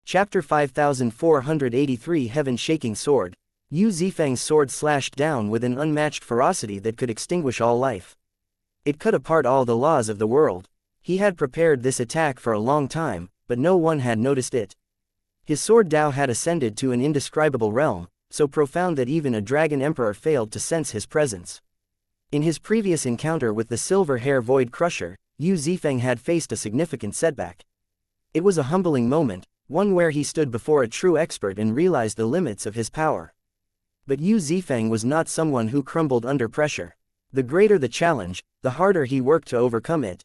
Chapter 5483 Heaven-Shaking Sword. Yu Zifeng's sword slashed down with an unmatched ferocity that could extinguish all life. It cut apart all the laws of the world. He had prepared this attack for a long time, but no one had noticed it. His sword Dao had ascended to an indescribable realm, so profound that even a dragon emperor failed to sense his presence. In his previous encounter with the Silver Hair Void Crusher, Yu Zifeng had faced a significant setback. It was a humbling moment, one where he stood before a true expert and realized the limits of his power. But Yu Zifeng was not someone who crumbled under pressure. The greater the challenge, the harder he worked to overcome it.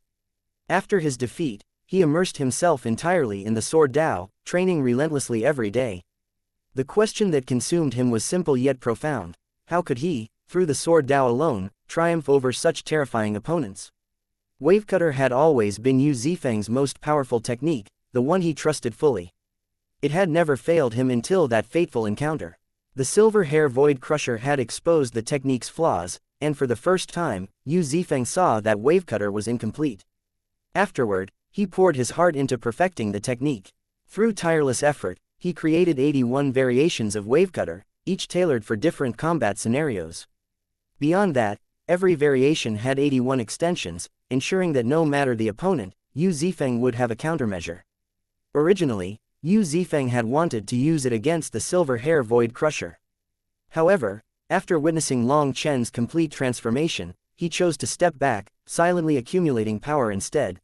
After his defeat, he immersed himself entirely in the Sword Dao, training relentlessly every day. The question that consumed him was simple yet profound. How could he, through the Sword Dao alone, triumph over such terrifying opponents? Wavecutter had always been Yu Zifeng's most powerful technique, the one he trusted fully. It had never failed him until that fateful encounter. The Silver Hair Void Crusher had exposed the technique's flaws, and for the first time, Yu Zifeng saw that Wavecutter was incomplete. Afterward, he poured his heart into perfecting the technique. Through tireless effort, he created 81 variations of Wavecutter, each tailored for different combat scenarios. Beyond that, every variation had 81 extensions, ensuring that no matter the opponent, Yu Zifeng would have a countermeasure. Originally, Yu Zifeng had wanted to use it against the Silver Hair Void Crusher. However, after witnessing Long Chen's complete transformation, he chose to step back, silently accumulating power instead.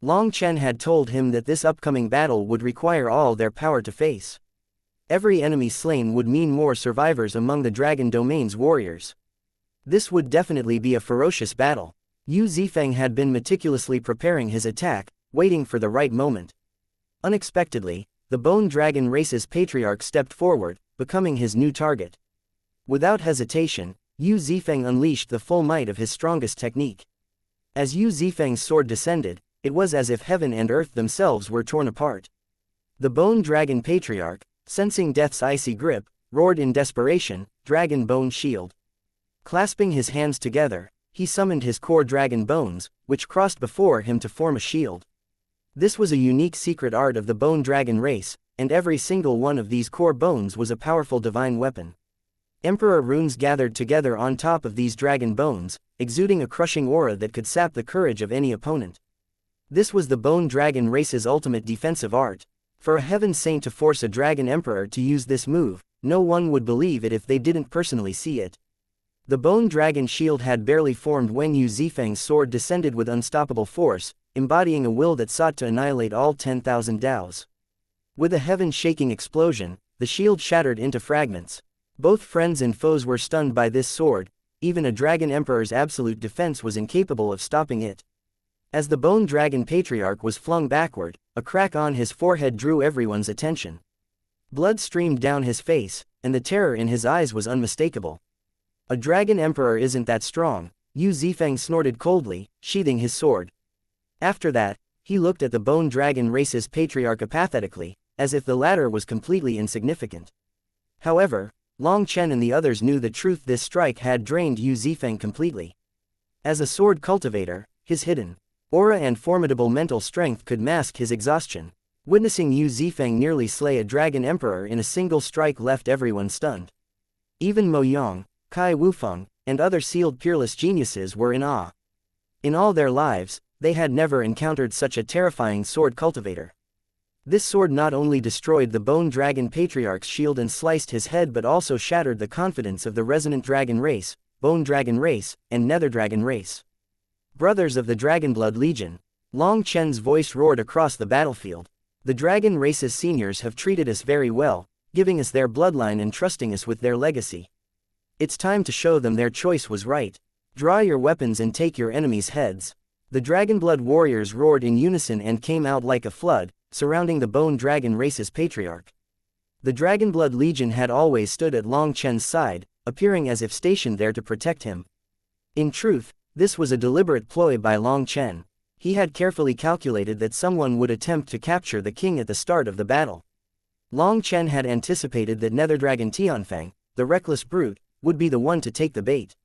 Long Chen had told him that this upcoming battle would require all their power to face. Every enemy slain would mean more survivors among the Dragon Domain's warriors. This would definitely be a ferocious battle. Yu Zifeng had been meticulously preparing his attack, waiting for the right moment. Unexpectedly, the Bone Dragon race's patriarch stepped forward, becoming his new target. Without hesitation, Yu Zifeng unleashed the full might of his strongest technique. As Yu Zifeng's sword descended, it was as if heaven and earth themselves were torn apart. The Bone Dragon patriarch, sensing death's icy grip, roared in desperation, "Dragon Bone Shield." Clasping his hands together, he summoned his core dragon bones, which crossed before him to form a shield. This was a unique secret art of the Bone Dragon race, and every single one of these core bones was a powerful divine weapon. Emperor runes gathered together on top of these dragon bones, exuding a crushing aura that could sap the courage of any opponent. This was the Bone Dragon race's ultimate defensive art. For a heaven saint to force a dragon emperor to use this move, no one would believe it if they didn't personally see it. The Bone Dragon shield had barely formed when Yu Zifeng's sword descended with unstoppable force, embodying a will that sought to annihilate all 10,000 Daos. With a heaven-shaking explosion, the shield shattered into fragments. Both friends and foes were stunned by this sword. Even a dragon emperor's absolute defense was incapable of stopping it. As the Bone Dragon patriarch was flung backward, a crack on his forehead drew everyone's attention. Blood streamed down his face, and the terror in his eyes was unmistakable. "A dragon emperor isn't that strong," Yu Zifeng snorted coldly, sheathing his sword. After that, he looked at the Bone Dragon race's patriarch apathetically, as if the latter was completely insignificant. However, Long Chen and the others knew the truth. This strike had drained Yu Zifeng completely. As a sword cultivator, his hidden aura and formidable mental strength could mask his exhaustion. Witnessing Yu Zifeng nearly slay a dragon emperor in a single strike left everyone stunned. Even Mo Yang, Kai Wufeng, and other sealed peerless geniuses were in awe. In all their lives, they had never encountered such a terrifying sword cultivator. This sword not only destroyed the Bone Dragon patriarch's shield and sliced his head but also shattered the confidence of the Resonant Dragon race, Bone Dragon race, and Nether Dragon race. "Brothers of the Dragonblood Legion," Long Chen's voice roared across the battlefield. "The Dragon race's seniors have treated us very well, giving us their bloodline and trusting us with their legacy. It's time to show them their choice was right. Draw your weapons and take your enemies' heads." The Dragonblood warriors roared in unison and came out like a flood, surrounding the Bone Dragon race's patriarch. The Dragonblood Legion had always stood at Long Chen's side, appearing as if stationed there to protect him. In truth, this was a deliberate ploy by Long Chen. He had carefully calculated that someone would attempt to capture the king at the start of the battle. Long Chen had anticipated that Nether Dragon Tianfeng, the reckless brute, would be the one to take the bait.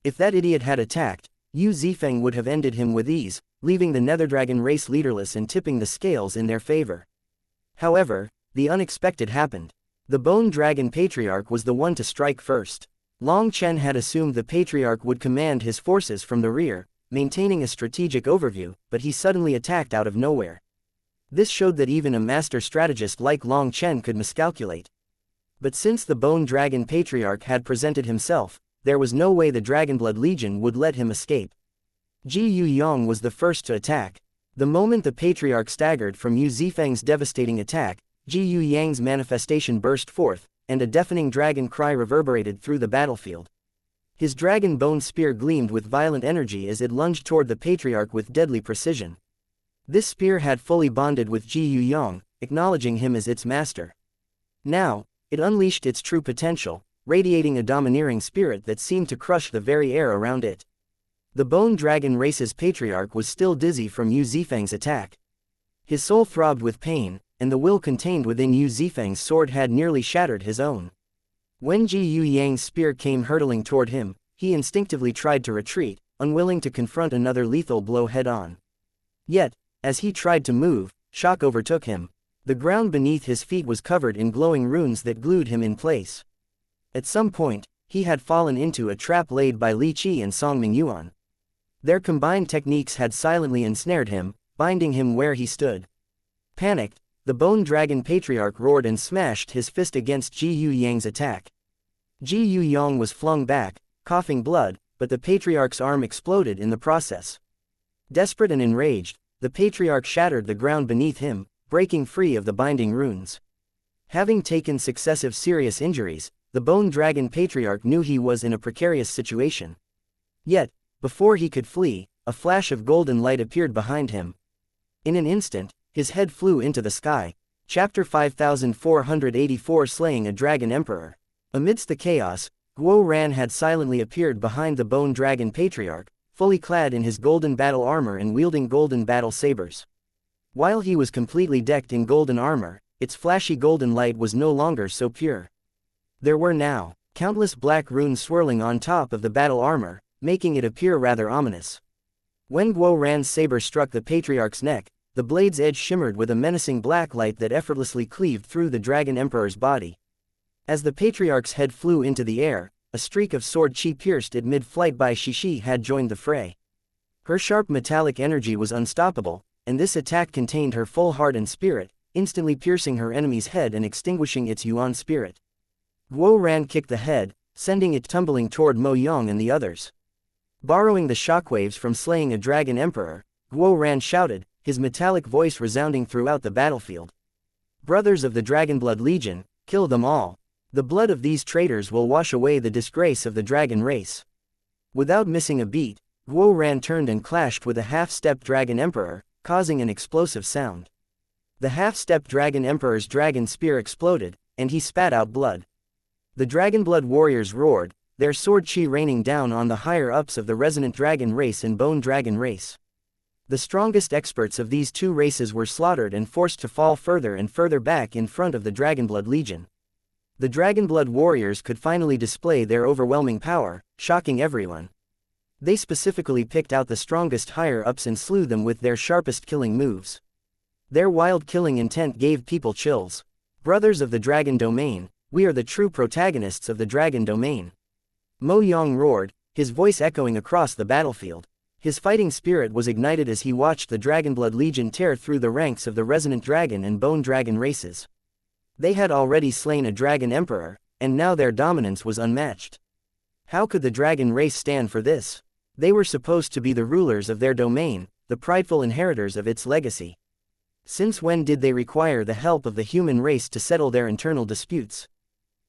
If that idiot had attacked, Yu Zifeng would have ended him with ease, leaving the Nether Dragon race leaderless and tipping the scales in their favor. However, the unexpected happened. The Bone Dragon Patriarch was the one to strike first. Long Chen had assumed the Patriarch would command his forces from the rear, maintaining a strategic overview, but he suddenly attacked out of nowhere. This showed that even a master strategist like Long Chen could miscalculate. But since the Bone Dragon Patriarch had presented himself, there was no way the Dragonblood Legion would let him escape. Ji Yuyang was the first to attack. The moment the Patriarch staggered from Yu Zifeng's devastating attack, Ji Yuyang's manifestation burst forth, and a deafening dragon cry reverberated through the battlefield. His dragon bone spear gleamed with violent energy as it lunged toward the Patriarch with deadly precision. This spear had fully bonded with Ji Yuyang, acknowledging him as its master. Now, it unleashed its true potential, radiating a domineering spirit that seemed to crush the very air around it. The Bone Dragon race's Patriarch was still dizzy from Yu Zifeng's attack. His soul throbbed with pain, and the will contained within Yu Zifeng's sword had nearly shattered his own. When Ji Yuyang's spear came hurtling toward him, he instinctively tried to retreat, unwilling to confront another lethal blow head-on. Yet, as he tried to move, shock overtook him. The ground beneath his feet was covered in glowing runes that glued him in place. At some point, he had fallen into a trap laid by Li Qi and Song Mingyuan. Their combined techniques had silently ensnared him, binding him where he stood. Panicked, the Bone Dragon Patriarch roared and smashed his fist against Ji Yuyang's attack. Ji Yuyang was flung back, coughing blood, but the Patriarch's arm exploded in the process. Desperate and enraged, the Patriarch shattered the ground beneath him, breaking free of the binding runes. Having taken successive serious injuries, the Bone Dragon Patriarch knew he was in a precarious situation. Yet, before he could flee, a flash of golden light appeared behind him. In an instant, his head flew into the sky. Chapter 5484 Slaying a Dragon Emperor. Amidst the chaos, Guo Ran had silently appeared behind the Bone Dragon Patriarch, fully clad in his golden battle armor and wielding golden battle sabers. While he was completely decked in golden armor, its flashy golden light was no longer so pure. There were now countless black runes swirling on top of the battle armor, making it appear rather ominous. When Guo Ran's saber struck the Patriarch's neck, the blade's edge shimmered with a menacing black light that effortlessly cleaved through the Dragon Emperor's body. As the Patriarch's head flew into the air, a streak of sword chi pierced it mid-flight by Shishi had joined the fray. Her sharp metallic energy was unstoppable, and this attack contained her full heart and spirit, instantly piercing her enemy's head and extinguishing its Yuan spirit. Guo Ran kicked the head, sending it tumbling toward Mo Yang and the others. Borrowing the shockwaves from slaying a dragon emperor, Guo Ran shouted, his metallic voice resounding throughout the battlefield. Brothers of the Dragonblood Legion, kill them all. The blood of these traitors will wash away the disgrace of the dragon race. Without missing a beat, Guo Ran turned and clashed with a half-stepped dragon emperor, causing an explosive sound. The half-stepped dragon emperor's dragon spear exploded, and he spat out blood. The Dragonblood warriors roared, their sword chi raining down on the higher-ups of the resonant dragon race and bone dragon race. The strongest experts of these two races were slaughtered and forced to fall further and further back in front of the Dragonblood Legion. The Dragonblood warriors could finally display their overwhelming power, shocking everyone. They specifically picked out the strongest higher-ups and slew them with their sharpest killing moves. Their wild killing intent gave people chills. Brothers of the Dragon Domain, we are the true protagonists of the Dragon Domain. Mo Yang roared, his voice echoing across the battlefield. His fighting spirit was ignited as he watched the Dragonblood Legion tear through the ranks of the Resonant Dragon and Bone Dragon races. They had already slain a Dragon Emperor, and now their dominance was unmatched. How could the Dragon race stand for this? They were supposed to be the rulers of their domain, the prideful inheritors of its legacy. Since when did they require the help of the human race to settle their internal disputes?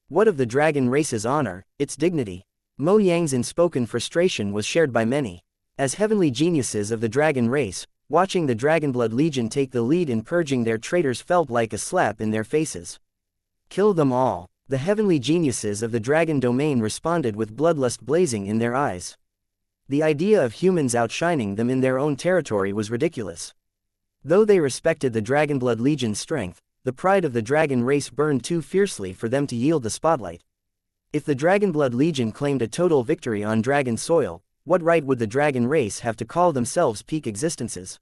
What of the Dragon race's honor, its dignity? Mo Yang's unspoken frustration was shared by many. As heavenly geniuses of the Dragon race, watching the Dragonblood Legion take the lead in purging their traitors felt like a slap in their faces. Kill them all. The heavenly geniuses of the Dragon Domain responded with bloodlust blazing in their eyes. The idea of humans outshining them in their own territory was ridiculous. Though they respected the Dragonblood Legion's strength, the pride of the dragon race burned too fiercely for them to yield the spotlight. If the Dragonblood Legion claimed a total victory on dragon soil, what right would the dragon race have to call themselves peak existences?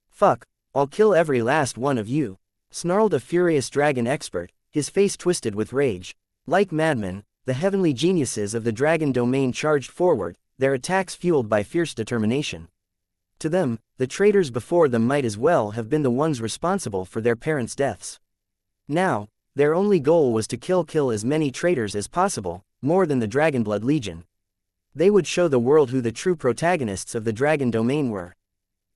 Fuck, I'll kill every last one of you. snarled a furious dragon expert, his face twisted with rage. Like madmen, the heavenly geniuses of the dragon domain charged forward, their attacks fueled by fierce determination. To them, the traitors before them might as well have been the ones responsible for their parents' deaths. Now, their only goal was to kill as many traitors as possible, more than the Dragonblood Legion. They would show the world who the true protagonists of the dragon domain were.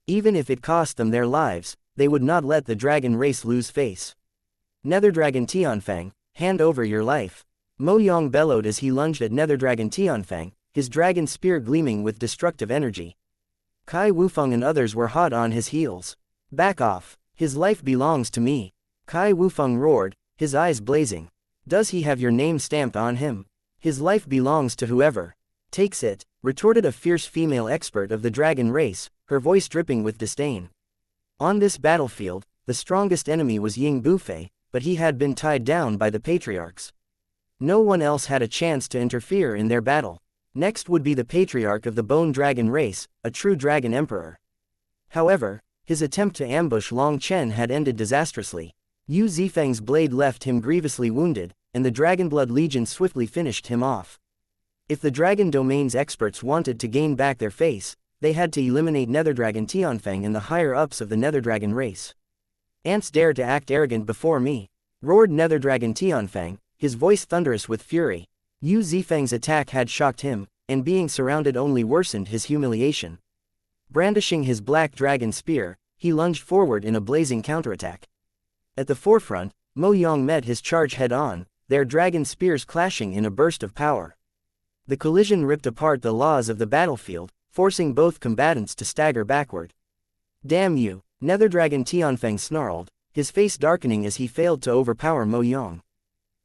Even if it cost them their lives, they would not let the dragon race lose face. Netherdragon Tianfang, hand over your life. Mo Yang bellowed as he lunged at Netherdragon Tianfang, his dragon spear gleaming with destructive energy. Kai Wufeng and others were hot on his heels. Back off, his life belongs to me. Kai Wufeng roared, his eyes blazing. Does he have your name stamped on him? His life belongs to whoever takes it, retorted a fierce female expert of the dragon race, her voice dripping with disdain. On this battlefield, the strongest enemy was Ying Bufei, but he had been tied down by the patriarchs. No one else had a chance to interfere in their battle. Next would be the patriarch of the Bone Dragon race, a true dragon emperor. However, his attempt to ambush Long Chen had ended disastrously. Yu Zifeng's blade left him grievously wounded, and the Dragonblood Legion swiftly finished him off. If the Dragon Domain's experts wanted to gain back their face, they had to eliminate Netherdragon Tianfang and the higher-ups of the Netherdragon race. Ants dare to act arrogant before me, roared Netherdragon Tianfang, his voice thunderous with fury. Yu Zifeng's attack had shocked him, and being surrounded only worsened his humiliation. Brandishing his black dragon spear, he lunged forward in a blazing counterattack. At the forefront, Mo Yang met his charge head-on, their dragon spears clashing in a burst of power. The collision ripped apart the laws of the battlefield, forcing both combatants to stagger backward. Damn you, Netherdragon Tianfang snarled, his face darkening as he failed to overpower Mo Yang.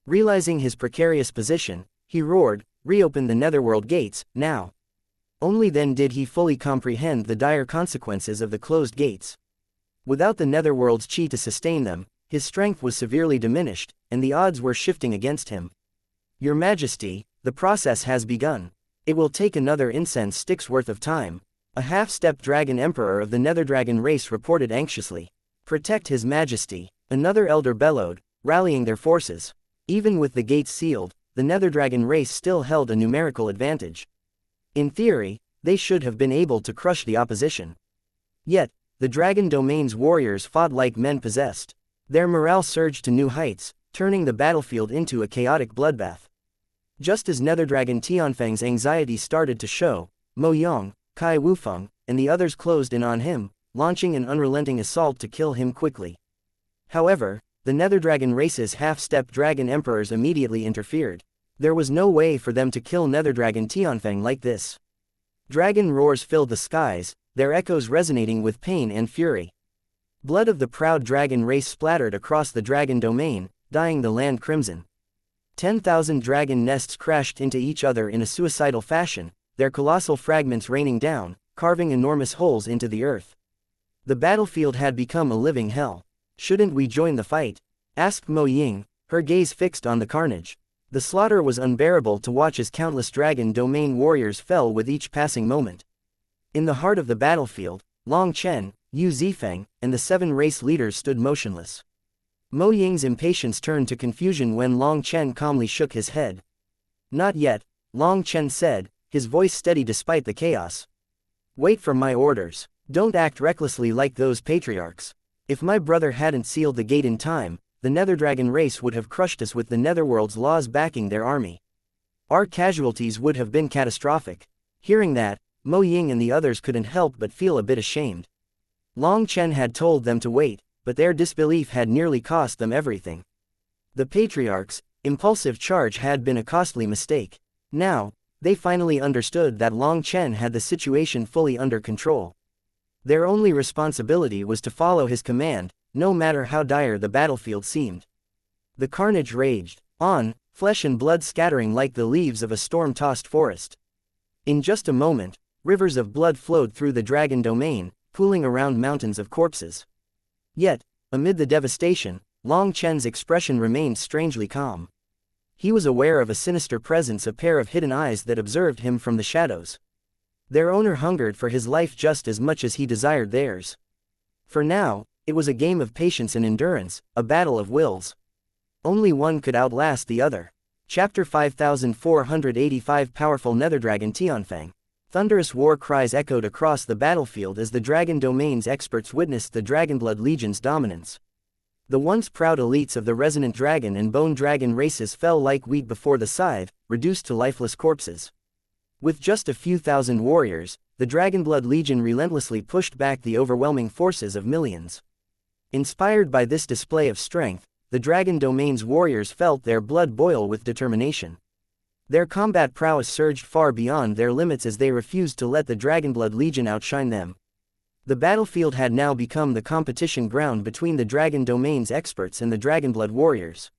Realizing his precarious position, he roared, reopen the Netherworld gates, now. Only then did he fully comprehend the dire consequences of the closed gates. Without the Netherworld's chi to sustain them, his strength was severely diminished, and the odds were shifting against him. Your Majesty, the process has begun. It will take another incense stick's worth of time, a half-stepped dragon emperor of the Netherdragon race reported anxiously. Protect His Majesty, another elder bellowed, rallying their forces. Even with the gates sealed, the Netherdragon race still held a numerical advantage. In theory, they should have been able to crush the opposition. Yet, the Dragon Domain's warriors fought like men possessed. Their morale surged to new heights, turning the battlefield into a chaotic bloodbath. Just as Netherdragon Tianfang's anxiety started to show, Mo Yang, Kai Wufeng, and the others closed in on him, launching an unrelenting assault to kill him quickly. However, the Netherdragon race's half-step dragon emperors immediately interfered. There was no way for them to kill Netherdragon Tianfang like this. Dragon roars filled the skies, their echoes resonating with pain and fury. Blood of the proud dragon race splattered across the dragon domain, dyeing the land crimson. 10,000 dragon nests crashed into each other in a suicidal fashion, their colossal fragments raining down, carving enormous holes into the earth. The battlefield had become a living hell. Shouldn't we join the fight? Asked Mo Ying, her gaze fixed on the carnage. The slaughter was unbearable to watch as countless dragon domain warriors fell with each passing moment. In the heart of the battlefield, Long Chen, Yu Zifeng, and the 7 race leaders stood motionless. Mo Ying's impatience turned to confusion when Long Chen calmly shook his head. Not yet, Long Chen said, his voice steady despite the chaos. Wait for my orders. Don't act recklessly like those patriarchs. If my brother hadn't sealed the gate in time, the Netherdragon race would have crushed us with the Netherworld's laws backing their army. Our casualties would have been catastrophic. Hearing that, Mo Ying and the others couldn't help but feel a bit ashamed. Long Chen had told them to wait, but their disbelief had nearly cost them everything. The patriarch's impulsive charge had been a costly mistake. Now, they finally understood that Long Chen had the situation fully under control. Their only responsibility was to follow his command, no matter how dire the battlefield seemed. The carnage raged on, flesh and blood scattering like the leaves of a storm-tossed forest. In just a moment, rivers of blood flowed through the dragon domain, pooling around mountains of corpses. Yet, amid the devastation, Long Chen's expression remained strangely calm. He was aware of a sinister presence, a pair of hidden eyes that observed him from the shadows. Their owner hungered for his life just as much as he desired theirs. For now, It was a game of patience and endurance, a battle of wills. Only one could outlast the other. Chapter 5485 Powerful Netherdragon Tianfang. Thunderous war cries echoed across the battlefield as the Dragon Domain's experts witnessed the Dragonblood Legion's dominance. The once proud elites of the Resonant Dragon and Bone Dragon races fell like wheat before the scythe, reduced to lifeless corpses. With just a few thousand warriors, the Dragonblood Legion relentlessly pushed back the overwhelming forces of millions. Inspired by this display of strength, the Dragon Domain's warriors felt their blood boil with determination. Their combat prowess surged far beyond their limits as they refused to let the Dragonblood Legion outshine them. The battlefield had now become the competition ground between the Dragon Domain's experts and the Dragonblood warriors.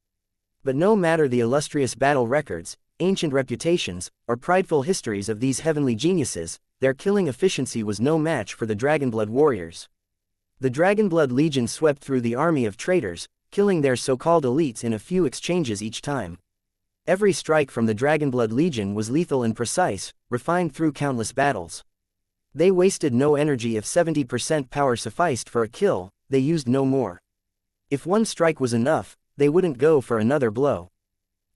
But no matter the illustrious battle records, ancient reputations, or prideful histories of these heavenly geniuses, their killing efficiency was no match for the Dragonblood warriors. The Dragonblood Legion swept through the army of traitors, killing their so-called elites in a few exchanges each time. Every strike from the Dragonblood Legion was lethal and precise, refined through countless battles. They wasted no energy. If 70% power sufficed for a kill, they used no more. If one strike was enough, they wouldn't go for another blow.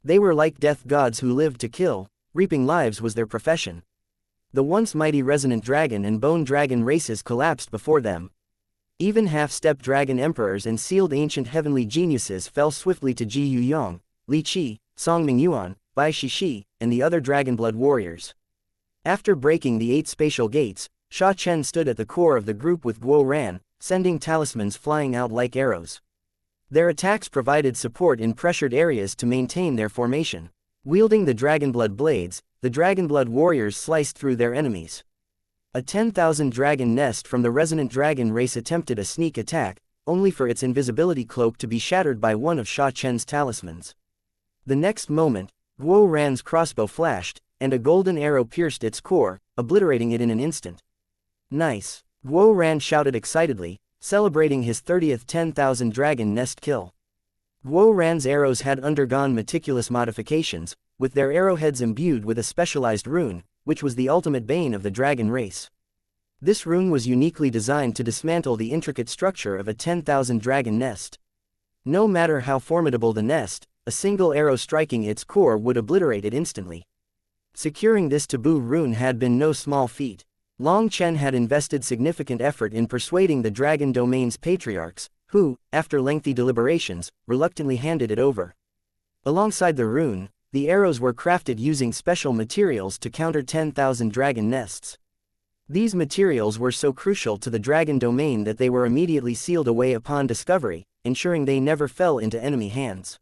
They were like death gods who lived to kill, reaping lives was their profession. The once mighty Resonant Dragon and Bone Dragon races collapsed before them. Even half-step dragon emperors and sealed ancient heavenly geniuses fell swiftly to Ji Yuyong, Li Qi, Songming Yuan, Bai Shishi, and the other Dragonblood warriors. After breaking the 8 spatial gates, Sha Chen stood at the core of the group with Guo Ran, sending talismans flying out like arrows. Their attacks provided support in pressured areas to maintain their formation. Wielding the Dragonblood blades, the Dragonblood warriors sliced through their enemies. A 10,000 dragon nest from the Resonant Dragon race attempted a sneak attack, only for its invisibility cloak to be shattered by one of Sha Chen's talismans. The next moment, Guo Ran's crossbow flashed, and a golden arrow pierced its core, obliterating it in an instant. Nice! Guo Ran shouted excitedly, celebrating his 30th 10,000 dragon nest kill. Guo Ran's arrows had undergone meticulous modifications, with their arrowheads imbued with a specialized rune, which was the ultimate bane of the dragon race. This rune was uniquely designed to dismantle the intricate structure of a 10,000 dragon nest. No matter how formidable the nest, a single arrow striking its core would obliterate it instantly. Securing this taboo rune had been no small feat. Long Chen had invested significant effort in persuading the Dragon Domain's patriarchs, who, after lengthy deliberations, reluctantly handed it over. Alongside the rune, the arrows were crafted using special materials to counter 10,000 dragon nests. These materials were so crucial to the Dragon Domain that they were immediately sealed away upon discovery, ensuring they never fell into enemy hands.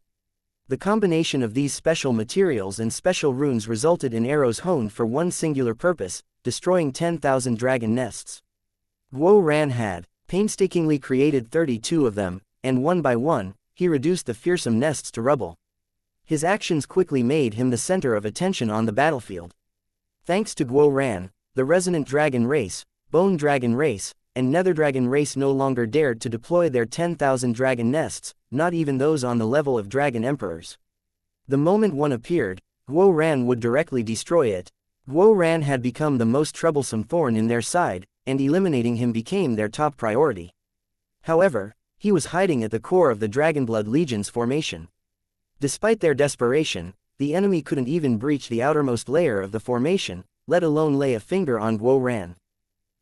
The combination of these special materials and special runes resulted in arrows honed for one singular purpose, destroying 10,000 dragon nests. Guo Ran had painstakingly created 32 of them, and one by one, he reduced the fearsome nests to rubble. His actions quickly made him the center of attention on the battlefield. Thanks to Guo Ran, the Resonant Dragon race, Bone Dragon race, and Netherdragon race no longer dared to deploy their 10,000 dragon nests, not even those on the level of dragon emperors. The moment one appeared, Guo Ran would directly destroy it. Guo Ran had become the most troublesome thorn in their side, and eliminating him became their top priority. However, he was hiding at the core of the Dragonblood Legion's formation. Despite their desperation, the enemy couldn't even breach the outermost layer of the formation, let alone lay a finger on Guo Ran.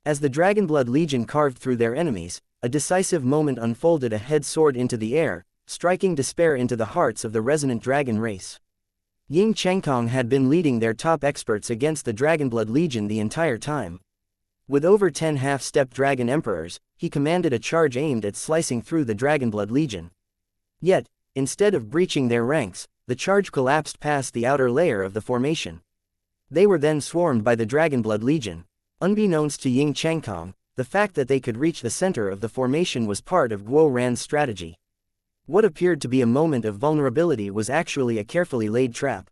As the Dragonblood Legion carved through their enemies, a decisive moment unfolded. A head soared into the air, striking despair into the hearts of the Resonant Dragon race. Ying Chengkong had been leading their top experts against the Dragonblood Legion the entire time. With over 10 half-step dragon emperors, he commanded a charge aimed at slicing through the Dragonblood Legion. Yet, instead of breaching their ranks, the charge collapsed past the outer layer of the formation. They were then swarmed by the Dragonblood Legion. Unbeknownst to Ying Chengkong, the fact that they could reach the center of the formation was part of Guo Ran's strategy. What appeared to be a moment of vulnerability was actually a carefully laid trap.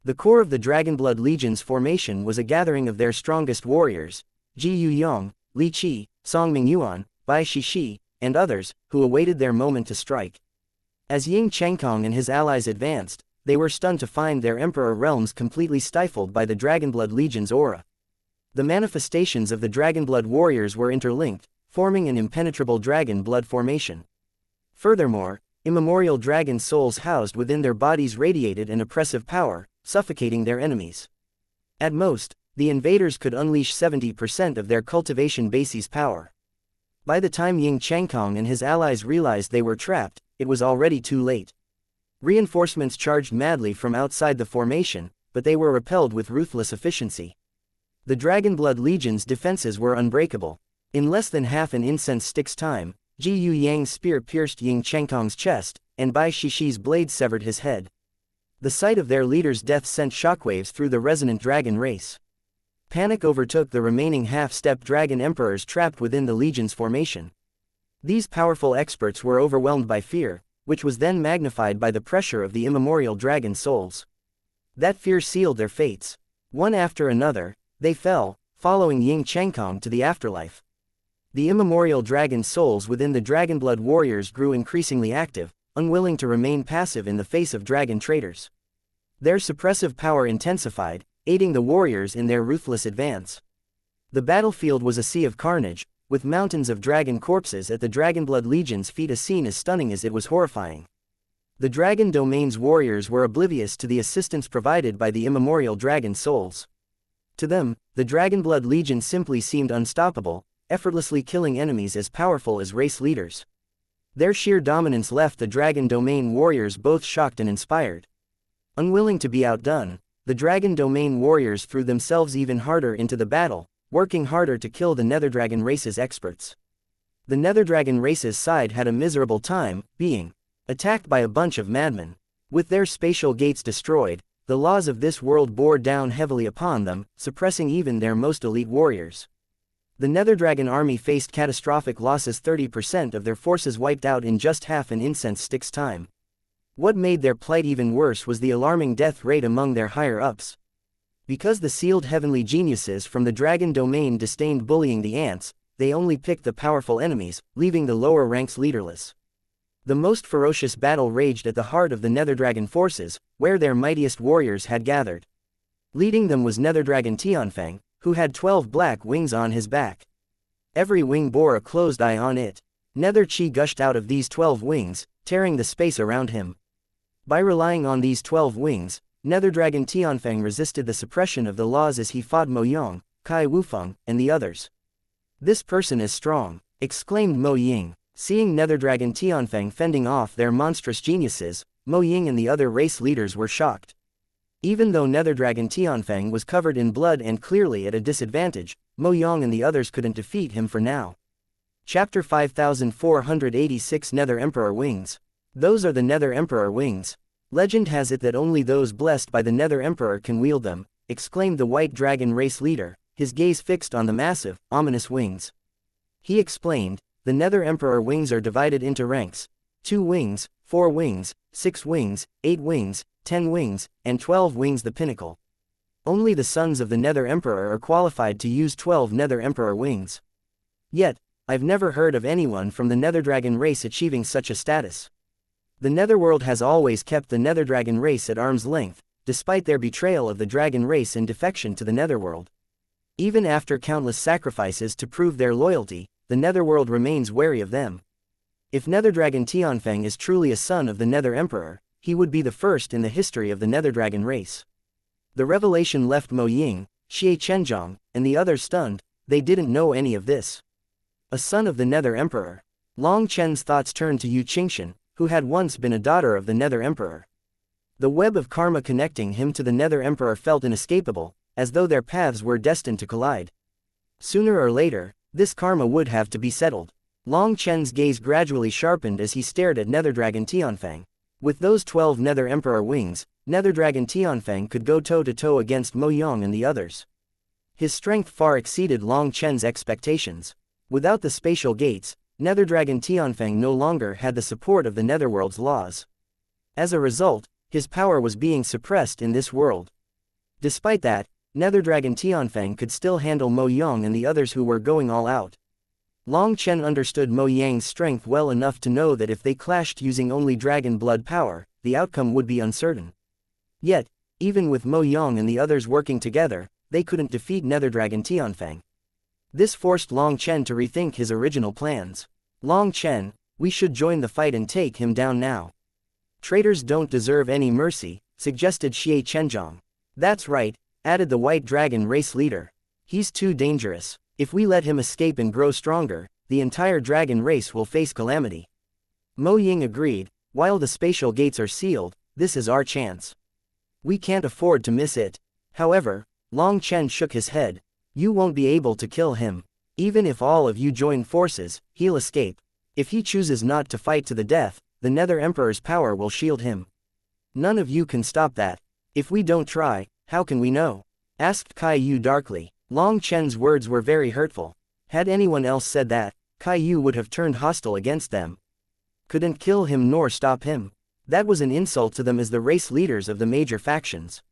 The core of the Dragonblood Legion's formation was a gathering of their strongest warriors, Ji Yuyong, Li Qi, Songming Yuan, Bai Shishi, and others, who awaited their moment to strike. As Ying Chengkong and his allies advanced, they were stunned to find their emperor realms completely stifled by the Dragonblood Legion's aura. The manifestations of the Dragonblood warriors were interlinked, forming an impenetrable dragon blood formation. Furthermore, immemorial dragon souls housed within their bodies radiated an oppressive power, suffocating their enemies. At most, the invaders could unleash 70% of their cultivation base's power. By the time Ying Changkong and his allies realized they were trapped, it was already too late. Reinforcements charged madly from outside the formation, but they were repelled with ruthless efficiency. The Dragonblood Legion's defenses were unbreakable. In less than half an incense stick's time, Ji Yu Yang's spear pierced Ying Changkong's chest, and Bai Shishi's blade severed his head. The sight of their leader's death sent shockwaves through the resonant dragon race. Panic overtook the remaining half-step dragon emperors trapped within the Legion's formation. These powerful experts were overwhelmed by fear, which was then magnified by the pressure of the immemorial dragon souls. That fear sealed their fates. One after another, they fell, following Ying Changkong to the afterlife. The immemorial dragon souls within the Dragonblood warriors grew increasingly active, unwilling to remain passive in the face of dragon traitors. Their suppressive power intensified, aiding the warriors in their ruthless advance. The battlefield was a sea of carnage, with mountains of dragon corpses at the Dragonblood Legion's feet, a scene as stunning as it was horrifying. The Dragon Domain's warriors were oblivious to the assistance provided by the immemorial dragon souls. To them, the Dragonblood Legion simply seemed unstoppable, effortlessly killing enemies as powerful as race leaders. Their sheer dominance left the Dragon Domain warriors both shocked and inspired. Unwilling to be outdone, the Dragon Domain warriors threw themselves even harder into the battle, working harder to kill the Netherdragon race's experts. The Netherdragon race's side had a miserable time, being attacked by a bunch of madmen. With their spatial gates destroyed, the laws of this world bore down heavily upon them, suppressing even their most elite warriors. The Netherdragon army faced catastrophic losses, 30% of their forces wiped out in just half an incense stick's time. What made their plight even worse was the alarming death rate among their higher-ups. Because the sealed heavenly geniuses from the Dragon Domain disdained bullying the ants, they only picked the powerful enemies, leaving the lower ranks leaderless. The most ferocious battle raged at the heart of the Netherdragon forces, where their mightiest warriors had gathered. Leading them was Netherdragon Tianfeng, who had 12 black wings on his back. Every wing bore a closed eye on it. Nether chi gushed out of these 12 wings, tearing the space around him. By relying on these 12 wings, Netherdragon Tianfeng resisted the suppression of the laws as he fought Mo Yong, Kai Wufeng, and the others. "This person is strong," exclaimed Mo Ying. Seeing Netherdragon Tianfeng fending off their monstrous geniuses, Mo Ying and the other race leaders were shocked. Even though Netherdragon Tianfeng was covered in blood and clearly at a disadvantage, Mo Yong and the others couldn't defeat him for now. Chapter 5486 Nether Emperor Wings. Those are the Nether Emperor Wings. Legend has it that only those blessed by the Nether Emperor can wield them, exclaimed the White Dragon race leader, his gaze fixed on the massive, ominous wings. He explained, the Nether Emperor wings are divided into ranks: 2 wings, 4 wings, 6 wings, 8 wings, 10 wings, and 12 wings, the pinnacle. Only the sons of the Nether Emperor are qualified to use 12 Nether Emperor wings. Yet, I've never heard of anyone from the Netherdragon race achieving such a status. The Netherworld has always kept the Netherdragon race at arm's length, despite their betrayal of the Dragon race and defection to the Netherworld. Even after countless sacrifices to prove their loyalty, the Netherworld remains wary of them. If Netherdragon Tianfeng is truly a son of the Nether Emperor, he would be the first in the history of the Netherdragon race. The revelation left Mo Ying, Xie Chenjiang, and the others stunned. They didn't know any of this. A son of the Nether Emperor. Long Chen's thoughts turned to Yu Qingxian, who had once been a daughter of the Nether Emperor. The web of karma connecting him to the Nether Emperor felt inescapable, as though their paths were destined to collide. Sooner or later, this karma would have to be settled. Long Chen's gaze gradually sharpened as he stared at Netherdragon Tianfeng. With those 12 Nether Emperor wings, Netherdragon Tianfeng could go toe-to-toe against Mo Yong and the others. His strength far exceeded Long Chen's expectations. Without the spatial gates, Netherdragon Tianfeng no longer had the support of the Netherworld's laws. As a result, his power was being suppressed in this world. Despite that, Netherdragon Tianfeng could still handle Mo Yong and the others who were going all out. Long Chen understood Mo Yang's strength well enough to know that if they clashed using only dragon blood power, the outcome would be uncertain. Yet, even with Mo Yong and the others working together, they couldn't defeat Netherdragon Tianfeng. This forced Long Chen to rethink his original plans. Long Chen, we should join the fight and take him down now. Traitors don't deserve any mercy, suggested Xie Chenjiang. That's right, added the White Dragon race leader. He's too dangerous. If we let him escape and grow stronger, the entire dragon race will face calamity. Mo Ying agreed, while the spatial gates are sealed, this is our chance. We can't afford to miss it. However, Long Chen shook his head. You won't be able to kill him. Even if all of you join forces, he'll escape. If he chooses not to fight to the death, the Nether Emperor's power will shield him. None of you can stop that. If we don't try, how can we know? Asked Kai Yu darkly. Long Chen's words were very hurtful. Had anyone else said that, Kai Yu would have turned hostile against them. Couldn't kill him nor stop him. That was an insult to them as the race leaders of the major factions.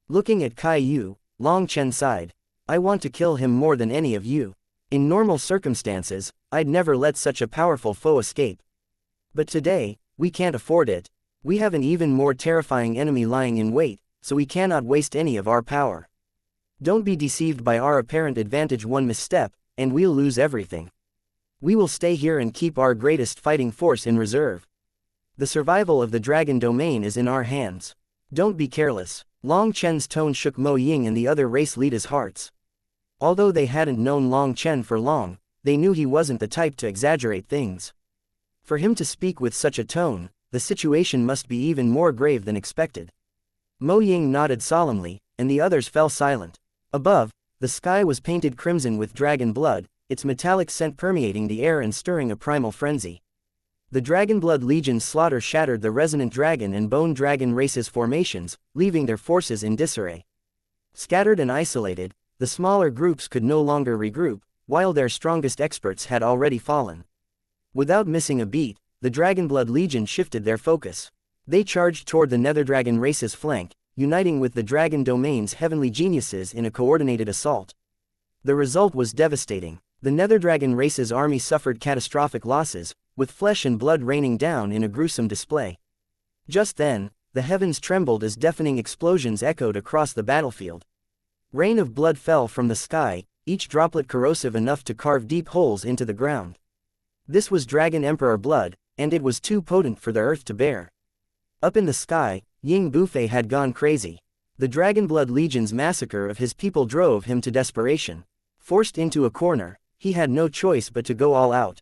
Looking at Kai Yu, Long Chen sighed. I want to kill him more than any of you. In normal circumstances, I'd never let such a powerful foe escape. But today, we can't afford it. We have an even more terrifying enemy lying in wait, so we cannot waste any of our power. Don't be deceived by our apparent advantage. One misstep, and we'll lose everything. We will stay here and keep our greatest fighting force in reserve. The survival of the dragon domain is in our hands. Don't be careless. Long Chen's tone shook Mo Ying and the other race leaders' hearts. Although they hadn't known Long Chen for long, they knew he wasn't the type to exaggerate things. For him to speak with such a tone, the situation must be even more grave than expected. Mo Ying nodded solemnly, and the others fell silent. Above, the sky was painted crimson with dragon blood, its metallic scent permeating the air and stirring a primal frenzy. The Dragonblood Legion's slaughter shattered the Resonant Dragon and Bone Dragon races' formations, leaving their forces in disarray. Scattered and isolated, the smaller groups could no longer regroup, while their strongest experts had already fallen. Without missing a beat, the Dragonblood Legion shifted their focus. They charged toward the Netherdragon race's flank, uniting with the Dragon Domain's heavenly geniuses in a coordinated assault. The result was devastating. The Netherdragon race's army suffered catastrophic losses, with flesh and blood raining down in a gruesome display. Just then, the heavens trembled as deafening explosions echoed across the battlefield. Rain of blood fell from the sky, each droplet corrosive enough to carve deep holes into the ground. This was Dragon Emperor blood, and it was too potent for the earth to bear. Up in the sky, Ying Bufei had gone crazy. The Dragonblood Legion's massacre of his people drove him to desperation. Forced into a corner, he had no choice but to go all out.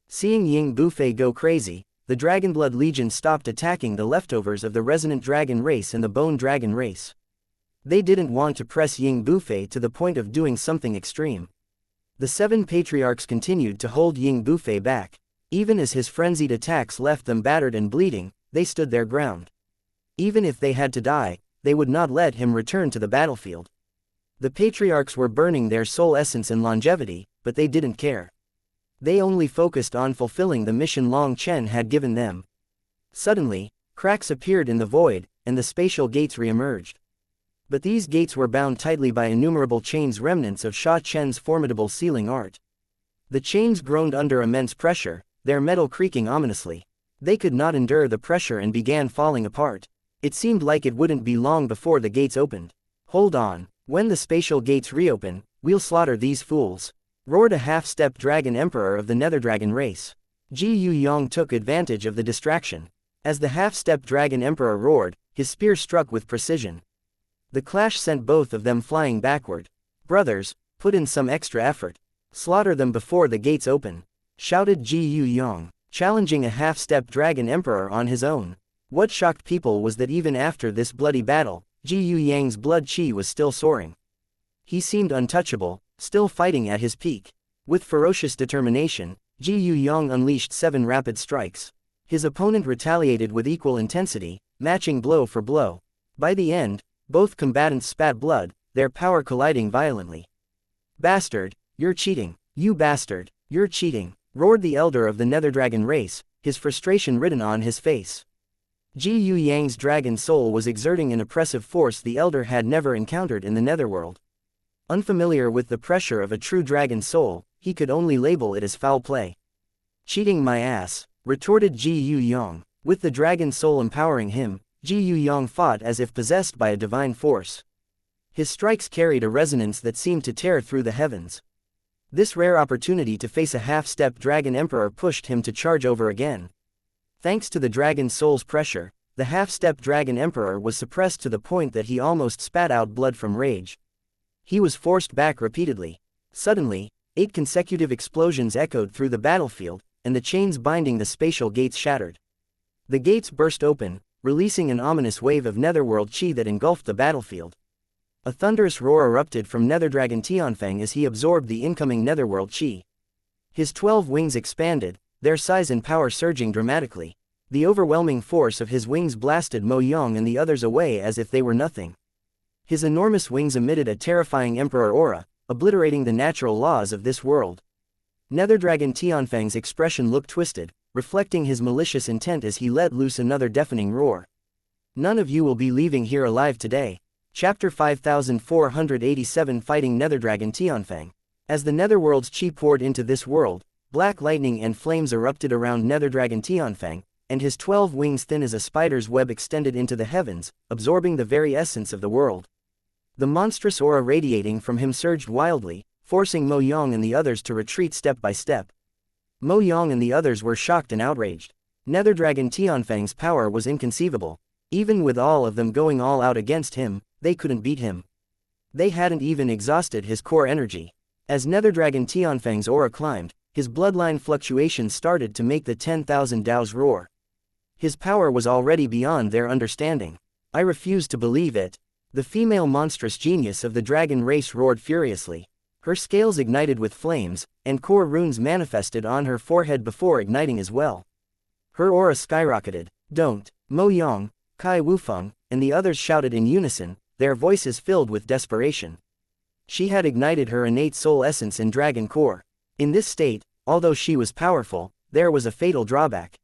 Seeing Ying Bufei go crazy, the Dragonblood Legion stopped attacking the leftovers of the Resonant Dragon race and the Bone Dragon race. They didn't want to press Ying Bufei to the point of doing something extreme. The 7 patriarchs continued to hold Ying Bufei back. Even as his frenzied attacks left them battered and bleeding, they stood their ground. Even if they had to die, they would not let him return to the battlefield. The patriarchs were burning their soul essence and longevity, but they didn't care. They only focused on fulfilling the mission Long Chen had given them. Suddenly, cracks appeared in the void, and the spatial gates re-emerged. But these gates were bound tightly by innumerable chains, remnants of Sha Chen's formidable sealing art. The chains groaned under immense pressure, their metal creaking ominously. They could not endure the pressure and began falling apart. It seemed like it wouldn't be long before the gates opened. Hold on, when the spatial gates reopen, we'll slaughter these fools, roared a half-step dragon emperor of the Netherdragon race. Ji Yu Yong took advantage of the distraction. As the half-step dragon emperor roared, his spear struck with precision. The clash sent both of them flying backward. Brothers, put in some extra effort. Slaughter them before the gates open, shouted Ji Yu Yong, challenging a half-step dragon emperor on his own. What shocked people was that even after this bloody battle, Ji Yu Yang's blood qi was still soaring. He seemed untouchable, still fighting at his peak. With ferocious determination, Ji Yu Yang unleashed 7 rapid strikes. His opponent retaliated with equal intensity, matching blow for blow. By the end, both combatants spat blood, their power colliding violently. Bastard, you're cheating. You bastard, you're cheating, roared the elder of the Netherdragon race, his frustration written on his face. Ji Yu Yang's dragon soul was exerting an oppressive force the elder had never encountered in the netherworld. Unfamiliar with the pressure of a true dragon soul, he could only label it as foul play. Cheating my ass, retorted Ji Yu Yang. With the dragon soul empowering him, Ji Yu Yang fought as if possessed by a divine force. His strikes carried a resonance that seemed to tear through the heavens. This rare opportunity to face a half-step dragon emperor pushed him to charge over again. Thanks to the dragon's soul's pressure, the half-step dragon emperor was suppressed to the point that he almost spat out blood from rage. He was forced back repeatedly. Suddenly, 8 consecutive explosions echoed through the battlefield, and the chains binding the spatial gates shattered. The gates burst open, releasing an ominous wave of netherworld chi that engulfed the battlefield. A thunderous roar erupted from Netherdragon Tianfeng as he absorbed the incoming netherworld chi. His 12 wings expanded, their size and power surging dramatically. The overwhelming force of his wings blasted Mo Yang and the others away as if they were nothing. His enormous wings emitted a terrifying emperor aura, obliterating the natural laws of this world. Netherdragon Tianfeng's expression looked twisted, reflecting his malicious intent as he let loose another deafening roar. None of you will be leaving here alive today. Chapter 5487 Fighting Netherdragon Tianfeng. As the netherworld's chi poured into this world, black lightning and flames erupted around Netherdragon Tianfeng, and his 12 wings thin as a spider's web extended into the heavens, absorbing the very essence of the world. The monstrous aura radiating from him surged wildly, forcing Mo Yang and the others to retreat step by step. Mo Yang and the others were shocked and outraged. Netherdragon Tianfeng's power was inconceivable. Even with all of them going all out against him, they couldn't beat him. They hadn't even exhausted his core energy. As Netherdragon Tianfeng's aura climbed, his bloodline fluctuations started to make the 10,000 Daos roar. His power was already beyond their understanding. I refuse to believe it. The female monstrous genius of the dragon race roared furiously. Her scales ignited with flames, and core runes manifested on her forehead before igniting as well. Her aura skyrocketed. Don't! Mo Yang, Kai Wufeng, and the others shouted in unison, their voices filled with desperation. She had ignited her innate soul essence in dragon core. In this state, although she was powerful, there was a fatal drawback.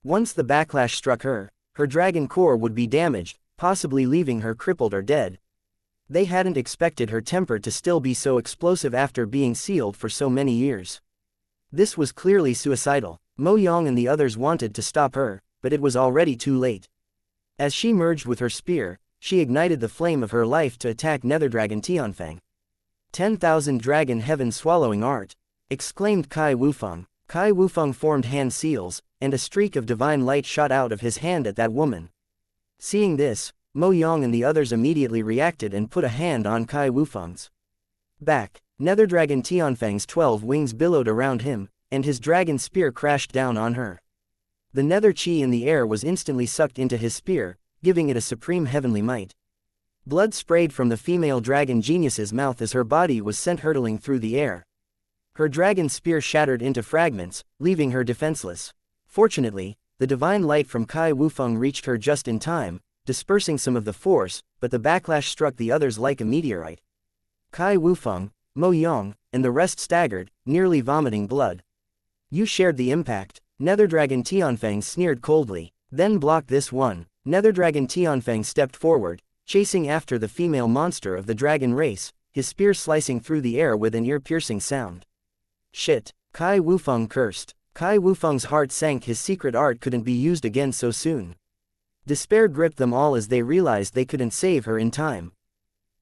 Once the backlash struck her, her dragon core would be damaged, possibly leaving her crippled or dead. They hadn't expected her temper to still be so explosive after being sealed for so many years. This was clearly suicidal. Mo Yang and the others wanted to stop her, but it was already too late. As she merged with her spear, she ignited the flame of her life to attack Netherdragon Tianfeng. 10,000 dragon heaven swallowing art! Exclaimed Kai Wufeng. Kai Wufeng formed hand seals, and a streak of divine light shot out of his hand at that woman. Seeing this, Mo Yang and the others immediately reacted and put a hand on Kai Wufeng's back. Netherdragon Tianfeng's 12 wings billowed around him, and his dragon spear crashed down on her. The nether chi in the air was instantly sucked into his spear, giving it a supreme heavenly might. Blood sprayed from the female dragon genius's mouth as her body was sent hurtling through the air. Her dragon spear shattered into fragments, leaving her defenseless. Fortunately, the divine light from Kai Wufeng reached her just in time, dispersing some of the force, but the backlash struck the others like a meteorite. Kai Wufeng, Mo Yang, and the rest staggered, nearly vomiting blood. You shared the impact. Netherdragon Tianfeng sneered coldly. Then block this one. Netherdragon Tianfeng stepped forward, chasing after the female monster of the dragon race, his spear slicing through the air with an ear-piercing sound. Shit! Kai Wufeng cursed. Kai Wufeng's heart sank. His secret art couldn't be used again so soon. Despair gripped them all as they realized they couldn't save her in time.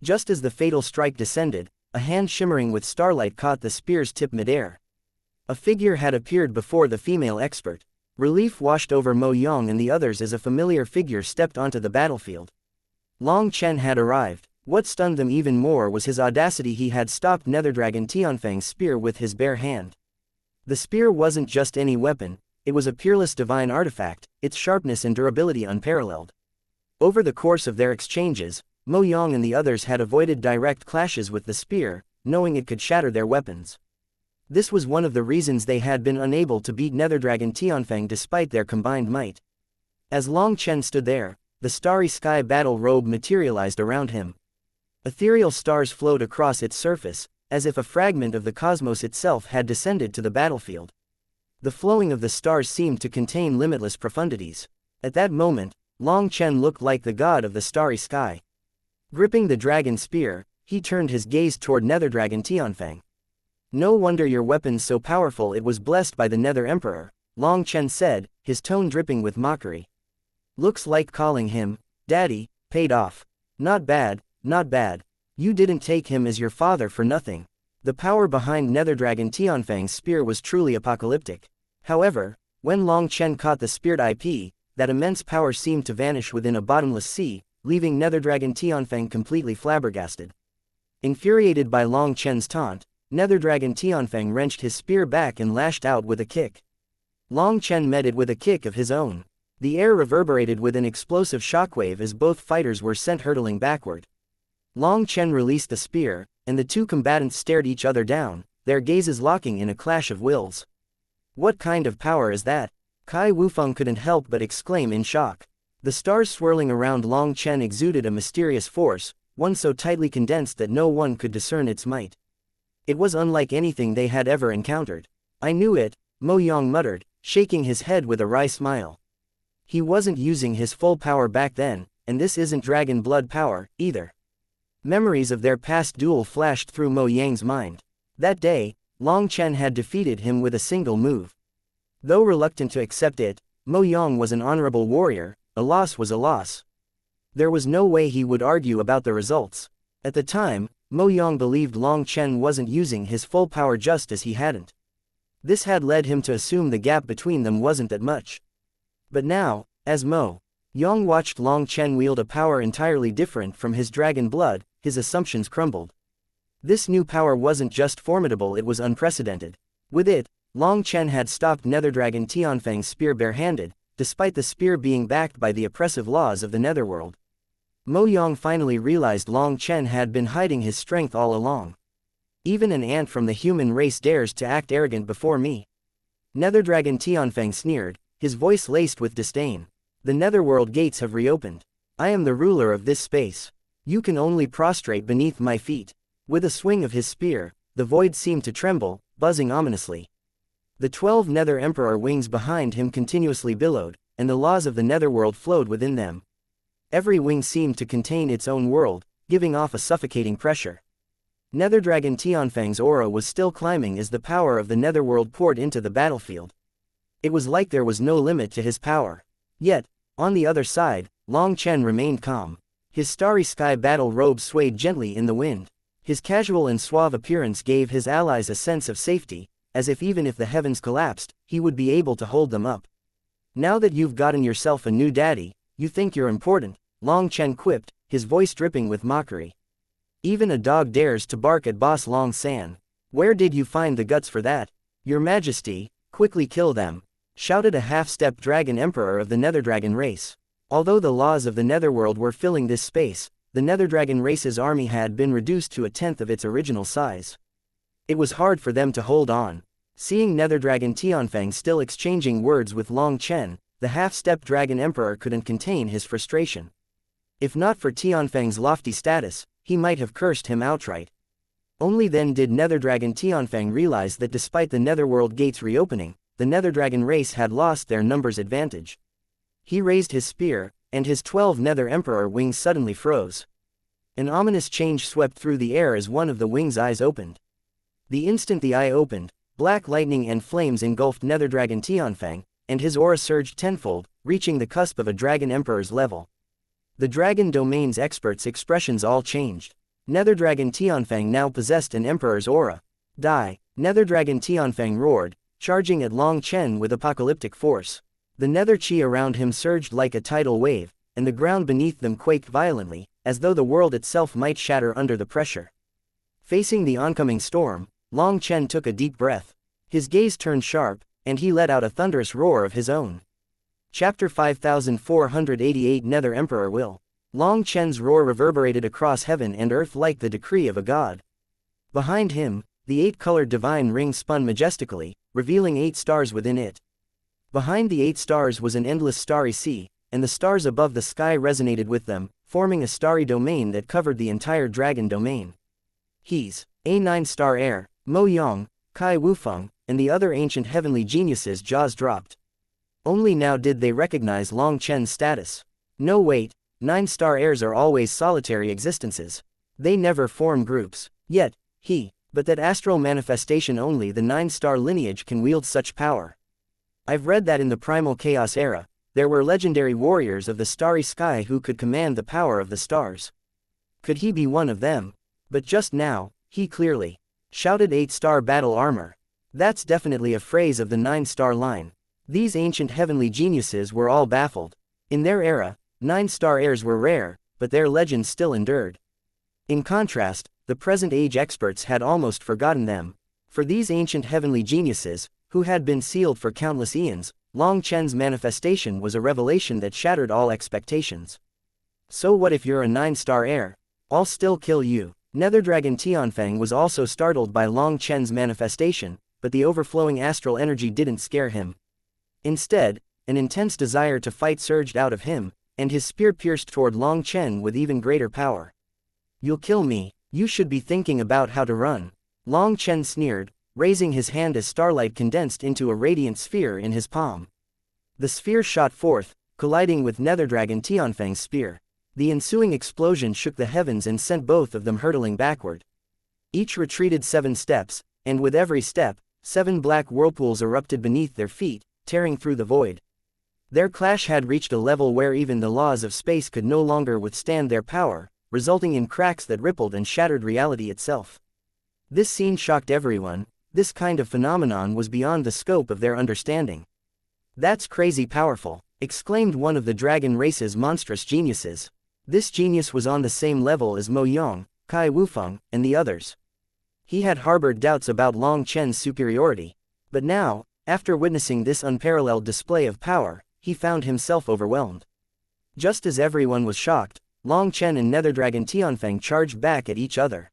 Just as the fatal strike descended, a hand shimmering with starlight caught the spear's tip midair. A figure had appeared before the female expert. Relief washed over Mo Yang and the others as a familiar figure stepped onto the battlefield. Long Chen had arrived. What stunned them even more was his audacity. He had stopped Netherdragon Tianfeng's spear with his bare hand. The spear wasn't just any weapon, it was a peerless divine artifact, its sharpness and durability unparalleled. Over the course of their exchanges, Mo Yang and the others had avoided direct clashes with the spear, knowing it could shatter their weapons. This was one of the reasons they had been unable to beat Netherdragon Tianfeng despite their combined might. As Long Chen stood there, the starry sky battle robe materialized around him. Ethereal stars flowed across its surface, as if a fragment of the cosmos itself had descended to the battlefield. The flowing of the stars seemed to contain limitless profundities. At that moment, Long Chen looked like the god of the starry sky. Gripping the dragon spear, he turned his gaze toward Netherdragon Tianfeng. No wonder your weapon's so powerful. It was blessed by the Nether Emperor, Long Chen said, his tone dripping with mockery. Looks like calling him Daddy paid off. Not bad, not bad. You didn't take him as your father for nothing. The power behind Nether Dragon Tianfang's spear was truly apocalyptic. However, when Long Chen caught the speared IP, that immense power seemed to vanish within a bottomless sea, leaving Nether Dragon Tianfang completely flabbergasted. Infuriated by Long Chen's taunt, Nether Dragon Tianfang wrenched his spear back and lashed out with a kick. Long Chen met it with a kick of his own. The air reverberated with an explosive shockwave as both fighters were sent hurtling backward. Long Chen released the spear, and the two combatants stared each other down, their gazes locking in a clash of wills. What kind of power is that? Kai Wufeng couldn't help but exclaim in shock. The stars swirling around Long Chen exuded a mysterious force, one so tightly condensed that no one could discern its might. It was unlike anything they had ever encountered. I knew it, Mo Yang muttered, shaking his head with a wry smile. He wasn't using his full power back then, and this isn't dragon blood power, either. Memories of their past duel flashed through Mo Yang's mind. That day, Long Chen had defeated him with a single move. Though reluctant to accept it, Mo Yang was an honorable warrior, a loss was a loss. There was no way he would argue about the results. At the time, Mo Yang believed Long Chen wasn't using his full power just as he hadn't. This had led him to assume the gap between them wasn't that much. But now, as Mo Yang watched Long Chen wield a power entirely different from his dragon blood, his assumptions crumbled. This new power wasn't just formidable, it was unprecedented. With it, Long Chen had stopped Nether Dragon Tianfang's spear barehanded, despite the spear being backed by the oppressive laws of the Netherworld. Mo Yang finally realized Long Chen had been hiding his strength all along. Even an ant from the human race dares to act arrogant before me. Nether Dragon Tianfang sneered, his voice laced with disdain. The Netherworld gates have reopened. I am the ruler of this space. You can only prostrate beneath my feet. With a swing of his spear, the void seemed to tremble, buzzing ominously. The 12 Nether Emperor wings behind him continuously billowed, and the laws of the Netherworld flowed within them. Every wing seemed to contain its own world, giving off a suffocating pressure. Nether Dragon Tianfang's aura was still climbing as the power of the Netherworld poured into the battlefield. It was like there was no limit to his power. Yet, on the other side, Long Chen remained calm. His starry sky battle robe swayed gently in the wind. His casual and suave appearance gave his allies a sense of safety, as if even if the heavens collapsed, he would be able to hold them up. Now that you've gotten yourself a new daddy, you think you're important, Long Chen quipped, his voice dripping with mockery. Even a dog dares to bark at Boss Long San. Where did you find the guts for that? Your Majesty, quickly kill them, shouted a half-step dragon emperor of the Netherdragon race. Although the laws of the Netherworld were filling this space, the Netherdragon race's army had been reduced to a tenth of its original size. It was hard for them to hold on. Seeing Netherdragon Tianfang still exchanging words with Long Chen, the half-step dragon emperor couldn't contain his frustration. If not for Tianfang's lofty status, he might have cursed him outright. Only then did Netherdragon Tianfang realize that despite the Netherworld gates reopening, the Netherdragon race had lost their numbers advantage. He raised his spear, and his 12 Nether Emperor wings suddenly froze. An ominous change swept through the air as one of the wings' eyes opened. The instant the eye opened, black lightning and flames engulfed Netherdragon Tianfang, and his aura surged tenfold, reaching the cusp of a Dragon Emperor's level. The Dragon Domain's experts' expressions all changed. Netherdragon Tianfang now possessed an Emperor's aura. Die! Netherdragon Tianfang roared, charging at Long Chen with apocalyptic force. The nether chi around him surged like a tidal wave, and the ground beneath them quaked violently, as though the world itself might shatter under the pressure. Facing the oncoming storm, Long Chen took a deep breath. His gaze turned sharp, and he let out a thunderous roar of his own. Chapter 5488 Nether Emperor Will. Long Chen's roar reverberated across heaven and earth like the decree of a god. Behind him, the 8-colored divine ring spun majestically, revealing 8 stars within it. Behind the 8 stars was an endless starry sea, and the stars above the sky resonated with them, forming a starry domain that covered the entire dragon domain. He's a 9-star heir. Mo Yang, Kai Wufeng, and the other ancient heavenly geniuses' jaws dropped. Only now did they recognize Long Chen's status. No wait, 9-star heirs are always solitary existences. They never form groups. Yet, but that astral manifestation only the 9-star lineage can wield such power. I've read that in the Primal Chaos era, there were legendary warriors of the starry sky who could command the power of the stars. Could he be one of them? But just now, he clearly shouted 8-star battle armor. That's definitely a phrase of the 9-star line. These ancient heavenly geniuses were all baffled. In their era, 9-star heirs were rare, but their legends still endured. In contrast, the present age experts had almost forgotten them. For these ancient heavenly geniuses, who had been sealed for countless eons, Long Chen's manifestation was a revelation that shattered all expectations. So what if you're a 9-star heir? I'll still kill you. Nether Dragon Tianfeng was also startled by Long Chen's manifestation, but the overflowing astral energy didn't scare him. Instead, an intense desire to fight surged out of him, and his spear pierced toward Long Chen with even greater power. You'll kill me, you should be thinking about how to run. Long Chen sneered, raising his hand as starlight condensed into a radiant sphere in his palm. The sphere shot forth, colliding with Nether Dragon Tianfeng's spear. The ensuing explosion shook the heavens and sent both of them hurtling backward. Each retreated 7 steps, and with every step, 7 black whirlpools erupted beneath their feet, tearing through the void. Their clash had reached a level where even the laws of space could no longer withstand their power, resulting in cracks that rippled and shattered reality itself. This scene shocked everyone. This kind of phenomenon was beyond the scope of their understanding. "That's crazy powerful," exclaimed one of the dragon race's monstrous geniuses. This genius was on the same level as Mo Yong, Kai Wufeng, and the others. He had harbored doubts about Long Chen's superiority. But now, after witnessing this unparalleled display of power, he found himself overwhelmed. Just as everyone was shocked, Long Chen and Nether Dragon Tianfeng charged back at each other.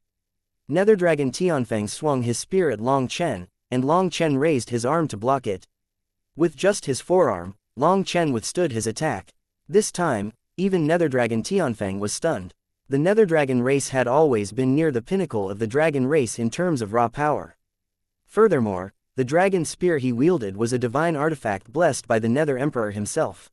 Nether Dragon Tianfeng swung his spear at Long Chen, and Long Chen raised his arm to block it. With just his forearm, Long Chen withstood his attack. This time, even Nether Dragon Tianfeng was stunned. The Nether Dragon race had always been near the pinnacle of the dragon race in terms of raw power. Furthermore, the dragon spear he wielded was a divine artifact blessed by the Nether Emperor himself.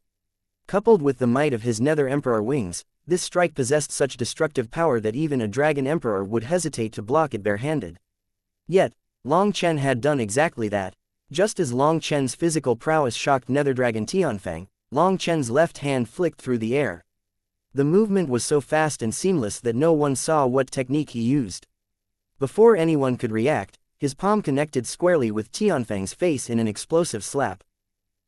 Coupled with the might of his Nether Emperor wings, this strike possessed such destructive power that even a dragon emperor would hesitate to block it barehanded. Yet, Long Chen had done exactly that. Just as Long Chen's physical prowess shocked Nether Dragon Tianfeng, Long Chen's left hand flicked through the air. The movement was so fast and seamless that no one saw what technique he used. Before anyone could react, his palm connected squarely with Tianfeng's face in an explosive slap.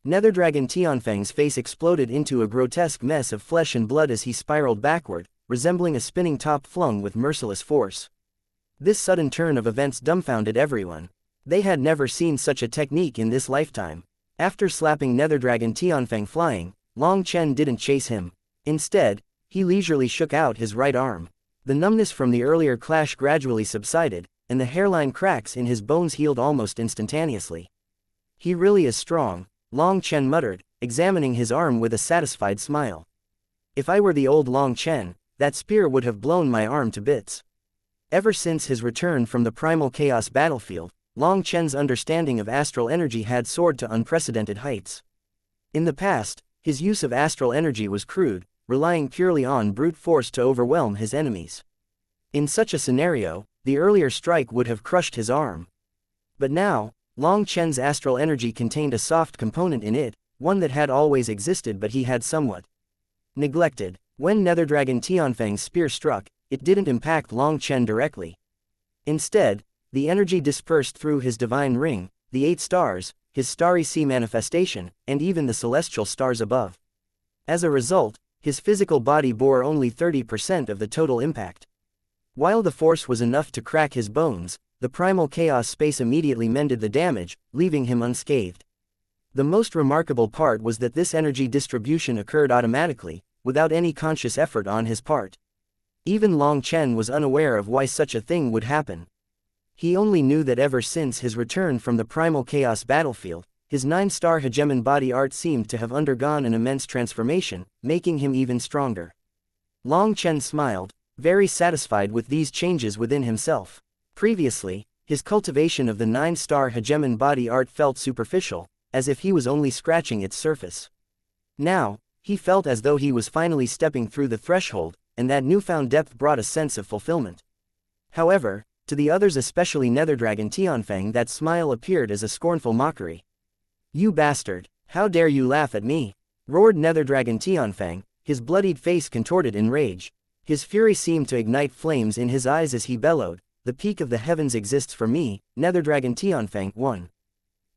Nether Dragon Tianfeng's face exploded into a grotesque mess of flesh and blood as he spiraled backward, resembling a spinning top flung with merciless force. This sudden turn of events dumbfounded everyone. They had never seen such a technique in this lifetime. After slapping Nether Dragon Tianfeng flying, Long Chen didn't chase him. Instead, he leisurely shook out his right arm. The numbness from the earlier clash gradually subsided, and the hairline cracks in his bones healed almost instantaneously. "He really is strong," Long Chen muttered, examining his arm with a satisfied smile. "If I were the old Long Chen, that spear would have blown my arm to bits." Ever since his return from the primal chaos battlefield, Long Chen's understanding of astral energy had soared to unprecedented heights. In the past, his use of astral energy was crude, relying purely on brute force to overwhelm his enemies. In such a scenario, the earlier strike would have crushed his arm. But now, Long Chen's astral energy contained a soft component in it, one that had always existed but he had somewhat neglected. When Nether Dragon Tianfeng's spear struck, it didn't impact Long Chen directly. Instead, the energy dispersed through his divine ring, the 8 stars, his starry sea manifestation, and even the celestial stars above. As a result, his physical body bore only 30% of the total impact. While the force was enough to crack his bones, the primal chaos space immediately mended the damage, leaving him unscathed. The most remarkable part was that this energy distribution occurred automatically, without any conscious effort on his part. Even Long Chen was unaware of why such a thing would happen. He only knew that ever since his return from the primal chaos battlefield, his 9-star hegemon body art seemed to have undergone an immense transformation, making him even stronger. Long Chen smiled, very satisfied with these changes within himself. Previously, his cultivation of the 9-star hegemon body art felt superficial, as if he was only scratching its surface. Now, he felt as though he was finally stepping through the threshold, and that newfound depth brought a sense of fulfillment. However, to the others, especially Nether Dragon Tianfeng, that smile appeared as a scornful mockery. "You bastard, how dare you laugh at me?" roared Nether Dragon Tianfeng, his bloodied face contorted in rage. His fury seemed to ignite flames in his eyes as he bellowed, the peak of the heavens exists for me, Nether Dragon Tianfeng 1.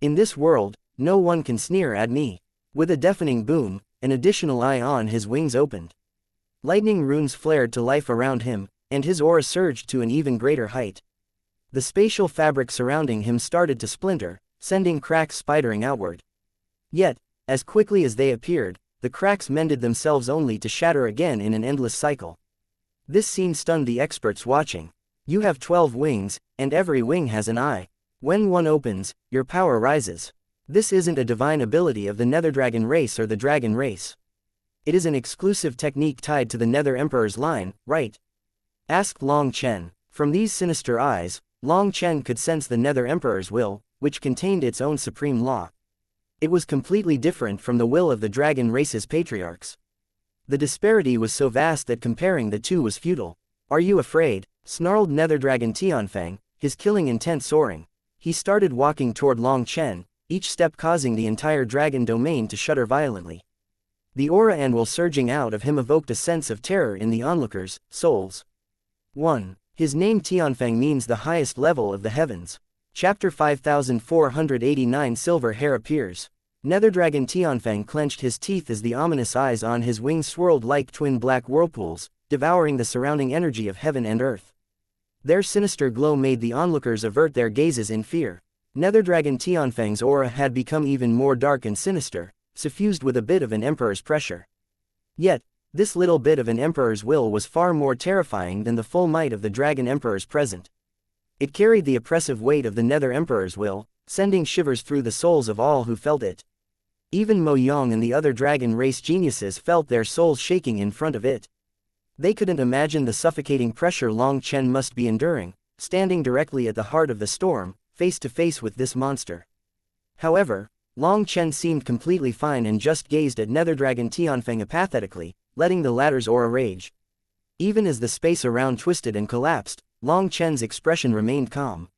In this world, no one can sneer at me. With a deafening boom, an additional eye on his wings opened. Lightning runes flared to life around him, and his aura surged to an even greater height. The spatial fabric surrounding him started to splinter, sending cracks spidering outward. Yet, as quickly as they appeared, the cracks mended themselves only to shatter again in an endless cycle. This scene stunned the experts watching. You have 12 wings, and every wing has an eye. When one opens, your power rises. This isn't a divine ability of the Nether Dragon race or the Dragon race. It is an exclusive technique tied to the Nether Emperor's line, right? Asked Long Chen. From these sinister eyes, Long Chen could sense the Nether Emperor's will, which contained its own supreme law. It was completely different from the will of the Dragon race's patriarchs. The disparity was so vast that comparing the two was futile. Are you afraid? Snarled Nether Dragon Tianfeng, his killing intent soaring. He started walking toward Long Chen, each step causing the entire dragon domain to shudder violently. The aura and will surging out of him evoked a sense of terror in the onlookers' souls. 1. His name Tianfeng means the highest level of the heavens. Chapter 5489 Silver Hair appears. Nether Dragon Tianfeng clenched his teeth as the ominous eyes on his wings swirled like twin black whirlpools, devouring the surrounding energy of heaven and earth. Their sinister glow made the onlookers avert their gazes in fear. Nether Dragon Tianfeng's aura had become even more dark and sinister, suffused with a bit of an emperor's pressure. Yet, this little bit of an emperor's will was far more terrifying than the full might of the Dragon Emperor's present. It carried the oppressive weight of the Nether Emperor's will, sending shivers through the souls of all who felt it. Even Mo Yong and the other Dragon race geniuses felt their souls shaking in front of it. They couldn't imagine the suffocating pressure Long Chen must be enduring, standing directly at the heart of the storm, face to face with this monster. However, Long Chen seemed completely fine and just gazed at Nether Dragon Tianfeng apathetically, letting the latter's aura rage. Even as the space around twisted and collapsed, Long Chen's expression remained calm.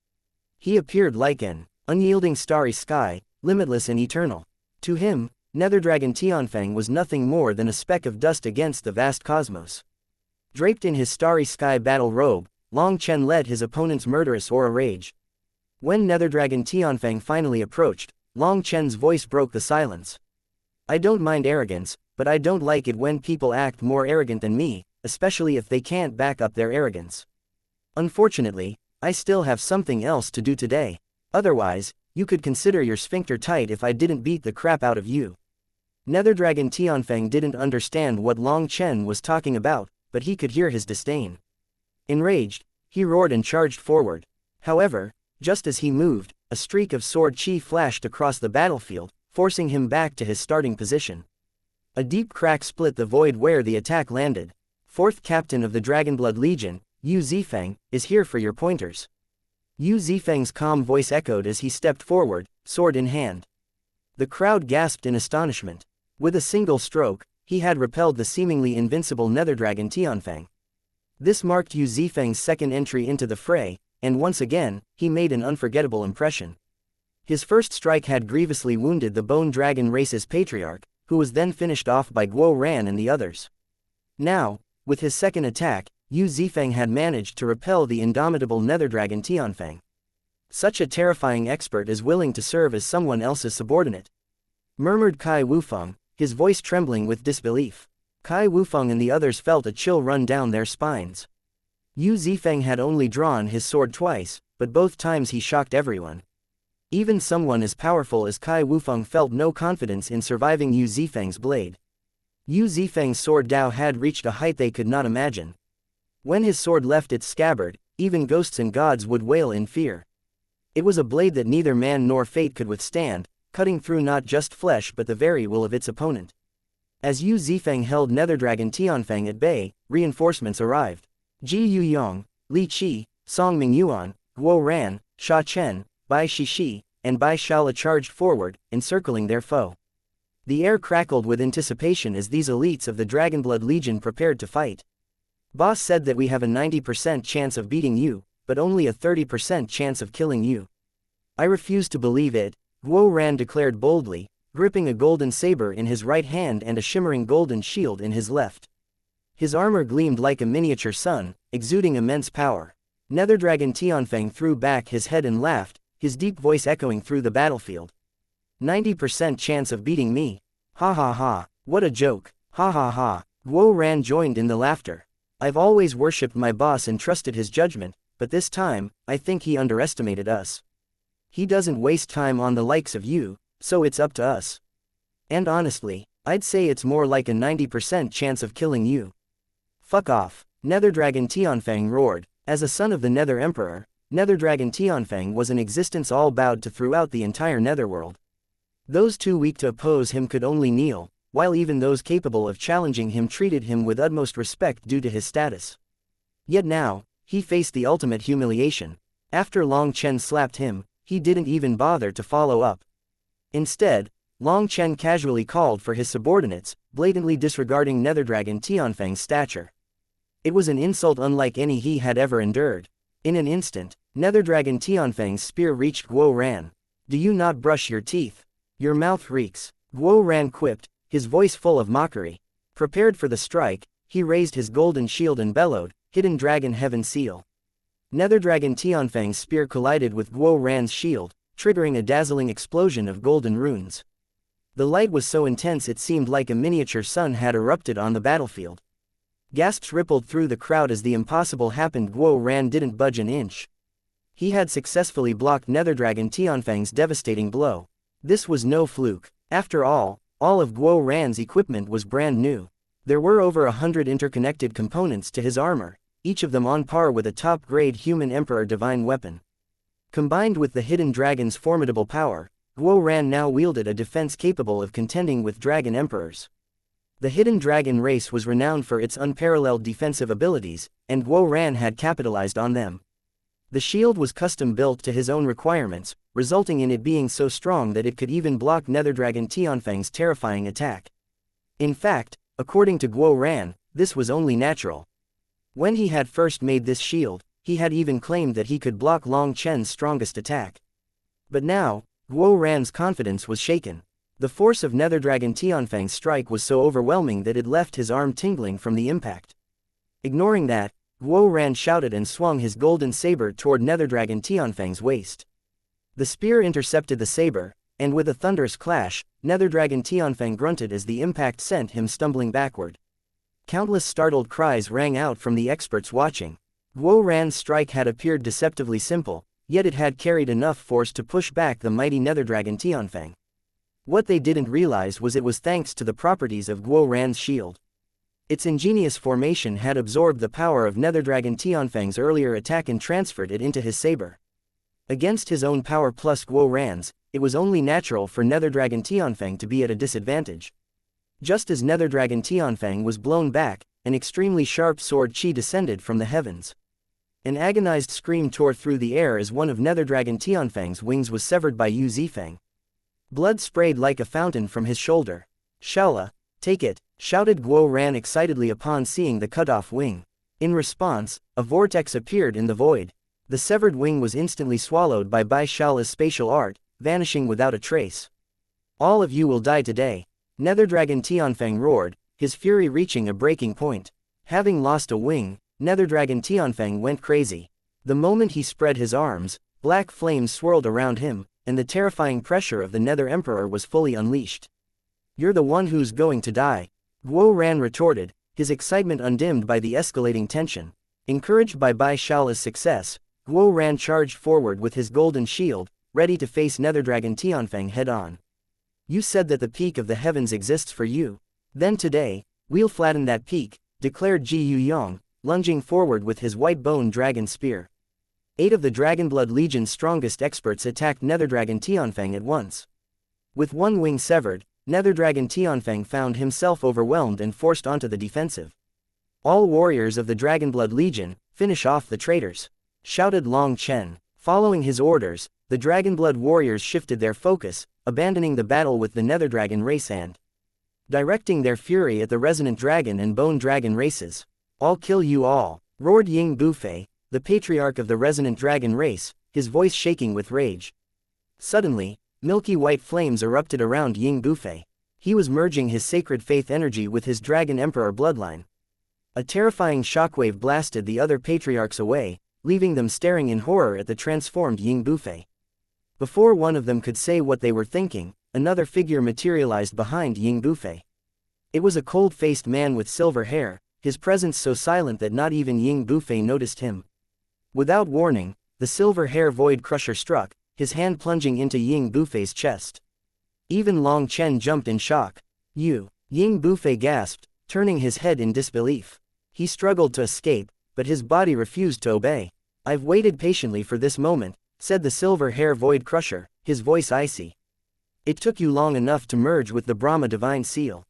He appeared like an unyielding starry sky, limitless and eternal. To him, Nether Dragon Tianfeng was nothing more than a speck of dust against the vast cosmos. Draped in his starry sky battle robe, Long Chen led his opponent's murderous aura rage. When Nether Dragon Tianfeng finally approached, Long Chen's voice broke the silence. I don't mind arrogance, but I don't like it when people act more arrogant than me, especially if they can't back up their arrogance. Unfortunately, I still have something else to do today. Otherwise, you could consider your sphincter tight if I didn't beat the crap out of you. Nether Dragon Tianfeng didn't understand what Long Chen was talking about, but he could hear his disdain. Enraged, he roared and charged forward. However, just as he moved, a streak of sword chi flashed across the battlefield, forcing him back to his starting position. A deep crack split the void where the attack landed. Fourth captain of the Dragonblood Legion, Yu Zifeng, is here for your pointers. Yu Zifeng's calm voice echoed as he stepped forward, sword in hand. The crowd gasped in astonishment. With a single stroke, he had repelled the seemingly invincible Nether Dragon Tianfeng. This marked Yu Zifeng's second entry into the fray, and once again, he made an unforgettable impression. His first strike had grievously wounded the Bone Dragon race's patriarch, who was then finished off by Guo Ran and the others. Now, with his second attack, Yu Zifeng had managed to repel the indomitable Nether Dragon Tianfeng. Such a terrifying expert is willing to serve as someone else's subordinate, murmured Kai Wufeng, his voice trembling with disbelief. Kai Wufeng and the others felt a chill run down their spines. Yu Zifeng had only drawn his sword twice, but both times he shocked everyone. Even someone as powerful as Kai Wufeng felt no confidence in surviving Yu Zifeng's blade. Yu Zifeng's sword Dao had reached a height they could not imagine. When his sword left its scabbard, even ghosts and gods would wail in fear. It was a blade that neither man nor fate could withstand, cutting through not just flesh but the very will of its opponent. As Yu Zifeng held Nether Dragon Tianfeng at bay, reinforcements arrived. Ji Yuyong, Li Qi, Song Mingyuan, Guo Ran, Sha Chen, Bai Shishi, and Bai Shala charged forward, encircling their foe. The air crackled with anticipation as these elites of the Dragonblood Legion prepared to fight. Boss said that we have a 90% chance of beating you, but only a 30% chance of killing you. I refuse to believe it, Guo Ran declared boldly, gripping a golden saber in his right hand and a shimmering golden shield in his left. His armor gleamed like a miniature sun, exuding immense power. Nether Dragon Tianfeng threw back his head and laughed, his deep voice echoing through the battlefield. 90% chance of beating me. Ha ha ha, what a joke, ha ha ha. Guo Ran joined in the laughter. I've always worshipped my boss and trusted his judgment, but this time, I think he underestimated us. He doesn't waste time on the likes of you, so it's up to us. And honestly, I'd say it's more like a 90% chance of killing you. Fuck off, Nether Dragon Tianfeng roared. As a son of the Nether Emperor, Nether Dragon Tianfeng was an existence all bowed to throughout the entire Netherworld. Those too weak to oppose him could only kneel, while even those capable of challenging him treated him with utmost respect due to his status. Yet now, he faced the ultimate humiliation. After Long Chen slapped him, he didn't even bother to follow up. Instead, Long Chen casually called for his subordinates, blatantly disregarding Nether Dragon Tianfeng's stature. It was an insult unlike any he had ever endured. In an instant, Nether Dragon Tianfeng's spear reached Guo Ran. Do you not brush your teeth? Your mouth reeks, Guo Ran quipped, his voice full of mockery. Prepared for the strike, he raised his golden shield and bellowed, Hidden Dragon Heaven Seal. Nether Dragon Tianfeng's spear collided with Guo Ran's shield, triggering a dazzling explosion of golden runes. The light was so intense it seemed like a miniature sun had erupted on the battlefield. Gasps rippled through the crowd as the impossible happened. Guo Ran didn't budge an inch. He had successfully blocked Nether Dragon Tianfeng's devastating blow. This was no fluke. After all of Guo Ran's equipment was brand new. There were over 100 interconnected components to his armor, each of them on par with a top-grade human Emperor divine weapon. Combined with the Hidden Dragon's formidable power, Guo Ran now wielded a defense capable of contending with Dragon Emperors. The Hidden Dragon race was renowned for its unparalleled defensive abilities, and Guo Ran had capitalized on them. The shield was custom-built to his own requirements, resulting in it being so strong that it could even block Nether Dragon Tianfeng's terrifying attack. In fact, according to Guo Ran, this was only natural. When he had first made this shield, he had even claimed that he could block Long Chen's strongest attack. But now, Guo Ran's confidence was shaken. The force of Nether Dragon Tianfeng's strike was so overwhelming that it left his arm tingling from the impact. Ignoring that, Guo Ran shouted and swung his golden saber toward Nether Dragon Tianfeng's waist. The spear intercepted the saber, and with a thunderous clash, Nether Dragon Tianfeng grunted as the impact sent him stumbling backward. Countless startled cries rang out from the experts watching. Guo Ran's strike had appeared deceptively simple, yet it had carried enough force to push back the mighty Nether Dragon Tianfeng. What they didn't realize was it was thanks to the properties of Guo Ran's shield. Its ingenious formation had absorbed the power of Nether Dragon Tianfeng's earlier attack and transferred it into his saber. Against his own power plus Guo Ran's, it was only natural for Nether Dragon Tianfeng to be at a disadvantage. Just as Nether Dragon Tianfeng was blown back, an extremely sharp sword chi descended from the heavens. An agonized scream tore through the air as one of Nether Dragon Tianfeng's wings was severed by Yu Zifeng. Blood sprayed like a fountain from his shoulder. "Shaola, take it," shouted Guo Ran excitedly upon seeing the cut-off wing. In response, a vortex appeared in the void. The severed wing was instantly swallowed by Bai Shaola's spatial art, vanishing without a trace. "All of you will die today," Nether Dragon Tianfeng roared, his fury reaching a breaking point. Having lost a wing, Nether Dragon Tianfeng went crazy. The moment he spread his arms, black flames swirled around him, and the terrifying pressure of the Nether Emperor was fully unleashed. "You're the one who's going to die," Guo Ran retorted, his excitement undimmed by the escalating tension. Encouraged by Bai Shaola's success, Guo Ran charged forward with his golden shield, ready to face Nether Dragon Tianfeng head-on. "You said that the peak of the heavens exists for you. Then today, we'll flatten that peak," declared Ji Yuyong, lunging forward with his white bone dragon spear. 8 of the Dragonblood Legion's strongest experts attacked Nether Dragon Tianfeng at once. With one wing severed, Nether Dragon Tianfeng found himself overwhelmed and forced onto the defensive. "All warriors of the Dragonblood Legion, finish off the traitors," shouted Long Chen. Following his orders, the Dragonblood warriors shifted their focus, abandoning the battle with the Nether Dragon race and directing their fury at the Resonant Dragon and Bone Dragon races. "I'll kill you all," roared Ying Bufei, the patriarch of the Resonant Dragon race, his voice shaking with rage. Suddenly, milky white flames erupted around Ying Bufei. He was merging his sacred faith energy with his Dragon Emperor bloodline. A terrifying shockwave blasted the other patriarchs away, leaving them staring in horror at the transformed Ying Bufei. Before one of them could say what they were thinking, another figure materialized behind Ying Bufei. It was a cold-faced man with silver hair, his presence so silent that not even Ying Bufei noticed him. Without warning, the silver hair void crusher struck, his hand plunging into Ying Bufei's chest. Even Long Chen jumped in shock. You! Ying Bufei gasped, turning his head in disbelief. He struggled to escape, but his body refused to obey. I've waited patiently for this moment, said the silver hair void crusher, his voice icy. It took you long enough to merge with the Brahma divine seal.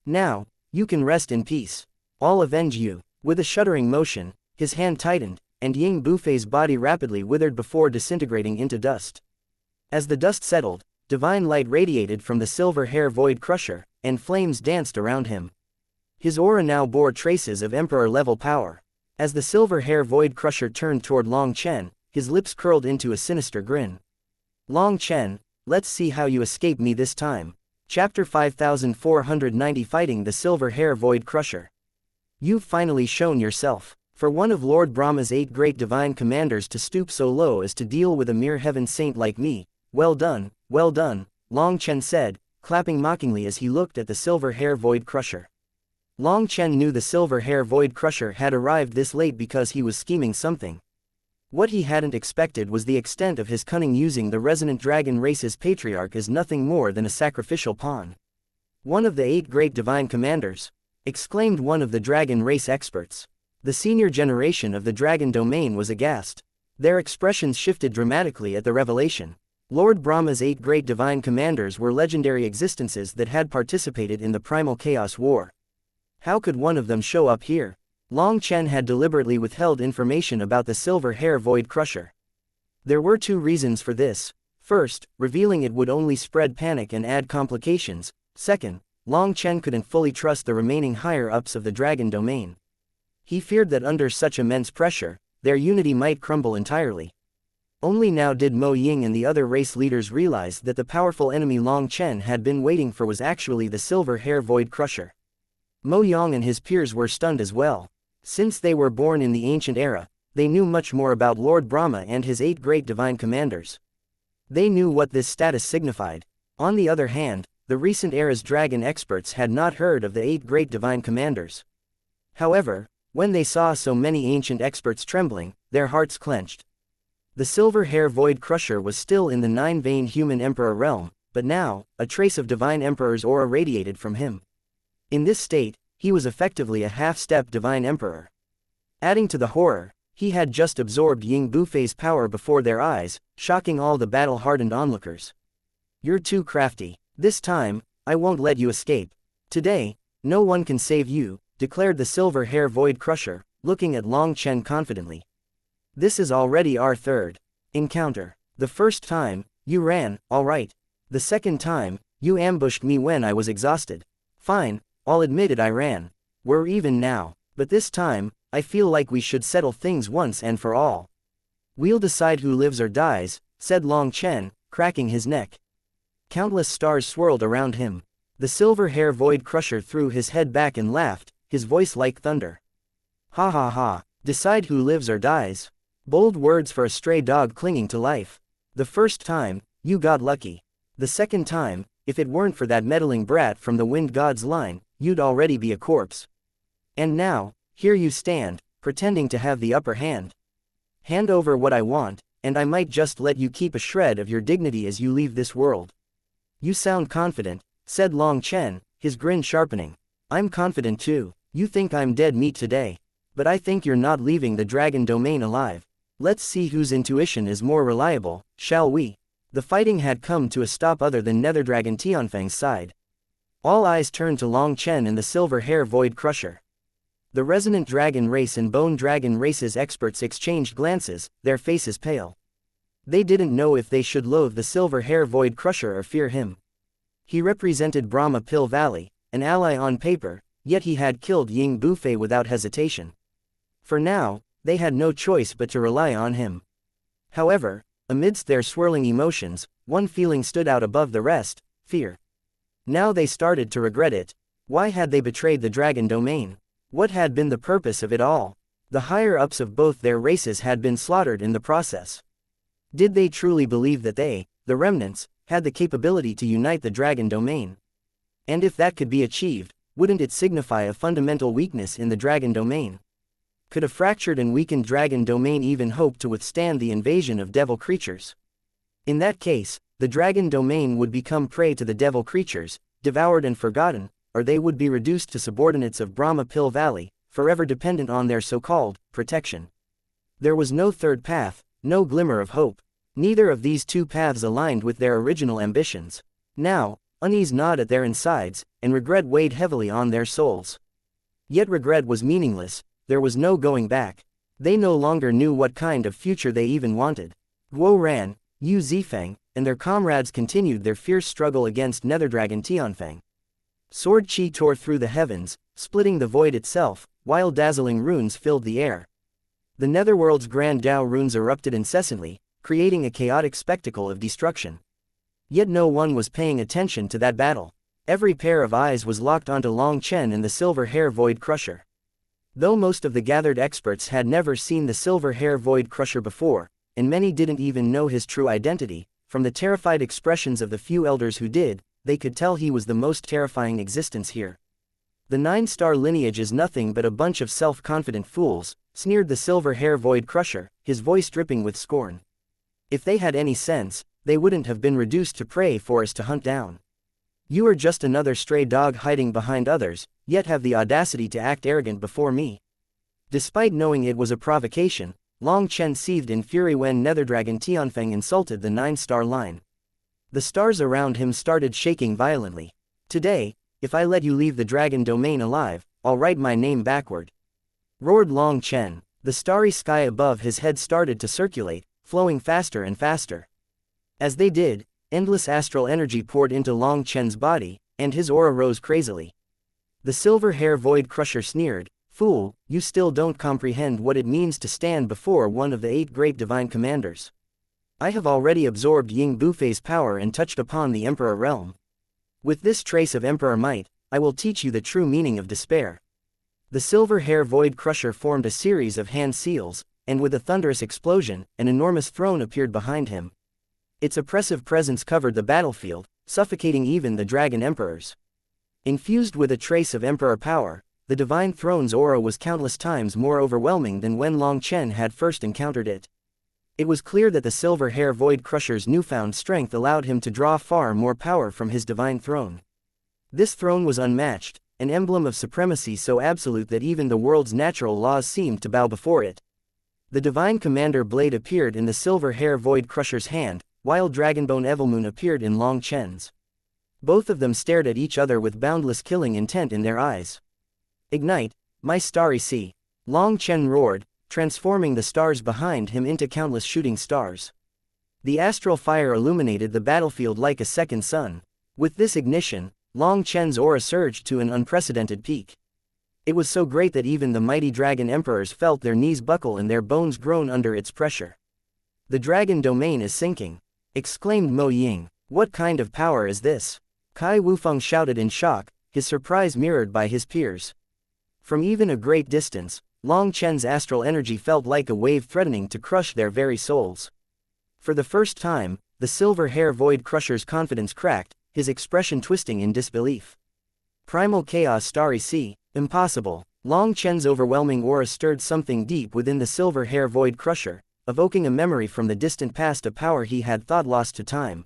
Now, you can rest in peace. I'll avenge you. With a shuddering motion, his hand tightened, and Ying Bufei's body rapidly withered before disintegrating into dust. As the dust settled, divine light radiated from the silver hair void crusher, and flames danced around him. His aura now bore traces of emperor-level power. As the silver hair void crusher turned toward Long Chen, his lips curled into a sinister grin. Long Chen, let's see how you escape me this time. Chapter 5490 Fighting the Silver Hair Void Crusher. You've finally shown yourself. For one of Lord Brahma's 8 great divine commanders to stoop so low as to deal with a mere heaven saint like me, well done, Long Chen said, clapping mockingly as he looked at the silver hair void crusher. Long Chen knew the silver hair void crusher had arrived this late because he was scheming something. What he hadn't expected was the extent of his cunning, using the resonant dragon race's patriarch as nothing more than a sacrificial pawn. One of the 8 great divine commanders, exclaimed one of the dragon race experts. The senior generation of the dragon domain was aghast. Their expressions shifted dramatically at the revelation. Lord Brahma's 8 great divine commanders were legendary existences that had participated in the primal chaos war. How could one of them show up here? Long Chen had deliberately withheld information about the silver hair void crusher. There were 2 reasons for this. First, revealing it would only spread panic and add complications. Second, Long Chen couldn't fully trust the remaining higher-ups of the dragon domain. He feared that under such immense pressure, their unity might crumble entirely. Only now did Mo Ying and the other race leaders realize that the powerful enemy Long Chen had been waiting for was actually the silver hair void crusher. Mo Yang and his peers were stunned as well. Since they were born in the ancient era, they knew much more about Lord Brahma and his 8 great divine commanders. They knew what this status signified. On the other hand, the recent era's dragon experts had not heard of the 8 great divine commanders. However, when they saw so many ancient experts trembling, their hearts clenched. The silver hair void crusher was still in the 9-vein human emperor realm, but now, a trace of divine emperor's aura radiated from him. In this state, he was effectively a half-step divine emperor. Adding to the horror, he had just absorbed Ying Bufei's power before their eyes, shocking all the battle-hardened onlookers. You're too crafty. This time, I won't let you escape. Today, no one can save you, declared the silver hair void crusher, looking at Long Chen confidently. This is already our 3rd encounter. The first time, you ran, all right. The second time, you ambushed me when I was exhausted. Fine, I'll admit it, I ran. We're even now, but this time, I feel like we should settle things once and for all. We'll decide who lives or dies, said Long Chen, cracking his neck. Countless stars swirled around him. The silver hair void crusher threw his head back and laughed, his voice like thunder. Ha ha ha, decide who lives or dies. Bold words for a stray dog clinging to life. The first time, you got lucky. The second time, if it weren't for that meddling brat from the wind god's line, you'd already be a corpse. And now, here you stand, pretending to have the upper hand. Hand over what I want, and I might just let you keep a shred of your dignity as you leave this world. You sound confident, said Long Chen, his grin sharpening. I'm confident too. You think I'm dead meat today. But I think you're not leaving the dragon domain alive. Let's see whose intuition is more reliable, shall we? The fighting had come to a stop other than Netherdragon Tianfeng's side. All eyes turned to Long Chen and the silver hair void crusher. The resonant dragon race and bone dragon race's experts exchanged glances, their faces pale. They didn't know if they should loathe the silver hair void crusher or fear him. He represented Brahma Pill Valley, an ally on paper, yet he had killed Ying Bufei without hesitation. For now, they had no choice but to rely on him. However, amidst their swirling emotions, one feeling stood out above the rest: fear. Now they started to regret it. Why had they betrayed the dragon domain? What had been the purpose of it all? The higher-ups of both their races had been slaughtered in the process. Did they truly believe that they, the remnants, had the capability to unite the dragon domain? And if that could be achieved, wouldn't it signify a fundamental weakness in the dragon domain? Could a fractured and weakened dragon domain even hope to withstand the invasion of devil creatures? In that case, the dragon domain would become prey to the devil creatures, devoured and forgotten, or they would be reduced to subordinates of Brahma Pill Valley, forever dependent on their so-called protection. There was no third path, no glimmer of hope. Neither of these two paths aligned with their original ambitions. Now, unease gnawed at their insides, and regret weighed heavily on their souls. Yet regret was meaningless, there was no going back. They no longer knew what kind of future they even wanted. Guo Ran, Yu Zifeng, and their comrades continued their fierce struggle against Netherdragon Tianfeng. Sword Qi tore through the heavens, splitting the void itself, while dazzling runes filled the air. The Netherworld's grand Dao runes erupted incessantly, creating a chaotic spectacle of destruction. Yet no one was paying attention to that battle. Every pair of eyes was locked onto Long Chen and the Silver Hair Void Crusher. Though most of the gathered experts had never seen the Silver Hair Void Crusher before, and many didn't even know his true identity, from the terrified expressions of the few elders who did, they could tell he was the most terrifying existence here. The 9-star lineage is nothing but a bunch of self-confident fools, sneered the Silver Hair Void Crusher, his voice dripping with scorn. If they had any sense, they wouldn't have been reduced to prey for us to hunt down. You are just another stray dog hiding behind others, yet have the audacity to act arrogant before me. Despite knowing it was a provocation, Long Chen seethed in fury when Netherdragon Tianfeng insulted the 9-star line. The stars around him started shaking violently. Today, if I let you leave the dragon domain alive, I'll write my name backward. Roared Long Chen. The starry sky above his head started to circulate, flowing faster and faster. As they did, endless astral energy poured into Long Chen's body, and his aura rose crazily. The Silver Hair Void Crusher sneered, "Fool, you still don't comprehend what it means to stand before one of the 8 great divine commanders. I have already absorbed Ying Bufei's power and touched upon the Emperor realm. With this trace of Emperor might, I will teach you the true meaning of despair." The Silver Hair Void Crusher formed a series of hand seals, and with a thunderous explosion, an enormous throne appeared behind him. Its oppressive presence covered the battlefield, suffocating even the dragon emperors. Infused with a trace of emperor power, the divine throne's aura was countless times more overwhelming than when Long Chen had first encountered it. It was clear that the Silver Hair Void Crusher's newfound strength allowed him to draw far more power from his divine throne. This throne was unmatched, an emblem of supremacy so absolute that even the world's natural laws seemed to bow before it. The divine commander blade appeared in the Silver Hair Void Crusher's hand, while Dragonbone Evilmoon appeared in Long Chen's. Both of them stared at each other with boundless killing intent in their eyes. "Ignite, my starry sea!" Long Chen roared, transforming the stars behind him into countless shooting stars. The astral fire illuminated the battlefield like a second sun. With this ignition, Long Chen's aura surged to an unprecedented peak. It was so great that even the mighty dragon emperors felt their knees buckle and their bones groan under its pressure. "The dragon domain is sinking," exclaimed Mo Ying. "What kind of power is this?" Kai Wufeng shouted in shock, his surprise mirrored by his peers. From even a great distance, Long Chen's astral energy felt like a wave threatening to crush their very souls. For the first time, the Silver Hair Void Crusher's confidence cracked, his expression twisting in disbelief. "Primal Chaos Starry Sea, impossible." Long Chen's overwhelming aura stirred something deep within the Silver Hair Void Crusher, evoking a memory from the distant past, a power he had thought lost to time.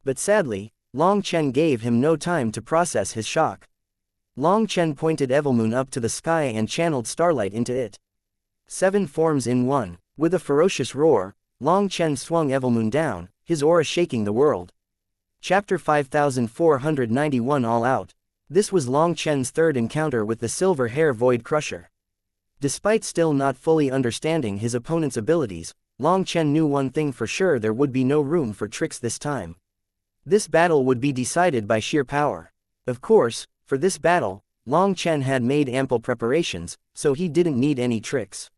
But sadly, Long Chen gave him no time to process his shock. Long Chen pointed Evilmoon up to the sky and channeled starlight into it. 7 forms in one. With a ferocious roar, Long Chen swung Evilmoon down, his aura shaking the world. Chapter 5491 All Out. This was Long Chen's third encounter with the Silver Hair Void Crusher. Despite still not fully understanding his opponent's abilities, Long Chen knew one thing for sure: there would be no room for tricks this time. This battle would be decided by sheer power. Of course, for this battle, Long Chen had made ample preparations, so he didn't need any tricks.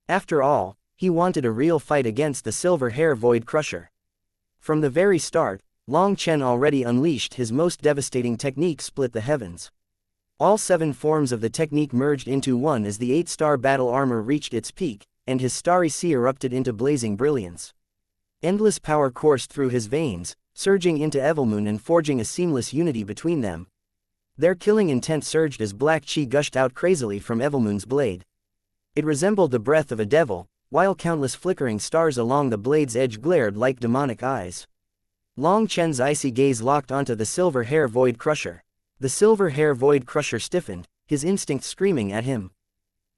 After all, he wanted a real fight against the Silver Hair Void Crusher. From the very start, Long Chen already unleashed his most devastating technique: split the heavens. All 7 forms of the technique merged into one as the 8-star battle armor reached its peak, and his starry sea erupted into blazing brilliance. Endless power coursed through his veins, surging into Evilmoon and forging a seamless unity between them. Their killing intent surged as black chi gushed out crazily from Evilmoon's blade. It resembled the breath of a devil, while countless flickering stars along the blade's edge glared like demonic eyes. Long Chen's icy gaze locked onto the silver hair Void Crusher. The silver hair Void Crusher stiffened, his instinct screaming at him.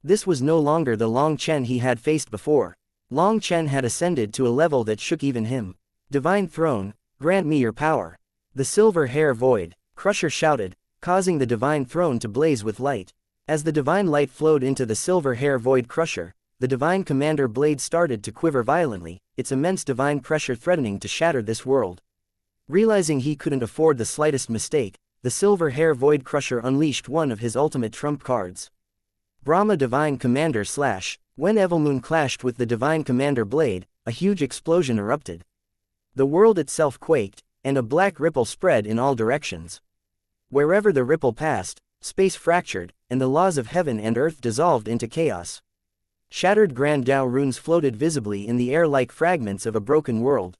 This was no longer the Long Chen he had faced before. Long Chen had ascended to a level that shook even him. Divine Throne, grant me your power. The silver hair Void Crusher shouted, causing the Divine Throne to blaze with light. As the divine light flowed into the silver hair Void Crusher, the Divine Commander blade started to quiver violently, its immense divine pressure threatening to shatter this world. Realizing he couldn't afford the slightest mistake, the silver hair Void Crusher unleashed one of his ultimate trump cards. Brahma Divine Commander / When Evilmoon clashed with the Divine Commander blade, a huge explosion erupted. The world itself quaked, and a black ripple spread in all directions. Wherever the ripple passed, space fractured, and the laws of heaven and earth dissolved into chaos. Shattered Grand Dao runes floated visibly in the air like fragments of a broken world.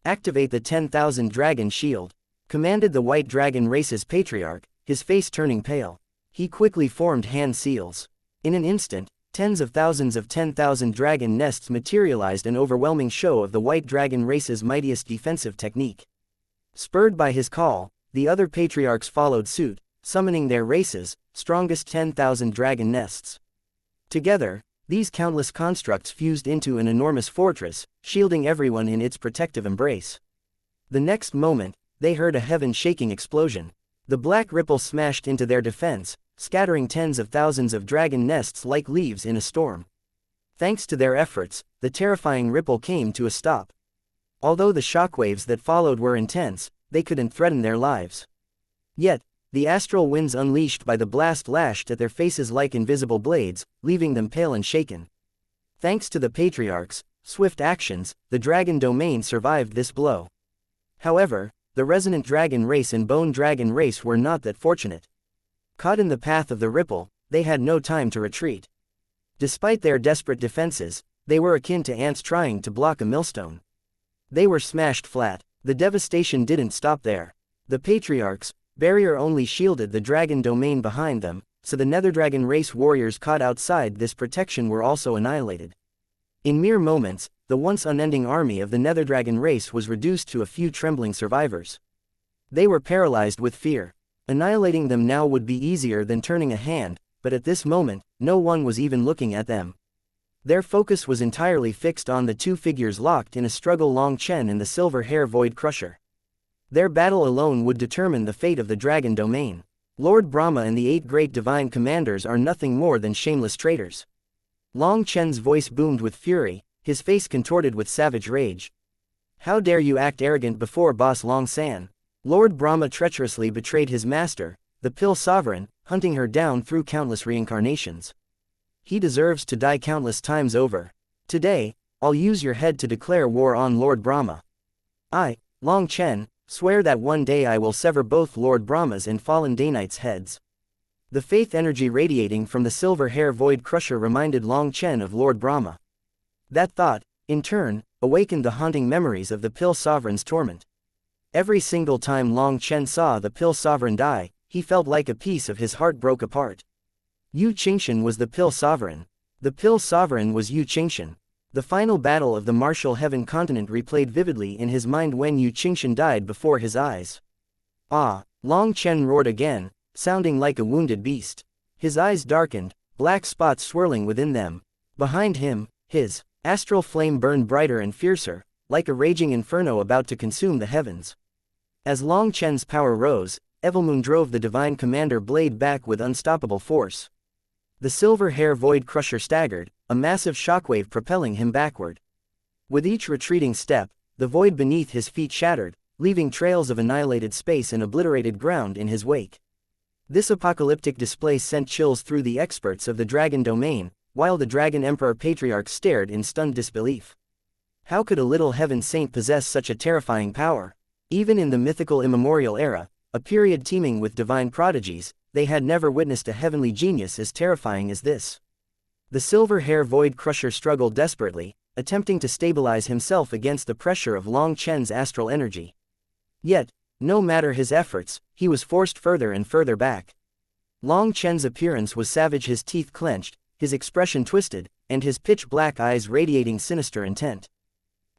Activate the 10,000 Dragon Shield, commanded the White Dragon race's patriarch, his face turning pale. He quickly formed hand seals. In an instant, tens of thousands of 10,000 dragon nests materialized, an overwhelming show of the White Dragon race's mightiest defensive technique. Spurred by his call, the other patriarchs followed suit, summoning their race's strongest 10,000 dragon nests. Together, these countless constructs fused into an enormous fortress, shielding everyone in its protective embrace. The next moment, they heard a heaven-shaking explosion. The black ripple smashed into their defense, scattering tens of thousands of dragon nests like leaves in a storm. Thanks to their efforts, the terrifying ripple came to a stop. Although the shockwaves that followed were intense, they couldn't threaten their lives. Yet, the astral winds unleashed by the blast lashed at their faces like invisible blades, leaving them pale and shaken. Thanks to the patriarchs' swift actions, the dragon domain survived this blow. However, the resonant dragon race and bone dragon race were not that fortunate. Caught in the path of the ripple, they had no time to retreat. Despite their desperate defenses, they were akin to ants trying to block a millstone. They were smashed flat. The devastation didn't stop there. The patriarchs' barrier only shielded the dragon domain behind them, so the Netherdragon race warriors caught outside this protection were also annihilated. In mere moments, the once unending army of the Netherdragon race was reduced to a few trembling survivors. They were paralyzed with fear. Annihilating them now would be easier than turning a hand, but at this moment, no one was even looking at them. Their focus was entirely fixed on the 2 figures locked in a struggle, Long Chen and the silver hair Void Crusher. Their battle alone would determine the fate of the dragon domain. Lord Brahma and the 8 great divine commanders are nothing more than shameless traitors. Long Chen's voice boomed with fury, his face contorted with savage rage. How dare you act arrogant before Boss Long San? Lord Brahma treacherously betrayed his master, the Pill Sovereign, hunting her down through countless reincarnations. He deserves to die countless times over. Today, I'll use your head to declare war on Lord Brahma. I, Long Chen, swear that one day I will sever both Lord Brahma's and fallen Daynight's heads. The faith energy radiating from the silver hair Void Crusher reminded Long Chen of Lord Brahma. That thought, in turn, awakened the haunting memories of the Pill Sovereign's torment. Every single time Long Chen saw the Pill Sovereign die, he felt like a piece of his heart broke apart. Yu Qingshan was the Pill Sovereign. The Pill Sovereign was Yu Qingshan. The final battle of the martial heaven continent replayed vividly in his mind when Yu Qingshan died before his eyes. Ah! Long Chen roared again, sounding like a wounded beast. His eyes darkened, black spots swirling within them. Behind him, his astral flame burned brighter and fiercer, like a raging inferno about to consume the heavens. As Long Chen's power rose, Evilmoon drove the Divine Commander blade back with unstoppable force. The silver hair Void Crusher staggered, a massive shockwave propelling him backward. With each retreating step, the void beneath his feet shattered, leaving trails of annihilated space and obliterated ground in his wake. This apocalyptic display sent chills through the experts of the Dragon Domain, while the Dragon Emperor Patriarch stared in stunned disbelief. How could a little heaven saint possess such a terrifying power? Even in the mythical immemorial era, a period teeming with divine prodigies, they had never witnessed a heavenly genius as terrifying as this. The silver hair void crusher struggled desperately, attempting to stabilize himself against the pressure of Long Chen's astral energy. Yet, no matter his efforts, he was forced further and further back. Long Chen's appearance was savage, his teeth clenched, his expression twisted, and his pitch-black eyes radiating sinister intent.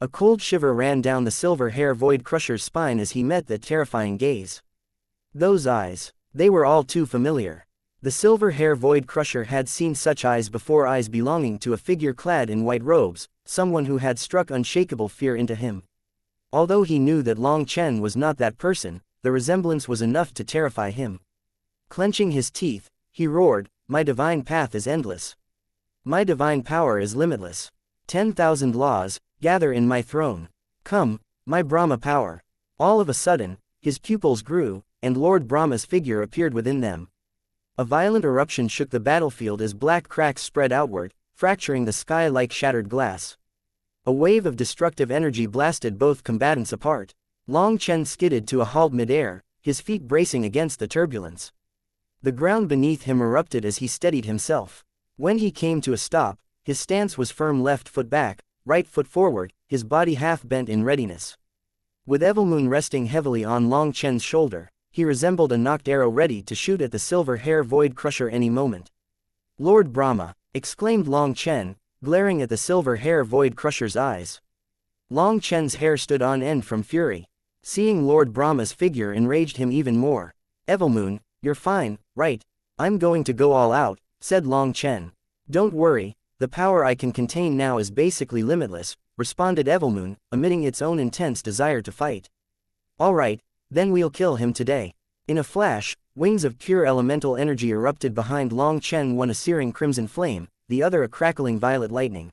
A cold shiver ran down the silver hair void crusher's spine as he met that terrifying gaze. Those eyes, they were all too familiar. The silver hair void crusher had seen such eyes before, eyes belonging to a figure clad in white robes, someone who had struck unshakable fear into him. Although he knew that Long Chen was not that person, the resemblance was enough to terrify him. Clenching his teeth, he roared, "My divine path is endless. My divine power is limitless. 10,000 laws, gather in my throne. Come, my Brahma power." All of a sudden, his pupils grew, and Lord Brahma's figure appeared within them. A violent eruption shook the battlefield as black cracks spread outward, fracturing the sky like shattered glass. A wave of destructive energy blasted both combatants apart. Long Chen skidded to a halt mid-air, his feet bracing against the turbulence. The ground beneath him erupted as he steadied himself. When he came to a stop, his stance was firm, left foot back, right foot forward, his body half bent in readiness. With Evilmoon resting heavily on Long Chen's shoulder, he resembled a nocked arrow ready to shoot at the silver hair void crusher any moment. "Lord Brahma!" exclaimed Long Chen, glaring at the silver hair void crusher's eyes. Long Chen's hair stood on end from fury. Seeing Lord Brahma's figure enraged him even more. "Evilmoon, you're fine, right? I'm going to go all out," said Long Chen. "Don't worry, the power I can contain now is basically limitless," responded Evilmoon, emitting its own intense desire to fight. "All right, then we'll kill him today." In a flash, wings of pure elemental energy erupted behind Long Chen, one a searing crimson flame, the other a crackling violet lightning.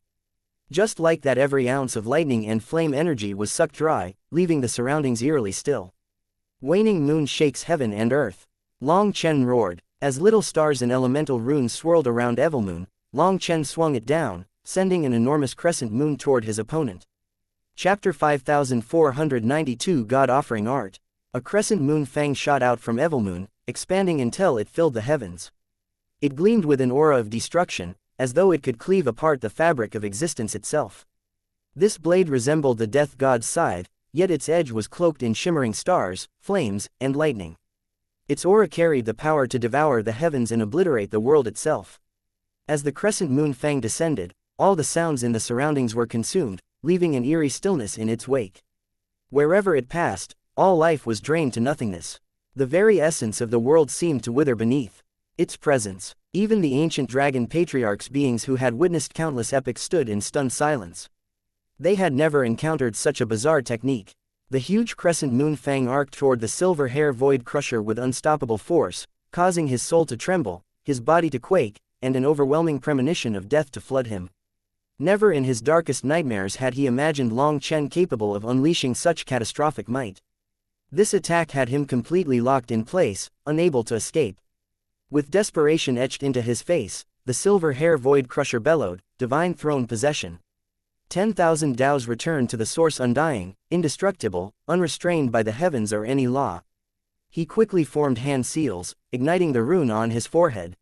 Just like that, every ounce of lightning and flame energy was sucked dry, leaving the surroundings eerily still. "Waning moon shakes heaven and earth," Long Chen roared. As little stars and elemental runes swirled around Evilmoon, Long Chen swung it down, sending an enormous crescent moon toward his opponent. Chapter 5492 God Offering Art. A crescent moon fang shot out from Evilmoon, expanding until it filled the heavens. It gleamed with an aura of destruction, as though it could cleave apart the fabric of existence itself. This blade resembled the death god's scythe, yet its edge was cloaked in shimmering stars, flames, and lightning. Its aura carried the power to devour the heavens and obliterate the world itself. As the crescent moon fang descended, all the sounds in the surroundings were consumed, leaving an eerie stillness in its wake. Wherever it passed, all life was drained to nothingness. The very essence of the world seemed to wither beneath its presence. Even the ancient dragon patriarchs, beings who had witnessed countless epics, stood in stunned silence. They had never encountered such a bizarre technique. The huge crescent moon fang arced toward the silver hair void crusher with unstoppable force, causing his soul to tremble, his body to quake, and an overwhelming premonition of death to flood him. Never in his darkest nightmares had he imagined Long Chen capable of unleashing such catastrophic might. This attack had him completely locked in place, unable to escape. With desperation etched into his face, the silver hair void crusher bellowed, "Divine throne possession. 10,000 Daos return to the source, undying, indestructible, unrestrained by the heavens or any law." He quickly formed hand seals, igniting the rune on his forehead.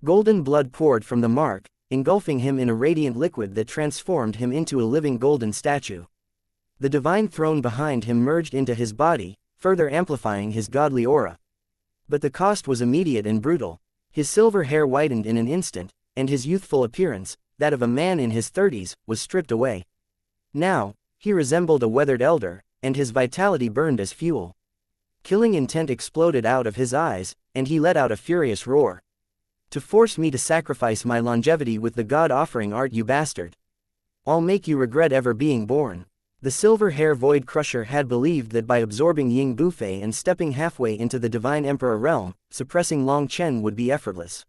Golden blood poured from the mark, engulfing him in a radiant liquid that transformed him into a living golden statue. The divine throne behind him merged into his body, further amplifying his godly aura. But the cost was immediate and brutal. His silver hair whitened in an instant, and his youthful appearance, that of a man in his 30s, was stripped away. Now, he resembled a weathered elder, and his vitality burned as fuel. Killing intent exploded out of his eyes, and he let out a furious roar. "To force me to sacrifice my longevity with the God Offering Art, you bastard! I'll make you regret ever being born." The silver hair void crusher had believed that by absorbing Ying Bufei and stepping halfway into the Divine Emperor realm, suppressing Long Chen would be effortless.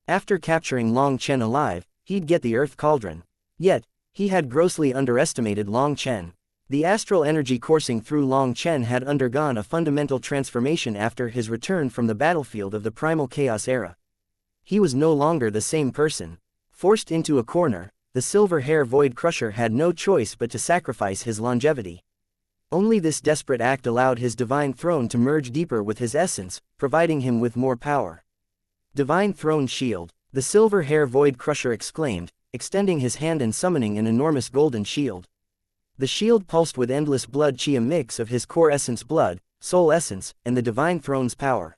After capturing Long Chen alive, he'd get the Earth Cauldron. Yet, he had grossly underestimated Long Chen. The astral energy coursing through Long Chen had undergone a fundamental transformation after his return from the battlefield of the Primal Chaos era. He was no longer the same person. Forced into a corner, the silver hair void crusher had no choice but to sacrifice his longevity. Only this desperate act allowed his divine throne to merge deeper with his essence, providing him with more power. Divine Throne Shield, the silver hair Void Crusher exclaimed, extending his hand and summoning an enormous golden shield. The shield pulsed with endless blood qia mix of his core essence blood, soul essence, and the divine throne's power.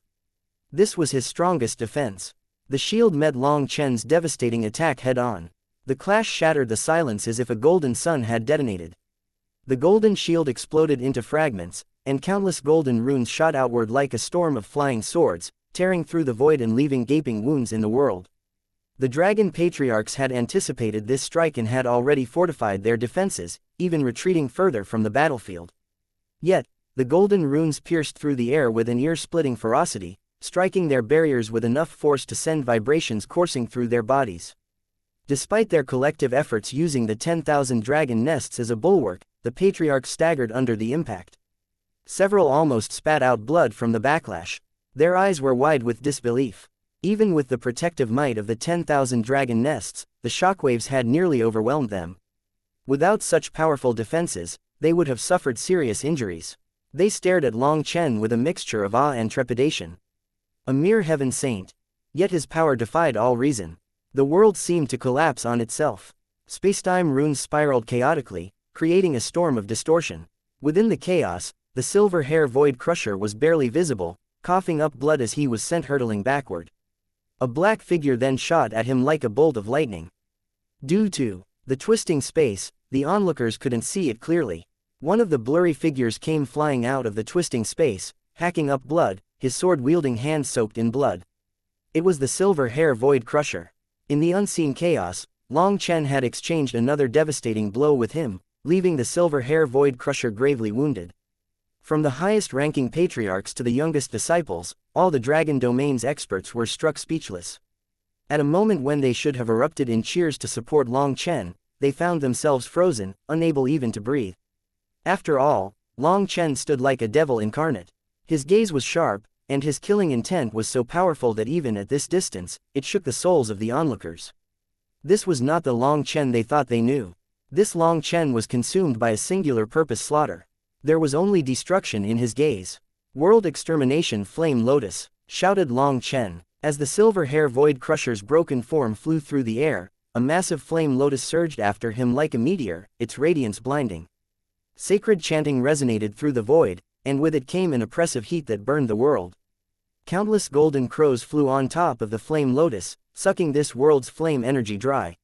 This was his strongest defense. The shield met Long Chen's devastating attack head-on. The clash shattered the silence as if a golden sun had detonated. The golden shield exploded into fragments, and countless golden runes shot outward like a storm of flying swords, tearing through the void and leaving gaping wounds in the world. The dragon patriarchs had anticipated this strike and had already fortified their defenses, even retreating further from the battlefield. Yet, the golden runes pierced through the air with an ear-splitting ferocity, striking their barriers with enough force to send vibrations coursing through their bodies. Despite their collective efforts using the 10,000 dragon nests as a bulwark, the patriarchs staggered under the impact. Several almost spat out blood from the backlash. Their eyes were wide with disbelief. Even with the protective might of the 10,000 dragon nests, the shockwaves had nearly overwhelmed them. Without such powerful defenses, they would have suffered serious injuries. They stared at Long Chen with a mixture of awe and trepidation. A mere heaven saint. Yet his power defied all reason. The world seemed to collapse on itself. Spacetime runes spiraled chaotically, creating a storm of distortion. Within the chaos, the silver hair Void Crusher was barely visible, coughing up blood as he was sent hurtling backward. A black figure then shot at him like a bolt of lightning. Due to the twisting space, the onlookers couldn't see it clearly. One of the blurry figures came flying out of the twisting space, hacking up blood, his sword-wielding hands soaked in blood. It was the silver hair Void Crusher. In the unseen chaos, Long Chen had exchanged another devastating blow with him, leaving the silver hair Void Crusher gravely wounded. From the highest-ranking patriarchs to the youngest disciples, all the dragon domain's experts were struck speechless. At a moment when they should have erupted in cheers to support Long Chen, they found themselves frozen, unable even to breathe. After all, Long Chen stood like a devil incarnate. His gaze was sharp, and his killing intent was so powerful that even at this distance, it shook the souls of the onlookers. This was not the Long Chen they thought they knew. This Long Chen was consumed by a singular purpose: slaughter. There was only destruction in his gaze. "World extermination, Flame Lotus," shouted Long Chen. As the silver hair Void Crusher's broken form flew through the air, a massive Flame Lotus surged after him like a meteor, its radiance blinding. Sacred chanting resonated through the void, and with it came an oppressive heat that burned the world. Countless golden crows flew on top of the Flame Lotus, sucking this world's flame energy dry.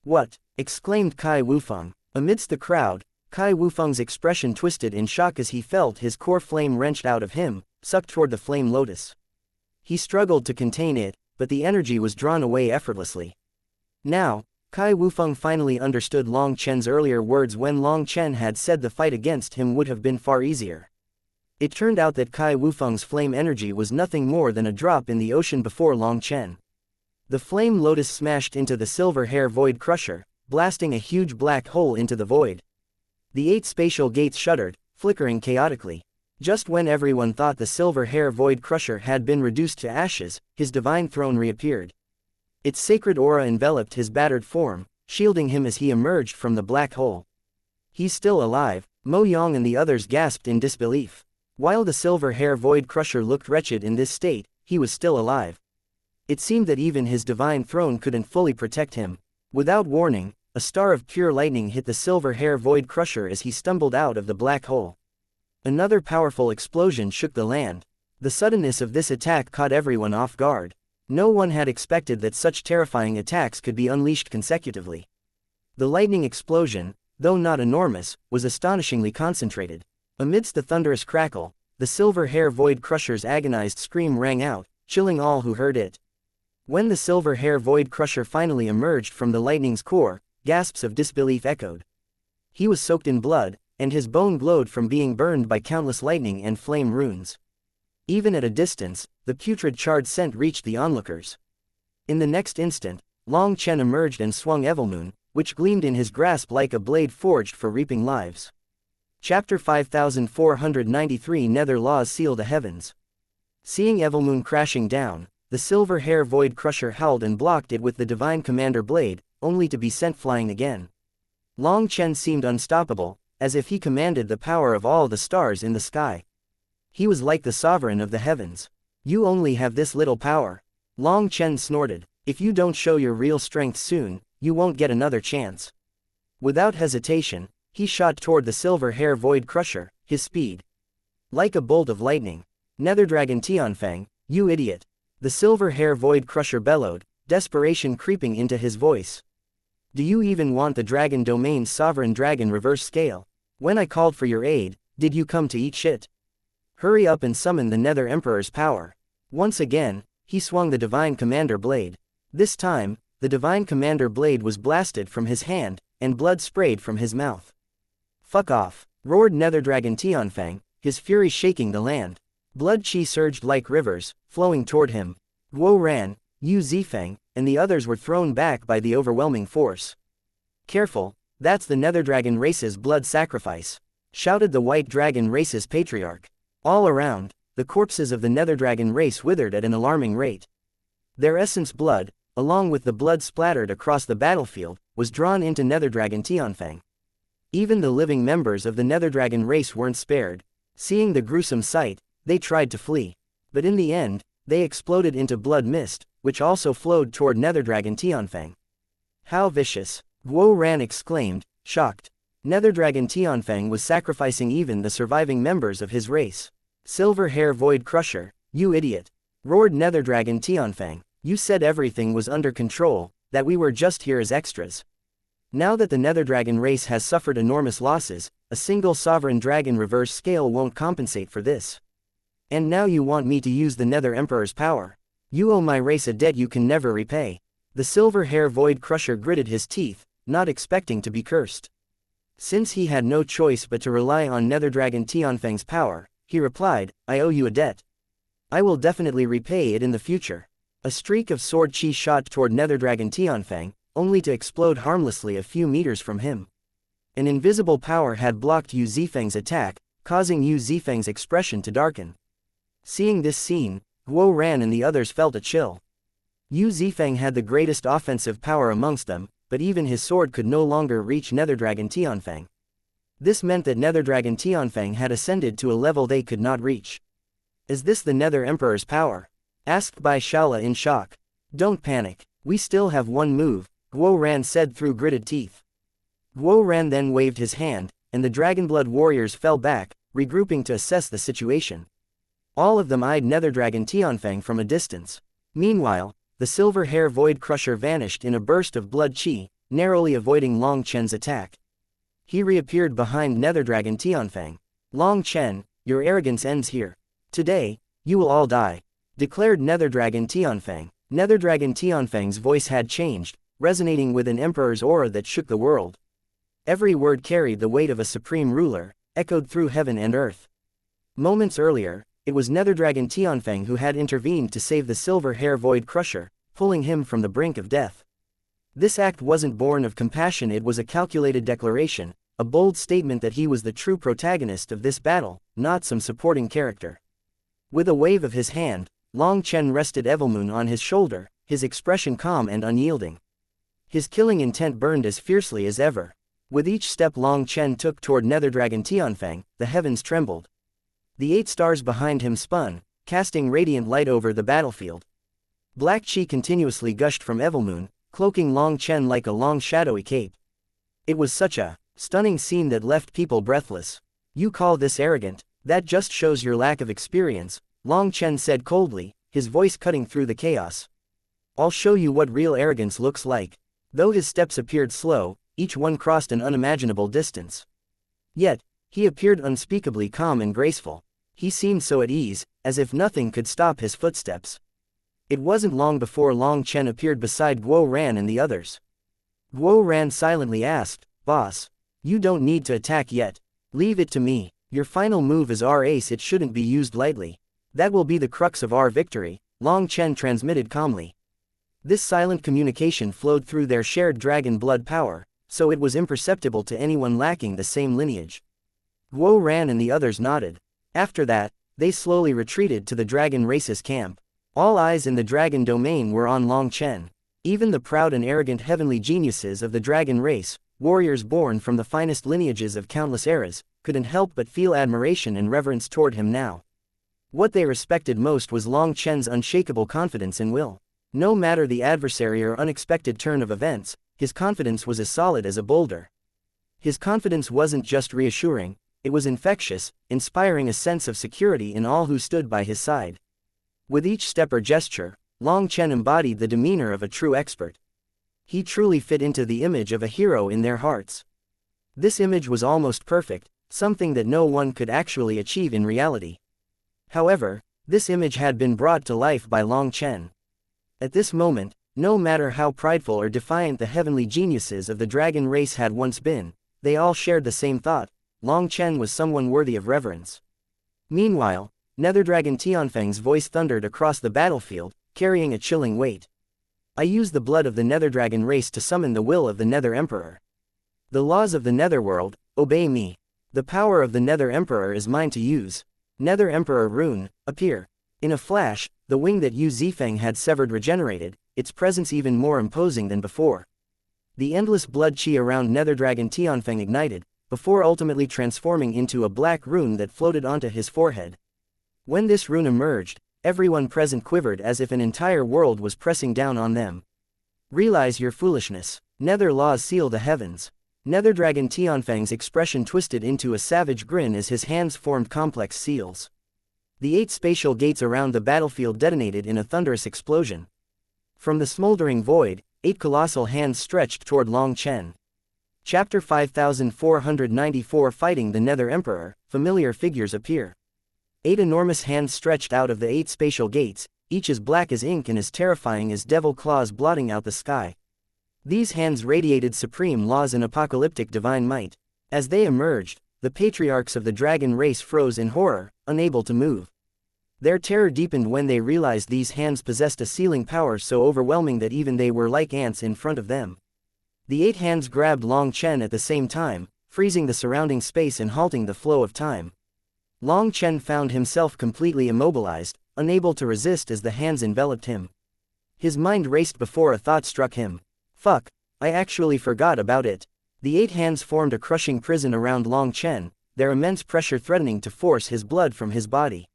"What?" exclaimed Kai Wufeng. Amidst the crowd, Kai Wufeng's expression twisted in shock as he felt his core flame wrenched out of him, sucked toward the Flame Lotus. He struggled to contain it, but the energy was drawn away effortlessly. Now, Kai Wufeng finally understood Long Chen's earlier words when Long Chen had said the fight against him would have been far easier. It turned out that Kai Wufeng's flame energy was nothing more than a drop in the ocean before Long Chen. The Flame Lotus smashed into the silver hair Void Crusher, blasting a huge black hole into the void. The 8 spatial gates shuddered, flickering chaotically. Just when everyone thought the silver hair Void Crusher had been reduced to ashes, his divine throne reappeared. Its sacred aura enveloped his battered form, shielding him as he emerged from the black hole. "He's still alive," Mo Yang and the others gasped in disbelief. While the silver hair Void Crusher looked wretched in this state, he was still alive. It seemed that even his divine throne couldn't fully protect him. Without warning, a star of pure lightning hit the silver hair Void Crusher as he stumbled out of the black hole. Another powerful explosion shook the land. The suddenness of this attack caught everyone off guard. No one had expected that such terrifying attacks could be unleashed consecutively. The lightning explosion, though not enormous, was astonishingly concentrated. Amidst the thunderous crackle, the silver hair Void Crusher's agonized scream rang out, chilling all who heard it. When the silver hair Void Crusher finally emerged from the lightning's core, gasps of disbelief echoed. He was soaked in blood, and his bone glowed from being burned by countless lightning and flame runes. Even at a distance, the putrid charred scent reached the onlookers. In the next instant, Long Chen emerged and swung Evilmoon, which gleamed in his grasp like a blade forged for reaping lives. Chapter 5493 Nether Laws Seal the Heavens. Seeing Evilmoon crashing down, the silver hair Void Crusher howled and blocked it with the Divine Commander blade, only to be sent flying again. Long Chen seemed unstoppable, as if he commanded the power of all the stars in the sky. He was like the sovereign of the heavens. You only have this little power. Long Chen snorted. If you don't show your real strength soon, you won't get another chance. Without hesitation, he shot toward the silver hair void crusher, his speed like a bolt of lightning. Nether Dragon Tianfang, you idiot. The silver hair void crusher bellowed, desperation creeping into his voice. Do you even want the dragon domain's sovereign dragon reverse scale? When I called for your aid, did you come to eat shit? Hurry up and summon the Nether Emperor's power. Once again, he swung the Divine Commander blade. This time, the Divine Commander blade was blasted from his hand, and blood sprayed from his mouth. Fuck off, roared Nether Dragon Tianfang, his fury shaking the land. Blood chi surged like rivers, flowing toward him. Guo ran, Yu Zifeng, and the others were thrown back by the overwhelming force. Careful, that's the Nether Dragon race's blood sacrifice, shouted the White Dragon race's patriarch. All around, the corpses of the Nether Dragon race withered at an alarming rate. Their essence blood, along with the blood splattered across the battlefield, was drawn into Nether Dragon Tianfang. Even the living members of the Nether Dragon race weren't spared. Seeing the gruesome sight, they tried to flee. But in the end, they exploded into blood mist, which also flowed toward Nether Dragon Tianfang. How vicious! Guo Ran exclaimed, shocked. Nether Dragon Tianfang was sacrificing even the surviving members of his race. Silver Hair Void Crusher, you idiot! Roared Nether Dragon Tianfang. You said everything was under control, that we were just here as extras. Now that the Nether Dragon race has suffered enormous losses, a single sovereign dragon reverse scale won't compensate for this. And now you want me to use the Nether Emperor's power? You owe my race a debt you can never repay. The Silver Hair Void Crusher gritted his teeth, not expecting to be cursed. Since he had no choice but to rely on Nether Dragon Tianfang's power, he replied, I owe you a debt. I will definitely repay it in the future. A streak of sword chi shot toward Nether Dragon Tianfang, only to explode harmlessly a few meters from him. An invisible power had blocked Yu Zifeng's attack, causing Yu Zifeng's expression to darken. Seeing this scene, Guo Ran and the others felt a chill. Yu Zifeng had the greatest offensive power amongst them, but even his sword could no longer reach Nether Dragon Tianfang. This meant that Nether Dragon Tianfang had ascended to a level they could not reach. Is this the Nether Emperor's power? Asked Bai Shala in shock. Don't panic, we still have one move, Guo Ran said through gritted teeth. Guo Ran then waved his hand, and the Dragonblood warriors fell back, regrouping to assess the situation. All of them eyed Nether Dragon Tianfang from a distance. Meanwhile, the Silver Hair Void Crusher vanished in a burst of blood chi, narrowly avoiding Long Chen's attack. He reappeared behind Nether Dragon Tianfang. Long Chen, your arrogance ends here. Today, you will all die, declared Nether Dragon Tianfang. Nether Dragon Tianfang's voice had changed, resonating with an emperor's aura that shook the world. Every word carried the weight of a supreme ruler, echoed through heaven and earth. Moments earlier, it was Nether Dragon Tianfang who had intervened to save the Silver Hair Void Crusher, pulling him from the brink of death. This act wasn't born of compassion, it was a calculated declaration, a bold statement that he was the true protagonist of this battle, not some supporting character. With a wave of his hand, Long Chen rested Evilmoon on his shoulder, his expression calm and unyielding. His killing intent burned as fiercely as ever. With each step Long Chen took toward Nether Dragon Tianfang, the heavens trembled. The 8 stars behind him spun, casting radiant light over the battlefield. Black chi continuously gushed from Evilmoon, cloaking Long Chen like a long shadowy cape. It was such a stunning scene that left people breathless. You call this arrogant? That just shows your lack of experience, Long Chen said coldly, his voice cutting through the chaos. I'll show you what real arrogance looks like. Though his steps appeared slow, each one crossed an unimaginable distance. Yet, he appeared unspeakably calm and graceful. He seemed so at ease, as if nothing could stop his footsteps. It wasn't long before Long Chen appeared beside Guo Ran and the others. Guo Ran silently asked, Boss, you don't need to attack yet. Leave it to me. Your final move is our ace, it shouldn't be used lightly. That will be the crux of our victory, Long Chen transmitted calmly. This silent communication flowed through their shared dragon blood power, so it was imperceptible to anyone lacking the same lineage. Guo Ran and the others nodded. After that, they slowly retreated to the dragon race's camp. All eyes in the dragon domain were on Long Chen. Even the proud and arrogant heavenly geniuses of the dragon race warriors born from the finest lineages of countless eras, couldn't help but feel admiration and reverence toward him now. What they respected most was Long Chen's unshakable confidence and will. No matter the adversary or unexpected turn of events, his confidence was as solid as a boulder. His confidence wasn't just reassuring, it was infectious, inspiring a sense of security in all who stood by his side. With each step or gesture, Long Chen embodied the demeanor of a true expert. He truly fit into the image of a hero in their hearts. This image was almost perfect, something that no one could actually achieve in reality. However, this image had been brought to life by Long Chen. At this moment, no matter how prideful or defiant the heavenly geniuses of the dragon race had once been, they all shared the same thought: Long Chen was someone worthy of reverence. Meanwhile, Nether Dragon Tianfeng's voice thundered across the battlefield, carrying a chilling weight. I use the blood of the Nether Dragon race to summon the will of the Nether Emperor. The laws of the Netherworld, obey me. The power of the Nether Emperor is mine to use. Nether Emperor Rune, appear. In a flash, the wing that Yu Zifeng had severed regenerated, its presence even more imposing than before. The endless blood chi around Nether Dragon Tianfeng ignited, before ultimately transforming into a black rune that floated onto his forehead. When this rune emerged, everyone present quivered as if an entire world was pressing down on them. Realize your foolishness. Nether laws seal the heavens. Nether Dragon Tianfeng's expression twisted into a savage grin as his hands formed complex seals. The 8 spatial gates around the battlefield detonated in a thunderous explosion. From the smoldering void, 8 colossal hands stretched toward Long Chen. Chapter 5494 Fighting the Nether Emperor, familiar figures appear. 8 enormous hands stretched out of the 8 spatial gates, each as black as ink and as terrifying as devil claws blotting out the sky. These hands radiated supreme laws and apocalyptic divine might. As they emerged, the patriarchs of the dragon race froze in horror, unable to move. Their terror deepened when they realized these hands possessed a sealing power so overwhelming that even they were like ants in front of them. The 8 hands grabbed Long Chen at the same time, freezing the surrounding space and halting the flow of time. Long Chen found himself completely immobilized, unable to resist as the hands enveloped him. His mind raced before a thought struck him. Fuck, I actually forgot about it. The 8 hands formed a crushing prison around Long Chen, their immense pressure threatening to force his blood from his body.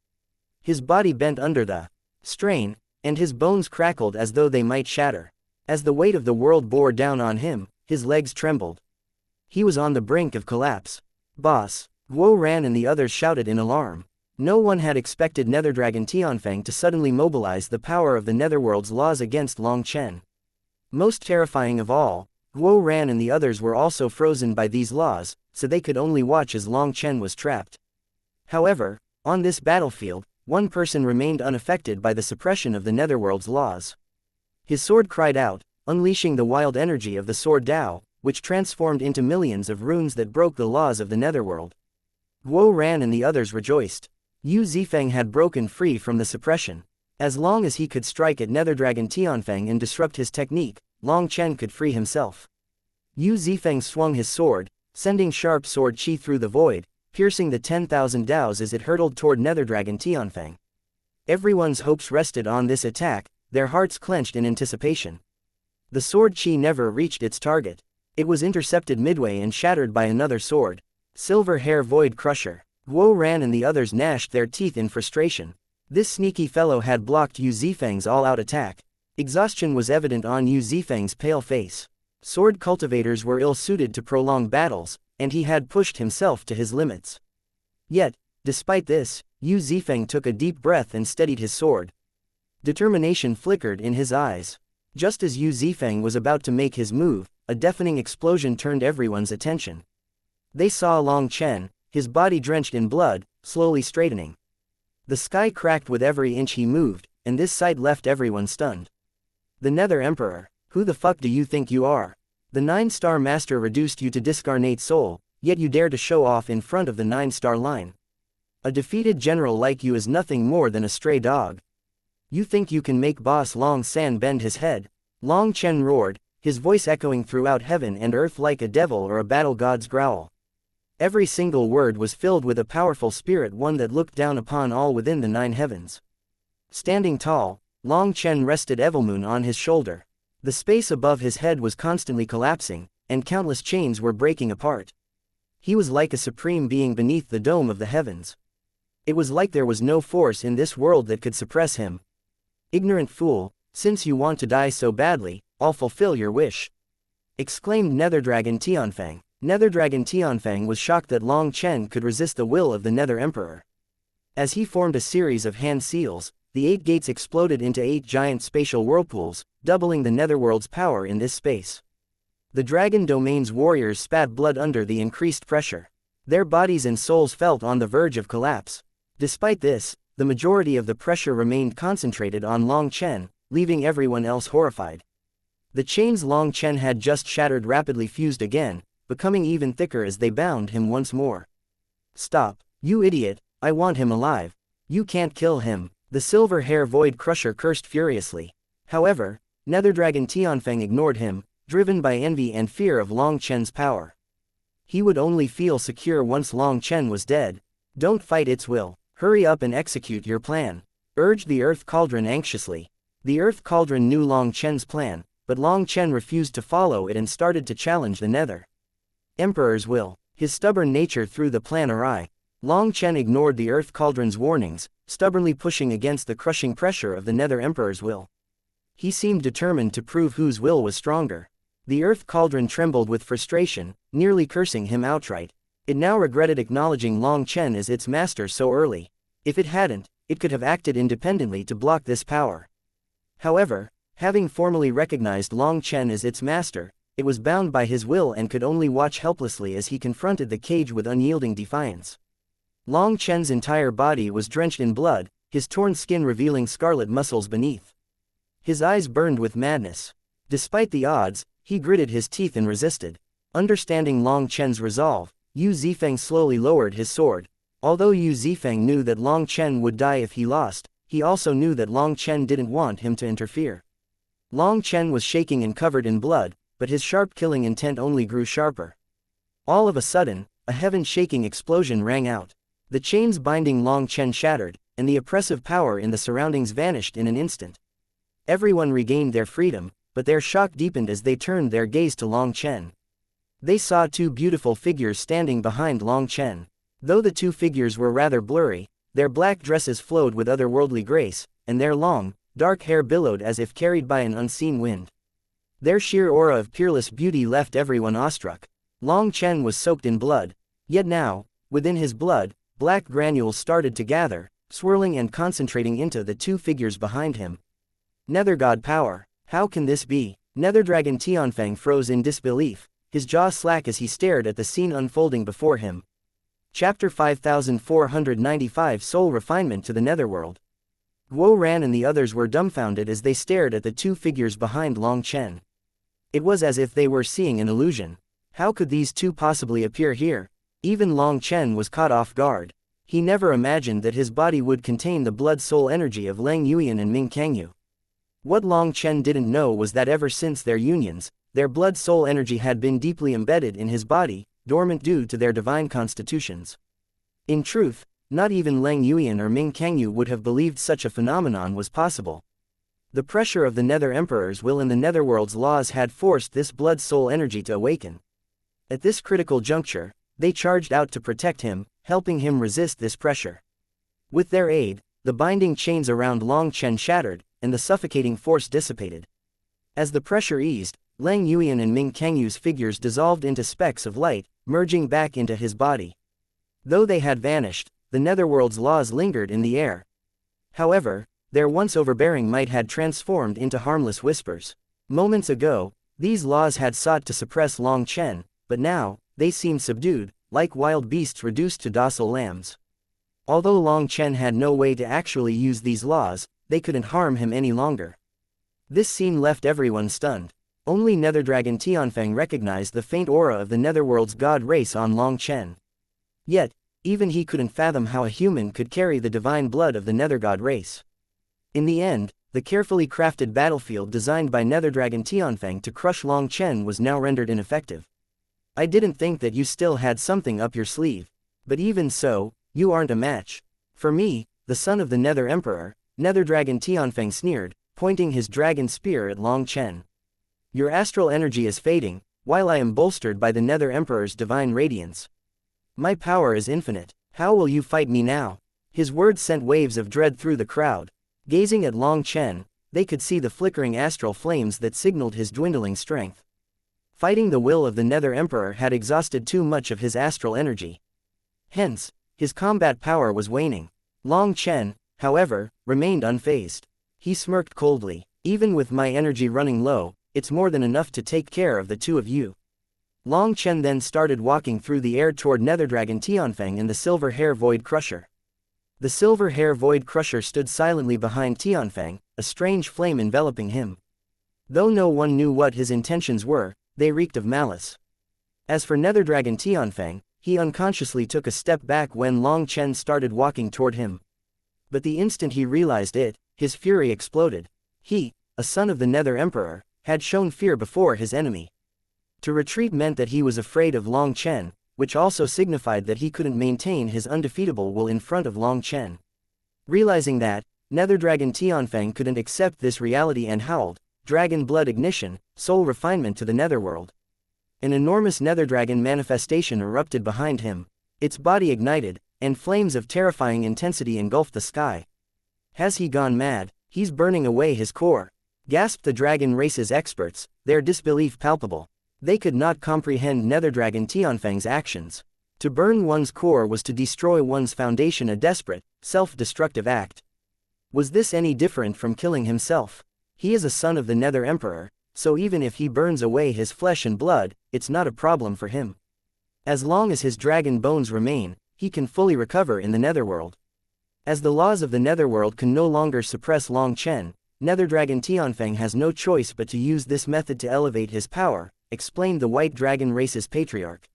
His body bent under the strain, and his bones crackled as though they might shatter. As the weight of the world bore down on him, his legs trembled. He was on the brink of collapse. Boss! Guo ran and the others shouted in alarm. No one had expected Nether Dragon Tianfeng to suddenly mobilize the power of the Netherworld's laws against Long Chen. Most terrifying of all, Guo ran and the others were also frozen by these laws, so they could only watch as Long Chen was trapped. However, on this battlefield, one person remained unaffected by the suppression of the Netherworld's laws. His sword cried out, unleashing the wild energy of the sword Dao, which transformed into millions of runes that broke the laws of the Netherworld. Guo ran and the others rejoiced. Yu Zifeng had broken free from the suppression. As long as he could strike at Nether Dragon Tianfeng and disrupt his technique, Long Chen could free himself. Yu Zifeng swung his sword, sending sharp sword chi through the void, piercing the 10,000 Daos as it hurtled toward Nether Dragon Tianfeng. Everyone's hopes rested on this attack, their hearts clenched in anticipation. The sword chi never reached its target. It was intercepted midway and shattered by another sword. Silver Hair Void Crusher. Guo ran and the others gnashed their teeth in frustration. This sneaky fellow had blocked Yu Zifeng's all-out attack. Exhaustion was evident on Yu Zifeng's pale face. Sword cultivators were ill-suited to prolonged battles, and he had pushed himself to his limits. Yet, despite this, Yu Zifeng took a deep breath and steadied his sword. Determination flickered in his eyes. Just as Yu Zifeng was about to make his move, a deafening explosion turned everyone's attention. They saw Long Chen, his body drenched in blood, slowly straightening. The sky cracked with every inch he moved, and this sight left everyone stunned. The Nether Emperor, who the fuck do you think you are? The 9-star master reduced you to discarnate soul, yet you dare to show off in front of the 9-star line. A defeated general like you is nothing more than a stray dog. You think you can make boss Long San bend his head? Long Chen roared, his voice echoing throughout heaven and earth like a devil or a battle god's growl. Every single word was filled with a powerful spirit, one that looked down upon all within the 9 heavens. Standing tall, Long Chen rested Evilmoon on his shoulder. The space above his head was constantly collapsing, and countless chains were breaking apart. He was like a supreme being beneath the dome of the heavens. It was like there was no force in this world that could suppress him. "Ignorant fool, since you want to die so badly, I'll fulfill your wish," exclaimed Nether Dragon Tianfang. Nether Dragon Tianfang was shocked that Long Chen could resist the will of the Nether Emperor. As he formed a series of hand seals, the 8 gates exploded into 8 giant spatial whirlpools, doubling the Netherworld's power in this space. The Dragon Domain's warriors spat blood under the increased pressure. Their bodies and souls felt on the verge of collapse. Despite this, the majority of the pressure remained concentrated on Long Chen, leaving everyone else horrified. The chains Long Chen had just shattered rapidly fused again, becoming even thicker as they bound him once more. "Stop, you idiot, I want him alive. You can't kill him," the silver hair Void Crusher cursed furiously. However, Nether Dragon Tianfeng ignored him, driven by envy and fear of Long Chen's power. He would only feel secure once Long Chen was dead. "Don't fight its will. Hurry up and execute your plan," urged the Earth Cauldron anxiously. The Earth Cauldron knew Long Chen's plan, but Long Chen refused to follow it and started to challenge the Nether Emperor's will. His stubborn nature threw the plan awry. Long Chen ignored the Earth Cauldron's warnings, stubbornly pushing against the crushing pressure of the Nether Emperor's will. He seemed determined to prove whose will was stronger. The Earth Cauldron trembled with frustration, nearly cursing him outright. It now regretted acknowledging Long Chen as its master so early. If it hadn't, it could have acted independently to block this power. However, having formally recognized Long Chen as its master, it was bound by his will and could only watch helplessly as he confronted the cage with unyielding defiance. Long Chen's entire body was drenched in blood, his torn skin revealing scarlet muscles beneath. His eyes burned with madness. Despite the odds, he gritted his teeth and resisted. Understanding Long Chen's resolve, Yu Zifeng slowly lowered his sword. Although Yu Zifeng knew that Long Chen would die if he lost, he also knew that Long Chen didn't want him to interfere. Long Chen was shaking and covered in blood, but his sharp killing intent only grew sharper. All of a sudden, a heaven-shaking explosion rang out. The chains binding Long Chen shattered, and the oppressive power in the surroundings vanished in an instant. Everyone regained their freedom, but their shock deepened as they turned their gaze to Long Chen. They saw 2 beautiful figures standing behind Long Chen. Though the 2 figures were rather blurry, their black dresses flowed with otherworldly grace, and their long, dark hair billowed as if carried by an unseen wind. Their sheer aura of peerless beauty left everyone awestruck. Long Chen was soaked in blood. Yet now, within his blood, black granules started to gather, swirling and concentrating into the 2 figures behind him. Nether God power. How can this be? Nether Dragon Tianfeng froze in disbelief, his jaw slack as he stared at the scene unfolding before him. Chapter 5495 Soul Refinement to the Netherworld. Guo Ran and the others were dumbfounded as they stared at the 2 figures behind Long Chen. It was as if they were seeing an illusion. How could these 2 possibly appear here? Even Long Chen was caught off guard. He never imagined that his body would contain the blood-soul energy of Lang Yuyan and Ming Kangyu. What Long Chen didn't know was that ever since their unions, their blood-soul energy had been deeply embedded in his body, dormant due to their divine constitutions. In truth, not even Lang Yuyan or Ming Kangyu would have believed such a phenomenon was possible. The pressure of the Nether Emperor's will and the Netherworld's laws had forced this blood-soul energy to awaken. At this critical juncture, they charged out to protect him, helping him resist this pressure. With their aid, the binding chains around Long Chen shattered, and the suffocating force dissipated. As the pressure eased, Lang Yuyan and Ming Kangyu's figures dissolved into specks of light, merging back into his body. Though they had vanished, the Netherworld's laws lingered in the air. However, their once overbearing might had transformed into harmless whispers. Moments ago, these laws had sought to suppress Long Chen, but now, they seemed subdued, like wild beasts reduced to docile lambs. Although Long Chen had no way to actually use these laws, they couldn't harm him any longer. This scene left everyone stunned. Only Nether Dragon Tianfeng recognized the faint aura of the Netherworld's god race on Long Chen. Yet, even he couldn't fathom how a human could carry the divine blood of the Nether god race. In the end, the carefully crafted battlefield designed by Nether Dragon Tianfeng to crush Long Chen was now rendered ineffective. I didn't think that you still had something up your sleeve. But even so, you aren't a match. For me, the son of the Nether Emperor, Nether Dragon Tianfeng sneered, pointing his dragon spear at Long Chen. Your astral energy is fading, while I am bolstered by the Nether Emperor's divine radiance. My power is infinite. How will you fight me now? His words sent waves of dread through the crowd. Gazing at Long Chen, they could see the flickering astral flames that signaled his dwindling strength. Fighting the will of the Nether Emperor had exhausted too much of his astral energy. Hence, his combat power was waning. Long Chen, however, remained unfazed. He smirked coldly. Even with my energy running low, it's more than enough to take care of the two of you. Long Chen then started walking through the air toward Netherdragon Tianfeng and the Silver Hair Void Crusher. The Silver Hair Void Crusher stood silently behind Tianfeng, a strange flame enveloping him. Though no one knew what his intentions were, they reeked of malice. As for Netherdragon Tianfeng, he unconsciously took a step back when Long Chen started walking toward him. But the instant he realized it, his fury exploded. He, a son of the Nether Emperor, had shown fear before his enemy. To retreat meant that he was afraid of Long Chen, which also signified that he couldn't maintain his undefeatable will in front of Long Chen. Realizing that, Netherdragon Tianfeng couldn't accept this reality and howled, "Dragon blood ignition, soul refinement to the netherworld." An enormous netherdragon manifestation erupted behind him. Its body ignited, and flames of terrifying intensity engulfed the sky. Has he gone mad? He's burning away his core, gasped the dragon race's experts, their disbelief palpable. They could not comprehend Netherdragon Tianfeng's actions. To burn one's core was to destroy one's foundation, a desperate, self-destructive act. Was this any different from killing himself? He is a son of the Nether Emperor, so even if he burns away his flesh and blood, it's not a problem for him. As long as his dragon bones remain, he can fully recover in the netherworld. As the laws of the netherworld can no longer suppress Long Chen, Netherdragon Tianfeng has no choice but to use this method to elevate his power, explained the White Dragon race's patriarch.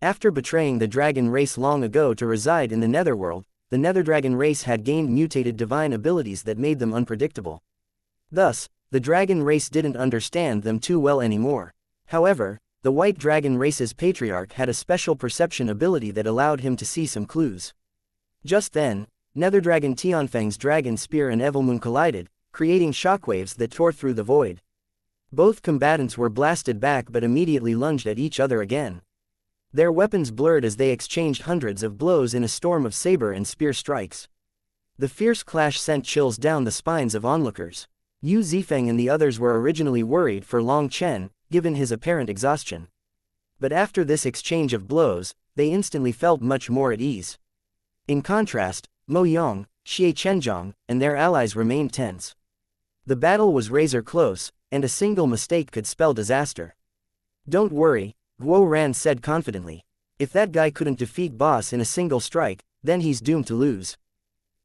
After betraying the dragon race long ago to reside in the netherworld, the Netherdragon race had gained mutated divine abilities that made them unpredictable. Thus, the dragon race didn't understand them too well anymore. However, the White Dragon race's patriarch had a special perception ability that allowed him to see some clues. Just then, Netherdragon Tianfeng's dragon spear and Evilmoon collided, creating shockwaves that tore through the void. Both combatants were blasted back but immediately lunged at each other again. Their weapons blurred as they exchanged hundreds of blows in a storm of saber and spear strikes. The fierce clash sent chills down the spines of onlookers. Yu Zifeng and the others were originally worried for Long Chen, given his apparent exhaustion. But after this exchange of blows, they instantly felt much more at ease. In contrast, Mo Yong, Xie Chenjiang, and their allies remained tense. The battle was razor close, and a single mistake could spell disaster. "Don't worry," Guo Ran said confidently. "If that guy couldn't defeat Boss in a single strike, then he's doomed to lose."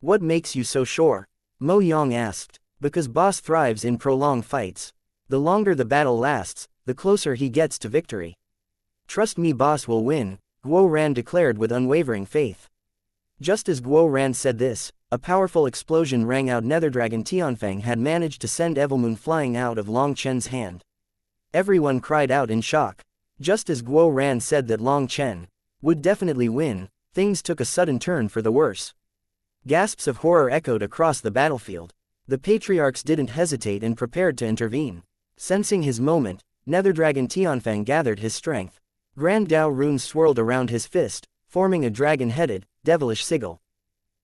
"What makes you so sure?" Mo Yong asked. "Because Boss thrives in prolonged fights. The longer the battle lasts, the closer he gets to victory." "Trust me, Boss will win," Guo Ran declared with unwavering faith. Just as Guo Ran said this, a powerful explosion rang out. Netherdragon Tianfeng had managed to send Evilmoon flying out of Long Chen's hand. Everyone cried out in shock. Just as Guo Ran said that Long Chen would definitely win, things took a sudden turn for the worse. Gasps of horror echoed across the battlefield. The patriarchs didn't hesitate and prepared to intervene. Sensing his moment, Netherdragon Tianfeng gathered his strength. Grand Dao runes swirled around his fist, forming a dragon-headed, devilish sigil.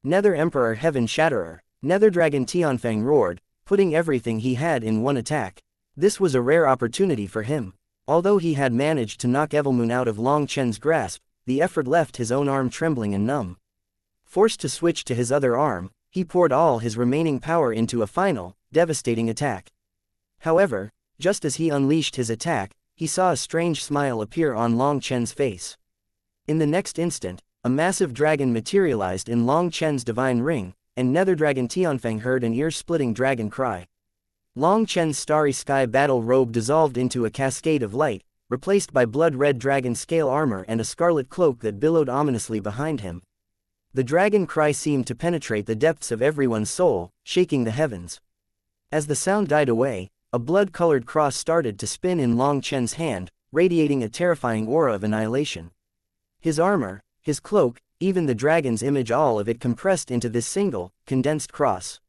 "Nether Emperor Heaven Shatterer." Netherdragon Tianfeng roared, putting everything he had in one attack. This was a rare opportunity for him. Although he had managed to knock Evilmoon out of Long Chen's grasp, the effort left his own arm trembling and numb. Forced to switch to his other arm, he poured all his remaining power into a final, devastating attack. However, just as he unleashed his attack, he saw a strange smile appear on Long Chen's face. In the next instant, a massive dragon materialized in Long Chen's divine ring, and Netherdragon Tianfeng heard an ear-splitting dragon cry. Long Chen's starry sky battle robe dissolved into a cascade of light, replaced by blood-red dragon scale armor and a scarlet cloak that billowed ominously behind him. The dragon cry seemed to penetrate the depths of everyone's soul, shaking the heavens. As the sound died away, a blood-colored cross started to spin in Long Chen's hand, radiating a terrifying aura of annihilation. His armor, his cloak, even the dragon's image, all of it compressed into this single, condensed cross.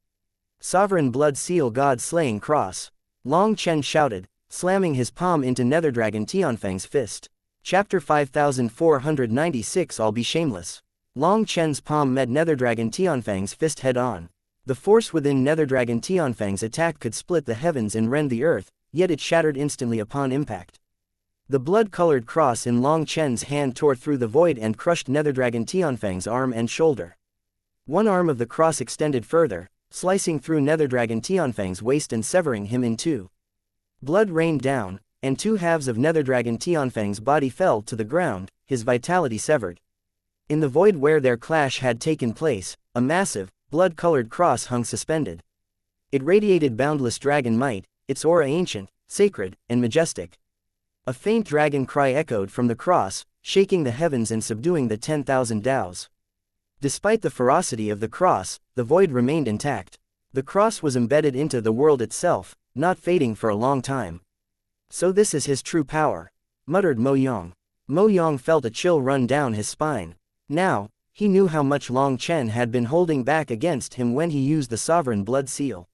"Sovereign blood seal god slaying cross," Long Chen shouted, slamming his palm into Netherdragon Tianfang's fist. Chapter 5496 I'll be shameless. Long Chen's palm met Netherdragon Tianfang's fist head-on. The force within Netherdragon Tianfang's attack could split the heavens and rend the earth, yet it shattered instantly upon impact. The blood-colored cross in Long Chen's hand tore through the void and crushed Netherdragon Tianfang's arm and shoulder. One arm of the cross extended further, slicing through Netherdragon Tianfang's waist and severing him in two. Blood rained down, and two halves of Netherdragon Tianfang's body fell to the ground, his vitality severed. In the void where their clash had taken place, a massive, blood-colored cross hung suspended. It radiated boundless dragon might, its aura ancient, sacred, and majestic. A faint dragon cry echoed from the cross, shaking the heavens and subduing the 10,000 Daos. Despite the ferocity of the cross, the void remained intact. The cross was embedded into the world itself, not fading for a long time. So this is his true power, muttered Mo Yang. Mo Yang felt a chill run down his spine. Now, he knew how much Long Chen had been holding back against him when he used the Sovereign Blood Seal.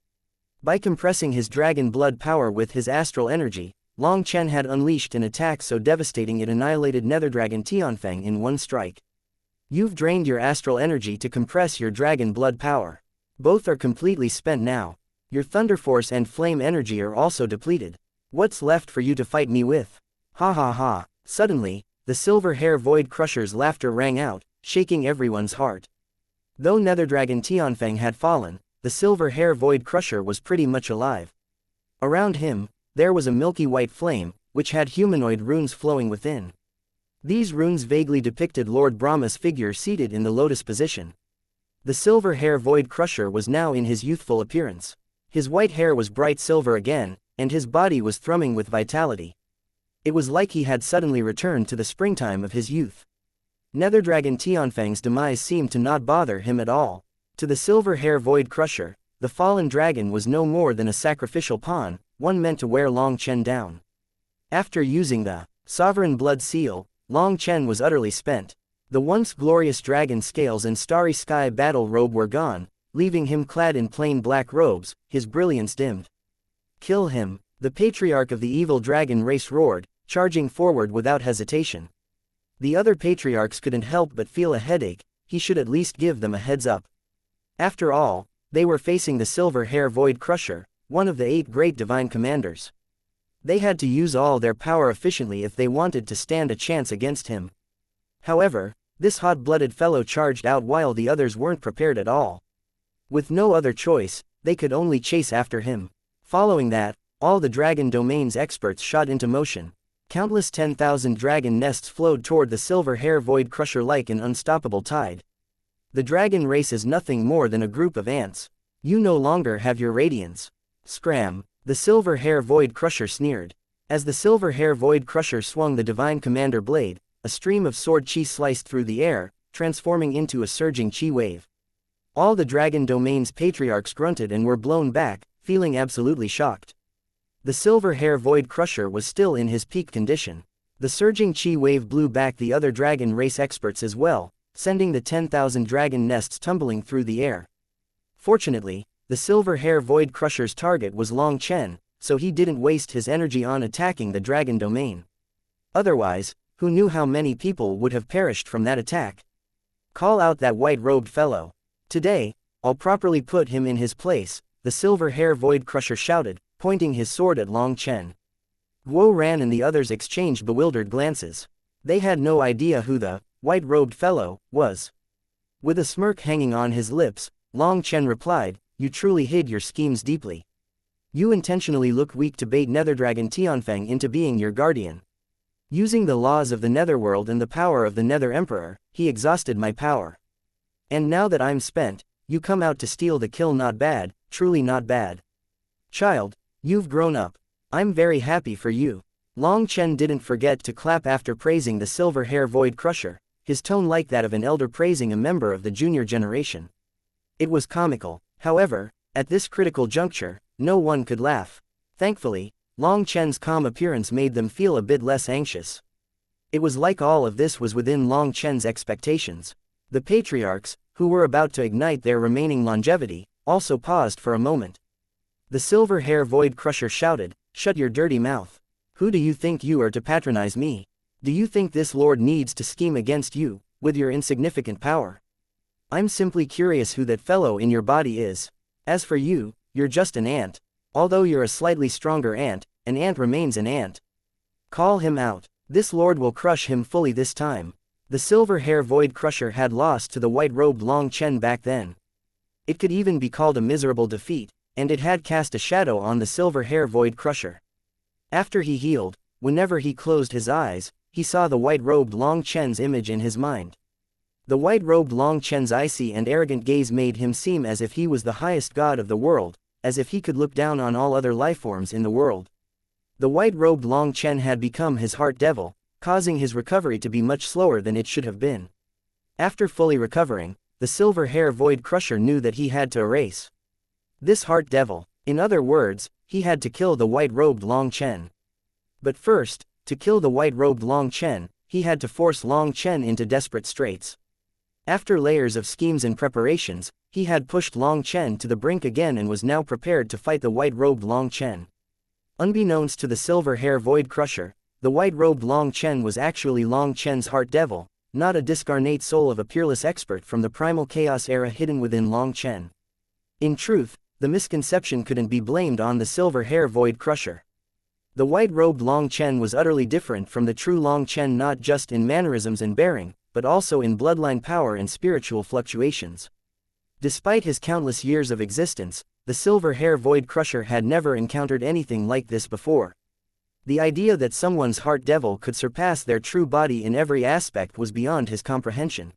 By compressing his dragon blood power with his astral energy, Long Chen had unleashed an attack so devastating it annihilated Netherdragon Tianfang in one strike. You've drained your astral energy to compress your dragon blood power. Both are completely spent now. Your thunder force and flame energy are also depleted. What's left for you to fight me with? Ha ha ha. Suddenly, the silver hair void crusher's laughter rang out, shaking everyone's heart. Though Netherdragon Tianfang had fallen, the silver hair void crusher was pretty much alive. Around him, there was a milky white flame, which had humanoid runes flowing within. These runes vaguely depicted Lord Brahma's figure seated in the lotus position. The silver hair void crusher was now in his youthful appearance. His white hair was bright silver again, and his body was thrumming with vitality. It was like he had suddenly returned to the springtime of his youth. Netherdragon Tianfang's demise seemed to not bother him at all. To the silver hair void crusher, the fallen dragon was no more than a sacrificial pawn, one meant to wear Long Chen down. After using the Sovereign Blood Seal, Long Chen was utterly spent. The once glorious dragon scales and starry sky battle robe were gone, leaving him clad in plain black robes, his brilliance dimmed. Kill him, the patriarch of the evil dragon race roared, charging forward without hesitation. The other patriarchs couldn't help but feel a headache, he should at least give them a heads up. After all, they were facing the silver hair void crusher, one of the 8 great divine commanders. They had to use all their power efficiently if they wanted to stand a chance against him. However, this hot-blooded fellow charged out while the others weren't prepared at all. With no other choice, they could only chase after him. Following that, all the dragon domain's experts shot into motion. Countless 10,000 dragon nests flowed toward the silver hair void crusher like an unstoppable tide. The dragon race is nothing more than a group of ants. You no longer have your radiance. Scram, the silver hair void crusher sneered. As the silver hair void crusher swung the divine commander blade, a stream of sword chi sliced through the air, transforming into a surging chi wave. All the dragon domain's patriarchs grunted and were blown back, feeling absolutely shocked. The silver hair void crusher was still in his peak condition. The surging chi wave blew back the other dragon race experts as well, sending the 10,000 dragon nests tumbling through the air. Fortunately, the silver hair void crusher's target was Long Chen, so he didn't waste his energy on attacking the dragon domain. Otherwise, who knew how many people would have perished from that attack? Call out that white-robed fellow. Today, I'll properly put him in his place, the silver hair void crusher shouted, pointing his sword at Long Chen. Guo Ran and the others exchanged bewildered glances. They had no idea who the white-robed fellow was. With a smirk hanging on his lips, Long Chen replied, "You truly hid your schemes deeply. You intentionally look weak to bait Netherdragon Tianfang into being your guardian. Using the laws of the Netherworld and the power of the Nether Emperor, he exhausted my power. And now that I'm spent, you come out to steal the kill. Not bad, truly not bad. Child, you've grown up. I'm very happy for you." Long Chen didn't forget to clap after praising the silver hair void crusher, his tone like that of an elder praising a member of the junior generation. It was comical. However, at this critical juncture, no one could laugh. Thankfully, Long Chen's calm appearance made them feel a bit less anxious. It was like all of this was within Long Chen's expectations. The patriarchs, who were about to ignite their remaining longevity, also paused for a moment. The silver hair void crusher shouted, Shut your dirty mouth. Who do you think you are to patronize me? Do you think this lord needs to scheme against you, with your insignificant power? I'm simply curious who that fellow in your body is. As for you, you're just an ant. Although you're a slightly stronger ant, an ant remains an ant. Call him out. This lord will crush him fully this time. The silver hair void crusher had lost to the white-robed Long Chen back then. It could even be called a miserable defeat, and it had cast a shadow on the silver hair void crusher. After he healed, whenever he closed his eyes, he saw the white-robed Long Chen's image in his mind. The white-robed Long Chen's icy and arrogant gaze made him seem as if he was the highest god of the world, as if he could look down on all other lifeforms in the world. The white-robed Long Chen had become his heart devil, causing his recovery to be much slower than it should have been. After fully recovering, the silver hair void crusher knew that he had to erase this heart devil. In other words, he had to kill the white-robed Long Chen. But first, to kill the white-robed Long Chen, he had to force Long Chen into desperate straits. After layers of schemes and preparations, he had pushed Long Chen to the brink again and was now prepared to fight the white-robed Long Chen. Unbeknownst to the silver hair void crusher, the white-robed Long Chen was actually Long Chen's heart devil, not a discarnate soul of a peerless expert from the primal chaos era hidden within Long Chen. In truth, the misconception couldn't be blamed on the silver hair void crusher. The white-robed Long Chen was utterly different from the true Long Chen, not just in mannerisms and bearing, but also in bloodline power and spiritual fluctuations. Despite his countless years of existence, the silver hair void crusher had never encountered anything like this before. The idea that someone's heart devil could surpass their true body in every aspect was beyond his comprehension.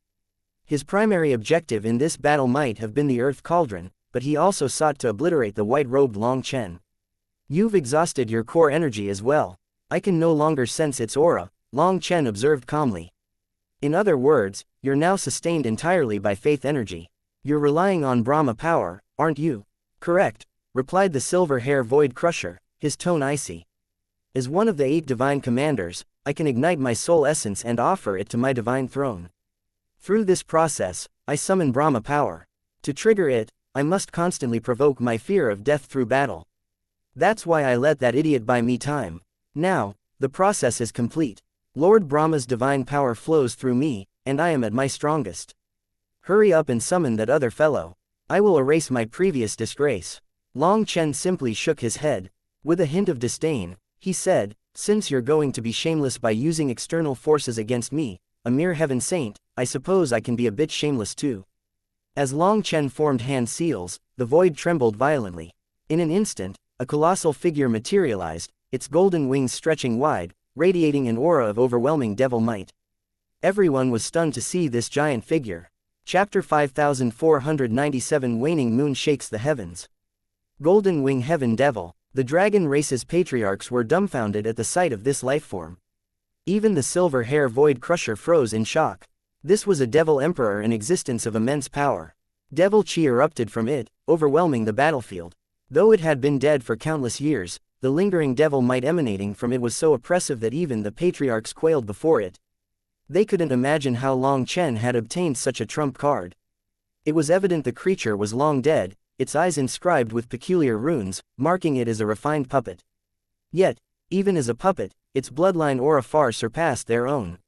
His primary objective in this battle might have been the Earth Cauldron, but he also sought to obliterate the white-robed Long Chen. You've exhausted your core energy as well. I can no longer sense its aura, Long Chen observed calmly. In other words, you're now sustained entirely by faith energy. You're relying on Brahma power, aren't you? Correct, replied the silver hair void crusher, his tone icy. As one of the 8 divine commanders, I can ignite my soul essence and offer it to my divine throne. Through this process, I summon Brahma power. To trigger it, I must constantly provoke my fear of death through battle. That's why I let that idiot buy me time. Now, the process is complete. Lord Brahma's divine power flows through me, and I am at my strongest. Hurry up and summon that other fellow. I will erase my previous disgrace. Long Chen simply shook his head. With a hint of disdain, he said, since you're going to be shameless by using external forces against me, a mere heaven saint, I suppose I can be a bit shameless too. As Long Chen formed hand seals, the void trembled violently. In an instant, a colossal figure materialized, its golden wings stretching wide, radiating an aura of overwhelming devil might. Everyone was stunned to see this giant figure. Chapter 5497 Waning Moon Shakes the Heavens. Golden Wing Heaven Devil. The dragon race's patriarchs were dumbfounded at the sight of this lifeform. Even the silver hair void crusher froze in shock. This was a devil emperor in existence of immense power. Devil chi erupted from it, overwhelming the battlefield. Though it had been dead for countless years, the lingering devil might emanating from it was so oppressive that even the patriarchs quailed before it. They couldn't imagine how Long Chen had obtained such a trump card. It was evident the creature was long dead, its eyes inscribed with peculiar runes, marking it as a refined puppet. Yet, even as a puppet, its bloodline aura far surpassed their own.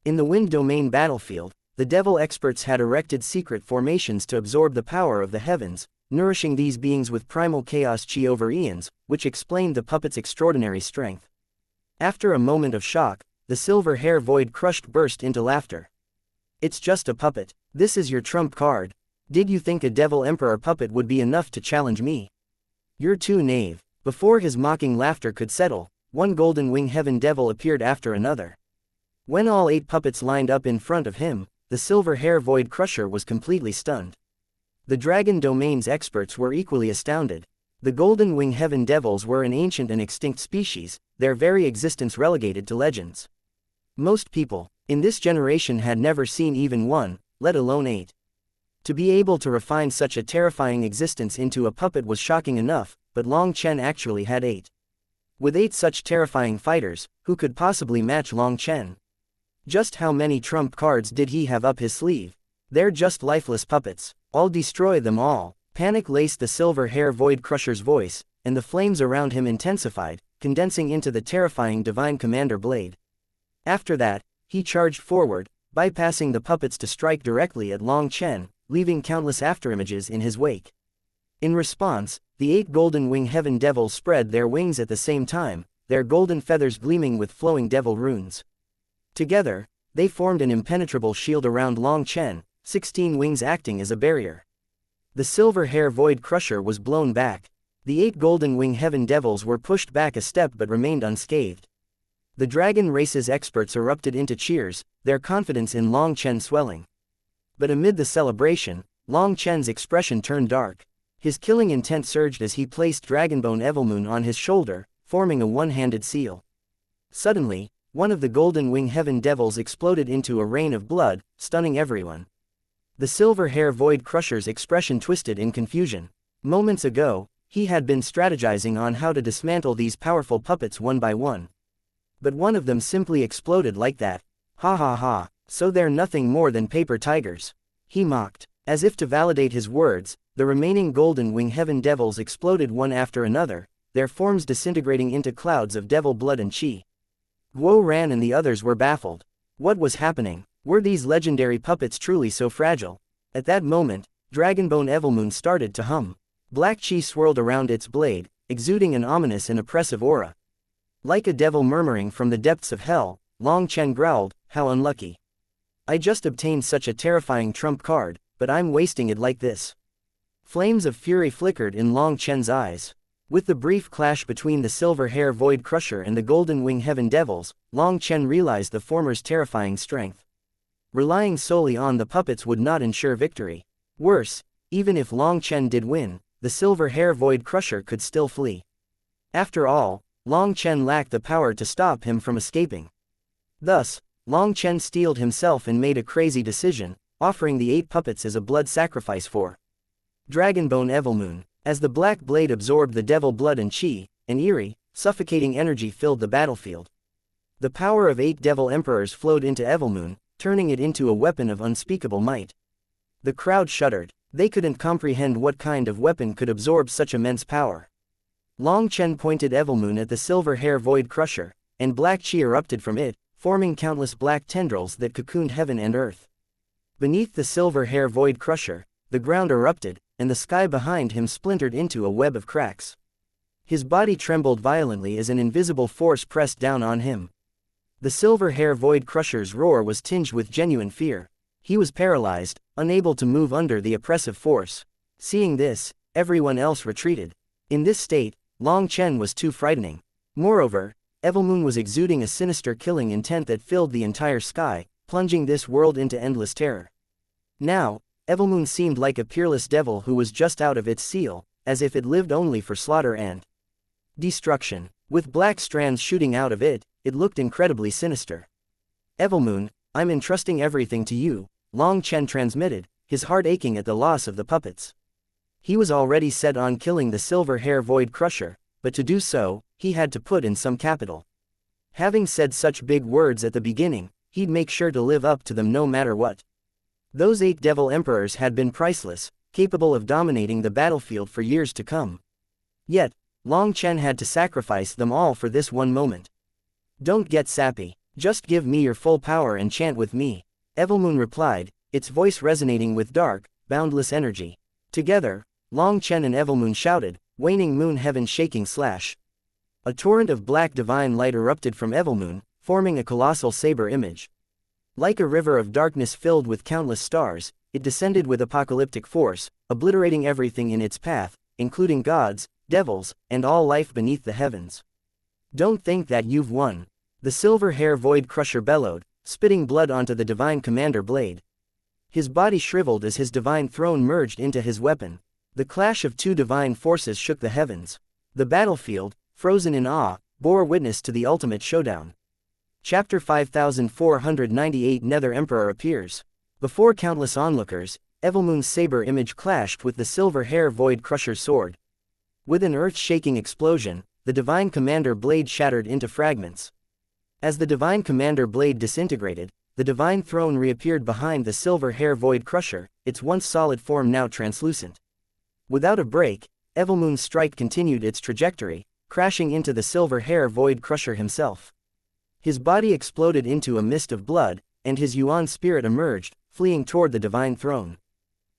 In the Wind Domain battlefield, the devil experts had erected secret formations to absorb the power of the heavens, nourishing these beings with primal chaos chi over eons, which explained the puppet's extraordinary strength. After a moment of shock, the silver hair void crushed burst into laughter. It's just a puppet. This is your trump card. Did you think a devil emperor puppet would be enough to challenge me? You're too naive. Before his mocking laughter could settle, one golden wing heaven devil appeared after another. When all 8 puppets lined up in front of him, the silver hair void crusher was completely stunned. The dragon domain's experts were equally astounded. The golden wing heaven devils were an ancient and extinct species, their very existence relegated to legends. Most people, in this generation had never seen even one, let alone 8. To be able to refine such a terrifying existence into a puppet was shocking enough, but Long Chen actually had 8. With 8 such terrifying fighters, who could possibly match Long Chen? Just how many trump cards did he have up his sleeve? They're just lifeless puppets. I'll destroy them all. Panic laced the silver hair void crusher's voice, and the flames around him intensified, condensing into the terrifying Divine Commander blade. After that, he charged forward, bypassing the puppets to strike directly at Long Chen, leaving countless afterimages in his wake. In response, the 8 golden wing heaven devils spread their wings at the same time, their golden feathers gleaming with flowing devil runes. Together, they formed an impenetrable shield around Long Chen, 16 wings acting as a barrier. The silver hair void crusher was blown back. The 8 golden wing heaven devils were pushed back a step but remained unscathed. The dragon race's experts erupted into cheers, their confidence in Long Chen swelling. But amid the celebration, Long Chen's expression turned dark. His killing intent surged as he placed Dragonbone Evilmoon on his shoulder, forming a one-handed seal. Suddenly, one of the golden wing heaven devils exploded into a rain of blood, stunning everyone. The silver hair void crusher's expression twisted in confusion. Moments ago, he had been strategizing on how to dismantle these powerful puppets one by one. But one of them simply exploded like that. Ha ha ha, so they're nothing more than paper tigers. He mocked. As if to validate his words, the remaining golden wing heaven devils exploded one after another, their forms disintegrating into clouds of devil blood and chi. Guo ran and the others were baffled. What was happening? Were these legendary puppets truly so fragile? At that moment, Dragonbone Evilmoon started to hum. Black chi swirled around its blade, exuding an ominous and oppressive aura. Like a devil murmuring from the depths of hell, Long Chen growled, "How unlucky. I just obtained such a terrifying trump card, but I'm wasting it like this." Flames of fury flickered in Long Chen's eyes. With the brief clash between the silver hair void crusher and the golden wing heaven devils, Long Chen realized the former's terrifying strength. Relying solely on the puppets would not ensure victory. Worse, even if Long Chen did win, the silver hair void crusher could still flee. After all, Long Chen lacked the power to stop him from escaping. Thus, Long Chen steeled himself and made a crazy decision, offering the 8 puppets as a blood sacrifice for Dragonbone Evilmoon. As the black blade absorbed the devil blood and chi, an eerie, suffocating energy filled the battlefield. The power of 8 devil emperors flowed into Evilmoon, turning it into a weapon of unspeakable might. The crowd shuddered. They couldn't comprehend what kind of weapon could absorb such immense power. Long Chen pointed Evilmoon at the silver hair void crusher, and black chi erupted from it, forming countless black tendrils that cocooned heaven and earth. Beneath the silver hair void crusher, the ground erupted, and the sky behind him splintered into a web of cracks. His body trembled violently as an invisible force pressed down on him. The silver hair void crusher's roar was tinged with genuine fear. He was paralyzed, unable to move under the oppressive force. Seeing this, everyone else retreated. In this state, Long Chen was too frightening. Moreover, Evilmoon was exuding a sinister killing intent that filled the entire sky, plunging this world into endless terror. Now, Evilmoon seemed like a peerless devil who was just out of its seal, as if it lived only for slaughter and destruction. With black strands shooting out of it, it looked incredibly sinister. "Evilmoon, I'm entrusting everything to you," Long Chen transmitted, his heart aching at the loss of the puppets. He was already set on killing the silver hair void crusher, but to do so, he had to put in some capital. Having said such big words at the beginning, he'd make sure to live up to them no matter what. Those 8 devil emperors had been priceless, capable of dominating the battlefield for years to come. Yet, Long Chen had to sacrifice them all for this one moment. "Don't get sappy, just give me your full power and chant with me," Evilmoon replied, its voice resonating with dark, boundless energy. Together, Long Chen and Evilmoon shouted, waning moon heaven shaking slash. A torrent of black divine light erupted from Evilmoon, forming a colossal saber image. Like a river of darkness filled with countless stars, it descended with apocalyptic force, obliterating everything in its path, including gods, devils, and all life beneath the heavens. "Don't think that you've won," the silver hair void crusher bellowed, spitting blood onto the divine commander blade. His body shriveled as his divine throne merged into his weapon. The clash of 2 divine forces shook the heavens. The battlefield, frozen in awe, bore witness to the ultimate showdown. Chapter 5498 Nether Emperor appears. Before countless onlookers, Evilmoon's saber image clashed with the silver hair void crusher's sword. With an earth-shaking explosion, the divine commander blade shattered into fragments. As the divine commander blade disintegrated, the divine throne reappeared behind the silver hair void crusher, its once solid form now translucent. Without a break, Evilmoon's strike continued its trajectory, crashing into the silver hair void crusher himself. His body exploded into a mist of blood, and his yuan spirit emerged, fleeing toward the divine throne.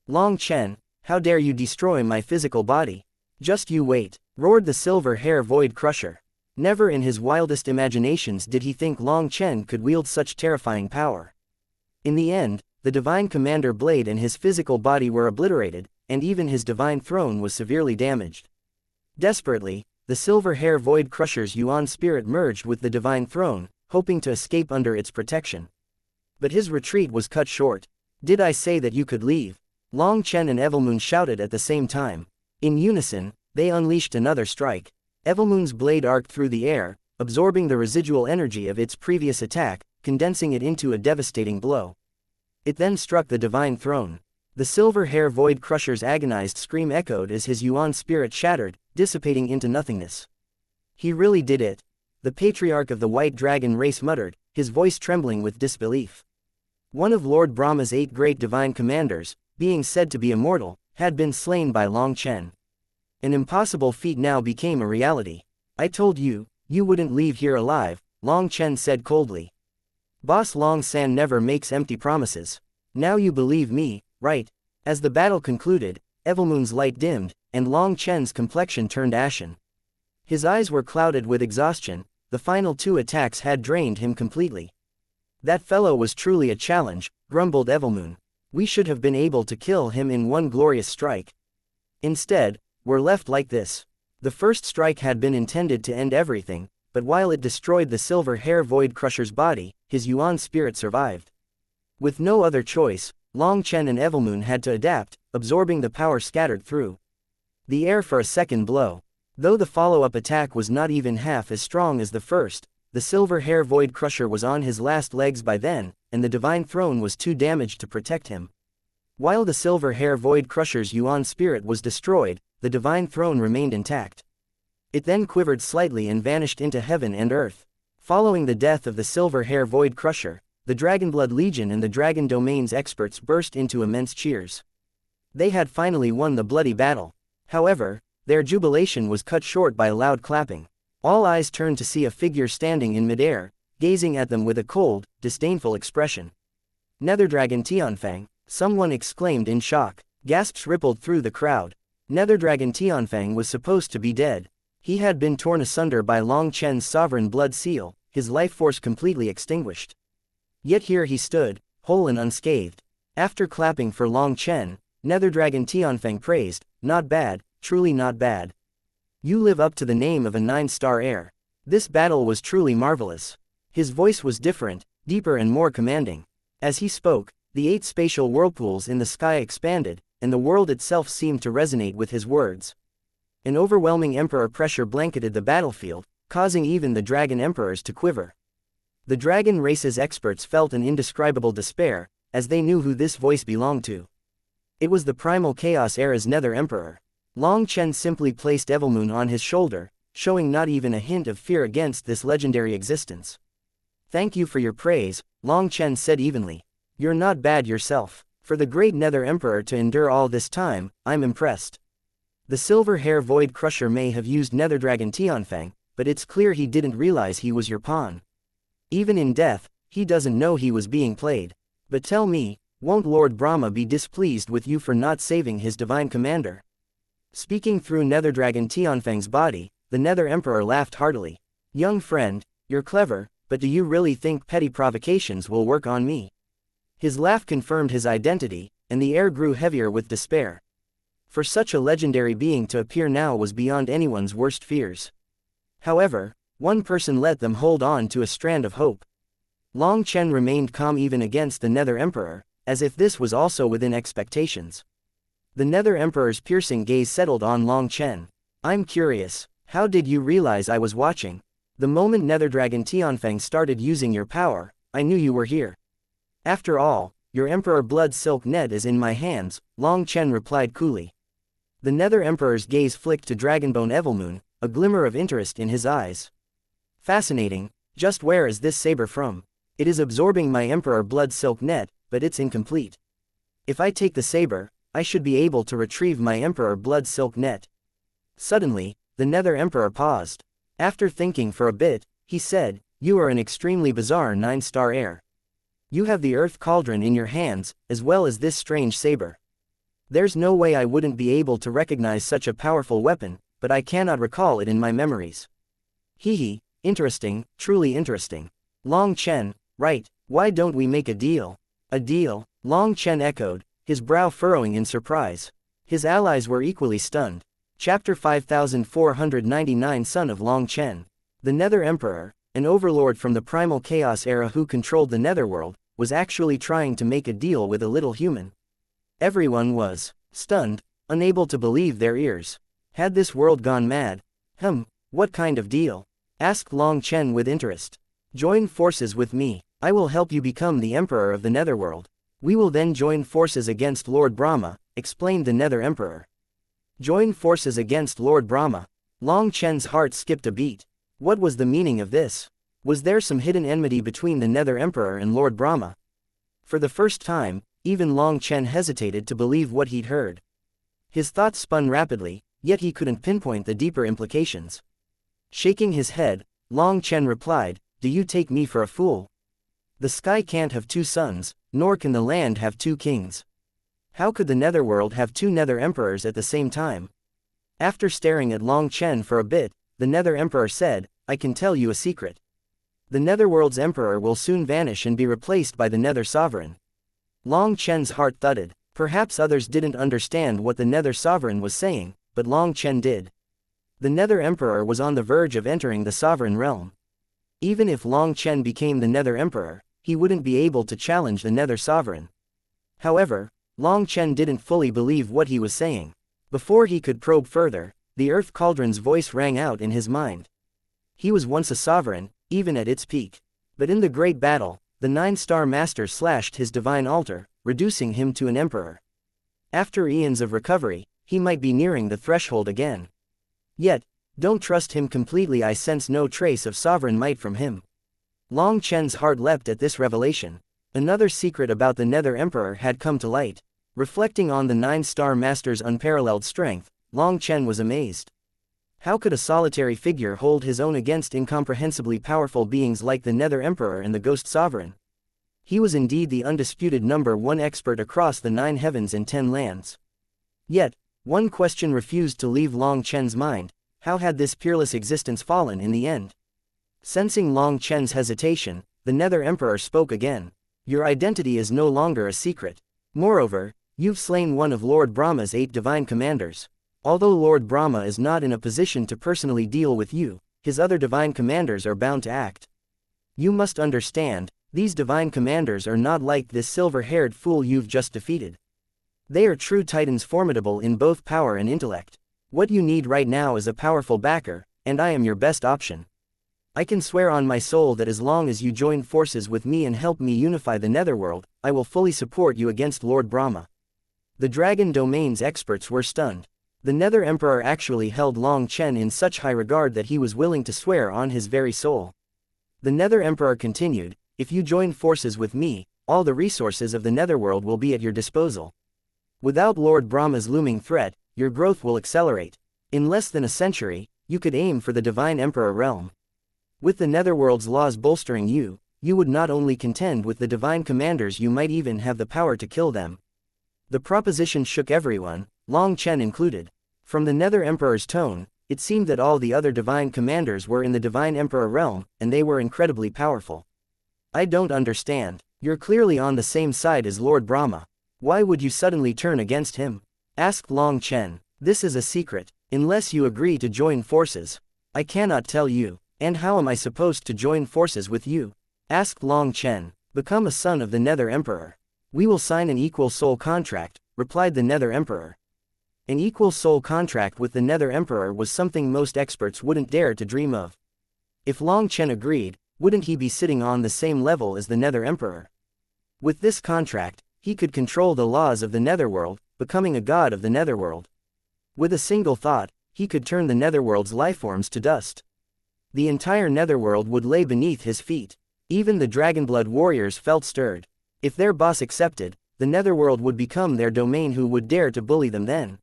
Long Chen, how dare you destroy my physical body? Just you wait, roared the silver hair void crusher. Never in his wildest imaginations did he think Long Chen could wield such terrifying power. In the end, the divine commander blade and his physical body were obliterated, and even his divine throne was severely damaged. Desperately, the silver hair void crusher's yuan spirit merged with the divine throne, hoping to escape under its protection. But his retreat was cut short. Did I say that you could leave? Long Chen and Evilmoon shouted at the same time. In unison, they unleashed another strike. Evilmoon's blade arced through the air, absorbing the residual energy of its previous attack, condensing it into a devastating blow. It then struck the divine throne. The silver hair void crusher's agonized scream echoed as his yuan spirit shattered, dissipating into nothingness. He really did it. The patriarch of the white dragon race muttered, his voice trembling with disbelief. One of Lord Brahma's 8 great divine commanders, being said to be immortal, had been slain by Long Chen. An impossible feat now became a reality. I told you, you wouldn't leave here alive, Long Chen said coldly. Boss Long San never makes empty promises. Now you believe me, right? As the battle concluded, Evilmoon's light dimmed, and Long Chen's complexion turned ashen. His eyes were clouded with exhaustion, the final 2 attacks had drained him completely. That fellow was truly a challenge, grumbled Evilmoon. We should have been able to kill him in one glorious strike. Instead, we're left like this. The first strike had been intended to end everything, but while it destroyed the silver hair void crusher's body, his yuan spirit survived. With no other choice, Long Chen and Evilmoon had to adapt, absorbing the power scattered through the air for a second blow. Though the follow-up attack was not even half as strong as the first, the silver hair void crusher was on his last legs by then, and the divine throne was too damaged to protect him. While the silver hair void crusher's yuan spirit was destroyed, the divine throne remained intact. It then quivered slightly and vanished into heaven and earth. Following the death of the silver hair void crusher, the Dragonblood Legion and the Dragon Domain's experts burst into immense cheers. They had finally won the bloody battle. However, their jubilation was cut short by loud clapping. All eyes turned to see a figure standing in midair, gazing at them with a cold, disdainful expression. Netherdragon Tianfang, someone exclaimed in shock. Gasps rippled through the crowd. Netherdragon Tianfang was supposed to be dead. He had been torn asunder by Long Chen's sovereign blood seal, his life force completely extinguished. Yet here he stood, whole and unscathed. After clapping for Long Chen, Netherdragon Tianfang praised, "Not bad, truly not bad. You live up to the name of a 9-star heir. This battle was truly marvelous." His voice was different, deeper and more commanding. As he spoke, the 8 spatial whirlpools in the sky expanded, and the world itself seemed to resonate with his words. An overwhelming emperor pressure blanketed the battlefield, causing even the dragon emperors to quiver. The dragon race's experts felt an indescribable despair, as they knew who this voice belonged to. It was the primal chaos era's Nether Emperor. Long Chen simply placed Evilmoon on his shoulder, showing not even a hint of fear against this legendary existence. "Thank you for your praise," Long Chen said evenly. "You're not bad yourself. For the great Nether Emperor to endure all this time, I'm impressed." The silver hair void crusher may have used Netherdragon Tianfang, but it's clear he didn't realize he was your pawn. Even in death, he doesn't know he was being played. But tell me, won't Lord Brahma be displeased with you for not saving his divine commander? Speaking through Netherdragon Tianfang's body, the Nether Emperor laughed heartily. "Young friend, you're clever, but do you really think petty provocations will work on me?" His laugh confirmed his identity, and the air grew heavier with despair. For such a legendary being to appear now was beyond anyone's worst fears. However, one person let them hold on to a strand of hope. Long Chen remained calm even against the Nether Emperor, as if this was also within expectations. The Nether Emperor's piercing gaze settled on Long Chen. "I'm curious, how did you realize I was watching? The moment Netherdragon Tianfang started using your power, I knew you were here." "After all, your Emperor Blood Silk Net is in my hands," Long Chen replied coolly. The Nether Emperor's gaze flicked to Dragonbone Evilmoon, a glimmer of interest in his eyes. "Fascinating, just where is this saber from?" "It is absorbing my Emperor Blood Silk Net, but it's incomplete. If I take the saber, I should be able to retrieve my Emperor Blood Silk Net." Suddenly, the Nether Emperor paused. After thinking for a bit, he said, "You are an extremely bizarre 9-star heir. You have the Earth Cauldron in your hands, as well as this strange saber. There's no way I wouldn't be able to recognize such a powerful weapon, but I cannot recall it in my memories." Hehe, interesting, truly interesting. Long Chen, right, why don't we make a deal? A deal? Long Chen echoed, his brow furrowing in surprise. His allies were equally stunned. Chapter 5499 Son of Long Chen. The Nether Emperor, an overlord from the Primal Chaos era who controlled the Netherworld, was actually trying to make a deal with a little human. Everyone was stunned, unable to believe their ears. Had this world gone mad? What kind of deal? Asked Long Chen with interest. Join forces with me. I will help you become the Emperor of the Netherworld. We will then join forces against Lord Brahma, explained the Nether Emperor. Join forces against Lord Brahma. Long Chen's heart skipped a beat. What was the meaning of this? Was there some hidden enmity between the Nether Emperor and Lord Brahma? For the first time, even Long Chen hesitated to believe what he'd heard. His thoughts spun rapidly, yet he couldn't pinpoint the deeper implications. Shaking his head, Long Chen replied, "Do you take me for a fool? The sky can't have two suns, nor can the land have two kings. How could the Netherworld have two Nether Emperors at the same time?" After staring at Long Chen for a bit, the Nether Emperor said, "I can tell you a secret. The Netherworld's Emperor will soon vanish and be replaced by the Nether Sovereign." Long Chen's heart thudded. Perhaps others didn't understand what the Nether Sovereign was saying, but Long Chen did. The Nether Emperor was on the verge of entering the Sovereign realm. Even if Long Chen became the Nether Emperor, he wouldn't be able to challenge the Nether Sovereign. However, Long Chen didn't fully believe what he was saying. Before he could probe further, the Earth Cauldron's voice rang out in his mind. He was once a sovereign, even at its peak. But in the Great Battle, the 9-star master slashed his divine altar, reducing him to an emperor. After eons of recovery, he might be nearing the threshold again. Yet, don't trust him completely. I sense no trace of sovereign might from him. Long Chen's heart leapt at this revelation. Another secret about the Nether Emperor had come to light. Reflecting on the 9-star master's unparalleled strength, Long Chen was amazed. How could a solitary figure hold his own against incomprehensibly powerful beings like the Nether Emperor and the Ghost Sovereign? He was indeed the undisputed #1 expert across the 9 heavens and 10 lands. Yet, one question refused to leave Long Chen's mind: how had this peerless existence fallen in the end? Sensing Long Chen's hesitation, the Nether Emperor spoke again. "Your identity is no longer a secret. Moreover, you've slain one of Lord Brahma's 8 divine commanders. Although Lord Brahma is not in a position to personally deal with you, his other divine commanders are bound to act. You must understand, these divine commanders are not like this silver-haired fool you've just defeated. They are true titans, formidable in both power and intellect. What you need right now is a powerful backer, and I am your best option. I can swear on my soul that as long as you join forces with me and help me unify the Netherworld, I will fully support you against Lord Brahma." The Dragon Domain's experts were stunned. The Nether Emperor actually held Long Chen in such high regard that he was willing to swear on his very soul. The Nether Emperor continued, "If you join forces with me, all the resources of the Netherworld will be at your disposal. Without Lord Brahma's looming threat, your growth will accelerate. In less than a century, you could aim for the Divine Emperor realm. With the Netherworld's laws bolstering you, you would not only contend with the divine commanders, you might even have the power to kill them." The proposition shook everyone, Long Chen included. From the Nether Emperor's tone, it seemed that all the other divine commanders were in the Divine Emperor realm, and they were incredibly powerful. "I don't understand. You're clearly on the same side as Lord Brahma. Why would you suddenly turn against him?" asked Long Chen. "This is a secret. Unless you agree to join forces, I cannot tell you." "And how am I supposed to join forces with you?" asked Long Chen. "Become a son of the Nether Emperor. We will sign an equal soul contract," replied the Nether Emperor. An equal soul contract with the Nether Emperor was something most experts wouldn't dare to dream of. If Long Chen agreed, wouldn't he be sitting on the same level as the Nether Emperor? With this contract, he could control the laws of the Netherworld, becoming a god of the Netherworld. With a single thought, he could turn the Netherworld's lifeforms to dust. The entire Netherworld would lay beneath his feet. Even the Dragonblood warriors felt stirred. If their boss accepted, the Netherworld would become their domain. Who would dare to bully them then?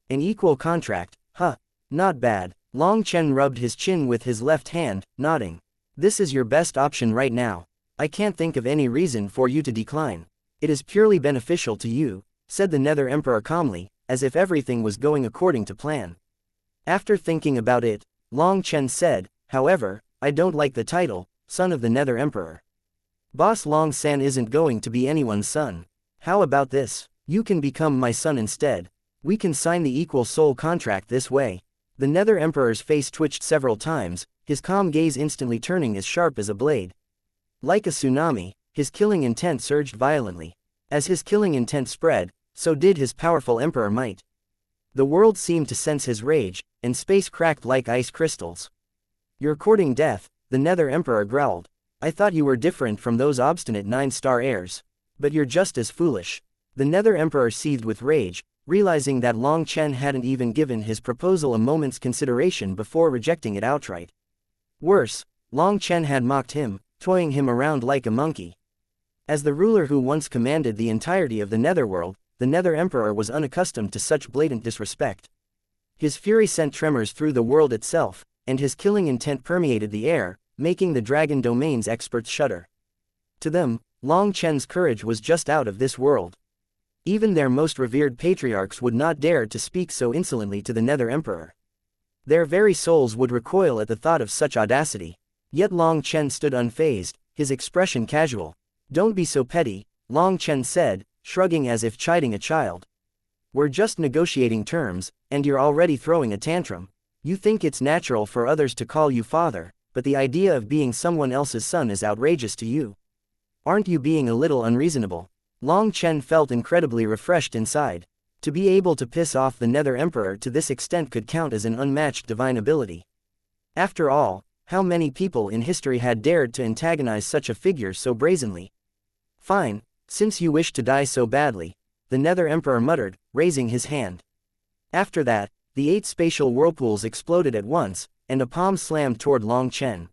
An equal contract, huh? Not bad. Long Chen rubbed his chin with his left hand, nodding. This is your best option right now. I can't think of any reason for you to decline. It is purely beneficial to you, said the Nether Emperor calmly, as if everything was going according to plan. After thinking about it, Long Chen said, however, I don't like the title, Son of the Nether Emperor. Boss Long San isn't going to be anyone's son. How about this? You can become my son instead. We can sign the equal soul contract this way. The Nether Emperor's face twitched several times, his calm gaze instantly turning as sharp as a blade. Like a tsunami, his killing intent surged violently. As his killing intent spread, so did his powerful emperor might. The world seemed to sense his rage, and space cracked like ice crystals. You're courting death, the Nether Emperor growled. I thought you were different from those obstinate 9-star heirs. But you're just as foolish. The Nether Emperor seethed with rage, realizing that Long Chen hadn't even given his proposal a moment's consideration before rejecting it outright. Worse, Long Chen had mocked him, toying him around like a monkey. As the ruler who once commanded the entirety of the Netherworld, the Nether Emperor was unaccustomed to such blatant disrespect. His fury sent tremors through the world itself, and his killing intent permeated the air, making the Dragon Domain's experts shudder. To them, Long Chen's courage was just out of this world. Even their most revered patriarchs would not dare to speak so insolently to the Nether Emperor. Their very souls would recoil at the thought of such audacity. Yet Long Chen stood unfazed, his expression casual. Don't be so petty, Long Chen said, shrugging as if chiding a child. We're just negotiating terms, and you're already throwing a tantrum. You think it's natural for others to call you father, but the idea of being someone else's son is outrageous to you. Aren't you being a little unreasonable? Long Chen felt incredibly refreshed inside. To be able to piss off the Nether Emperor to this extent could count as an unmatched divine ability. After all, how many people in history had dared to antagonize such a figure so brazenly? Fine, since you wish to die so badly, the Nether Emperor muttered, raising his hand. After that, the 8 spatial whirlpools exploded at once, and a palm slammed toward Long Chen.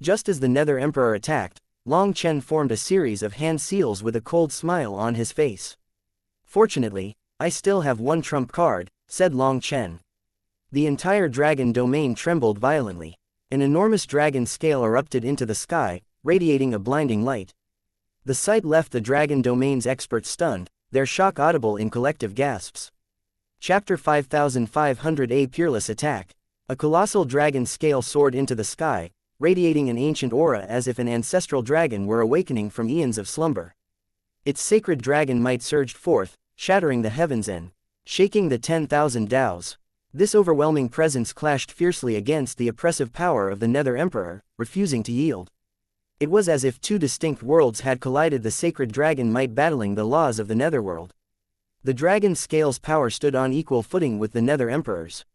Just as the Nether Emperor attacked, Long Chen formed a series of hand seals with a cold smile on his face. Fortunately, I still have one trump card, said Long Chen. The entire dragon domain trembled violently. An enormous dragon scale erupted into the sky, radiating a blinding light. The sight left the dragon domain's experts stunned, their shock audible in collective gasps. Chapter 5500 A Peerless Attack. A colossal dragon scale soared into the sky, radiating an ancient aura as if an ancestral dragon were awakening from eons of slumber. Its sacred dragon might surged forth, shattering the heavens and shaking the 10,000 Daos. This overwhelming presence clashed fiercely against the oppressive power of the Nether Emperor, refusing to yield. It was as if 2 distinct worlds had collided, the sacred dragon might battling the laws of the Netherworld. The dragon scale's power stood on equal footing with the Nether Emperor's.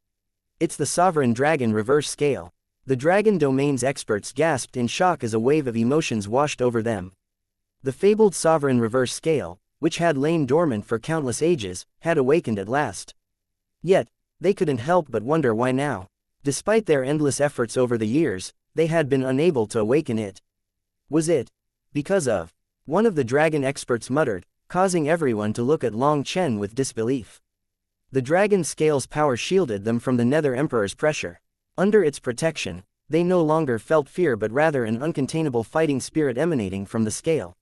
It's the sovereign dragon reverse scale. The dragon domain's experts gasped in shock as a wave of emotions washed over them. The fabled sovereign reverse scale, which had lain dormant for countless ages, had awakened at last. Yet, they couldn't help but wonder why now. Despite their endless efforts over the years, they had been unable to awaken it. Was it because of? One of the dragon experts muttered, causing everyone to look at Long Chen with disbelief. The dragon scale's power shielded them from the Nether Emperor's pressure. Under its protection, they no longer felt fear but rather an uncontainable fighting spirit emanating from the scale.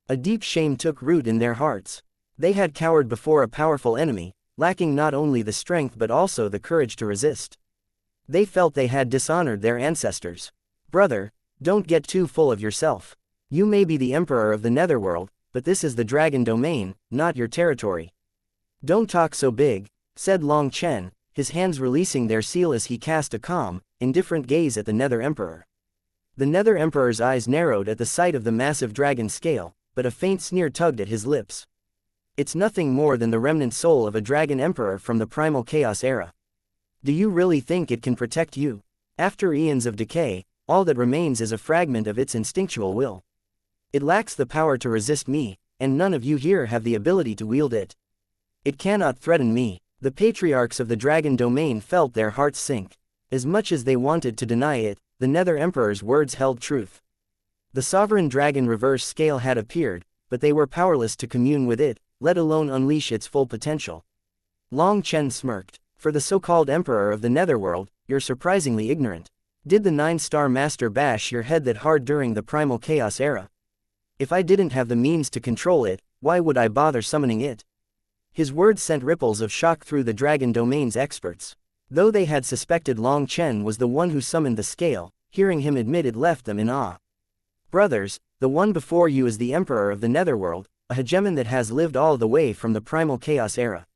A deep shame took root in their hearts. They had cowered before a powerful enemy, lacking not only the strength but also the courage to resist. They felt they had dishonored their ancestors. Brother, don't get too full of yourself. You may be the emperor of the Netherworld, but this is the dragon domain, not your territory. Don't talk so big, said Long Chen, his hands releasing their seal as he cast a calm, indifferent gaze at the Nether Emperor. The Nether Emperor's eyes narrowed at the sight of the massive dragon scale, but a faint sneer tugged at his lips. It's nothing more than the remnant soul of a dragon emperor from the primal chaos era. Do you really think it can protect you? After eons of decay, all that remains is a fragment of its instinctual will. It lacks the power to resist me, and none of you here have the ability to wield it. It cannot threaten me. The patriarchs of the dragon domain felt their hearts sink. As much as they wanted to deny it, the Nether Emperor's words held truth. The sovereign dragon reverse scale had appeared, but they were powerless to commune with it, let alone unleash its full potential. Long Chen smirked. For the so-called Emperor of the Netherworld, you're surprisingly ignorant. Did the 9-star Master bash your head that hard during the Primal Chaos era? If I didn't have the means to control it, why would I bother summoning it? His words sent ripples of shock through the Dragon Domain's experts. Though they had suspected Long Chen was the one who summoned the scale, hearing him admit it left them in awe. Brothers, the one before you is the Emperor of the Netherworld, a hegemon that has lived all the way from the Primal Chaos era.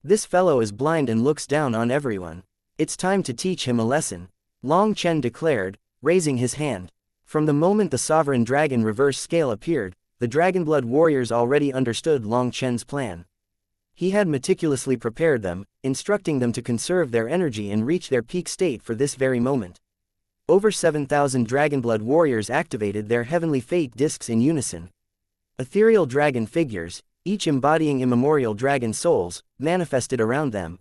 This fellow is blind and looks down on everyone. It's time to teach him a lesson, Long Chen declared, raising his hand. From the moment the Sovereign Dragon reverse scale appeared, the Dragonblood warriors already understood Long Chen's plan. He had meticulously prepared them, instructing them to conserve their energy and reach their peak state for this very moment. Over 7,000 Dragonblood warriors activated their heavenly fate discs in unison. Ethereal dragon figures, each embodying immemorial dragon souls, manifested around them.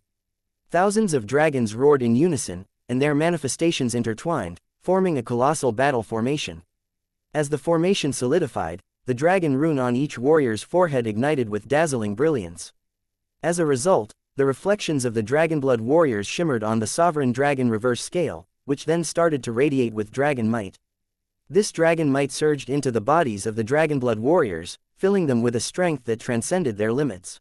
Thousands of dragons roared in unison, and their manifestations intertwined, forming a colossal battle formation. As the formation solidified, the dragon rune on each warrior's forehead ignited with dazzling brilliance. As a result, the reflections of the Dragonblood warriors shimmered on the Sovereign Dragon reverse scale, which then started to radiate with dragon might. This dragon might surged into the bodies of the Dragonblood warriors, filling them with a strength that transcended their limits.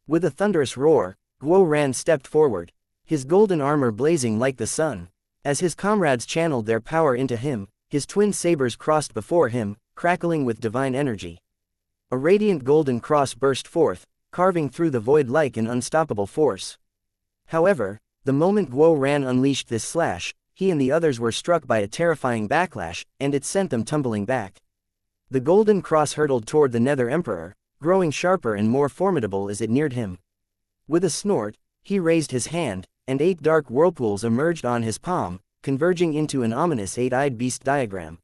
With a thunderous roar, Guo Ran stepped forward, his golden armor blazing like the sun. As his comrades channeled their power into him, his twin sabers crossed before him, crackling with divine energy. A radiant golden cross burst forth, carving through the void like an unstoppable force. However, the moment Guo Ran unleashed this slash, he and the others were struck by a terrifying backlash, and it sent them tumbling back. The golden cross hurtled toward the Nether Emperor, growing sharper and more formidable as it neared him. With a snort, he raised his hand, and 8 dark whirlpools emerged on his palm, converging into an ominous 8-eyed beast diagram.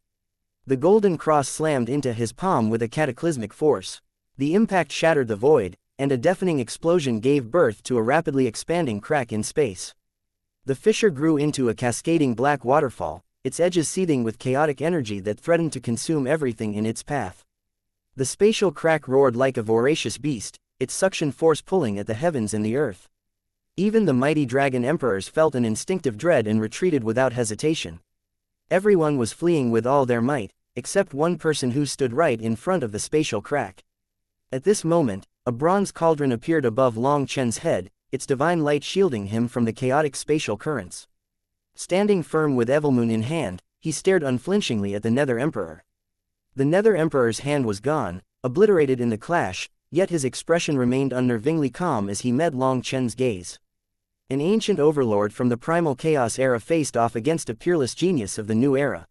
The golden cross slammed into his palm with a cataclysmic force. The impact shattered the void, and a deafening explosion gave birth to a rapidly expanding crack in space. The fissure grew into a cascading black waterfall, its edges seething with chaotic energy that threatened to consume everything in its path. The spatial crack roared like a voracious beast, its suction force pulling at the heavens and the earth. Even the mighty dragon emperors felt an instinctive dread and retreated without hesitation. Everyone was fleeing with all their might, except one person who stood right in front of the spatial crack. At this moment, a bronze cauldron appeared above Long Chen's head, its divine light shielding him from the chaotic spatial currents. Standing firm with Evilmoon in hand, he stared unflinchingly at the Nether Emperor. The Nether Emperor's hand was gone, obliterated in the clash, yet his expression remained unnervingly calm as he met Long Chen's gaze. An ancient overlord from the Primal Chaos era faced off against a peerless genius of the new era.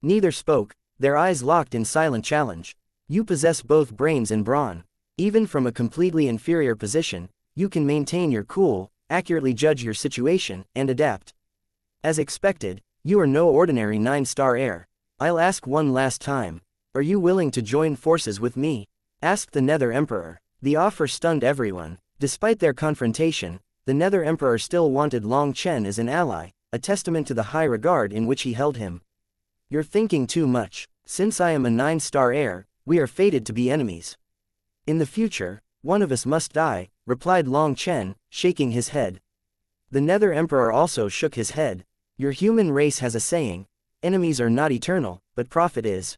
Neither spoke, their eyes locked in silent challenge. You possess both brains and brawn. Even from a completely inferior position, you can maintain your cool, accurately judge your situation, and adapt. As expected, you are no ordinary 9-star heir. I'll ask one last time. Are you willing to join forces with me? Asked the Nether Emperor. The offer stunned everyone. Despite their confrontation, the Nether Emperor still wanted Long Chen as an ally, a testament to the high regard in which he held him. You're thinking too much. Since I am a 9-star heir, we are fated to be enemies. In the future, one of us must die, replied Long Chen, shaking his head. The Nether Emperor also shook his head. Your human race has a saying, enemies are not eternal, but profit is.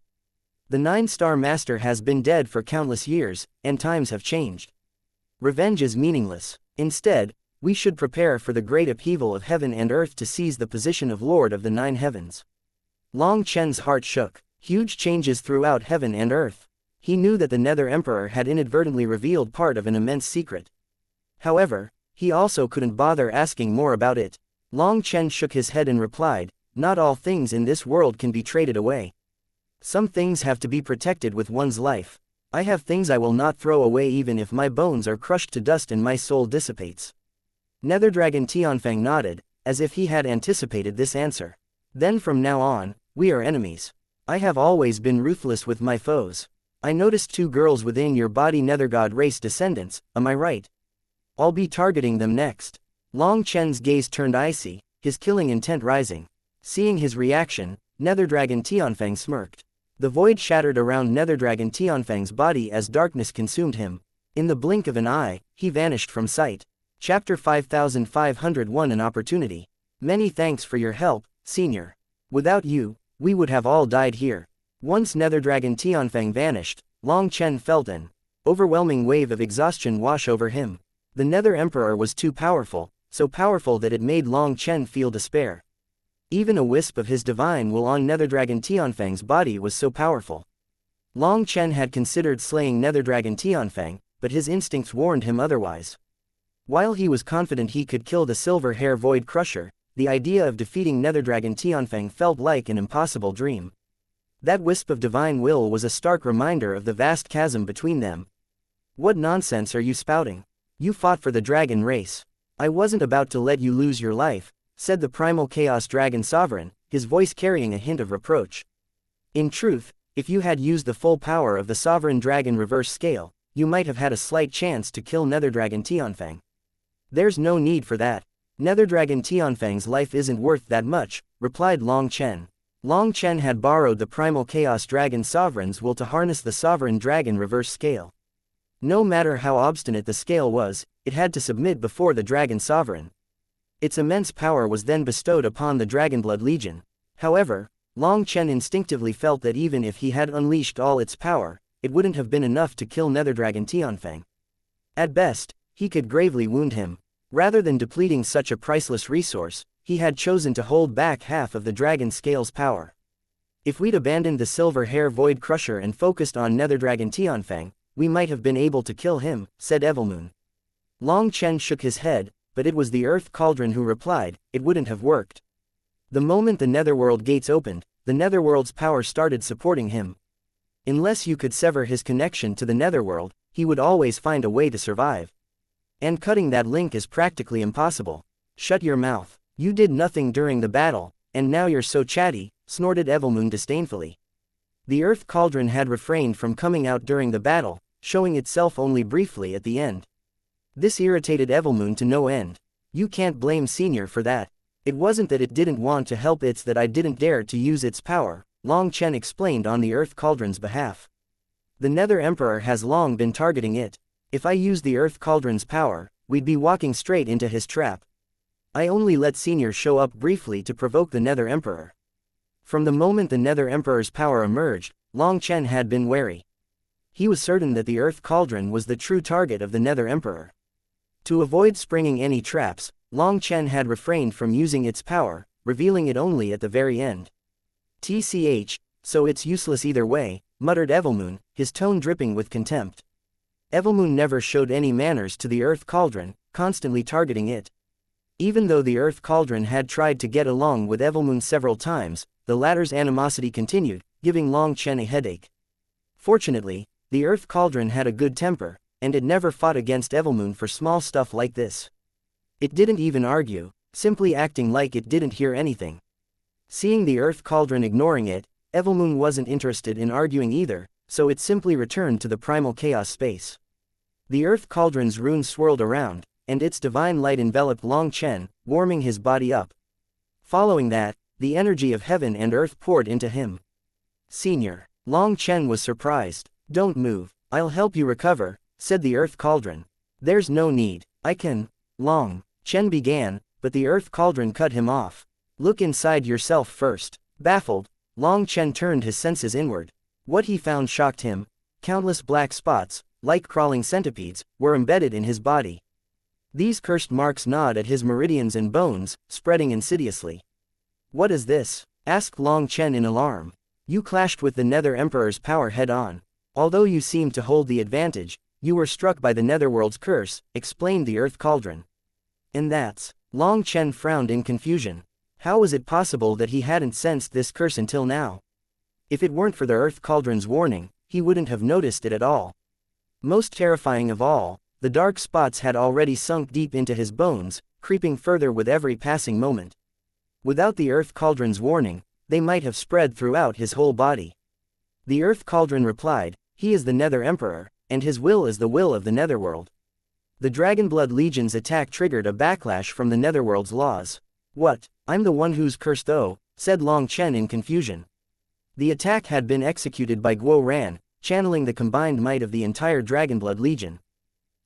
The 9-star master has been dead for countless years, and times have changed. Revenge is meaningless. Instead, we should prepare for the great upheaval of heaven and earth to seize the position of Lord of the 9 heavens. Long Chen's heart shook. Huge changes throughout heaven and earth. He knew that the Nether Emperor had inadvertently revealed part of an immense secret. However, he also couldn't bother asking more about it. Long Chen shook his head and replied, not all things in this world can be traded away. Some things have to be protected with one's life. I have things I will not throw away even if my bones are crushed to dust and my soul dissipates. Nether Dragon Tianfeng nodded, as if he had anticipated this answer. Then from now on, we are enemies. I have always been ruthless with my foes. I noticed 2 girls within your body Nethergod race descendants, am I right? I'll be targeting them next. Long Chen's gaze turned icy, his killing intent rising. Seeing his reaction, Nether Dragon Tianfeng smirked. The void shattered around Nether Dragon Tianfeng's body as darkness consumed him. In the blink of an eye, he vanished from sight. Chapter 5501 An Opportunity. Many thanks for your help, Senior. Without you, we would have all died here. Once Nether Dragon Tianfeng vanished, Long Chen felt an overwhelming wave of exhaustion wash over him. The Nether Emperor was too powerful, so powerful that it made Long Chen feel despair. Even a wisp of his divine will on Nether Dragon Tianfeng's body was so powerful. Long Chen had considered slaying Nether Dragon Tianfeng, but his instincts warned him otherwise. While he was confident he could kill the Silver Hair Void Crusher, the idea of defeating Nether Dragon Tianfeng felt like an impossible dream. That wisp of divine will was a stark reminder of the vast chasm between them. What nonsense are you spouting? You fought for the dragon race. I wasn't about to let you lose your life, said the primal Chaos Dragon Sovereign, his voice carrying a hint of reproach. In truth, if you had used the full power of the Sovereign Dragon Reverse Scale, you might have had a slight chance to kill Nether Dragon Tianfeng. There's no need for that. Nether Dragon Tianfeng's life isn't worth that much, replied Long Chen. Long Chen had borrowed the primal Chaos Dragon Sovereign's will to harness the Sovereign Dragon Reverse Scale. No matter how obstinate the scale was, it had to submit before the Dragon Sovereign. Its immense power was then bestowed upon the Dragonblood Legion. However, Long Chen instinctively felt that even if he had unleashed all its power, it wouldn't have been enough to kill Nether Dragon Tianfeng. At best, he could gravely wound him. Rather than depleting such a priceless resource, he had chosen to hold back half of the Dragon Scale's power. If we'd abandoned the Silver Hair Void Crusher and focused on Nether Dragon Tianfeng, we might have been able to kill him, said Evilmoon. Long Chen shook his head, but it was the Earth Cauldron who replied, it wouldn't have worked. The moment the Netherworld gates opened, the Netherworld's power started supporting him. Unless you could sever his connection to the Netherworld, he would always find a way to survive. And cutting that link is practically impossible. Shut your mouth. You did nothing during the battle, and now you're so chatty, snorted Evilmoon disdainfully. The Earth Cauldron had refrained from coming out during the battle, showing itself only briefly at the end. This irritated Evilmoon to no end. You can't blame Senior for that. It wasn't that it didn't want to help, it's that I didn't dare to use its power, Long Chen explained on the Earth Cauldron's behalf. The Nether Emperor has long been targeting it. If I used the Earth Cauldron's power, we'd be walking straight into his trap. I only let Senior show up briefly to provoke the Nether Emperor. From the moment the Nether Emperor's power emerged, Long Chen had been wary. He was certain that the Earth Cauldron was the true target of the Nether Emperor. To avoid springing any traps, Long Chen had refrained from using its power, revealing it only at the very end. TCH, so it's useless either way, muttered Evilmoon, his tone dripping with contempt. Evilmoon never showed any manners to the Earth Cauldron, constantly targeting it. Even though the Earth Cauldron had tried to get along with Evilmoon several times, the latter's animosity continued, giving Long Chen a headache. Fortunately, the Earth Cauldron had a good temper, and it never fought against Evilmoon for small stuff like this. It didn't even argue, simply acting like it didn't hear anything. Seeing the Earth Cauldron ignoring it, Evilmoon wasn't interested in arguing either, so it simply returned to the primal chaos space. The Earth Cauldron's runes swirled around, and its divine light enveloped Long Chen, warming his body up. Following that, the energy of heaven and earth poured into him. Senior. Long Chen was surprised. Don't move, I'll help you recover, said the Earth Cauldron. There's no need, I can. Long Chen began, but the Earth Cauldron cut him off. Look inside yourself first. Baffled, Long Chen turned his senses inward. What he found shocked him. Countless black spots, like crawling centipedes, were embedded in his body. These cursed marks gnawed at his meridians and bones, spreading insidiously. What is this? Asked Long Chen in alarm. You clashed with the Nether Emperor's power head-on. Although you seemed to hold the advantage, you were struck by the Netherworld's curse, explained the Earth Cauldron. And that's... Long Chen frowned in confusion. How was it possible that he hadn't sensed this curse until now? If it weren't for the Earth Cauldron's warning, he wouldn't have noticed it at all. Most terrifying of all, the dark spots had already sunk deep into his bones, creeping further with every passing moment. Without the Earth Cauldron's warning, they might have spread throughout his whole body. The Earth Cauldron replied, he is the Nether Emperor, and his will is the will of the Netherworld. The Dragonblood Legion's attack triggered a backlash from the Netherworld's laws. What? I'm the one who's cursed though, said Long Chen in confusion. The attack had been executed by Guo Ran, channeling the combined might of the entire Dragonblood Legion.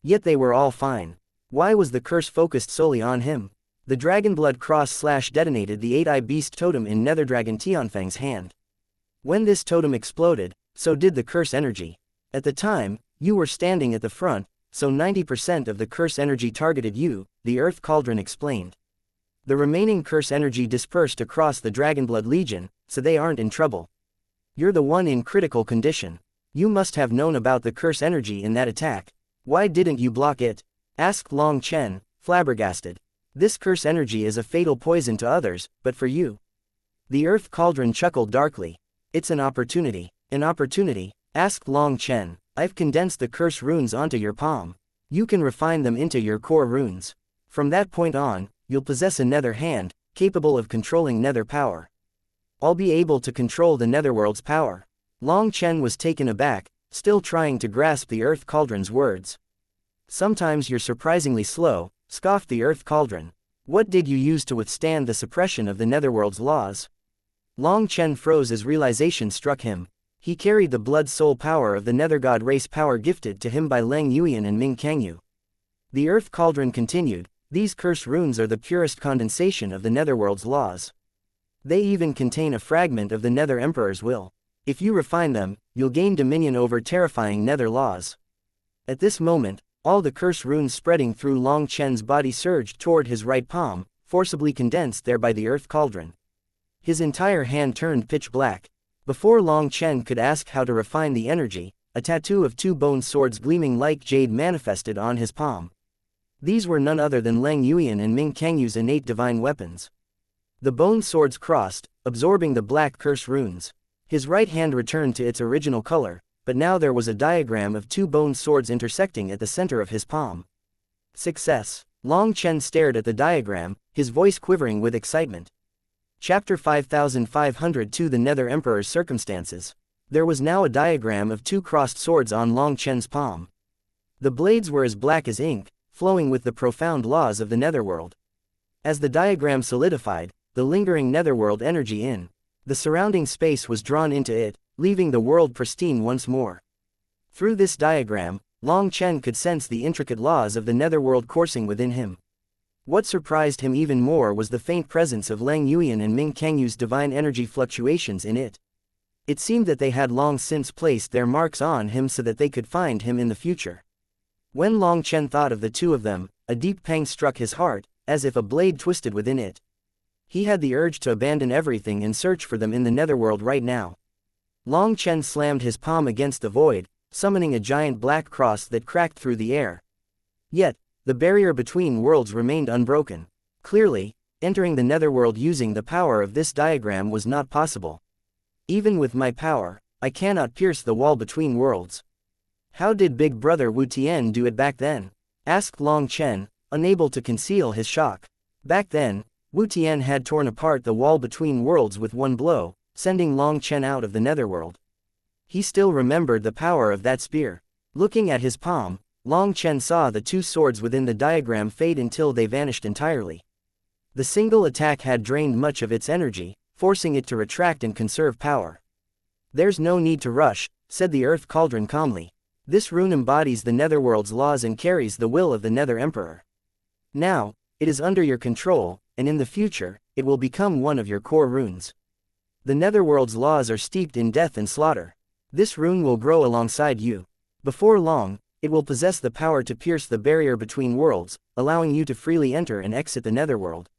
Yet they were all fine. Why was the curse focused solely on him? The Dragonblood cross detonated the 8-eye beast totem in Netherdragon Tianfang's hand. When this totem exploded, so did the curse energy. At the time, you were standing at the front, so 90% of the curse energy targeted you, the Earth Cauldron explained. The remaining curse energy dispersed across the Dragonblood Legion, so they aren't in trouble. You're the one in critical condition. You must have known about the curse energy in that attack. Why didn't you block it? Asked Long Chen, flabbergasted. This curse energy is a fatal poison to others, but for you. The Earth Cauldron chuckled darkly. It's an opportunity. An opportunity? Asked Long Chen. I've condensed the curse runes onto your palm. You can refine them into your core runes. From that point on, you'll possess a nether hand, capable of controlling nether power. I'll be able to control the netherworld's power. Long Chen was taken aback, still trying to grasp the Earth Cauldron's words. Sometimes you're surprisingly slow, scoffed the Earth Cauldron. What did you use to withstand the suppression of the netherworld's laws? Long Chen froze as realization struck him. He carried the blood soul power of the nethergod race power gifted to him by Lang Yuyan and Ming Kangyu. The Earth Cauldron continued, these curse runes are the purest condensation of the netherworld's laws. They even contain a fragment of the Nether Emperor's will. If you refine them, you'll gain dominion over terrifying nether laws. At this moment, all the curse runes spreading through Long Chen's body surged toward his right palm, forcibly condensed there by the Earth Cauldron. His entire hand turned pitch black. Before Long Chen could ask how to refine the energy, a tattoo of 2 bone swords gleaming like jade manifested on his palm. These were none other than Lang Yuyan and Ming Kangyu's innate divine weapons. The bone swords crossed, absorbing the black curse runes. His right hand returned to its original color, but now there was a diagram of 2 bone swords intersecting at the center of his palm. Success! Long Chen stared at the diagram, his voice quivering with excitement. Chapter 5502 The Nether Emperor's Circumstances. There was now a diagram of 2 crossed swords on Long Chen's palm. The blades were as black as ink, flowing with the profound laws of the netherworld. As the diagram solidified, the lingering netherworld energy in the surrounding space was drawn into it, leaving the world pristine once more. Through this diagram, Long Chen could sense the intricate laws of the netherworld coursing within him. What surprised him even more was the faint presence of Lang Yuyan and Ming Kangyu's divine energy fluctuations in it. It seemed that they had long since placed their marks on him so that they could find him in the future. When Long Chen thought of the 2 of them, a deep pang struck his heart, as if a blade twisted within it. He had the urge to abandon everything and search for them in the netherworld right now. Long Chen slammed his palm against the void, summoning a giant black cross that cracked through the air. Yet, the barrier between worlds remained unbroken. Clearly, entering the netherworld using the power of this diagram was not possible. Even with my power, I cannot pierce the wall between worlds. How did Big Brother Wu Tian do it back then? Asked Long Chen, unable to conceal his shock. Back then, Wu Tian had torn apart the wall between worlds with one blow, sending Long Chen out of the netherworld. He still remembered the power of that spear. Looking at his palm, Long Chen saw the 2 swords within the diagram fade until they vanished entirely. The single attack had drained much of its energy, forcing it to retract and conserve power. There's no need to rush, said the Earth Cauldron calmly. This rune embodies the netherworld's laws and carries the will of the Nether Emperor. Now, it is under your control, and in the future, it will become one of your core runes. The netherworld's laws are steeped in death and slaughter. This rune will grow alongside you. Before long, it will possess the power to pierce the barrier between worlds, allowing you to freely enter and exit the netherworld.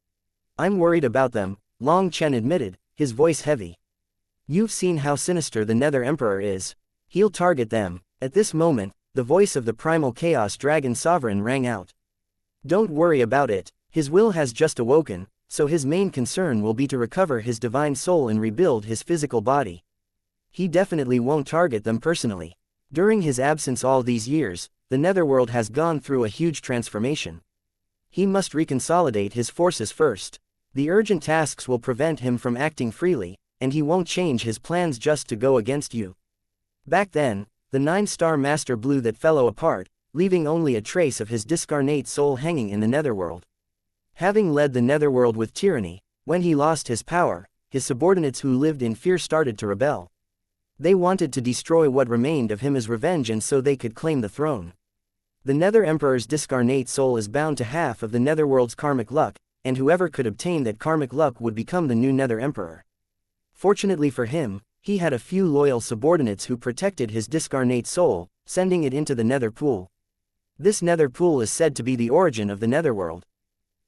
I'm worried about them, Long Chen admitted, his voice heavy. You've seen how sinister the Nether Emperor is. He'll target them. At this moment, the voice of the primal Chaos Dragon Sovereign rang out. Don't worry about it, his will has just awoken, so his main concern will be to recover his divine soul and rebuild his physical body. He definitely won't target them personally. During his absence all these years, the netherworld has gone through a huge transformation. He must reconsolidate his forces first. The urgent tasks will prevent him from acting freely, and he won't change his plans just to go against you. Back then, the 9-star master blew that fellow apart, leaving only a trace of his discarnate soul hanging in the netherworld. Having led the netherworld with tyranny, when he lost his power, his subordinates who lived in fear started to rebel. They wanted to destroy what remained of him as revenge and so they could claim the throne. The Nether Emperor's discarnate soul is bound to half of the Netherworld's karmic luck, and whoever could obtain that karmic luck would become the new Nether Emperor. Fortunately for him, he had a few loyal subordinates who protected his discarnate soul, sending it into the Nether Pool. This Nether Pool is said to be the origin of the Netherworld.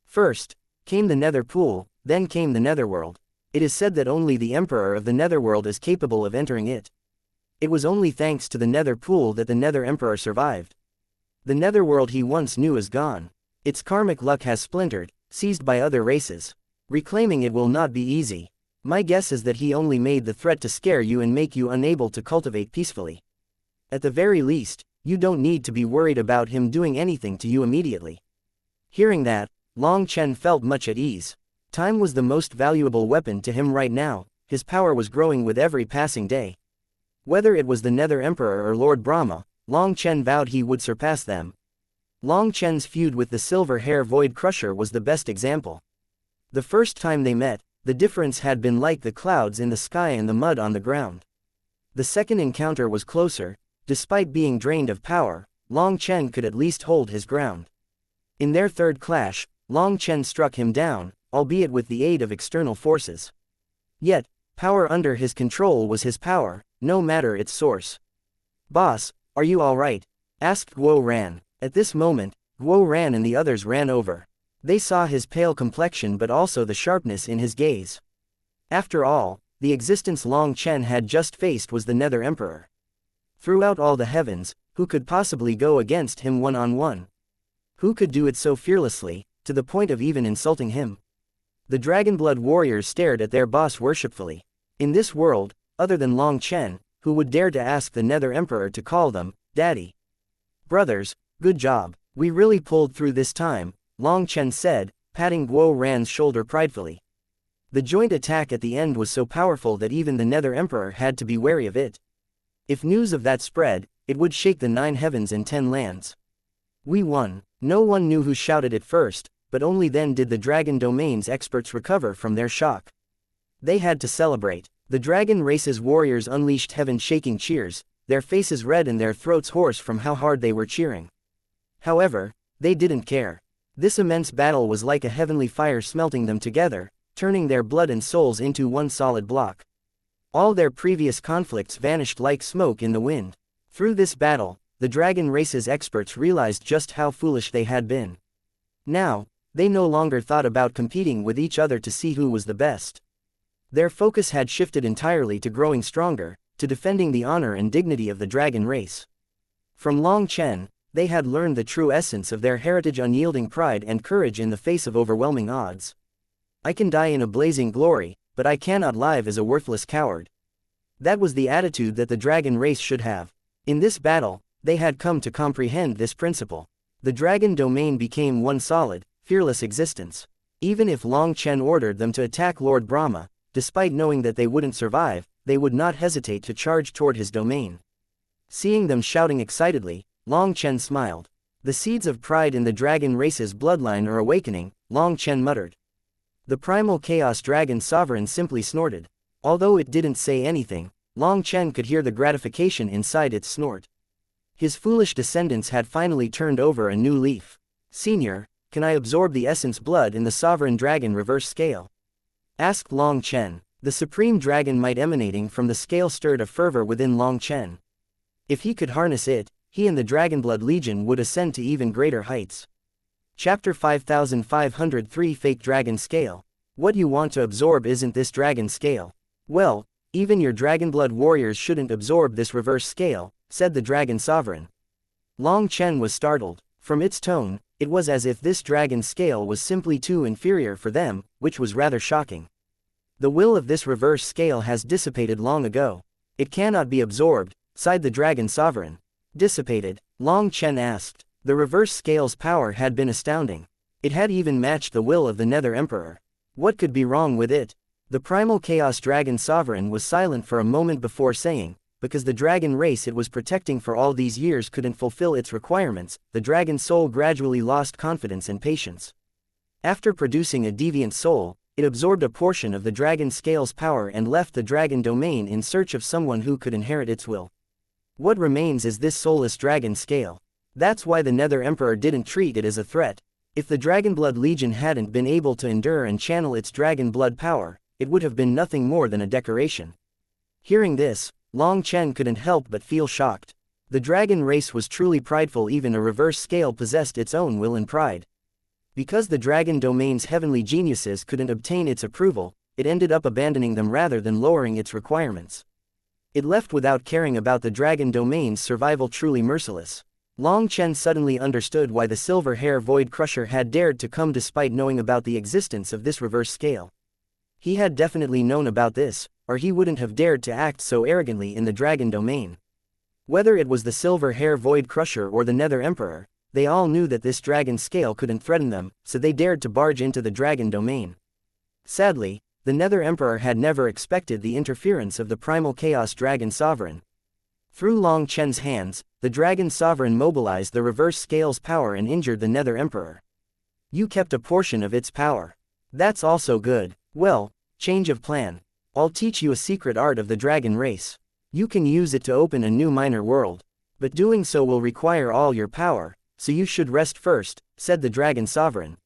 First came the Nether Pool, then came the Netherworld. It is said that only the Emperor of the Netherworld is capable of entering it. It was only thanks to the Nether Pool that the Nether Emperor survived. The Netherworld he once knew is gone. Its karmic luck has splintered, seized by other races. Reclaiming it will not be easy. My guess is that he only made the threat to scare you and make you unable to cultivate peacefully. At the very least, you don't need to be worried about him doing anything to you immediately. Hearing that, Long Chen felt much at ease. Time was the most valuable weapon to him right now, his power was growing with every passing day. Whether it was the Nether Emperor or Lord Brahma, Long Chen vowed he would surpass them. Long Chen's feud with the Silver Hair Void Crusher was the best example. The first time they met, the difference had been like the clouds in the sky and the mud on the ground. The second encounter was closer. Despite being drained of power, Long Chen could at least hold his ground. In their third clash, Long Chen struck him down, albeit with the aid of external forces. Yet, power under his control was his power, no matter its source. "Boss, are you alright?" asked Guo Ran. At this moment, Guo Ran and the others ran over. They saw his pale complexion but also the sharpness in his gaze. After all, the existence Long Chen had just faced was the Nether Emperor. Throughout all the heavens, who could possibly go against him one-on-one? Who could do it so fearlessly, to the point of even insulting him? The Dragonblood warriors stared at their boss worshipfully. In this world, other than Long Chen, who would dare to ask the Nether Emperor to call them Daddy? "Brothers, good job. We really pulled through this time," Long Chen said, patting Guo Ran's shoulder pridefully. The joint attack at the end was so powerful that even the Nether Emperor had to be wary of it. If news of that spread, it would shake the 9 heavens and 10 lands. "We won." No one knew who shouted it first, but only then did the Dragon Domain's experts recover from their shock. They had to celebrate. The Dragon race's warriors unleashed heaven-shaking cheers, their faces red and their throats hoarse from how hard they were cheering. However, they didn't care. This immense battle was like a heavenly fire smelting them together, turning their blood and souls into one solid block. All their previous conflicts vanished like smoke in the wind. Through this battle, the Dragon race's experts realized just how foolish they had been. Now, they no longer thought about competing with each other to see who was the best. Their focus had shifted entirely to growing stronger, to defending the honor and dignity of the Dragon race. From Long Chen, they had learned the true essence of their heritage: unyielding pride and courage in the face of overwhelming odds. "I can die in a blazing glory, but I cannot live as a worthless coward." That was the attitude that the Dragon race should have. In this battle, they had come to comprehend this principle. The Dragon Domain became one solid, fearless existence. Even if Long Chen ordered them to attack Lord Brahma, despite knowing that they wouldn't survive, they would not hesitate to charge toward his domain. Seeing them shouting excitedly, Long Chen smiled. "The seeds of pride in the Dragon race's bloodline are awakening," Long Chen muttered. The primal Chaos Dragon Sovereign simply snorted. Although it didn't say anything, Long Chen could hear the gratification inside its snort. His foolish descendants had finally turned over a new leaf. "Senior, can I absorb the essence blood in the Sovereign Dragon reverse scale?" asked Long Chen. The supreme dragon might emanating from the scale stirred a fervor within Long Chen. If he could harness it, he and the Dragonblood Legion would ascend to even greater heights. Chapter 5503 Fake Dragon Scale. What you want to absorb isn't this dragon scale. Well, even your Dragonblood warriors shouldn't absorb this reverse scale, said the Dragon Sovereign. Long Chen was startled. From its tone, it was as if this dragon scale was simply too inferior for them, which was rather shocking. "The will of this reverse scale has dissipated long ago. It cannot be absorbed," sighed the Dragon Sovereign. "Dissipated?" Long Chen asked. The reverse scale's power had been astounding. It had even matched the will of the Nether Emperor. What could be wrong with it? The primal Chaos Dragon Sovereign was silent for a moment before saying, because the dragon race it was protecting for all these years couldn't fulfill its requirements, the dragon soul gradually lost confidence and patience. After producing a deviant soul, it absorbed a portion of the dragon scale's power and left the dragon domain in search of someone who could inherit its will. What remains is this soulless dragon scale. That's why the Nether Emperor didn't treat it as a threat. If the Dragonblood Legion hadn't been able to endure and channel its dragon blood power, it would have been nothing more than a decoration. Hearing this, Long Chen couldn't help but feel shocked. The dragon race was truly prideful. Even a reverse scale possessed its own will and pride. Because the dragon domain's heavenly geniuses couldn't obtain its approval, it ended up abandoning them rather than lowering its requirements. It left without caring about the dragon domain's survival. Truly merciless. Long Chen suddenly understood why the Silver Hair Void Crusher had dared to come despite knowing about the existence of this reverse scale. He had definitely known about this, or he wouldn't have dared to act so arrogantly in the dragon domain. Whether it was the Silver Hair Void Crusher or the Nether Emperor, they all knew that this dragon scale couldn't threaten them, so they dared to barge into the dragon domain. Sadly, the Nether Emperor had never expected the interference of the primal Chaos Dragon Sovereign. Through Long Chen's hands, the Dragon Sovereign mobilized the reverse scale's power and injured the Nether Emperor. You kept a portion of its power. That's also good. Well, change of plan. I'll teach you a secret art of the dragon race. You can use it to open a new minor world. But doing so will require all your power, so you should rest first, said the Dragon Sovereign.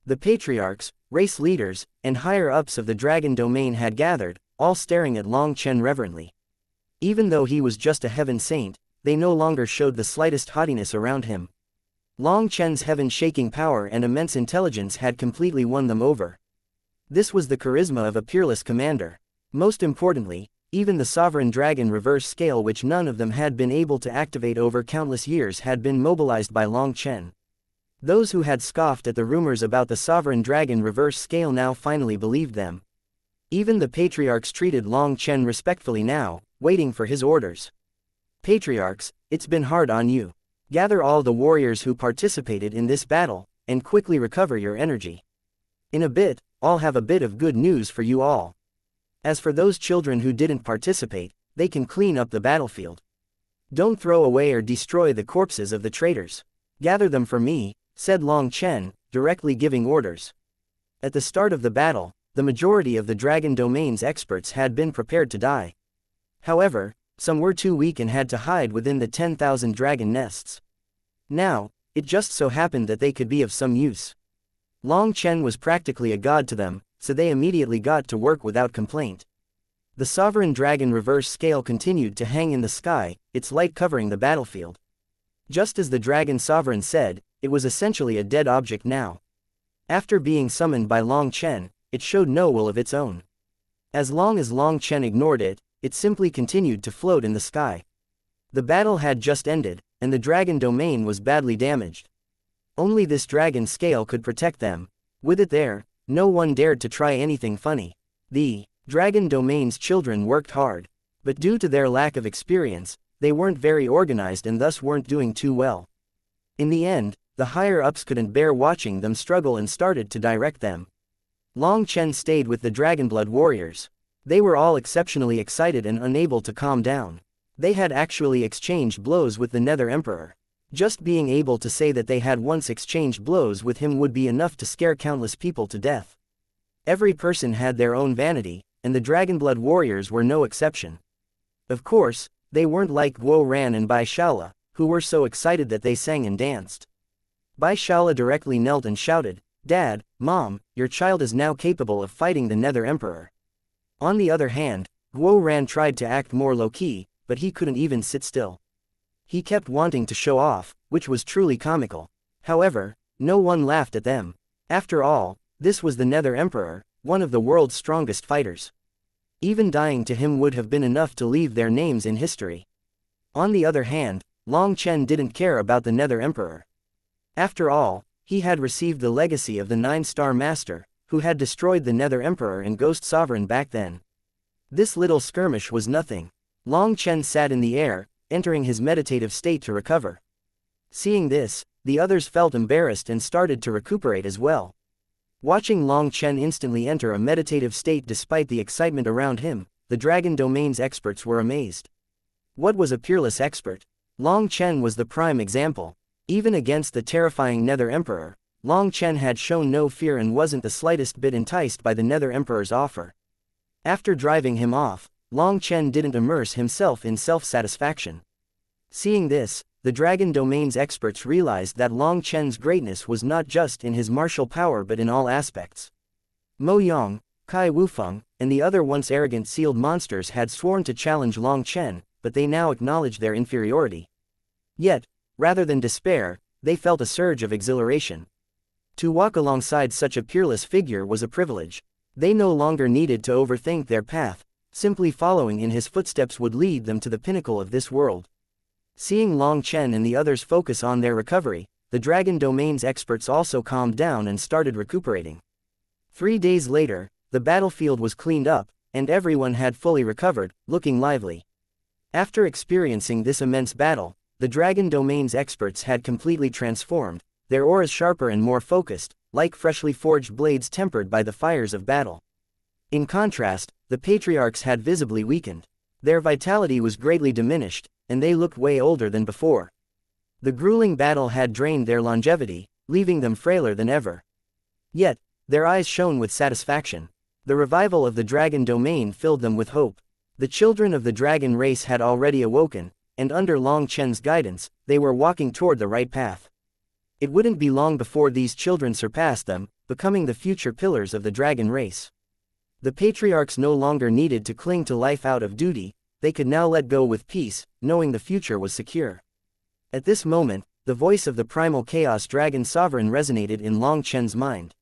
The patriarchs, race leaders, and higher-ups of the dragon domain had gathered, all staring at Long Chen reverently. Even though he was just a heaven saint, they no longer showed the slightest haughtiness around him. Long Chen's heaven-shaking power and immense intelligence had completely won them over. This was the charisma of a peerless commander. Most importantly, even the sovereign dragon reverse scale, which none of them had been able to activate over countless years, had been mobilized by Long Chen. Those who had scoffed at the rumors about the sovereign dragon reverse scale now finally believed them. Even the patriarchs treated Long Chen respectfully now, waiting for his orders. Patriarchs, it's been hard on you. Gather all the warriors who participated in this battle, and quickly recover your energy. In a bit, I'll have a bit of good news for you all. As for those children who didn't participate, they can clean up the battlefield. Don't throw away or destroy the corpses of the traitors. Gather them for me, said Long Chen, directly giving orders. At the start of the battle, the majority of the dragon domain's experts had been prepared to die. However, some were too weak and had to hide within the 10,000 dragon nests. Now, it just so happened that they could be of some use. Long Chen was practically a god to them, so they immediately got to work without complaint. The sovereign dragon reverse scale continued to hang in the sky, its light covering the battlefield. Just as the dragon sovereign said, it was essentially a dead object now. After being summoned by Long Chen, it showed no will of its own. As long as Long Chen ignored it, it simply continued to float in the sky. The battle had just ended, and the dragon domain was badly damaged. Only this dragon scale could protect them. With it there, no one dared to try anything funny. The dragon domain's children worked hard, but due to their lack of experience, they weren't very organized and thus weren't doing too well. In the end, the higher-ups couldn't bear watching them struggle and started to direct them. Long Chen stayed with the Dragonblood warriors. They were all exceptionally excited and unable to calm down. They had actually exchanged blows with the Nether Emperor. Just being able to say that they had once exchanged blows with him would be enough to scare countless people to death. Every person had their own vanity, and the Dragonblood warriors were no exception. Of course, they weren't like Guo Ran and Bai Shaola, who were so excited that they sang and danced. Bai Shaola directly knelt and shouted, "Dad, Mom, your child is now capable of fighting the Nether Emperor." On the other hand, Guo Ran tried to act more low-key, but he couldn't even sit still. He kept wanting to show off, which was truly comical. However, no one laughed at them. After all, this was the Nether Emperor, one of the world's strongest fighters. Even dying to him would have been enough to leave their names in history. On the other hand, Long Chen didn't care about the Nether Emperor. After all, he had received the legacy of the 9-star Master, who had destroyed the Nether Emperor and Ghost Sovereign back then. This little skirmish was nothing. Long Chen sat in the air, entering his meditative state to recover. Seeing this, the others felt embarrassed and started to recuperate as well. Watching Long Chen instantly enter a meditative state despite the excitement around him, the Dragon Domain's experts were amazed. What was a peerless expert? Long Chen was the prime example. Even against the terrifying Nether Emperor, Long Chen had shown no fear and wasn't the slightest bit enticed by the Nether Emperor's offer. After driving him off, Long Chen didn't immerse himself in self-satisfaction. Seeing this, the Dragon Domain's experts realized that Long Chen's greatness was not just in his martial power but in all aspects. Mo Yang, Kai Wufeng, and the other once arrogant sealed monsters had sworn to challenge Long Chen, but they now acknowledged their inferiority. Yet, rather than despair, they felt a surge of exhilaration. To walk alongside such a peerless figure was a privilege. They no longer needed to overthink their path, simply following in his footsteps would lead them to the pinnacle of this world. Seeing Long Chen and the others focus on their recovery, the Dragon Domain's experts also calmed down and started recuperating. 3 days later, the battlefield was cleaned up, and everyone had fully recovered, looking lively. After experiencing this immense battle, the Dragon Domain's experts had completely transformed, their auras sharper and more focused, like freshly forged blades tempered by the fires of battle. In contrast, the patriarchs had visibly weakened. Their vitality was greatly diminished, and they looked way older than before. The grueling battle had drained their longevity, leaving them frailer than ever. Yet, their eyes shone with satisfaction. The revival of the Dragon Domain filled them with hope. The children of the dragon race had already awoken, and under Long Chen's guidance, they were walking toward the right path. It wouldn't be long before these children surpassed them, becoming the future pillars of the dragon race. The patriarchs no longer needed to cling to life out of duty, they could now let go with peace, knowing the future was secure. At this moment, the voice of the primal chaos dragon sovereign resonated in Long Chen's mind.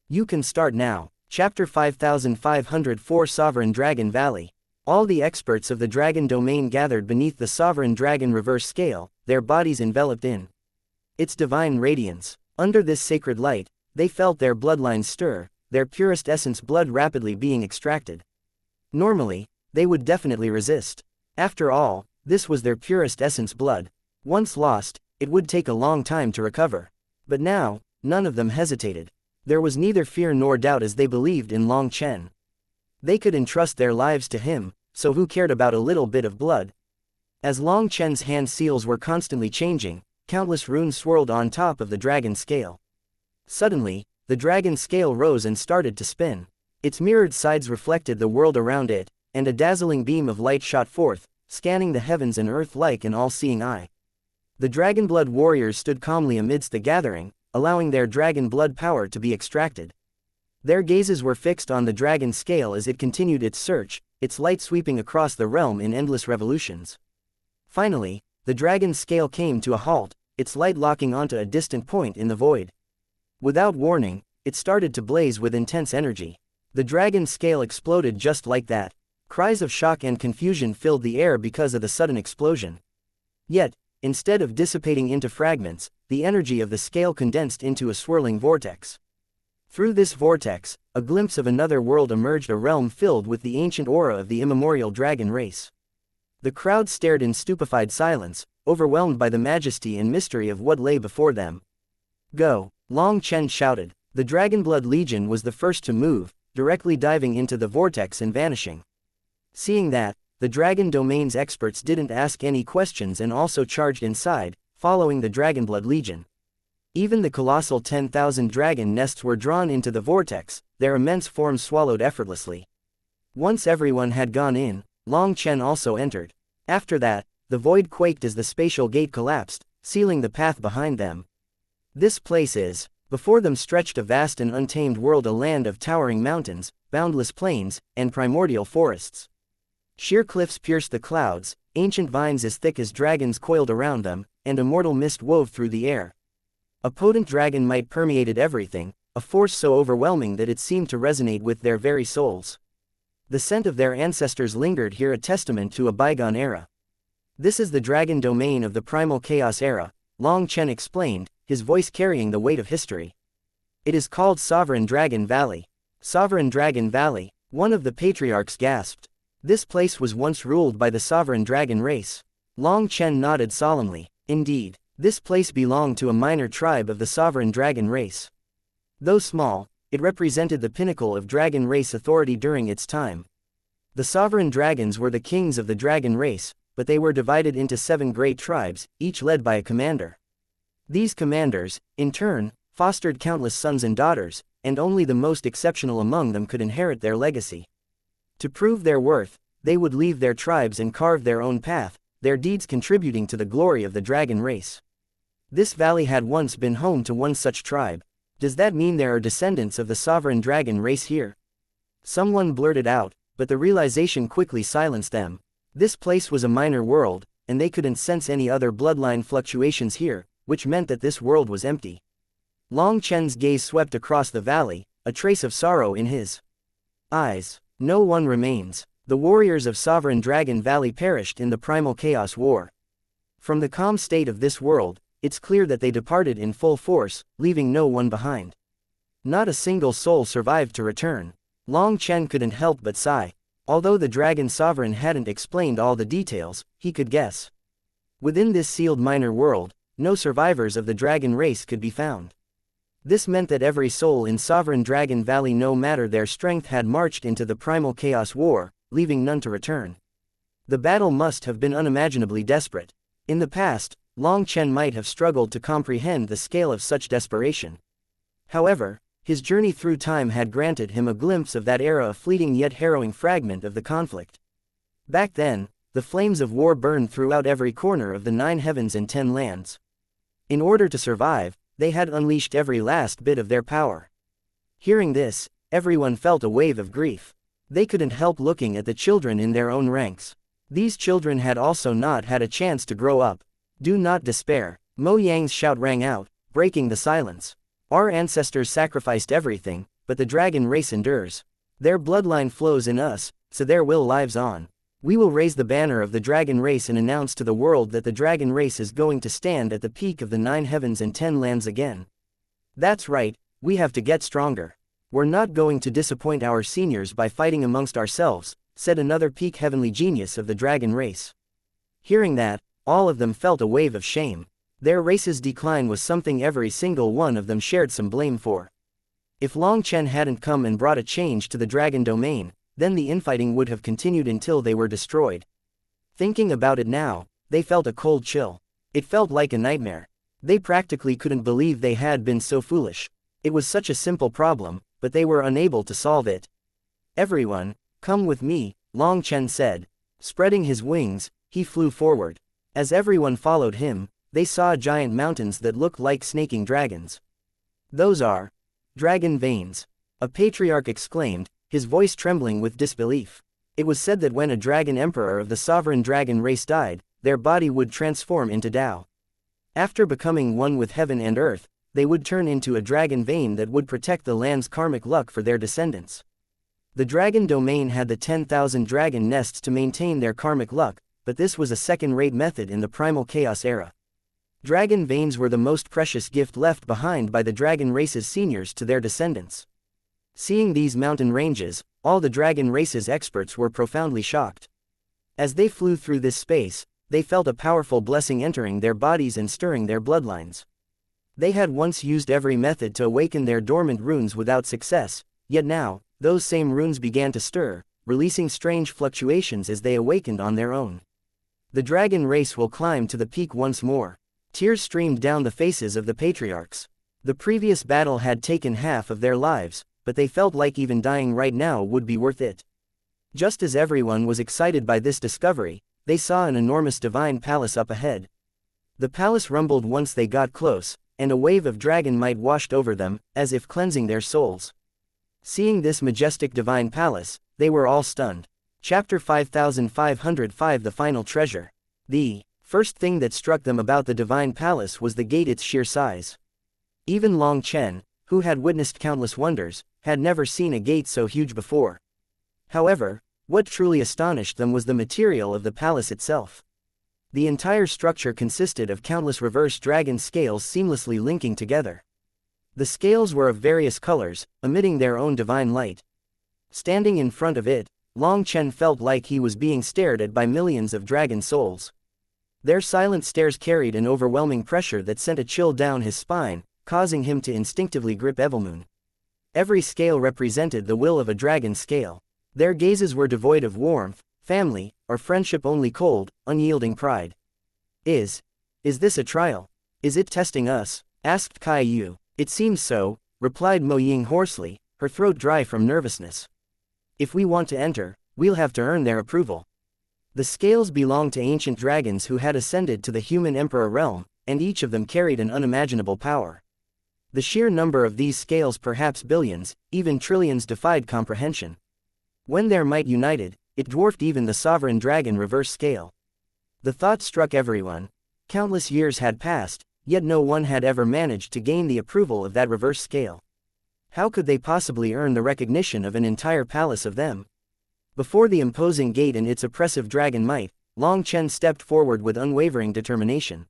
You can start now. Chapter 5504 Sovereign Dragon Valley. All the experts of the Dragon Domain gathered beneath the Sovereign Dragon reverse scale, their bodies enveloped in its divine radiance. Under this sacred light, they felt their bloodlines stir, their purest essence blood rapidly being extracted. Normally, they would definitely resist. After all, this was their purest essence blood. Once lost, it would take a long time to recover. But now, none of them hesitated. There was neither fear nor doubt as they believed in Long Chen. They could entrust their lives to him, so who cared about a little bit of blood? As Long Chen's hand seals were constantly changing, countless runes swirled on top of the dragon scale. Suddenly, the dragon scale rose and started to spin. Its mirrored sides reflected the world around it, and a dazzling beam of light shot forth, scanning the heavens and earth like an all-seeing eye. The dragon blood warriors stood calmly amidst the gathering, allowing their dragon blood power to be extracted. Their gazes were fixed on the dragon scale as it continued its search, its light sweeping across the realm in endless revolutions. Finally, the dragon's scale came to a halt, its light locking onto a distant point in the void. Without warning, it started to blaze with intense energy. The dragon's scale exploded just like that. Cries of shock and confusion filled the air because of the sudden explosion. Yet, instead of dissipating into fragments, the energy of the scale condensed into a swirling vortex. Through this vortex, a glimpse of another world emerged, a realm filled with the ancient aura of the immemorial dragon race. The crowd stared in stupefied silence, overwhelmed by the majesty and mystery of what lay before them. Go! Long Chen shouted. The Dragonblood Legion was the first to move, directly diving into the vortex and vanishing. Seeing that, the Dragon Domain's experts didn't ask any questions and also charged inside, following the Dragonblood Legion. Even the colossal 10,000 dragon nests were drawn into the vortex, their immense forms swallowed effortlessly. Once everyone had gone in, Long Chen also entered. After that, the void quaked as the spatial gate collapsed, sealing the path behind them. This place is. Before them stretched a vast and untamed world, a land of towering mountains, boundless plains, and primordial forests. Sheer cliffs pierced the clouds, ancient vines as thick as dragons coiled around them, and immortal mist wove through the air. A potent dragon might permeated everything, a force so overwhelming that it seemed to resonate with their very souls. The scent of their ancestors lingered here, a testament to a bygone era. This is the dragon domain of the primal chaos era, Long Chen explained, his voice carrying the weight of history. It is called Sovereign Dragon Valley. Sovereign Dragon Valley, one of the patriarchs gasped. This place was once ruled by the Sovereign Dragon race. Long Chen nodded solemnly. Indeed, this place belonged to a minor tribe of the Sovereign Dragon race. Though small, it represented the pinnacle of dragon race authority during its time. The Sovereign Dragons were the kings of the dragon race, but they were divided into 7 great tribes, each led by a commander. These commanders, in turn, fostered countless sons and daughters, and only the most exceptional among them could inherit their legacy. To prove their worth, they would leave their tribes and carve their own path, their deeds contributing to the glory of the dragon race. This valley had once been home to one such tribe. Does that mean there are descendants of the sovereign dragon race here? Someone blurted out, but the realization quickly silenced them. This place was a minor world, and they couldn't sense any other bloodline fluctuations here, which meant that this world was empty. Long Chen's gaze swept across the valley, a trace of sorrow in his eyes. No one remains. The warriors of Sovereign Dragon Valley perished in the Primal Chaos War. From the calm state of this world, it's clear that they departed in full force, leaving no one behind. Not a single soul survived to return. Long Chen couldn't help but sigh. Although the Dragon Sovereign hadn't explained all the details, he could guess. Within this sealed minor world, no survivors of the dragon race could be found. This meant that every soul in Sovereign Dragon Valley, no matter their strength, had marched into the Primal Chaos War, leaving none to return. The battle must have been unimaginably desperate. In the past, Long Chen might have struggled to comprehend the scale of such desperation. However, his journey through time had granted him a glimpse of that era, a fleeting yet harrowing fragment of the conflict. Back then, the flames of war burned throughout every corner of the 9 heavens and 10 lands. In order to survive, they had unleashed every last bit of their power. Hearing this, everyone felt a wave of grief. They couldn't help looking at the children in their own ranks. These children had also not had a chance to grow up. Do not despair. Mo Yang's shout rang out, breaking the silence. Our ancestors sacrificed everything, but the dragon race endures. Their bloodline flows in us, so their will lives on. We will raise the banner of the dragon race and announce to the world that the dragon race is going to stand at the peak of the 9 heavens and 10 lands again. That's right, we have to get stronger. We're not going to disappoint our seniors by fighting amongst ourselves, said another peak heavenly genius of the dragon race. Hearing that, all of them felt a wave of shame. Their race's decline was something every single one of them shared some blame for. If Long Chen hadn't come and brought a change to the dragon domain, then the infighting would have continued until they were destroyed. Thinking about it now, they felt a cold chill. It felt like a nightmare. They practically couldn't believe they had been so foolish. It was such a simple problem, but they were unable to solve it. Everyone, come with me, Long Chen said. Spreading his wings, he flew forward. As everyone followed him, they saw giant mountains that looked like snaking dragons. Those are dragon veins, a patriarch exclaimed, his voice trembling with disbelief. It was said that when a dragon emperor of the sovereign dragon race died, their body would transform into Tao. After becoming one with heaven and earth, they would turn into a dragon vein that would protect the land's karmic luck for their descendants. The dragon domain had the 10,000 dragon nests to maintain their karmic luck, but this was a second-rate method in the Primal Chaos era. Dragon veins were the most precious gift left behind by the dragon race's seniors to their descendants. Seeing these mountain ranges, all the dragon race's experts were profoundly shocked. As they flew through this space, they felt a powerful blessing entering their bodies and stirring their bloodlines. They had once used every method to awaken their dormant runes without success, yet now, those same runes began to stir, releasing strange fluctuations as they awakened on their own. The dragon race will climb to the peak once more. Tears streamed down the faces of the patriarchs. The previous battle had taken half of their lives, but they felt like even dying right now would be worth it. Just as everyone was excited by this discovery, they saw an enormous divine palace up ahead. The palace rumbled once they got close, and a wave of dragon might washed over them, as if cleansing their souls. Seeing this majestic divine palace, they were all stunned. Chapter 5505, The Final Treasure. The first thing that struck them about the divine palace was the gate, its sheer size. Even Long Chen, who had witnessed countless wonders, had never seen a gate so huge before. However, what truly astonished them was the material of the palace itself. The entire structure consisted of countless reverse dragon scales seamlessly linking together. The scales were of various colors, emitting their own divine light. Standing in front of it, Long Chen felt like he was being stared at by millions of dragon souls. Their silent stares carried an overwhelming pressure that sent a chill down his spine, causing him to instinctively grip Evilmoon. Every scale represented the will of a dragon scale. Their gazes were devoid of warmth, family, or friendship, only cold, unyielding pride. Is this a trial? Is it testing us? Asked Kai Yu. It seems so, replied Mo Ying hoarsely, her throat dry from nervousness. If we want to enter, we'll have to earn their approval. The scales belonged to ancient dragons who had ascended to the human emperor realm, and each of them carried an unimaginable power. The sheer number of these scales, perhaps billions, even trillions, defied comprehension. When their might united, it dwarfed even the sovereign dragon reverse scale. The thought struck everyone. Countless years had passed, yet no one had ever managed to gain the approval of that reverse scale. How could they possibly earn the recognition of an entire palace of them? Before the imposing gate and its oppressive dragon might, Long Chen stepped forward with unwavering determination.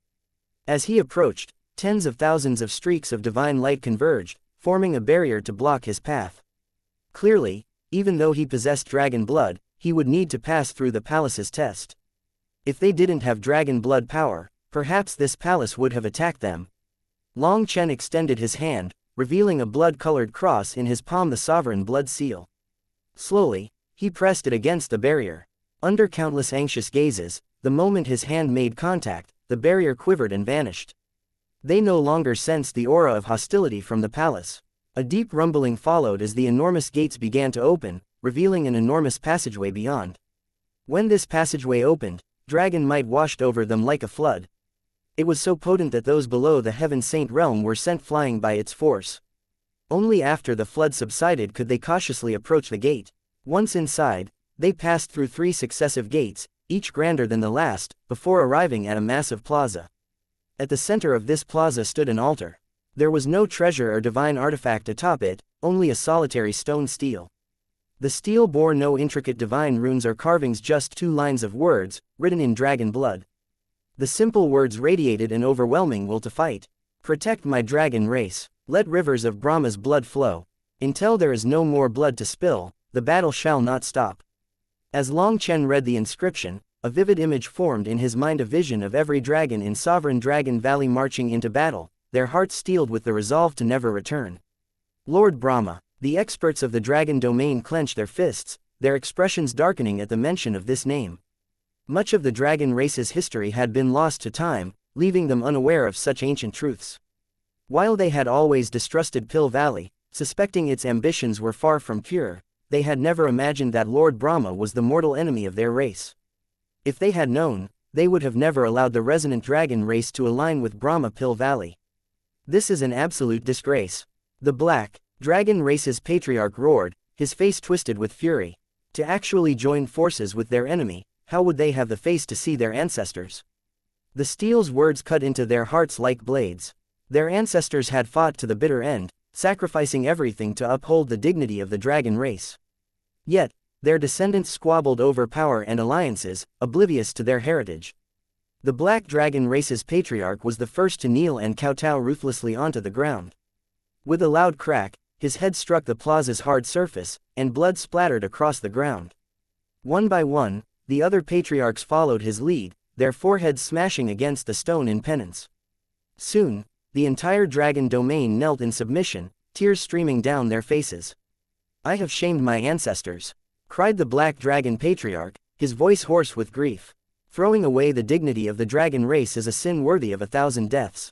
As he approached, tens of thousands of streaks of divine light converged, forming a barrier to block his path. Clearly, even though he possessed dragon blood, he would need to pass through the palace's test. If they didn't have dragon blood power, perhaps this palace would have attacked them. Long Chen extended his hand, revealing a blood-colored cross in his palm, the sovereign blood seal. Slowly, he pressed it against the barrier. Under countless anxious gazes, the moment his hand made contact, the barrier quivered and vanished. They no longer sensed the aura of hostility from the palace. A deep rumbling followed as the enormous gates began to open, revealing an enormous passageway beyond. When this passageway opened, dragon might washed over them like a flood. It was so potent that those below the Heaven Saint realm were sent flying by its force. Only after the flood subsided could they cautiously approach the gate. Once inside, they passed through 3 successive gates, each grander than the last, before arriving at a massive plaza. At the center of this plaza stood an altar. There was no treasure or divine artifact atop it, only a solitary stone stele. The stele bore no intricate divine runes or carvings, just 2 lines of words, written in dragon blood. The simple words radiated an overwhelming will to fight. Protect my dragon race. Let rivers of Brahma's blood flow. Until there is no more blood to spill, the battle shall not stop. As Long Chen read the inscription, a vivid image formed in his mind, a vision of every dragon in Sovereign Dragon Valley marching into battle, their hearts steeled with the resolve to never return. Lord Brahma. The experts of the dragon domain clenched their fists, their expressions darkening at the mention of this name. Much of the dragon race's history had been lost to time, leaving them unaware of such ancient truths. While they had always distrusted Pill Valley, suspecting its ambitions were far from pure, they had never imagined that Lord Brahma was the mortal enemy of their race. If they had known, they would have never allowed the resonant dragon race to align with Brahma Pill Valley. This is an absolute disgrace. The black dragon race's patriarch roared, his face twisted with fury. To actually join forces with their enemy, how would they have the face to see their ancestors? The steel's words cut into their hearts like blades. Their ancestors had fought to the bitter end, sacrificing everything to uphold the dignity of the dragon race. Yet, their descendants squabbled over power and alliances, oblivious to their heritage. The black dragon race's patriarch was the first to kneel and kowtow ruthlessly onto the ground. With a loud crack, his head struck the plaza's hard surface, and blood splattered across the ground. One by one, the other patriarchs followed his lead, their foreheads smashing against the stone in penance. Soon, the entire dragon domain knelt in submission, tears streaming down their faces. I have shamed my ancestors, cried the black dragon patriarch, his voice hoarse with grief. Throwing away the dignity of the dragon race is a sin worthy of 1,000 deaths.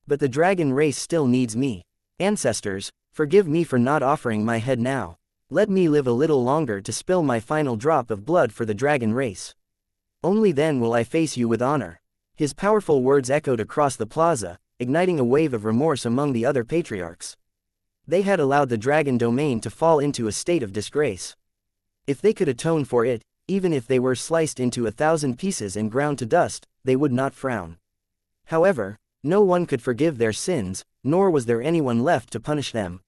But the dragon race still needs me. Ancestors, forgive me for not offering my head now. Let me live a little longer to spill my final drop of blood for the dragon race. Only then will I face you with honor. His powerful words echoed across the plaza, igniting a wave of remorse among the other patriarchs. They had allowed the dragon domain to fall into a state of disgrace. If they could atone for it, even if they were sliced into 1,000 pieces and ground to dust, they would not frown. However, no one could forgive their sins, nor was there anyone left to punish them.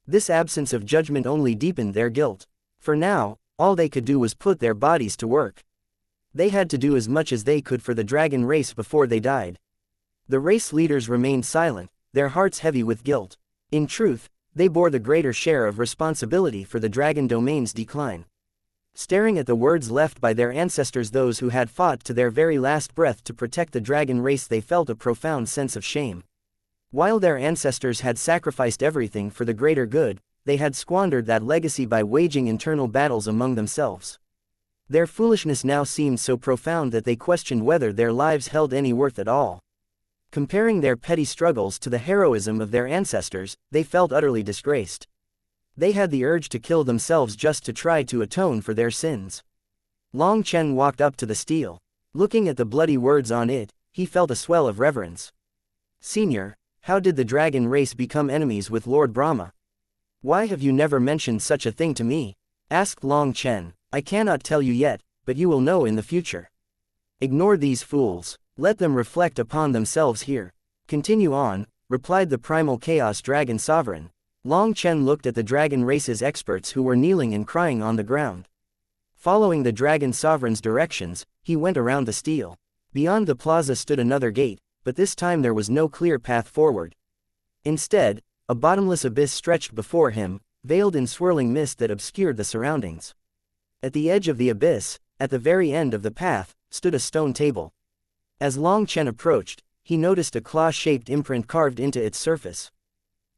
This absence of judgment only deepened their guilt. For now, all they could do was put their bodies to work. They had to do as much as they could for the dragon race before they died. The race leaders remained silent, their hearts heavy with guilt. In truth, they bore the greater share of responsibility for the dragon domain's decline. Staring at the words left by their ancestors, those who had fought to their very last breath to protect the dragon race, they felt a profound sense of shame. While their ancestors had sacrificed everything for the greater good, they had squandered that legacy by waging internal battles among themselves. Their foolishness now seemed so profound that they questioned whether their lives held any worth at all. Comparing their petty struggles to the heroism of their ancestors, they felt utterly disgraced. They had the urge to kill themselves just to try to atone for their sins. Long Chen walked up to the stele. Looking at the bloody words on it, he felt a swell of reverence. Senior, how did the dragon race become enemies with Lord Brahma? Why have you never mentioned such a thing to me? Asked Long Chen. I cannot tell you yet, but you will know in the future. Ignore these fools. Let them reflect upon themselves here. Continue on, replied the primal chaos dragon sovereign. Long Chen looked at the dragon race's experts who were kneeling and crying on the ground. Following the dragon sovereign's directions, he went around the stele. Beyond the plaza stood another gate, but this time there was no clear path forward. Instead, a bottomless abyss stretched before him, veiled in swirling mist that obscured the surroundings. At the edge of the abyss, at the very end of the path, stood a stone table. As Long Chen approached, he noticed a claw-shaped imprint carved into its surface.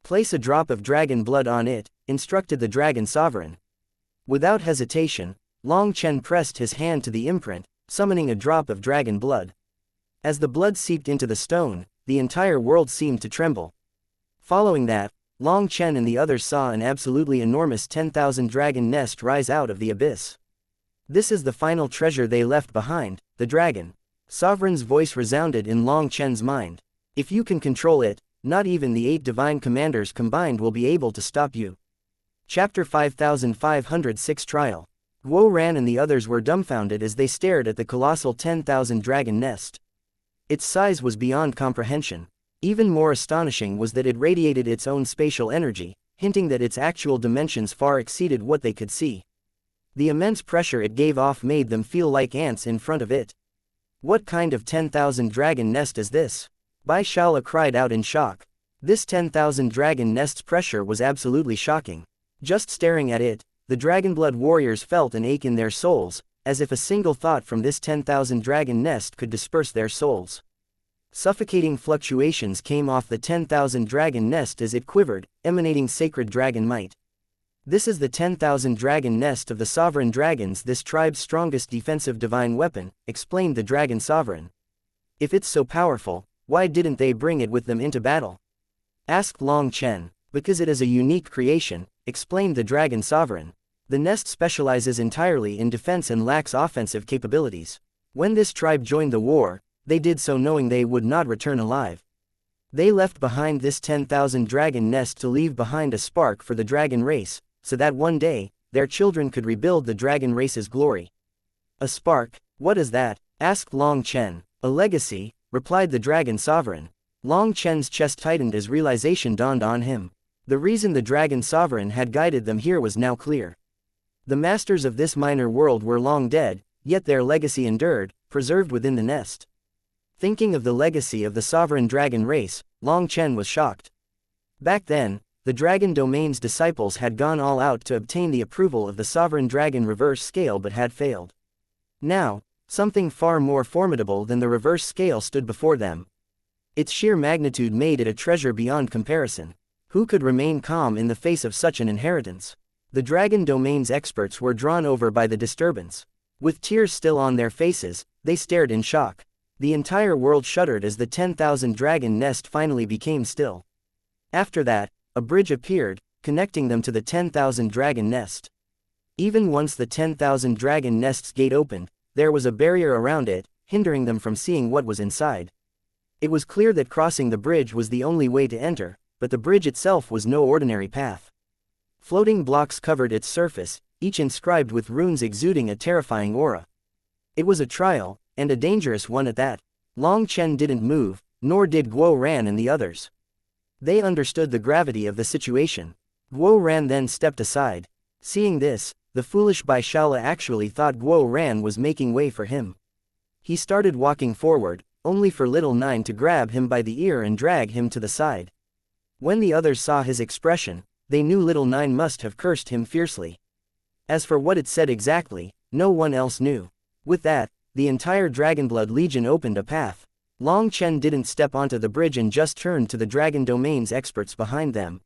Place a drop of dragon blood on it, instructed the dragon sovereign. Without hesitation, Long Chen pressed his hand to the imprint, summoning a drop of dragon blood. As the blood seeped into the stone, the entire world seemed to tremble. Following that, Long Chen and the others saw an absolutely enormous 10,000 dragon nest rise out of the abyss. This is the final treasure they left behind, the dragon. Sovereign's voice resounded in Long Chen's mind. If you can control it, not even the 8 divine commanders combined will be able to stop you. Chapter 5506 Trial. Guo Ran and the others were dumbfounded as they stared at the colossal 10,000 dragon nest. Its size was beyond comprehension. Even more astonishing was that it radiated its own spatial energy, hinting that its actual dimensions far exceeded what they could see. The immense pressure it gave off made them feel like ants in front of it. What kind of 10,000 dragon nest is this? Bai Shala cried out in shock. This 10,000 dragon nest's pressure was absolutely shocking. Just staring at it, the Dragonblood warriors felt an ache in their souls, as if a single thought from this 10,000 dragon nest could disperse their souls. Suffocating fluctuations came off the 10,000 dragon nest as it quivered, emanating sacred dragon might. This is the 10,000 dragon nest of the sovereign dragons, this tribe's strongest defensive divine weapon, explained the dragon sovereign. If it's so powerful, why didn't they bring it with them into battle? Asked Long Chen. Because it is a unique creation, explained the dragon sovereign. The nest specializes entirely in defense and lacks offensive capabilities. When this tribe joined the war, they did so knowing they would not return alive. They left behind this 10,000 dragon nest to leave behind a spark for the dragon race, so that one day, their children could rebuild the dragon race's glory. A spark? What is that? Asked Long Chen. A legacy, replied the dragon sovereign. Long Chen's chest tightened as realization dawned on him. The reason the dragon sovereign had guided them here was now clear. The masters of this minor world were long dead, yet their legacy endured, preserved within the nest. Thinking of the legacy of the sovereign dragon race, Long Chen was shocked. Back then, the dragon domain's disciples had gone all out to obtain the approval of the sovereign dragon reverse scale but had failed. Now, something far more formidable than the reverse scale stood before them. Its sheer magnitude made it a treasure beyond comparison. Who could remain calm in the face of such an inheritance? The dragon domain's experts were drawn over by the disturbance. With tears still on their faces, they stared in shock. The entire world shuddered as the 10,000 dragon nest finally became still. After that, a bridge appeared, connecting them to the 10,000 dragon nest. Even once the 10,000 dragon nest's gate opened, there was a barrier around it, hindering them from seeing what was inside. It was clear that crossing the bridge was the only way to enter, but the bridge itself was no ordinary path. Floating blocks covered its surface, each inscribed with runes exuding a terrifying aura. It was a trial, and a dangerous one at that. Long Chen didn't move, nor did Guo Ran and the others. They understood the gravity of the situation. Guo Ran then stepped aside. Seeing this, the foolish Bai Shala actually thought Guo Ran was making way for him. He started walking forward, only for Little Nine to grab him by the ear and drag him to the side. When the others saw his expression, they knew Little Nine must have cursed him fiercely. As for what it said exactly, no one else knew. With that, the entire Dragonblood Legion opened a path. Long Chen didn't step onto the bridge and just turned to the dragon domain's experts behind them.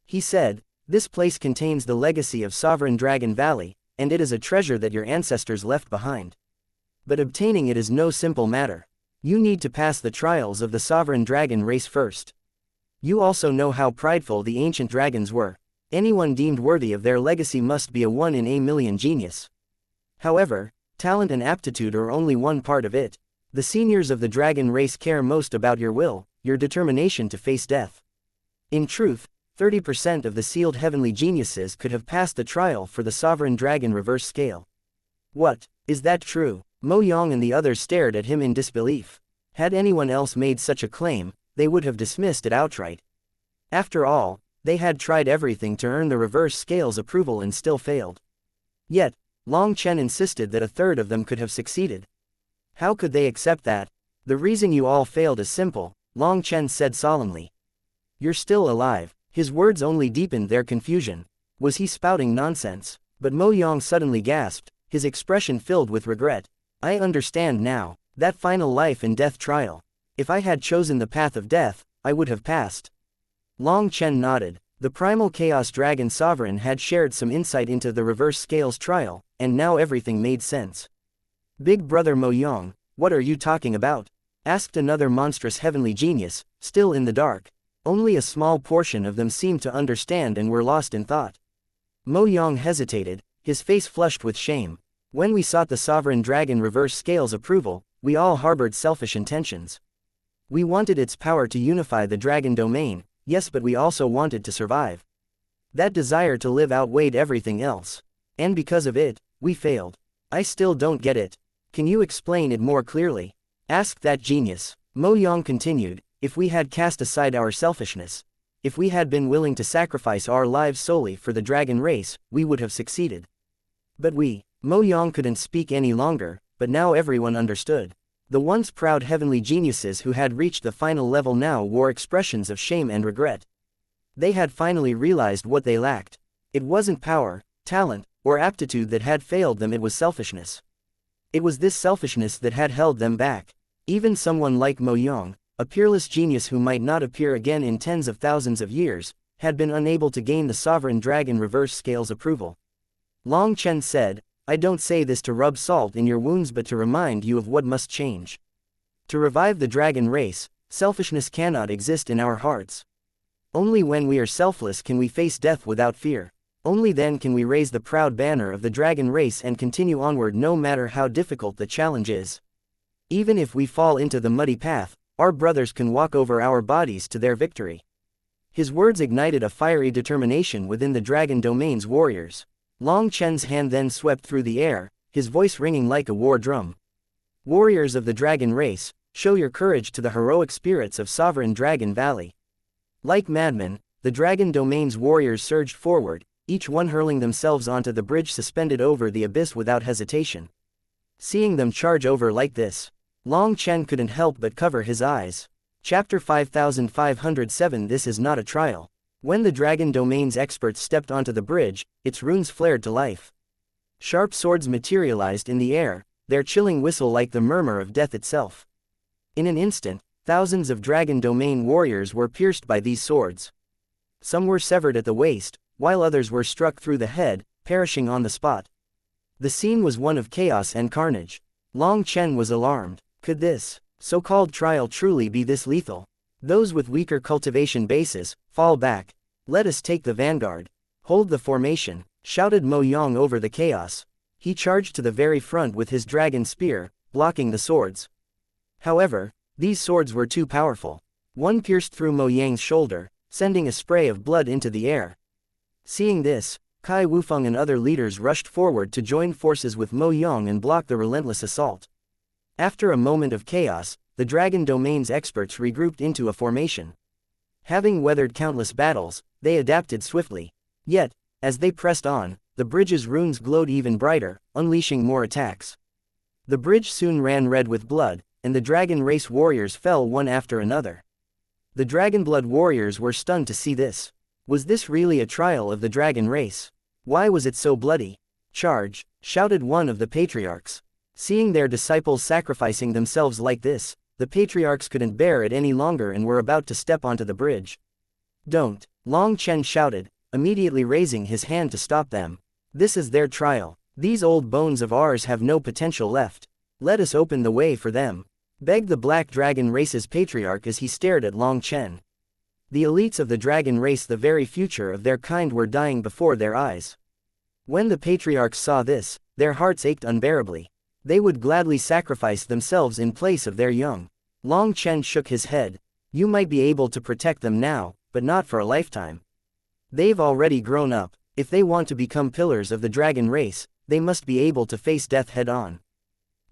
He said, "This place contains the legacy of Sovereign Dragon Valley, and it is a treasure that your ancestors left behind. But obtaining it is no simple matter. You need to pass the trials of the Sovereign Dragon race first. You also know how prideful the ancient dragons were. Anyone deemed worthy of their legacy must be a 1 in a million genius. However, Talent and aptitude are only one part of it. The seniors of the dragon race care most about your will, your determination to face death. In truth, 30% of the sealed heavenly geniuses could have passed the trial for the sovereign dragon reverse scale. What? Is that true? Mo Yang and the others stared at him in disbelief. Had anyone else made such a claim, they would have dismissed it outright. After all, they had tried everything to earn the reverse scale's approval and still failed. Yet, Long Chen insisted that a third of them could have succeeded. How could they accept that? The reason you all failed is simple, Long Chen said solemnly. You're still alive. His words only deepened their confusion. Was he spouting nonsense? But Mo Yang suddenly gasped, his expression filled with regret. I understand now. That final life and death trial. If I had chosen the path of death, I would have passed. Long Chen nodded. The primal chaos dragon sovereign had shared some insight into the reverse scales trial, and now everything made sense. Big brother Mo Yang, what are you talking about? Asked another monstrous heavenly genius, still in the dark. Only a small portion of them seemed to understand and were lost in thought. Mo Yang hesitated, his face flushed with shame. When we sought the sovereign dragon reverse scale's approval, we all harbored selfish intentions. We wanted its power to unify the dragon domain, yes, but we also wanted to survive. That desire to live outweighed everything else. And because of it, we failed. I still don't get it. Can you explain it more clearly? Asked that genius. Mo Yang continued, if we had cast aside our selfishness, if we had been willing to sacrifice our lives solely for the dragon race, we would have succeeded. But Mo Yang couldn't speak any longer, but now everyone understood. The once proud heavenly geniuses who had reached the final level now wore expressions of shame and regret. They had finally realized what they lacked. It wasn't power, talent, or aptitude that had failed them, it was selfishness. It was this selfishness that had held them back. Even someone like Mo Yang, a peerless genius who might not appear again in tens of thousands of years, had been unable to gain the sovereign dragon reverse scale's approval. Long Chen said, I don't say this to rub salt in your wounds but to remind you of what must change. To revive the dragon race, selfishness cannot exist in our hearts. Only when we are selfless can we face death without fear. Only then can we raise the proud banner of the dragon race and continue onward no matter how difficult the challenge is. Even if we fall into the muddy path, our brothers can walk over our bodies to their victory. His words ignited a fiery determination within the dragon domain's warriors. Long Chen's hand then swept through the air, his voice ringing like a war drum. Warriors of the dragon race, show your courage to the heroic spirits of sovereign Dragon Valley. Like madmen, the dragon domain's warriors surged forward, each one hurling themselves onto the bridge suspended over the abyss without hesitation. Seeing them charge over like this, Long Chen couldn't help but cover his eyes. Chapter 5507. This is not a trial. When the dragon domain's experts stepped onto the bridge, its runes flared to life. Sharp swords materialized in the air, their chilling whistle like the murmur of death itself. In an instant, thousands of dragon domain warriors were pierced by these swords. Some were severed at the waist, while others were struck through the head, perishing on the spot. The scene was one of chaos and carnage. Long Chen was alarmed. Could this so-called trial truly be this lethal? Those with weaker cultivation bases, fall back. Let us take the vanguard. Hold the formation, shouted Mo Yang over the chaos. He charged to the very front with his dragon spear, blocking the swords. However, these swords were too powerful. One pierced through Mo Yang's shoulder, sending a spray of blood into the air. Seeing this, Kai Wufeng and other leaders rushed forward to join forces with Mo Yang and block the relentless assault. After a moment of chaos, the dragon domain's experts regrouped into a formation. Having weathered countless battles, they adapted swiftly. Yet, as they pressed on, the bridge's runes glowed even brighter, unleashing more attacks. The bridge soon ran red with blood, and the dragon race warriors fell one after another. The dragon blood warriors were stunned to see this. Was this really a trial of the dragon race? Why was it so bloody? Charge, shouted one of the patriarchs. Seeing their disciples sacrificing themselves like this, the patriarchs couldn't bear it any longer and were about to step onto the bridge. Don't, Long Chen shouted, immediately raising his hand to stop them. This is their trial. These old bones of ours have no potential left. Let us open the way for them, begged the Black Dragon race's patriarch as he stared at Long Chen. The elites of the dragon race, the very future of their kind, were dying before their eyes. When the patriarchs saw this, their hearts ached unbearably. They would gladly sacrifice themselves in place of their young. Long Chen shook his head. You might be able to protect them now, but not for a lifetime. They've already grown up. If they want to become pillars of the dragon race, they must be able to face death head-on.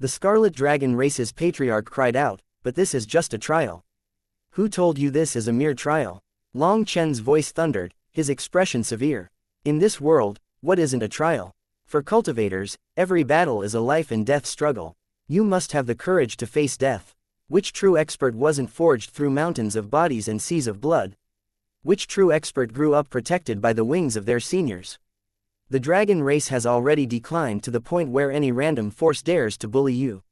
The Scarlet Dragon race's patriarch cried out, but this is just a trial. Who told you this is a mere trial? Long Chen's voice thundered, his expression severe. In this world, what isn't a trial? For cultivators, every battle is a life and death struggle. You must have the courage to face death. Which true expert wasn't forged through mountains of bodies and seas of blood? Which true expert grew up protected by the wings of their seniors? The dragon race has already declined to the point where any random force dares to bully you.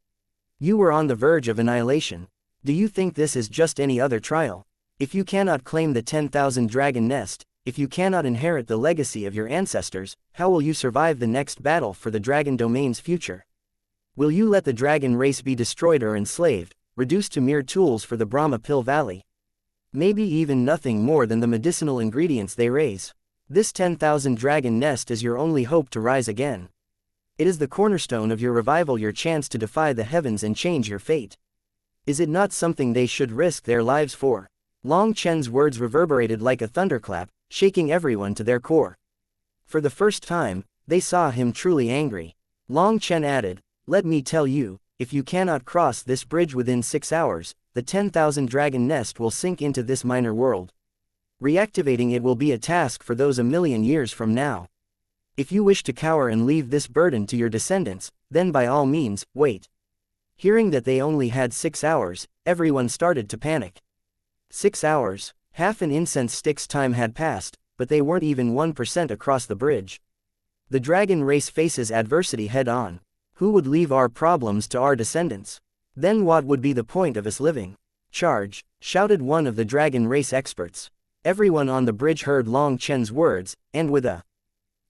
You were on the verge of annihilation. Do you think this is just any other trial? If you cannot claim the 10,000 dragon nest, if you cannot inherit the legacy of your ancestors, how will you survive the next battle for the dragon domain's future? Will you let the dragon race be destroyed or enslaved, reduced to mere tools for the Brahma Pill Valley? Maybe even nothing more than the medicinal ingredients they raise. This 10,000 dragon nest is your only hope to rise again. It is the cornerstone of your revival, your chance to defy the heavens and change your fate. Is it not something they should risk their lives for? Long Chen's words reverberated like a thunderclap, shaking everyone to their core. For the first time, they saw him truly angry. Long Chen added, "Let me tell you, if you cannot cross this bridge within 6 hours, the 10,000 dragon nest will sink into this minor world. Reactivating it will be a task for those 1,000,000 years from now. If you wish to cower and leave this burden to your descendants, then by all means, wait." Hearing that they only had 6 hours, everyone started to panic. 6 hours, half an incense stick's time had passed, but they weren't even 1% across the bridge. The dragon race faces adversity head-on. Who would leave our problems to our descendants? Then what would be the point of us living? Charge, shouted one of the dragon race experts. Everyone on the bridge heard Long Chen's words, and with a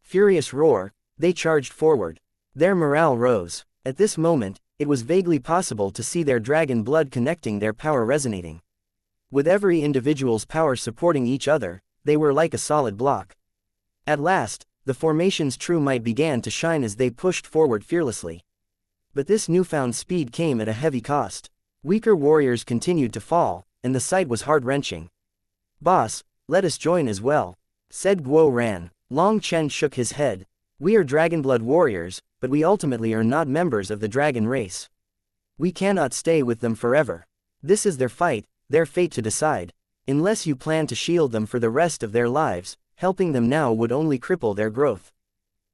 furious roar, they charged forward. Their morale rose. At this moment, it was vaguely possible to see their dragon blood connecting, their power resonating. With every individual's power supporting each other, they were like a solid block. At last, the formation's true might began to shine as they pushed forward fearlessly. But this newfound speed came at a heavy cost. Weaker warriors continued to fall, and the sight was heart-wrenching. "Boss, let us join as well," said Guo Ran. Long Chen shook his head. "We are Dragonblood warriors, but we ultimately are not members of the dragon race. We cannot stay with them forever. This is their fight, their fate to decide. Unless you plan to shield them for the rest of their lives, helping them now would only cripple their growth."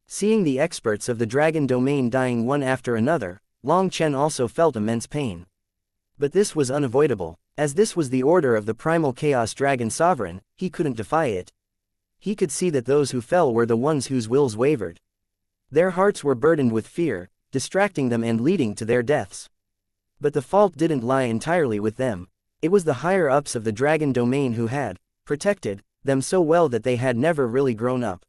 Seeing the experts of the dragon domain dying one after another, Long Chen also felt immense pain. But this was unavoidable. As this was the order of the primal chaos dragon sovereign, he couldn't defy it. He could see that those who fell were the ones whose wills wavered. Their hearts were burdened with fear, distracting them and leading to their deaths. But the fault didn't lie entirely with them. It was the higher-ups of the dragon domain who had protected them so well that they had never really grown up.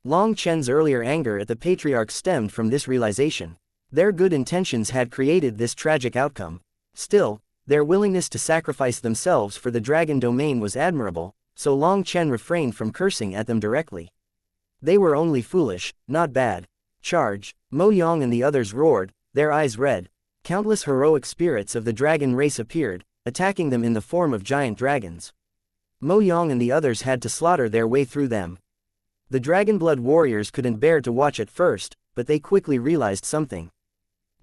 Long Chen's earlier anger at the patriarch stemmed from this realization. Their good intentions had created this tragic outcome. Still, their willingness to sacrifice themselves for the dragon domain was admirable, so Long Chen refrained from cursing at them directly. They were only foolish, not bad. "Charge!" Mo Yang and the others roared, their eyes red. Countless heroic spirits of the dragon race appeared, attacking them in the form of giant dragons. Mo Yang and the others had to slaughter their way through them. The Dragonblood warriors couldn't bear to watch at first, but they quickly realized something.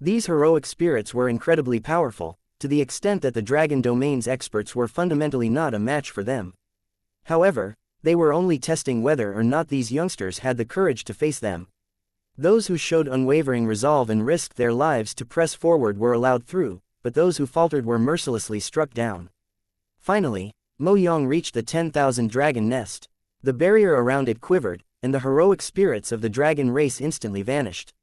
These heroic spirits were incredibly powerful, to the extent that the dragon domain's experts were fundamentally not a match for them. However, they were only testing whether or not these youngsters had the courage to face them. Those who showed unwavering resolve and risked their lives to press forward were allowed through, but those who faltered were mercilessly struck down. Finally, Mo Yang reached the 10,000 dragon nest. The barrier around it quivered, and the heroic spirits of the dragon race instantly vanished.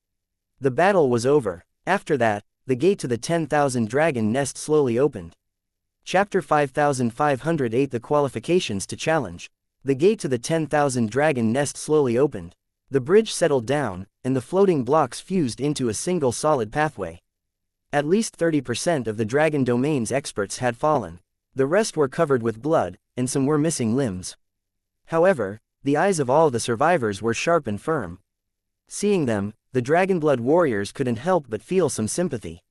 The battle was over. After that, the gate to the 10,000 dragon nest slowly opened. Chapter 5508 The Qualifications to Challenge. The gate to the 10,000 dragon nest slowly opened. The bridge settled down, and the floating blocks fused into a single solid pathway. At least 30% of the dragon domain's experts had fallen. The rest were covered with blood, and some were missing limbs. However, the eyes of all the survivors were sharp and firm. Seeing them, the Dragonblood warriors couldn't help but feel some sympathy.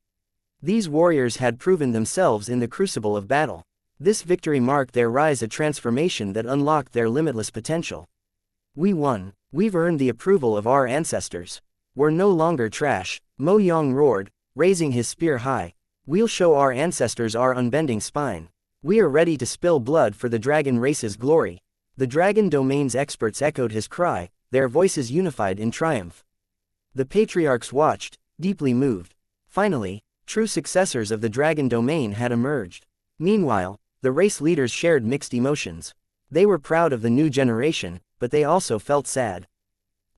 These warriors had proven themselves in the crucible of battle. This victory marked their rise, a transformation that unlocked their limitless potential. We won. We've earned the approval of our ancestors. We're no longer trash, Mo Yang roared, raising his spear high. We'll show our ancestors our unbending spine. We are ready to spill blood for the dragon race's glory. The dragon domain's experts echoed his cry, their voices unified in triumph. The patriarchs watched, deeply moved. Finally, true successors of the dragon domain had emerged. Meanwhile, the race leaders shared mixed emotions. They were proud of the new generation, but they also felt sad.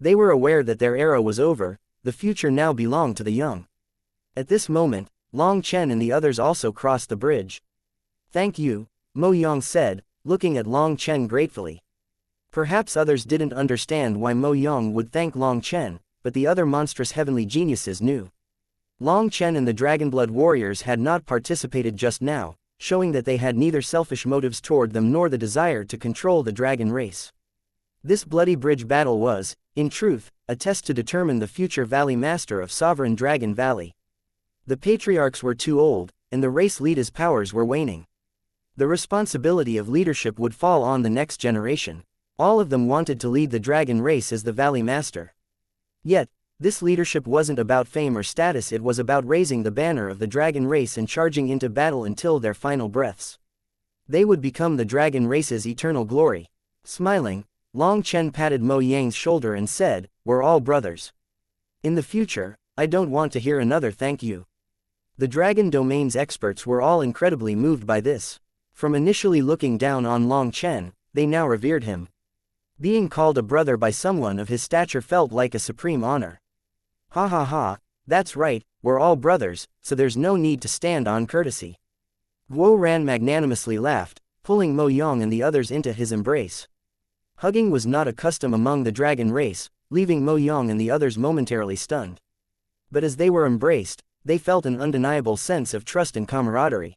They were aware that their era was over, the future now belonged to the young. At this moment, Long Chen and the others also crossed the bridge. "Thank you," Mo Yang said, looking at Long Chen gratefully. Perhaps others didn't understand why Mo Yang would thank Long Chen, but the other monstrous heavenly geniuses knew. Long Chen and the Dragonblood warriors had not participated just now, showing that they had neither selfish motives toward them nor the desire to control the dragon race. This bloody bridge battle was, in truth, a test to determine the future Valley Master of Sovereign Dragon Valley. The patriarchs were too old, and the race leaders' powers were waning. The responsibility of leadership would fall on the next generation. All of them wanted to lead the dragon race as the Valley Master. Yet, this leadership wasn't about fame or status, it was about raising the banner of the dragon race and charging into battle until their final breaths. They would become the dragon race's eternal glory. Smiling, Long Chen patted Mo Yang's shoulder and said, "We're all brothers. In the future, I don't want to hear another thank you." The dragon domain's experts were all incredibly moved by this. From initially looking down on Long Chen, they now revered him. Being called a brother by someone of his stature felt like a supreme honor. "Ha ha ha, that's right, we're all brothers, so there's no need to stand on courtesy." Guo Ran magnanimously laughed, pulling Mo Yang and the others into his embrace. Hugging was not a custom among the dragon race, leaving Mo Yang and the others momentarily stunned. But as they were embraced, they felt an undeniable sense of trust and camaraderie.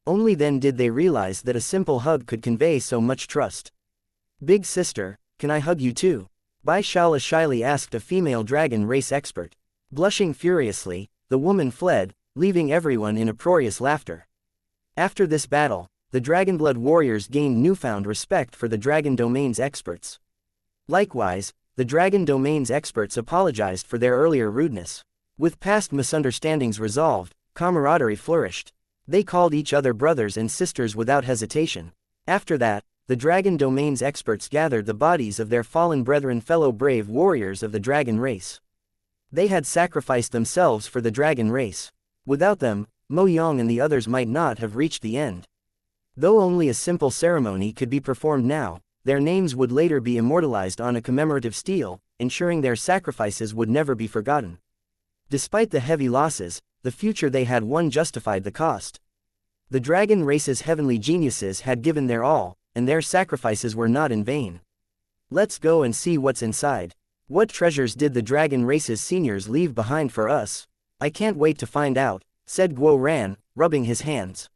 Only then did they realize that a simple hug could convey so much trust. "Big sister, can I hug you too?" Bai Shala shyly asked a female dragon race expert. Blushing furiously, the woman fled, leaving everyone in uproarious laughter. After this battle, the Dragonblood warriors gained newfound respect for the dragon domain's experts. Likewise, the dragon domain's experts apologized for their earlier rudeness. With past misunderstandings resolved, camaraderie flourished. They called each other brothers and sisters without hesitation. After that, the dragon domain's experts gathered the bodies of their fallen brethren, fellow brave warriors of the dragon race. They had sacrificed themselves for the dragon race. Without them, Mo Yang and the others might not have reached the end. Though only a simple ceremony could be performed now, their names would later be immortalized on a commemorative stele, ensuring their sacrifices would never be forgotten. Despite the heavy losses, the future they had won justified the cost. The dragon race's heavenly geniuses had given their all, and their sacrifices were not in vain. "Let's go and see what's inside. What treasures did the dragon race's seniors leave behind for us? I can't wait to find out," said Guo Ran, rubbing his hands.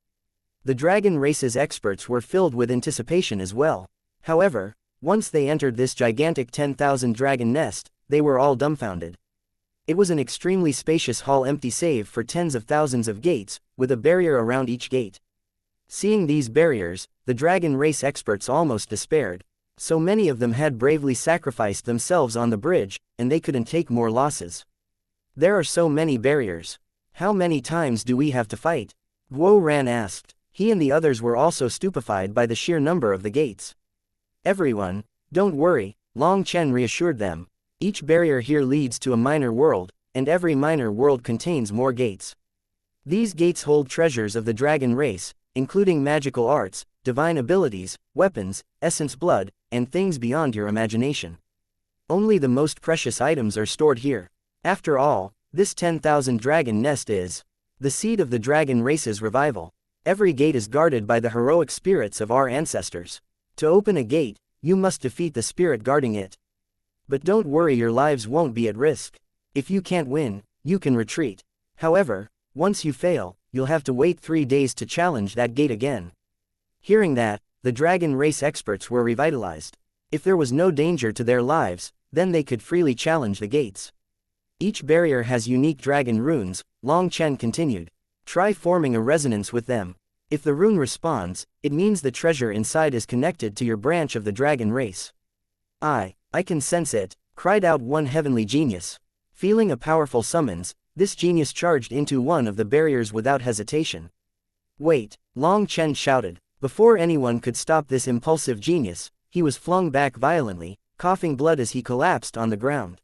The dragon race's experts were filled with anticipation as well. However, once they entered this gigantic 10,000 dragon nest, they were all dumbfounded. It was an extremely spacious hall, empty save for tens of thousands of gates, with a barrier around each gate. Seeing these barriers, the dragon race experts almost despaired. So many of them had bravely sacrificed themselves on the bridge, and they couldn't take more losses. "There are so many barriers. How many times do we have to fight?" Guo Ran asked. He and the others were also stupefied by the sheer number of the gates. "Everyone, don't worry," Long Chen reassured them. "Each barrier here leads to a minor world, and every minor world contains more gates. These gates hold treasures of the dragon race, including magical arts, divine abilities, weapons, essence blood, and things beyond your imagination. Only the most precious items are stored here. After all, this 10,000 dragon nest is the seed of the dragon race's revival. Every gate is guarded by the heroic spirits of our ancestors. To open a gate, you must defeat the spirit guarding it. But don't worry, your lives won't be at risk. If you can't win, you can retreat. However, once you fail, you'll have to wait 3 days to challenge that gate again." Hearing that, the dragon race experts were revitalized. If there was no danger to their lives, then they could freely challenge the gates. Each barrier has unique dragon runes, Long Chen continued. Try forming a resonance with them. If the rune responds, it means the treasure inside is connected to your branch of the dragon race. I can sense it, cried out one heavenly genius. Feeling a powerful summons, this genius charged into one of the barriers without hesitation. Wait, Long Chen shouted. Before anyone could stop this impulsive genius, he was flung back violently, coughing blood as he collapsed on the ground.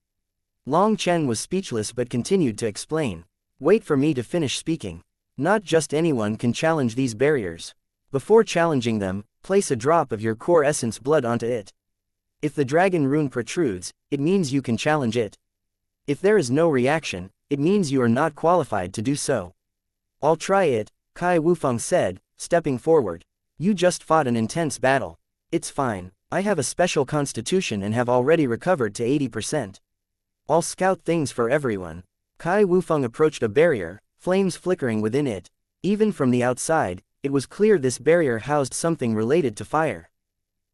Long Chen was speechless but continued to explain. Wait for me to finish speaking. Not just anyone can challenge these barriers. Before challenging them, place a drop of your core essence blood onto it. If the dragon rune protrudes, it means you can challenge it. If there is no reaction, it means you are not qualified to do so. I'll try it, Kai Wufeng said, stepping forward. You just fought an intense battle. It's fine, I have a special constitution and have already recovered to 80%. I'll scout things for everyone. Kai Wufeng approached a barrier, flames flickering within it. Even from the outside, it was clear this barrier housed something related to fire.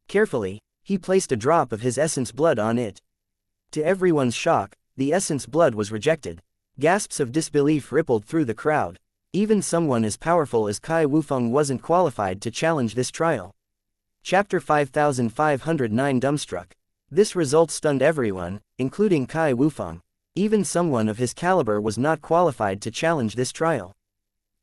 Carefully, he placed a drop of his essence blood on it. To everyone's shock, the essence blood was rejected. Gasps of disbelief rippled through the crowd. Even someone as powerful as Kai Wufeng wasn't qualified to challenge this trial. Chapter 5509 Dumbstruck. This result stunned everyone, including Kai Wufeng. Even someone of his caliber was not qualified to challenge this trial.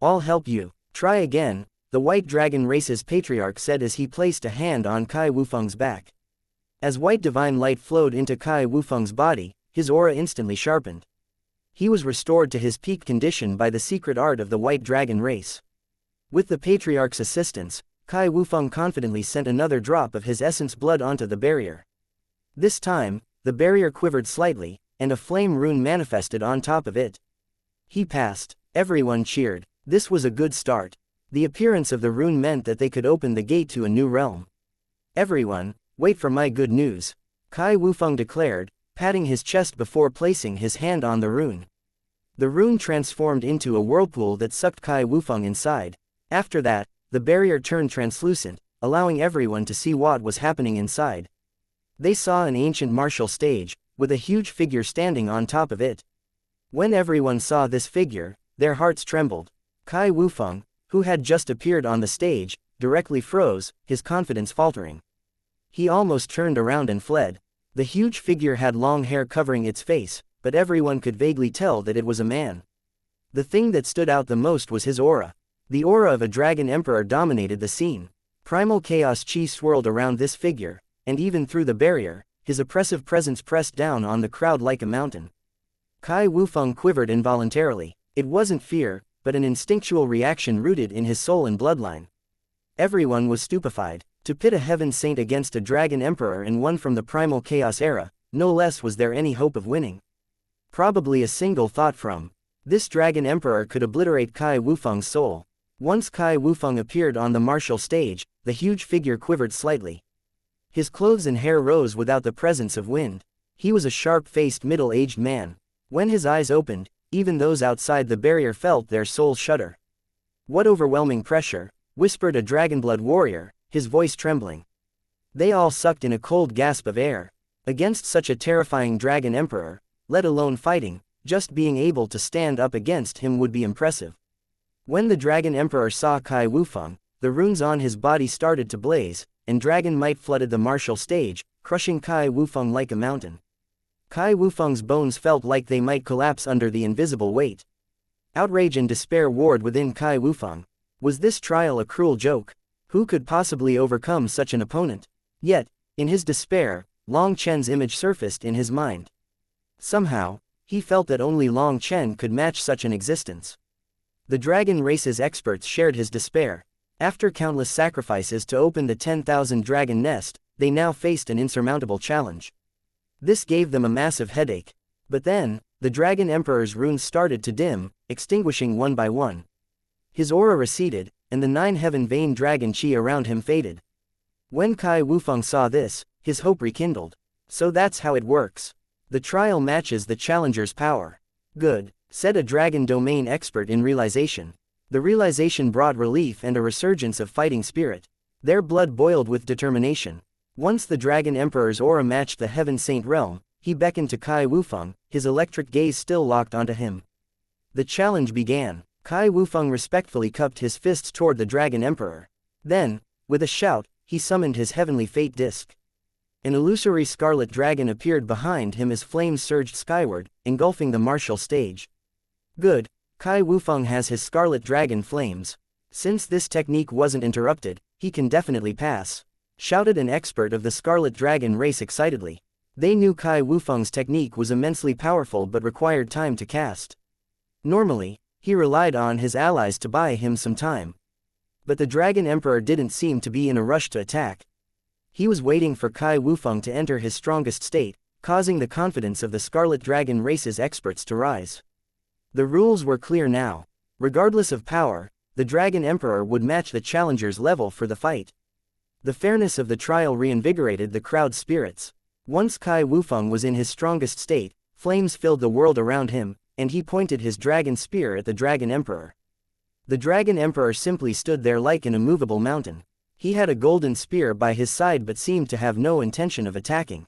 I'll help you. Try again, the White Dragon Race's patriarch said as he placed a hand on Kai Wufeng's back. As white divine light flowed into Kai Wufeng's body, his aura instantly sharpened. He was restored to his peak condition by the secret art of the White Dragon Race. With the patriarch's assistance, Kai Wufeng confidently sent another drop of his essence blood onto the barrier. This time, the barrier quivered slightly, and a flame rune manifested on top of it. He passed. Everyone cheered. This was a good start. The appearance of the rune meant that they could open the gate to a new realm. Everyone, wait for my good news, Kai Wufeng declared, patting his chest before placing his hand on the rune. The rune transformed into a whirlpool that sucked Kai Wufeng inside. After that, the barrier turned translucent, allowing everyone to see what was happening inside. They saw an ancient martial stage, with a huge figure standing on top of it. When everyone saw this figure, their hearts trembled. Kai Wufeng, who had just appeared on the stage, directly froze, his confidence faltering. He almost turned around and fled. The huge figure had long hair covering its face, but everyone could vaguely tell that it was a man. The thing that stood out the most was his aura. The aura of a dragon emperor dominated the scene. Primal chaos chi swirled around this figure, and even through the barrier, his oppressive presence pressed down on the crowd like a mountain. Kai Wufeng quivered involuntarily. It wasn't fear, but an instinctual reaction rooted in his soul and bloodline. Everyone was stupefied. To pit a heaven saint against a dragon emperor and one from the primal chaos era, no less was there any hope of winning. Probably a single thought from this dragon emperor could obliterate Kai Wufeng's soul. Once Kai Wufeng appeared on the martial stage, the huge figure quivered slightly. His clothes and hair rose without the presence of wind. He was a sharp-faced middle-aged man. When his eyes opened, even those outside the barrier felt their souls shudder. What overwhelming pressure, whispered a dragonblood warrior, his voice trembling. They all sucked in a cold gasp of air. Against such a terrifying dragon emperor, let alone fighting, just being able to stand up against him would be impressive. When the dragon emperor saw Kai Wufeng, the runes on his body started to blaze, and dragon might flooded the martial stage, crushing Kai Wufeng like a mountain. Kai Wufeng's bones felt like they might collapse under the invisible weight. Outrage and despair warred within Kai Wufeng. Was this trial a cruel joke? Who could possibly overcome such an opponent? Yet, in his despair, Long Chen's image surfaced in his mind. Somehow, he felt that only Long Chen could match such an existence. The dragon race's experts shared his despair. After countless sacrifices to open the 10,000 dragon nest, they now faced an insurmountable challenge. This gave them a massive headache. But then, the dragon emperor's runes started to dim, extinguishing one by one. His aura receded, and the 9 heaven vein dragon chi around him faded. When Kai Wufeng saw this, his hope rekindled. So that's how it works. The trial matches the challenger's power. Good, said a dragon domain expert in realization. The realization brought relief and a resurgence of fighting spirit. Their blood boiled with determination. Once the dragon emperor's aura matched the heaven saint realm, he beckoned to Kai Wufeng, his electric gaze still locked onto him. The challenge began. Kai Wufeng respectfully cupped his fists toward the Dragon Emperor. Then, with a shout, he summoned his heavenly fate disc. An illusory scarlet dragon appeared behind him as flames surged skyward, engulfing the martial stage. Good, Kai Wufeng has his scarlet dragon flames. Since this technique wasn't interrupted, he can definitely pass, shouted an expert of the Scarlet Dragon race excitedly. They knew Kai Wufeng's technique was immensely powerful but required time to cast. Normally, he relied on his allies to buy him some time. But the Dragon Emperor didn't seem to be in a rush to attack. He was waiting for Kai Wufeng to enter his strongest state, causing the confidence of the Scarlet Dragon race's experts to rise. The rules were clear now. Regardless of power, the Dragon Emperor would match the challenger's level for the fight. The fairness of the trial reinvigorated the crowd's spirits. Once Kai Wufeng was in his strongest state, flames filled the world around him, and he pointed his dragon spear at the Dragon Emperor. The Dragon Emperor simply stood there like an immovable mountain. He had a golden spear by his side but seemed to have no intention of attacking.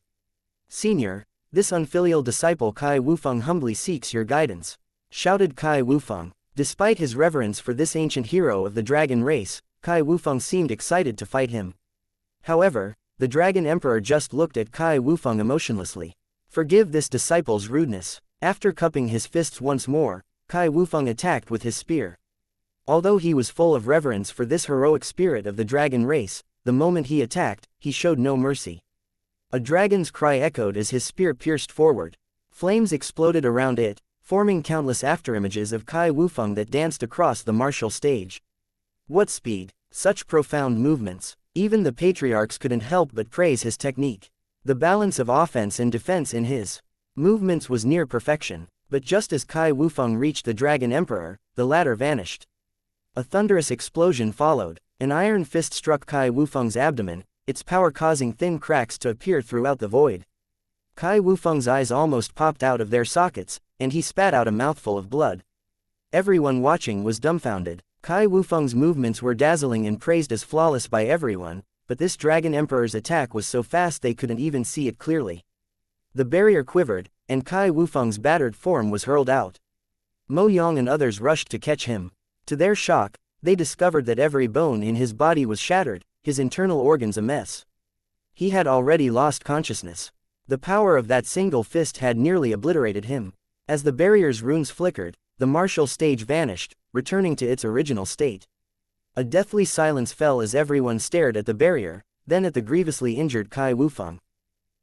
"Senior, this unfilial disciple Kai Wufeng humbly seeks your guidance," shouted Kai Wufeng. Despite his reverence for this ancient hero of the dragon race, Kai Wufeng seemed excited to fight him. However, the Dragon Emperor just looked at Kai Wufeng emotionlessly. "Forgive this disciple's rudeness." After cupping his fists once more, Kai Wufeng attacked with his spear. Although he was full of reverence for this heroic spirit of the dragon race, the moment he attacked, he showed no mercy. A dragon's cry echoed as his spear pierced forward. Flames exploded around it, forming countless afterimages of Kai Wufeng that danced across the martial stage. What speed! Such profound movements! Even the patriarchs couldn't help but praise his technique. The balance of offense and defense in his movements was near perfection, but just as Kai Wufeng reached the Dragon Emperor, the latter vanished. A thunderous explosion followed. An iron fist struck Kai Wufeng's abdomen, its power causing thin cracks to appear throughout the void. Kai Wufeng's eyes almost popped out of their sockets, and he spat out a mouthful of blood. Everyone watching was dumbfounded. Kai Wufeng's movements were dazzling and praised as flawless by everyone, but this Dragon Emperor's attack was so fast they couldn't even see it clearly. The barrier quivered, and Kai Wufeng's battered form was hurled out. Mo Yang and others rushed to catch him. To their shock, they discovered that every bone in his body was shattered, his internal organs a mess. He had already lost consciousness. The power of that single fist had nearly obliterated him. As the barrier's runes flickered, the martial stage vanished, returning to its original state. A deathly silence fell as everyone stared at the barrier, then at the grievously injured Kai Wufeng.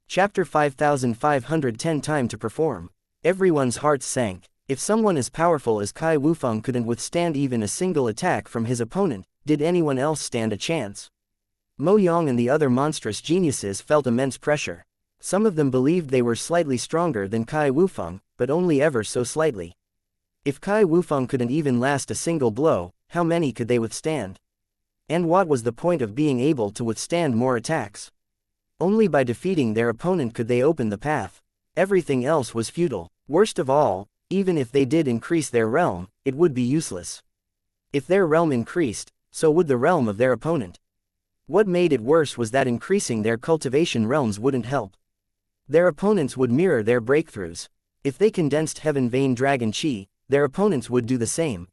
Chapter 5510 Time to perform. Everyone's hearts sank. If someone as powerful as Kai Wufeng couldn't withstand even a single attack from his opponent, did anyone else stand a chance? Mo Yang and the other monstrous geniuses felt immense pressure. Some of them believed they were slightly stronger than Kai Wufeng, but only ever so slightly. If Kai Wufeng couldn't even last a single blow, how many could they withstand? And what was the point of being able to withstand more attacks? Only by defeating their opponent could they open the path. Everything else was futile. Worst of all, even if they did increase their realm, it would be useless. If their realm increased, so would the realm of their opponent. What made it worse was that increasing their cultivation realms wouldn't help. Their opponents would mirror their breakthroughs. If they condensed Heaven Vein Dragon Chi, their opponents would do the same.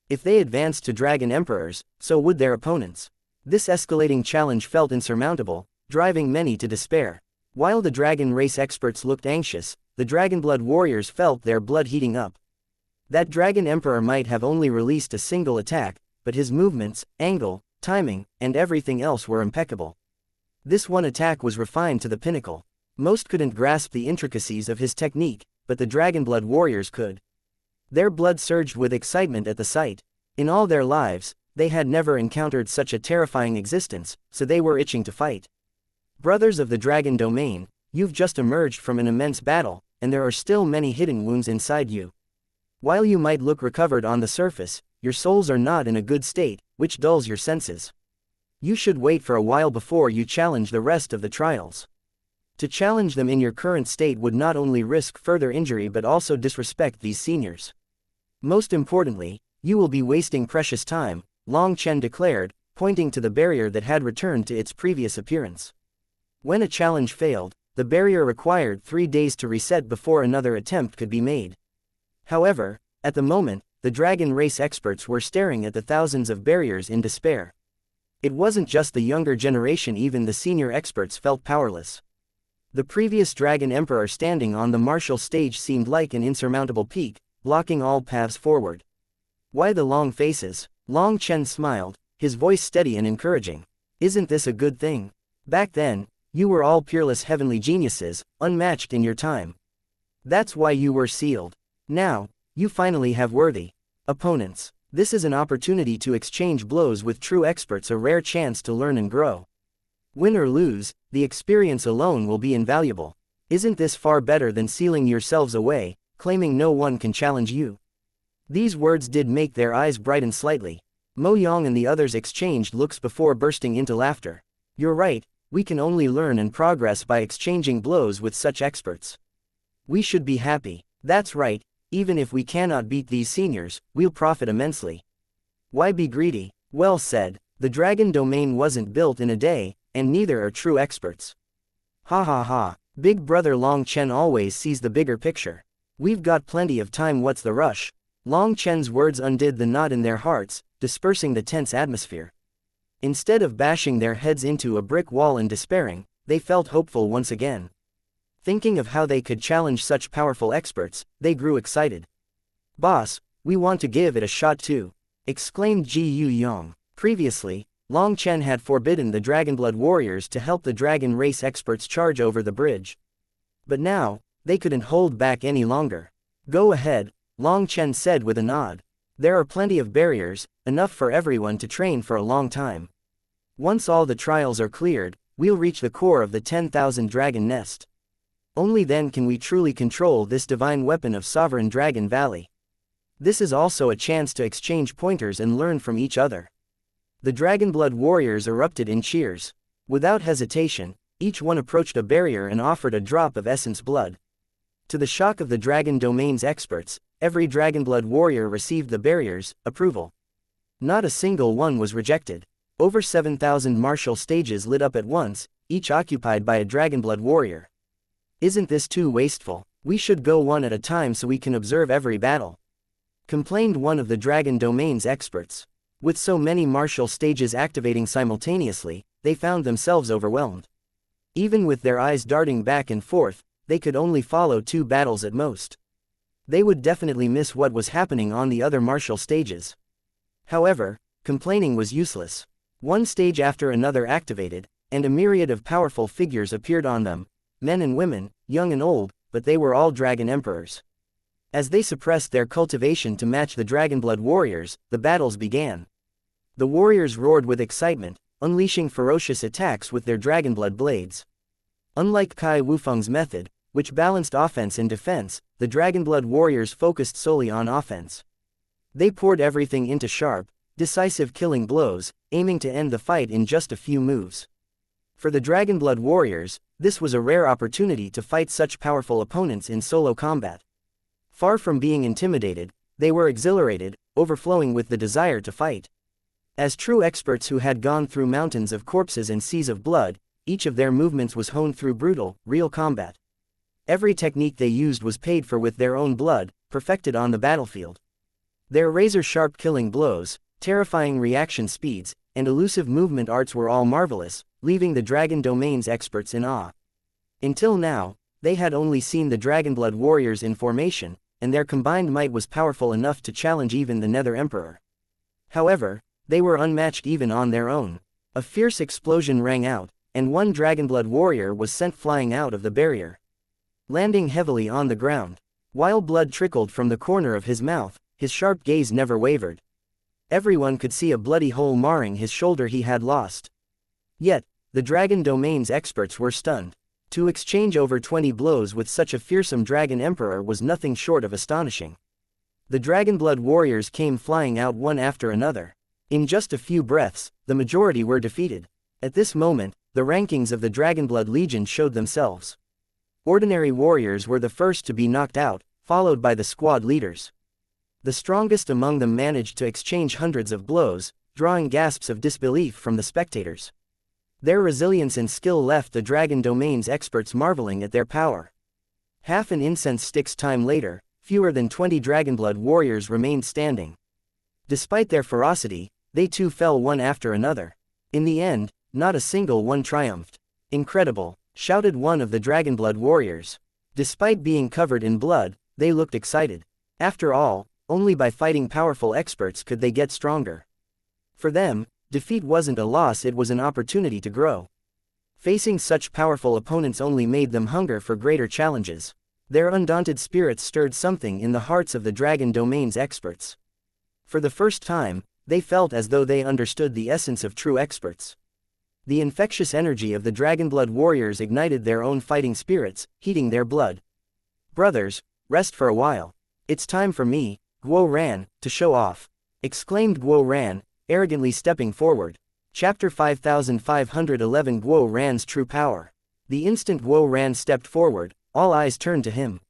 If they advanced to Dragon Emperors, so would their opponents. This escalating challenge felt insurmountable, driving many to despair. While the dragon race experts looked anxious, the Dragonblood warriors felt their blood heating up. That Dragon Emperor might have only released a single attack, but his movements, angle, timing, and everything else were impeccable. This one attack was refined to the pinnacle. Most couldn't grasp the intricacies of his technique, but the Dragonblood warriors could. Their blood surged with excitement at the sight. In all their lives, they had never encountered such a terrifying existence, so they were itching to fight. Brothers of the Dragon Domain, you've just emerged from an immense battle, and there are still many hidden wounds inside you. While you might look recovered on the surface, your souls are not in a good state, which dulls your senses. You should wait for a while before you challenge the rest of the trials. To challenge them in your current state would not only risk further injury but also disrespect these seniors. Most importantly, you will be wasting precious time, Long Chen declared, pointing to the barrier that had returned to its previous appearance. When a challenge failed, the barrier required 3 days to reset before another attempt could be made. However, at the moment, the dragon race experts were staring at the thousands of barriers in despair. It wasn't just the younger generation, even the senior experts felt powerless. The previous dragon emperor standing on the martial stage seemed like an insurmountable peak, blocking all paths forward. Why the long faces? Long Chen smiled, his voice steady and encouraging. Isn't this a good thing? Back then, you were all peerless heavenly geniuses, unmatched in your time. That's why you were sealed. Now, you finally have worthy opponents. This is an opportunity to exchange blows with true experts, a rare chance to learn and grow. Win or lose, the experience alone will be invaluable. Isn't this far better than sealing yourselves away, claiming no one can challenge you? These words did make their eyes brighten slightly. Mo Yang and the others exchanged looks before bursting into laughter. You're right, we can only learn and progress by exchanging blows with such experts. We should be happy. That's right, even if we cannot beat these seniors, we'll profit immensely. Why be greedy? Well said, the dragon domain wasn't built in a day, and neither are true experts. Ha ha ha, Big Brother Long Chen always sees the bigger picture. We've got plenty of time, what's the rush? Long Chen's words undid the knot in their hearts, dispersing the tense atmosphere. Instead of bashing their heads into a brick wall and despairing, they felt hopeful once again. Thinking of how they could challenge such powerful experts, they grew excited. Boss, we want to give it a shot too, exclaimed Ji Yu Yong. Previously, Long Chen had forbidden the Dragonblood warriors to help the dragon race experts charge over the bridge. But now, they couldn't hold back any longer. Go ahead, Long Chen said with a nod. There are plenty of barriers, enough for everyone to train for a long time. Once all the trials are cleared, we'll reach the core of the 10,000 dragon nest. Only then can we truly control this divine weapon of Sovereign Dragon Valley. This is also a chance to exchange pointers and learn from each other. The Dragonblood warriors erupted in cheers. Without hesitation, each one approached a barrier and offered a drop of essence blood. To the shock of the dragon domain's experts, every Dragonblood warrior received the barrier's approval. Not a single one was rejected. Over 7,000 martial stages lit up at once, each occupied by a Dragonblood warrior. Isn't this too wasteful? We should go one at a time so we can observe every battle, complained one of the dragon domain's experts. With so many martial stages activating simultaneously, they found themselves overwhelmed. Even with their eyes darting back and forth, they could only follow 2 battles at most. They would definitely miss what was happening on the other martial stages. However, complaining was useless. One stage after another activated, and a myriad of powerful figures appeared on them. Men and women, young and old, but they were all dragon emperors. As they suppressed their cultivation to match the Dragonblood warriors, the battles began. The warriors roared with excitement, unleashing ferocious attacks with their Dragonblood blades. Unlike Kai Wufeng's method, which balanced offense and defense, the Dragonblood warriors focused solely on offense. They poured everything into sharp, decisive killing blows, aiming to end the fight in just a few moves. For the Dragonblood warriors, this was a rare opportunity to fight such powerful opponents in solo combat. Far from being intimidated, they were exhilarated, overflowing with the desire to fight. As true experts who had gone through mountains of corpses and seas of blood, each of their movements was honed through brutal, real combat. Every technique they used was paid for with their own blood, perfected on the battlefield. Their razor-sharp killing blows, terrifying reaction speeds, and elusive movement arts were all marvelous, leaving the dragon domain's experts in awe. Until now, they had only seen the Dragonblood warriors in formation, and their combined might was powerful enough to challenge even the Nether Emperor. However, they were unmatched even on their own. A fierce explosion rang out, and one Dragonblood warrior was sent flying out of the barrier, landing heavily on the ground. While blood trickled from the corner of his mouth, his sharp gaze never wavered. Everyone could see a bloody hole marring his shoulder he had lost. Yet, the dragon domain's experts were stunned. To exchange over 20 blows with such a fearsome dragon emperor was nothing short of astonishing. The Dragonblood warriors came flying out one after another. In just a few breaths, the majority were defeated. At this moment, the rankings of the Dragonblood Legion showed themselves. Ordinary warriors were the first to be knocked out, followed by the squad leaders. The strongest among them managed to exchange hundreds of blows, drawing gasps of disbelief from the spectators. Their resilience and skill left the Dragon Domain's experts marveling at their power. Half an incense stick's time later, fewer than 20 Dragonblood warriors remained standing. Despite their ferocity, they too fell one after another. In the end, not a single one triumphed. "Incredible," shouted one of the Dragonblood warriors. Despite being covered in blood, they looked excited. After all, only by fighting powerful experts could they get stronger. For them, defeat wasn't a loss, it was an opportunity to grow. Facing such powerful opponents only made them hunger for greater challenges. Their undaunted spirits stirred something in the hearts of the Dragon Domain's experts. For the first time, they felt as though they understood the essence of true experts. The infectious energy of the Dragonblood warriors ignited their own fighting spirits, heating their blood. "Brothers, rest for a while. It's time for me, Guo Ran, to show off," exclaimed Guo Ran, arrogantly stepping forward. Chapter 5511 Guo Ran's True Power. The instant Guo Ran stepped forward, all eyes turned to him.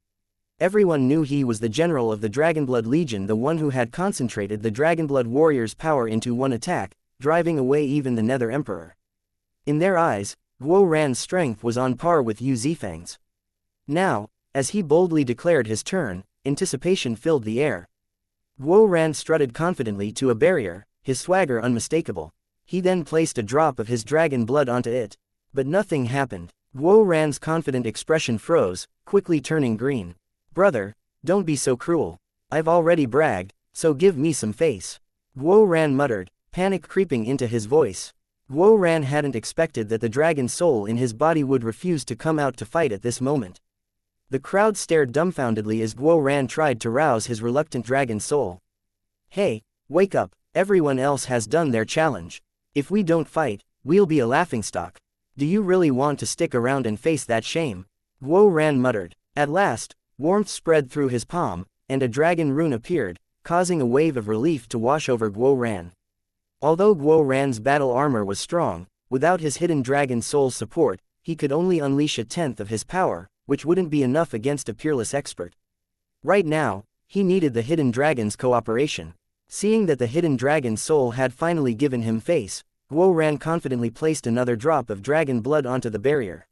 Everyone knew he was the general of the Dragonblood Legion, the one who had concentrated the Dragonblood warriors' power into one attack, driving away even the Nether Emperor. In their eyes, Guo Ran's strength was on par with Yu Zifang's. Now, as he boldly declared his turn, anticipation filled the air. Guo Ran strutted confidently to a barrier, his swagger unmistakable. He then placed a drop of his dragon blood onto it. But nothing happened. Guo Ran's confident expression froze, quickly turning green. "Brother, don't be so cruel. I've already bragged, so give me some face," Guo Ran muttered, panic creeping into his voice. Guo Ran hadn't expected that the dragon soul in his body would refuse to come out to fight at this moment. The crowd stared dumbfoundedly as Guo Ran tried to rouse his reluctant dragon soul. "Hey, wake up, everyone else has done their challenge. If we don't fight, we'll be a laughingstock. Do you really want to stick around and face that shame?" Guo Ran muttered. At last, warmth spread through his palm, and a dragon rune appeared, causing a wave of relief to wash over Guo Ran. Although Guo Ran's battle armor was strong, without his hidden dragon soul's support, he could only unleash a tenth of his power, which wouldn't be enough against a peerless expert. Right now, he needed the hidden dragon's cooperation. Seeing that the hidden dragon soul had finally given him face, Guo Ran confidently placed another drop of dragon blood onto the barrier.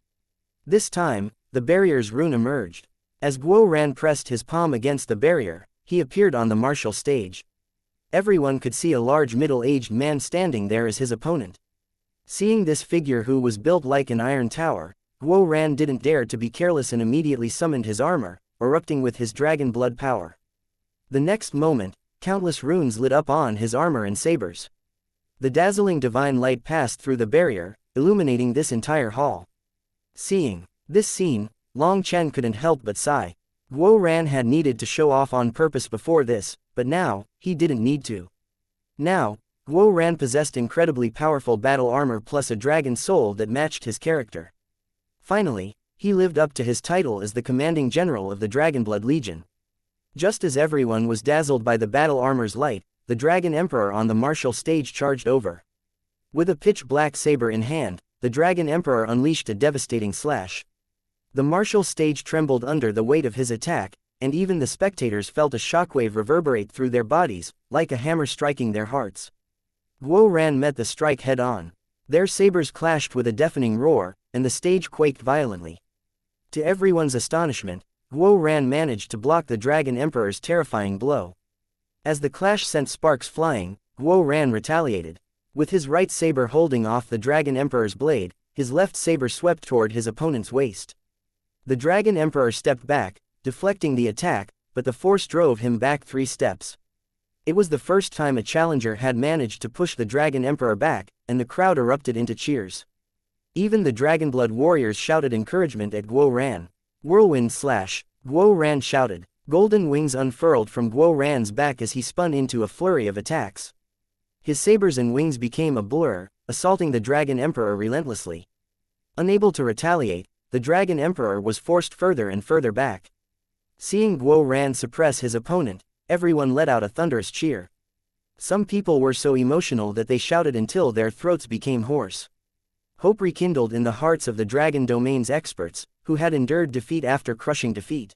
This time, the barrier's rune emerged. As Guo Ran pressed his palm against the barrier, he appeared on the martial stage. Everyone could see a large middle-aged man standing there as his opponent. Seeing this figure who was built like an iron tower, Guo Ran didn't dare to be careless and immediately summoned his armor, erupting with his dragon blood power. The next moment, countless runes lit up on his armor and sabers. The dazzling divine light passed through the barrier, illuminating this entire hall. Seeing this scene, Long Chen couldn't help but sigh. Guo Ran had needed to show off on purpose before this, but now, he didn't need to. Now, Guo Ran possessed incredibly powerful battle armor plus a dragon soul that matched his character. Finally, he lived up to his title as the commanding general of the Dragonblood Legion. Just as everyone was dazzled by the battle armor's light, the Dragon Emperor on the martial stage charged over. With a pitch-black saber in hand, the Dragon Emperor unleashed a devastating slash. The martial stage trembled under the weight of his attack, and even the spectators felt a shockwave reverberate through their bodies, like a hammer striking their hearts. Guo Ran met the strike head-on. Their sabers clashed with a deafening roar, and the stage quaked violently. To everyone's astonishment, Guo Ran managed to block the Dragon Emperor's terrifying blow. As the clash sent sparks flying, Guo Ran retaliated. With his right saber holding off the Dragon Emperor's blade, his left saber swept toward his opponent's waist. The Dragon Emperor stepped back, deflecting the attack, but the force drove him back 3 steps. It was the first time a challenger had managed to push the Dragon Emperor back, and the crowd erupted into cheers. Even the Dragonblood warriors shouted encouragement at Guo Ran. "Whirlwind slash," Guo Ran shouted. Golden wings unfurled from Guo Ran's back as he spun into a flurry of attacks. His sabers and wings became a blur, assaulting the Dragon Emperor relentlessly. Unable to retaliate, the Dragon Emperor was forced further and further back. Seeing Guo Ran suppress his opponent, everyone let out a thunderous cheer. Some people were so emotional that they shouted until their throats became hoarse. Hope rekindled in the hearts of the Dragon Domain's experts, who had endured defeat after crushing defeat.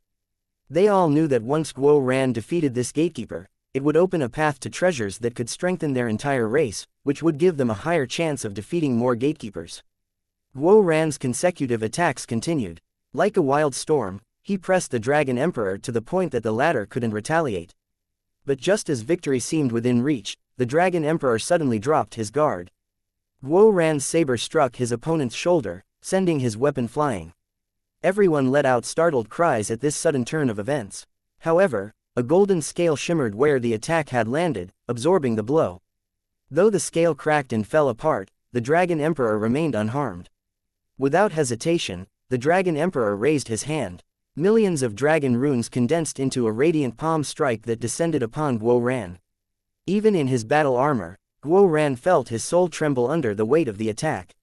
They all knew that once Guo Ran defeated this gatekeeper, it would open a path to treasures that could strengthen their entire race, which would give them a higher chance of defeating more gatekeepers. Guo Ran's consecutive attacks continued. Like a wild storm, he pressed the Dragon Emperor to the point that the latter couldn't retaliate. But just as victory seemed within reach, the Dragon Emperor suddenly dropped his guard. Guo Ran's saber struck his opponent's shoulder, sending his weapon flying. Everyone let out startled cries at this sudden turn of events. However, a golden scale shimmered where the attack had landed, absorbing the blow. Though the scale cracked and fell apart, the Dragon Emperor remained unharmed. Without hesitation, the Dragon Emperor raised his hand. Millions of dragon runes condensed into a radiant palm strike that descended upon Guo Ran. Even in his battle armor, Guo Ran felt his soul tremble under the weight of the attack.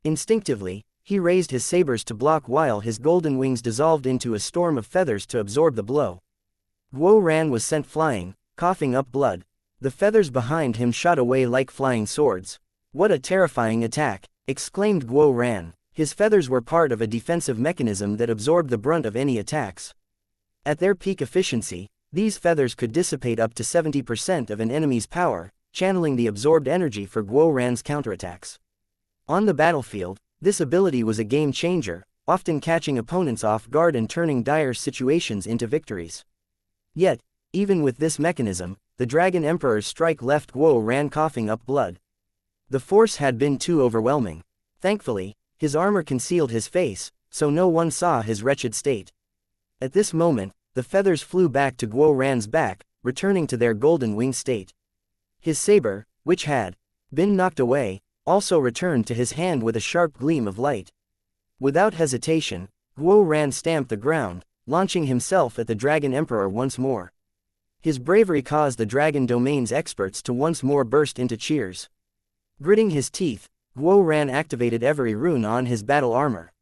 Instinctively, he raised his sabers to block while his golden wings dissolved into a storm of feathers to absorb the blow. Guo Ran was sent flying, coughing up blood. The feathers behind him shot away like flying swords. "What a terrifying attack!" exclaimed Guo Ran. His feathers were part of a defensive mechanism that absorbed the brunt of any attacks. At their peak efficiency, these feathers could dissipate up to 70% of an enemy's power, channeling the absorbed energy for Guo Ran's counterattacks. On the battlefield, this ability was a game changer, often catching opponents off guard and turning dire situations into victories. Yet, even with this mechanism, the Dragon Emperor's strike left Guo Ran coughing up blood. The force had been too overwhelming. Thankfully, his armor concealed his face, so no one saw his wretched state. At this moment, the feathers flew back to Guo Ran's back, returning to their golden wing state. His saber, which had been knocked away, also returned to his hand with a sharp gleam of light. Without hesitation, Guo Ran stamped the ground, launching himself at the Dragon Emperor once more. His bravery caused the Dragon Domain's experts to once more burst into cheers. Gritting his teeth, Guo Ran activated every rune on his battle armor.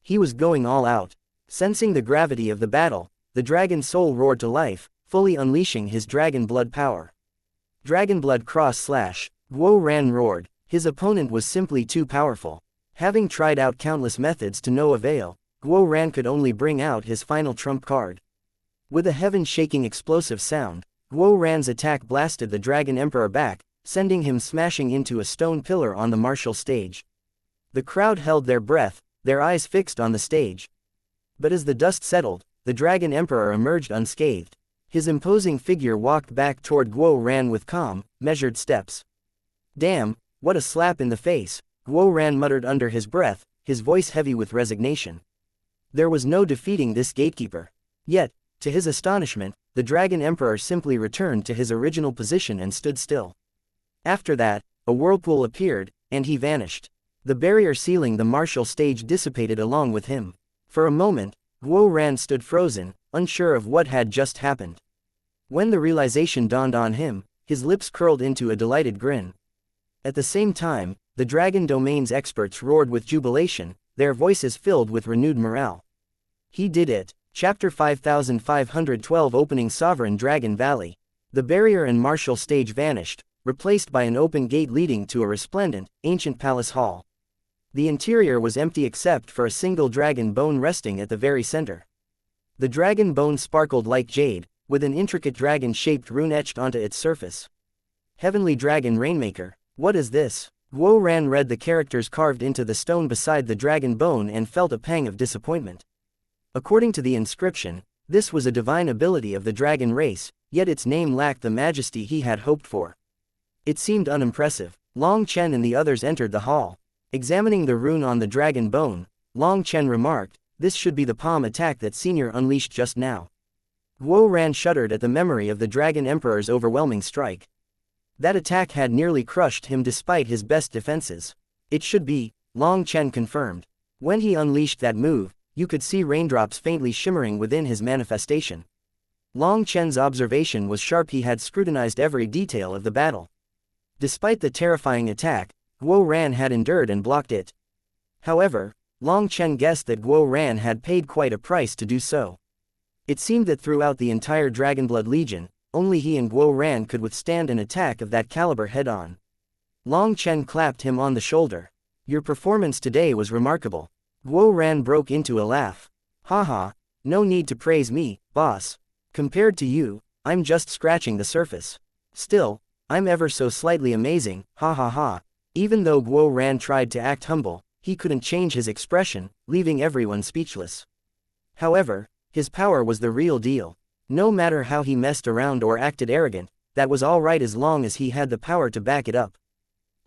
He was going all out. Sensing the gravity of the battle, the dragon soul roared to life, fully unleashing his dragon blood power. Dragon blood cross/. Guo Ran roared. His opponent was simply too powerful. Having tried out countless methods to no avail, Guo Ran could only bring out his final trump card. With a heaven-shaking explosive sound, Guo Ran's attack blasted the Dragon Emperor back, sending him smashing into a stone pillar on the martial stage. The crowd held their breath, their eyes fixed on the stage. But as the dust settled, the Dragon Emperor emerged unscathed. His imposing figure walked back toward Guo Ran with calm, measured steps. "Damn, what a slap in the face," Guo Ran muttered under his breath, his voice heavy with resignation. There was no defeating this gatekeeper. Yet, to his astonishment, the Dragon Emperor simply returned to his original position and stood still. After that, a whirlpool appeared, and he vanished. The barrier sealing the martial stage dissipated along with him. For a moment, Guo Ran stood frozen, unsure of what had just happened. When the realization dawned on him, his lips curled into a delighted grin. At the same time, the Dragon Domain's experts roared with jubilation, their voices filled with renewed morale. He did it. Chapter 5512 Opening Sovereign Dragon Valley. The barrier and martial stage vanished, replaced by an open gate leading to a resplendent, ancient palace hall. The interior was empty except for a single dragon bone resting at the very center. The dragon bone sparkled like jade, with an intricate dragon-shaped rune etched onto its surface. "Heavenly Dragon Rainmaker, what is this?" Guo Ran read the characters carved into the stone beside the dragon bone and felt a pang of disappointment. According to the inscription, this was a divine ability of the dragon race, yet its name lacked the majesty he had hoped for. It seemed unimpressive. Long Chen and the others entered the hall. Examining the rune on the dragon bone, Long Chen remarked, "This should be the palm attack that Senior unleashed just now." Guo Ran shuddered at the memory of the Dragon Emperor's overwhelming strike. That attack had nearly crushed him despite his best defenses. "It should be," Long Chen confirmed. When he unleashed that move, you could see raindrops faintly shimmering within his manifestation. Long Chen's observation was sharp. He had scrutinized every detail of the battle. Despite the terrifying attack, Guo Ran had endured and blocked it. However, Long Chen guessed that Guo Ran had paid quite a price to do so. It seemed that throughout the entire Dragonblood Legion, only he and Guo Ran could withstand an attack of that caliber head-on. Long Chen clapped him on the shoulder. "Your performance today was remarkable." Guo Ran broke into a laugh. "Haha, no need to praise me, boss. Compared to you, I'm just scratching the surface. Still, I'm ever so slightly amazing, ha ha ha." Even though Guo Ran tried to act humble, he couldn't change his expression, leaving everyone speechless. However, his power was the real deal. No matter how he messed around or acted arrogant, that was alright as long as he had the power to back it up.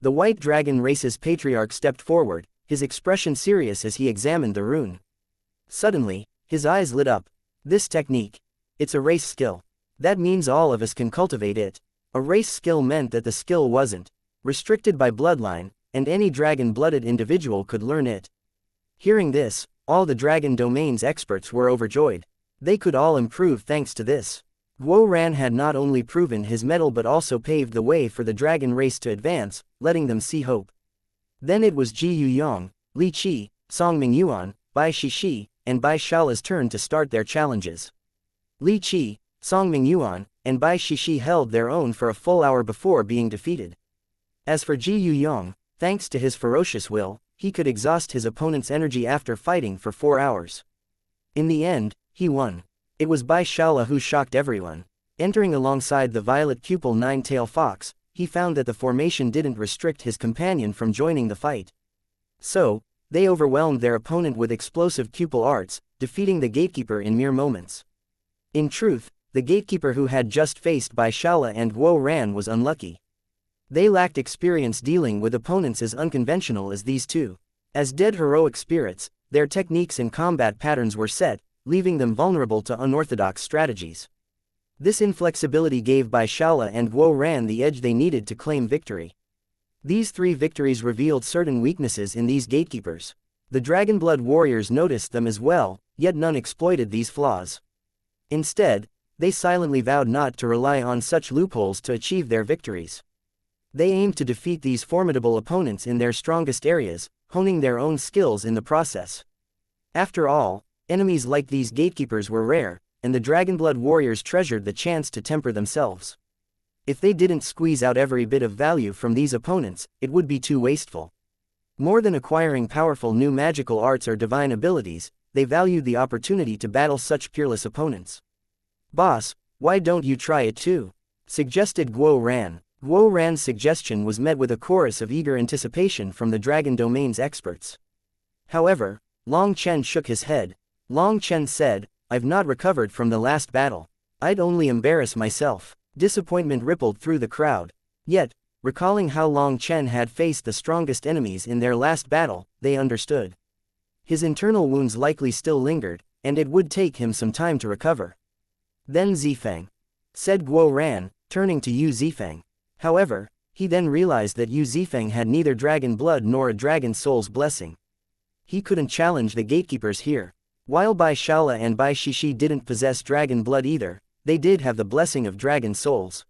The White Dragon Race's patriarch stepped forward, his expression serious as he examined the rune. Suddenly, his eyes lit up. This technique. It's a race skill. That means all of us can cultivate it. A race skill meant that the skill wasn't restricted by bloodline, and any dragon-blooded individual could learn it. Hearing this, all the dragon domain's experts were overjoyed. They could all improve thanks to this. Guo Ran had not only proven his mettle but also paved the way for the dragon race to advance, letting them see hope. Then it was Ji Yuyong, Li Qi, Songming Yuan, Bai Shishi, and Bai Shala's turn to start their challenges. Li Qi, Songming Yuan, and Bai Shishi held their own for a full hour before being defeated. As for Ji Yuyong, thanks to his ferocious will, he could exhaust his opponent's energy after fighting for 4 hours. In the end, he won. It was Bai Shala who shocked everyone. Entering alongside the violet pupil nine-tail fox, he found that the formation didn't restrict his companion from joining the fight. So, they overwhelmed their opponent with explosive pupil arts, defeating the gatekeeper in mere moments. In truth, the gatekeeper who had just faced Bai Shala and Guo Ran was unlucky. They lacked experience dealing with opponents as unconventional as these two. As dead heroic spirits, their techniques and combat patterns were set, leaving them vulnerable to unorthodox strategies. This inflexibility gave Bai Shala and Guo Ran the edge they needed to claim victory. These 3 victories revealed certain weaknesses in these gatekeepers. The Dragonblood warriors noticed them as well, yet none exploited these flaws. Instead, they silently vowed not to rely on such loopholes to achieve their victories. They aimed to defeat these formidable opponents in their strongest areas, honing their own skills in the process. After all, enemies like these gatekeepers were rare, and the Dragonblood warriors treasured the chance to temper themselves. If they didn't squeeze out every bit of value from these opponents, it would be too wasteful. More than acquiring powerful new magical arts or divine abilities, they valued the opportunity to battle such peerless opponents. "Boss, why don't you try it too?" suggested Guo Ran. Guo Ran's suggestion was met with a chorus of eager anticipation from the Dragon Domain's experts. However, Long Chen shook his head. Long Chen said, "I've not recovered from the last battle. I'd only embarrass myself." Disappointment rippled through the crowd. Yet, recalling how Long Chen had faced the strongest enemies in their last battle, they understood. His internal wounds likely still lingered, and it would take him some time to recover. "Then Zifeng," said Guo Ran, turning to Yu Zifeng. However, he then realized that Yu Zifeng had neither dragon blood nor a dragon soul's blessing. He couldn't challenge the gatekeepers here. While Bai Shala and Bai Shishi didn't possess dragon blood either, they did have the blessing of dragon souls.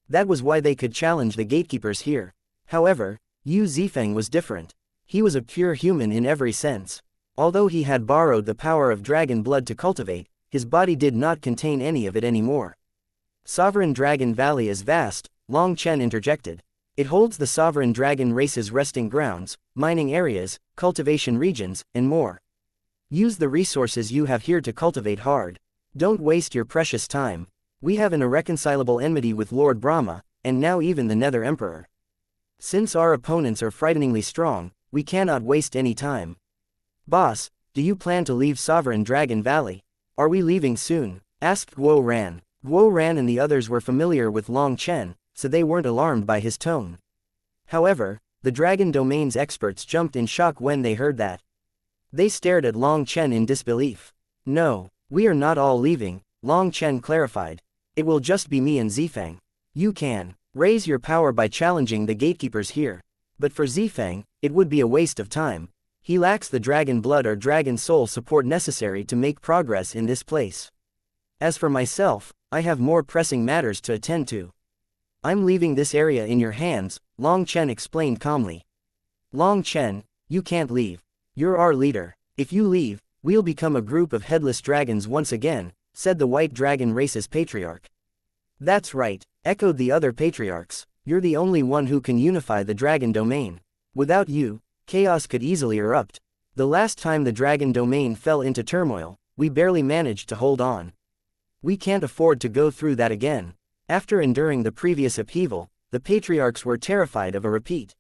That was why they could challenge the gatekeepers here. However, Yu Zifeng was different. He was a pure human in every sense. Although he had borrowed the power of dragon blood to cultivate, his body did not contain any of it anymore. Sovereign Dragon Valley is vast, Long Chen interjected. It holds the sovereign dragon race's resting grounds, mining areas, cultivation regions, and more. Use the resources you have here to cultivate hard. Don't waste your precious time. We have an irreconcilable enmity with Lord Brahma, and now even the Nether Emperor. Since our opponents are frighteningly strong, we cannot waste any time. Boss, do you plan to leave Sovereign Dragon Valley? Are we leaving soon? Asked Guo Ran. Guo Ran and the others were familiar with Long Chen, so they weren't alarmed by his tone. However, the Dragon Domain's experts jumped in shock when they heard that. They stared at Long Chen in disbelief. "No, we are not all leaving," Long Chen clarified. "It will just be me and Zifeng. You can raise your power by challenging the gatekeepers here. But for Zifeng, it would be a waste of time. He lacks the dragon blood or dragon soul support necessary to make progress in this place. As for myself, I have more pressing matters to attend to. I'm leaving this area in your hands," Long Chen explained calmly. "Long Chen, you can't leave. You're our leader. If you leave, we'll become a group of headless dragons once again," said the White Dragon Race's patriarch. "That's right," echoed the other patriarchs. "You're the only one who can unify the Dragon Domain. Without you, chaos could easily erupt. The last time the Dragon Domain fell into turmoil, we barely managed to hold on. We can't afford to go through that again." After enduring the previous upheaval, the patriarchs were terrified of a repeat.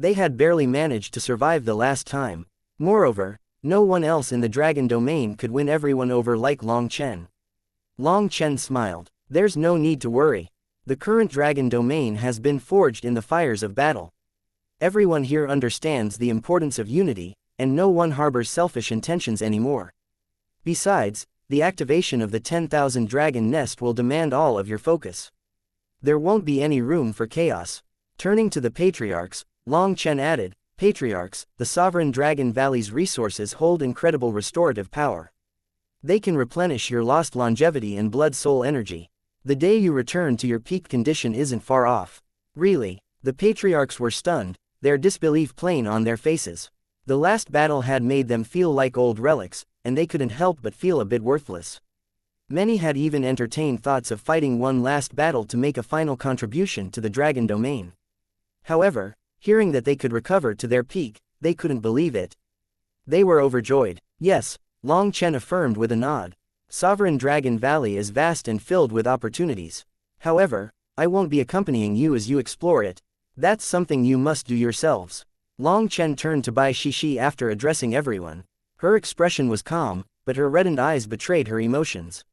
They had barely managed to survive the last time. Moreover, no one else in the dragon domain could win everyone over like Long Chen. Long Chen smiled. There's no need to worry. The current dragon domain has been forged in the fires of battle. Everyone here understands the importance of unity, and no one harbors selfish intentions anymore. Besides, the activation of the 10,000 dragon nest will demand all of your focus. There won't be any room for chaos. Turning to the patriarchs, Long Chen added, Patriarchs, the sovereign Dragon Valley's resources hold incredible restorative power. They can replenish your lost longevity and blood-soul energy. The day you return to your peak condition isn't far off. Really, the patriarchs were stunned, their disbelief plain on their faces. The last battle had made them feel like old relics, and they couldn't help but feel a bit worthless. Many had even entertained thoughts of fighting one last battle to make a final contribution to the dragon domain. However, hearing that they could recover to their peak, they couldn't believe it. They were overjoyed. Yes, Long Chen affirmed with a nod. Sovereign Dragon Valley is vast and filled with opportunities. However, I won't be accompanying you as you explore it. That's something you must do yourselves. Long Chen turned to Bai Shishi after addressing everyone. Her expression was calm, but her reddened eyes betrayed her emotions.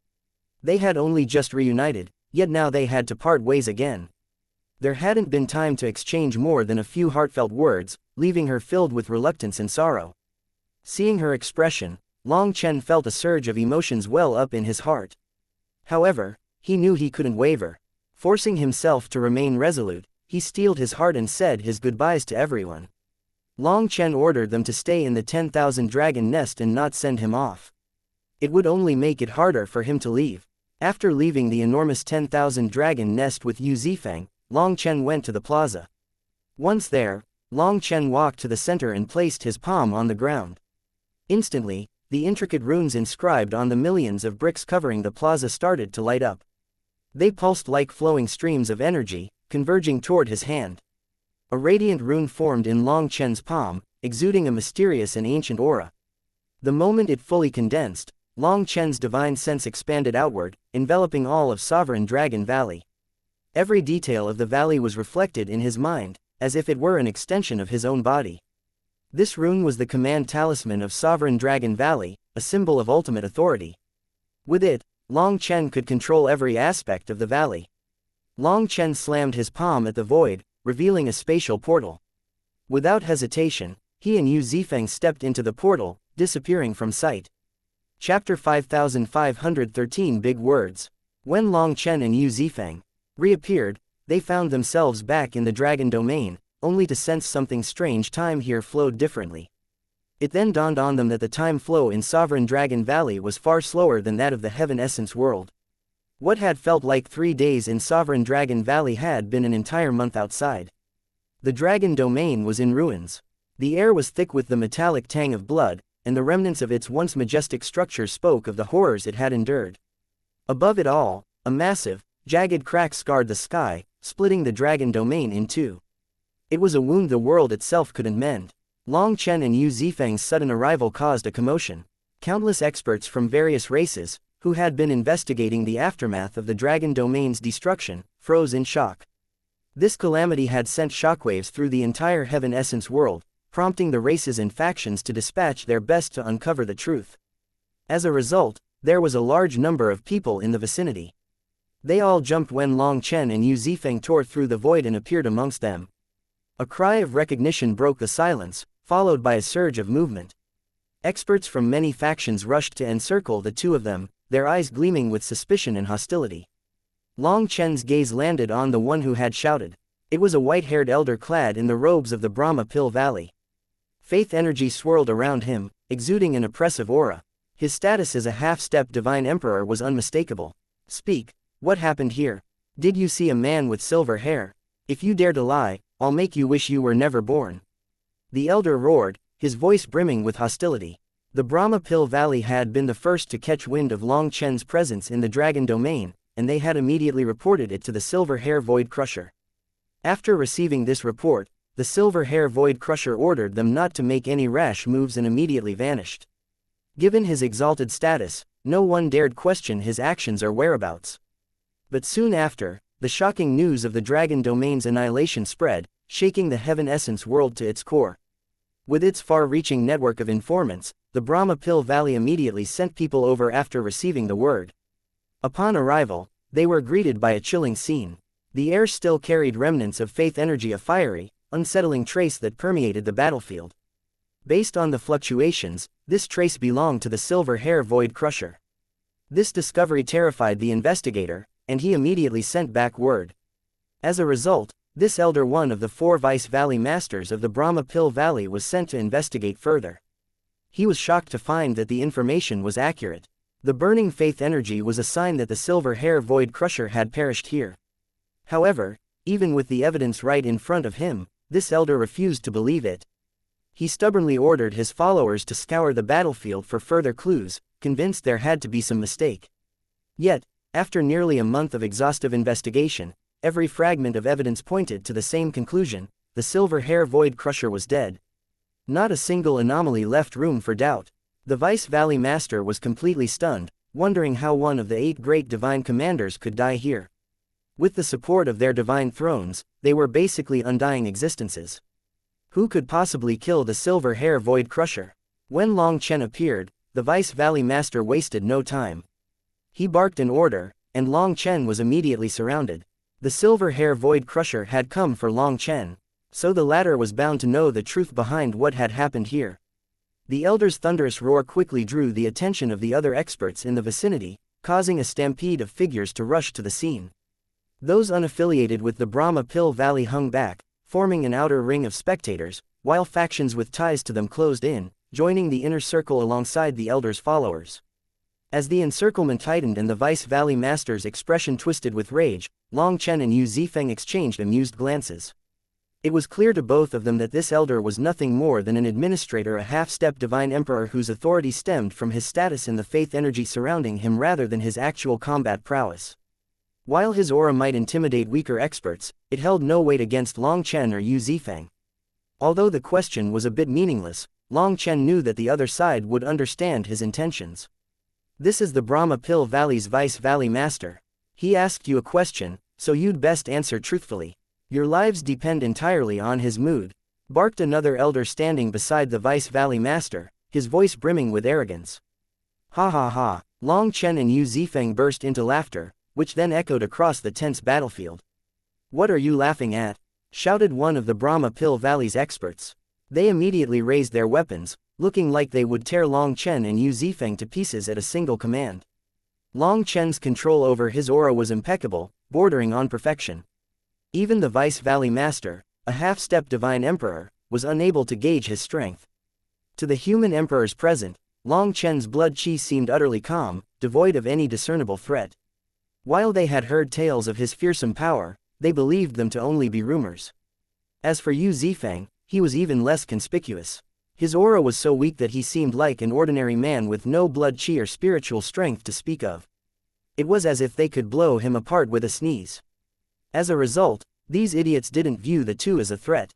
They had only just reunited, yet now they had to part ways again. There hadn't been time to exchange more than a few heartfelt words, leaving her filled with reluctance and sorrow. Seeing her expression, Long Chen felt a surge of emotions well up in his heart. However, he knew he couldn't waver. Forcing himself to remain resolute, he steeled his heart and said his goodbyes to everyone. Long Chen ordered them to stay in the 10,000 dragon nest and not send him off. It would only make it harder for him to leave. After leaving the enormous 10,000 dragon nest with Yu Zifeng, Long Chen went to the plaza. Once there, Long Chen walked to the center and placed his palm on the ground. Instantly, the intricate runes inscribed on the millions of bricks covering the plaza started to light up. They pulsed like flowing streams of energy, converging toward his hand. A radiant rune formed in Long Chen's palm, exuding a mysterious and ancient aura. The moment it fully condensed, Long Chen's divine sense expanded outward, enveloping all of Sovereign Dragon Valley. Every detail of the valley was reflected in his mind, as if it were an extension of his own body. This rune was the command talisman of Sovereign Dragon Valley, a symbol of ultimate authority. With it, Long Chen could control every aspect of the valley. Long Chen slammed his palm at the void, revealing a spatial portal. Without hesitation, he and Yu Zifeng stepped into the portal, disappearing from sight. Chapter 5513 Big Words. When Long Chen and Yu Zifeng reappeared, they found themselves back in the dragon domain, only to sense something strange. Time here flowed differently. It then dawned on them that the time flow in Sovereign Dragon Valley was far slower than that of the Heaven Essence world. What had felt like 3 days in Sovereign Dragon Valley had been an entire month outside. The dragon domain was in ruins. The air was thick with the metallic tang of blood, and the remnants of its once majestic structure spoke of the horrors it had endured. Above it all, a massive, jagged crack scarred the sky, splitting the dragon domain in two. It was a wound the world itself couldn't mend. Long Chen and Yu Zifeng's sudden arrival caused a commotion. Countless experts from various races, who had been investigating the aftermath of the dragon domain's destruction, froze in shock. This calamity had sent shockwaves through the entire Heaven Essence world, prompting the races and factions to dispatch their best to uncover the truth. As a result, there was a large number of people in the vicinity. They all jumped when Long Chen and Yu Zifeng tore through the void and appeared amongst them. A cry of recognition broke the silence, followed by a surge of movement. Experts from many factions rushed to encircle the two of them, their eyes gleaming with suspicion and hostility. Long Chen's gaze landed on the one who had shouted. It was a white-haired elder clad in the robes of the Brahma Pill Valley. Faith energy swirled around him, exuding an oppressive aura. His status as a half-step divine emperor was unmistakable. Speak, what happened here? Did you see a man with silver hair? If you dare to lie, I'll make you wish you were never born. The elder roared, his voice brimming with hostility. The Brahma Pill Valley had been the first to catch wind of Long Chen's presence in the dragon domain, and they had immediately reported it to the Silver Hair Void Crusher. After receiving this report, the Silver Hair Void Crusher ordered them not to make any rash moves and immediately vanished. Given his exalted status, no one dared question his actions or whereabouts. But soon after, the shocking news of the dragon domain's annihilation spread, shaking the heaven essence world to its core. With its far-reaching network of informants, the Brahma Pill Valley immediately sent people over after receiving the word. Upon arrival, they were greeted by a chilling scene. The air still carried remnants of faith energy, a fiery, unsettling trace that permeated the battlefield. Based on the fluctuations, this trace belonged to the Silver Hair Void Crusher. This discovery terrified the investigator, and he immediately sent back word. As a result, this elder one of the 4 Vice Valley Masters of the Brahma Pill Valley was sent to investigate further. He was shocked to find that the information was accurate. The burning faith energy was a sign that the Silver Hair Void Crusher had perished here. However, even with the evidence right in front of him, this elder refused to believe it. He stubbornly ordered his followers to scour the battlefield for further clues, convinced there had to be some mistake. Yet, after nearly a month of exhaustive investigation, every fragment of evidence pointed to the same conclusion: the Silver Hair Void Crusher was dead. Not a single anomaly left room for doubt. The Vice Valley Master was completely stunned, wondering how one of the 8 great divine commanders could die here. With the support of their divine thrones, they were basically undying existences. Who could possibly kill the Silver Hair Void Crusher? When Long Chen appeared, the Vice Valley Master wasted no time. He barked an order, and Long Chen was immediately surrounded. The Silver Hair Void Crusher had come for Long Chen, so the latter was bound to know the truth behind what had happened here. The elder's thunderous roar quickly drew the attention of the other experts in the vicinity, causing a stampede of figures to rush to the scene. Those unaffiliated with the Brahma Pill Valley hung back, forming an outer ring of spectators, while factions with ties to them closed in, joining the inner circle alongside the elder's followers. As the encirclement tightened and the Vice Valley Master's expression twisted with rage, Long Chen and Yu Zifeng exchanged amused glances. It was clear to both of them that this elder was nothing more than an administrator, a half-step divine emperor whose authority stemmed from his status in the faith energy surrounding him rather than his actual combat prowess. While his aura might intimidate weaker experts, it held no weight against Long Chen or Yu Zifeng. Although the question was a bit meaningless, Long Chen knew that the other side would understand his intentions. "This is the Brahma Pill Valley's Vice Valley Master. He asked you a question, so you'd best answer truthfully. Your lives depend entirely on his mood," barked another elder standing beside the Vice Valley Master, his voice brimming with arrogance. Ha ha ha! Long Chen and Yu Zifeng burst into laughter, which then echoed across the tense battlefield. "What are you laughing at?" shouted one of the Brahma Pill Valley's experts. They immediately raised their weapons, looking like they would tear Long Chen and Yu Zifeng to pieces at a single command. Long Chen's control over his aura was impeccable, bordering on perfection. Even the Vice Valley Master, a half-step divine emperor, was unable to gauge his strength. To the human emperors present, Long Chen's blood qi seemed utterly calm, devoid of any discernible threat. While they had heard tales of his fearsome power, they believed them to only be rumors. As for Yu Zifeng, he was even less conspicuous. His aura was so weak that he seemed like an ordinary man with no blood qi or spiritual strength to speak of. It was as if they could blow him apart with a sneeze. As a result, these idiots didn't view the two as a threat.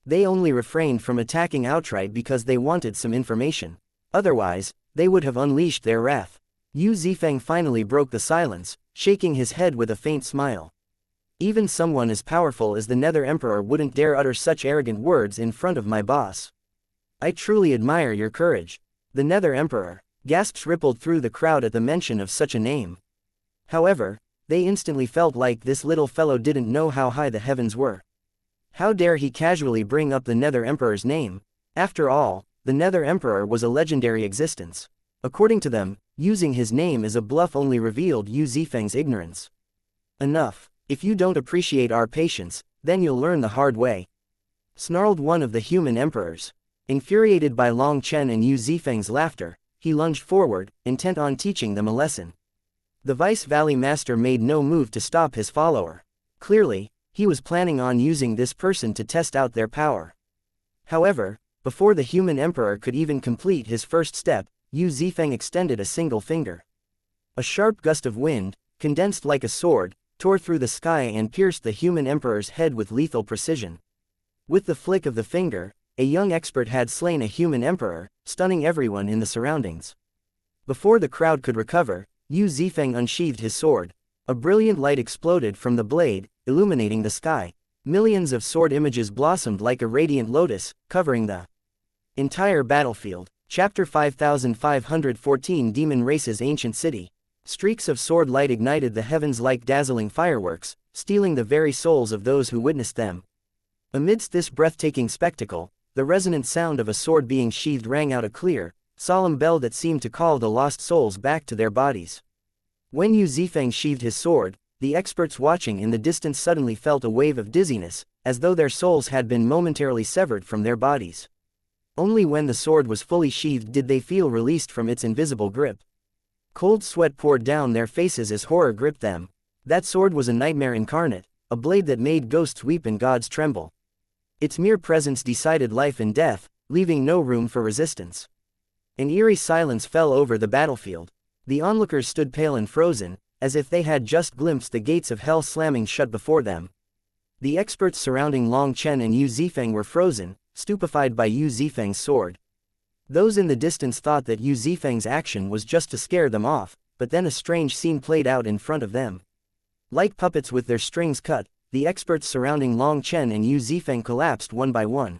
They only refrained from attacking outright because they wanted some information. Otherwise, they would have unleashed their wrath. Yu Zifeng finally broke the silence, shaking his head with a faint smile. "Even someone as powerful as the Nether Emperor wouldn't dare utter such arrogant words in front of my boss. I truly admire your courage." The Nether Emperor. Gasps rippled through the crowd at the mention of such a name. However, they instantly felt like this little fellow didn't know how high the heavens were. How dare he casually bring up the Nether Emperor's name? After all, the Nether Emperor was a legendary existence. According to them, using his name as a bluff only revealed Yu Zifeng's ignorance. "Enough. If you don't appreciate our patience, then you'll learn the hard way," snarled one of the human emperors. Infuriated by Long Chen and Yu Zifeng's laughter, he lunged forward, intent on teaching them a lesson. The Vice Valley Master made no move to stop his follower. Clearly, he was planning on using this person to test out their power. However, before the human emperor could even complete his first step, Yu Zifeng extended a single finger. A sharp gust of wind, condensed like a sword, tore through the sky and pierced the human emperor's head with lethal precision. With the flick of the finger, a young expert had slain a human emperor, stunning everyone in the surroundings. Before the crowd could recover, Yu Zifeng unsheathed his sword. A brilliant light exploded from the blade, illuminating the sky. Millions of sword images blossomed like a radiant lotus, covering the entire battlefield. Chapter 5514 Demon Race's Ancient City. Streaks of sword light ignited the heavens like dazzling fireworks, stealing the very souls of those who witnessed them. Amidst this breathtaking spectacle, the resonant sound of a sword being sheathed rang out a clear, solemn bell that seemed to call the lost souls back to their bodies. When Yu Zifeng sheathed his sword, the experts watching in the distance suddenly felt a wave of dizziness, as though their souls had been momentarily severed from their bodies. Only when the sword was fully sheathed did they feel released from its invisible grip. Cold sweat poured down their faces as horror gripped them. That sword was a nightmare incarnate, a blade that made ghosts weep and gods tremble. Its mere presence decided life and death, leaving no room for resistance. An eerie silence fell over the battlefield. The onlookers stood pale and frozen, as if they had just glimpsed the gates of hell slamming shut before them. The experts surrounding Long Chen and Yu Zifeng were frozen, stupefied by Yu Zifeng's sword. Those in the distance thought that Yu Zifeng's action was just to scare them off, but then a strange scene played out in front of them. Like puppets with their strings cut, the experts surrounding Long Chen and Yu Zifeng collapsed one by one.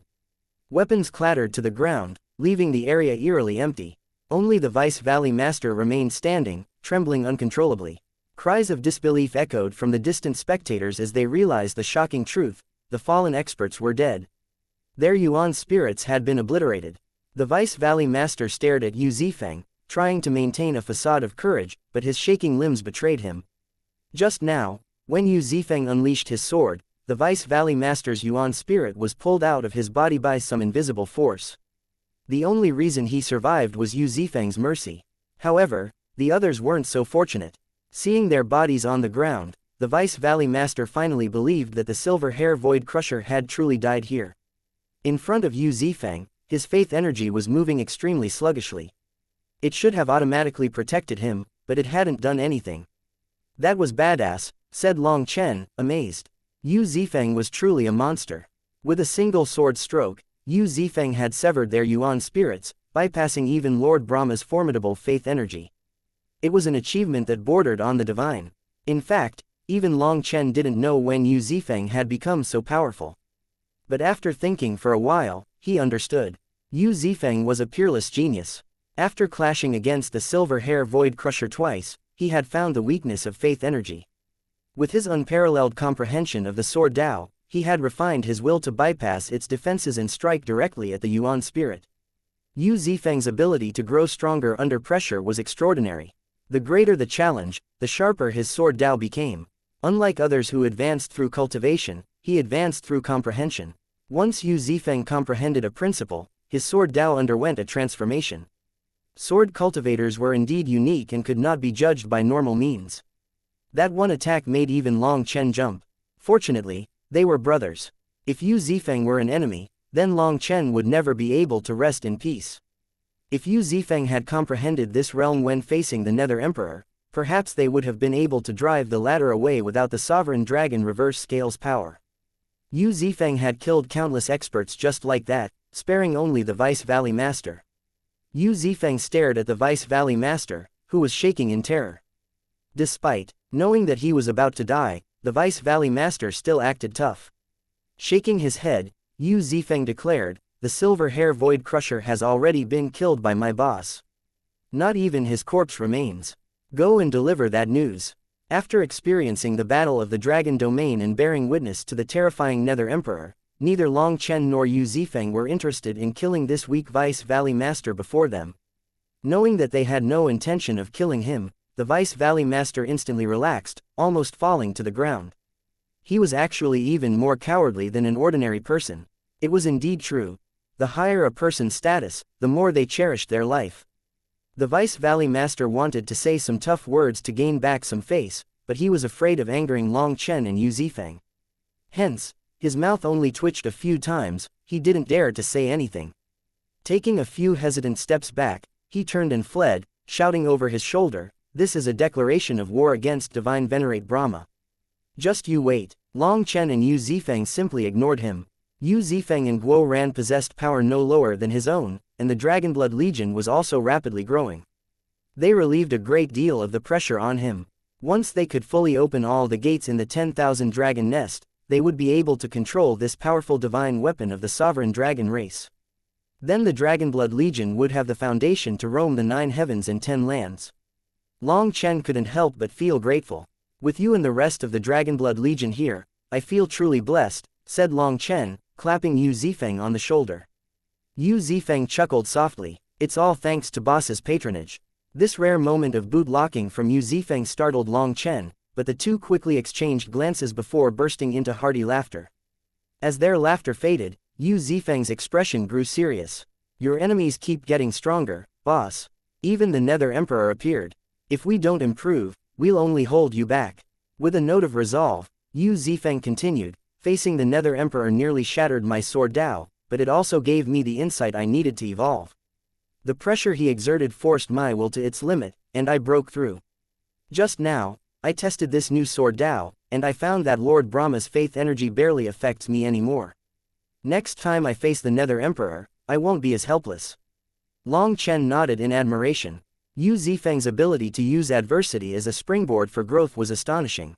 Weapons clattered to the ground, leaving the area eerily empty. Only the Vice Valley Master remained standing, trembling uncontrollably. Cries of disbelief echoed from the distant spectators as they realized the shocking truth: the fallen experts were dead. Their Yuan spirits had been obliterated. The Vice Valley Master stared at Yu Zifeng, trying to maintain a facade of courage, but his shaking limbs betrayed him. Just now, when Yu Zifeng unleashed his sword, the Vice Valley Master's Yuan spirit was pulled out of his body by some invisible force. The only reason he survived was Yu Zifeng's mercy. However, the others weren't so fortunate. Seeing their bodies on the ground, the Vice Valley Master finally believed that the Silver Hair Void Crusher had truly died here. In front of Yu Zifeng, his faith energy was moving extremely sluggishly. It should have automatically protected him, but it hadn't done anything. That was badass, said Long Chen, amazed. Yu Zifeng was truly a monster. With a single sword stroke, Yu Zifeng had severed their Yuan spirits, bypassing even Lord Brahma's formidable faith energy. It was an achievement that bordered on the divine. In fact, even Long Chen didn't know when Yu Zifeng had become so powerful. But after thinking for a while, he understood. Yu Zifeng was a peerless genius. After clashing against the Silver Hair Void Crusher twice, he had found the weakness of faith energy. With his unparalleled comprehension of the Sword Dao, he had refined his will to bypass its defenses and strike directly at the Yuan spirit. Yu Zifeng's ability to grow stronger under pressure was extraordinary. The greater the challenge, the sharper his Sword Dao became. Unlike others who advanced through cultivation, he advanced through comprehension. Once Yu Zifeng comprehended a principle, his Sword Dao underwent a transformation. Sword cultivators were indeed unique and could not be judged by normal means. That one attack made even Long Chen jump. Fortunately, they were brothers. If Yu Zifeng were an enemy, then Long Chen would never be able to rest in peace. If Yu Zifeng had comprehended this realm when facing the Nether Emperor, perhaps they would have been able to drive the latter away without the Sovereign Dragon reverse scale's power. Yu Zifeng had killed countless experts just like that, sparing only the Vice Valley Master. Yu Zifeng stared at the Vice Valley Master, who was shaking in terror. Despite knowing that he was about to die, the Vice Valley Master still acted tough. Shaking his head, Yu Zifeng declared, "The Silver Hair Void Crusher has already been killed by my boss. Not even his corpse remains. Go and deliver that news." After experiencing the Battle of the Dragon Domain and bearing witness to the terrifying Nether Emperor, neither Long Chen nor Yu Zifeng were interested in killing this weak Vice Valley Master before them. Knowing that they had no intention of killing him, the Vice Valley Master instantly relaxed, almost falling to the ground. He was actually even more cowardly than an ordinary person. It was indeed true. The higher a person's status, the more they cherished their life. The Vice Valley Master wanted to say some tough words to gain back some face, but he was afraid of angering Long Chen and Yu Zifeng. Hence, his mouth only twitched a few times, he didn't dare to say anything. Taking a few hesitant steps back, he turned and fled, shouting over his shoulder, "This is a declaration of war against Divine Venerate Brahma. Just you wait." Long Chen and Yu Zifeng simply ignored him. Yu Zifeng and Guo Ran possessed power no lower than his own, and the Dragonblood Legion was also rapidly growing. They relieved a great deal of the pressure on him. Once they could fully open all the gates in the 10,000 dragon nest, they would be able to control this powerful divine weapon of the sovereign dragon race. Then the Dragonblood Legion would have the foundation to roam the 9 heavens and 10 lands. Long Chen couldn't help but feel grateful. With you and the rest of the Dragonblood Legion here, I feel truly blessed, said Long Chen, clapping Yu Zifeng on the shoulder. Yu Zifeng chuckled softly. It's all thanks to boss's patronage. This rare moment of boot locking from Yu Zifeng startled Long Chen, but the two quickly exchanged glances before bursting into hearty laughter. As their laughter faded, Yu Zifeng's expression grew serious. Your enemies keep getting stronger, boss. Even the Nether Emperor appeared. If we don't improve, we'll only hold you back. With a note of resolve, Yu Zifeng continued, facing the Nether Emperor nearly shattered my sword Dao, but it also gave me the insight I needed to evolve. The pressure he exerted forced my will to its limit, and I broke through. Just now, I tested this new sword Dao, and I found that Lord Brahma's faith energy barely affects me anymore. Next time I face the Nether Emperor, I won't be as helpless. Long Chen nodded in admiration. Yu Zifeng's ability to use adversity as a springboard for growth was astonishing.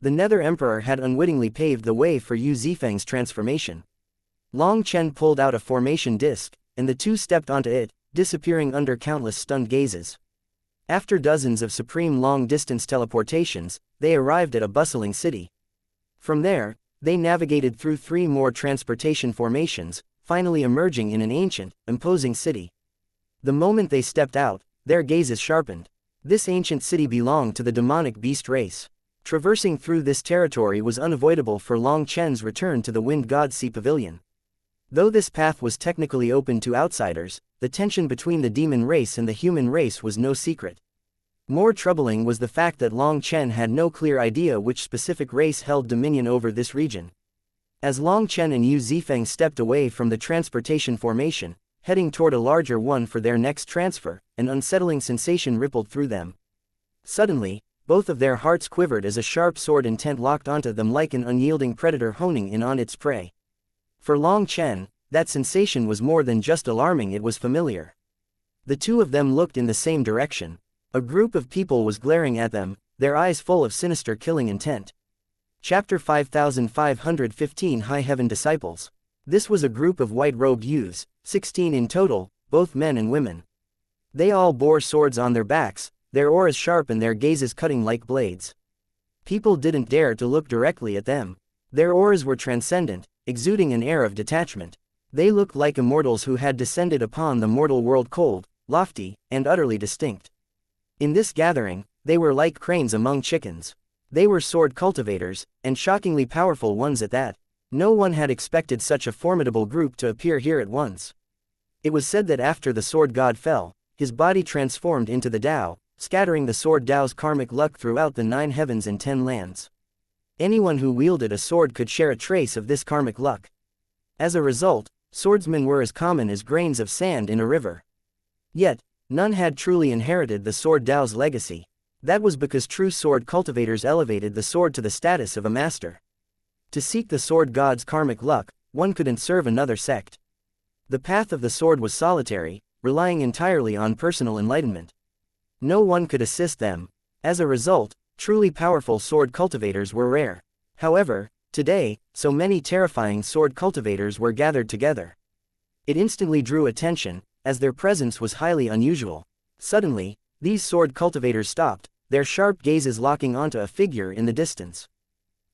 The Nether Emperor had unwittingly paved the way for Yu Zifeng's transformation. Long Chen pulled out a formation disc, and the two stepped onto it, disappearing under countless stunned gazes. After dozens of supreme long-distance teleportations, they arrived at a bustling city. From there, they navigated through 3 more transportation formations, finally emerging in an ancient, imposing city. The moment they stepped out, their gazes sharpened. This ancient city belonged to the demonic beast race. Traversing through this territory was unavoidable for Long Chen's return to the Wind God Sea Pavilion. Though this path was technically open to outsiders, the tension between the demon race and the human race was no secret. More troubling was the fact that Long Chen had no clear idea which specific race held dominion over this region. As Long Chen and Yu Zifeng stepped away from the transportation formation, heading toward a larger one for their next transfer, an unsettling sensation rippled through them. Suddenly, both of their hearts quivered as a sharp sword intent locked onto them like an unyielding predator honing in on its prey. For Long Chen, that sensation was more than just alarming, it was familiar. The two of them looked in the same direction. A group of people was glaring at them, their eyes full of sinister killing intent. Chapter 5515 High Heaven Disciples. This was a group of white-robed youths, 16 in total, both men and women. They all bore swords on their backs, their auras sharp and their gazes cutting like blades. People didn't dare to look directly at them. Their auras were transcendent, exuding an air of detachment. They looked like immortals who had descended upon the mortal world cold, lofty, and utterly distinct. In this gathering, they were like cranes among chickens. They were sword cultivators, and shockingly powerful ones at that. No one had expected such a formidable group to appear here at once. It was said that after the sword god fell, his body transformed into the Tao, scattering the sword Tao's karmic luck throughout the 9 heavens and 10 lands. Anyone who wielded a sword could share a trace of this karmic luck. As a result, swordsmen were as common as grains of sand in a river. Yet, none had truly inherited the sword Tao's legacy. That was because true sword cultivators elevated the sword to the status of a master. To seek the sword god's karmic luck, one couldn't serve another sect. The path of the sword was solitary, relying entirely on personal enlightenment. No one could assist them. As a result, truly powerful sword cultivators were rare. However, today, so many terrifying sword cultivators were gathered together. It instantly drew attention, as their presence was highly unusual. Suddenly, these sword cultivators stopped, their sharp gazes locking onto a figure in the distance.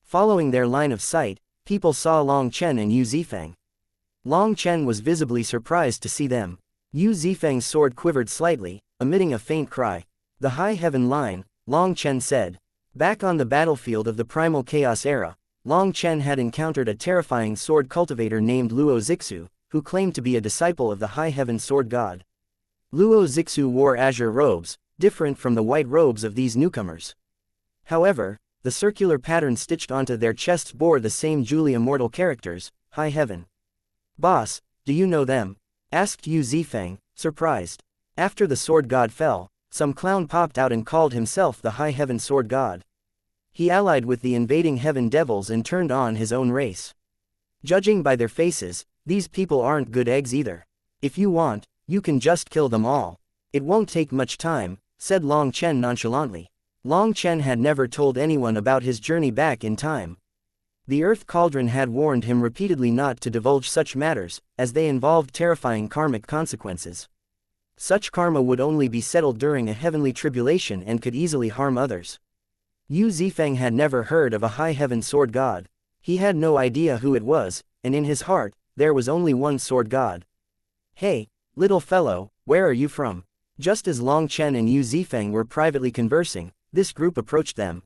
Following their line of sight, people saw Long Chen and Yu Zifeng. Long Chen was visibly surprised to see them. Yu Zifeng's sword quivered slightly, emitting a faint cry. The High Heaven Line, Long Chen said. Back on the battlefield of the Primal Chaos era, Long Chen had encountered a terrifying sword cultivator named Luo Zixu, who claimed to be a disciple of the High Heaven Sword God. Luo Zixu wore azure robes, different from the white robes of these newcomers. However, the circular pattern stitched onto their chests bore the same duly immortal characters, High Heaven. Boss, do you know them? Asked Yu Zifeng, surprised. After the sword god fell, some clown popped out and called himself the High Heaven Sword God. He allied with the invading heaven devils and turned on his own race. Judging by their faces, these people aren't good eggs either. If you want, you can just kill them all. It won't take much time, said Long Chen nonchalantly. Long Chen had never told anyone about his journey back in time. The Earth Cauldron had warned him repeatedly not to divulge such matters, as they involved terrifying karmic consequences. Such karma would only be settled during a heavenly tribulation and could easily harm others. Yu Zifeng had never heard of a high heaven sword god. He had no idea who it was, and in his heart, there was only one sword god. "Hey, little fellow, where are you from?" Just as Long Chen and Yu Zifeng were privately conversing, this group approached them.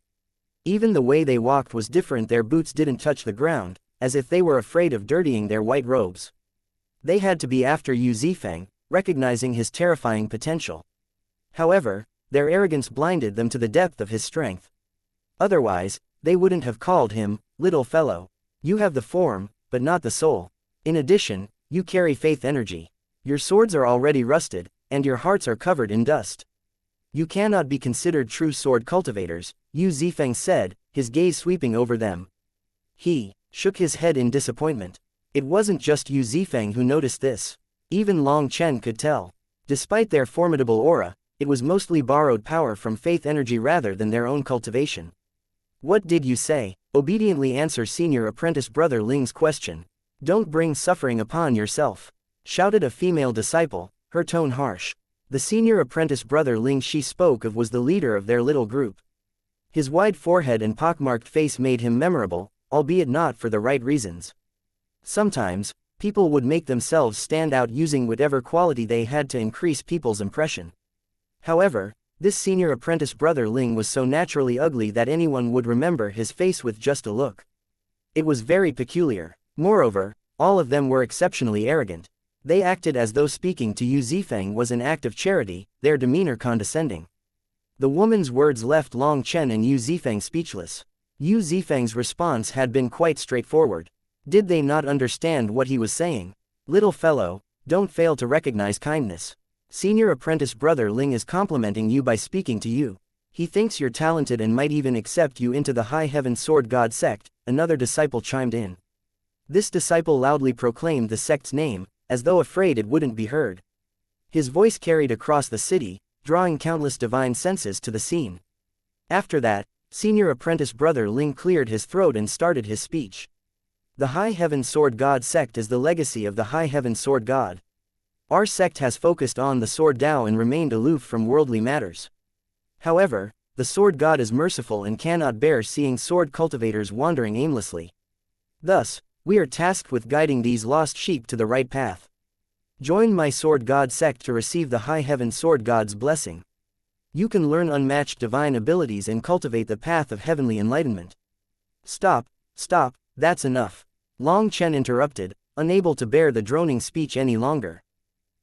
Even the way they walked was different. Their boots didn't touch the ground, as if they were afraid of dirtying their white robes. They had to be after Yu Zifeng, recognizing his terrifying potential. However, their arrogance blinded them to the depth of his strength. Otherwise, they wouldn't have called him, "Little fellow." You have the form, but not the soul. In addition, you carry faith energy. Your swords are already rusted, and your hearts are covered in dust. You cannot be considered true sword cultivators, Yu Zifeng said, his gaze sweeping over them. He shook his head in disappointment. It wasn't just Yu Zifeng who noticed this. Even Long Chen could tell. Despite their formidable aura, it was mostly borrowed power from faith energy rather than their own cultivation. "What did you say?" Obediently answer Senior Apprentice Brother Ling's question. "Don't bring suffering upon yourself," shouted a female disciple, her tone harsh. The Senior Apprentice Brother Ling she spoke of was the leader of their little group. His wide forehead and pockmarked face made him memorable, albeit not for the right reasons. Sometimes, people would make themselves stand out using whatever quality they had to increase people's impression. However, this Senior Apprentice Brother Ling was so naturally ugly that anyone would remember his face with just a look. It was very peculiar. Moreover, all of them were exceptionally arrogant. They acted as though speaking to Yu Zifeng was an act of charity, their demeanor condescending. The woman's words left Long Chen and Yu Zifeng speechless. Yu Zifeng's response had been quite straightforward. Did they not understand what he was saying? "Little fellow, don't fail to recognize kindness. Senior Apprentice Brother Ling is complimenting you by speaking to you. He thinks you're talented and might even accept you into the High Heaven Sword God sect," another disciple chimed in. This disciple loudly proclaimed the sect's name, as though afraid it wouldn't be heard. His voice carried across the city, drawing countless divine senses to the scene. After that, Senior Apprentice Brother Ling cleared his throat and started his speech. The High Heaven Sword God sect is the legacy of the High Heaven Sword God. Our sect has focused on the Sword Tao and remained aloof from worldly matters. However, the Sword God is merciful and cannot bear seeing sword cultivators wandering aimlessly. Thus, we are tasked with guiding these lost sheep to the right path. Join my Sword God sect to receive the High Heaven Sword God's blessing. You can learn unmatched divine abilities and cultivate the path of heavenly enlightenment. Stop, that's enough. Long Chen interrupted, unable to bear the droning speech any longer.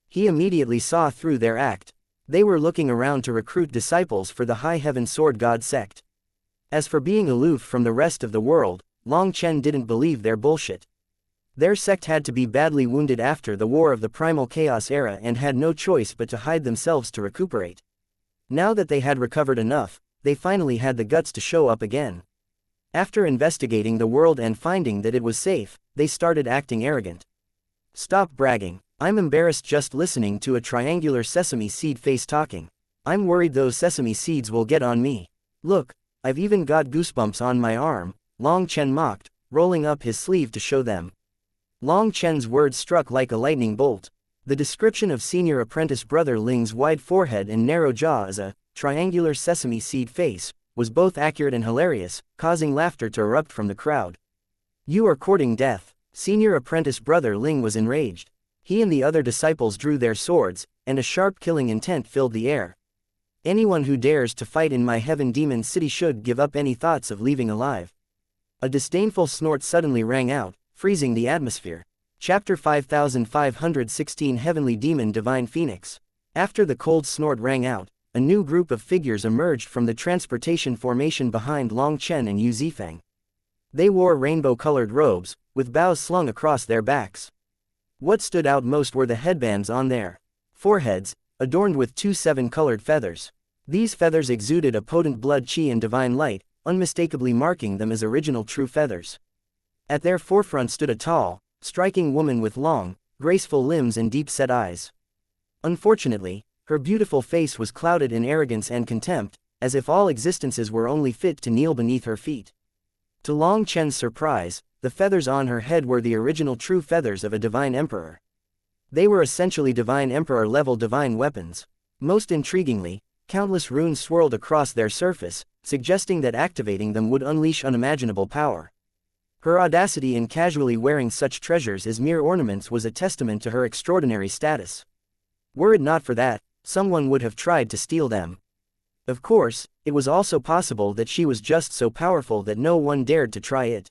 He immediately saw through their act. They were looking around to recruit disciples for the High Heaven Sword God sect. As for being aloof from the rest of the world, Long Chen didn't believe their bullshit. Their sect had to be badly wounded after the War of the Primal Chaos era and had no choice but to hide themselves to recuperate. Now that they had recovered enough, they finally had the guts to show up again. After investigating the world and finding that it was safe, they started acting arrogant. "Stop bragging. I'm embarrassed just listening to a triangular sesame seed face talking. I'm worried those sesame seeds will get on me. Look, I've even got goosebumps on my arm," Long Chen mocked, rolling up his sleeve to show them. Long Chen's words struck like a lightning bolt. The description of Senior Apprentice Brother Ling's wide forehead and narrow jaw as a triangular sesame seed face was both accurate and hilarious, causing laughter to erupt from the crowd. "You are courting death." Senior Apprentice Brother Ling was enraged. He and the other disciples drew their swords, and a sharp killing intent filled the air. "Anyone who dares to fight in my Heaven Demon City should give up any thoughts of leaving alive." A disdainful snort suddenly rang out, freezing the atmosphere. Chapter 5516 Heavenly Demon Divine Phoenix. After the cold snort rang out, a new group of figures emerged from the transportation formation behind Long Chen and Yu Zifeng. They wore rainbow-colored robes, with bows slung across their backs. What stood out most were the headbands on their foreheads, adorned with two seven-colored feathers. These feathers exuded a potent blood qi and divine light, unmistakably marking them as original true feathers. At their forefront stood a tall, striking woman with long, graceful limbs and deep-set eyes. Unfortunately, her beautiful face was clouded in arrogance and contempt, as if all existences were only fit to kneel beneath her feet. To Long Chen's surprise, the feathers on her head were the original true feathers of a divine emperor. They were essentially divine emperor-level divine weapons. Most intriguingly, countless runes swirled across their surface, suggesting that activating them would unleash unimaginable power. Her audacity in casually wearing such treasures as mere ornaments was a testament to her extraordinary status. Were it not for that, someone would have tried to steal them. Of course, it was also possible that she was just so powerful that no one dared to try it.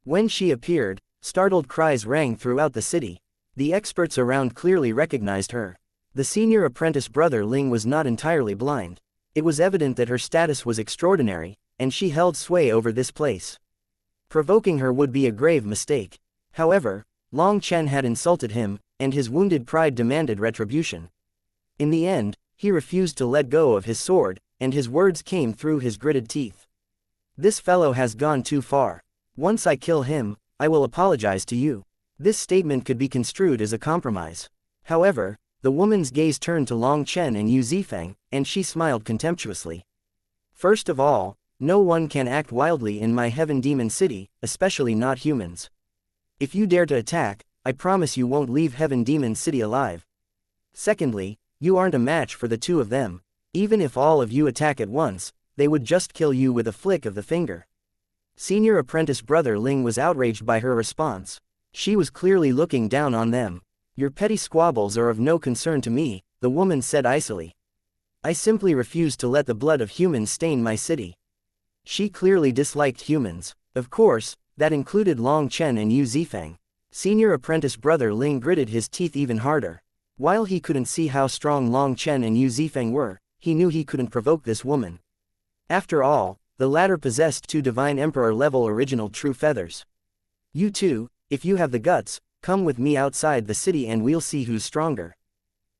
When she appeared, startled cries rang throughout the city. The experts around clearly recognized her. The senior apprentice brother Ling was not entirely blind. It was evident that her status was extraordinary, and she held sway over this place. Provoking her would be a grave mistake. However, Long Chen had insulted him, and his wounded pride demanded retribution. In the end, he refused to let go of his sword, and his words came through his gritted teeth. This fellow has gone too far. Once I kill him, I will apologize to you. This statement could be construed as a compromise. However, the woman's gaze turned to Long Chen and Yu Zifeng, and she smiled contemptuously. First of all, no one can act wildly in my heaven demon city, especially not humans. If you dare to attack, I promise you won't leave heaven demon city alive. Secondly, you aren't a match for the two of them. Even if all of you attack at once, they would just kill you with a flick of the finger. Senior apprentice brother Ling was outraged by her response. She was clearly looking down on them. Your petty squabbles are of no concern to me, the woman said icily. I simply refuse to let the blood of humans stain my city. She clearly disliked humans. Of course, that included Long Chen and Yu Zifeng. Senior apprentice brother Ling gritted his teeth even harder. While he couldn't see how strong Long Chen and Yu Zifeng were, he knew he couldn't provoke this woman. After all, the latter possessed two divine emperor-level original true feathers. You two, if you have the guts, come with me outside the city and we'll see who's stronger.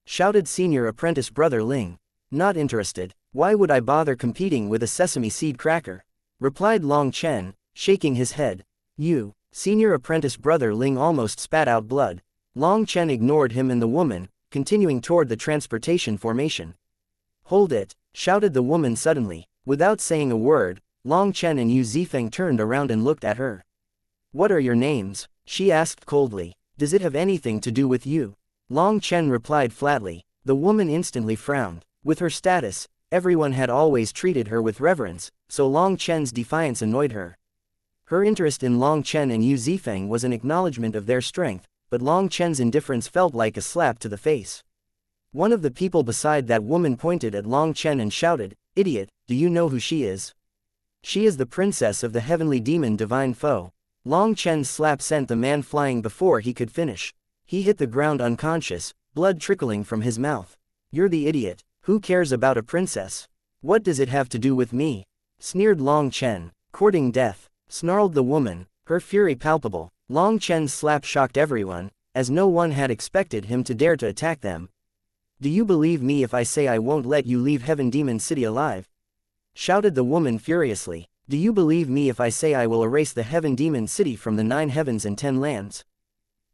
Shouted senior apprentice brother Ling. Not interested. Why would I bother competing with a sesame seed cracker? Replied Long Chen, shaking his head. You, senior apprentice brother Ling almost spat out blood. Long Chen ignored him and the woman, continuing toward the transportation formation. Hold it, shouted the woman suddenly. Without saying a word, Long Chen and Yu Zifeng turned around and looked at her. What are your names? She asked coldly. Does it have anything to do with you? Long Chen replied flatly. The woman instantly frowned. With her status, everyone had always treated her with reverence, so Long Chen's defiance annoyed her. Her interest in Long Chen and Yu Zifeng was an acknowledgement of their strength, but Long Chen's indifference felt like a slap to the face. One of the people beside that woman pointed at Long Chen and shouted, "Idiot, do you know who she is? She is the princess of the heavenly demon divine foe." Long Chen's slap sent the man flying before he could finish. He hit the ground unconscious, blood trickling from his mouth. You're the idiot. Who cares about a princess? What does it have to do with me? Sneered Long Chen. Courting death, snarled the woman, her fury palpable. Long Chen's slap shocked everyone, as no one had expected him to dare to attack them. Do you believe me if I say I won't let you leave Heaven Demon City alive? Shouted the woman furiously. Do you believe me if I say I will erase the Heaven Demon City from the 9 heavens and 10 lands?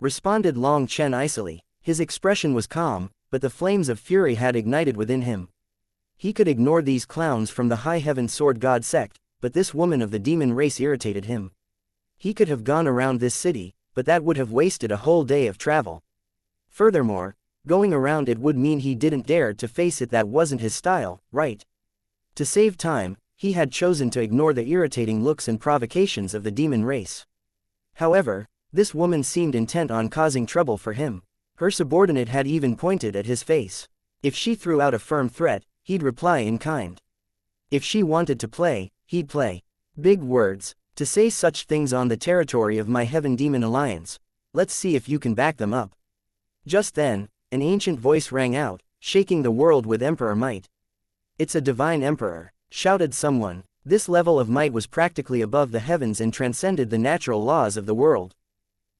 Responded Long Chen icily. His expression was calm, but the flames of fury had ignited within him. He could ignore these clowns from the High Heaven Sword God sect, but this woman of the demon race irritated him. He could have gone around this city, but that would have wasted a whole day of travel. Furthermore, going around it would mean he didn't dare to face it. That wasn't his style, right? To save time, he had chosen to ignore the irritating looks and provocations of the demon race. However, this woman seemed intent on causing trouble for him. Her subordinate had even pointed at his face. If she threw out a firm threat, he'd reply in kind. If she wanted to play, he'd play. Big words, to say such things on the territory of my Heaven Demon Alliance. Let's see if you can back them up. Just then, an ancient voice rang out, shaking the world with emperor might. It's a divine emperor, shouted someone. This level of might was practically above the heavens and transcended the natural laws of the world.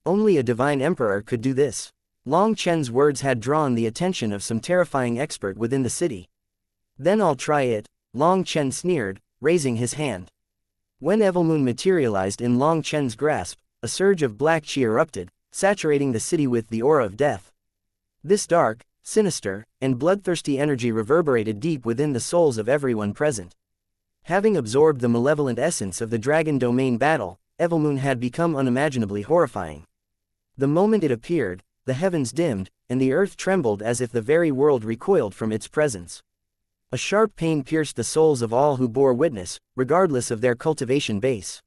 Only a divine emperor could do this. Long Chen's words had drawn the attention of some terrifying expert within the city. Then I'll try it, Long Chen sneered, raising his hand. When Evilmoon materialized in Long Chen's grasp, a surge of black chi erupted, saturating the city with the aura of death. This dark, sinister, and bloodthirsty energy reverberated deep within the souls of everyone present. Having absorbed the malevolent essence of the dragon domain battle, Evilmoon had become unimaginably horrifying. The moment it appeared, the heavens dimmed, and the earth trembled as if the very world recoiled from its presence. A sharp pain pierced the souls of all who bore witness, regardless of their cultivation base.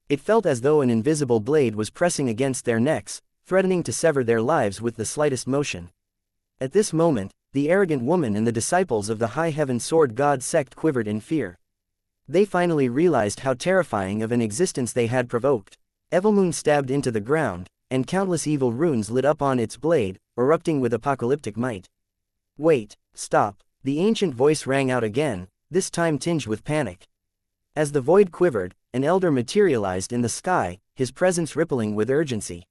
It felt as though an invisible blade was pressing against their necks, threatening to sever their lives with the slightest motion. At this moment, the arrogant woman and the disciples of the High Heaven Sword God sect quivered in fear. They finally realized how terrifying of an existence they had provoked. Evilmoon stabbed into the ground, and countless evil runes lit up on its blade, erupting with apocalyptic might. "Wait, stop," the ancient voice rang out again, this time tinged with panic. As the void quivered, an elder materialized in the sky, his presence rippling with urgency.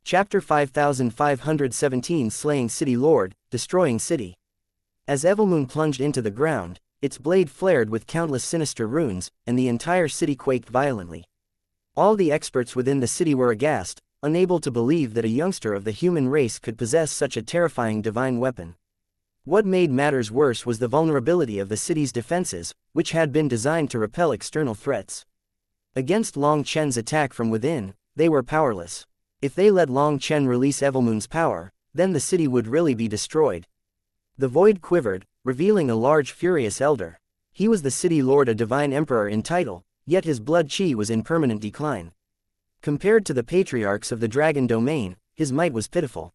Chapter 5517 Slaying City Lord, Destroying City. As Evilmoon plunged into the ground, its blade flared with countless sinister runes, and the entire city quaked violently. All the experts within the city were aghast, unable to believe that a youngster of the human race could possess such a terrifying divine weapon. What made matters worse was the vulnerability of the city's defenses, which had been designed to repel external threats. Against Long Chen's attack from within, they were powerless. If they let Long Chen release Evilmoon's power, then the city would really be destroyed. The void quivered, revealing a large furious elder. He was the city lord, a divine emperor in title, yet his blood chi was in permanent decline. Compared to the patriarchs of the dragon domain, his might was pitiful.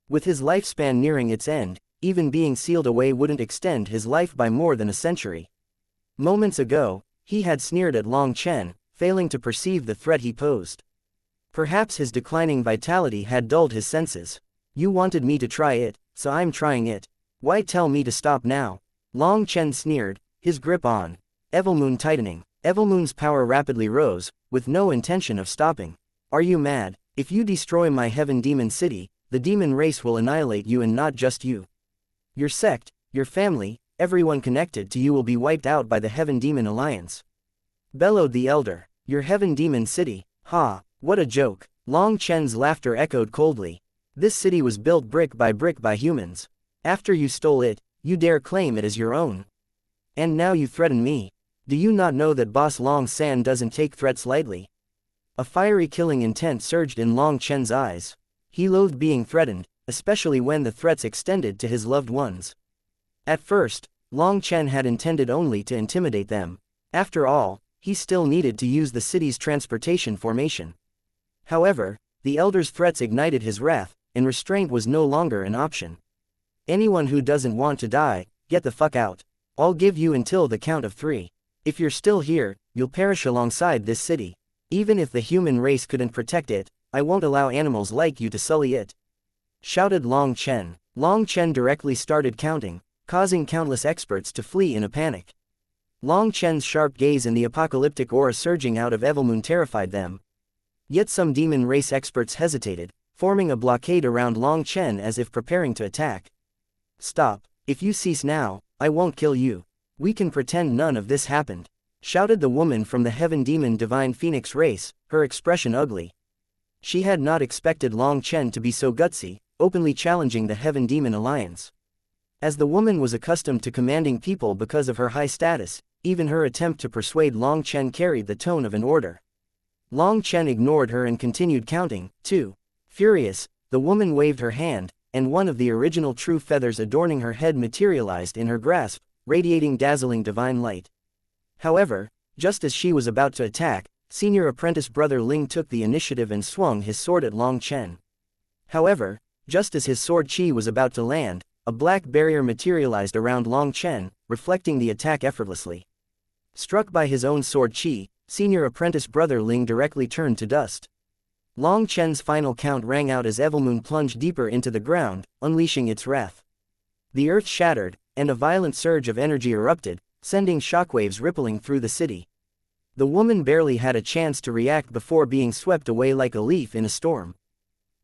With his lifespan nearing its end, even being sealed away wouldn't extend his life by more than a century. Moments ago, he had sneered at Long Chen, failing to perceive the threat he posed. Perhaps his declining vitality had dulled his senses. "You wanted me to try it, so I'm trying it. Why tell me to stop now?" Long Chen sneered, his grip on Evilmoon tightening. Evilmoon's power rapidly rose, with no intention of stopping. "Are you mad? If you destroy my heaven demon city, the demon race will annihilate you, and not just you. Your sect, your family, everyone connected to you will be wiped out by the Heaven Demon Alliance," bellowed the elder. "Your heaven demon city? Ha, what a joke." Long Chen's laughter echoed coldly. "This city was built brick by humans. After you stole it, you dare claim it as your own. And now you threaten me. Do you not know that Boss Long San doesn't take threats lightly?" A fiery killing intent surged in Long Chen's eyes. He loathed being threatened, especially when the threats extended to his loved ones. At first, Long Chen had intended only to intimidate them. After all, he still needed to use the city's transportation formation. However, the elder's threats ignited his wrath, and restraint was no longer an option. "Anyone who doesn't want to die, get the fuck out. I'll give you until the count of 3. If you're still here, you'll perish alongside this city. Even if the human race couldn't protect it, I won't allow animals like you to sully it," shouted Long Chen. Long Chen directly started counting, causing countless experts to flee in a panic. Long Chen's sharp gaze and the apocalyptic aura surging out of Evilmoon terrified them. Yet some demon race experts hesitated, forming a blockade around Long Chen as if preparing to attack. "Stop. If you cease now, I won't kill you. We can pretend none of this happened," shouted the woman from the Heaven Demon Divine Phoenix race, her expression ugly. She had not expected Long Chen to be so gutsy, openly challenging the Heaven Demon Alliance. As the woman was accustomed to commanding people because of her high status, even her attempt to persuade Long Chen carried the tone of an order. Long Chen ignored her and continued counting, too. Furious, the woman waved her hand, and one of the original true feathers adorning her head materialized in her grasp, radiating dazzling divine light. However, just as she was about to attack, senior apprentice brother Ling took the initiative and swung his sword at Long Chen. However, just as his sword chi was about to land, a black barrier materialized around Long Chen, reflecting the attack effortlessly. Struck by his own sword chi, senior apprentice brother Ling directly turned to dust. Long Chen's final count rang out as Evilmoon plunged deeper into the ground, unleashing its wrath. The earth shattered, and a violent surge of energy erupted, sending shockwaves rippling through the city. The woman barely had a chance to react before being swept away like a leaf in a storm.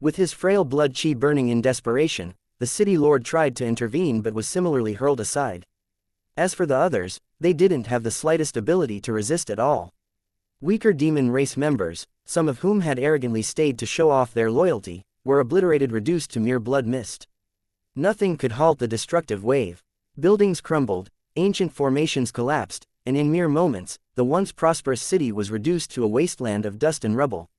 With his frail blood chi burning in desperation, the city lord tried to intervene but was similarly hurled aside. As for the others, they didn't have the slightest ability to resist at all. Weaker demon race members, some of whom had arrogantly stayed to show off their loyalty, were obliterated, reduced to mere blood mist. Nothing could halt the destructive wave. Buildings crumbled, ancient formations collapsed, and in mere moments, the once prosperous city was reduced to a wasteland of dust and rubble.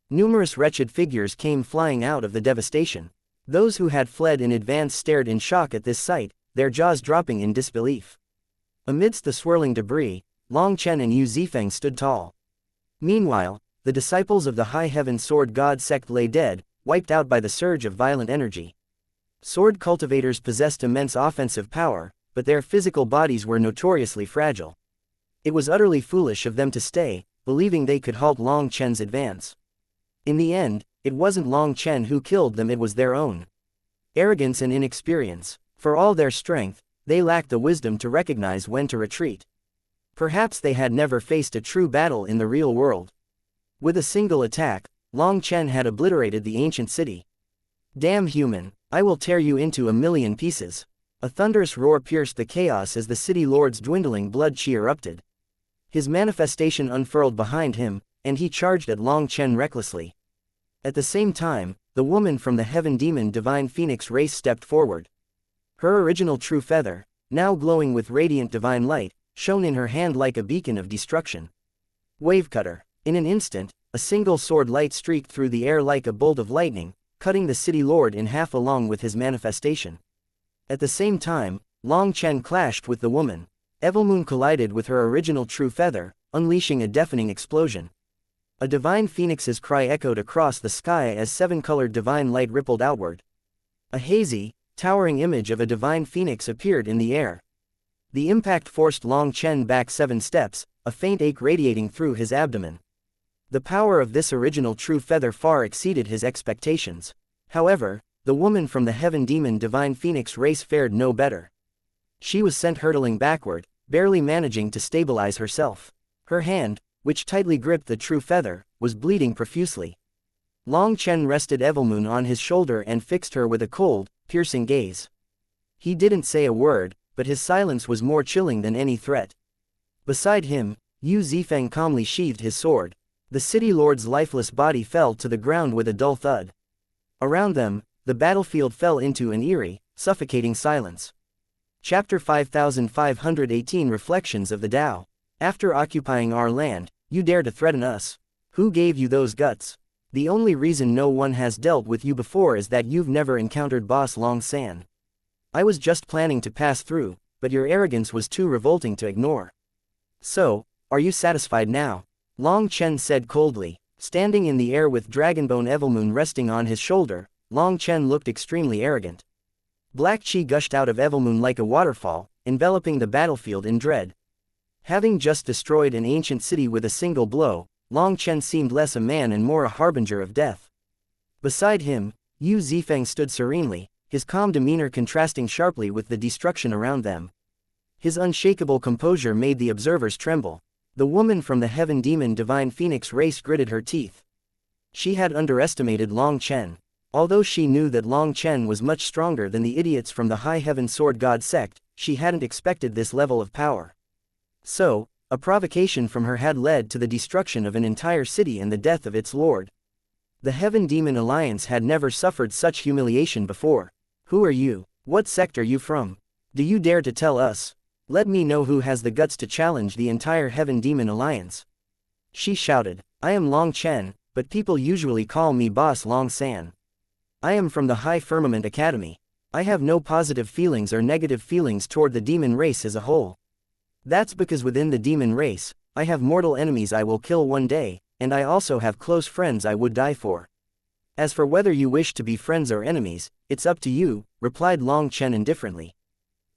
Numerous wretched figures came flying out of the devastation. Those who had fled in advance stared in shock at this sight, their jaws dropping in disbelief. Amidst the swirling debris, Long Chen and Yu Zifeng stood tall. Meanwhile, the disciples of the High Heaven Sword God sect lay dead, wiped out by the surge of violent energy. Sword cultivators possessed immense offensive power, but their physical bodies were notoriously fragile. It was utterly foolish of them to stay, believing they could halt Long Chen's advance. In the end, it wasn't Long Chen who killed them, it was their own arrogance and inexperience. For all their strength, they lacked the wisdom to recognize when to retreat. Perhaps they had never faced a true battle in the real world. With a single attack, Long Chen had obliterated the ancient city. Damn human, I will tear you into a million pieces. A thunderous roar pierced the chaos as the city lord's dwindling blood chi erupted. His manifestation unfurled behind him, and he charged at Long Chen recklessly. At the same time, the woman from the Heaven Demon Divine Phoenix race stepped forward. Her original true feather, now glowing with radiant divine light, shone in her hand like a beacon of destruction. Wavecutter. In an instant, a single sword light streaked through the air like a bolt of lightning, cutting the city lord in half along with his manifestation. At the same time, Long Chen clashed with the woman. Evilmoon collided with her original true feather, unleashing a deafening explosion. A divine phoenix's cry echoed across the sky as seven-colored divine light rippled outward. A hazy, towering image of a divine phoenix appeared in the air. The impact forced Long Chen back 7 steps, a faint ache radiating through his abdomen. The power of this original true feather far exceeded his expectations. However, the woman from the Heaven Demon Divine Phoenix race fared no better. She was sent hurtling backward, barely managing to stabilize herself. Her hand, which tightly gripped the true feather, was bleeding profusely. Long Chen rested Evilmoon on his shoulder and fixed her with a cold, piercing gaze. He didn't say a word, but his silence was more chilling than any threat. Beside him, Yu Zifeng calmly sheathed his sword. The city lord's lifeless body fell to the ground with a dull thud. Around them, the battlefield fell into an eerie, suffocating silence. Chapter 5518 Reflections of the Tao. After occupying our land, you dare to threaten us. Who gave you those guts? The only reason no one has dealt with you before is that you've never encountered Boss Long San. I was just planning to pass through, but your arrogance was too revolting to ignore. So, are you satisfied now? Long Chen said coldly. Standing in the air with Dragonbone Evilmoon resting on his shoulder, Long Chen looked extremely arrogant. Black chi gushed out of Evilmoon like a waterfall, enveloping the battlefield in dread. Having just destroyed an ancient city with a single blow, Long Chen seemed less a man and more a harbinger of death. Beside him, Yu Zifeng stood serenely, his calm demeanor contrasting sharply with the destruction around them. His unshakable composure made the observers tremble. The woman from the Heaven Demon Divine Phoenix race gritted her teeth. She had underestimated Long Chen. Although she knew that Long Chen was much stronger than the idiots from the High Heaven Sword God sect, she hadn't expected this level of power. So, a provocation from her had led to the destruction of an entire city and the death of its lord. The Heaven Demon Alliance had never suffered such humiliation before. Who are you? What sect are you from? Do you dare to tell us? Let me know who has the guts to challenge the entire Heaven Demon Alliance. She shouted. I am Long Chen, but people usually call me Boss Long San. I am from the High Firmament Academy. I have no positive feelings or negative feelings toward the demon race as a whole. That's because within the demon race, I have mortal enemies I will kill one day, and I also have close friends I would die for. As for whether you wish to be friends or enemies, it's up to you, replied Long Chen indifferently.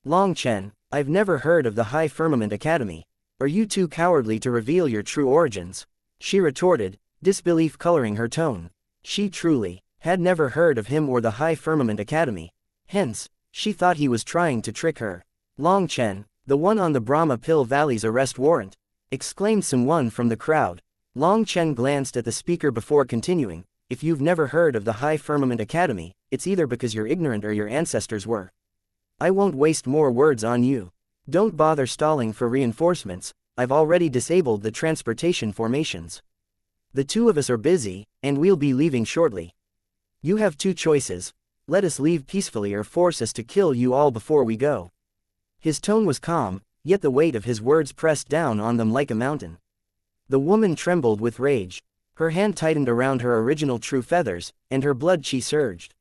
Long Chen, I've never heard of the High Firmament Academy. Are you too cowardly to reveal your true origins? She retorted, disbelief coloring her tone. She truly had never heard of him or the High Firmament Academy. Hence, she thought he was trying to trick her. Long Chen, the one on the Brahma Pill Valley's arrest warrant, exclaimed someone from the crowd. Long Chen glanced at the speaker before continuing. If you've never heard of the High Firmament Academy, it's either because you're ignorant or your ancestors were. I won't waste more words on you. Don't bother stalling for reinforcements, I've already disabled the transportation formations. The two of us are busy, and we'll be leaving shortly. You have two choices. Let us leave peacefully or force us to kill you all before we go. His tone was calm, yet the weight of his words pressed down on them like a mountain. The woman trembled with rage. Her hand tightened around her original true feathers, and her blood chi surged.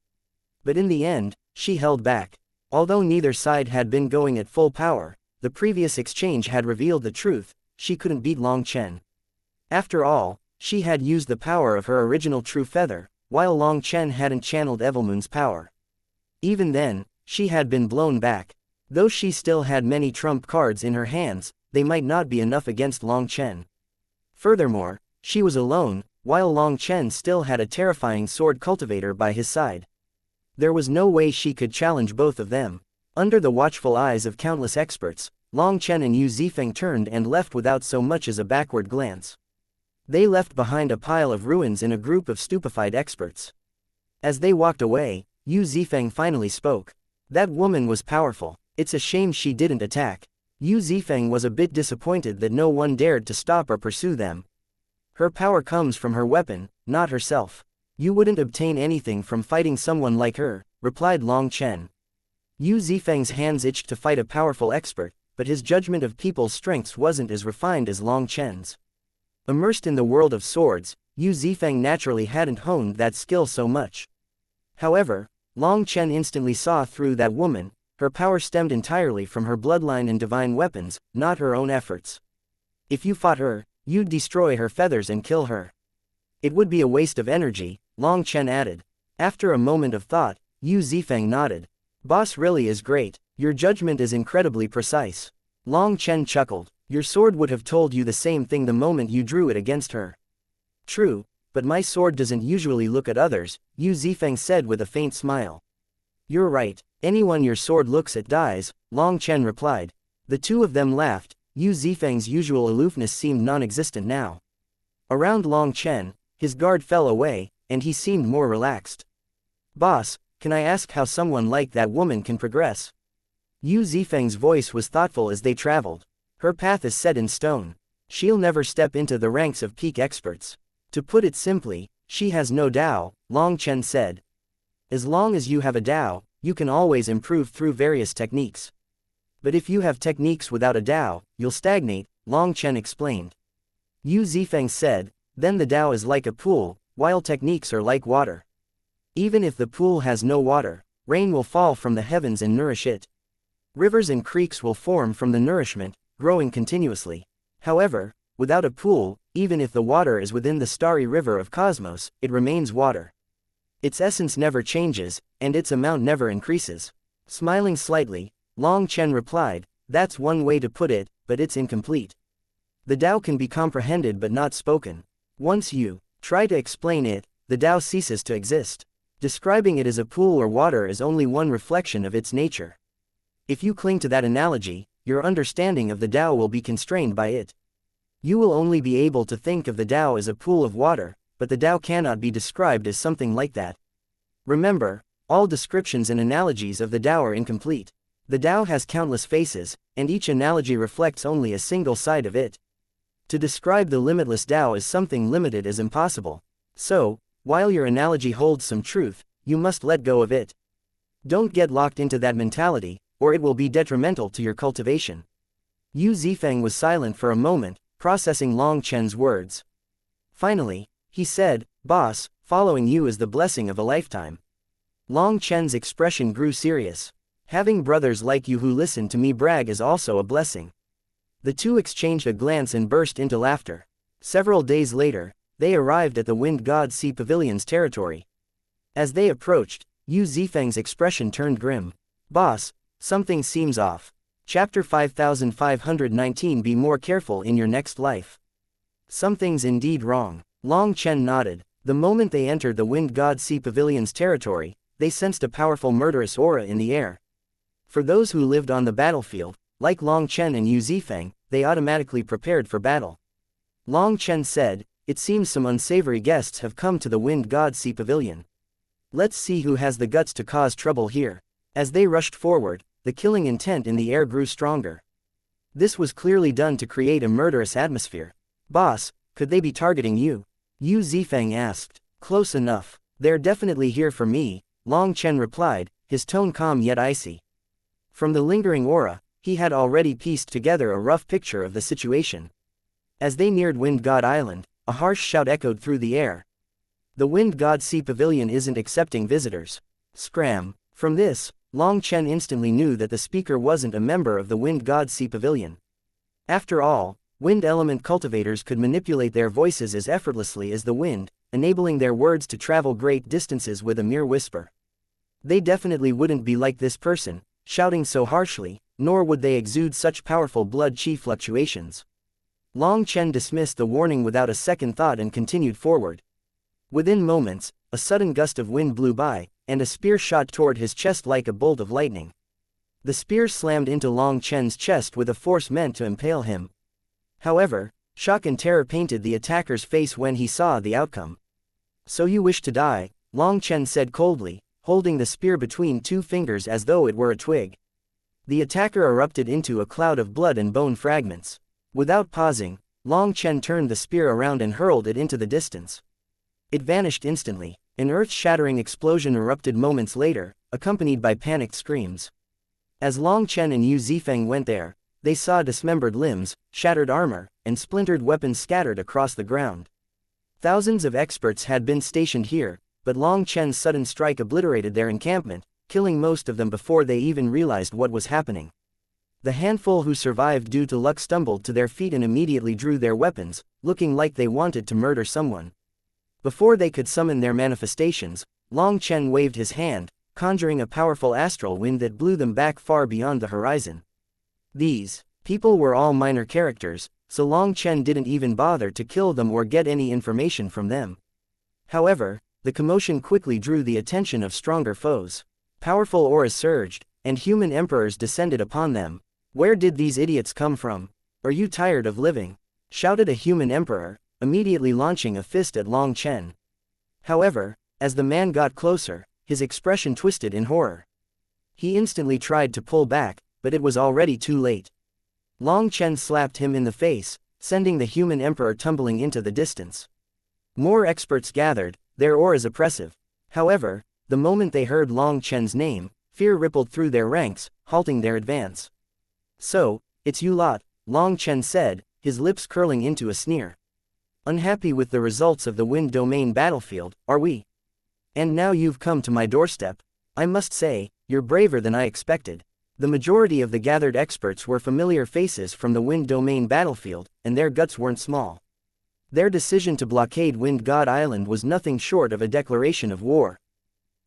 But in the end, she held back. Although neither side had been going at full power, the previous exchange had revealed the truth: she couldn't beat Long Chen. After all, she had used the power of her original true feather, while Long Chen hadn't channeled Evilmoon's power. Even then, she had been blown back. Though she still had many trump cards in her hands, they might not be enough against Long Chen. Furthermore, she was alone, while Long Chen still had a terrifying sword cultivator by his side. There was no way she could challenge both of them. Under the watchful eyes of countless experts, Long Chen and Yu Zifeng turned and left without so much as a backward glance. They left behind a pile of ruins in a group of stupefied experts. As they walked away, Yu Zifeng finally spoke. That woman was powerful. It's a shame she didn't attack. Yu Zifeng was a bit disappointed that no one dared to stop or pursue them. Her power comes from her weapon, not herself. You wouldn't obtain anything from fighting someone like her, replied Long Chen. Yu Zifeng's hands itched to fight a powerful expert, but his judgment of people's strengths wasn't as refined as Long Chen's. Immersed in the world of swords, Yu Zifeng naturally hadn't honed that skill so much. However, Long Chen instantly saw through that woman. Her power stemmed entirely from her bloodline and divine weapons, not her own efforts. If you fought her, you'd destroy her feathers and kill her. It would be a waste of energy, Long Chen added. After a moment of thought, Yu Zifeng nodded. Boss really is great. Your judgment is incredibly precise. Long Chen chuckled. Your sword would have told you the same thing the moment you drew it against her. True, but my sword doesn't usually look at others, Yu Zifeng said with a faint smile. You're right. Anyone your sword looks at dies, Long Chen replied. The two of them laughed. Yu Zifeng's usual aloofness seemed non-existent now. Around Long Chen, his guard fell away, and he seemed more relaxed. Boss, can I ask how someone like that woman can progress? Yu Zifeng's voice was thoughtful as they traveled. Her path is set in stone. She'll never step into the ranks of peak experts. To put it simply, she has no Dao, Long Chen said. As long as you have a Dao, you can always improve through various techniques. But if you have techniques without a Dao, you'll stagnate, Long Chen explained. Yu Zifeng said, then the Dao is like a pool, while techniques are like water. Even if the pool has no water, rain will fall from the heavens and nourish it. Rivers and creeks will form from the nourishment, growing continuously. However, without a pool, even if the water is within the starry river of cosmos, it remains water. Its essence never changes, and its amount never increases. Smiling slightly, Long Chen replied, that's one way to put it, but it's incomplete. The Tao can be comprehended but not spoken. Once you try to explain it, the Tao ceases to exist. Describing it as a pool or water is only one reflection of its nature. If you cling to that analogy, your understanding of the Tao will be constrained by it. You will only be able to think of the Tao as a pool of water, but the Tao cannot be described as something like that. Remember, all descriptions and analogies of the Tao are incomplete. The Tao has countless faces, and each analogy reflects only a single side of it. To describe the limitless Tao as something limited is impossible. So, while your analogy holds some truth, you must let go of it. Don't get locked into that mentality, or it will be detrimental to your cultivation. Yu Zifeng was silent for a moment, processing Long Chen's words. Finally, he said, Boss, following you is the blessing of a lifetime. Long Chen's expression grew serious. Having brothers like you who listen to me brag is also a blessing. The two exchanged a glance and burst into laughter. Several days later, they arrived at the Wind God Sea Pavilion's territory. As they approached, Yu Zifeng's expression turned grim. Boss, something seems off. Chapter 5519. Be more careful in your next life. Something's indeed wrong. Long Chen nodded. The moment they entered the Wind God Sea Pavilion's territory, they sensed a powerful murderous aura in the air. For those who lived on the battlefield, like Long Chen and Yu Zifeng, they automatically prepared for battle. Long Chen said, it seems some unsavory guests have come to the Wind God Sea Pavilion. Let's see who has the guts to cause trouble here. As they rushed forward, the killing intent in the air grew stronger. This was clearly done to create a murderous atmosphere. Boss, could they be targeting you? Yu Zifeng asked. Close enough. They're definitely here for me, Long Chen replied, his tone calm yet icy. From the lingering aura, He had already pieced together a rough picture of the situation. As they neared Wind God Island, a harsh shout echoed through the air. The Wind God Sea Pavilion isn't accepting visitors. Scram. From this, Long Chen instantly knew that the speaker wasn't a member of the Wind God Sea Pavilion. After all, wind element cultivators could manipulate their voices as effortlessly as the wind, enabling their words to travel great distances with a mere whisper. They definitely wouldn't be like this person, shouting so harshly, nor would they exude such powerful blood chi fluctuations. Long Chen dismissed the warning without a second thought and continued forward. Within moments, a sudden gust of wind blew by, and a spear shot toward his chest like a bolt of lightning. The spear slammed into Long Chen's chest with a force meant to impale him. However, shock and terror painted the attacker's face when he saw the outcome. "So you wish to die," Long Chen said coldly, holding the spear between two fingers as though it were a twig. The attacker erupted into a cloud of blood and bone fragments. Without pausing, Long Chen turned the spear around and hurled it into the distance. It vanished instantly. An earth-shattering explosion erupted moments later, accompanied by panicked screams. As Long Chen and Yu Zifeng went there, they saw dismembered limbs, shattered armor, and splintered weapons scattered across the ground. Thousands of experts had been stationed here, but Long Chen's sudden strike obliterated their encampment, killing most of them before they even realized what was happening. The handful who survived due to luck stumbled to their feet and immediately drew their weapons, looking like they wanted to murder someone. Before they could summon their manifestations, Long Chen waved his hand, conjuring a powerful astral wind that blew them back far beyond the horizon. These people were all minor characters, so Long Chen didn't even bother to kill them or get any information from them. However, the commotion quickly drew the attention of stronger foes. Powerful auras surged, and human emperors descended upon them. "Where did these idiots come from? Are you tired of living?" shouted a human emperor, immediately launching a fist at Long Chen. However, as the man got closer, his expression twisted in horror. He instantly tried to pull back, but it was already too late. Long Chen slapped him in the face, sending the human emperor tumbling into the distance. More experts gathered, their auras oppressive. However, the moment they heard Long Chen's name, fear rippled through their ranks, halting their advance. "So, it's you lot," Long Chen said, his lips curling into a sneer. "Unhappy with the results of the Wind Domain battlefield, are we? And now you've come to my doorstep. I must say, you're braver than I expected." The majority of the gathered experts were familiar faces from the Wind Domain battlefield, and their guts weren't small. Their decision to blockade Wind God Island was nothing short of a declaration of war.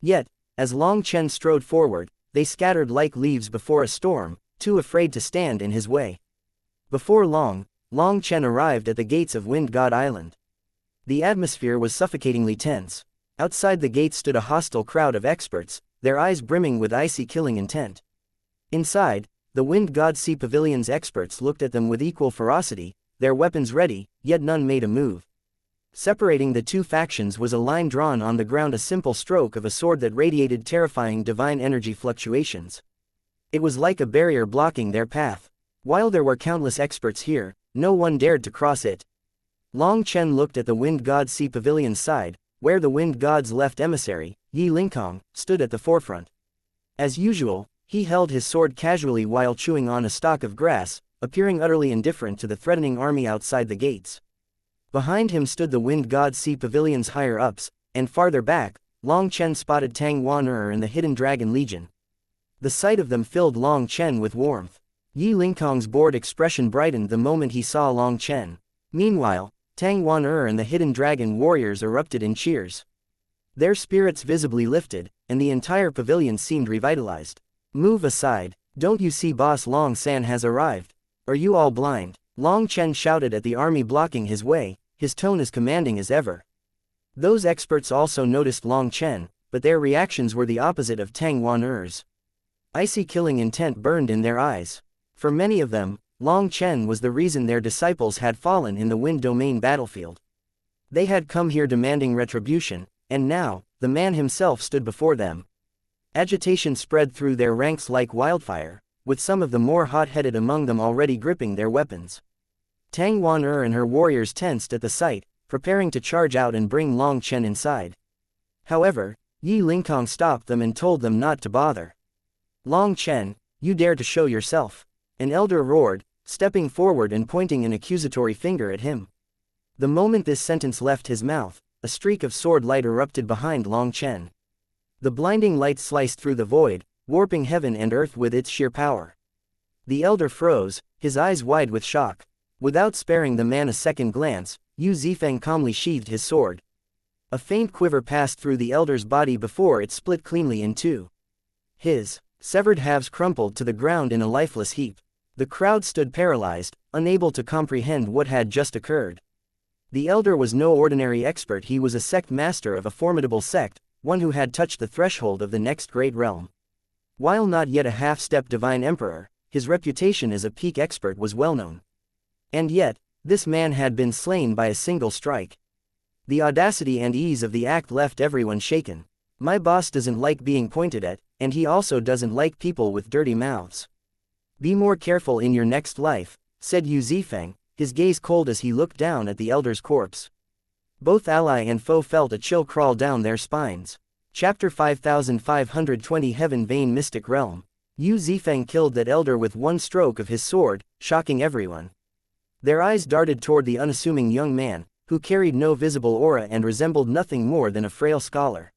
Yet, as Long Chen strode forward, they scattered like leaves before a storm, too afraid to stand in his way. Before long, Long Chen arrived at the gates of Wind God Island. The atmosphere was suffocatingly tense. Outside the gates stood a hostile crowd of experts, their eyes brimming with icy killing intent. Inside, the Wind God Sea Pavilion's experts looked at them with equal ferocity, their weapons ready, yet none made a move. Separating the two factions was a line drawn on the ground, a simple stroke of a sword that radiated terrifying divine energy fluctuations. It was like a barrier blocking their path. While there were countless experts here, no one dared to cross it. Long Chen looked at the Wind God Sea Pavilion's side, where the Wind God's left emissary, Yi Lingkong, stood at the forefront. As usual, he held his sword casually while chewing on a stalk of grass, appearing utterly indifferent to the threatening army outside the gates. Behind him stood the Wind God Sea Pavilion's higher-ups, and farther back, Long Chen spotted Tang Wan'er and the Hidden Dragon Legion. The sight of them filled Long Chen with warmth. Yi Lingkong's bored expression brightened the moment he saw Long Chen. Meanwhile, Tang Wan'er and the Hidden Dragon warriors erupted in cheers. Their spirits visibly lifted, and the entire pavilion seemed revitalized. "Move aside, don't you see Boss Long San has arrived? Are you all blind?" Long Chen shouted at the army blocking his way, his tone as commanding as ever. Those experts also noticed Long Chen, but their reactions were the opposite of Tang Wan'er's. Icy killing intent burned in their eyes. For many of them, Long Chen was the reason their disciples had fallen in the Wind Domain battlefield. They had come here demanding retribution, and now, the man himself stood before them. Agitation spread through their ranks like wildfire, with some of the more hot-headed among them already gripping their weapons. Tang Wan'er and her warriors tensed at the sight, preparing to charge out and bring Long Chen inside. However, Yi Lingkong stopped them and told them not to bother. "Long Chen, you dare to show yourself. An elder roared, stepping forward and pointing an accusatory finger at him. The moment this sentence left his mouth, a streak of sword light erupted behind Long Chen. The blinding light sliced through the void, warping heaven and earth with its sheer power. The elder froze, his eyes wide with shock. Without sparing the man a second glance, Yu Zifeng calmly sheathed his sword. A faint quiver passed through the elder's body before it split cleanly in two. His severed halves crumpled to the ground in a lifeless heap. The crowd stood paralyzed, unable to comprehend what had just occurred. The elder was no ordinary expert, he was a sect master of a formidable sect, one who had touched the threshold of the next great realm. While not yet a half-step divine emperor, his reputation as a peak expert was well known. And yet, this man had been slain by a single strike. The audacity and ease of the act left everyone shaken. My boss doesn't like being pointed at, and he also doesn't like people with dirty mouths. Be more careful in your next life, said Yu Zifeng, his gaze cold as he looked down at the elder's corpse. Both ally and foe felt a chill crawl down their spines. Chapter 5520 Heaven Vein Mystic Realm. Yu Zifeng killed that elder with one stroke of his sword, shocking everyone. Their eyes darted toward the unassuming young man, who carried no visible aura and resembled nothing more than a frail scholar.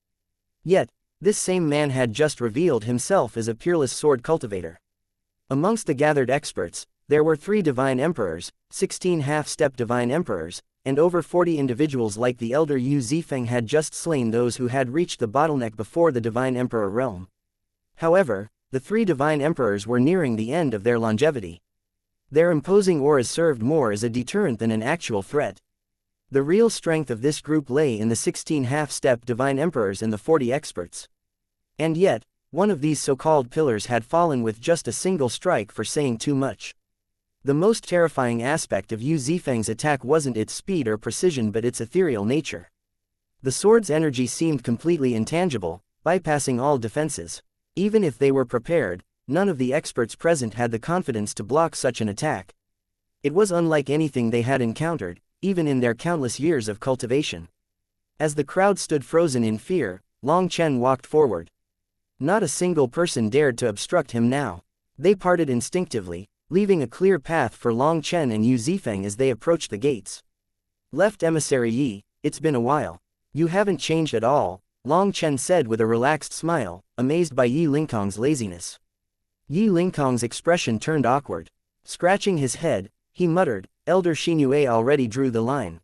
Yet, this same man had just revealed himself as a peerless sword cultivator. Amongst the gathered experts, there were 3 divine emperors, 16 half-step divine emperors, and over 40 individuals like the elder Yu Zifeng had just slain those who had reached the bottleneck before the divine emperor realm. However, the 3 divine emperors were nearing the end of their longevity. Their imposing auras served more as a deterrent than an actual threat. The real strength of this group lay in the 16 half-step divine emperors and the 40 experts. And yet, one of these so-called pillars had fallen with just a single strike for saying too much. The most terrifying aspect of Yu Zifeng's attack wasn't its speed or precision but its ethereal nature. The sword's energy seemed completely intangible, bypassing all defenses. Even if they were prepared, none of the experts present had the confidence to block such an attack. It was unlike anything they had encountered, even in their countless years of cultivation. As the crowd stood frozen in fear, Long Chen walked forward. Not a single person dared to obstruct him now. They parted instinctively, leaving a clear path for Long Chen and Yu Zifeng as they approached the gates. Left Emissary Yi, it's been a while. You haven't changed at all, Long Chen said with a relaxed smile, amazed by Yi Lingkong's laziness. Yi Lingkong's expression turned awkward. Scratching his head, he muttered, Elder Xianxia already drew the line.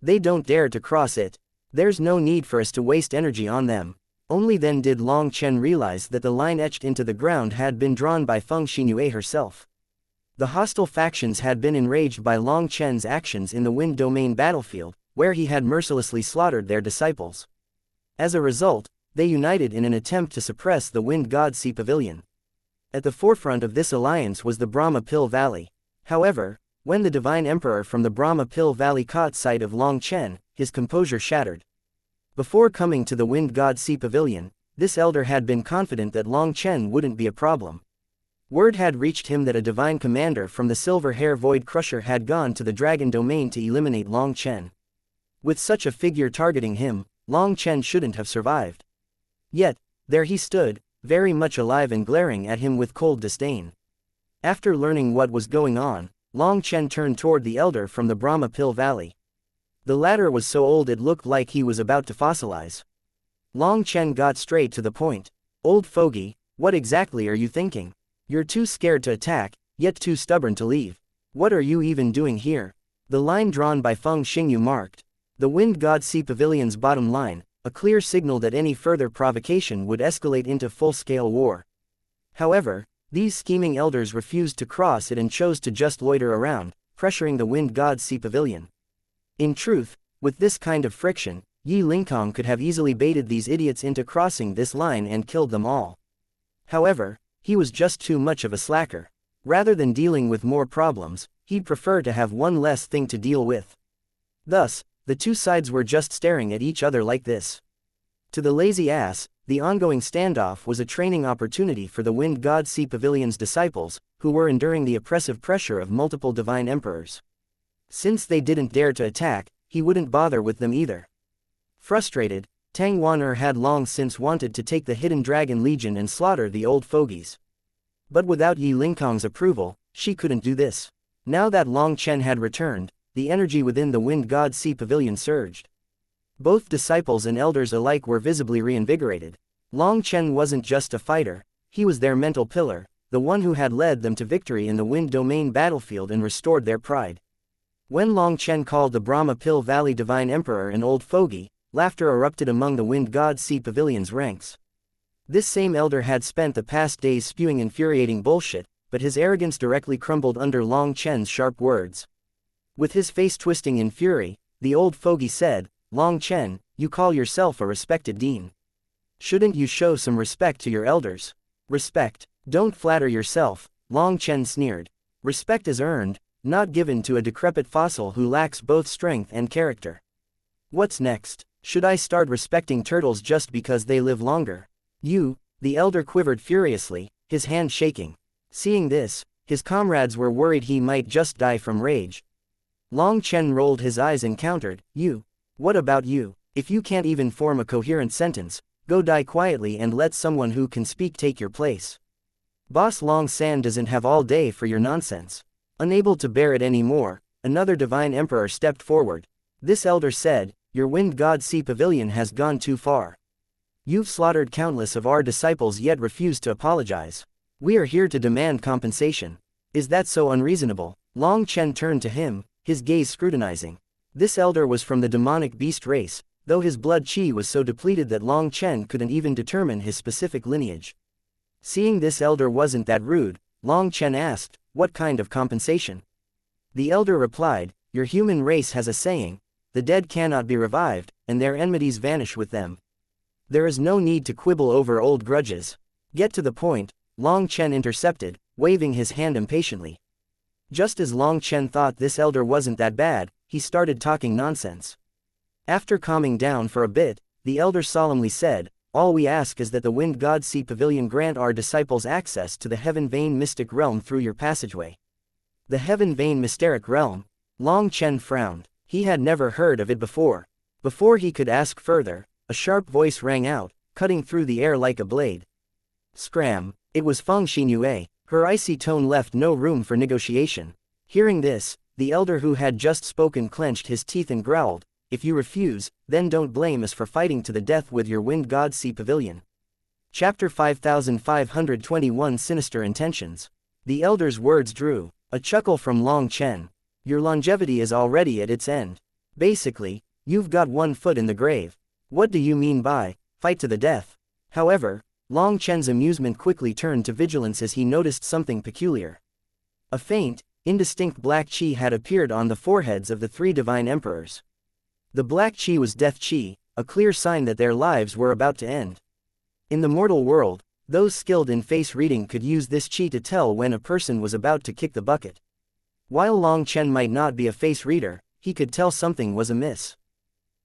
They don't dare to cross it. There's no need for us to waste energy on them. Only then did Long Chen realize that the line etched into the ground had been drawn by Feng Xianxia herself. The hostile factions had been enraged by Long Chen's actions in the Wind Domain battlefield, where he had mercilessly slaughtered their disciples. As a result, they united in an attempt to suppress the Wind God Sea Pavilion. At the forefront of this alliance was the Brahma Pill Valley. However, when the Divine Emperor from the Brahma Pill Valley caught sight of Long Chen, his composure shattered. Before coming to the Wind God Sea Pavilion, this elder had been confident that Long Chen wouldn't be a problem. Word had reached him that a divine commander from the Silver Hair Void Crusher had gone to the Dragon Domain to eliminate Long Chen. With such a figure targeting him, Long Chen shouldn't have survived. Yet, there he stood, very much alive and glaring at him with cold disdain. After learning what was going on, Long Chen turned toward the elder from the Brahma Pill Valley. The latter was so old it looked like he was about to fossilize. Long Chen got straight to the point. Old fogey, what exactly are you thinking? You're too scared to attack, yet too stubborn to leave. What are you even doing here? The line drawn by Feng Xingyu marked the Wind God Sea Pavilion's bottom line, a clear signal that any further provocation would escalate into full-scale war. However, these scheming elders refused to cross it and chose to just loiter around, pressuring the Wind God Sea Pavilion. In truth, with this kind of friction, Yi Lingkong could have easily baited these idiots into crossing this line and killed them all. However, he was just too much of a slacker. Rather than dealing with more problems, he'd prefer to have one less thing to deal with. Thus, the two sides were just staring at each other like this. To the lazy ass, the ongoing standoff was a training opportunity for the Wind God Sea Pavilion's disciples, who were enduring the oppressive pressure of multiple divine emperors. Since they didn't dare to attack, he wouldn't bother with them either. Frustrated, Tang Wan'er had long since wanted to take the Hidden Dragon Legion and slaughter the old fogies. But without Yi Lingkong's approval, She couldn't do this. Now that Long Chen had returned, the energy within the Wind God Sea Pavilion surged. Both disciples and elders alike were visibly reinvigorated. Long Chen wasn't just a fighter, he was their mental pillar, the one who had led them to victory in the Wind Domain battlefield and restored their pride. When Long Chen called the Brahma Pill Valley Divine Emperor an old fogey, laughter erupted among the Wind God Sea Pavilion's ranks. This same elder had spent the past days spewing infuriating bullshit, but his arrogance directly crumbled under Long Chen's sharp words. With his face twisting in fury, the old fogey said, "Long Chen, you call yourself a respected dean. Shouldn't you show some respect to your elders?" "Respect? Don't flatter yourself," Long Chen sneered. "Respect is earned, not given to a decrepit fossil who lacks both strength and character. What's next? Should I start respecting turtles just because they live longer?" The elder quivered furiously, his hand shaking. Seeing this, his comrades were worried he might just die from rage. Long Chen rolled his eyes and countered, "You? What about you? If you can't even form a coherent sentence, go die quietly and let someone who can speak take your place. Boss Long San doesn't have all day for your nonsense." Unable to bear it anymore, another divine emperor stepped forward. This elder said, "Your Wind God Sea Pavilion has gone too far. You've slaughtered countless of our disciples yet refused to apologize. We are here to demand compensation. Is that so unreasonable?" Long Chen turned to him, his gaze scrutinizing. This elder was from the demonic beast race, though his blood chi was so depleted that Long Chen couldn't even determine his specific lineage. Seeing this elder wasn't that rude, Long Chen asked, "What kind of compensation?" The elder replied, "Your human race has a saying, the dead cannot be revived, and their enmities vanish with them. There is no need to quibble over old grudges. Get to the point," Long Chen intercepted, waving his hand impatiently. Just as Long Chen thought this elder wasn't that bad, he started talking nonsense. After calming down for a bit, the elder solemnly said, "All we ask is that the Wind God Sea Pavilion grant our disciples access to the Heaven Vein Mystic Realm through your passageway." The Heaven Vein Mysteric Realm? Long Chen frowned. He had never heard of it before. Before he could ask further, a sharp voice rang out, cutting through the air like a blade. Scram! It was Feng Xinyue. Her icy tone left no room for negotiation. Hearing this, the elder who had just spoken clenched his teeth and growled, "If you refuse, then don't blame us for fighting to the death with your Wind God Sea Pavilion." Chapter 5521 Sinister Intentions. The elder's words drew a chuckle from Long Chen. "Your longevity is already at its end. Basically, you've got one foot in the grave. What do you mean by fight to the death?" However, Long Chen's amusement quickly turned to vigilance as he noticed something peculiar. A faint, indistinct black chi had appeared on the foreheads of the three divine emperors. The black chi was death chi, a clear sign that their lives were about to end. In the mortal world, those skilled in face reading could use this chi to tell when a person was about to kick the bucket. While Long Chen might not be a face reader, he could tell something was amiss.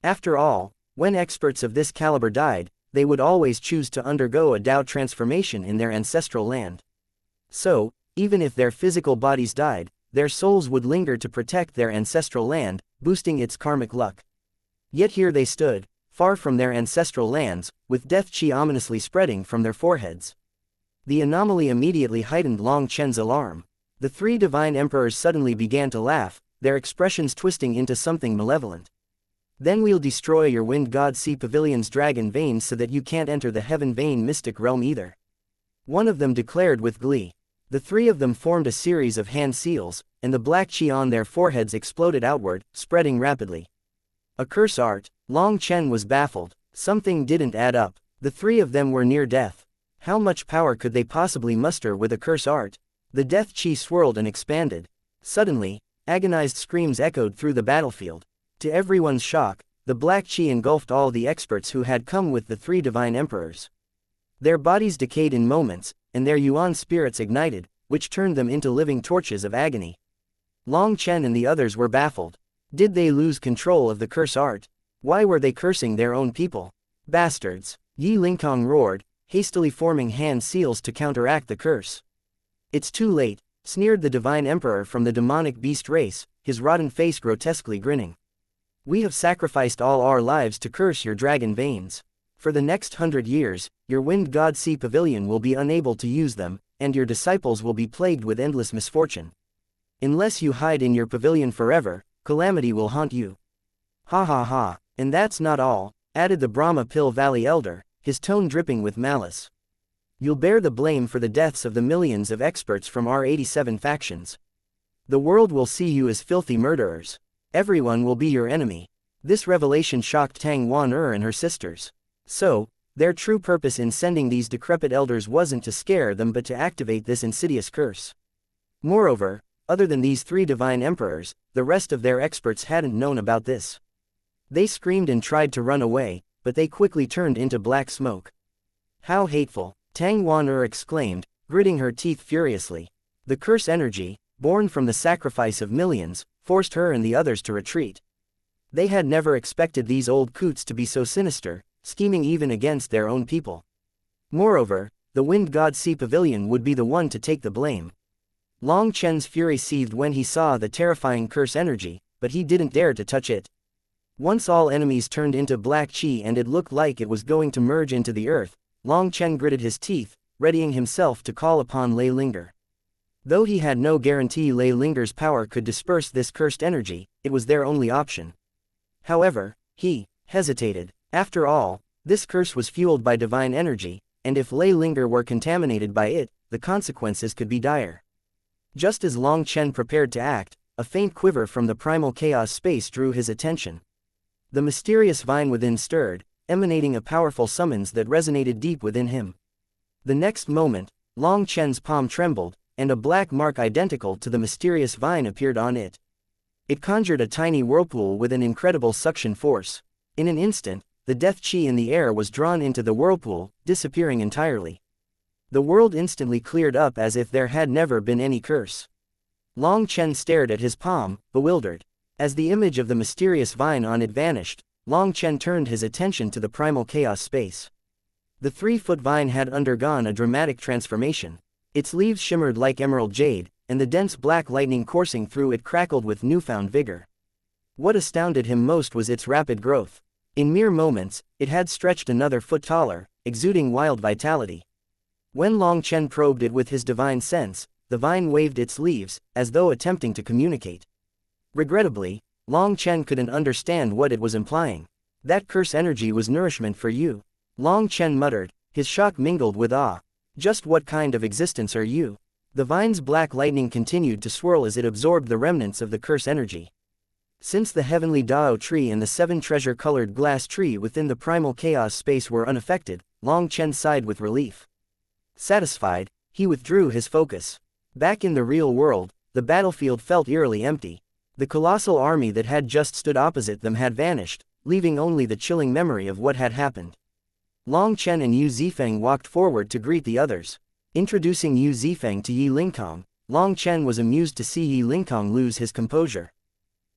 After all, when experts of this caliber died, they would always choose to undergo a Dao transformation in their ancestral land. So, even if their physical bodies died, their souls would linger to protect their ancestral land, boosting its karmic luck. Yet here they stood, far from their ancestral lands, with death chi ominously spreading from their foreheads. The anomaly immediately heightened Long Chen's alarm. The three divine emperors suddenly began to laugh, their expressions twisting into something malevolent. "Then we'll destroy your Wind God Sea Pavilion's dragon veins so that you can't enter the Heaven Vein Mystic Realm either," one of them declared with glee. The three of them formed a series of hand seals, and the black chi on their foreheads exploded outward, spreading rapidly. A curse art? Long Chen was baffled. Something didn't add up. The three of them were near death. How much power could they possibly muster with a curse art? The death chi swirled and expanded. Suddenly, agonized screams echoed through the battlefield. To everyone's shock, the black chi engulfed all the experts who had come with the three divine emperors. Their bodies decayed in moments, and their yuan spirits ignited, which turned them into living torches of agony. Long Chen and the others were baffled. Did they lose control of the curse art? Why were they cursing their own people? Bastards! Yi Lingkong roared, hastily forming hand seals to counteract the curse. "It's too late," sneered the divine emperor from the demonic beast race, his rotten face grotesquely grinning. "We have sacrificed all our lives to curse your dragon veins. For the next 100 years, your Wind God Sea Pavilion will be unable to use them, and your disciples will be plagued with endless misfortune. Unless you hide in your pavilion forever, calamity will haunt you. Ha ha ha, and that's not all, added the Brahma Pill Valley elder, his tone dripping with malice. You'll bear the blame for the deaths of the millions of experts from our 87 factions. The world will see you as filthy murderers. Everyone will be your enemy. This revelation shocked Tang Wan and her sisters. So, their true purpose in sending these decrepit elders wasn't to scare them but to activate this insidious curse. Moreover, other than these 3 divine emperors, the rest of their experts hadn't known about this. They screamed and tried to run away, but they quickly turned into black smoke. How hateful, Tang Wan exclaimed, gritting her teeth furiously. The curse energy, born from the sacrifice of millions, forced her and the others to retreat. They had never expected these old coots to be so sinister, scheming even against their own people. Moreover, the Wind God Sea Pavilion would be the one to take the blame. Long Chen's fury seethed when he saw the terrifying curse energy, but he didn't dare to touch it. Once all enemies turned into black chi and it looked like it was going to merge into the earth, Long Chen gritted his teeth, readying himself to call upon Lei Linger. Though he had no guarantee Lei Linger's power could disperse this cursed energy, it was their only option. However, he hesitated. After all, this curse was fueled by divine energy, and if Lei Linger were contaminated by it, the consequences could be dire. Just as Long Chen prepared to act, a faint quiver from the primal chaos space drew his attention. The mysterious vine within stirred, emanating a powerful summons that resonated deep within him. The next moment, Long Chen's palm trembled, and a black mark identical to the mysterious vine appeared on it. It conjured a tiny whirlpool with an incredible suction force. In an instant, the death chi in the air was drawn into the whirlpool, disappearing entirely. The world instantly cleared up as if there had never been any curse. Long Chen stared at his palm, bewildered. As the image of the mysterious vine on it vanished, Long Chen turned his attention to the primal chaos space. The 3-foot vine had undergone a dramatic transformation. Its leaves shimmered like emerald jade, and the dense black lightning coursing through it crackled with newfound vigor. What astounded him most was its rapid growth. In mere moments, it had stretched another foot taller, exuding wild vitality. When Long Chen probed it with his divine sense, the vine waved its leaves, as though attempting to communicate. Regrettably, Long Chen couldn't understand what it was implying. That curse energy was nourishment for you. Long Chen muttered, his shock mingled with awe. Just what kind of existence are you? The vine's black lightning continued to swirl as it absorbed the remnants of the curse energy. Since the heavenly Dao tree and the 7 treasure-colored glass tree within the primal chaos space were unaffected, Long Chen sighed with relief. Satisfied, he withdrew his focus. Back in the real world, the battlefield felt eerily empty. The colossal army that had just stood opposite them had vanished, leaving only the chilling memory of what had happened. Long Chen and Yu Zifeng walked forward to greet the others. Introducing Yu Zifeng to Yi Lingkong, Long Chen was amused to see Yi Lingkong lose his composure.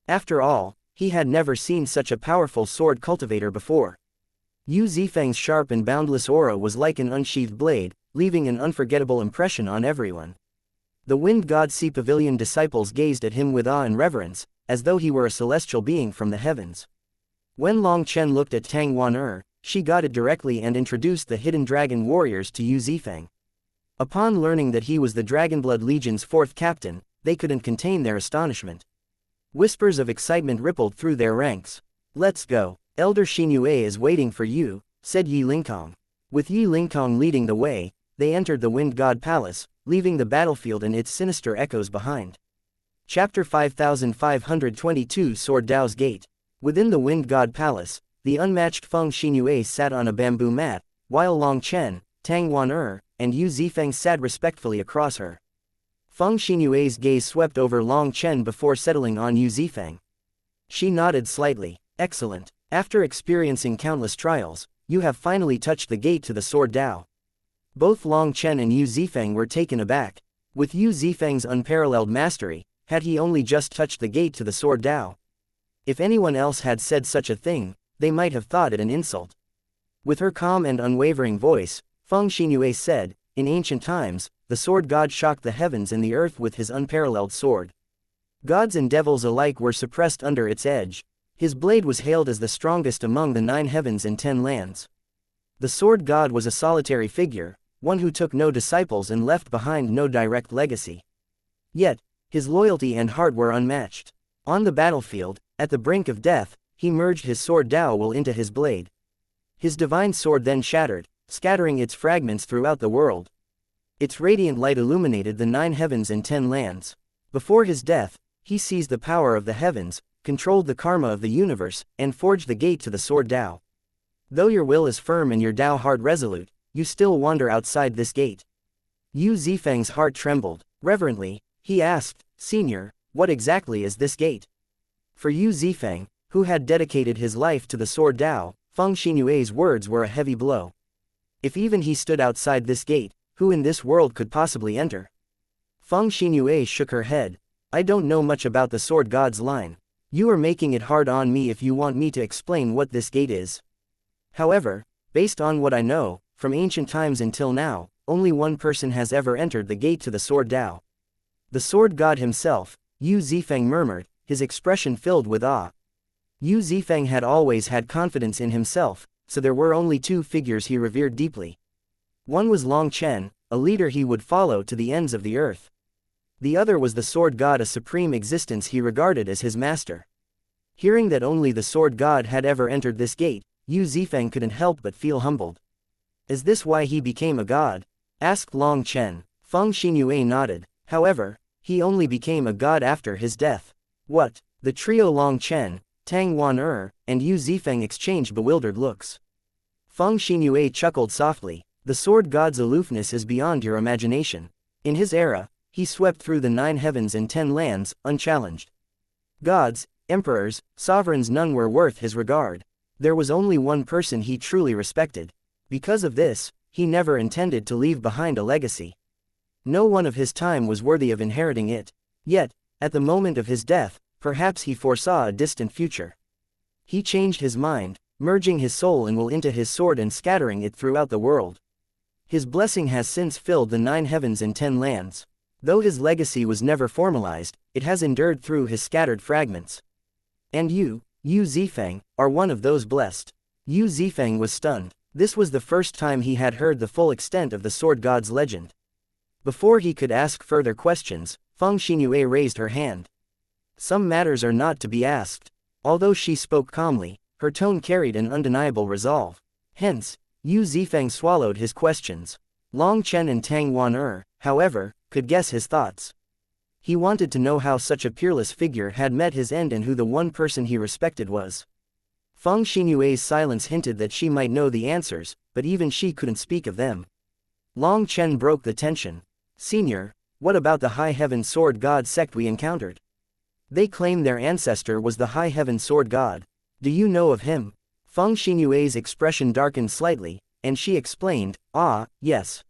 After all, he had never seen such a powerful sword cultivator before. Yu Zifeng's sharp and boundless aura was like an unsheathed blade, leaving an unforgettable impression on everyone. The Wind God Sea Pavilion disciples gazed at him with awe and reverence, as though he were a celestial being from the heavens. When Long Chen looked at Tang Wan, she got it directly and introduced the hidden dragon warriors to Yu Zifeng. Upon learning that he was the Dragonblood Legion's 4th captain, they couldn't contain their astonishment. Whispers of excitement rippled through their ranks. "Let's go. Elder Xianxia is waiting for you," said Yi Lingkong. With Yi Lingkong leading the way, they entered the Wind God Palace, leaving the battlefield and its sinister echoes behind. Chapter 5522 Sword Dao's Gate. Within the Wind God Palace, the unmatched Feng Xianxia sat on a bamboo mat, while Long Chen, Tang Wan and Yu Zifeng sat respectfully across her. Feng Xianxua's gaze swept over Long Chen before settling on Yu Zifeng. She nodded slightly. "Excellent. After experiencing countless trials, you have finally touched the gate to the Sword Dao." Both Long Chen and Yu Zifeng were taken aback. With Yu Zifeng's unparalleled mastery, had he only just touched the gate to the Sword Dao? If anyone else had said such a thing, they might have thought it an insult. With her calm and unwavering voice, Feng Xianxua said, "In ancient times, the sword god shocked the heavens and the earth with his unparalleled sword. Gods and devils alike were suppressed under its edge. His blade was hailed as the strongest among the 9 heavens and 10 lands. The sword god was a solitary figure, one who took no disciples and left behind no direct legacy. Yet, his loyalty and heart were unmatched. On the battlefield, at the brink of death, he merged his sword Dao will into his blade. His divine sword then shattered, scattering its fragments throughout the world. Its radiant light illuminated the 9 heavens and 10 lands. Before his death, he seized the power of the heavens, controlled the karma of the universe, and forged the gate to the sword Dao. Though your will is firm and your Dao heart resolute, you still wander outside this gate. Yu Zifeng's heart trembled. Reverently, he asked, Senior, what exactly is this gate? For Yu Zifeng, who had dedicated his life to the sword Dao, Feng Xinyue's words were a heavy blow. If even he stood outside this gate, who in this world could possibly enter? Feng Xinyue shook her head. I don't know much about the sword god's line. You are making it hard on me if you want me to explain what this gate is. However, based on what I know, from ancient times until now, only one person has ever entered the gate to the sword Dao. The sword god himself, Yu Zifeng murmured, his expression filled with awe. Yu Zifeng had always had confidence in himself, so there were only 2 figures he revered deeply. One was Long Chen, a leader he would follow to the ends of the earth. The other was the sword god, a supreme existence he regarded as his master. Hearing that only the sword god had ever entered this gate, Yu Zifeng couldn't help but feel humbled. Is this why he became a god? Asked Long Chen. Feng Xinyue nodded. However, he only became a god after his death. What? The trio Long Chen, Tang Wan and Yu Zifeng exchanged bewildered looks. Feng Xinyue chuckled softly. The sword god's aloofness is beyond your imagination. In his era, he swept through the 9 heavens and 10 lands, unchallenged. Gods, emperors, sovereigns, none were worth his regard. There was only one person he truly respected. Because of this, he never intended to leave behind a legacy. No one of his time was worthy of inheriting it. Yet, at the moment of his death, perhaps he foresaw a distant future. He changed his mind, merging his soul and will into his sword and scattering it throughout the world. His blessing has since filled the 9 heavens and 10 lands. Though his legacy was never formalized, it has endured through his scattered fragments. And you, Yu Zifeng, are one of those blessed. Yu Zifeng was stunned. This was the first time he had heard the full extent of the sword god's legend. Before he could ask further questions, Feng Xinyue raised her hand. Some matters are not to be asked. Although she spoke calmly, her tone carried an undeniable resolve. Hence, Yu Zifeng swallowed his questions. Long Chen and Tang Wan however, could guess his thoughts. He wanted to know how such a peerless figure had met his end and who the one person he respected was. Feng Xinyue's silence hinted that she might know the answers, but even she couldn't speak of them. Long Chen broke the tension. Senior, what about the High Heaven Sword God sect we encountered? They claim their ancestor was the High Heaven Sword God. Do you know of him? Feng Xinyue's expression darkened slightly, and she explained, yes.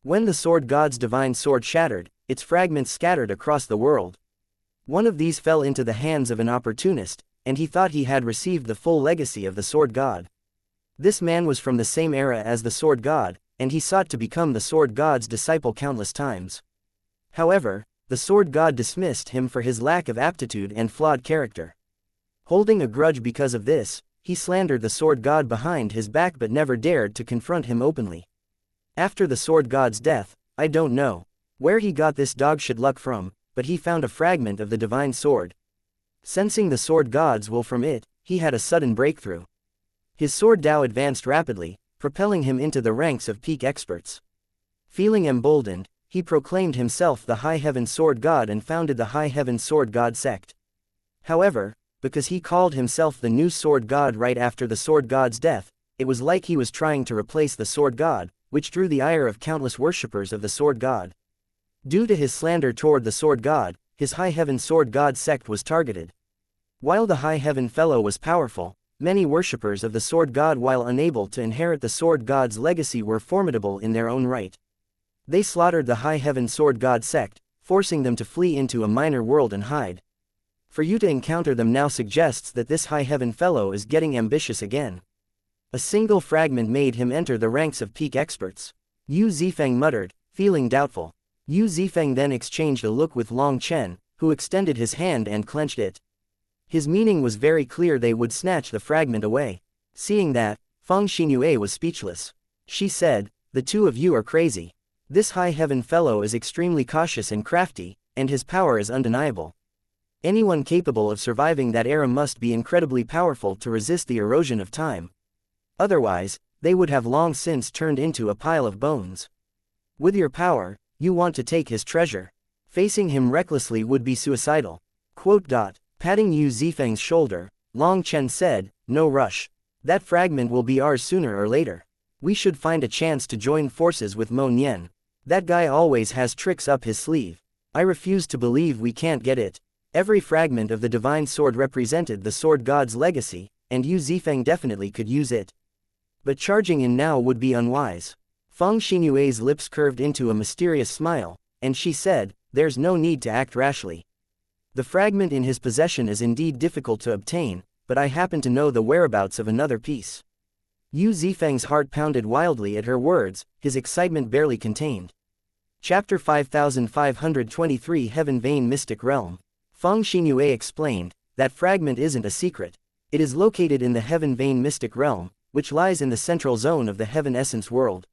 When the sword god's divine sword shattered, its fragments scattered across the world. One of these fell into the hands of an opportunist, and he thought he had received the full legacy of the sword god. This man was from the same era as the sword god, and he sought to become the sword god's disciple countless times. However, the sword god dismissed him for his lack of aptitude and flawed character. Holding a grudge because of this, he slandered the sword god behind his back but never dared to confront him openly. After the sword god's death, I don't know where he got this dogshit luck from, but he found a fragment of the divine sword. Sensing the sword god's will from it, he had a sudden breakthrough. His sword Dao advanced rapidly, propelling him into the ranks of peak experts. Feeling emboldened, he proclaimed himself the High Heaven Sword God and founded the High Heaven Sword God sect. However, because he called himself the new sword god right after the sword god's death, it was like he was trying to replace the sword god, which drew the ire of countless worshippers of the sword god. Due to his slander toward the sword god, his High Heaven Sword God sect was targeted. While the High Heaven Fellow was powerful, many worshippers of the sword god while unable to inherit the sword god's legacy were formidable in their own right. They slaughtered the High Heaven Sword God sect, forcing them to flee into a minor world and hide. For you to encounter them now suggests that this High Heaven Fellow is getting ambitious again. A single fragment made him enter the ranks of peak experts. Yu Zifeng muttered, feeling doubtful. Yu Zifeng then exchanged a look with Long Chen, who extended his hand and clenched it. His meaning was very clear: they would snatch the fragment away. Seeing that, Feng Xinyue was speechless. She said, The two of you are crazy. This high heaven fellow is extremely cautious and crafty, and his power is undeniable. Anyone capable of surviving that era must be incredibly powerful to resist the erosion of time. Otherwise, they would have long since turned into a pile of bones. With your power, you want to take his treasure. Facing him recklessly would be suicidal. Patting Yu Zifeng's shoulder, Long Chen said, "No rush. That fragment will be ours sooner or later. We should find a chance to join forces with Mo Nian. That guy always has tricks up his sleeve. I refuse to believe we can't get it." Every fragment of the divine sword represented the sword god's legacy, and Yu Zifeng definitely could use it. But charging in now would be unwise. Feng Xinyue's lips curved into a mysterious smile, and she said, "There's no need to act rashly. The fragment in his possession is indeed difficult to obtain, but I happen to know the whereabouts of another piece." Yu Zifeng's heart pounded wildly at her words, his excitement barely contained. Chapter 5523 Heaven Vein Mystic Realm. Feng Xinyue explained, "That fragment isn't a secret. It is located in the Heaven Vein Mystic Realm, which lies in the central zone of the Heaven Essence world.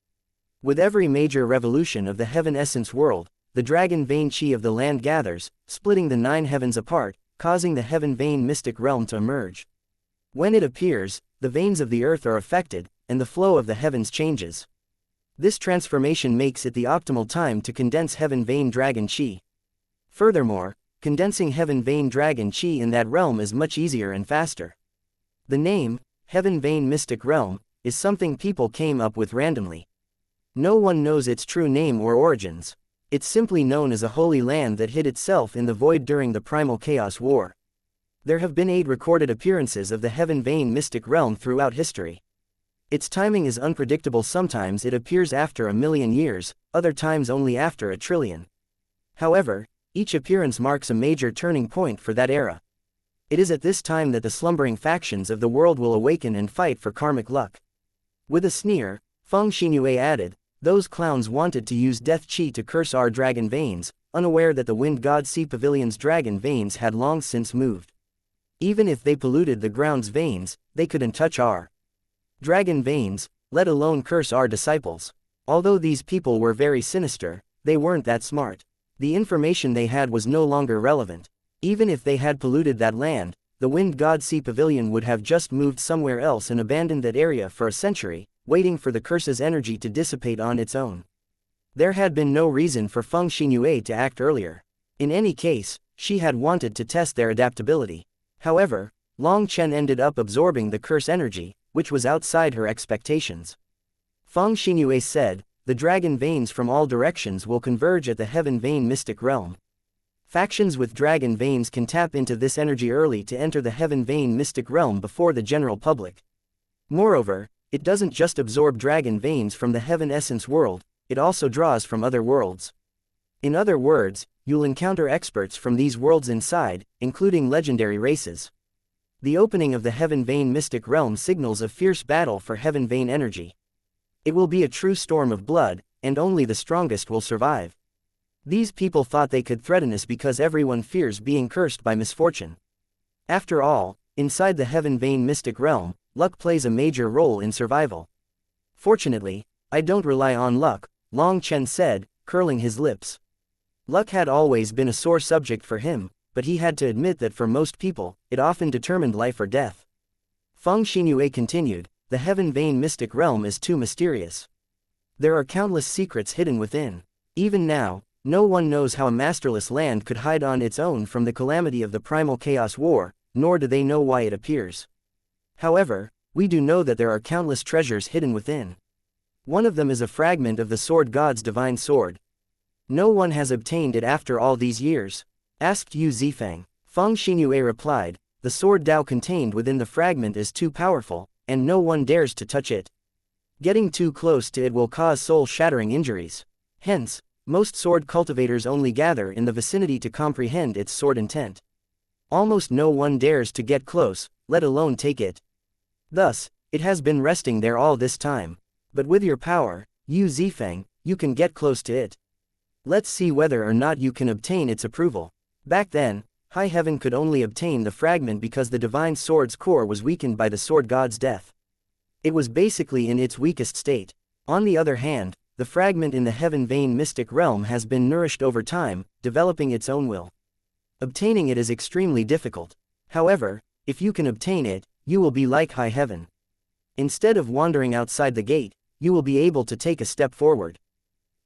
With every major revolution of the Heaven Essence world, the dragon vein chi of the land gathers, splitting the 9 heavens apart, causing the Heaven Vein Mystic Realm to emerge. When it appears, the veins of the earth are affected, and the flow of the heavens changes. This transformation makes it the optimal time to condense Heaven Vein Dragon Chi. Furthermore, condensing Heaven Vein Dragon Chi in that realm is much easier and faster. The name, Heaven Vein Mystic Realm, is something people came up with randomly. No one knows its true name or origins. It's simply known as a holy land that hid itself in the void during the Primal Chaos War. There have been 8 recorded appearances of the Heaven Vein Mystic Realm throughout history. Its timing is unpredictable. Sometimes it appears after 1,000,000 years, other times only after 1,000,000,000. However, each appearance marks a major turning point for that era. It is at this time that the slumbering factions of the world will awaken and fight for karmic luck." With a sneer, Feng Xinyue added, "Those clowns wanted to use death chi to curse our dragon veins, unaware that the Wind God Sea Pavilion's dragon veins had long since moved. Even if they polluted the ground's veins, they couldn't touch our dragon veins, let alone curse our disciples. Although these people were very sinister, they weren't that smart. The information they had was no longer relevant. Even if they had polluted that land, the Wind God Sea Pavilion would have just moved somewhere else and abandoned that area for a century, waiting for the curse's energy to dissipate on its own. There had been no reason for Feng Xinyue to act earlier. In any case, she had wanted to test their adaptability. However, Long Chen ended up absorbing the curse energy, which was outside her expectations. Feng Xinyue said, "The dragon veins from all directions will converge at the Heaven Vein Mystic Realm. Factions with dragon veins can tap into this energy early to enter the Heaven Vein Mystic Realm before the general public. Moreover, it doesn't just absorb dragon veins from the Heaven Essence world, it also draws from other worlds. In other words, you'll encounter experts from these worlds inside, including legendary races. The opening of the Heaven Vein Mystic Realm signals a fierce battle for Heaven Vein energy. It will be a true storm of blood, and only the strongest will survive. These people thought they could threaten us because everyone fears being cursed by misfortune. After all, inside the Heaven Vein Mystic Realm, luck plays a major role in survival. Fortunately, I don't rely on luck," Long Chen said, curling his lips. Luck had always been a sore subject for him, but he had to admit that for most people, it often determined life or death. Feng Xinyue continued, "The Heaven Vein Mystic Realm is too mysterious. There are countless secrets hidden within. Even now, no one knows how a masterless land could hide on its own from the calamity of the Primal Chaos War, nor do they know why it appears. However, we do know that there are countless treasures hidden within. One of them is a fragment of the Sword God's divine sword. No one has obtained it after all these years," asked Yu Zifeng. Feng Xinyue replied, "The sword Dao contained within the fragment is too powerful, and no one dares to touch it. Getting too close to it will cause soul-shattering injuries. Hence, most sword cultivators only gather in the vicinity to comprehend its sword intent. Almost no one dares to get close, let alone take it. Thus, it has been resting there all this time. But with your power, Yu Zifeng, you can get close to it. Let's see whether or not you can obtain its approval." Back then, High Heaven could only obtain the fragment because the divine sword's core was weakened by the sword god's death. It was basically in its weakest state. On the other hand, the fragment in the heaven vein mystic realm has been nourished over time, developing its own will. Obtaining it is extremely difficult. However, if you can obtain it, you will be like high heaven. Instead of wandering outside the gate, you will be able to take a step forward.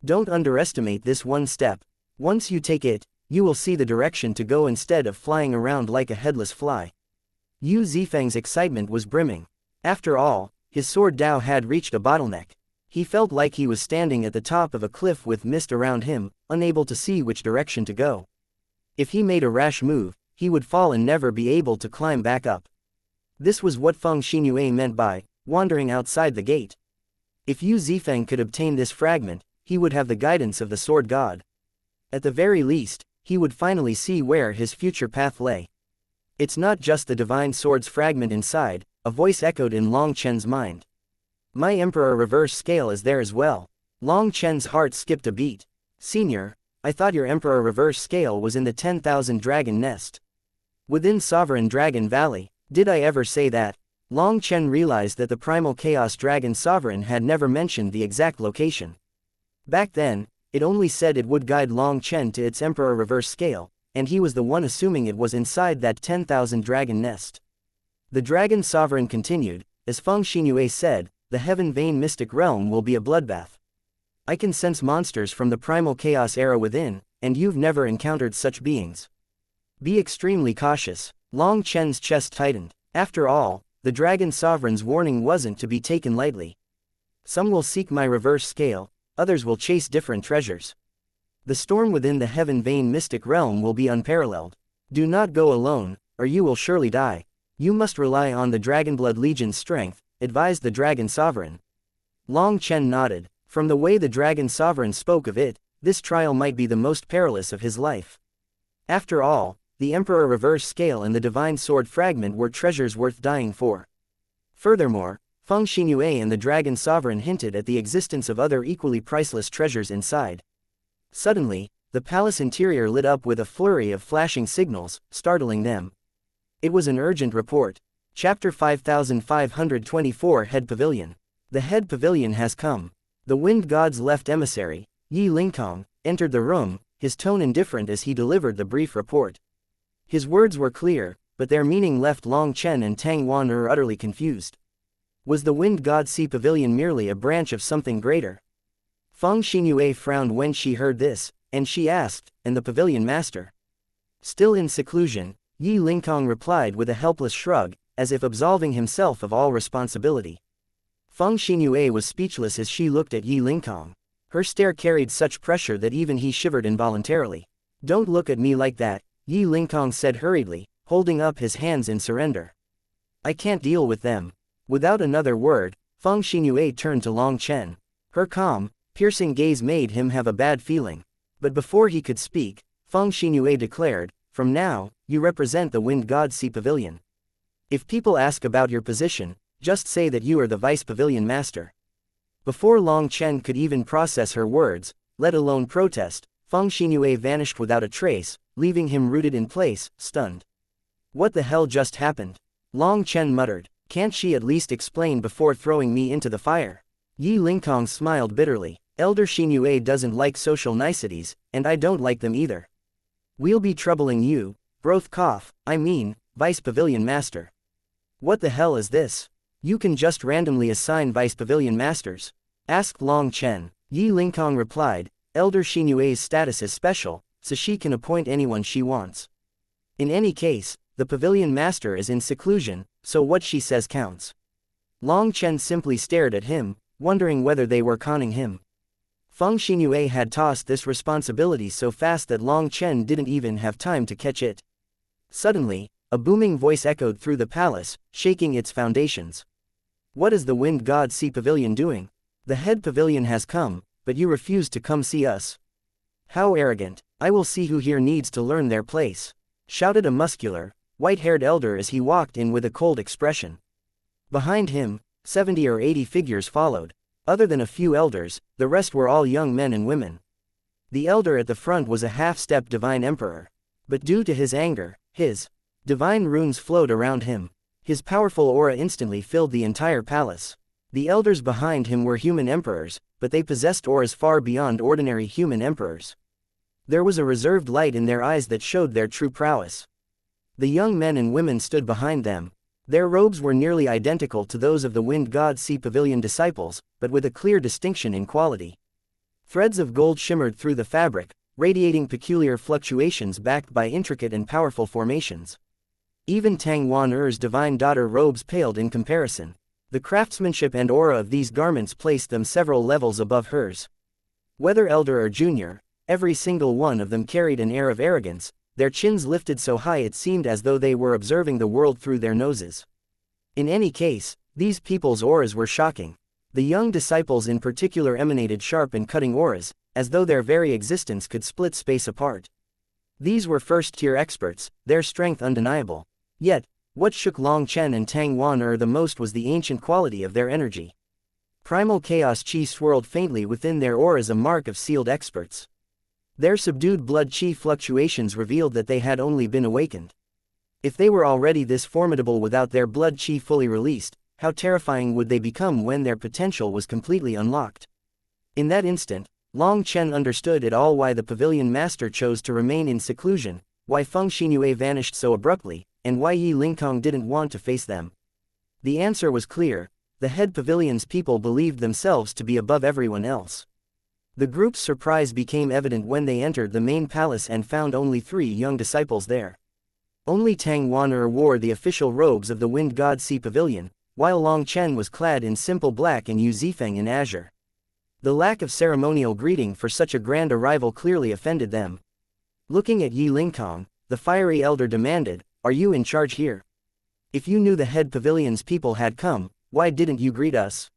Don't underestimate this one step. Once you take it, you will see the direction to go instead of flying around like a headless fly. Yu Zifeng's excitement was brimming. After all, his sword Dao had reached a bottleneck. He felt like he was standing at the top of a cliff with mist around him, unable to see which direction to go. If he made a rash move, he would fall and never be able to climb back up. This was what Feng Xinyue meant by wandering outside the gate. If Yu Zifeng could obtain this fragment, he would have the guidance of the sword god. At the very least, he would finally see where his future path lay. It's not just the divine sword's fragment inside, a voice echoed in Long Chen's mind. My Emperor reverse scale is there as well. Long Chen's heart skipped a beat. Senior, I thought your Emperor reverse scale was in the 10,000 dragon nest. Within Sovereign Dragon Valley, did I ever say that? Long Chen realized that the primal chaos dragon sovereign had never mentioned the exact location. Back then, it only said it would guide Long Chen to its Emperor reverse scale, and he was the one assuming it was inside that 10,000 dragon nest. The dragon sovereign continued, as Feng Xinyue said, the heaven vein mystic realm will be a bloodbath. I can sense monsters from the primal chaos era within, and you've never encountered such beings. Be extremely cautious. Long Chen's chest tightened. After all, the dragon sovereign's warning wasn't to be taken lightly. Some will seek my reverse scale, others will chase different treasures. The storm within the heaven vein mystic realm will be unparalleled. Do not go alone, or you will surely die. You must rely on the Dragonblood Legion's strength, advised the dragon sovereign. Long Chen nodded. From the way the dragon sovereign spoke of it, this trial might be the most perilous of his life. After all, the Emperor reverse scale and the divine sword fragment were treasures worth dying for. Furthermore, Feng Xinyue and the dragon sovereign hinted at the existence of other equally priceless treasures inside. Suddenly, the palace interior lit up with a flurry of flashing signals, startling them. It was an urgent report. Chapter 5524 Head Pavilion. The head pavilion has come. The wind god's left emissary, Yi Lingkong, entered the room, his tone indifferent as he delivered the brief report. His words were clear, but their meaning left Long Chen and Tang Wan'er utterly confused. Was the wind god sea pavilion merely a branch of something greater? Feng Xinyue frowned when she heard this, and she asked, and the pavilion master? Still in seclusion, Yi Lingkong replied with a helpless shrug, as if absolving himself of all responsibility. Feng Xinyue was speechless as she looked at Yi Lingkong. Her stare carried such pressure that even he shivered involuntarily. Don't look at me like that, Yi Lingkong said hurriedly, holding up his hands in surrender. I can't deal with them. Without another word, Feng Xinyue turned to Long Chen. Her calm, piercing gaze made him have a bad feeling. But before he could speak, Feng Xinyue declared, from now, you represent the wind god sea pavilion. If people ask about your position, just say that you are the vice pavilion master. Before Long Chen could even process her words, let alone protest, Feng Xinyue vanished without a trace, leaving him rooted in place, stunned. What the hell just happened? Long Chen muttered. Can't she at least explain before throwing me into the fire? Yi Lingkong smiled bitterly. Elder Xinyue doesn't like social niceties, and I don't like them either. We'll be troubling you, Vice Pavilion Master. What the hell is this? You can just randomly assign Vice Pavilion Masters? Asked Long Chen. Yi Lingkong replied, Elder Xinyue's status is special, so she can appoint anyone she wants. In any case, the Pavilion Master is in seclusion, so what she says counts. Long Chen simply stared at him, wondering whether they were conning him. Feng Xinyue had tossed this responsibility so fast that Long Chen didn't even have time to catch it. Suddenly, a booming voice echoed through the palace, shaking its foundations. What is the Wind God Sea Pavilion doing? The head pavilion has come, but you refuse to come see us. How arrogant! I will see who here needs to learn their place, shouted a muscular, white-haired elder as he walked in with a cold expression. Behind him, 70 or 80 figures followed. Other than a few elders, the rest were all young men and women. The elder at the front was a half-step divine emperor. But due to his anger, his divine runes flowed around him. His powerful aura instantly filled the entire palace. The elders behind him were human emperors, but they possessed auras far beyond ordinary human emperors. There was a reserved light in their eyes that showed their true prowess. The young men and women stood behind them. Their robes were nearly identical to those of the Wind God Sea Pavilion disciples, but with a clear distinction in quality. Threads of gold shimmered through the fabric, radiating peculiar fluctuations backed by intricate and powerful formations. Even Tang Wan-er's divine daughter robes paled in comparison. The craftsmanship and aura of these garments placed them several levels above hers. Whether elder or junior, every single one of them carried an air of arrogance, their chins lifted so high it seemed as though they were observing the world through their noses. In any case, these people's auras were shocking. The young disciples in particular emanated sharp and cutting auras, as though their very existence could split space apart. These were first-tier experts, their strength undeniable. Yet, what shook Long Chen and Tang Wan-er the most was the ancient quality of their energy. Primal chaos chi swirled faintly within their auras, a mark of sealed experts. Their subdued blood chi fluctuations revealed that they had only been awakened. If they were already this formidable without their blood chi fully released, how terrifying would they become when their potential was completely unlocked? In that instant, Long Chen understood it all: why the pavilion master chose to remain in seclusion, why Feng Xinue vanished so abruptly, and why Yi Lingkong didn't want to face them. The answer was clear: the head pavilion's people believed themselves to be above everyone else. The group's surprise became evident when they entered the main palace and found only 3 young disciples there. Only Tang Wan-er wore the official robes of the Wind God Sea Pavilion, while Long Chen was clad in simple black and Yu Zifeng in azure. The lack of ceremonial greeting for such a grand arrival clearly offended them. Looking at Yi Lingkong, the fiery elder demanded, "Are you in charge here? If you knew the head pavilion's people had come, why didn't you greet us?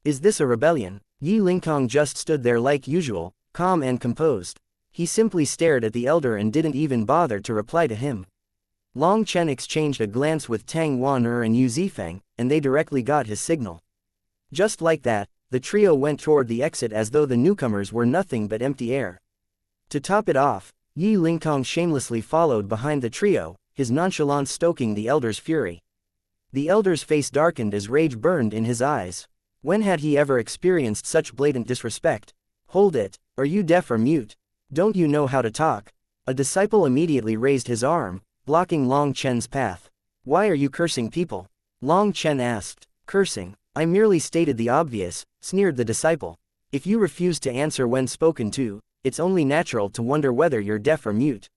Is this a rebellion?" Yi Lingkong just stood there like usual, calm and composed. He simply stared at the elder and didn't even bother to reply to him. Long Chen exchanged a glance with Tang Wan-er and Yu Zifeng, and they directly got his signal. Just like that, the trio went toward the exit as though the newcomers were nothing but empty air. To top it off, Yi Lingkong shamelessly followed behind the trio, his nonchalance stoking the elder's fury. The elder's face darkened as rage burned in his eyes. When had he ever experienced such blatant disrespect? "Hold it, are you deaf or mute? Don't you know how to talk?" A disciple immediately raised his arm, blocking Long Chen's path. "Why are you cursing people?" Long Chen asked. "Cursing? I merely stated the obvious," sneered the disciple. "If you refuse to answer when spoken to, it's only natural to wonder whether you're deaf or mute."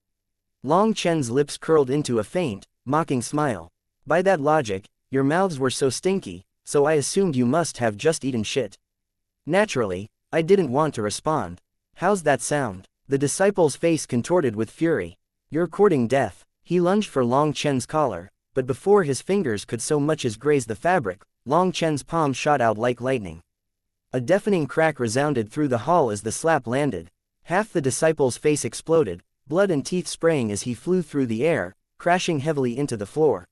Long Chen's lips curled into a faint, mocking smile. "By that logic, your mouths were so stinky, so I assumed you must have just eaten shit." Naturally, I didn't want to respond. "How's that sound?" The disciple's face contorted with fury. "You're courting death." He lunged for Long Chen's collar, but before his fingers could so much as graze the fabric, Long Chen's palm shot out like lightning. A deafening crack resounded through the hall as the slap landed. Half the disciple's face exploded, blood and teeth spraying as he flew through the air, crashing heavily into the floor.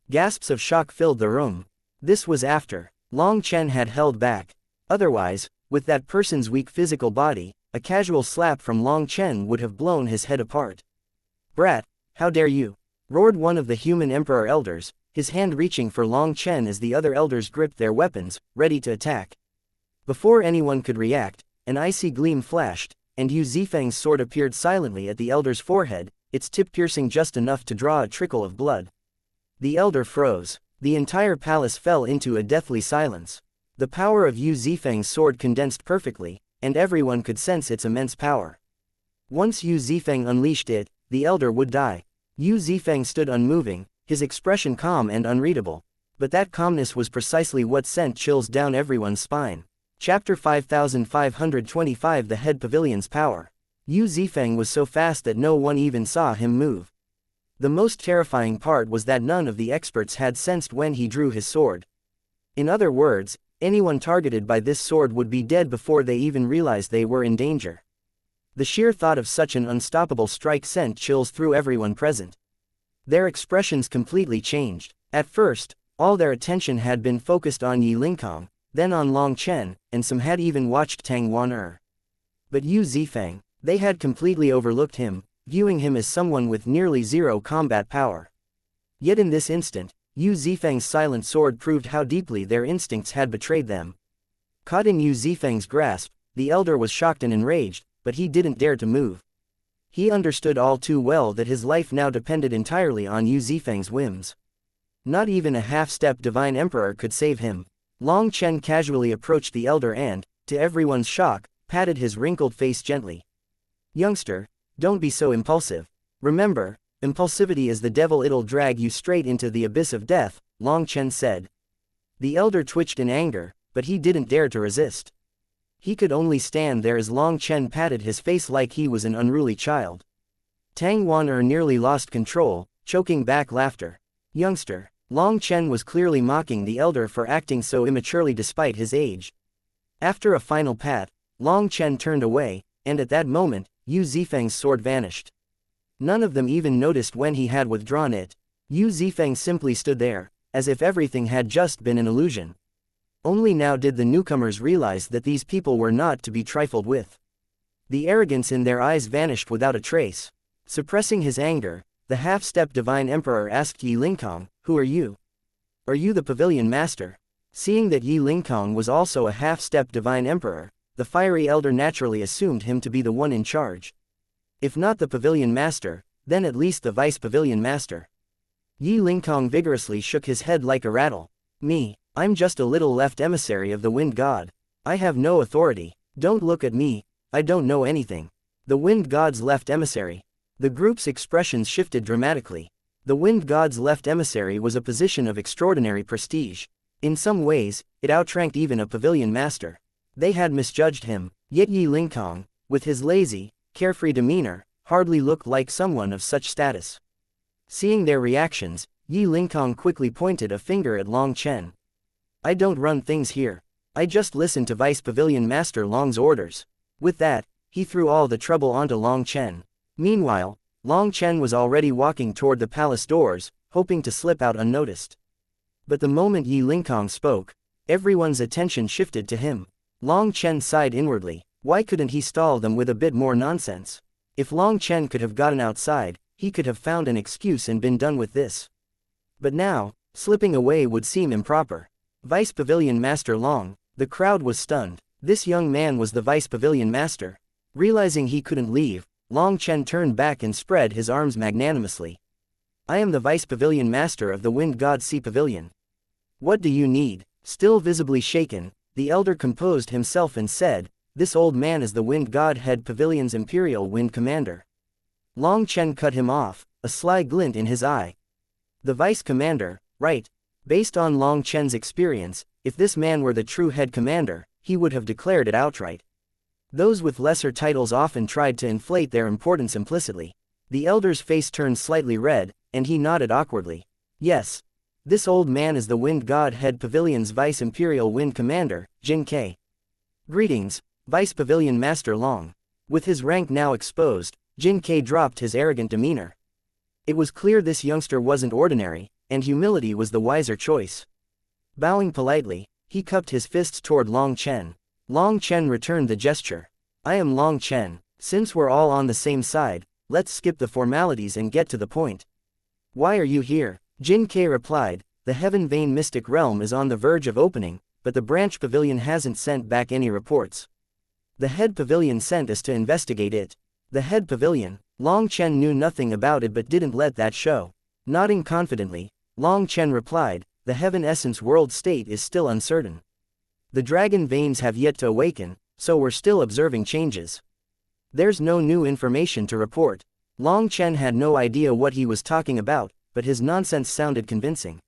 Gasps of shock filled the room. This was after Long Chen had held back. Otherwise, with that person's weak physical body, a casual slap from Long Chen would have blown his head apart. "Brat, how dare you!" roared one of the human emperor elders, his hand reaching for Long Chen as the other elders gripped their weapons, ready to attack. Before anyone could react, an icy gleam flashed, and Yu Zifeng's sword appeared silently at the elder's forehead, its tip piercing just enough to draw a trickle of blood. The elder froze. The entire palace fell into a deathly silence. The power of Yu Zifeng's sword condensed perfectly, and everyone could sense its immense power. Once Yu Zifeng unleashed it, the elder would die. Yu Zifeng stood unmoving, his expression calm and unreadable. But that calmness was precisely what sent chills down everyone's spine. Chapter 5525. The Head Pavilion's Power. Yu Zifeng was so fast that no one even saw him move. The most terrifying part was that none of the experts had sensed when he drew his sword. In other words, anyone targeted by this sword would be dead before they even realized they were in danger. The sheer thought of such an unstoppable strike sent chills through everyone present. Their expressions completely changed. At first, all their attention had been focused on Yi Lingkong, then on Long Chen, and some had even watched Tang Wan-er. But Yu Zifeng, they had completely overlooked him, viewing him as someone with nearly zero combat power. Yet in this instant, Yu Zifeng's silent sword proved how deeply their instincts had betrayed them. Caught in Yu Zifeng's grasp, the elder was shocked and enraged, but he didn't dare to move. He understood all too well that his life now depended entirely on Yu Zifeng's whims. Not even a half-step divine emperor could save him. Long Chen casually approached the elder and, to everyone's shock, patted his wrinkled face gently. "Youngster, don't be so impulsive. Remember, impulsivity is the devil, it'll drag you straight into the abyss of death," Long Chen said. The elder twitched in anger, but he didn't dare to resist. He could only stand there as Long Chen patted his face like he was an unruly child. Tang Wan nearly lost control, choking back laughter. "Youngster." Long Chen was clearly mocking the elder for acting so immaturely despite his age. After a final pat, Long Chen turned away, and at that moment, Yu Zifeng's sword vanished. None of them even noticed when he had withdrawn it. Yu Zifeng simply stood there, as if everything had just been an illusion. Only now did the newcomers realize that these people were not to be trifled with. The arrogance in their eyes vanished without a trace. Suppressing his anger, the half-step divine emperor asked Yi Lingkong, "Who are you? Are you the pavilion master?" Seeing that Yi Lingkong was also a half-step divine emperor, the fiery elder naturally assumed him to be the one in charge. If not the pavilion master, then at least the vice pavilion master. Yi Lingkong vigorously shook his head like a rattle. "Me, I'm just a little left emissary of the wind god. I have no authority. Don't look at me, I don't know anything." The wind god's left emissary. The group's expressions shifted dramatically. The wind god's left emissary was a position of extraordinary prestige. In some ways, it outranked even a pavilion master. They had misjudged him, yet Yi Lingkong, with his lazy, carefree demeanor, hardly looked like someone of such status. Seeing their reactions, Yi Lingkong quickly pointed a finger at Long Chen. "I don't run things here. I just listen to Vice Pavilion Master Long's orders." With that, he threw all the trouble onto Long Chen. Meanwhile, Long Chen was already walking toward the palace doors, hoping to slip out unnoticed. But the moment Yi Lingkong spoke, everyone's attention shifted to him. Long Chen sighed inwardly. Why couldn't he stall them with a bit more nonsense? If Long Chen could have gotten outside, he could have found an excuse and been done with this. But now, slipping away would seem improper. Vice Pavilion Master Long, the crowd was stunned. This young man was the Vice Pavilion Master. Realizing he couldn't leave, Long Chen turned back and spread his arms magnanimously. "I am the Vice Pavilion Master of the Wind God Sea Pavilion. What do you need?" Still visibly shaken, the elder composed himself and said, "This old man is the Wind God Head Pavilion's Imperial Wind Commander." Long Chen cut him off, a sly glint in his eye. "The Vice Commander, right?" Based on Long Chen's experience, if this man were the true head commander, he would have declared it outright. Those with lesser titles often tried to inflate their importance implicitly. The elder's face turned slightly red, and he nodded awkwardly. "Yes. This old man is the Wind God Head Pavilion's Vice Imperial Wind Commander, Jin Ke." "Greetings, Vice Pavilion Master Long." With his rank now exposed, Jin Ke dropped his arrogant demeanor. It was clear this youngster wasn't ordinary, and humility was the wiser choice. Bowing politely, he cupped his fists toward Long Chen. Long Chen returned the gesture. "I am Long Chen. Since we're all on the same side, let's skip the formalities and get to the point." "Why are you here?" Jin Ke replied, "The Heaven Vein Mystic Realm is on the verge of opening, but the branch pavilion hasn't sent back any reports. The head pavilion sent us to investigate it." The head pavilion, Long Chen knew nothing about it but didn't let that show. Nodding confidently, Long Chen replied, "The Heaven Essence world state is still uncertain. The dragon veins have yet to awaken, so we're still observing changes. There's no new information to report." Long Chen had no idea what he was talking about, but his nonsense sounded convincing.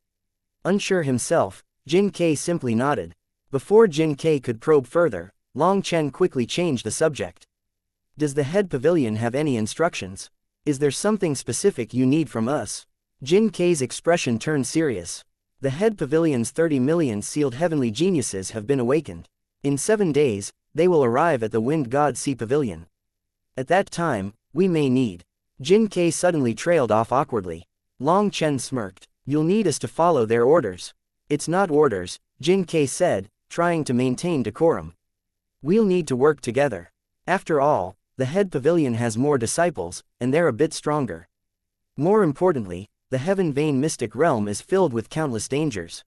Unsure himself, Jin Ke simply nodded. Before Jin Ke could probe further, Long Chen quickly changed the subject. "Does the head pavilion have any instructions? Is there something specific you need from us?" Jin Ke's expression turned serious. "The head pavilion's 30 million sealed heavenly geniuses have been awakened. In 7 days, they will arrive at the Wind God Sea Pavilion. At that time, we may need." Jin Ke suddenly trailed off awkwardly. Long Chen smirked. "You'll need us to follow their orders." "It's not orders," Jin Ke said, trying to maintain decorum. "We'll need to work together. After all, the head pavilion has more disciples, and they're a bit stronger. More importantly, the Heaven Vein mystic realm is filled with countless dangers.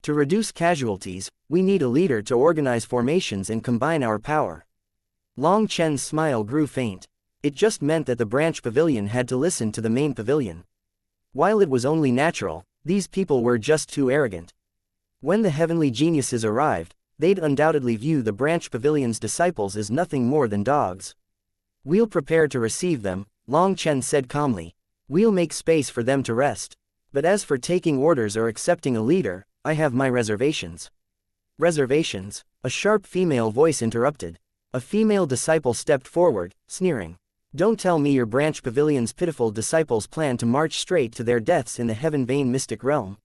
To reduce casualties, we need a leader to organize formations and combine our power. Long Chen's smile grew faint. It just meant that the branch pavilion had to listen to the main pavilion. While it was only natural, these people were just too arrogant. When the heavenly geniuses arrived, they'd undoubtedly view the branch pavilion's disciples as nothing more than dogs. "We'll prepare to receive them," Long Chen said calmly. "We'll make space for them to rest. But as for taking orders or accepting a leader, I have my reservations." "Reservations?" a sharp female voice interrupted. A female disciple stepped forward, sneering. "Don't tell me your branch pavilion's pitiful disciples plan to march straight to their deaths in the Heaven Vein mystic realm."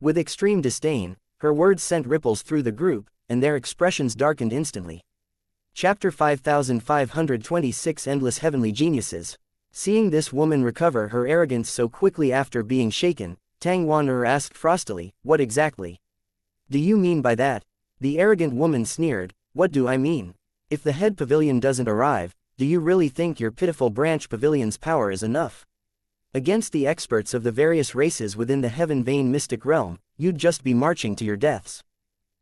With extreme disdain, her words sent ripples through the group, and their expressions darkened instantly. Chapter 5526 Endless Heavenly Geniuses. Seeing this woman recover her arrogance so quickly after being shaken, Tang Wan'er asked frostily, "What exactly do you mean by that?" The arrogant woman sneered, "What do I mean? If the head pavilion doesn't arrive, do you really think your pitiful branch pavilion's power is enough? Against the experts of the various races within the Heaven Vein mystic realm, you'd just be marching to your deaths.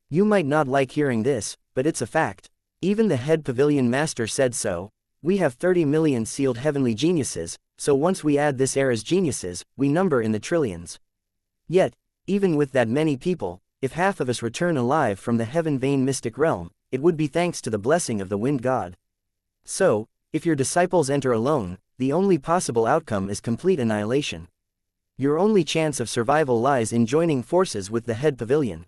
You might not like hearing this, but it's a fact. Even the head pavilion master said so. We have 30 million sealed heavenly geniuses, so once we add this era's geniuses, we number in the trillions. Yet, even with that many people, if half of us return alive from the Heaven Vein mystic realm, it would be thanks to the blessing of the Wind God. So, if your disciples enter alone, the only possible outcome is complete annihilation. Your only chance of survival lies in joining forces with the head pavilion.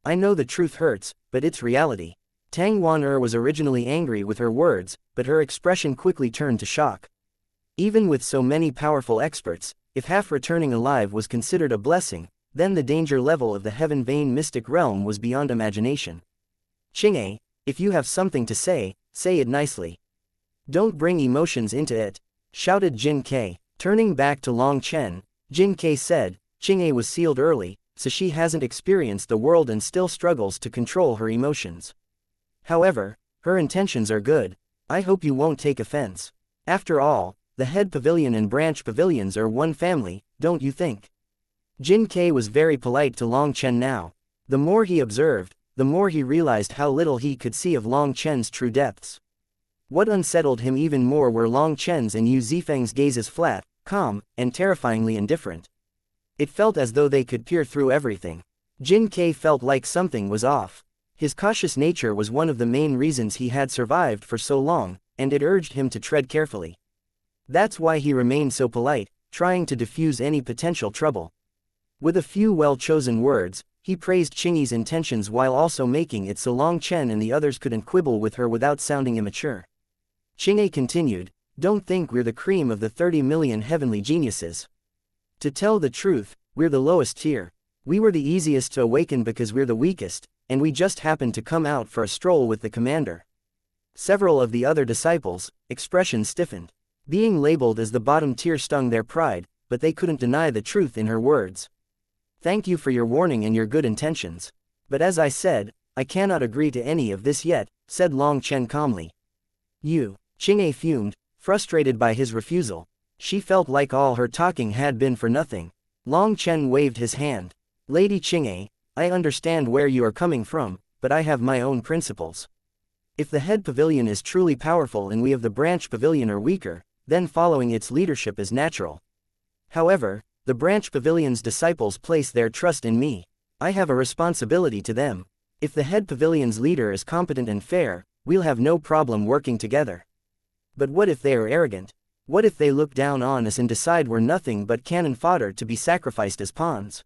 I know the truth hurts, but it's reality." Tang Wan'er was originally angry with her words, but her expression quickly turned to shock. Even with so many powerful experts, if half returning alive was considered a blessing, then the danger level of the Heaven Vein mystic realm was beyond imagination. "Qing'e, if you have something to say it nicely. Don't bring emotions into it," shouted Jin Kei. Turning back to Long Chen, Jin Kei said, "Qing'e was sealed early, so she hasn't experienced the world and still struggles to control her emotions. However, her intentions are good. I hope you won't take offense. After all, the head pavilion and branch pavilions are one family, don't you think?" Jin Kei was very polite to Long Chen now. The more he observed, the more he realized how little he could see of Long Chen's true depths. What unsettled him even more were Long Chen's and Yu Zifeng's gazes, flat, calm, and terrifyingly indifferent. It felt as though they could peer through everything. Jin Kei felt like something was off. His cautious nature was one of the main reasons he had survived for so long, and it urged him to tread carefully. That's why he remained so polite, trying to diffuse any potential trouble. With a few well-chosen words, he praised Qing'e's intentions while also making it so Long Chen and the others couldn't quibble with her without sounding immature. Qing'e continued, "Don't think we're the cream of the 30 million heavenly geniuses. To tell the truth, we're the lowest tier. We were the easiest to awaken because we're the weakest, and we just happened to come out for a stroll with the commander." Several of the other disciples' expressions stiffened. Being labeled as the bottom tier stung their pride, but they couldn't deny the truth in her words. "Thank you for your warning and your good intentions. But as I said, I cannot agree to any of this yet," said Long Chen calmly. "You," Qing'e fumed, frustrated by his refusal. She felt like all her talking had been for nothing. Long Chen waved his hand. "Lady Qing'e, I understand where you are coming from, but I have my own principles. If the head pavilion is truly powerful and we of the branch pavilion are weaker, then following its leadership is natural. However, the branch pavilion's disciples place their trust in me. I have a responsibility to them. If the head pavilion's leader is competent and fair, we'll have no problem working together. But what if they are arrogant? What if they look down on us and decide we're nothing but cannon fodder to be sacrificed as pawns?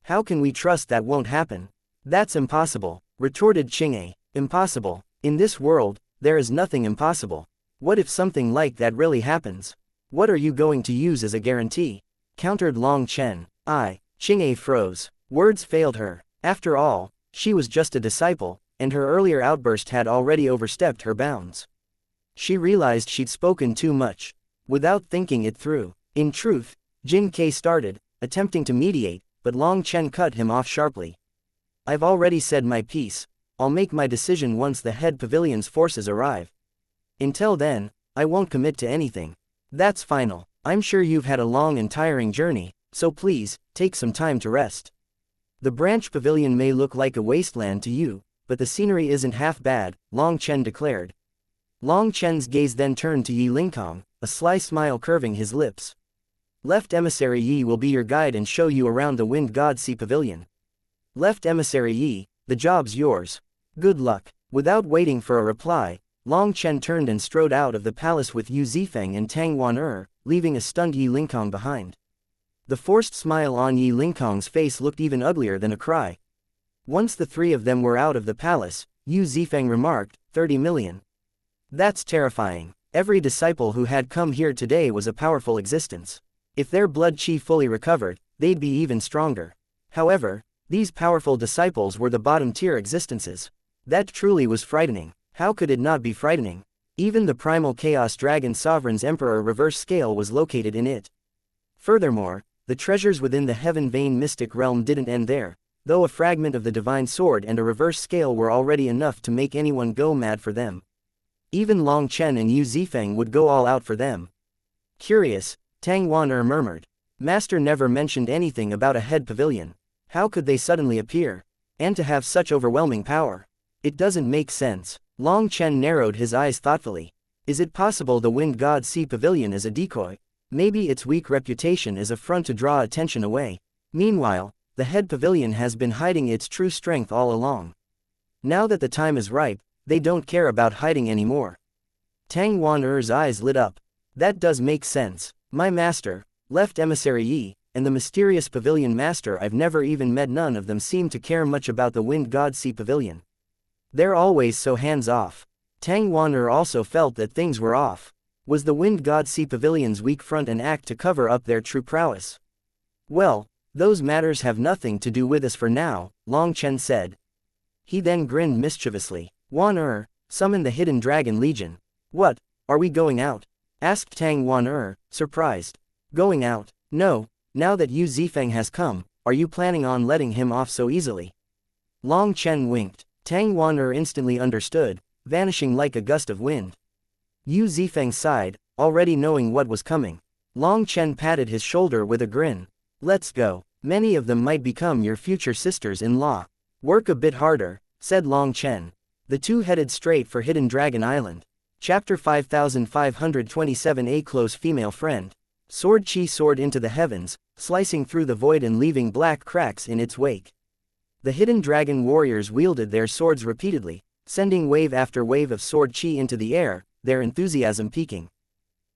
How can we trust that won't happen?" "That's impossible," retorted Qing'e. "Impossible? In this world, there is nothing impossible. What if something like that really happens? What are you going to use as a guarantee?" countered Long Chen. Qing'e froze. Words failed her. After all, she was just a disciple, and her earlier outburst had already overstepped her bounds. She realized she'd spoken too much. Without thinking it through. In truth, Jin Kei started, attempting to mediate, but Long Chen cut him off sharply. "I've already said my piece. I'll make my decision once the head pavilion's forces arrive. Until then, I won't commit to anything." "That's final. I'm sure you've had a long and tiring journey," So please, take some time to rest. The branch pavilion may look like a wasteland to you, but the scenery isn't half bad, Long Chen declared. Long Chen's gaze then turned to Yi Lingkong, a sly smile curving his lips. Left Emissary Yi will be your guide and show you around the Wind God Sea Pavilion. Left Emissary Yi, the job's yours. Good luck. Without waiting for a reply, Long Chen turned and strode out of the palace with Yu Zifeng and Tang Wan leaving a stunned Yi Lingkong behind. The forced smile on Yi Lingkong's face looked even uglier than a cry. Once the three of them were out of the palace, Yu Zifeng remarked, 30 million. That's terrifying. Every disciple who had come here today was a powerful existence. If their blood qi fully recovered, they'd be even stronger. However, these powerful disciples were the bottom-tier existences. That truly was frightening. How could it not be frightening? Even the primal chaos dragon sovereign's emperor reverse scale was located in it. Furthermore, the treasures within the heaven vein mystic realm didn't end there, though a fragment of the divine sword and a reverse scale were already enough to make anyone go mad for them. Even Long Chen and Yu Zifeng would go all out for them. Curious, Tang Wan murmured. Master never mentioned anything about a head pavilion. How could they suddenly appear? And to have such overwhelming power? It doesn't make sense. Long Chen narrowed his eyes thoughtfully. Is it possible the Wind God Sea Pavilion is a decoy? Maybe its weak reputation is a front to draw attention away. Meanwhile, the head pavilion has been hiding its true strength all along. Now that the time is ripe, they don't care about hiding anymore. Tang Wan eyes lit up. That does make sense. My master, Left Emissary Yi, and the mysterious pavilion master I've never even met, none of them seem to care much about the Wind God Sea Pavilion. They're always so hands-off. Tang Wan also felt that things were off. Was the Wind God Sea Pavilion's weak front an act to cover up their true prowess? Well, those matters have nothing to do with us for now, Long Chen said. He then grinned mischievously. Wan summon the Hidden Dragon Legion. What, are we going out? Asked Tang Wan surprised. Going out? No, now that Yu Zifeng has come, are you planning on letting him off so easily? Long Chen winked. Tang Wan instantly understood, vanishing like a gust of wind. Yu Zifeng sighed, already knowing what was coming. Long Chen patted his shoulder with a grin. Let's go. Many of them might become your future sisters-in-law. Work a bit harder, said Long Chen. The two headed straight for Hidden Dragon Island. Chapter 5527. A close female friend. Sword Chi soared into the heavens, slicing through the void and leaving black cracks in its wake. The Hidden Dragon warriors wielded their swords repeatedly, sending wave after wave of sword chi into the air, their enthusiasm peaking.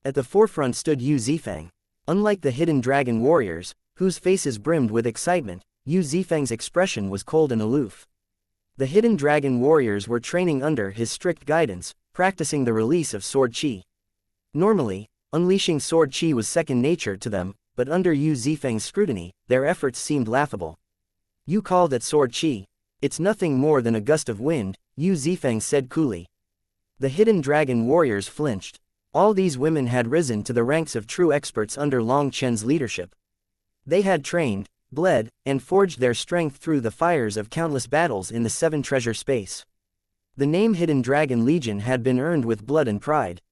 At the forefront stood Yu Zifeng. Unlike the Hidden Dragon warriors, whose faces brimmed with excitement, Yu Zifeng's expression was cold and aloof. The Hidden Dragon warriors were training under his strict guidance, practicing the release of sword chi. Normally, unleashing sword chi was second nature to them, but under Yu Zifeng's scrutiny, their efforts seemed laughable. You call that sword chi? It's nothing more than a gust of wind, Yu Zifeng said coolly. The Hidden Dragon warriors flinched. All these women had risen to the ranks of true experts under Long Chen's leadership. They had trained, bled, and forged their strength through the fires of countless battles in the Seven Treasure Space. The name Hidden Dragon Legion had been earned with blood and pride.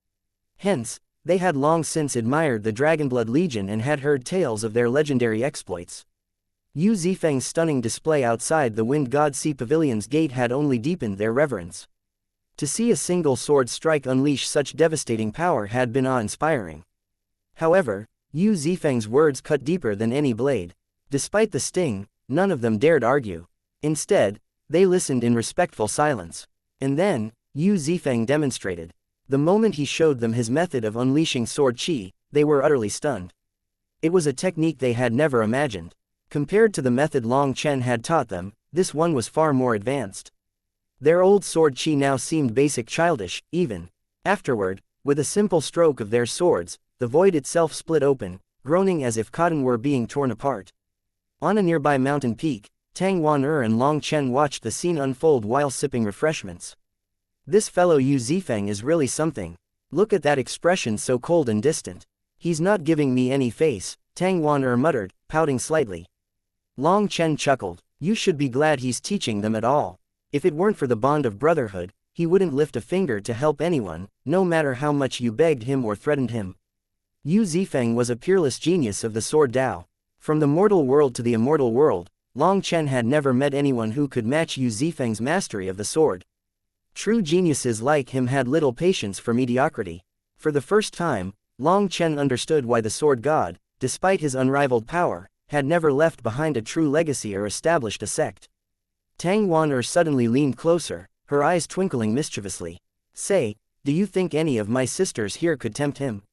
Hence, they had long since admired the Dragonblood Legion and had heard tales of their legendary exploits. Yu Zifeng's stunning display outside the Wind God Sea Pavilion's gate had only deepened their reverence. To see a single sword strike unleash such devastating power had been awe-inspiring. However, Yu Zifeng's words cut deeper than any blade. Despite the sting, none of them dared argue. Instead, they listened in respectful silence. And then, Yu Zifeng demonstrated. The moment he showed them his method of unleashing sword chi, they were utterly stunned. It was a technique they had never imagined. Compared to the method Long Chen had taught them, this one was far more advanced. Their old sword chi now seemed basic, childish, even. Afterward, with a simple stroke of their swords, the void itself split open, groaning as if cotton were being torn apart. On a nearby mountain peak, Tang Wan and Long Chen watched the scene unfold while sipping refreshments. This fellow Yu Zifeng is really something. Look at that expression, so cold and distant. He's not giving me any face, Tang Wan muttered, pouting slightly. Long Chen chuckled. You should be glad he's teaching them at all. If it weren't for the bond of brotherhood, he wouldn't lift a finger to help anyone, no matter how much you begged him or threatened him. Yu Zifeng was a peerless genius of the sword Dao. From the mortal world to the immortal world, Long Chen had never met anyone who could match Yu Zifeng's mastery of the sword. True geniuses like him had little patience for mediocrity. For the first time, Long Chen understood why the sword god, despite his unrivaled power, had never left behind a true legacy or established a sect. Tang Wan'er suddenly leaned closer, her eyes twinkling mischievously. Say, do you think any of my sisters here could tempt him?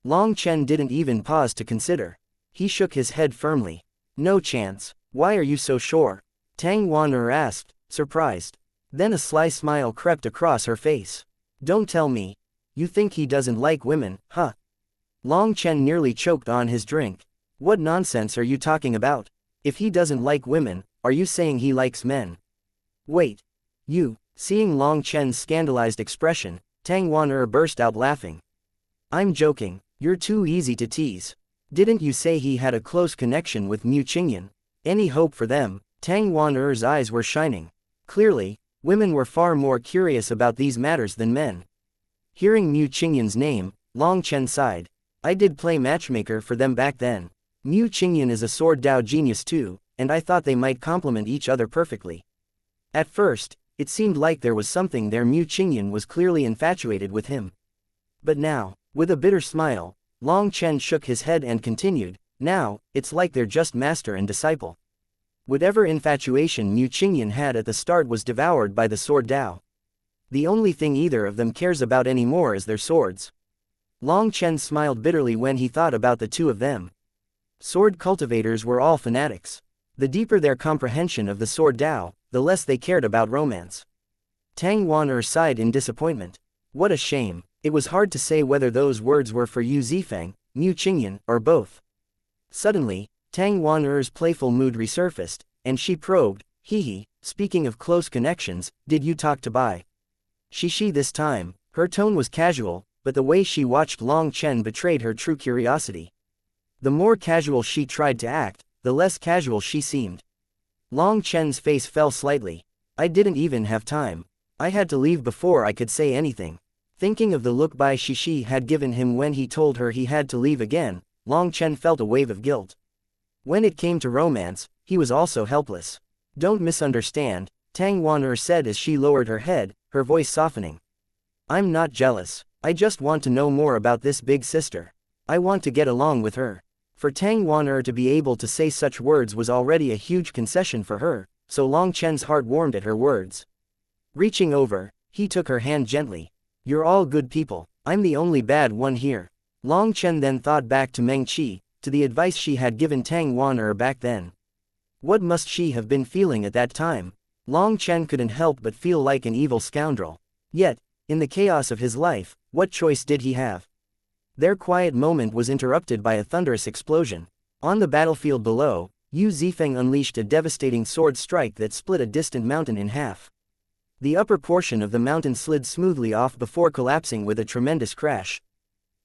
Long Chen didn't even pause to consider. He shook his head firmly. No chance. Why are you so sure? Tang Wan'er asked, surprised. Then a sly smile crept across her face. Don't tell me. You think he doesn't like women, huh? Long Chen nearly choked on his drink. What nonsense are you talking about? If he doesn't like women, are you saying he likes men? Wait. You. Seeing Long Chen's scandalized expression, Tang Wan'er burst out laughing. I'm joking, you're too easy to tease. Didn't you say he had a close connection with Mu Qingyan? Any hope for them? Tang Wan'er's eyes were shining. Clearly, women were far more curious about these matters than men. Hearing Mu Qingyan's name, Long Chen sighed. I did play matchmaker for them back then. Mu Qingyan is a sword Dao genius too, and I thought they might complement each other perfectly. At first, it seemed like there was something there. Mu Qingyan was clearly infatuated with him. But now, with a bitter smile, Long Chen shook his head and continued, now, it's like they're just master and disciple. Whatever infatuation Mu Qingyan had at the start was devoured by the sword Dao. The only thing either of them cares about anymore is their swords. Long Chen smiled bitterly when he thought about the two of them. Sword cultivators were all fanatics. The deeper their comprehension of the sword Dao, the less they cared about romance. Tang Wan'er sighed in disappointment. What a shame. It was hard to say whether those words were for Yu Zifeng, Mu Qingyan, or both. Suddenly, Tang Wan'er's playful mood resurfaced, and she probed, hee, speaking of close connections, did you talk to Bai Shishi this time? Her tone was casual, but the way she watched Long Chen betrayed her true curiosity. The more casual she tried to act, the less casual she seemed. Long Chen's face fell slightly. I didn't even have time. I had to leave before I could say anything. Thinking of the look Bai Shishi had given him when he told her he had to leave again, Long Chen felt a wave of guilt. When it came to romance, he was also helpless. Don't misunderstand, Tang Wan'er said as she lowered her head, her voice softening. I'm not jealous. I just want to know more about this big sister. I want to get along with her. For Tang Wan'er to be able to say such words was already a huge concession for her, so Long Chen's heart warmed at her words. Reaching over, he took her hand gently. You're all good people. I'm the only bad one here. Long Chen then thought back to Meng Qi, to the advice she had given Tang Wan'er back then. What must she have been feeling at that time? Long Chen couldn't help but feel like an evil scoundrel. Yet, in the chaos of his life, what choice did he have? Their quiet moment was interrupted by a thunderous explosion. On the battlefield below, Yu Zifeng unleashed a devastating sword strike that split a distant mountain in half. The upper portion of the mountain slid smoothly off before collapsing with a tremendous crash.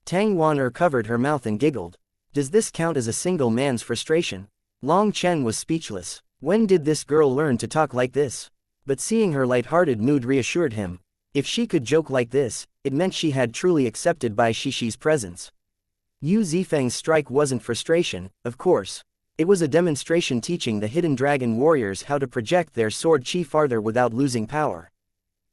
Tang Wan'er covered her mouth and giggled. Does this count as a single man's frustration? Long Chen was speechless. When did this girl learn to talk like this? But seeing her light-hearted mood reassured him. If she could joke like this, it meant she had truly accepted Bai Shishi's presence. Yu Zifeng's strike wasn't frustration, of course. It was a demonstration teaching the hidden dragon warriors how to project their sword chi farther without losing power.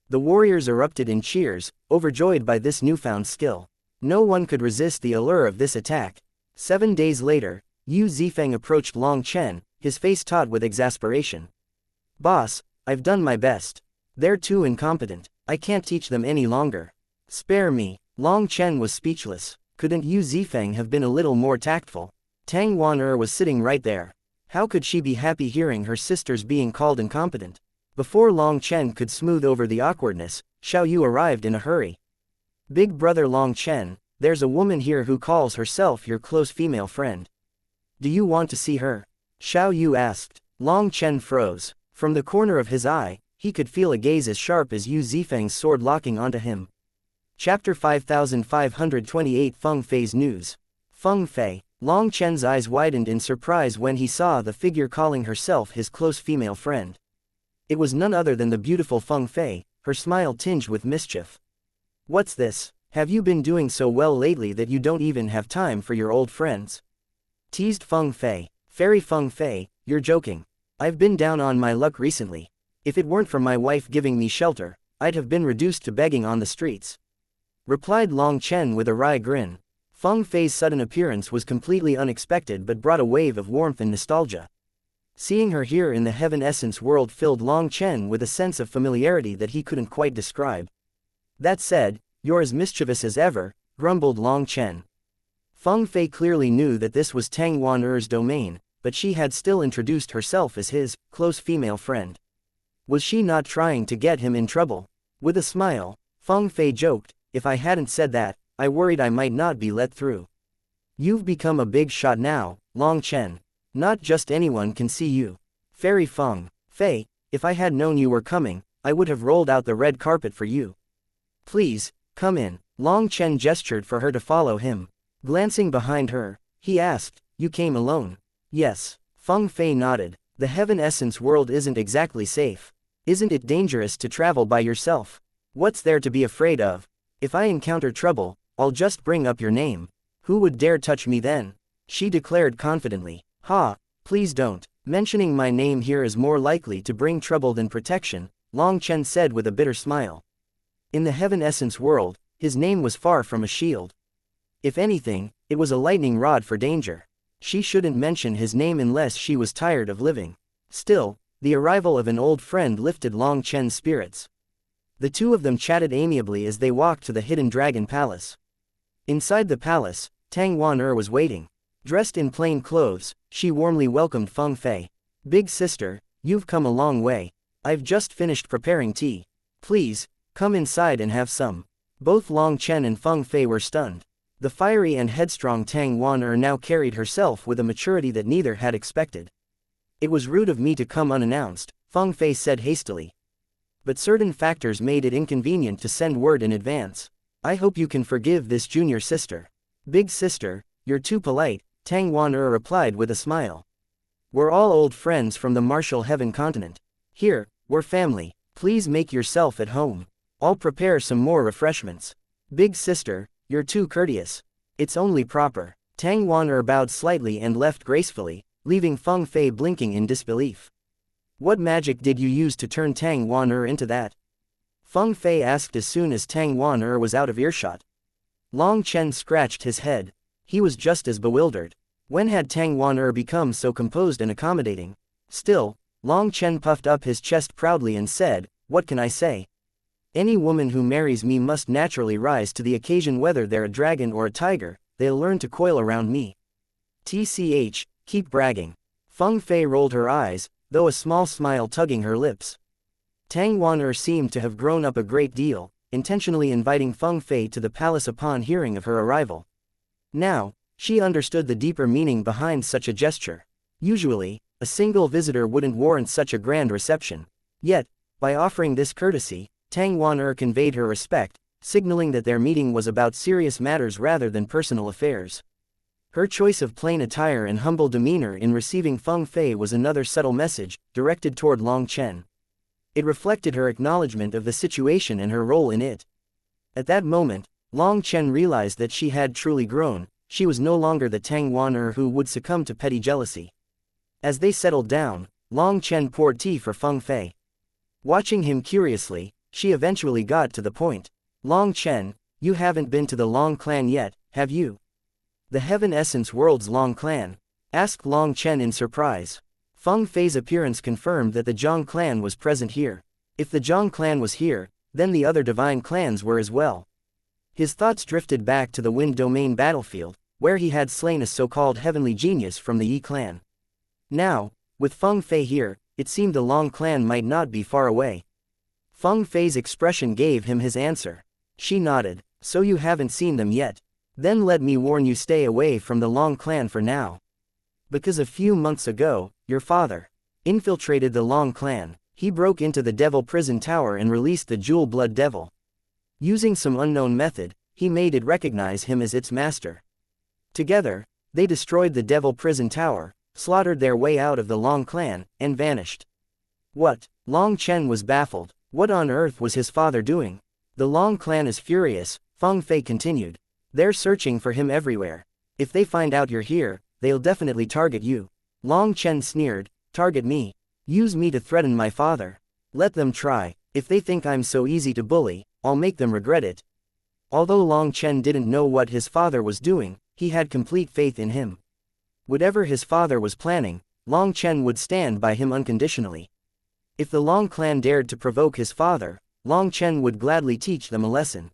The warriors erupted in cheers, overjoyed by this newfound skill. No one could resist the allure of this attack. 7 days later, Yu Zifeng approached Long Chen, his face taut with exasperation. Boss, I've done my best. They're too incompetent. I can't teach them any longer. Spare me. Long Chen was speechless. Couldn't Yu Zifeng have been a little more tactful? Tang Wan'er was sitting right there. How could she be happy hearing her sisters being called incompetent? Before Long Chen could smooth over the awkwardness, Xiao Yu arrived in a hurry. Big brother Long Chen, there's a woman here who calls herself your close female friend. Do you want to see her? Xiao Yu asked. Long Chen froze. From the corner of his eye, he could feel a gaze as sharp as Yu Zifeng's sword locking onto him. Chapter 5528 Feng Fei's News. Feng Fei. Long Chen's eyes widened in surprise when he saw the figure calling herself his close female friend. It was none other than the beautiful Feng Fei, her smile tinged with mischief. What's this? Have you been doing so well lately that you don't even have time for your old friends? Teased Feng Fei. Fairy Feng Fei, you're joking. I've been down on my luck recently. If it weren't for my wife giving me shelter, I'd have been reduced to begging on the streets," replied Long Chen with a wry grin. Feng Fei's sudden appearance was completely unexpected but brought a wave of warmth and nostalgia. Seeing her here in the Heaven Essence world filled Long Chen with a sense of familiarity that he couldn't quite describe. "That said, you're as mischievous as ever," grumbled Long Chen. Feng Fei clearly knew that this was Tang Wan-er's domain, but she had still introduced herself as his close female friend. Was she not trying to get him in trouble? With a smile, Feng Fei joked, "If I hadn't said that, I worried I might not be let through." "You've become a big shot now, Long Chen. Not just anyone can see you. Fairy Feng Fei, if I had known you were coming, I would have rolled out the red carpet for you. Please, come in." Long Chen gestured for her to follow him. Glancing behind her, he asked, "You came alone?" "Yes." Feng Fei nodded. "The Heaven Essence world isn't exactly safe. Isn't it dangerous to travel by yourself? What's there to be afraid of? If I encounter trouble, I'll just bring up your name. Who would dare touch me then?" she declared confidently. "Ha, please don't. Mentioning my name here is more likely to bring trouble than protection," Long Chen said with a bitter smile. In the Heaven Essence world, his name was far from a shield. If anything, it was a lightning rod for danger. She shouldn't mention his name unless she was tired of living. Still, the arrival of an old friend lifted Long Chen's spirits. The two of them chatted amiably as they walked to the Hidden Dragon Palace. Inside the palace, Tang Wan-er was waiting. Dressed in plain clothes, she warmly welcomed Feng Fei. "Big sister, you've come a long way. I've just finished preparing tea. Please, come inside and have some." Both Long Chen and Feng Fei were stunned. The fiery and headstrong Tang Wan-er now carried herself with a maturity that neither had expected. "It was rude of me to come unannounced," Feng Fei said hastily. "But certain factors made it inconvenient to send word in advance. I hope you can forgive this junior sister." "Big sister, you're too polite," Tang Wan-er replied with a smile. "We're all old friends from the martial heaven continent. Here, we're family. Please make yourself at home. I'll prepare some more refreshments." "Big sister, you're too courteous. It's only proper." Tang Wan-er bowed slightly and left gracefully, leaving Feng Fei blinking in disbelief. "What magic did you use to turn Tang Wan-er into that?" Feng Fei asked as soon as Tang Wan-er was out of earshot. Long Chen scratched his head. He was just as bewildered. When had Tang Wan-er become so composed and accommodating? Still, Long Chen puffed up his chest proudly and said, "What can I say? Any woman who marries me must naturally rise to the occasion, whether they're a dragon or a tiger. They'll learn to coil around me. TCH, keep bragging." Feng Fei rolled her eyes, though a small smile tugging her lips. Tang Wan-er seemed to have grown up a great deal, intentionally inviting Feng Fei to the palace upon hearing of her arrival. Now, she understood the deeper meaning behind such a gesture. Usually, a single visitor wouldn't warrant such a grand reception. Yet, by offering this courtesy, Tang Wan-er conveyed her respect, signaling that their meeting was about serious matters rather than personal affairs. Her choice of plain attire and humble demeanor in receiving Feng Fei was another subtle message, directed toward Long Chen. It reflected her acknowledgement of the situation and her role in it. At that moment, Long Chen realized that she had truly grown. She was no longer the Tang Wan-er who would succumb to petty jealousy. As they settled down, Long Chen poured tea for Feng Fei. Watching him curiously, she eventually got to the point. "Long Chen, you haven't been to the Long clan yet, have you?" "The Heaven Essence world's Long clan?" asked Long Chen in surprise. Feng Fei's appearance confirmed that the Zhang clan was present here. If the Zhang clan was here, then the other divine clans were as well. His thoughts drifted back to the Wind Domain battlefield, where he had slain a so-called heavenly genius from the Yi clan. Now, with Feng Fei here, it seemed the Long clan might not be far away. Feng Fei's expression gave him his answer. She nodded. "So you haven't seen them yet? Then let me warn you, stay away from the Long clan for now. Because a few months ago, your father infiltrated the Long clan. He broke into the Devil Prison Tower and released the Jewel Blood Devil. Using some unknown method, he made it recognize him as its master. Together, they destroyed the Devil Prison Tower, slaughtered their way out of the Long clan, and vanished." "What?" Long Chen was baffled. What on earth was his father doing? "The Long clan is furious," Feng Fei continued. "They're searching for him everywhere. If they find out you're here, they'll definitely target you. Long Chen sneered, target me. Use me to threaten my father. Let them try. If they think I'm so easy to bully, I'll make them regret it. Although Long Chen didn't know what his father was doing, he had complete faith in him. Whatever his father was planning, Long Chen would stand by him unconditionally. If the Long clan dared to provoke his father, Long Chen would gladly teach them a lesson.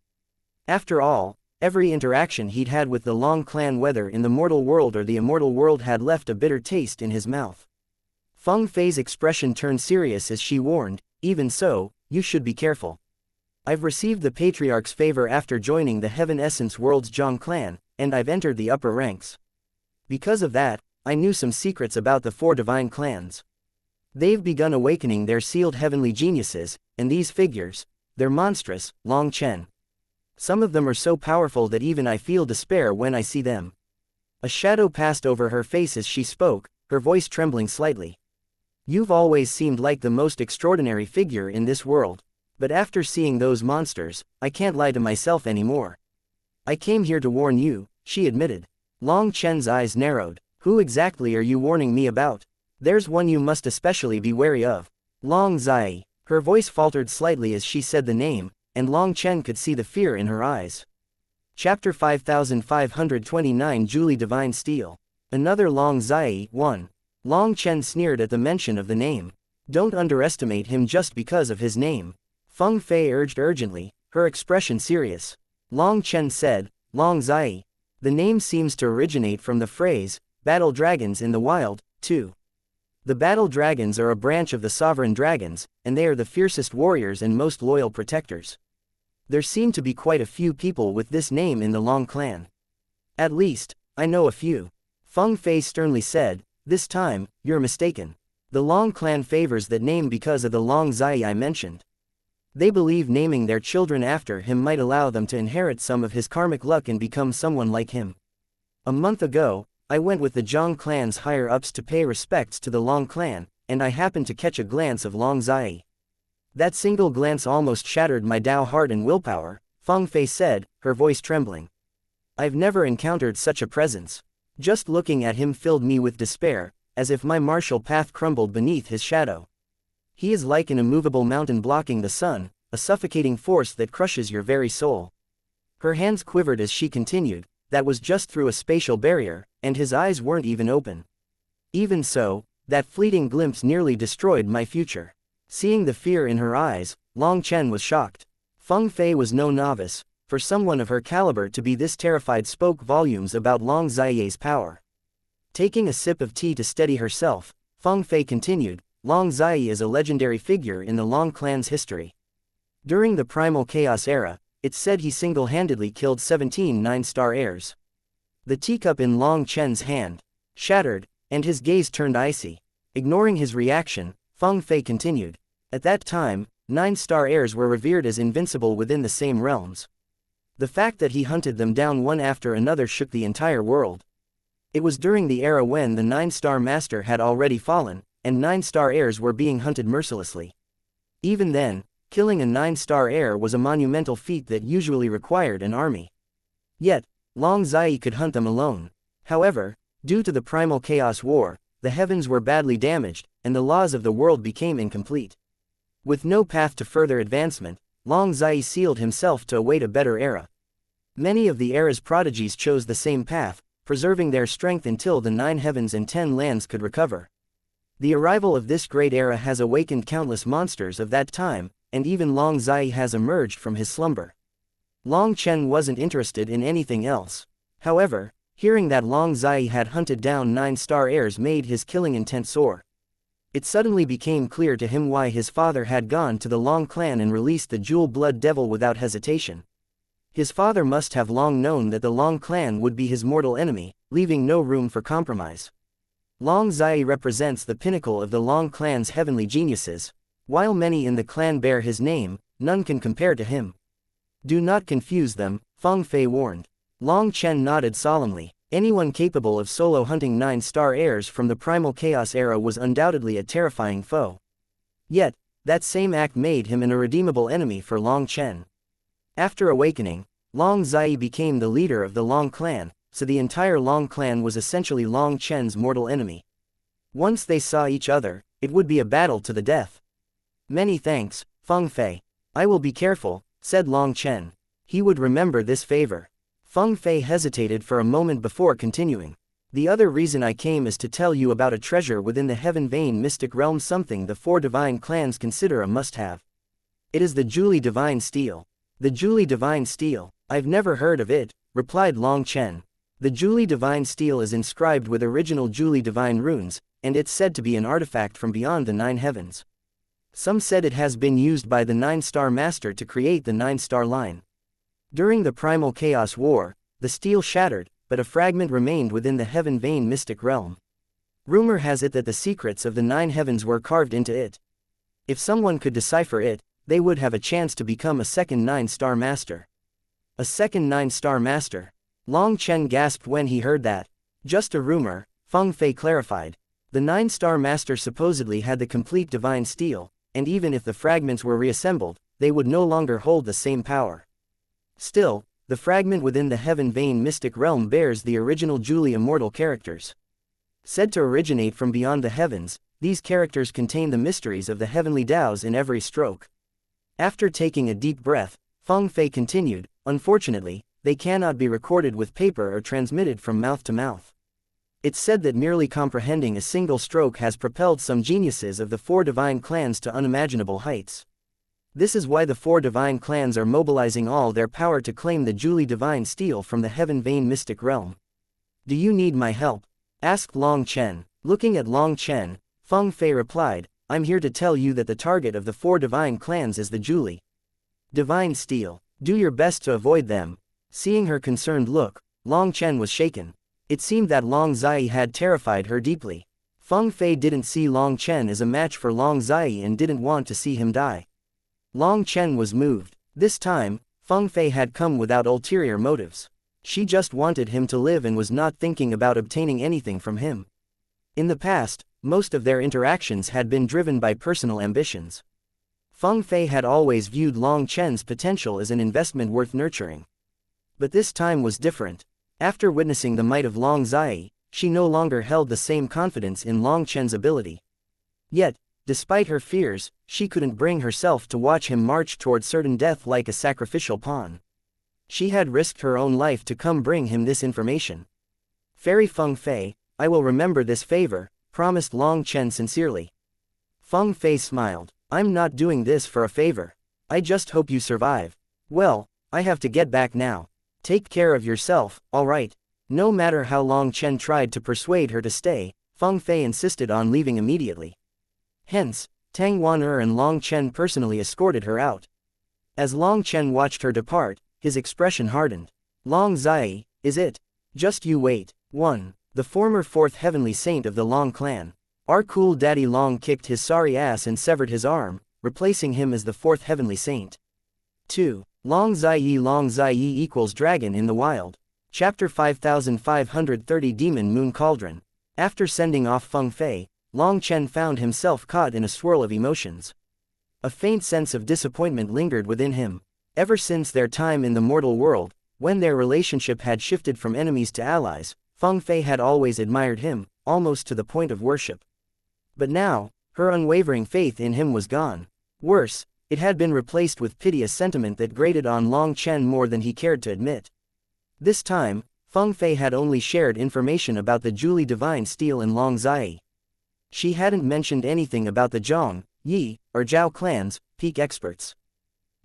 After all, every interaction he'd had with the Long clan, whether in the mortal world or the immortal world, had left a bitter taste in his mouth. Feng Fei's expression turned serious as she warned, even so, you should be careful. I've received the Patriarch's favor after joining the Heaven Essence World's Zhang clan, and I've entered the upper ranks. Because of that, I knew some secrets about the 4 divine clans. They've begun awakening their sealed heavenly geniuses, and these figures, they're monstrous, Long Chen. Some of them are so powerful that even I feel despair when I see them. A shadow passed over her face as she spoke, her voice trembling slightly. You've always seemed like the most extraordinary figure in this world, but after seeing those monsters, I can't lie to myself anymore. I came here to warn you, she admitted. Long Chen's eyes narrowed. Who exactly are you warning me about? There's one you must especially be wary of. Long Zai. Her voice faltered slightly as she said the name, and Long Chen could see the fear in her eyes. Chapter 5529 Julie Divine Steel. Another Long Zai, 1. Long Chen sneered at the mention of the name. Don't underestimate him just because of his name. Feng Fei urged urgently, her expression serious. Long Chen said, Long Zai. The name seems to originate from the phrase, battle dragons in the wild, too. The battle dragons are a branch of the sovereign dragons, and they are the fiercest warriors and most loyal protectors. There seem to be quite a few people with this name in the Long clan. At least, I know a few. Feng Fei sternly said, this time, you're mistaken. The Long clan favors that name because of the Long Zai I mentioned. They believe naming their children after him might allow them to inherit some of his karmic luck and become someone like him. A month ago, I went with the Zhang clan's higher-ups to pay respects to the Long clan, and I happened to catch a glance of Long Zai. That single glance almost shattered my Dao heart and willpower, Feng Fei said, her voice trembling. I've never encountered such a presence. Just looking at him filled me with despair, as if my martial path crumbled beneath his shadow. He is like an immovable mountain blocking the sun, a suffocating force that crushes your very soul. Her hands quivered as she continued, that was just through a spatial barrier, and his eyes weren't even open. Even so, that fleeting glimpse nearly destroyed my future. Seeing the fear in her eyes, Long Chen was shocked. Feng Fei was no novice. For someone of her caliber to be this terrified spoke volumes about Long Zai's power. Taking a sip of tea to steady herself, Feng Fei continued, Long Zai is a legendary figure in the Long clan's history. During the Primal Chaos era, it's said he single-handedly killed 17 nine-star heirs. The teacup in Long Chen's hand shattered, and his gaze turned icy. Ignoring his reaction, Feng Fei continued. At that time, 9-star heirs were revered as invincible within the same realms. The fact that he hunted them down one after another shook the entire world. It was during the era when the 9-star master had already fallen, and 9-star heirs were being hunted mercilessly. Even then, killing a 9-star heir was a monumental feat that usually required an army. Yet, Long Zai could hunt them alone. However, due to the Primal Chaos War, the heavens were badly damaged, and the laws of the world became incomplete. With no path to further advancement, Long Zai sealed himself to await a better era. Many of the era's prodigies chose the same path, preserving their strength until the 9 heavens and 10 lands could recover. The arrival of this great era has awakened countless monsters of that time, and even Long Zai has emerged from his slumber. Long Chen wasn't interested in anything else. However, hearing that Long Zai had hunted down 9-star heirs made his killing intent soar. It suddenly became clear to him why his father had gone to the Long clan and released the Jewel Blood Devil without hesitation. His father must have long known that the Long clan would be his mortal enemy, leaving no room for compromise. Long Zai represents the pinnacle of the Long clan's heavenly geniuses. While many in the clan bear his name, none can compare to him. Do not confuse them, Feng Fei warned. Long Chen nodded solemnly. Anyone capable of solo hunting 9-star heirs from the Primal Chaos era was undoubtedly a terrifying foe. Yet, that same act made him an irredeemable enemy for Long Chen. After awakening, Long Zai became the leader of the Long clan, so the entire Long clan was essentially Long Chen's mortal enemy. Once they saw each other, it would be a battle to the death. Many thanks, Feng Fei. I will be careful, said Long Chen. He would remember this favor. Feng Fei hesitated for a moment before continuing. The other reason I came is to tell you about a treasure within the Heaven Vein mystic realm, something the 4 divine clans consider a must-have. It is the Julie Divine Steel. The Julie Divine Steel, I've never heard of it, replied Long Chen. The Julie Divine Steel is inscribed with original Julie Divine runes, and it's said to be an artifact from beyond the 9 heavens. Some said it has been used by the 9-star master to create the 9-star line. During the Primal Chaos War, the steel shattered, but a fragment remained within the Heaven Vein mystic realm. Rumor has it that the secrets of the 9 heavens were carved into it. If someone could decipher it, they would have a chance to become a second 9-star master. A second 9-star master? Long Chen gasped when he heard that. Just a rumor, Feng Fei clarified. The 9-star master supposedly had the complete divine steel, and even if the fragments were reassembled, they would no longer hold the same power. Still, the fragment within the Heaven Vein mystic realm bears the original Julie immortal characters. Said to originate from beyond the heavens, these characters contain the mysteries of the heavenly Tao's in every stroke. After taking a deep breath, Feng Fei continued, unfortunately, they cannot be recorded with paper or transmitted from mouth to mouth. It's said that merely comprehending a single stroke has propelled some geniuses of the 4 divine clans to unimaginable heights. This is why the 4 divine clans are mobilizing all their power to claim the Julie Divine Steel from the Heaven Vein mystic realm. Do you need my help? Asked Long Chen. Looking at Long Chen, Feng Fei replied, I'm here to tell you that the target of the 4 divine clans is the Julie Divine Steel. Do your best to avoid them. Seeing her concerned look, Long Chen was shaken. It seemed that Long Zai had terrified her deeply. Feng Fei didn't see Long Chen as a match for Long Zai and didn't want to see him die. Long Chen was moved. This time, Feng Fei had come without ulterior motives. She just wanted him to live and was not thinking about obtaining anything from him. In the past, most of their interactions had been driven by personal ambitions. Feng Fei had always viewed Long Chen's potential as an investment worth nurturing. But this time was different. After witnessing the might of Long Zai, she no longer held the same confidence in Long Chen's ability. Yet, despite her fears, she couldn't bring herself to watch him march toward certain death like a sacrificial pawn. She had risked her own life to come bring him this information. Fairy Feng Fei, I will remember this favor, promised Long Chen sincerely. Feng Fei smiled. I'm not doing this for a favor. I just hope you survive. Well, I have to get back now. Take care of yourself, alright? No matter how Long Chen tried to persuade her to stay, Feng Fei insisted on leaving immediately. Hence, Tang Wan'er and Long Chen personally escorted her out. As Long Chen watched her depart, his expression hardened. Long Zai, is it? Just you wait. 1. The former 4th heavenly saint of the Long clan. Our cool daddy Long kicked his sorry ass and severed his arm, replacing him as the 4th heavenly saint. 2. Long Zai equals dragon in the wild. Chapter 5530 Demon Moon Cauldron. After sending off Feng Fei, Long Chen found himself caught in a swirl of emotions. A faint sense of disappointment lingered within him. Ever since their time in the mortal world, when their relationship had shifted from enemies to allies, Feng Fei had always admired him, almost to the point of worship. But now, her unwavering faith in him was gone. Worse, it had been replaced with pity, a sentiment that grated on Long Chen more than he cared to admit. This time, Feng Fei had only shared information about the Julie Divine Steel and Long Zai. She hadn't mentioned anything about the Zhang, Yi, or Zhao clans, peak experts.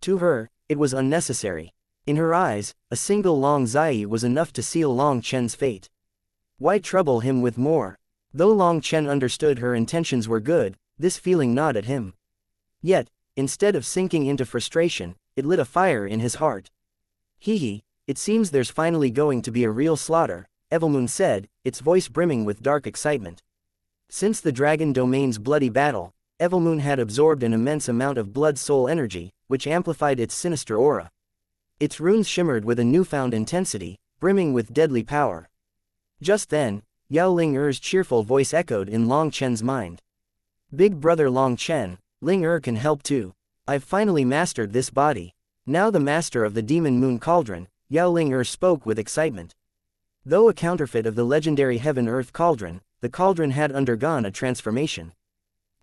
To her, it was unnecessary. In her eyes, a single Long Zai was enough to seal Long Chen's fate. Why trouble him with more? Though Long Chen understood her intentions were good, this feeling gnawed at him. Yet, instead of sinking into frustration, it lit a fire in his heart. Hee, it seems there's finally going to be a real slaughter, Evilmoon said, its voice brimming with dark excitement. Since the Dragon Domain's bloody battle, Evilmoon had absorbed an immense amount of blood-soul energy, which amplified its sinister aura. Its runes shimmered with a newfound intensity, brimming with deadly power. Just then, Yao Ling-er's cheerful voice echoed in Long Chen's mind. Big brother Long Chen, Ling-er can help too. I've finally mastered this body. Now the master of the Demon Moon Cauldron, Yao Ling-er spoke with excitement. Though a counterfeit of the legendary Heaven-Earth Cauldron, the cauldron had undergone a transformation.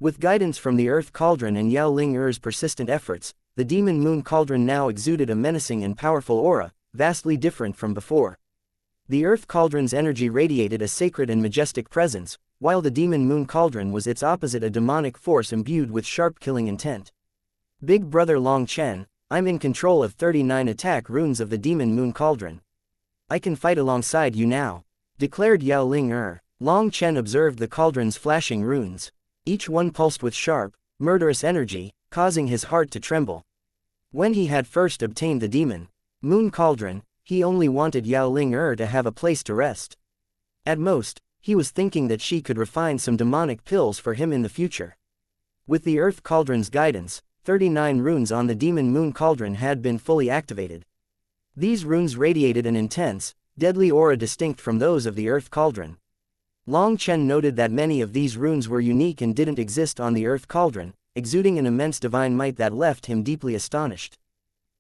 With guidance from the Earth Cauldron and Yao Ling Er's persistent efforts, the Demon Moon Cauldron now exuded a menacing and powerful aura, vastly different from before. The Earth Cauldron's energy radiated a sacred and majestic presence, while the Demon Moon Cauldron was its opposite, a demonic force imbued with sharp killing intent. Big Brother Long Chen, I'm in control of 39 attack runes of the Demon Moon Cauldron. I can fight alongside you now, declared Yao Ling Er. Long Chen observed the cauldron's flashing runes. Each one pulsed with sharp, murderous energy, causing his heart to tremble. When he had first obtained the Demon Moon Cauldron, he only wanted Yao Ling Er to have a place to rest. At most, he was thinking that she could refine some demonic pills for him in the future. With the Earth Cauldron's guidance, 39 runes on the Demon Moon Cauldron had been fully activated. These runes radiated an intense, deadly aura distinct from those of the Earth Cauldron. Long Chen noted that many of these runes were unique and didn't exist on the Earth Cauldron, exuding an immense divine might that left him deeply astonished.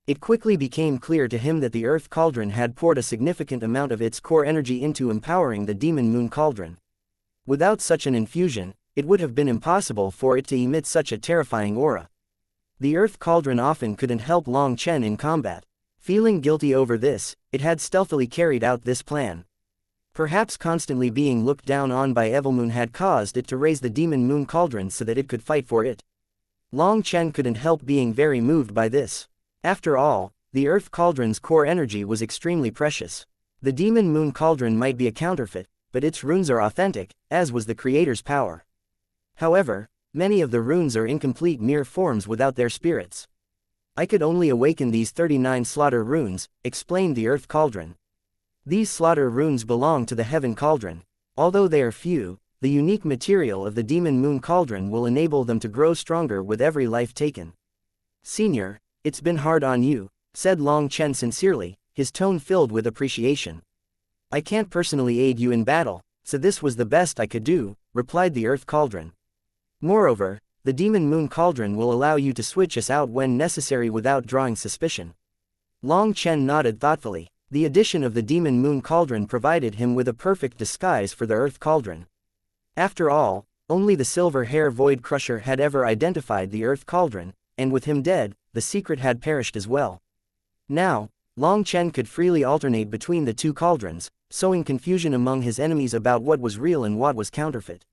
It quickly became clear to him that the Earth Cauldron had poured a significant amount of its core energy into empowering the Demon Moon Cauldron. Without such an infusion, it would have been impossible for it to emit such a terrifying aura. The Earth Cauldron often couldn't help Long Chen in combat. Feeling guilty over this, it had stealthily carried out this plan. Perhaps constantly being looked down on by Evilmoon had caused it to raise the Demon Moon Cauldron so that it could fight for it. Long Chen couldn't help being very moved by this. After all, the Earth Cauldron's core energy was extremely precious. The Demon Moon Cauldron might be a counterfeit, but its runes are authentic, as was the creator's power. However, many of the runes are incomplete mere forms without their spirits. I could only awaken these 39 slaughter runes, explained the Earth Cauldron. These slaughter runes belong to the Heaven Cauldron. Although they are few, the unique material of the Demon Moon Cauldron will enable them to grow stronger with every life taken. Senior, it's been hard on you, said Long Chen sincerely, his tone filled with appreciation. I can't personally aid you in battle, so this was the best I could do, replied the Earth Cauldron. Moreover, the Demon Moon Cauldron will allow you to switch us out when necessary without drawing suspicion. Long Chen nodded thoughtfully. The addition of the Demon Moon Cauldron provided him with a perfect disguise for the Earth Cauldron. After all, only the Silver Hair Void Crusher had ever identified the Earth Cauldron, and with him dead, the secret had perished as well. Now, Long Chen could freely alternate between the two cauldrons, sowing confusion among his enemies about what was real and what was counterfeit.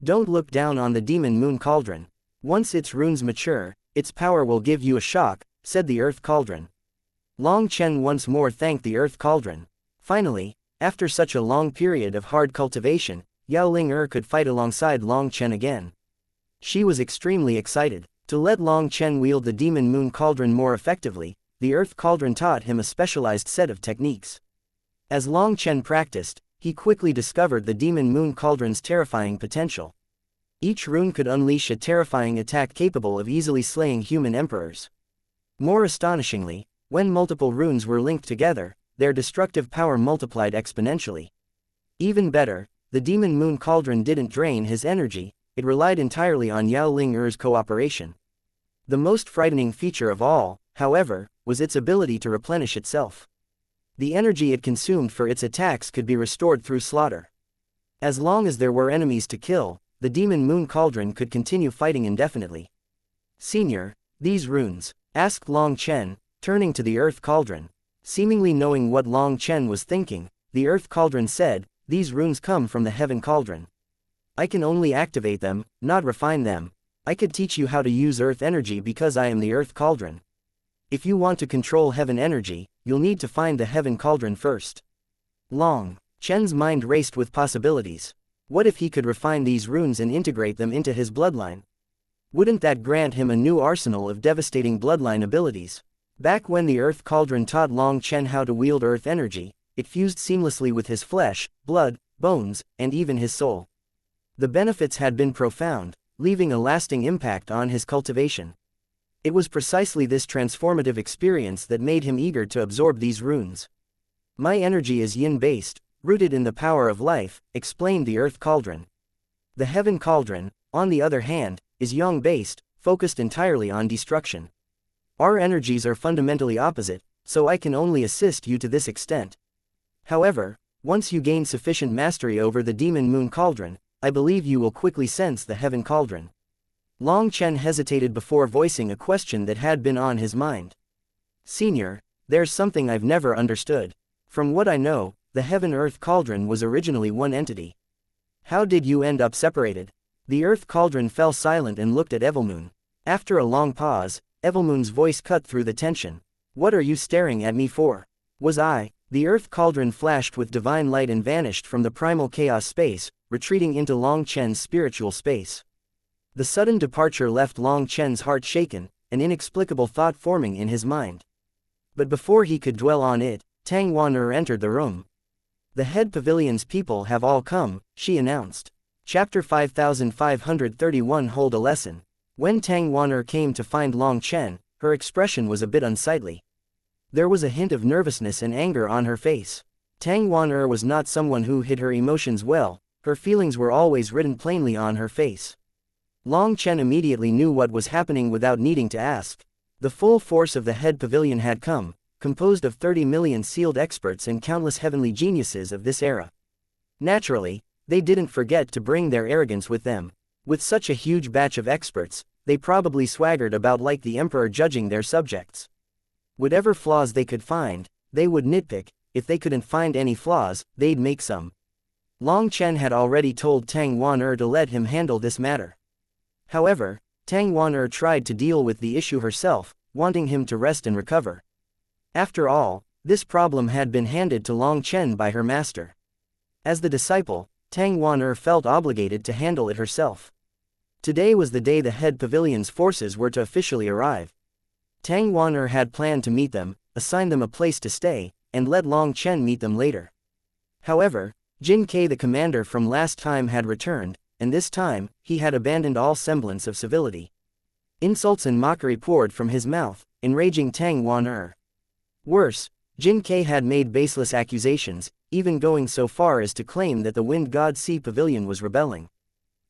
Don't look down on the Demon Moon Cauldron. Once its runes mature, its power will give you a shock, said the Earth Cauldron. Long Chen once more thanked the Earth Cauldron. Finally, after such a long period of hard cultivation, Yao Ling Er could fight alongside Long Chen again. She was extremely excited. To let Long Chen wield the Demon Moon Cauldron more effectively, the Earth Cauldron taught him a specialized set of techniques. As Long Chen practiced, he quickly discovered the Demon Moon Cauldron's terrifying potential. Each rune could unleash a terrifying attack capable of easily slaying human emperors. More astonishingly, when multiple runes were linked together, their destructive power multiplied exponentially. Even better, the Demon Moon Cauldron didn't drain his energy, it relied entirely on Yao Ling Er's cooperation. The most frightening feature of all, however, was its ability to replenish itself. The energy it consumed for its attacks could be restored through slaughter. As long as there were enemies to kill, the Demon Moon Cauldron could continue fighting indefinitely. Senior, these runes? Asked Long Chen, turning to the Earth Cauldron. Seemingly knowing what Long Chen was thinking, the Earth Cauldron said, these runes come from the Heaven Cauldron. I can only activate them, not refine them. I could teach you how to use Earth energy because I am the Earth Cauldron. If you want to control Heaven energy, you'll need to find the Heaven Cauldron first. Long Chen's mind raced with possibilities. What if he could refine these runes and integrate them into his bloodline? Wouldn't that grant him a new arsenal of devastating bloodline abilities? Back when the Earth Cauldron taught Long Chen how to wield Earth energy, it fused seamlessly with his flesh, blood, bones, and even his soul. The benefits had been profound, leaving a lasting impact on his cultivation. It was precisely this transformative experience that made him eager to absorb these runes. My energy is yin-based, rooted in the power of life, explained the Earth Cauldron. The Heaven Cauldron, on the other hand, is yang-based, focused entirely on destruction. Our energies are fundamentally opposite, so I can only assist you to this extent. However, Once you gain sufficient mastery over the demon moon cauldron, I believe you will quickly sense the heaven cauldron. Long Chen hesitated before voicing a question that had been on his mind. Senior, there's something I've never understood. From what I know, the heaven-earth cauldron was originally one entity. How did you end up separated? The earth cauldron fell silent and looked at Evilmoon. After a long pause, Evilmoon's voice cut through the tension. What are you staring at me for? Was I? The earth cauldron flashed with divine light and vanished from the primal chaos space, retreating into Long Chen's spiritual space. The sudden departure left Long Chen's heart shaken, an inexplicable thought forming in his mind. But before he could dwell on it, Tang Wan'er entered the room. The head pavilion's people have all come, she announced. Chapter 5531 Hold a Lesson. When Tang Wan'er came to find Long Chen, her expression was a bit unsightly. There was a hint of nervousness and anger on her face. Tang Wan'er was not someone who hid her emotions well, her feelings were always written plainly on her face. Long Chen immediately knew what was happening without needing to ask. The full force of the head pavilion had come, composed of 30 million sealed experts and countless heavenly geniuses of this era. Naturally, they didn't forget to bring their arrogance with them. With such a huge batch of experts, they probably swaggered about like the emperor judging their subjects. Whatever flaws they could find, they would nitpick. If they couldn't find any flaws, they'd make some. Long Chen had already told Tang Wan'er to let him handle this matter. However, Tang Wan'er tried to deal with the issue herself, wanting him to rest and recover. After all, this problem had been handed to Long Chen by her master. As the disciple, Tang Wan'er felt obligated to handle it herself. Today was the day the head pavilion's forces were to officially arrive. Tang Wan'er had planned to meet them, assign them a place to stay, and let Long Chen meet them later. However, Jin Kai the commander from last time had returned, and this time, he had abandoned all semblance of civility. Insults and mockery poured from his mouth, enraging Tang Wan'er. Worse, Jin Kai had made baseless accusations, even going so far as to claim that the Wind God Sea Pavilion was rebelling.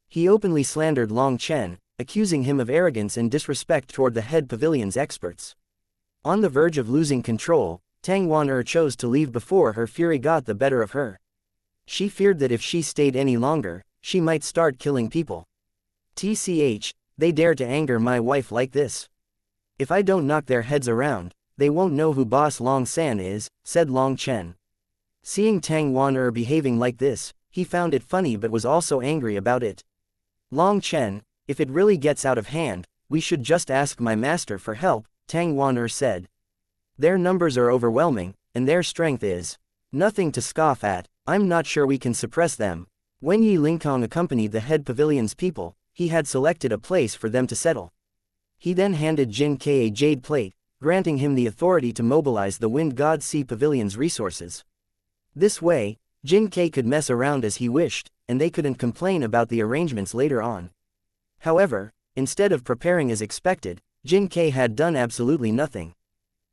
He openly slandered Long Chen, accusing him of arrogance and disrespect toward the head pavilion's experts. On the verge of losing control, Tang Wan'er chose to leave before her fury got the better of her. She feared that if she stayed any longer, she might start killing people. TCH, they dare to anger my wife like this. If I don't knock their heads around, they won't know who Boss Long San is, said Long Chen. Seeing Tang Wan'er behaving like this, he found it funny but was also angry about it. Long Chen, if it really gets out of hand, we should just ask my master for help, Tang Wan'er said. Their numbers are overwhelming, and their strength is nothing to scoff at. I'm not sure we can suppress them. When Yi Lingkong accompanied the head pavilion's people, he had selected a place for them to settle. He then handed Jin Kai a jade plate, granting him the authority to mobilize the Wind God Sea Pavilion's resources. This way, Jin Kai could mess around as he wished, and they couldn't complain about the arrangements later on. However, instead of preparing as expected, Jin Kai had done absolutely nothing.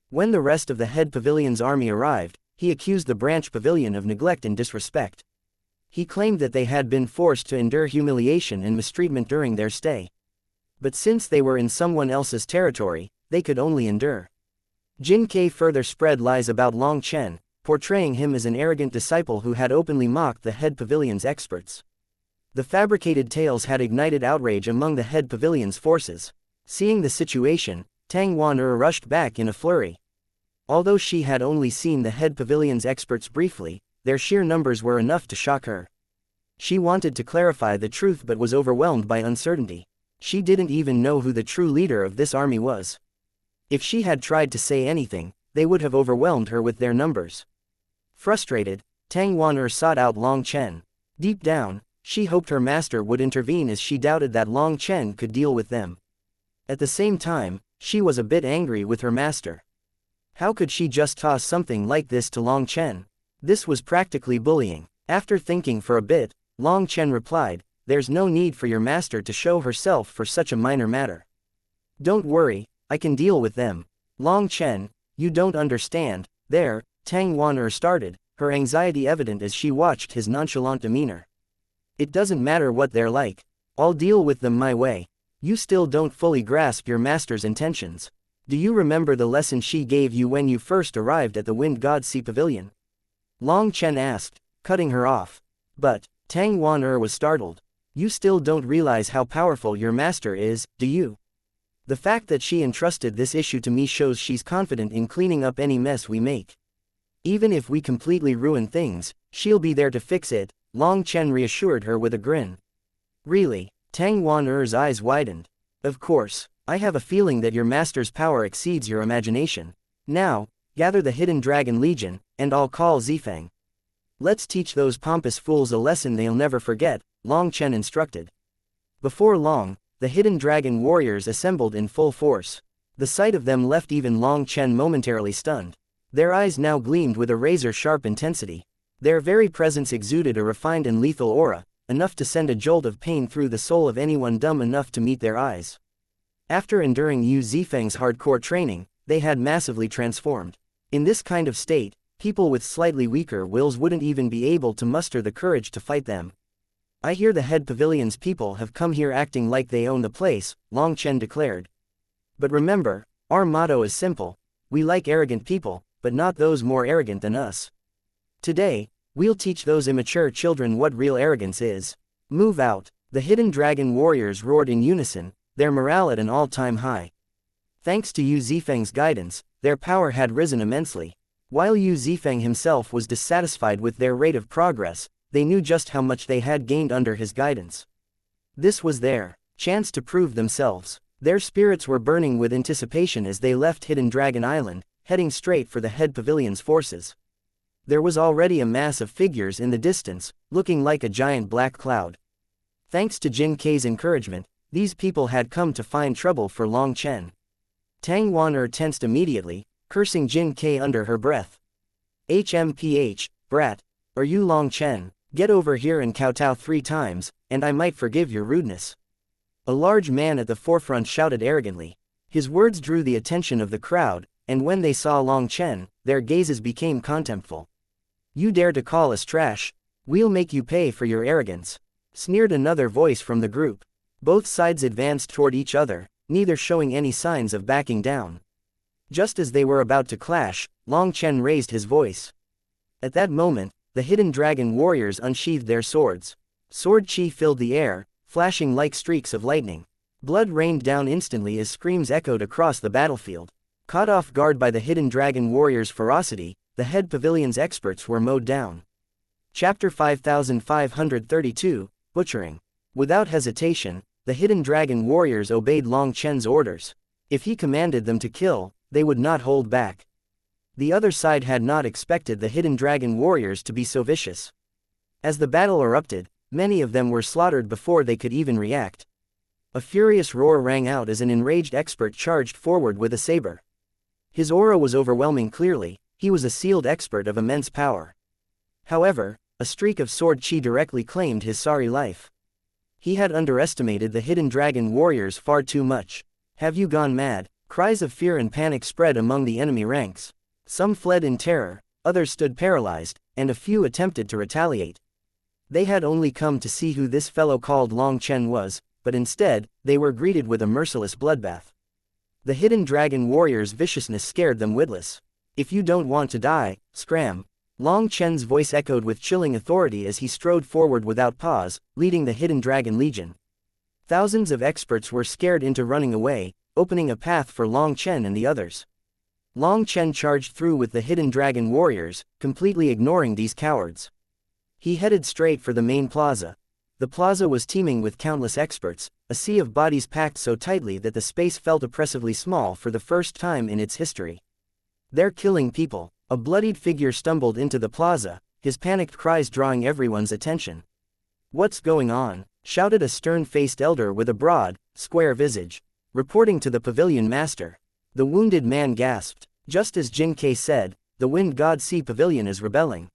When the rest of the head pavilion's army arrived, he accused the branch pavilion of neglect and disrespect. He claimed that they had been forced to endure humiliation and mistreatment during their stay. But since they were in someone else's territory, they could only endure. Jin Kai further spread lies about Long Chen, portraying him as an arrogant disciple who had openly mocked the head pavilion's experts. The fabricated tales had ignited outrage among the head pavilion's forces. Seeing the situation, Tang Wan'er rushed back in a flurry. Although she had only seen the head pavilion's experts briefly, their sheer numbers were enough to shock her. She wanted to clarify the truth but was overwhelmed by uncertainty. She didn't even know who the true leader of this army was. If she had tried to say anything, they would have overwhelmed her with their numbers. Frustrated, Tang Wan'er sought out Long Chen. Deep down, she hoped her master would intervene as she doubted that Long Chen could deal with them. At the same time, she was a bit angry with her master. How could she just toss something like this to Long Chen? This was practically bullying. After thinking for a bit, Long Chen replied, "There's no need for your master to show herself for such a minor matter. Don't worry, I can deal with them." Long Chen, you don't understand. There, Tang Wan'er started, her anxiety evident as she watched his nonchalant demeanor. It doesn't matter what they're like. I'll deal with them my way. You still don't fully grasp your master's intentions. Do you remember the lesson she gave you when you first arrived at the Wind God Sea Pavilion? Long Chen asked. cutting her off. But, Tang Wan was startled. You still don't realize how powerful your master is, do you? The fact that she entrusted this issue to me shows she's confident in cleaning up any mess we make. Even if we completely ruin things, she'll be there to fix it, Long Chen reassured her with a grin. Really? Tang Wan-er's eyes widened. Of course, I have a feeling that your master's power exceeds your imagination. Now, gather the Hidden Dragon Legion, and I'll call Zifeng. Let's teach those pompous fools a lesson they'll never forget, Long Chen instructed. Before long, the Hidden Dragon warriors assembled in full force. The sight of them left even Long Chen momentarily stunned. Their eyes now gleamed with a razor-sharp intensity. Their very presence exuded a refined and lethal aura, enough to send a jolt of pain through the soul of anyone dumb enough to meet their eyes. After enduring Yu Zifeng's hardcore training, they had massively transformed. In this kind of state, people with slightly weaker wills wouldn't even be able to muster the courage to fight them. I hear the head pavilion's people have come here acting like they own the place, Long Chen declared. But remember, our motto is simple: we like arrogant people, but not those more arrogant than us. Today, we'll teach those immature children what real arrogance is. Move out. The Hidden Dragon warriors roared in unison, their morale at an all-time high. Thanks to Yu Zifeng's guidance, their power had risen immensely. While Yu Zifeng himself was dissatisfied with their rate of progress, they knew just how much they had gained under his guidance. This was their chance to prove themselves. Their spirits were burning with anticipation as they left Hidden Dragon Island, heading straight for the head pavilion's forces. There was already a mass of figures in the distance, looking like a giant black cloud. Thanks to Jin Kei's encouragement, these people had come to find trouble for Long Chen. Tang Wan tensed immediately, cursing Jin Kei under her breath. HMPH, brat. Are you Long Chen? Get over here and kowtow 3 times, and I might forgive your rudeness. A large man at the forefront shouted arrogantly. His words drew the attention of the crowd, and when they saw Long Chen, their gazes became contemptful. You dare to call us trash? We'll make you pay for your arrogance, sneered another voice from the group. Both sides advanced toward each other, neither showing any signs of backing down. Just as they were about to clash, Long Chen raised his voice. At that moment, the Hidden Dragon warriors unsheathed their swords. Sword chi filled the air, flashing like streaks of lightning. Blood rained down instantly as screams echoed across the battlefield. Caught off guard by the Hidden Dragon warriors' ferocity, the head pavilion's experts were mowed down. Chapter 5532, Butchering. Without hesitation, the Hidden Dragon warriors obeyed Long Chen's orders. If he commanded them to kill, they would not hold back. The other side had not expected the Hidden Dragon warriors to be so vicious. As the battle erupted, many of them were slaughtered before they could even react. A furious roar rang out as an enraged expert charged forward with a saber. His aura was overwhelming. Clearly, he was a sealed expert of immense power. However, a streak of sword chi directly claimed his sorry life. He had underestimated the Hidden Dragon warriors far too much. Have you gone mad? Cries of fear and panic spread among the enemy ranks. Some fled in terror, others stood paralyzed, and a few attempted to retaliate. They had only come to see who this fellow called Long Chen was, but instead, they were greeted with a merciless bloodbath. The Hidden Dragon warriors' viciousness scared them witless. If you don't want to die, scram. Long Chen's voice echoed with chilling authority as he strode forward without pause, leading the Hidden Dragon Legion. Thousands of experts were scared into running away, opening a path for Long Chen and the others. Long Chen charged through with the Hidden Dragon warriors, completely ignoring these cowards. He headed straight for the main plaza. The plaza was teeming with countless experts, a sea of bodies packed so tightly that the space felt oppressively small for the first time in its history. They're killing people. A bloodied figure stumbled into the plaza, his panicked cries drawing everyone's attention. What's going on? Shouted a stern-faced elder with a broad, square visage. Reporting to the pavilion master. The wounded man gasped. Just as Jin Kei said, the Wind God Sea Pavilion is rebelling.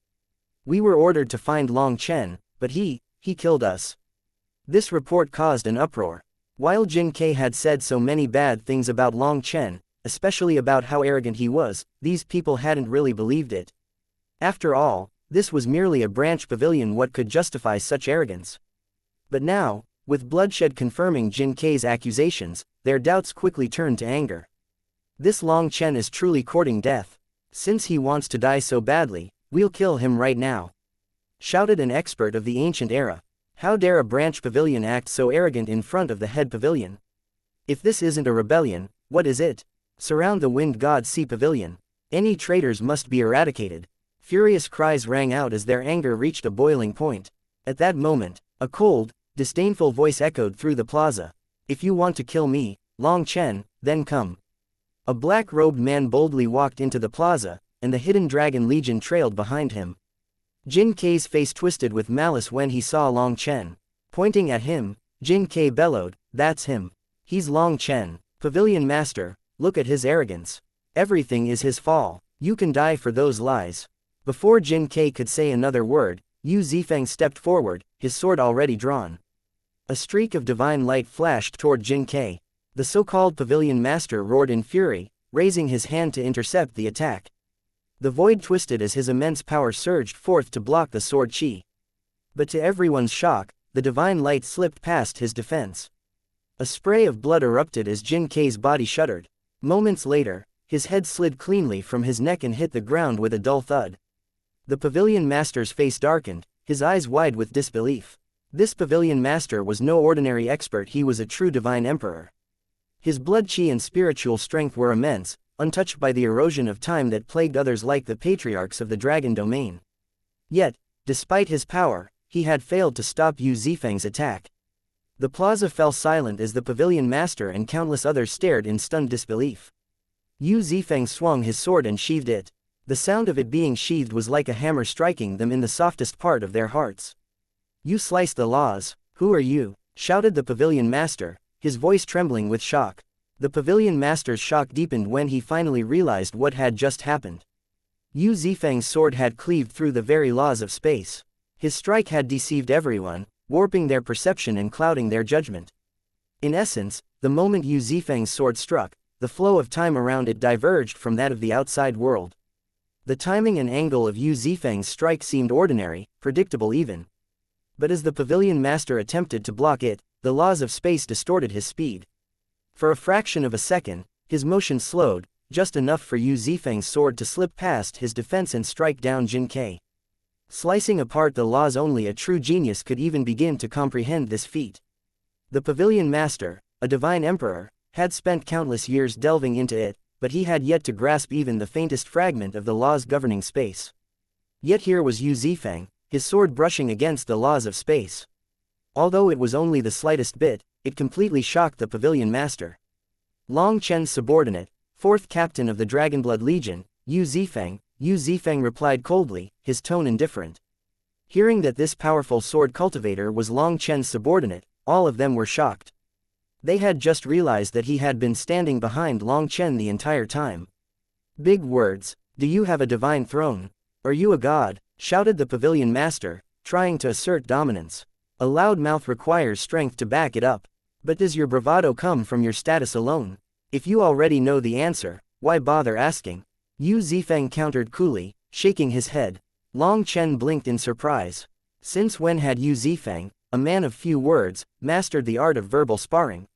We were ordered to find Long Chen, but he killed us. This report caused an uproar. While Jin Kei had said so many bad things about Long Chen, especially about how arrogant he was, these people hadn't really believed it. After all, this was merely a branch pavilion. What could justify such arrogance? But now, with bloodshed confirming Jin Kei's accusations, their doubts quickly turned to anger. This Long Chen is truly courting death. Since he wants to die so badly, we'll kill him right now. shouted an expert of the ancient era. How dare a branch pavilion act so arrogant in front of the head pavilion? If this isn't a rebellion, what is it? Surround the wind god's sea pavilion. Any traitors must be eradicated. Furious cries rang out as their anger reached a boiling point. At that moment, a cold, disdainful voice echoed through the plaza. If you want to kill me, Long Chen, then come. A black-robed man boldly walked into the plaza, and the hidden dragon legion trailed behind him. Jin Kei's face twisted with malice when he saw Long Chen. Pointing at him, Jin Kei bellowed, "That's him. He's Long Chen, Pavilion Master, look at his arrogance. Everything is his fault. You can die for those lies." Before Jin Kei could say another word, Yu Zifeng stepped forward, his sword already drawn. A streak of divine light flashed toward Jin Kei. The so-called Pavilion Master roared in fury, raising his hand to intercept the attack. The void twisted as his immense power surged forth to block the sword chi. But to everyone's shock, the divine light slipped past his defense. A spray of blood erupted as Jin Kei's body shuddered. Moments later, his head slid cleanly from his neck and hit the ground with a dull thud. The Pavilion Master's face darkened, his eyes wide with disbelief. This Pavilion Master was no ordinary expert, he was a true divine emperor. His blood chi and spiritual strength were immense, untouched by the erosion of time that plagued others like the patriarchs of the dragon domain. Yet, despite his power, he had failed to stop Yu Zifeng's attack. The plaza fell silent as the Pavilion Master and countless others stared in stunned disbelief. Yu Zifeng swung his sword and sheathed it. The sound of it being sheathed was like a hammer striking them in the softest part of their hearts. "You slice the laws, who are you?" shouted the Pavilion Master, his voice trembling with shock. The Pavilion Master's shock deepened when he finally realized what had just happened. Yu Zifeng's sword had cleaved through the very laws of space. His strike had deceived everyone, warping their perception and clouding their judgment. In essence, the moment Yu Zifeng's sword struck, the flow of time around it diverged from that of the outside world. The timing and angle of Yu Zifeng's strike seemed ordinary, predictable even. But as the Pavilion Master attempted to block it, the laws of space distorted his speed. For a fraction of a second, his motion slowed, just enough for Yu Zifeng's sword to slip past his defense and strike down Jin Kei. Slicing apart the laws, only a true genius could even begin to comprehend this feat. The Pavilion Master, a divine emperor, had spent countless years delving into it, but he had yet to grasp even the faintest fragment of the laws governing space. Yet here was Yu Zifeng, his sword brushing against the laws of space. Although it was only the slightest bit, it completely shocked the Pavilion Master. Long Chen's subordinate, fourth captain of the Dragonblood Legion, Yu Zifeng replied coldly, his tone indifferent. Hearing that this powerful sword cultivator was Long Chen's subordinate, all of them were shocked. They had just realized that he had been standing behind Long Chen the entire time. "Big words, do you have a divine throne? Are you a god?" shouted the Pavilion Master, trying to assert dominance. "A loud mouth requires strength to back it up. But does your bravado come from your status alone? If you already know the answer, why bother asking?" Yu Zifeng countered coolly, shaking his head. Long Chen blinked in surprise. Since when had Yu Zifeng, a man of few words, mastered the art of verbal sparring?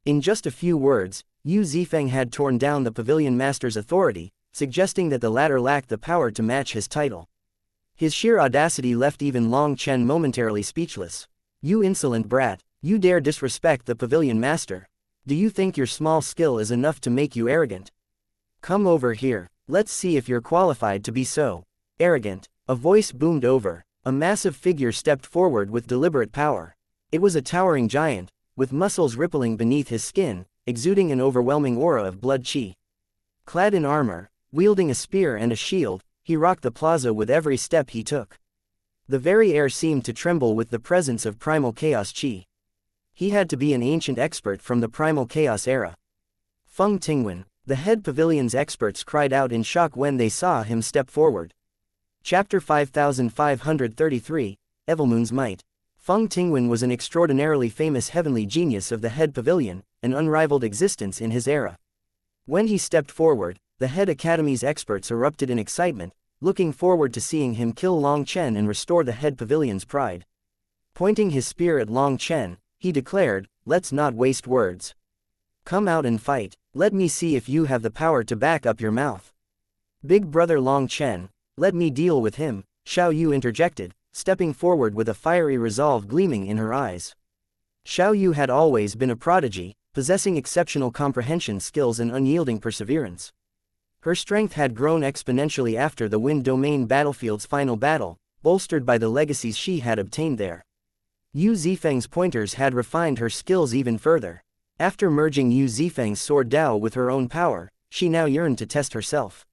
In just a few words, Yu Zifeng had torn down the Pavilion Master's authority, suggesting that the latter lacked the power to match his title. His sheer audacity left even Long Chen momentarily speechless. "You insolent brat, you dare disrespect the Pavilion Master? Do you think your small skill is enough to make you arrogant? Come over here, let's see if you're qualified to be so arrogant." A voice boomed over. A massive figure stepped forward with deliberate power. It was a towering giant, with muscles rippling beneath his skin, exuding an overwhelming aura of blood chi. Clad in armor, wielding a spear and a shield, he rocked the plaza with every step he took. The very air seemed to tremble with the presence of primal chaos chi. He had to be an ancient expert from the primal chaos era. Feng Tingwen, the head pavilion's experts cried out in shock when they saw him step forward. Chapter 5533, Evilmoon's Might. Feng Tingwen was an extraordinarily famous heavenly genius of the head pavilion, an unrivaled existence in his era. When he stepped forward, the head academy's experts erupted in excitement, looking forward to seeing him kill Long Chen and restore the head pavilion's pride. Pointing his spear at Long Chen, he declared, "Let's not waste words. Come out and fight. Let me see if you have the power to back up your mouth." "Big brother Long Chen, let me deal with him," Xiao Yu interjected, stepping forward with a fiery resolve gleaming in her eyes. Xiao Yu had always been a prodigy, possessing exceptional comprehension skills and unyielding perseverance. Her strength had grown exponentially after the Wind Domain Battlefield's final battle, bolstered by the legacies she had obtained there. Yu Zifeng's pointers had refined her skills even further. After merging Yu Zifeng's sword Dao with her own power, she now yearned to test herself.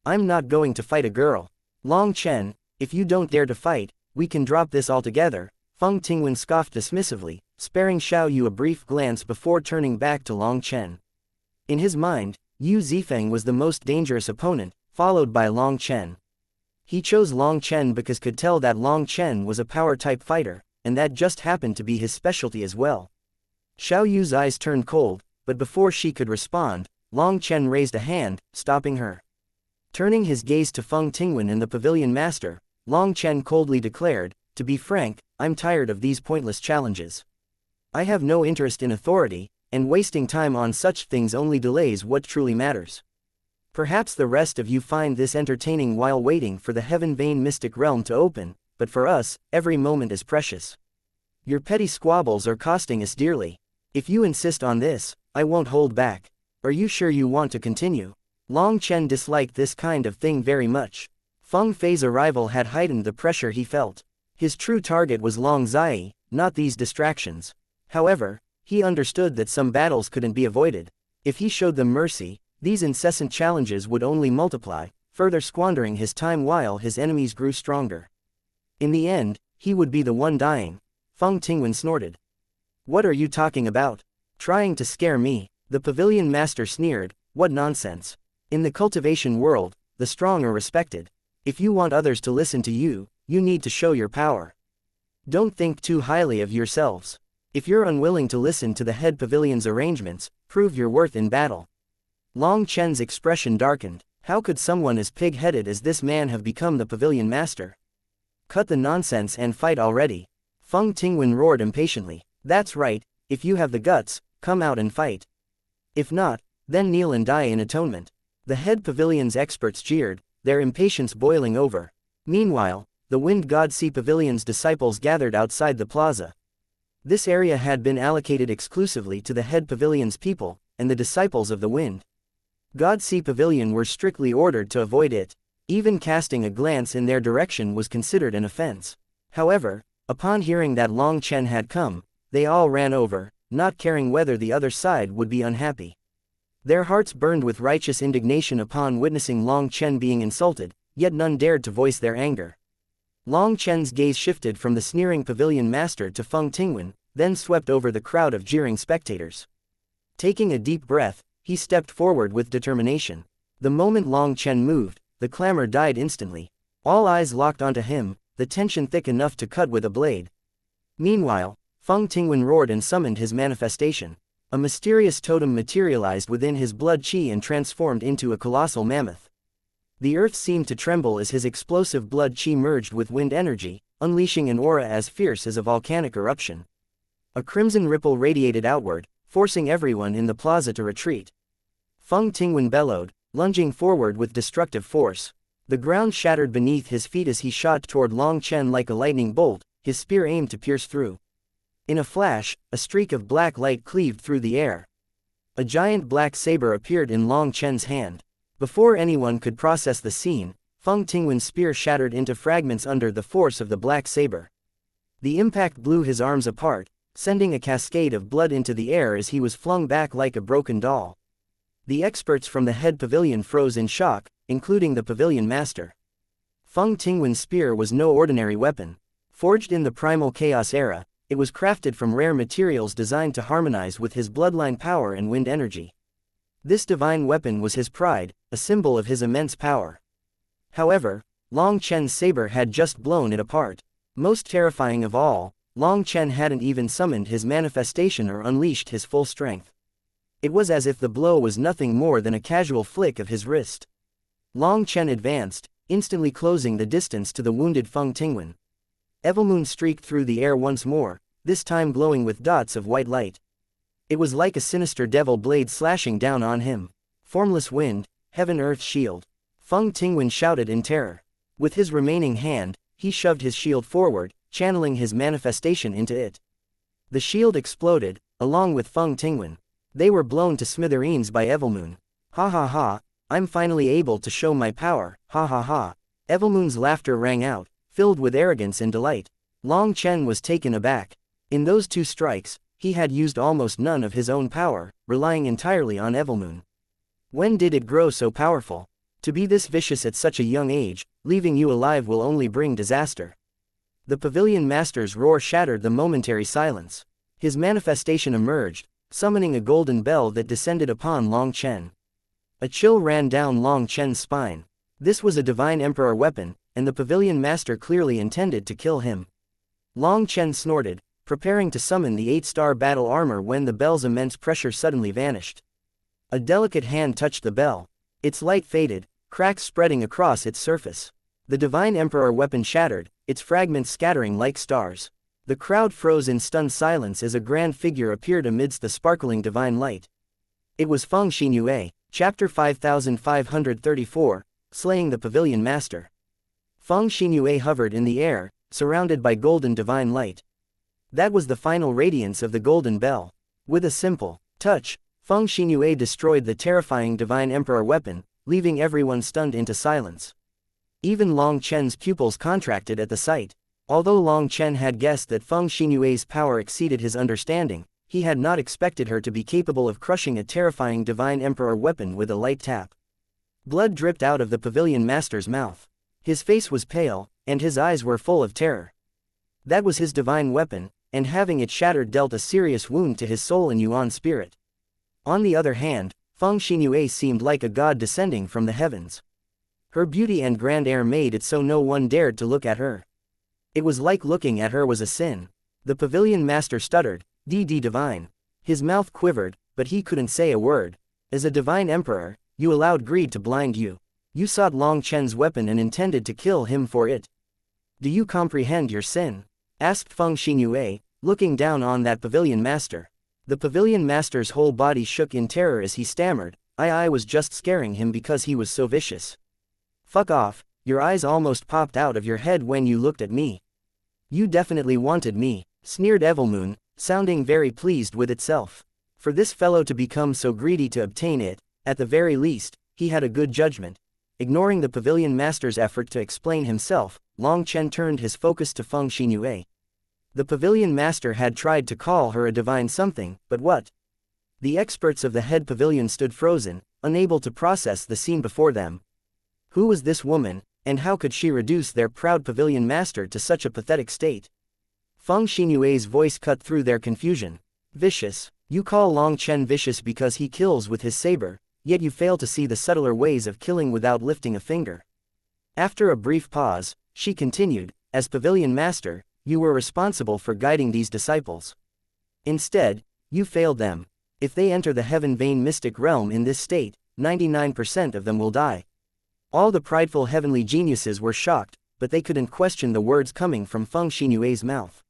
I'm not going to fight a girl. Long Chen, if you don't dare to fight, we can drop this altogether, Feng Tingwen scoffed dismissively, sparing Xiao Yu a brief glance before turning back to Long Chen. In his mind, Yu Zifeng was the most dangerous opponent, followed by Long Chen. He chose Long Chen because could tell that Long Chen was a power-type fighter, and that just happened to be his specialty as well. Xiao Yu's eyes turned cold, but before she could respond, Long Chen raised a hand, stopping her. Turning his gaze to Feng Tingwen and the pavilion master, Long Chen coldly declared, "To be frank, I'm tired of these pointless challenges. I have no interest in authority, and wasting time on such things only delays what truly matters. Perhaps the rest of you find this entertaining while waiting for the Heaven Vein Mystic Realm to open, but for us, every moment is precious. Your petty squabbles are costing us dearly. If you insist on this, I won't hold back. Are you sure you want to continue?" Long Chen disliked this kind of thing very much. Feng Fei's arrival had heightened the pressure he felt. His true target was Long Zai, not these distractions. However, he understood that some battles couldn't be avoided. If he showed them mercy, these incessant challenges would only multiply, further squandering his time while his enemies grew stronger. In the end, he would be the one dying. Feng Tingwen snorted. "What are you talking about? Trying to scare me?" The pavilion master sneered. "What nonsense. In the cultivation world, the strong are respected. If you want others to listen to you, you need to show your power. Don't think too highly of yourselves. If you're unwilling to listen to the head pavilion's arrangements, prove your worth in battle." Long Chen's expression darkened. How could someone as pig-headed as this man have become the pavilion master? "Cut the nonsense and fight already." Feng Tingwen roared impatiently. "That's right, if you have the guts, come out and fight. If not, then kneel and die in atonement." The head pavilion's experts jeered, their impatience boiling over. Meanwhile, the Wind God Sea Pavilion's disciples gathered outside the plaza. This area had been allocated exclusively to the head pavilion's people, and the disciples of the Wind God Sea Pavilion were strictly ordered to avoid it. Even casting a glance in their direction was considered an offense. However, upon hearing that Long Chen had come, they all ran over, not caring whether the other side would be unhappy. Their hearts burned with righteous indignation upon witnessing Long Chen being insulted, yet none dared to voice their anger. Long Chen's gaze shifted from the sneering pavilion master to Feng Tingwen, then swept over the crowd of jeering spectators. Taking a deep breath, he stepped forward with determination. The moment Long Chen moved, the clamor died instantly. All eyes locked onto him, the tension thick enough to cut with a blade. Meanwhile, Feng Tingwen roared and summoned his manifestation. A mysterious totem materialized within his blood qi and transformed into a colossal mammoth. The earth seemed to tremble as his explosive blood qi merged with wind energy, unleashing an aura as fierce as a volcanic eruption. A crimson ripple radiated outward, forcing everyone in the plaza to retreat. Feng Tingwen bellowed, lunging forward with destructive force. The ground shattered beneath his feet as he shot toward Long Chen like a lightning bolt, his spear aimed to pierce through. In a flash, a streak of black light cleaved through the air. A giant black saber appeared in Long Chen's hand. Before anyone could process the scene, Feng Tingwen's spear shattered into fragments under the force of the black saber. The impact blew his arms apart, sending a cascade of blood into the air as he was flung back like a broken doll. The experts from the head pavilion froze in shock, including the pavilion master. Feng Tingwen's spear was no ordinary weapon. Forged in the primal chaos era, it was crafted from rare materials designed to harmonize with his bloodline power and wind energy. This divine weapon was his pride, a symbol of his immense power. However, Long Chen's saber had just blown it apart. Most terrifying of all, Long Chen hadn't even summoned his manifestation or unleashed his full strength. It was as if the blow was nothing more than a casual flick of his wrist. Long Chen advanced, instantly closing the distance to the wounded Feng Tingwen. Evilmoon streaked through the air once more, this time glowing with dots of white light. It was like a sinister devil blade slashing down on him. Formless wind, heaven-earth shield. Feng Tingwen shouted in terror. With his remaining hand, He shoved his shield forward, channeling his manifestation into it. The shield exploded, along with Feng Tingwen. They were blown to smithereens by Evilmoon. Ha ha ha, I'm finally able to show my power, ha ha ha. Evilmoon's laughter rang out, filled with arrogance and delight. Long Chen was taken aback. In those 2 strikes, he had used almost none of his own power, relying entirely on Evilmoon. When did it grow so powerful? To be this vicious at such a young age, leaving you alive will only bring disaster. The Pavilion Master's roar shattered the momentary silence. His manifestation emerged, summoning a golden bell that descended upon Long Chen. A chill ran down Long Chen's spine. This was a Divine Emperor weapon, and the Pavilion Master clearly intended to kill him. Long Chen snorted, preparing to summon the 8-star battle armor when the bell's immense pressure suddenly vanished. A delicate hand touched the bell. Its light faded, cracks spreading across its surface. The Divine Emperor weapon shattered, its fragments scattering like stars. The crowd froze in stunned silence as a grand figure appeared amidst the sparkling divine light. It was Feng Xinyue, Chapter 5534, Slaying the Pavilion Master. Feng Xinyue hovered in the air, surrounded by golden divine light. That was the final radiance of the golden bell. With a simple touch, Feng Xinyue destroyed the terrifying Divine Emperor weapon, leaving everyone stunned into silence. Even Long Chen's pupils contracted at the sight. Although Long Chen had guessed that Feng Xinyue's power exceeded his understanding, he had not expected her to be capable of crushing a terrifying Divine Emperor weapon with a light tap. Blood dripped out of the Pavilion Master's mouth. His face was pale, and his eyes were full of terror. That was his divine weapon, and having it shattered dealt a serious wound to his soul and yuan spirit. On the other hand, Feng Xinyue seemed like a god descending from the heavens. Her beauty and grand air made it so no one dared to look at her. It was like looking at her was a sin. The Pavilion Master stuttered, divine. His mouth quivered, but he couldn't say a word. As a divine emperor, you allowed greed to blind you. You sought Long Chen's weapon and intended to kill him for it. Do you comprehend your sin? Asked Feng Xinyue, looking down on that Pavilion Master. The Pavilion Master's whole body shook in terror as he stammered, I was just scaring him because he was so vicious. Fuck off, your eyes almost popped out of your head when you looked at me. You definitely wanted me, sneered Evilmoon, sounding very pleased with itself. For this fellow to become so greedy to obtain it, at the very least, he had a good judgment. Ignoring the Pavilion Master's effort to explain himself, Long Chen turned his focus to Feng Xinyue. The Pavilion Master had tried to call her a divine something, but what? The experts of the head pavilion stood frozen, unable to process the scene before them. Who was this woman, and how could she reduce their proud Pavilion Master to such a pathetic state? Feng Xinyue's voice cut through their confusion. Vicious. You call Long Chen vicious because he kills with his saber, yet you fail to see the subtler ways of killing without lifting a finger. After a brief pause, she continued, as Pavilion Master, you were responsible for guiding these disciples. Instead, you failed them. If they enter the Heaven Vein mystic realm in this state, 99% of them will die. All the prideful heavenly geniuses were shocked, but they couldn't question the words coming from Feng Xinyue's mouth.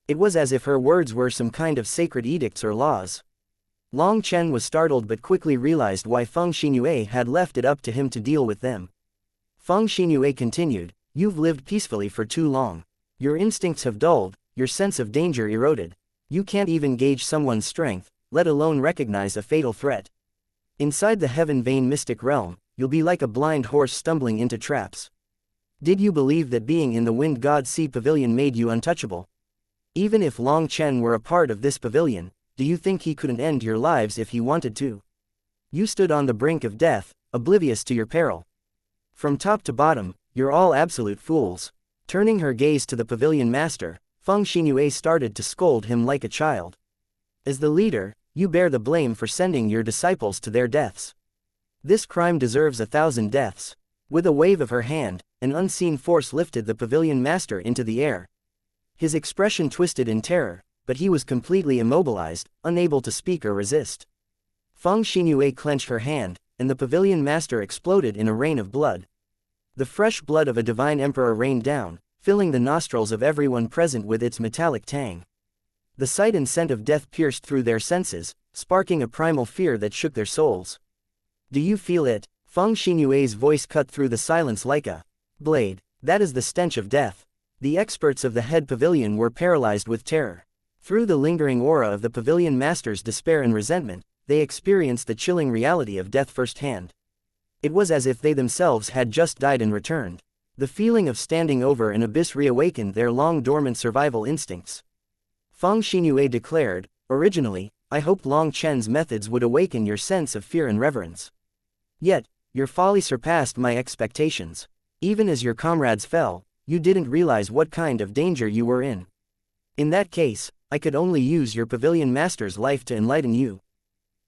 It was as if her words were some kind of sacred edicts or laws. Long Chen was startled but quickly realized why Feng Xinyue had left it up to him to deal with them. Feng Xinyue continued, you've lived peacefully for too long. Your instincts have dulled, your sense of danger eroded. You can't even gauge someone's strength, let alone recognize a fatal threat. Inside the Heaven Vein mystic realm, you'll be like a blind horse stumbling into traps. Did you believe that being in the Wind God Sea Pavilion made you untouchable? Even if Long Chen were a part of this pavilion, do you think he couldn't end your lives if he wanted to? You stood on the brink of death, oblivious to your peril. From top to bottom, you're all absolute fools. Turning her gaze to the Pavilion Master, Feng Xinyue started to scold him like a child. As the leader, you bear the blame for sending your disciples to their deaths. This crime deserves 1,000 deaths. With a wave of her hand, an unseen force lifted the Pavilion Master into the air. His expression twisted in terror, but he was completely immobilized, unable to speak or resist. Feng Xinyue clenched her hand, and the Pavilion Master exploded in a rain of blood. The fresh blood of a divine emperor rained down, filling the nostrils of everyone present with its metallic tang. The sight and scent of death pierced through their senses, sparking a primal fear that shook their souls. Do you feel it? Feng Xinyue's voice cut through the silence like a blade. That is the stench of death. The experts of the head pavilion were paralyzed with terror. Through the lingering aura of the pavilion master's despair and resentment, they experienced the chilling reality of death firsthand. It was as if they themselves had just died and returned. The feeling of standing over an abyss reawakened their long-dormant survival instincts. Feng Xinyue declared, "Originally, I hoped Long Chen's methods would awaken your sense of fear and reverence. Yet, your folly surpassed my expectations. Even as your comrades fell, you didn't realize what kind of danger you were in. In that case, I could only use your pavilion master's life to enlighten you.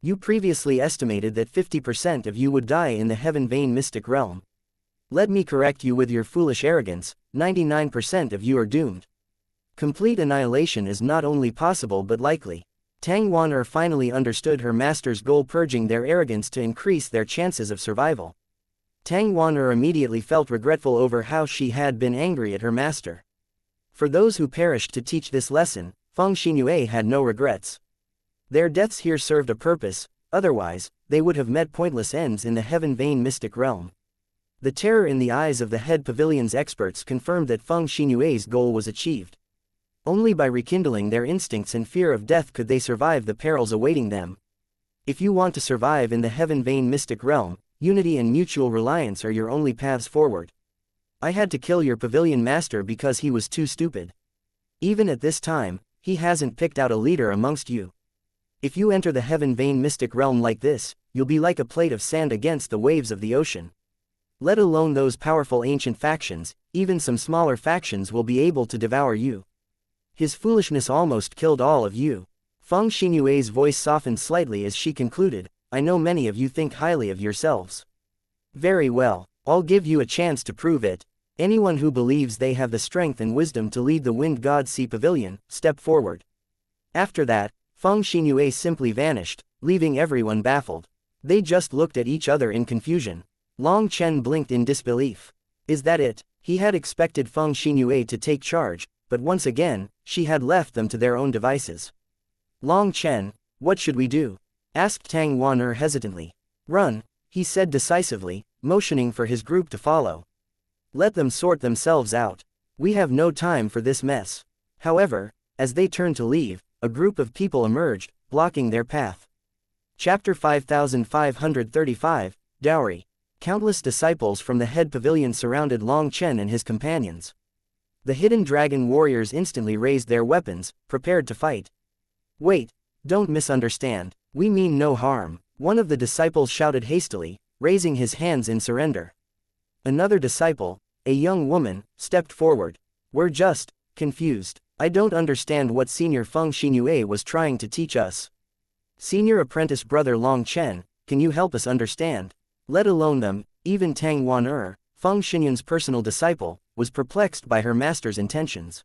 You previously estimated that 50% of you would die in the heaven vein mystic realm. Let me correct you with your foolish arrogance, 99% of you are doomed. Complete annihilation is not only possible but likely." Tang Wan'er finally understood her master's goal, purging their arrogance to increase their chances of survival. Tang Wan'er immediately felt regretful over how she had been angry at her master. For those who perished to teach this lesson, Feng Xinyue had no regrets. Their deaths here served a purpose, otherwise, they would have met pointless ends in the heaven vein mystic realm. The terror in the eyes of the head pavilion's experts confirmed that Feng Xinyue's goal was achieved. Only by rekindling their instincts and fear of death could they survive the perils awaiting them. If you want to survive in the heaven vein mystic realm, unity and mutual reliance are your only paths forward. I had to kill your pavilion master because he was too stupid. Even at this time, he hasn't picked out a leader amongst you. If you enter the heaven vein mystic realm like this, you'll be like a plate of sand against the waves of the ocean. Let alone those powerful ancient factions, even some smaller factions will be able to devour you. His foolishness almost killed all of you." Feng Xinyue's voice softened slightly as she concluded, "I know many of you think highly of yourselves. Very well, I'll give you a chance to prove it. Anyone who believes they have the strength and wisdom to lead the Wind God Sea Pavilion, step forward." After that, Feng Xinyue simply vanished, leaving everyone baffled. They just looked at each other in confusion. Long Chen blinked in disbelief. Is that it? He had expected Feng Xinyue to take charge, but once again, she had left them to their own devices. "Long Chen, what should we do?" asked Tang Wan'er hesitantly. "Run," he said decisively, motioning for his group to follow. "Let them sort themselves out. We have no time for this mess." However, as they turned to leave, a group of people emerged, blocking their path. Chapter 5535, Dowry. Countless disciples from the head pavilion surrounded Long Chen and his companions. The hidden dragon warriors instantly raised their weapons, prepared to fight. "Wait, don't misunderstand, we mean no harm," one of the disciples shouted hastily, raising his hands in surrender. Another disciple, a young woman, stepped forward. "We're just confused. I don't understand what Senior Feng Xinyue was trying to teach us. Senior apprentice brother Long Chen, can you help us understand?" Let alone them, even Tang Wan'er, Feng Xinyun's personal disciple, was perplexed by her master's intentions.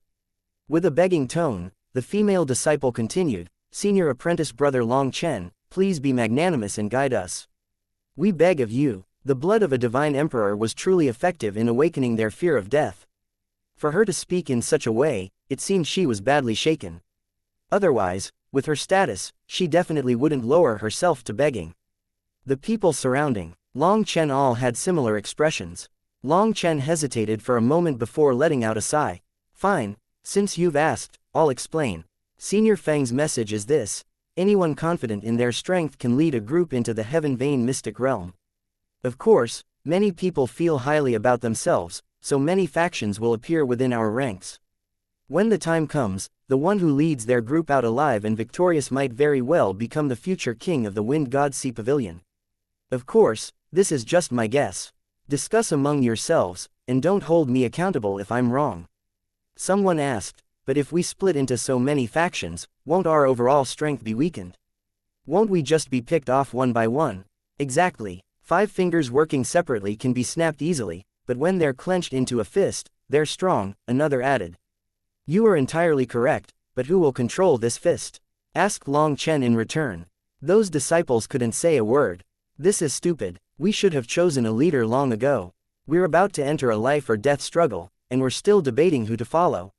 With a begging tone, the female disciple continued, "Senior apprentice brother Long Chen, please be magnanimous and guide us. We beg of you." The blood of a divine emperor was truly effective in awakening their fear of death. For her to speak in such a way, it seemed she was badly shaken. Otherwise, with her status, she definitely wouldn't lower herself to begging. The people surrounding Long Chen all had similar expressions. Long Chen hesitated for a moment before letting out a sigh. "Fine, since you've asked, I'll explain. Senior Feng's message is this: anyone confident in their strength can lead a group into the heaven vein mystic realm. Of course, many people feel highly about themselves, so many factions will appear within our ranks. When the time comes, the one who leads their group out alive and victorious might very well become the future king of the Wind God Sea Pavilion. Of course, this is just my guess. Discuss among yourselves, and don't hold me accountable if I'm wrong." Someone asked, "But if we split into so many factions, won't our overall strength be weakened? Won't we just be picked off one by one?" Exactly. 5 fingers working separately can be snapped easily, but when they're clenched into a fist, they're strong, another added. "You are entirely correct, but who will control this fist?" asked Long Chen in return. Those disciples couldn't say a word. "This is stupid. We should have chosen a leader long ago. We're about to enter a life or death struggle, and we're still debating who to follow."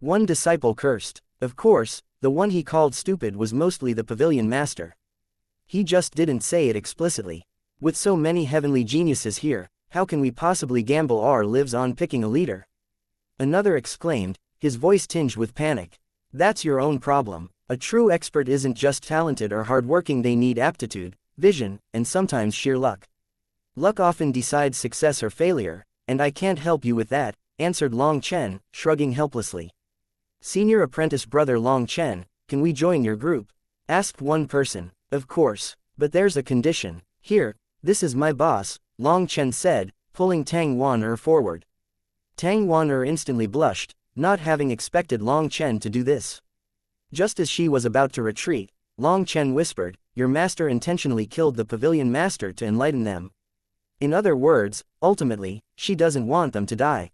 One disciple cursed. Of course, the one he called stupid was mostly the pavilion master. He just didn't say it explicitly. With so many heavenly geniuses here, how can we possibly gamble our lives on picking a leader? Another exclaimed, his voice tinged with panic. That's your own problem. A true expert isn't just talented or hardworking, they need aptitude, vision, and sometimes sheer luck. Luck often decides success or failure, and I can't help you with that, answered Long Chen, shrugging helplessly. Senior apprentice brother Long Chen, can we join your group? Asked one person. Of course, but there's a condition. Here, this is my boss, Long Chen said, pulling Tang Wan forward. Tang Wan instantly blushed, not having expected Long Chen to do this. Just as she was about to retreat, Long Chen whispered, your master intentionally killed the pavilion master to enlighten them. In other words, ultimately, she doesn't want them to die.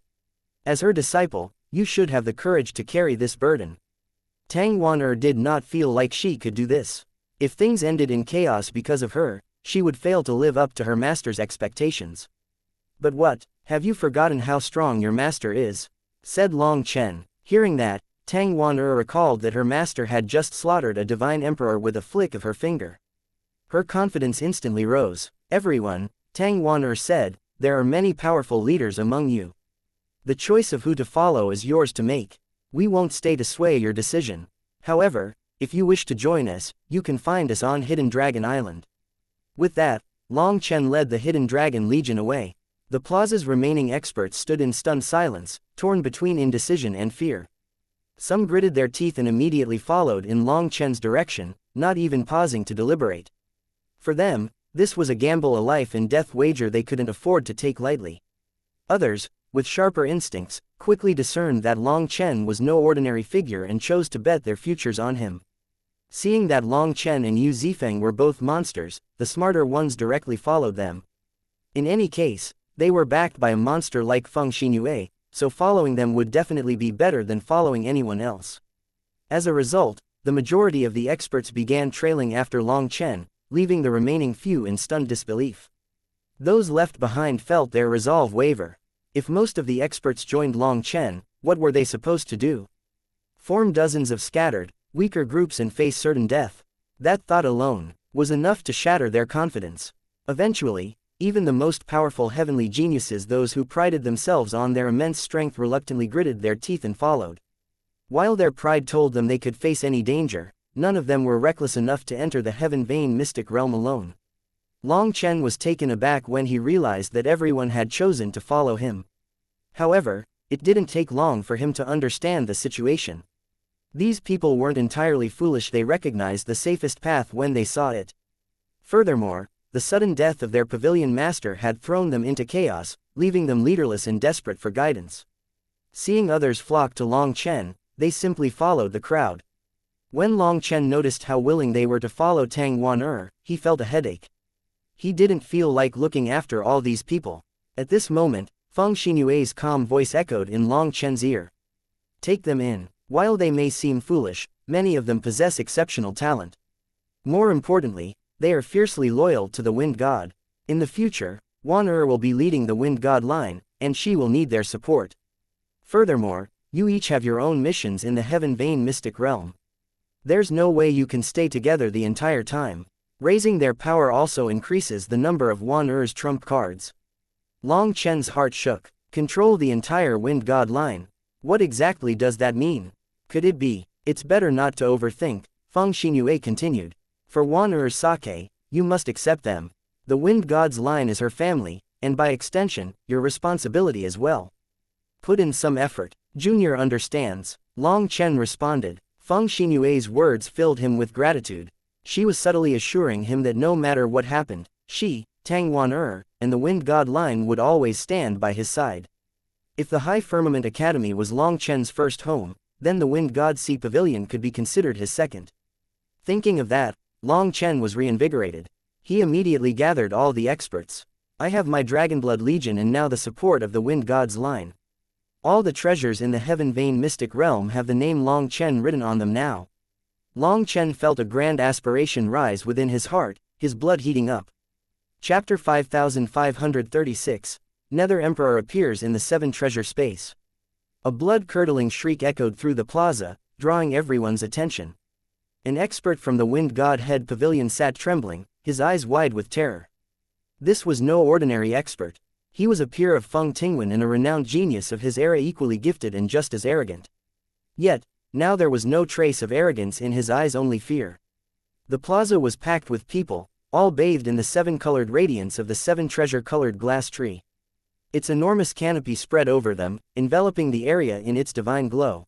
As her disciple, you should have the courage to carry this burden. Tang Wan did not feel like she could do this. If things ended in chaos because of her, she would fail to live up to her master's expectations. But what, have you forgotten how strong your master is? Said Long Chen. Hearing that, Tang Wan recalled that her master had just slaughtered a divine emperor with a flick of her finger. Her confidence instantly rose. Everyone, Tang Wan said, there are many powerful leaders among you. The choice of who to follow is yours to make. We won't stay to sway your decision. However, if you wish to join us, you can find us on Hidden Dragon Island. With that, Long Chen led the Hidden Dragon Legion away. The plaza's remaining experts stood in stunned silence, torn between indecision and fear. Some gritted their teeth and immediately followed in Long Chen's direction, not even pausing to deliberate. For them, this was a gamble, a life and death wager they couldn't afford to take lightly. Others, with sharper instincts, quickly discerned that Long Chen was no ordinary figure and chose to bet their futures on him. Seeing that Long Chen and Yu Zifeng were both monsters, the smarter ones directly followed them. In any case, they were backed by a monster like Feng Xinyue, so following them would definitely be better than following anyone else. As a result, the majority of the experts began trailing after Long Chen, leaving the remaining few in stunned disbelief. Those left behind felt their resolve waver. If most of the experts joined Long Chen, what were they supposed to do? Form dozens of scattered, weaker groups and face certain death. That thought alone was enough to shatter their confidence. Eventually, even the most powerful heavenly geniuses, those who prided themselves on their immense strength, reluctantly gritted their teeth and followed. While their pride told them they could face any danger, none of them were reckless enough to enter the heaven vein mystic realm alone. Long Chen was taken aback when he realized that everyone had chosen to follow him. However, it didn't take long for him to understand the situation. These people weren't entirely foolish, they recognized the safest path when they saw it. Furthermore, the sudden death of their pavilion master had thrown them into chaos, leaving them leaderless and desperate for guidance. Seeing others flock to Long Chen, they simply followed the crowd. When Long Chen noticed how willing they were to follow Tang Wan, he felt a headache. He didn't feel like looking after all these people. At this moment, Feng Xinyue's calm voice echoed in Long Chen's ear. Take them in. While they may seem foolish, many of them possess exceptional talent. More importantly, they are fiercely loyal to the Wind God. In the future, Wan will be leading the Wind God line, and she will need their support. Furthermore, you each have your own missions in the Heaven Vein mystic realm. There's no way you can stay together the entire time. Raising their power also increases the number of Wan trump cards. Long Chen's heart shook. Control the entire Wind God line. What exactly does that mean? Could it be? It's better not to overthink, Feng Xinyue continued. For Wan sake, you must accept them. The Wind God's line is her family, and by extension, your responsibility as well. Put in some effort. Junior understands. Long Chen responded. Feng Xinyue's words filled him with gratitude. She was subtly assuring him that no matter what happened, she, Tang Wan and the Wind God line would always stand by his side. If the High Firmament Academy was Long Chen's first home, then the Wind God Sea Pavilion could be considered his second. Thinking of that, Long Chen was reinvigorated. He immediately gathered all the experts. I have my Dragonblood Legion and now the support of the Wind God's line. All the treasures in the Heaven Vein mystic realm have the name Long Chen written on them now. Long Chen felt a grand aspiration rise within his heart, his blood heating up. Chapter 5536, Nether Emperor appears in the Seven Treasure Space. A blood-curdling shriek echoed through the plaza, drawing everyone's attention. An expert from the Wind God Head Pavilion sat trembling, his eyes wide with terror. This was no ordinary expert. He was a peer of Feng Tingwen and a renowned genius of his era, equally gifted and just as arrogant. Yet, now there was no trace of arrogance in his eyes, only fear. The plaza was packed with people, all bathed in the seven-colored radiance of the seven-treasure-colored glass tree. Its enormous canopy spread over them, enveloping the area in its divine glow.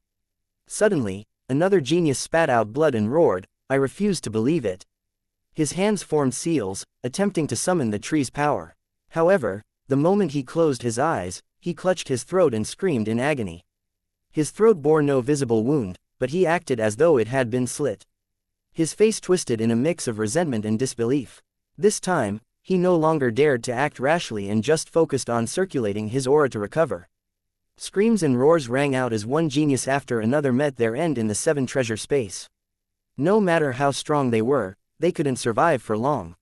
Suddenly, another genius spat out blood and roared, "I refuse to believe it." His hands formed seals, attempting to summon the tree's power. However, the moment he closed his eyes, he clutched his throat and screamed in agony. His throat bore no visible wound, but he acted as though it had been slit. His face twisted in a mix of resentment and disbelief. This time, he no longer dared to act rashly and just focused on circulating his aura to recover. Screams and roars rang out as one genius after another met their end in the seven-treasure space. No matter how strong they were, they couldn't survive for long.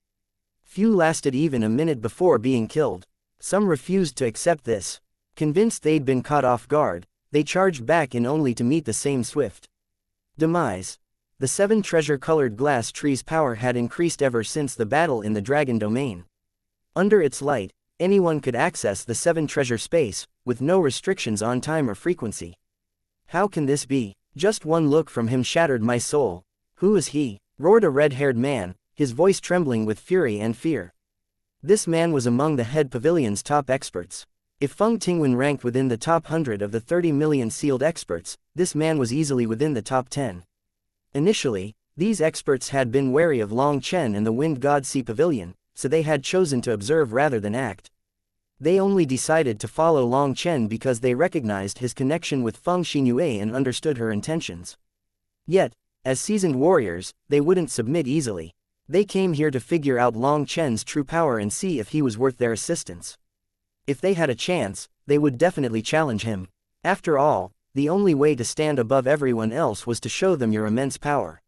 Few lasted even a minute before being killed. Some refused to accept this. Convinced they'd been caught off guard, they charged back in only to meet the same swift demise. The seven-treasure-colored glass tree's power had increased ever since the battle in the dragon domain. Under its light, anyone could access the seven-treasure space, with no restrictions on time or frequency. How can this be? Just one look from him shattered my soul. Who is he? Roared a red-haired man, his voice trembling with fury and fear. This man was among the head pavilion's top experts. If Feng Tingwen ranked within the top 100 of the 30 million sealed experts, this man was easily within the top 10. Initially, these experts had been wary of Long Chen and the Wind God Sea Pavilion, so they had chosen to observe rather than act. They only decided to follow Long Chen because they recognized his connection with Feng Xinyue and understood her intentions. Yet, as seasoned warriors, they wouldn't submit easily. They came here to figure out Long Chen's true power and see if he was worth their assistance. If they had a chance, they would definitely challenge him. After all, the only way to stand above everyone else was to show them your immense power.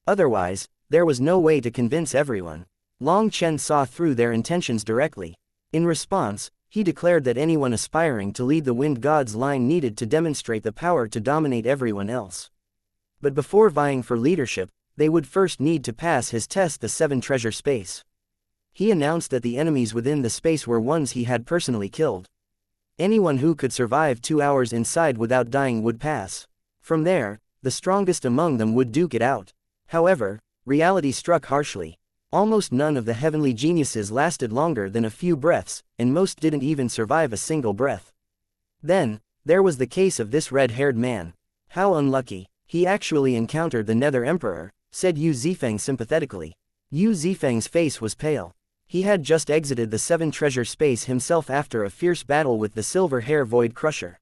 Otherwise, there was no way to convince everyone. Long Chen saw through their intentions directly. In response, he declared that anyone aspiring to lead the Wind God's line needed to demonstrate the power to dominate everyone else. But before vying for leadership, they would first need to pass his test, the seven-treasure space. He announced that the enemies within the space were ones he had personally killed. Anyone who could survive 2 hours inside without dying would pass. From there, the strongest among them would duke it out. However, reality struck harshly. Almost none of the heavenly geniuses lasted longer than a few breaths, and most didn't even survive a single breath. Then, there was the case of this red-haired man. How unlucky. He actually encountered the Nether Emperor, said Yu Zifeng sympathetically. Yu Zifeng's face was pale. He had just exited the seven-treasure space himself after a fierce battle with the silver-hair Void Crusher.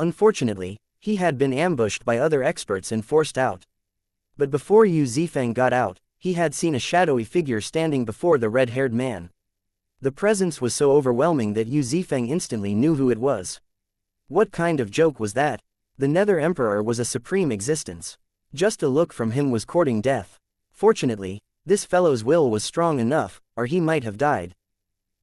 Unfortunately, he had been ambushed by other experts and forced out. But before Yu Zifeng got out, he had seen a shadowy figure standing before the red-haired man. The presence was so overwhelming that Yu Zifeng instantly knew who it was. What kind of joke was that? The Nether Emperor was a supreme existence. Just a look from him was courting death. Fortunately, this fellow's will was strong enough, or he might have died.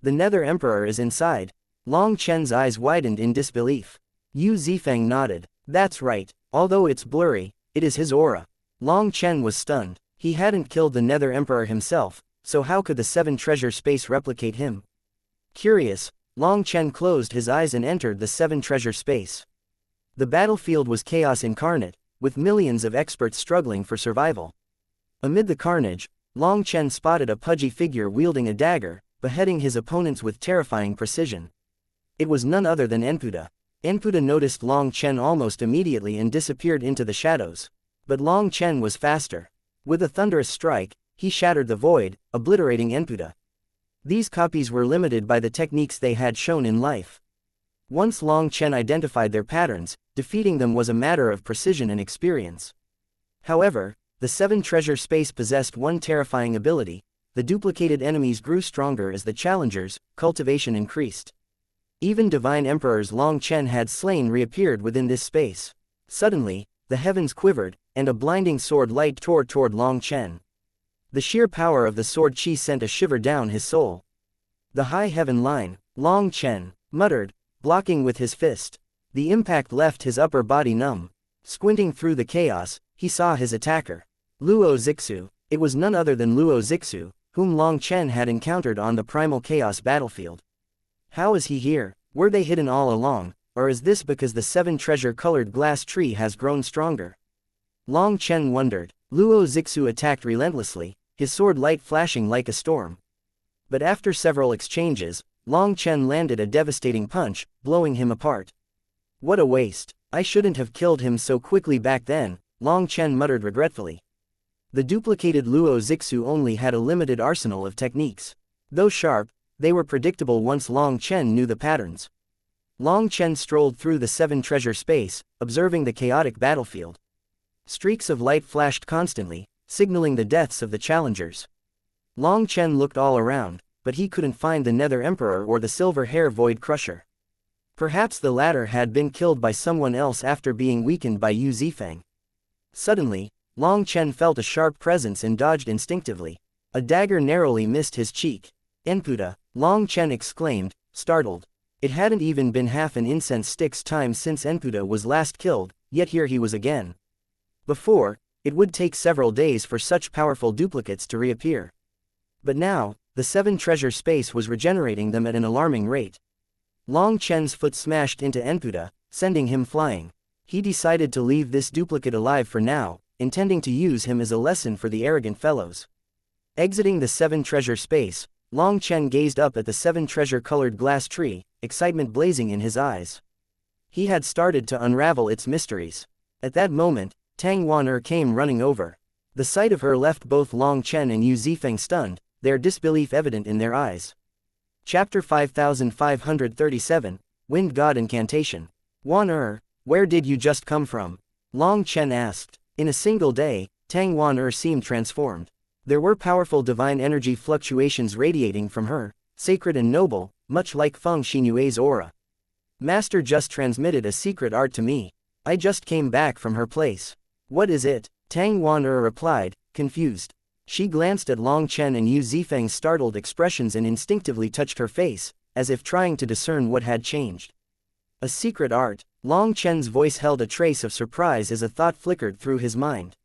The Nether Emperor is inside. Long Chen's eyes widened in disbelief. Yu Zifeng nodded. That's right, although it's blurry, it is his aura. Long Chen was stunned. He hadn't killed the Nether Emperor himself, so how could the seven-treasure space replicate him? Curious, Long Chen closed his eyes and entered the seven-treasure space. The battlefield was chaos incarnate, with millions of experts struggling for survival. Amid the carnage, Long Chen spotted a pudgy figure wielding a dagger, beheading his opponents with terrifying precision. It was none other than Enpuda. Enpuda noticed Long Chen almost immediately and disappeared into the shadows. But Long Chen was faster. With a thunderous strike, he shattered the void, obliterating Enpuda. These copies were limited by the techniques they had shown in life. Once Long Chen identified their patterns, defeating them was a matter of precision and experience. However, the seven-treasure space possessed one terrifying ability: the duplicated enemies grew stronger as the challengers' cultivation increased. Even divine emperors Long Chen had slain reappeared within this space. Suddenly, the heavens quivered, and a blinding sword light tore toward Long Chen. The sheer power of the sword chi sent a shiver down his soul. The high heaven line, Long Chen muttered, blocking with his fist. The impact left his upper body numb. Squinting through the chaos, he saw his attacker. Luo Zixu. It was none other than Luo Zixu, whom Long Chen had encountered on the primal chaos battlefield. How is he here? Were they hidden all along, or is this because the 7 treasure-colored glass tree has grown stronger? Long Chen wondered. Luo Zixu attacked relentlessly, his sword light flashing like a storm. But after several exchanges, Long Chen landed a devastating punch, blowing him apart. What a waste. I shouldn't have killed him so quickly back then, Long Chen muttered regretfully. The duplicated Luo Zixu only had a limited arsenal of techniques. Though sharp, they were predictable once Long Chen knew the patterns. Long Chen strolled through the 7 treasure space, observing the chaotic battlefield. Streaks of light flashed constantly, signaling the deaths of the challengers. Long Chen looked all around, but he couldn't find the Nether Emperor or the Silver Hair Void Crusher. Perhaps the latter had been killed by someone else after being weakened by Yu Zifeng. Suddenly, Long Chen felt a sharp presence and dodged instinctively. A dagger narrowly missed his cheek. Enputa, Long Chen exclaimed, startled. It hadn't even been half an incense stick's time since Enputa was last killed, yet here he was again. Before, it would take several days for such powerful duplicates to reappear. But now, the 7 treasure space was regenerating them at an alarming rate. Long Chen's foot smashed into Enputa, sending him flying. He decided to leave this duplicate alive for now, intending to use him as a lesson for the arrogant fellows. Exiting the 7 treasure space, Long Chen gazed up at the 7 treasure-colored glass tree, excitement blazing in his eyes. He had started to unravel its mysteries. At that moment, Tang Wan'er came running over. The sight of her left both Long Chen and Yu Zifeng stunned, their disbelief evident in their eyes. Chapter 5537, Wind God Incantation. Wan'er, where did you just come from? Long Chen asked. In a single day, Tang Wan'er seemed transformed. There were powerful divine energy fluctuations radiating from her, sacred and noble, much like Feng Xinyue's aura. Master just transmitted a secret art to me. I just came back from her place. What is it? Tang Wan'er replied, confused. She glanced at Long Chen and Yu Zifeng's startled expressions and instinctively touched her face, as if trying to discern what had changed. A secret art. Long Chen's voice held a trace of surprise as a thought flickered through his mind.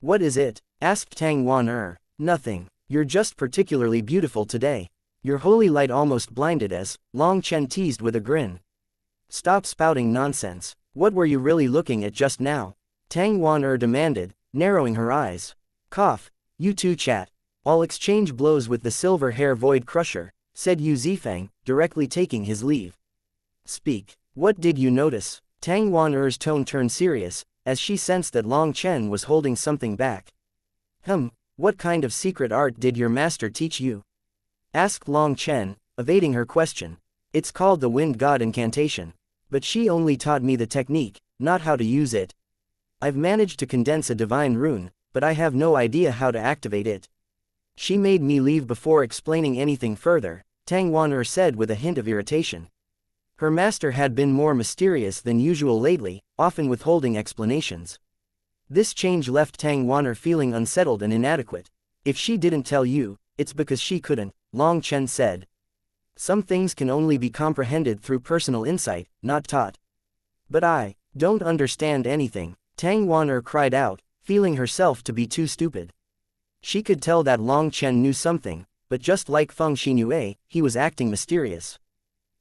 What is it? Asked Tang Wan'er. Nothing. You're just particularly beautiful today. Your holy light almost blinded us, Long Chen teased with a grin. Stop spouting nonsense. What were you really looking at just now? Tang Wan'er demanded, narrowing her eyes. Cough. You two chat. I'll exchange blows with the Silver Hair Void Crusher, said Yu Zifeng, directly taking his leave. Speak. What did you notice? Tang Wan'er's tone turned serious, as she sensed that Long Chen was holding something back. What kind of secret art did your master teach you? Asked Long Chen, evading her question. It's called the Wind God Incantation. But she only taught me the technique, not how to use it. I've managed to condense a divine rune, but I have no idea how to activate it. She made me leave before explaining anything further, Tang Wan'er said with a hint of irritation. Her master had been more mysterious than usual lately, often withholding explanations. This change left Tang Wan'er feeling unsettled and inadequate. If she didn't tell you, it's because she couldn't, Long Chen said. Some things can only be comprehended through personal insight, not taught. But I don't understand anything, Tang Wan'er cried out, feeling herself to be too stupid. She could tell that Long Chen knew something, but just like Feng Xinyue, he was acting mysterious.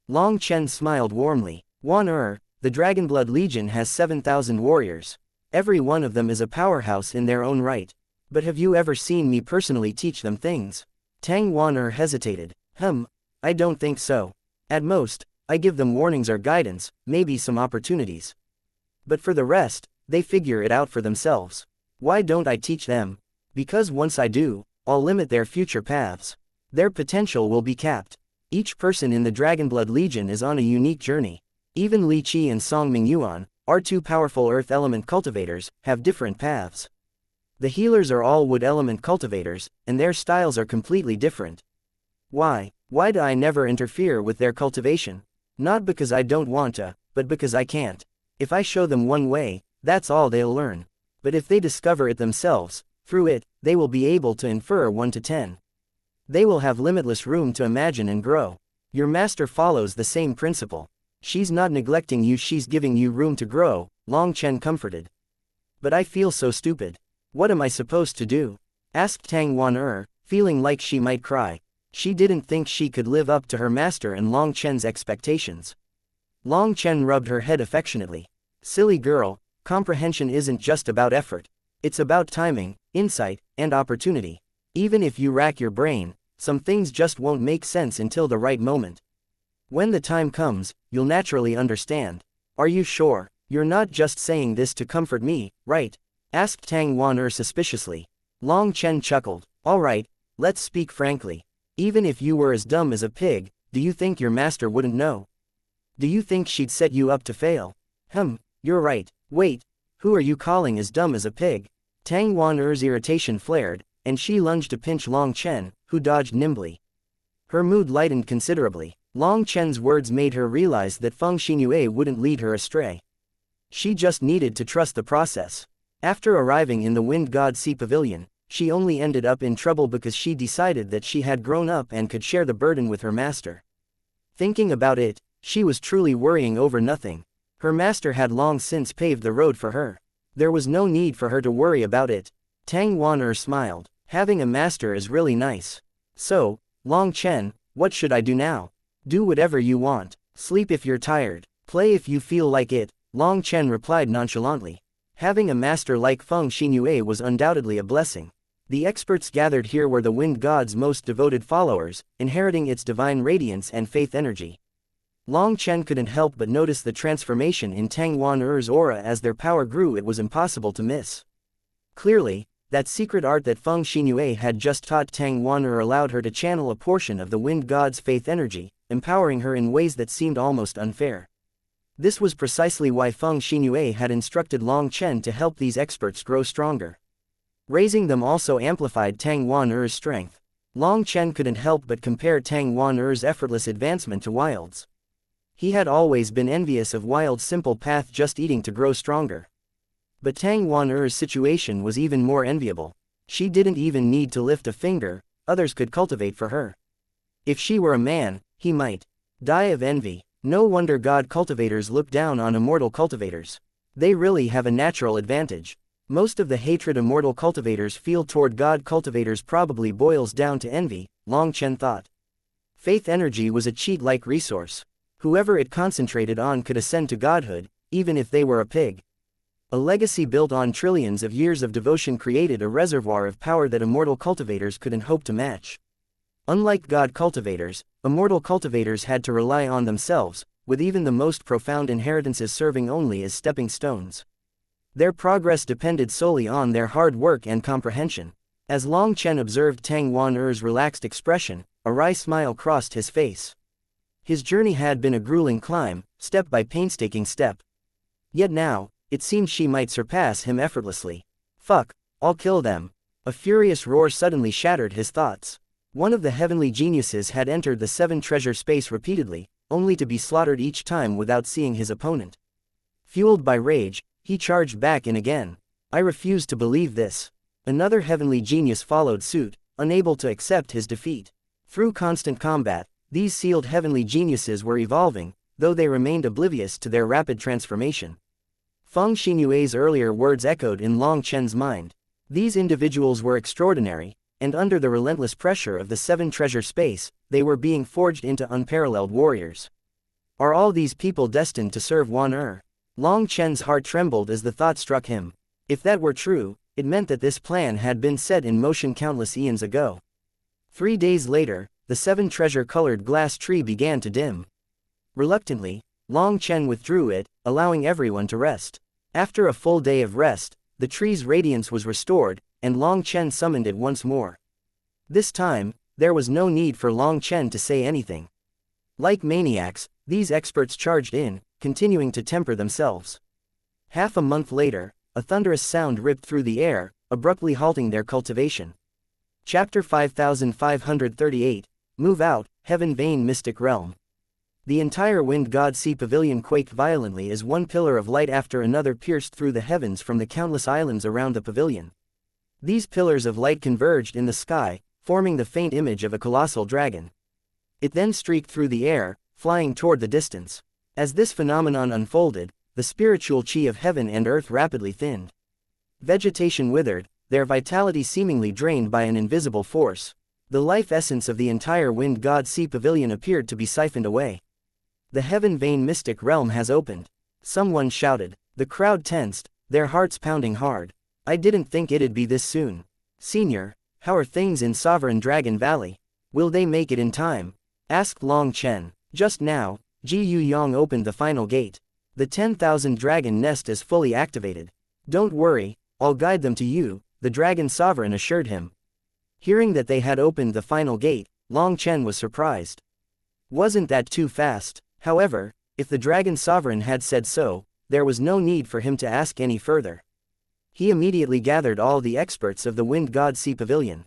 Long Chen smiled warmly. Wan'er, the Dragonblood Legion has 7,000 warriors. Every one of them is a powerhouse in their own right. But have you ever seen me personally teach them things? Tang Wan'er hesitated. I don't think so. At most, I give them warnings or guidance, maybe some opportunities. But for the rest, they figure it out for themselves. Why don't I teach them? Because once I do, I'll limit their future paths. Their potential will be capped. Each person in the Dragonblood Legion is on a unique journey. Even Li Qi and Song Mingyuan, our two powerful earth element cultivators, have different paths. The healers are all wood element cultivators, and their styles are completely different. Why do I never interfere with their cultivation? Not because I don't want to, but because I can't. If I show them one way, that's all they'll learn. But if they discover it themselves, through it, they will be able to infer 1 to 10. They will have limitless room to imagine and grow. Your master follows the same principle. She's not neglecting you, she's giving you room to grow, Long Chen comforted. But I feel so stupid. What am I supposed to do? Asked Tang Wan'er, feeling like she might cry. She didn't think she could live up to her master and Long Chen's expectations. Long Chen rubbed her head affectionately. Silly girl, comprehension isn't just about effort. It's about timing, insight, and opportunity. Even if you rack your brain, some things just won't make sense until the right moment. When the time comes, you'll naturally understand. Are you sure? You're not just saying this to comfort me, right? Asked Tang Wan suspiciously. Long Chen chuckled. All right, let's speak frankly. Even if you were as dumb as a pig, do you think your master wouldn't know? Do you think she'd set you up to fail? You're right. Wait, who are you calling as dumb as a pig? Tang Wan's irritation flared, and she lunged to pinch Long Chen, who dodged nimbly. Her mood lightened considerably. Long Chen's words made her realize that Feng Xinyue wouldn't lead her astray. She just needed to trust the process. After arriving in the Wind God Sea Pavilion, she only ended up in trouble because she decided that she had grown up and could share the burden with her master. Thinking about it, she was truly worrying over nothing. Her master had long since paved the road for her. There was no need for her to worry about it. Tang Wan smiled. Having a master is really nice. So, Long Chen, what should I do now? Do whatever you want. Sleep if you're tired. Play if you feel like it, Long Chen replied nonchalantly. Having a master like Feng Xinyue was undoubtedly a blessing. The experts gathered here were the Wind God's most devoted followers, inheriting its divine radiance and faith energy. Long Chen couldn't help but notice the transformation in Tang Wan's aura as their power grew. It was impossible to miss. Clearly, that secret art that Feng Xinyue had just taught Tang Wan allowed her to channel a portion of the Wind God's faith energy, empowering her in ways that seemed almost unfair. This was precisely why Feng Xinyue had instructed Long Chen to help these experts grow stronger. Raising them also amplified Tang Wan's strength. Long Chen couldn't help but compare Tang Wan's effortless advancement to Wild's. He had always been envious of Wild's simple path, just eating to grow stronger. But Tang Wan's situation was even more enviable. She didn't even need to lift a finger, others could cultivate for her. If she were a man, he might die of envy. No wonder god cultivators look down on immortal cultivators. They really have a natural advantage. Most of the hatred immortal cultivators feel toward god cultivators probably boils down to envy, Long Chen thought. Faith energy was a cheat-like resource. Whoever it concentrated on could ascend to godhood, even if they were a pig. A legacy built on trillions of years of devotion created a reservoir of power that immortal cultivators couldn't hope to match. Unlike god cultivators, immortal cultivators had to rely on themselves, with even the most profound inheritances serving only as stepping stones. Their progress depended solely on their hard work and comprehension. As Long Chen observed Tang Wan's relaxed expression, a wry smile crossed his face. His journey had been a grueling climb, step by painstaking step. Yet now, it seemed she might surpass him effortlessly. Fuck, I'll kill them. A furious roar suddenly shattered his thoughts. One of the heavenly geniuses had entered the seven treasure space repeatedly, only to be slaughtered each time without seeing his opponent. Fueled by rage, he charged back in again. I refuse to believe this. Another heavenly genius followed suit, unable to accept his defeat. Through constant combat, these sealed heavenly geniuses were evolving, though they remained oblivious to their rapid transformation. Feng Xinyue's earlier words echoed in Long Chen's mind. These individuals were extraordinary, and under the relentless pressure of the seven treasure space, they were being forged into unparalleled warriors. Are all these people destined to serve Wan? Long Chen's heart trembled as the thought struck him. If that were true, it meant that this plan had been set in motion countless eons ago. 3 days later, the seven treasure-colored glass tree began to dim. Reluctantly, Long Chen withdrew it, allowing everyone to rest. After a full day of rest, the tree's radiance was restored, and Long Chen summoned it once more. This time, there was no need for Long Chen to say anything. Like maniacs, these experts charged in, continuing to temper themselves. Half a month later, a thunderous sound ripped through the air, abruptly halting their cultivation. Chapter 5538, Move Out, Heaven Vein Mystic Realm. The entire Wind God Sea Pavilion quaked violently as one pillar of light after another pierced through the heavens from the countless islands around the pavilion. These pillars of light converged in the sky, forming the faint image of a colossal dragon. It then streaked through the air, flying toward the distance. As this phenomenon unfolded, the spiritual chi of heaven and earth rapidly thinned. Vegetation withered, their vitality seemingly drained by an invisible force. The life essence of the entire Wind God Sea Pavilion appeared to be siphoned away. The Heaven Vein Mystic Realm has opened. Someone shouted. The crowd tensed, their hearts pounding hard. I didn't think it'd be this soon. Senior, how are things in Sovereign Dragon Valley? Will they make it in time? Asked Long Chen. Just now, Ji Yu Yang opened the final gate. The 10,000 dragon nest is fully activated. Don't worry, I'll guide them to you, the Dragon Sovereign assured him. Hearing that they had opened the final gate, Long Chen was surprised. Wasn't that too fast? However, if the Dragon Sovereign had said so, there was no need for him to ask any further. He immediately gathered all the experts of the Wind God Sea Pavilion.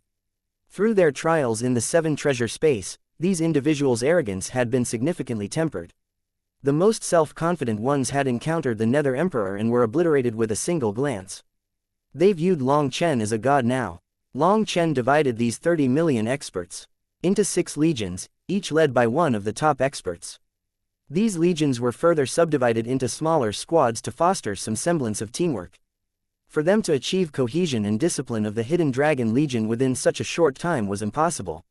Through their trials in the Seven Treasure Space, these individuals' arrogance had been significantly tempered. The most self-confident ones had encountered the Nether Emperor and were obliterated with a single glance. They viewed Long Chen as a god now. Long Chen divided these 30 million experts into 6 legions, each led by one of the top experts. These legions were further subdivided into smaller squads to foster some semblance of teamwork. For them to achieve cohesion and discipline of the Hidden Dragon Legion within such a short time was impossible.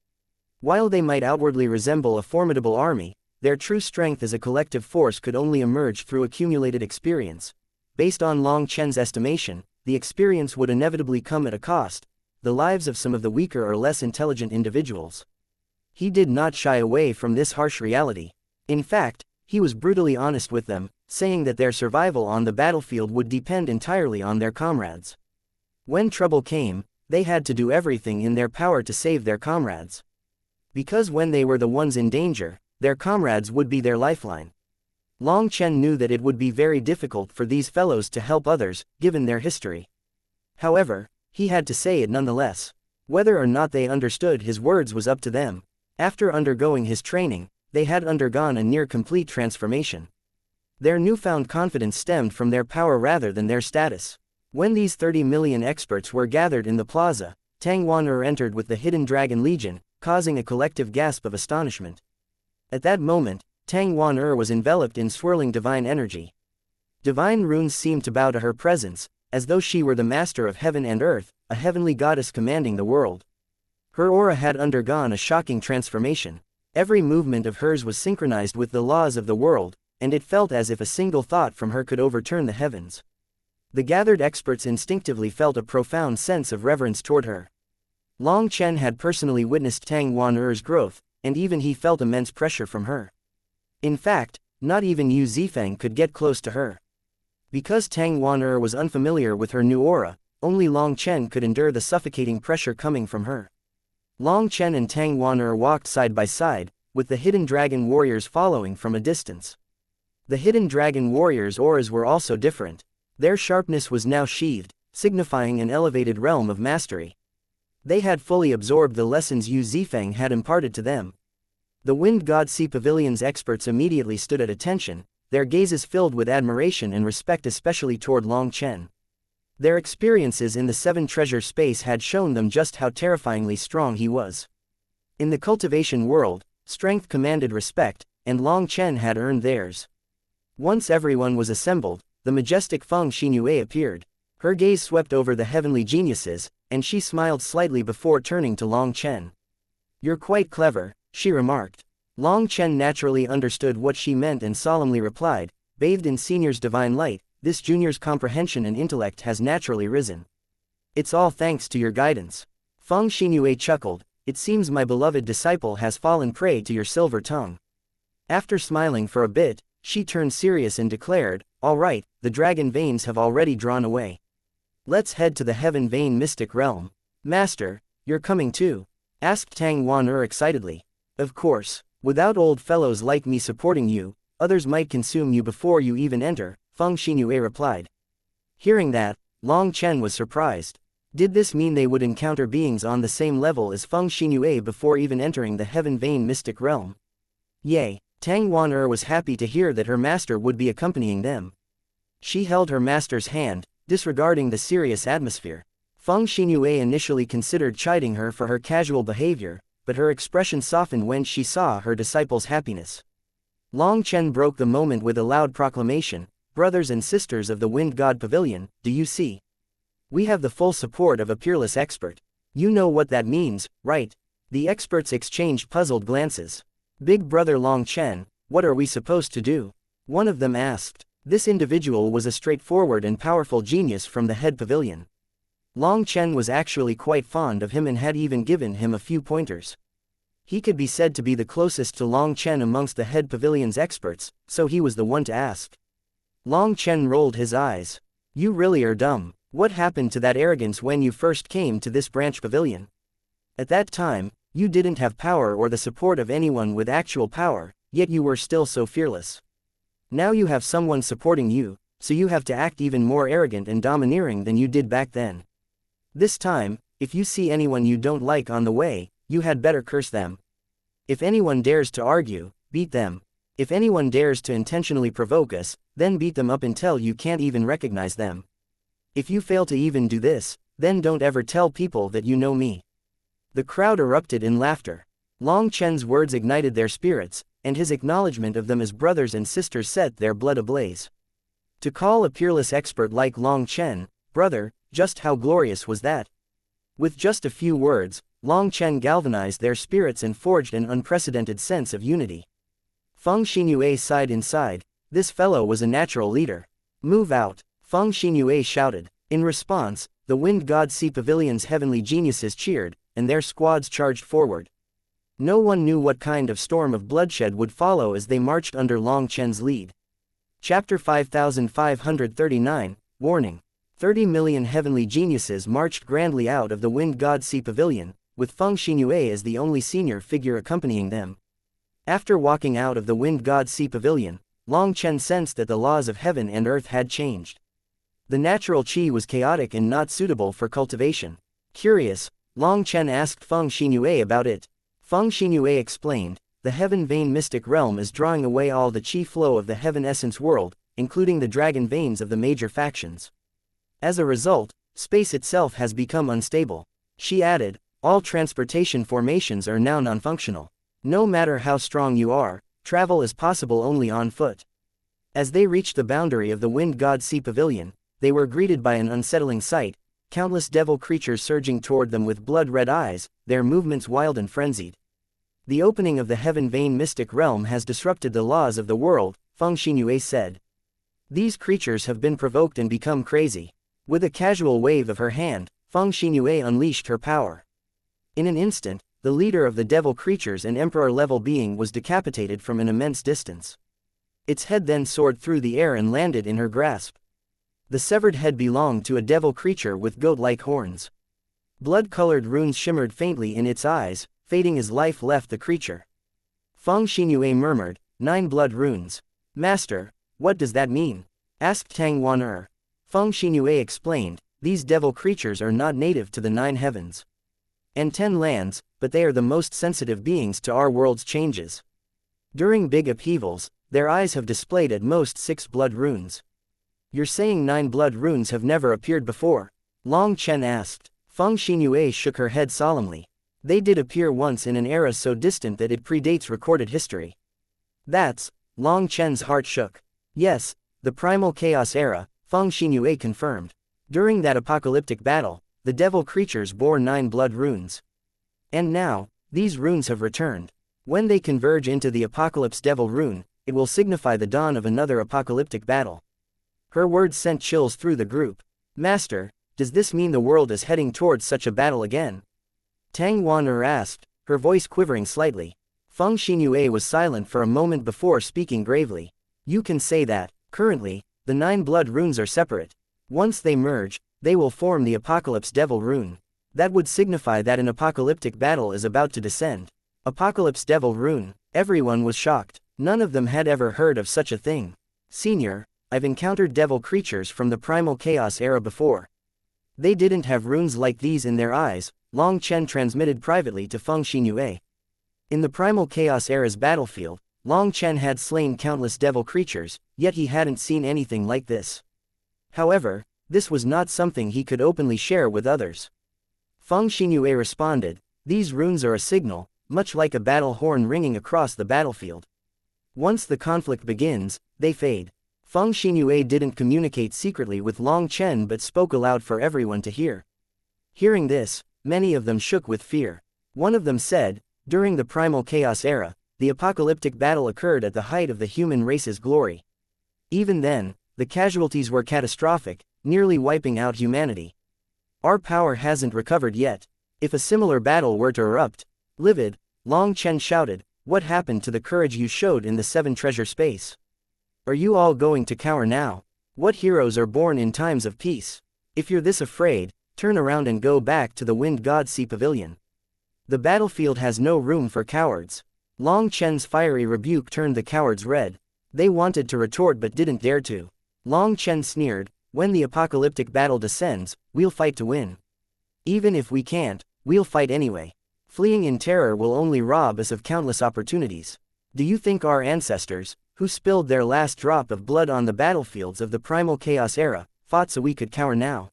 While they might outwardly resemble a formidable army, their true strength as a collective force could only emerge through accumulated experience. Based on Long Chen's estimation, the experience would inevitably come at a cost, the lives of some of the weaker or less intelligent individuals. He did not shy away from this harsh reality. In fact, he was brutally honest with them, saying that their survival on the battlefield would depend entirely on their comrades. When trouble came, they had to do everything in their power to save their comrades. Because when they were the ones in danger, their comrades would be their lifeline. Long Chen knew that it would be very difficult for these fellows to help others, given their history. However, he had to say it nonetheless. Whether or not they understood his words was up to them. After undergoing his training, they had undergone a near-complete transformation. Their newfound confidence stemmed from their power rather than their status. When these 30 million experts were gathered in the plaza, Tang Wan'er entered with the Hidden Dragon Legion, causing a collective gasp of astonishment. At that moment, Tang Wan'er was enveloped in swirling divine energy. Divine runes seemed to bow to her presence, as though she were the master of heaven and earth, a heavenly goddess commanding the world. Her aura had undergone a shocking transformation. Every movement of hers was synchronized with the laws of the world, and it felt as if a single thought from her could overturn the heavens. The gathered experts instinctively felt a profound sense of reverence toward her. Long Chen had personally witnessed Tang Wan'er's growth, and even he felt immense pressure from her. In fact, not even Yu Zifeng could get close to her. Because Tang Wan'er was unfamiliar with her new aura, only Long Chen could endure the suffocating pressure coming from her. Long Chen and Tang Wan'er walked side by side, with the Hidden Dragon Warriors following from a distance. The Hidden Dragon Warriors' auras were also different. Their sharpness was now sheathed, signifying an elevated realm of mastery. They had fully absorbed the lessons Yu Zifeng had imparted to them. The Wind God Sea Pavilion's experts immediately stood at attention, their gazes filled with admiration and respect, especially toward Long Chen. Their experiences in the Seven Treasure Space had shown them just how terrifyingly strong he was. In the cultivation world, strength commanded respect, and Long Chen had earned theirs. Once everyone was assembled, the majestic Feng Xinyue appeared. Her gaze swept over the heavenly geniuses, and she smiled slightly before turning to Long Chen. "You're quite clever," she remarked. Long Chen naturally understood what she meant and solemnly replied, "Bathed in Senior's divine light, this junior's comprehension and intellect has naturally risen. It's all thanks to your guidance." Feng Xinyue chuckled, "It seems my beloved disciple has fallen prey to your silver tongue." After smiling for a bit, she turned serious and declared, "All right, the dragon veins have already drawn away. Let's head to the Heaven Vein Mystic Realm." "Master, you're coming too?" asked Tang Wan'er excitedly. "Of course. Without old fellows like me supporting you, others might consume you before you even enter," Feng Xinyue replied. Hearing that, Long Chen was surprised. Did this mean they would encounter beings on the same level as Feng Xinyue before even entering the Heaven Vein Mystic Realm? Yay! Tang Wan'er was happy to hear that her master would be accompanying them. She held her master's hand, disregarding the serious atmosphere. Feng Xinyue initially considered chiding her for her casual behavior, but her expression softened when she saw her disciple's happiness. Long Chen broke the moment with a loud proclamation, "Brothers and sisters of the Wind God Pavilion, do you see? We have the full support of a peerless expert. You know what that means, right?" The experts exchanged puzzled glances. Big Brother Long Chen, what are we supposed to do? One of them asked. This individual was a straightforward and powerful genius from the head pavilion. Long Chen was actually quite fond of him and had even given him a few pointers. He could be said to be the closest to Long Chen amongst the head pavilion's experts, so he was the one to ask. Long Chen rolled his eyes. You really are dumb. What happened to that arrogance when you first came to this branch pavilion? At that time, you didn't have power or the support of anyone with actual power, yet you were still so fearless. Now you have someone supporting you, so you have to act even more arrogant and domineering than you did back then. This time, if you see anyone you don't like on the way, you had better curse them. If anyone dares to argue, beat them. If anyone dares to intentionally provoke us, then beat them up until you can't even recognize them. If you fail to even do this, then don't ever tell people that you know me. The crowd erupted in laughter. Long Chen's words ignited their spirits, and his acknowledgement of them as brothers and sisters set their blood ablaze. To call a peerless expert like Long Chen, brother, just how glorious was that? With just a few words, Long Chen galvanized their spirits and forged an unprecedented sense of unity. Feng Xinyue sighed inside. This fellow was a natural leader. Move out, Feng Xinyue shouted. In response, the Wind God Sea Pavilion's heavenly geniuses cheered, and their squads charged forward. No one knew what kind of storm of bloodshed would follow as they marched under Long Chen's lead. Chapter 5539, Warning. 30 million heavenly geniuses marched grandly out of the Wind God Sea Pavilion, with Feng Xinyue as the only senior figure accompanying them. After walking out of the Wind God Sea Pavilion, Long Chen sensed that the laws of heaven and earth had changed. The natural qi was chaotic and not suitable for cultivation. Curious, Long Chen asked Feng Xinyue about it. Feng Xinyue explained, the heaven vein mystic realm is drawing away all the qi flow of the heaven essence world, including the dragon veins of the major factions. As a result, space itself has become unstable. She added, all transportation formations are now non-functional. No matter how strong you are, travel is possible only on foot. As they reached the boundary of the Wind God Sea Pavilion, they were greeted by an unsettling sight, countless devil creatures surging toward them with blood-red eyes, their movements wild and frenzied. The opening of the heaven vein mystic realm has disrupted the laws of the world, Feng Xinyue said. These creatures have been provoked and become crazy. With a casual wave of her hand, Feng Xinyue unleashed her power. In an instant, the leader of the devil creatures, an emperor-level being, was decapitated from an immense distance. Its head then soared through the air and landed in her grasp. The severed head belonged to a devil creature with goat-like horns. Blood-colored runes shimmered faintly in its eyes, fading as life left the creature. Feng Xinyue murmured, 9 blood runes. Master, what does that mean? Asked Tang Wan'er. Feng Xinyue explained, these devil creatures are not native to the 9 heavens and 10 lands, but they are the most sensitive beings to our world's changes. During big upheavals, their eyes have displayed at most 6 blood runes. You're saying 9 blood runes have never appeared before? Long Chen asked. Feng Xinyue shook her head solemnly. They did appear once in an era so distant that it predates recorded history. That's, Long Chen's heart shook. Yes, the primal chaos era, Feng Xinyue confirmed. During that apocalyptic battle, the devil creatures bore 9 blood runes. And now, these runes have returned. When they converge into the Apocalypse Devil rune, it will signify the dawn of another apocalyptic battle. Her words sent chills through the group. Master, does this mean the world is heading towards such a battle again? Tang Wan'er asked, her voice quivering slightly. Feng Xinyue was silent for a moment before speaking gravely. You can say that, currently, the 9 blood runes are separate. Once they merge, they will form the Apocalypse Devil rune. That would signify that an apocalyptic battle is about to descend. Apocalypse Devil rune. Everyone was shocked. None of them had ever heard of such a thing. Senior, I've encountered devil creatures from the primal chaos era before. They didn't have runes like these in their eyes, Long Chen transmitted privately to Feng Xinyue. In the primal chaos era's battlefield, Long Chen had slain countless devil creatures, yet he hadn't seen anything like this. However, this was not something he could openly share with others. Feng Xinyue responded, these runes are a signal, much like a battle horn ringing across the battlefield. Once the conflict begins, they fade. Feng Xinyue didn't communicate secretly with Long Chen but spoke aloud for everyone to hear. Hearing this, many of them shook with fear. One of them said, during the primal chaos era, the apocalyptic battle occurred at the height of the human race's glory. Even then, the casualties were catastrophic, nearly wiping out humanity. Our power hasn't recovered yet. If a similar battle were to erupt, livid, Long Chen shouted, what happened to the courage you showed in the Seven Treasure Space? Are you all going to cower now? What heroes are born in times of peace? If you're this afraid, turn around and go back to the Wind God Sea Pavilion. The battlefield has no room for cowards. Long Chen's fiery rebuke turned the cowards red. They wanted to retort but didn't dare to. Long Chen sneered, when the apocalyptic battle descends, we'll fight to win. Even if we can't, we'll fight anyway. Fleeing in terror will only rob us of countless opportunities. Do you think our ancestors, who spilled their last drop of blood on the battlefields of the primal chaos era, fought so we could cower now?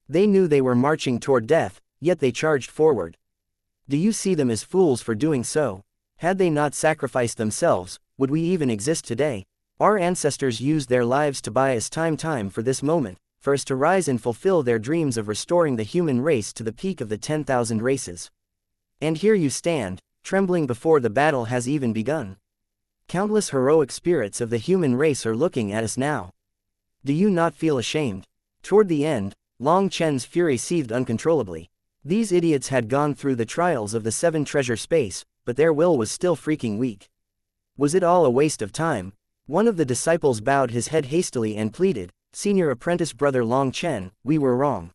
They knew they were marching toward death, yet they charged forward. Do you see them as fools for doing so? Had they not sacrificed themselves, would we even exist today? Our ancestors used their lives to buy us time for this moment, for us to rise and fulfill their dreams of restoring the human race to the peak of the 10,000 races. And here you stand, trembling before the battle has even begun. Countless heroic spirits of the human race are looking at us now. Do you not feel ashamed? Toward the end, Long Chen's fury seethed uncontrollably. These idiots had gone through the trials of the Seven Treasure Space, but their will was still freaking weak. Was it all a waste of time? One of the disciples bowed his head hastily and pleaded, Senior Apprentice Brother Long Chen, we were wrong.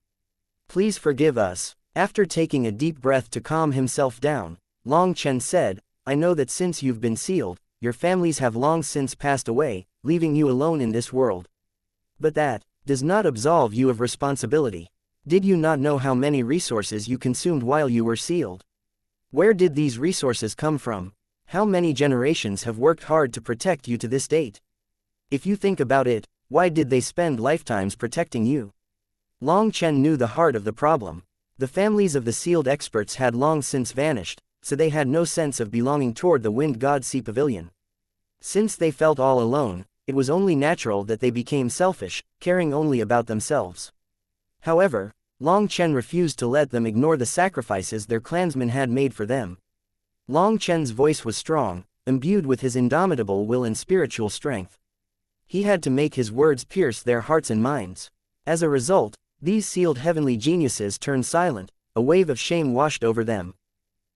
Please forgive us. After taking a deep breath to calm himself down, Long Chen said, I know that since you've been sealed, your families have long since passed away, leaving you alone in this world. But that does not absolve you of responsibility. Did you not know how many resources you consumed while you were sealed? Where did these resources come from? How many generations have worked hard to protect you to this date? If you think about it, why did they spend lifetimes protecting you? Long Chen knew the heart of the problem. The families of the sealed experts had long since vanished, so they had no sense of belonging toward the Wind God Sea Pavilion. Since they felt all alone, it was only natural that they became selfish, caring only about themselves. However, Long Chen refused to let them ignore the sacrifices their clansmen had made for them. Long Chen's voice was strong, imbued with his indomitable will and spiritual strength. He had to make his words pierce their hearts and minds. As a result, these sealed heavenly geniuses turned silent, a wave of shame washed over them.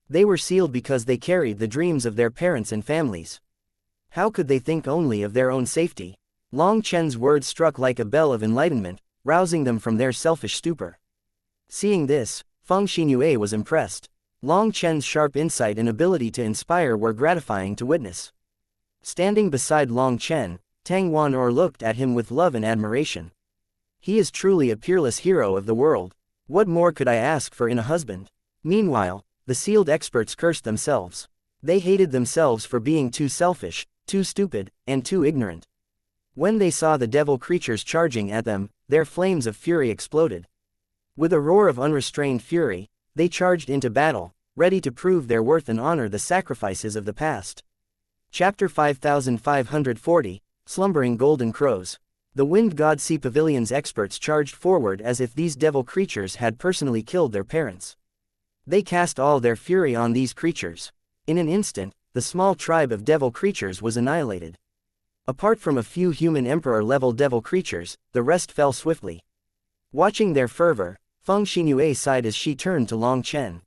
They were sealed because they carried the dreams of their parents and families. How could they think only of their own safety? Long Chen's words struck like a bell of enlightenment, rousing them from their selfish stupor. Seeing this, Feng Xinyue was impressed. Long Chen's sharp insight and ability to inspire were gratifying to witness. Standing beside Long Chen, Tang Wan'er looked at him with love and admiration. He is truly a peerless hero of the world. What more could I ask for in a husband? Meanwhile, the sealed experts cursed themselves. They hated themselves for being too selfish, too stupid, and too ignorant. When they saw the devil creatures charging at them, their flames of fury exploded. With a roar of unrestrained fury, they charged into battle, ready to prove their worth and honor the sacrifices of the past. Chapter 5540, Slumbering Golden Crows. The Wind God Sea Pavilion's experts charged forward as if these devil creatures had personally killed their parents. They cast all their fury on these creatures. In an instant, the small tribe of devil creatures was annihilated. Apart from a few human emperor-level devil creatures, the rest fell swiftly. Watching their fervor, Feng Xinyue sighed as she turned to Long Chen.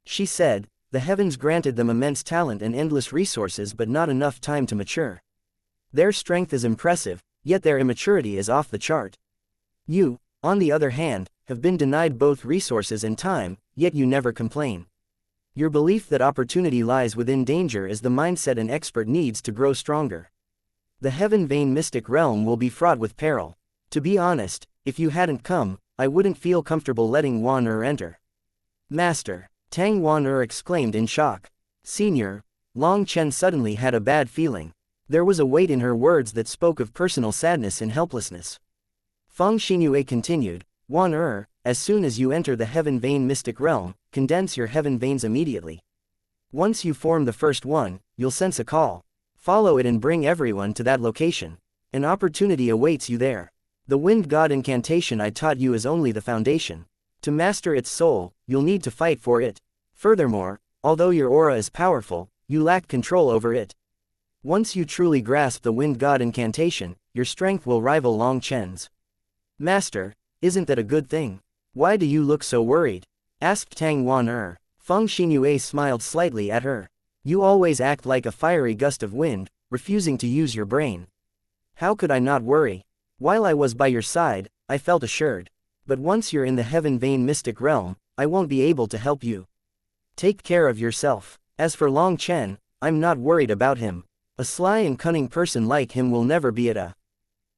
She said, the heavens granted them immense talent and endless resources but not enough time to mature. Their strength is impressive, yet their immaturity is off the chart. You, on the other hand, have been denied both resources and time, yet you never complain. Your belief that opportunity lies within danger is the mindset an expert needs to grow stronger. The Heaven Vein Mystic Realm will be fraught with peril. To be honest, if you hadn't come, I wouldn't feel comfortable letting Wan'er enter. Master, Tang Wan'er exclaimed in shock. Senior, Long Chen suddenly had a bad feeling. There was a weight in her words that spoke of personal sadness and helplessness. Feng Xinyue continued, Wan'er, as soon as you enter the Heaven Vein Mystic Realm, condense your heaven veins immediately. Once you form the first one, you'll sense a call. Follow it and bring everyone to that location. An opportunity awaits you there. The Wind God incantation I taught you is only the foundation. To master its soul, you'll need to fight for it. Furthermore, although your aura is powerful, you lack control over it. Once you truly grasp the Wind God incantation, your strength will rival Long Chen's. Master, isn't that a good thing? Why do you look so worried? Asked Tang Wan. Feng Xingyue smiled slightly at her. You always act like a fiery gust of wind, refusing to use your brain. How could I not worry? While I was by your side, I felt assured. But once you're in the heaven vein mystic realm, I won't be able to help you. Take care of yourself. As for Long Chen, I'm not worried about him. A sly and cunning person like him will never be at a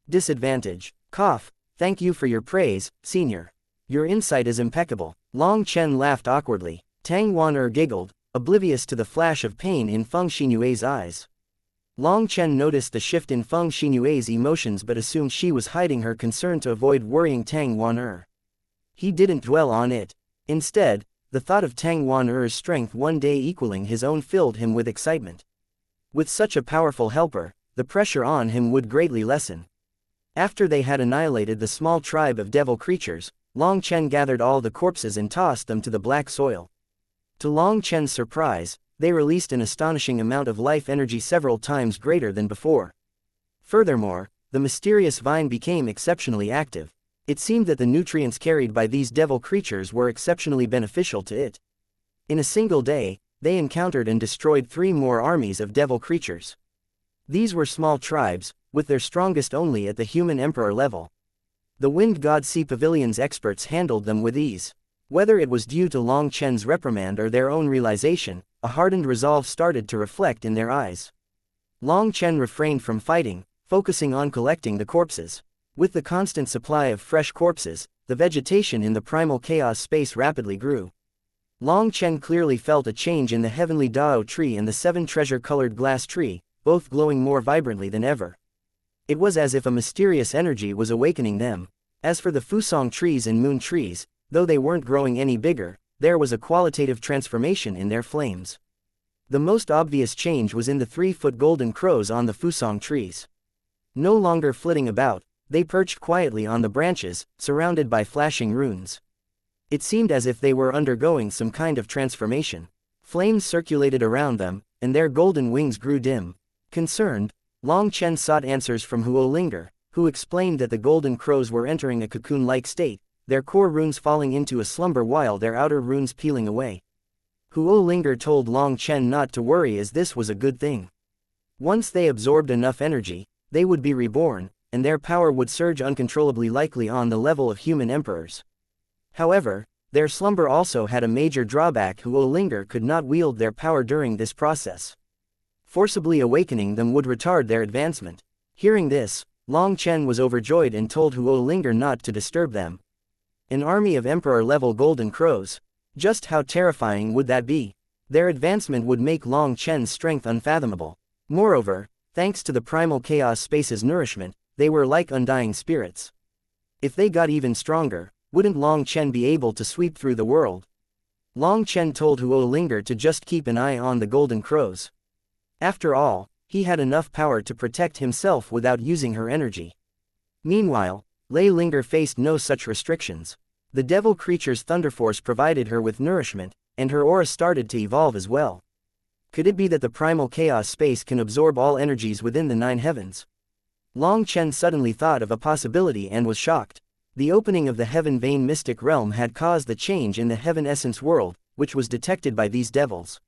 disadvantage. Cough. Thank you for your praise, senior. Your insight is impeccable. Long Chen laughed awkwardly. Tang Wan giggled, oblivious to the flash of pain in Feng Xinyue's eyes. Long Chen noticed the shift in Feng Xinyue's emotions but assumed she was hiding her concern to avoid worrying Tang Wan. He didn't dwell on it. Instead, the thought of Tang Wan's strength one day equaling his own filled him with excitement. With such a powerful helper, the pressure on him would greatly lessen. After they had annihilated the small tribe of devil creatures, Long Chen gathered all the corpses and tossed them to the black soil. To Long Chen's surprise, they released an astonishing amount of life energy several times greater than before. Furthermore, the mysterious vine became exceptionally active. It seemed that the nutrients carried by these devil creatures were exceptionally beneficial to it. In a single day, they encountered and destroyed 3 more armies of devil creatures. These were small tribes, with their strongest only at the human emperor level. The Wind God Sea Pavilion's experts handled them with ease. Whether it was due to Long Chen's reprimand or their own realization, a hardened resolve started to reflect in their eyes. Long Chen refrained from fighting, focusing on collecting the corpses. With the constant supply of fresh corpses, the vegetation in the primal chaos space rapidly grew. Long Chen clearly felt a change in the heavenly Dao tree and the 7 treasure-colored glass tree, both glowing more vibrantly than ever. It was as if a mysterious energy was awakening them. As for the Fusong trees and moon trees, though they weren't growing any bigger, there was a qualitative transformation in their flames. The most obvious change was in the 3-foot golden crows on the Fusong trees. No longer flitting about, they perched quietly on the branches, surrounded by flashing runes. It seemed as if they were undergoing some kind of transformation. Flames circulated around them, and their golden wings grew dim. Concerned, Long Chen sought answers from Huo Linger, who explained that the golden crows were entering a cocoon-like state, their core runes falling into a slumber while their outer runes peeling away. Huo Linger told Long Chen not to worry as this was a good thing. Once they absorbed enough energy, they would be reborn, and their power would surge uncontrollably, likely on the level of human emperors. However, their slumber also had a major drawback. Huo Linger could not wield their power during this process. Forcibly awakening them would retard their advancement. Hearing this, Long Chen was overjoyed and told Huo Linger not to disturb them. An army of emperor-level golden crows. Just how terrifying would that be? Their advancement would make Long Chen's strength unfathomable. Moreover, thanks to the primal chaos space's nourishment, they were like undying spirits. If they got even stronger, wouldn't Long Chen be able to sweep through the world? Long Chen told Huo Linger to just keep an eye on the golden crows. After all, he had enough power to protect himself without using her energy. Meanwhile, Lei Linger faced no such restrictions. The devil creature's thunderforce provided her with nourishment, and her aura started to evolve as well. Could it be that the primal chaos space can absorb all energies within the 9 heavens? Long Chen suddenly thought of a possibility and was shocked. The opening of the heaven vein mystic realm had caused the change in the heaven essence world, which was detected by these devils.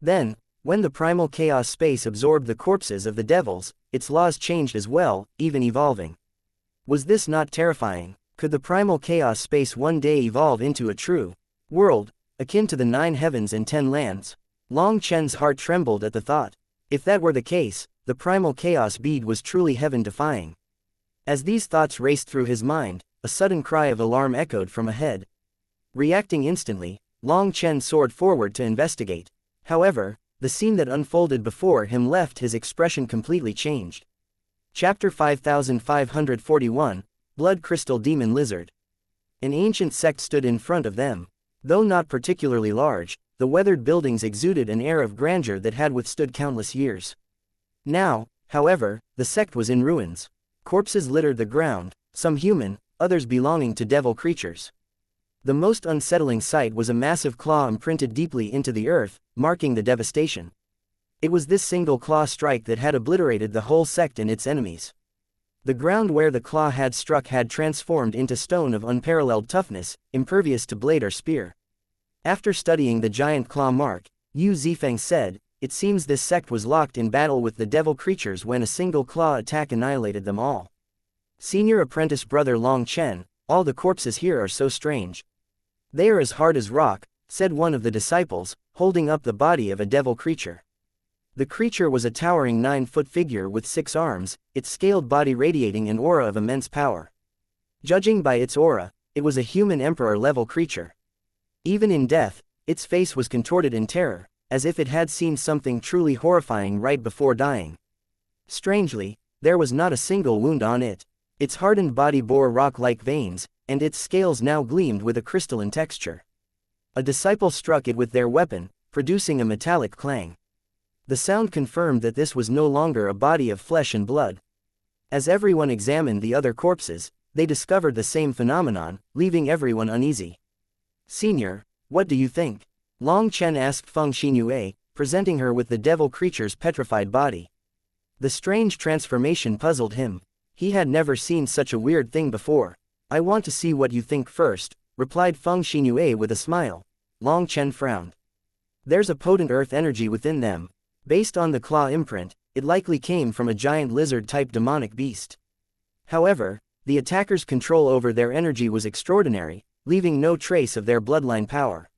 Then, when the primal chaos space absorbed the corpses of the devils, its laws changed as well, even evolving. Was this not terrifying? Could the primal chaos space one day evolve into a true world, akin to the 9 heavens and 10 lands? Long Chen's heart trembled at the thought. If that were the case, the primal chaos bead was truly heaven-defying. As these thoughts raced through his mind, a sudden cry of alarm echoed from ahead. Reacting instantly, Long Chen soared forward to investigate. However, the scene that unfolded before him left his expression completely changed. Chapter 5541, Blood Crystal Demon Lizard. An ancient sect stood in front of them. Though not particularly large, the weathered buildings exuded an air of grandeur that had withstood countless years. Now, however, the sect was in ruins. Corpses littered the ground, some human, others belonging to devil creatures. The most unsettling sight was a massive claw imprinted deeply into the earth, marking the devastation. It was this single claw strike that had obliterated the whole sect and its enemies. The ground where the claw had struck had transformed into stone of unparalleled toughness, impervious to blade or spear. After studying the giant claw mark, Yu Zifeng said, "It seems this sect was locked in battle with the devil creatures when a single claw attack annihilated them all." Senior apprentice brother Long Chen, "All the corpses here are so strange. They are as hard as rock," said one of the disciples, holding up the body of a devil creature. The creature was a towering 9-foot figure with 6 arms, its scaled body radiating an aura of immense power. Judging by its aura, it was a human emperor-level creature. Even in death, its face was contorted in terror, as if it had seen something truly horrifying right before dying. Strangely, there was not a single wound on it. Its hardened body bore rock-like veins, and its scales now gleamed with a crystalline texture. A disciple struck it with their weapon, producing a metallic clang. The sound confirmed that this was no longer a body of flesh and blood. As everyone examined the other corpses, they discovered the same phenomenon, leaving everyone uneasy. "Senior, what do you think?" Long Chen asked Feng Xinyue, presenting her with the devil creature's petrified body. The strange transformation puzzled him. He had never seen such a weird thing before. "I want to see what you think first," replied Feng Xinyue with a smile. Long Chen frowned. "There's a potent earth energy within them. Based on the claw imprint, it likely came from a giant lizard-type demonic beast. However, the attackers' control over their energy was extraordinary, leaving no trace of their bloodline power.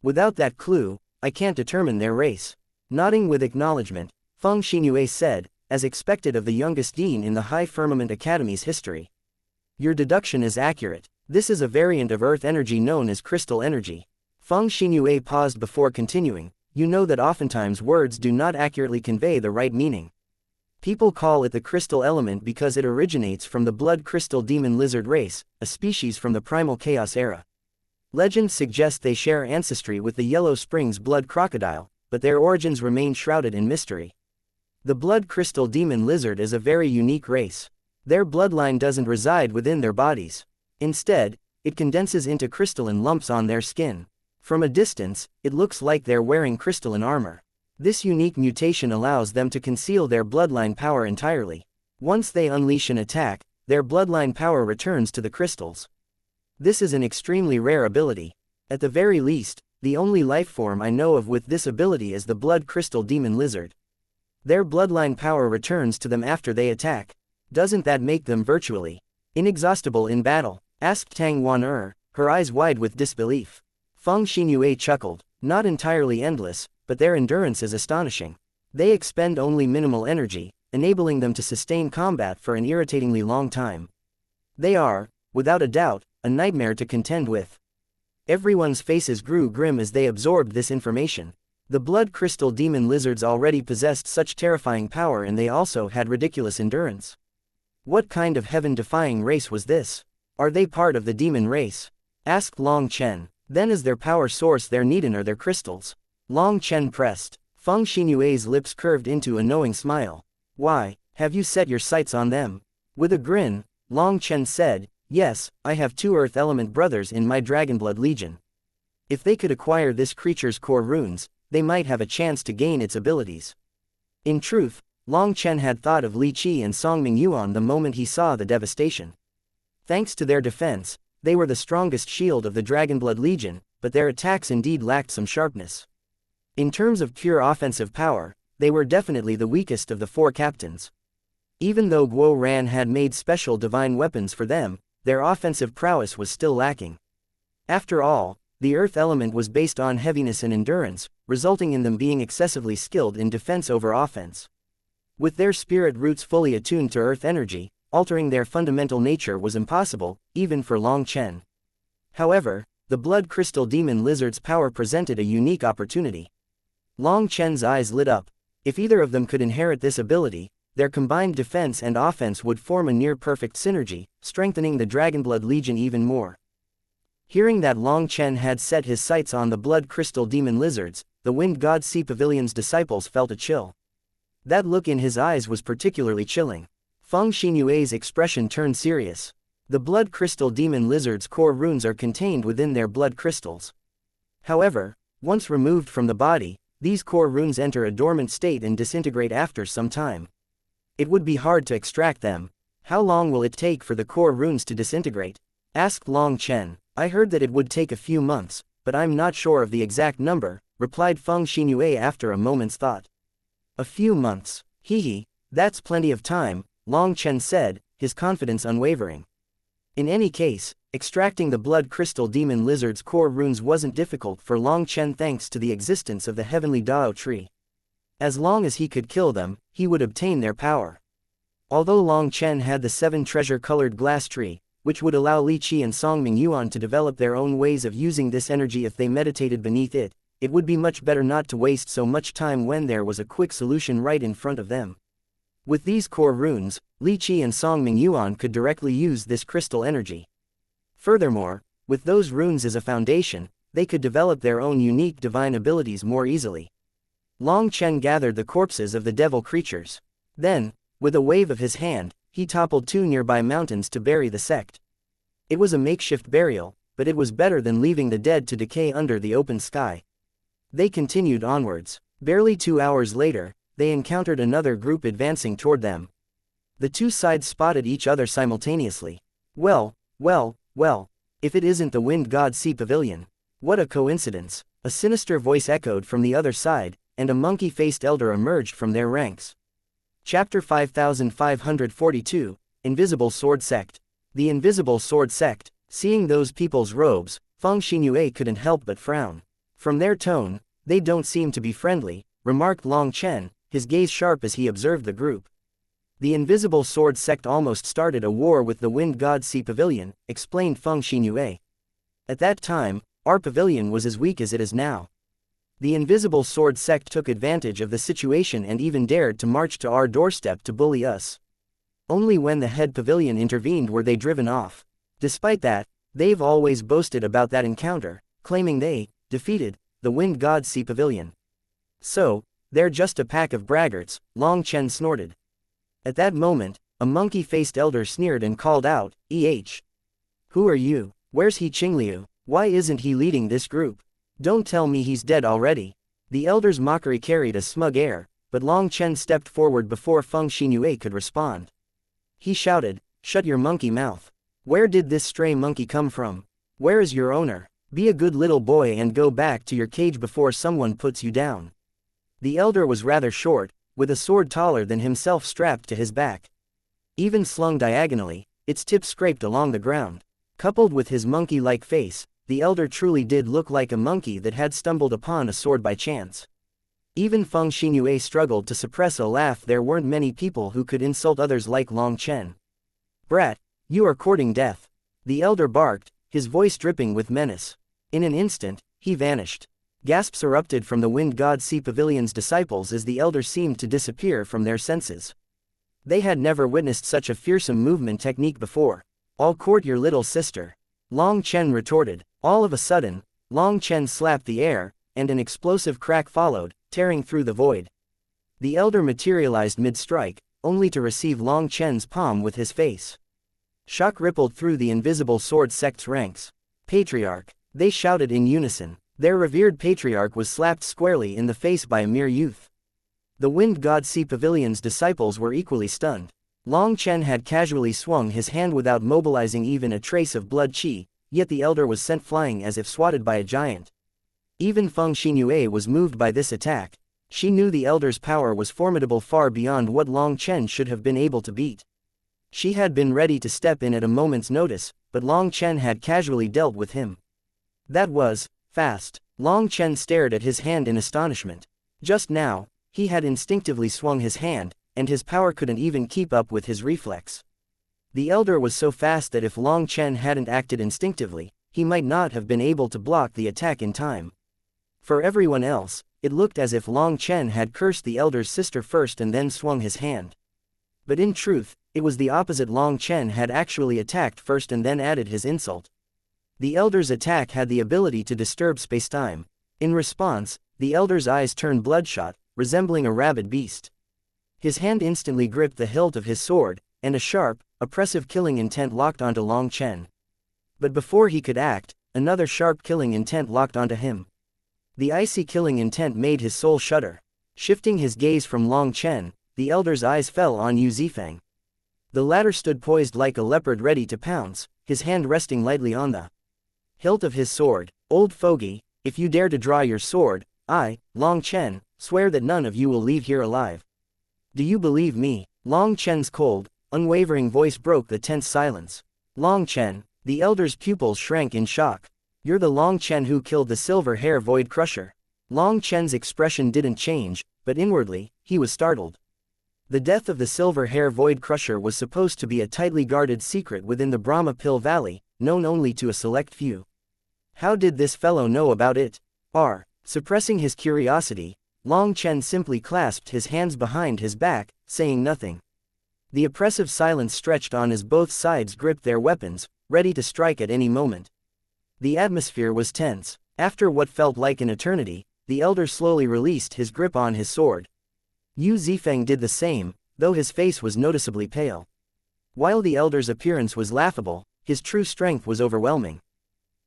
Without that clue, I can't determine their race." Nodding with acknowledgement, Feng Xinyue said, as expected of the youngest dean in the High Firmament Academy's history. "Your deduction is accurate. This is a variant of earth energy known as crystal energy." Feng Xinyue paused before continuing, "You know that oftentimes words do not accurately convey the right meaning. People call it the crystal element because it originates from the blood crystal demon lizard race, a species from the primal chaos era. Legends suggest they share ancestry with the Yellow Springs blood crocodile, but their origins remain shrouded in mystery. The blood crystal demon lizard is a very unique race. Their bloodline doesn't reside within their bodies. Instead, it condenses into crystalline lumps on their skin. From a distance, it looks like they're wearing crystalline armor. This unique mutation allows them to conceal their bloodline power entirely. Once they unleash an attack, their bloodline power returns to the crystals. This is an extremely rare ability. At the very least, the only life form I know of with this ability is the blood crystal demon lizard. Their bloodline power returns to them after they attack. Doesn't that make them virtually inexhaustible in battle?" asked Tang Wan-er, her eyes wide with disbelief. Feng Xinyue chuckled. "Not entirely endless, but their endurance is astonishing. They expend only minimal energy, enabling them to sustain combat for an irritatingly long time. They are, without a doubt, a nightmare to contend with." Everyone's faces grew grim as they absorbed this information. The blood crystal demon lizards already possessed such terrifying power, and they also had ridiculous endurance. What kind of heaven-defying race was this? Are they part of the demon race? Asked Long Chen. Then is their power source their Nidin or their crystals? Long Chen pressed. Feng Xinyue's lips curved into a knowing smile. Why, have you set your sights on them? With a grin, Long Chen said, yes, I have 2 Earth Element brothers in my Dragonblood Legion. If they could acquire this creature's core runes, they might have a chance to gain its abilities. In truth, Long Chen had thought of Li Qi and Songming Yuan the moment he saw the devastation. Thanks to their defense, they were the strongest shield of the Dragonblood Legion, but their attacks indeed lacked some sharpness. In terms of pure offensive power, they were definitely the weakest of the 4 captains. Even though Guo Ran had made special divine weapons for them, their offensive prowess was still lacking. After all, the earth element was based on heaviness and endurance, resulting in them being excessively skilled in defense over offense. With their spirit roots fully attuned to earth energy, altering their fundamental nature was impossible, even for Long Chen. However, the blood crystal demon lizard's power presented a unique opportunity. Long Chen's eyes lit up. If either of them could inherit this ability, their combined defense and offense would form a near-perfect synergy, strengthening the Dragonblood Legion even more. Hearing that Long Chen had set his sights on the blood crystal demon lizards, the Wind God Sea Pavilion's disciples felt a chill. That look in his eyes was particularly chilling. Feng Xinyue's expression turned serious. The blood crystal demon lizard's core runes are contained within their blood crystals. However, once removed from the body, these core runes enter a dormant state and disintegrate after some time. It would be hard to extract them. How long will it take for the core runes to disintegrate? Asked Long Chen. I heard that it would take a few months, but I'm not sure of the exact number, replied Feng Xinyue after a moment's thought. A few months. Hehe, that's plenty of time, Long Chen said, his confidence unwavering. In any case, extracting the blood crystal demon lizard's core runes wasn't difficult for Long Chen thanks to the existence of the heavenly Dao tree. As long as he could kill them, he would obtain their power. Although Long Chen had the 7 treasure-colored glass tree, which would allow Li Qi and Songming Yuan to develop their own ways of using this energy if they meditated beneath it, it would be much better not to waste so much time when there was a quick solution right in front of them. With these core runes, Li Qi and Songming Yuan could directly use this crystal energy. Furthermore, with those runes as a foundation, they could develop their own unique divine abilities more easily. Long Chen gathered the corpses of the devil creatures. Then, with a wave of his hand, he toppled 2 nearby mountains to bury the sect. It was a makeshift burial, but it was better than leaving the dead to decay under the open sky. They continued onwards. Barely 2 hours later, they encountered another group advancing toward them. The two sides spotted each other simultaneously. Well, if it isn't the Wind God Sea Pavilion. What a coincidence. A sinister voice echoed from the other side, and a monkey-faced elder emerged from their ranks. Chapter 5542, Invisible Sword Sect. The Invisible Sword Sect. Seeing those people's robes, Feng Xinyue couldn't help but frown. From their tone, they don't seem to be friendly, remarked Long Chen, his gaze sharp as he observed the group. The Invisible Sword Sect almost started a war with the Wind God Sea Pavilion, explained Feng Xinyue. At that time, our pavilion was as weak as it is now. The Invisible Sword Sect took advantage of the situation and even dared to march to our doorstep to bully us. Only when the head pavilion intervened were they driven off. Despite that, they've always boasted about that encounter, claiming they defeated the Wind God Sea Pavilion. So, they're just a pack of braggarts, Long Chen snorted. At that moment, a monkey-faced elder sneered and called out, Who are you? Where's He Qingliu? Why isn't he leading this group? Don't tell me he's dead already. The elder's mockery carried a smug air, but Long Chen stepped forward before Feng Xinyue could respond. He shouted, Shut your monkey mouth. Where did this stray monkey come from? Where is your owner? Be a good little boy and go back to your cage before someone puts you down. The elder was rather short, with a sword taller than himself strapped to his back. Even slung diagonally, its tip scraped along the ground. Coupled with his monkey-like face, the elder truly did look like a monkey that had stumbled upon a sword by chance. Even Feng Xinyue struggled to suppress a laugh. There weren't many people who could insult others like Long Chen. Brat, you are courting death. The elder barked, his voice dripping with menace. In an instant, he vanished. Gasps erupted from the Wind God Sea Pavilion's disciples as the elder seemed to disappear from their senses. They had never witnessed such a fearsome movement technique before. I'll court your little sister. Long Chen retorted. All of a sudden, Long Chen slapped the air, and an explosive crack followed, tearing through the void. The elder materialized mid-strike, only to receive Long Chen's palm with his face. Shock rippled through the Invisible Sword Sect's ranks. Patriarch, they shouted in unison. Their revered patriarch was slapped squarely in the face by a mere youth. The Wind God Sea Pavilion's disciples were equally stunned. Long Chen had casually swung his hand without mobilizing even a trace of blood qi, yet the elder was sent flying as if swatted by a giant. Even Feng Xinyue was moved by this attack. She knew the elder's power was formidable, far beyond what Long Chen should have been able to beat. She had been ready to step in at a moment's notice, but Long Chen had casually dealt with him. That was fast. Long Chen stared at his hand in astonishment. Just now, he had instinctively swung his hand, and his power couldn't even keep up with his reflex. The elder was so fast that if Long Chen hadn't acted instinctively, he might not have been able to block the attack in time. For everyone else, it looked as if Long Chen had cursed the elder's sister first and then swung his hand. But in truth, it was the opposite. Long Chen had actually attacked first and then added his insult. The elder's attack had the ability to disturb spacetime. In response, the elder's eyes turned bloodshot, resembling a rabid beast. His hand instantly gripped the hilt of his sword, and a sharp, oppressive killing intent locked onto Long Chen. But before he could act, another sharp killing intent locked onto him. The icy killing intent made his soul shudder. Shifting his gaze from Long Chen, the elder's eyes fell on Yu Zifeng. The latter stood poised like a leopard ready to pounce, his hand resting lightly on the hilt of his sword. Old fogey, if you dare to draw your sword, I, Long Chen, swear that none of you will leave here alive. Do you believe me? Long Chen's cold, unwavering voice broke the tense silence. Long Chen, the elder's pupils shrank in shock. You're the Long Chen who killed the silver hair void crusher. Long Chen's expression didn't change, but inwardly, he was startled. The death of the silver hair void crusher was supposed to be a tightly guarded secret within the Brahma Pill Valley, known only to a select few. How did this fellow know about it? Suppressing his curiosity, Long Chen simply clasped his hands behind his back, saying nothing. The oppressive silence stretched on as both sides gripped their weapons, ready to strike at any moment. The atmosphere was tense. After what felt like an eternity, the elder slowly released his grip on his sword. Yu Zifeng did the same, though his face was noticeably pale. While the elder's appearance was laughable, his true strength was overwhelming.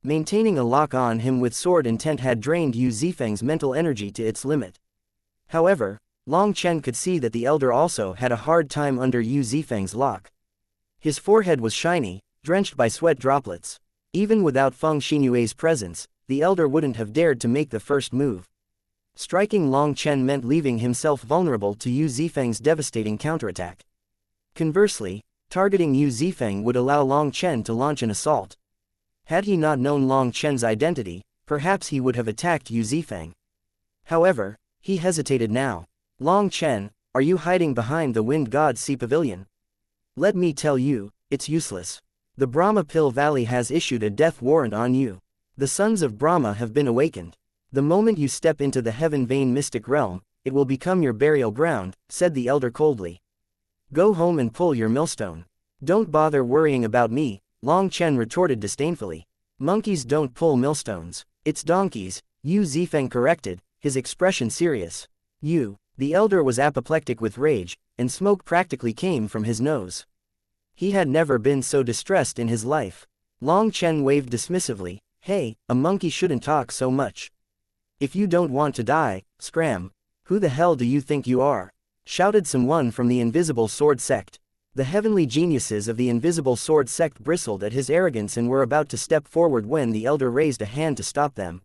Maintaining a lock on him with sword intent had drained Yu Zifeng's mental energy to its limit. However, Long Chen could see that the elder also had a hard time under Yu Zifeng's lock. His forehead was shiny, drenched by sweat droplets. Even without Feng Xinyue's presence, the elder wouldn't have dared to make the first move. Striking Long Chen meant leaving himself vulnerable to Yu Zifeng's devastating counterattack. Conversely, targeting Yu Zifeng would allow Long Chen to launch an assault. Had he not known Long Chen's identity, perhaps he would have attacked Yu Zifeng. However, he hesitated now. Long Chen, are you hiding behind the Wind God's Sea Pavilion? Let me tell you, it's useless. The Brahma Pill Valley has issued a death warrant on you. The sons of Brahma have been awakened. The moment you step into the Heaven Vein mystic realm, it will become your burial ground, said the elder coldly. Go home and pull your millstone. Don't bother worrying about me, Long Chen retorted disdainfully. Monkeys don't pull millstones. It's donkeys, Yu Zifeng corrected, his expression serious. The elder was apoplectic with rage, and smoke practically came from his nose. He had never been so distressed in his life. Long Chen waved dismissively. Hey, a monkey shouldn't talk so much. If you don't want to die, scram. Who the hell do you think you are? Shouted someone from the Invisible Sword Sect. The heavenly geniuses of the Invisible Sword Sect bristled at his arrogance and were about to step forward when the elder raised a hand to stop them.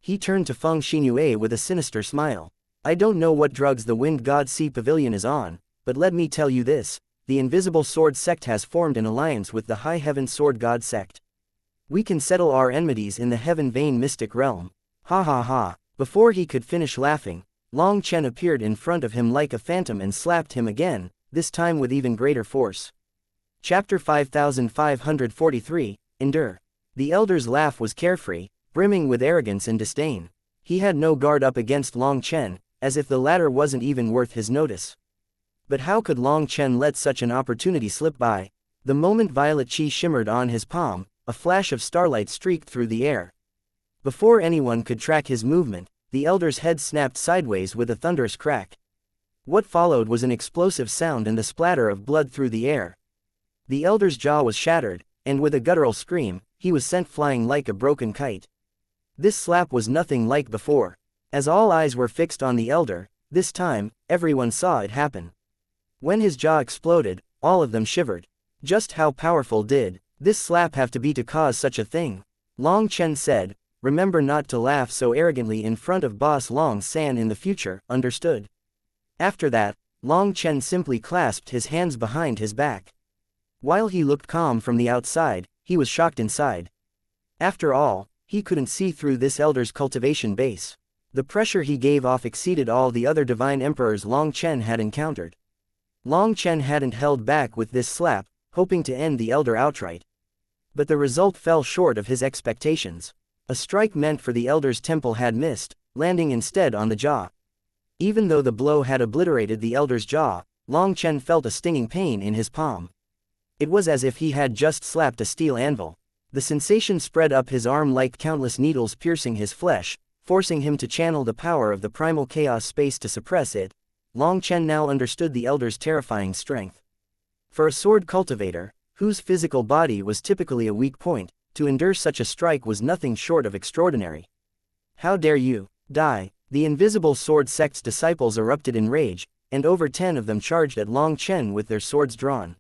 He turned to Feng Xinyue with a sinister smile. I don't know what drugs the Wind God Sea Pavilion is on, but let me tell you this, the Invisible Sword Sect has formed an alliance with the High Heaven Sword God Sect. We can settle our enmities in the Heaven Vein mystic realm. Ha ha ha. Before he could finish laughing, Long Chen appeared in front of him like a phantom and slapped him again, this time with even greater force. Chapter 5543, Endure. The elder's laugh was carefree, brimming with arrogance and disdain. He had no guard up against Long Chen, as if the latter wasn't even worth his notice. But how could Long Chen let such an opportunity slip by? The moment violet chi shimmered on his palm, a flash of starlight streaked through the air. Before anyone could track his movement, the elder's head snapped sideways with a thunderous crack. What followed was an explosive sound and the splatter of blood through the air. The elder's jaw was shattered, and with a guttural scream, he was sent flying like a broken kite. This slap was nothing like before. As all eyes were fixed on the elder, this time, everyone saw it happen. When his jaw exploded, all of them shivered. Just how powerful did this slap have to be to cause such a thing? Long Chen said, remember not to laugh so arrogantly in front of Boss Long San in the future, understood? After that, Long Chen simply clasped his hands behind his back. While he looked calm from the outside, he was shocked inside. After all, he couldn't see through this elder's cultivation base. The pressure he gave off exceeded all the other divine emperors Long Chen had encountered. Long Chen hadn't held back with this slap, hoping to end the elder outright. But the result fell short of his expectations. A strike meant for the elder's temple had missed, landing instead on the jaw. Even though the blow had obliterated the elder's jaw, Long Chen felt a stinging pain in his palm. It was as if he had just slapped a steel anvil. The sensation spread up his arm like countless needles piercing his flesh, forcing him to channel the power of the primal chaos space to suppress it. Long Chen now understood the elder's terrifying strength. For a sword cultivator, whose physical body was typically a weak point, to endure such a strike was nothing short of extraordinary. How dare you die? The invisible sword sect's disciples erupted in rage, and over 10 of them charged at Long Chen with their swords drawn.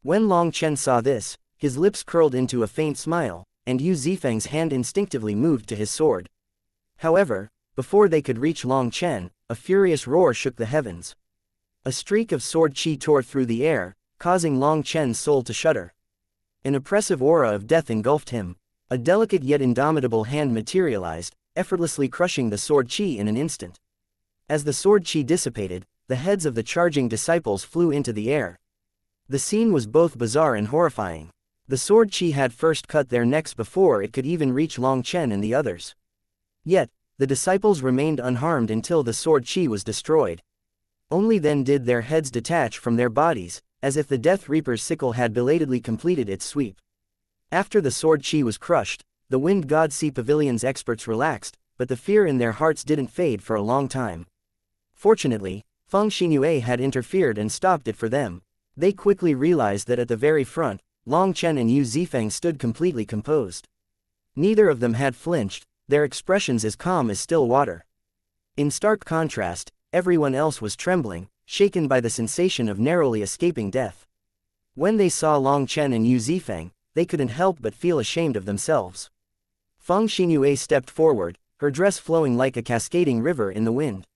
When Long Chen saw this, his lips curled into a faint smile, and Yu Zifeng's hand instinctively moved to his sword. However, before they could reach Long Chen, a furious roar shook the heavens. A streak of sword chi tore through the air, causing Long Chen's soul to shudder. An oppressive aura of death engulfed him. A delicate yet indomitable hand materialized, effortlessly crushing the sword chi in an instant. As the sword chi dissipated, the heads of the charging disciples flew into the air. The scene was both bizarre and horrifying. The sword chi had first cut their necks before it could even reach Long Chen and the others. Yet, the disciples remained unharmed until the sword chi was destroyed. Only then did their heads detach from their bodies, as if the Death Reaper's sickle had belatedly completed its sweep. After the sword chi was crushed, the Wind God Sea Pavilion's experts relaxed, but the fear in their hearts didn't fade for a long time. Fortunately, Feng Xinyue had interfered and stopped it for them. They quickly realized that at the very front, Long Chen and Yu Zifeng stood completely composed. Neither of them had flinched, their expressions as calm as still water. In stark contrast, everyone else was trembling, shaken by the sensation of narrowly escaping death. When they saw Long Chen and Yu Zifeng, they couldn't help but feel ashamed of themselves. Feng Xinyue stepped forward, her dress flowing like a cascading river in the wind.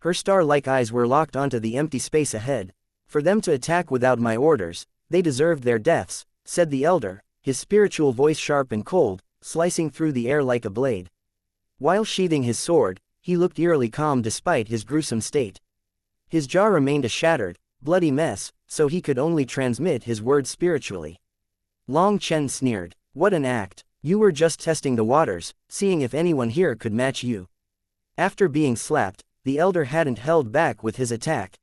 Her star-like eyes were locked onto the empty space ahead. For them to attack without my orders, they deserved their deaths, said the elder, his spiritual voice sharp and cold, slicing through the air like a blade. While sheathing his sword, he looked eerily calm despite his gruesome state. His jaw remained a shattered, bloody mess, so he could only transmit his words spiritually. Long Chen sneered, "What an act! You were just testing the waters, seeing if anyone here could match you." After being slapped, the elder hadn't held back with his attack.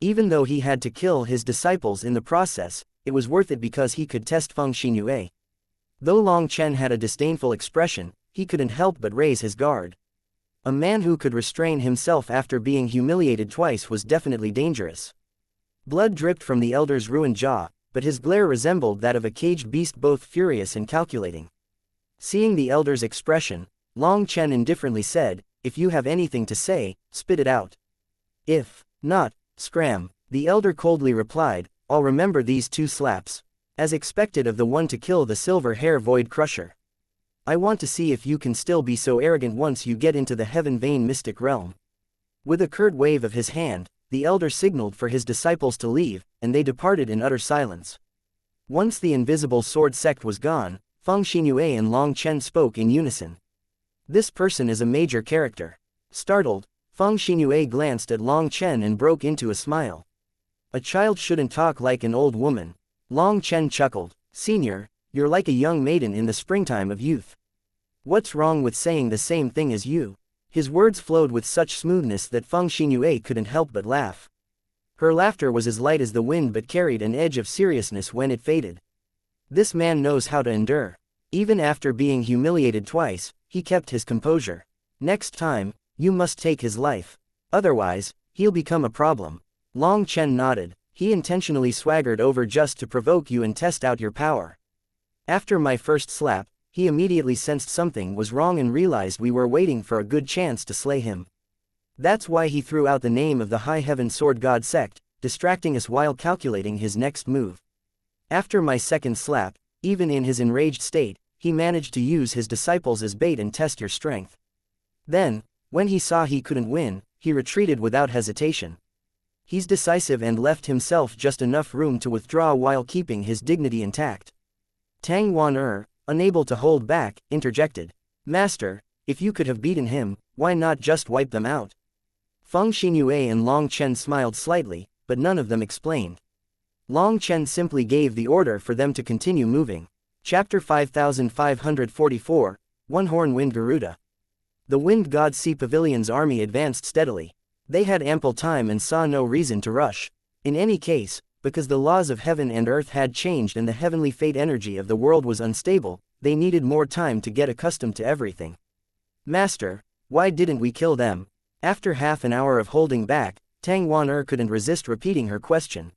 Even though he had to kill his disciples in the process, it was worth it because he could test Feng Xinyue. Though Long Chen had a disdainful expression, he couldn't help but raise his guard. A man who could restrain himself after being humiliated twice was definitely dangerous. Blood dripped from the elder's ruined jaw, but his glare resembled that of a caged beast, both furious and calculating. Seeing the elder's expression, Long Chen indifferently said, "If you have anything to say, spit it out. If not, scram." The elder coldly replied, "I'll remember these 2 slaps." As expected of the one to kill the silver hair void crusher. "I want to see if you can still be so arrogant once you get into the heaven vein mystic realm." With a curt wave of his hand, the elder signaled for his disciples to leave, and they departed in utter silence. Once the invisible sword sect was gone, Feng Xinyue and Long Chen spoke in unison. "This person is a major character." Startled, Feng Xinyue glanced at Long Chen and broke into a smile. "A child shouldn't talk like an old woman." Long Chen chuckled, "Senior, you're like a young maiden in the springtime of youth. What's wrong with saying the same thing as you?" His words flowed with such smoothness that Feng Xinyue couldn't help but laugh. Her laughter was as light as the wind but carried an edge of seriousness when it faded. This man knows how to endure. Even after being humiliated twice, he kept his composure. "Next time, you must take his life. Otherwise, he'll become a problem." Long Chen nodded. "He intentionally swaggered over just to provoke you and test out your power. After my first slap, he immediately sensed something was wrong and realized we were waiting for a good chance to slay him. That's why he threw out the name of the High Heaven Sword God sect, distracting us while calculating his next move. After my second slap, even in his enraged state, he managed to use his disciples as bait and test your strength. Then, when he saw he couldn't win, he retreated without hesitation. He's decisive and left himself just enough room to withdraw while keeping his dignity intact." Tang Wan unable to hold back, interjected, "Master, if you could have beaten him, why not just wipe them out?" Feng Xinyue and Long Chen smiled slightly, but none of them explained. Long Chen simply gave the order for them to continue moving. Chapter 5544, One Horn Wind Garuda. The Wind God Sea Pavilion's army advanced steadily. They had ample time and saw no reason to rush. In any case, because the laws of heaven and earth had changed and the heavenly fate energy of the world was unstable, they needed more time to get accustomed to everything. "Master, why didn't we kill them?" After half an hour of holding back, Tang Wan couldn't resist repeating her question.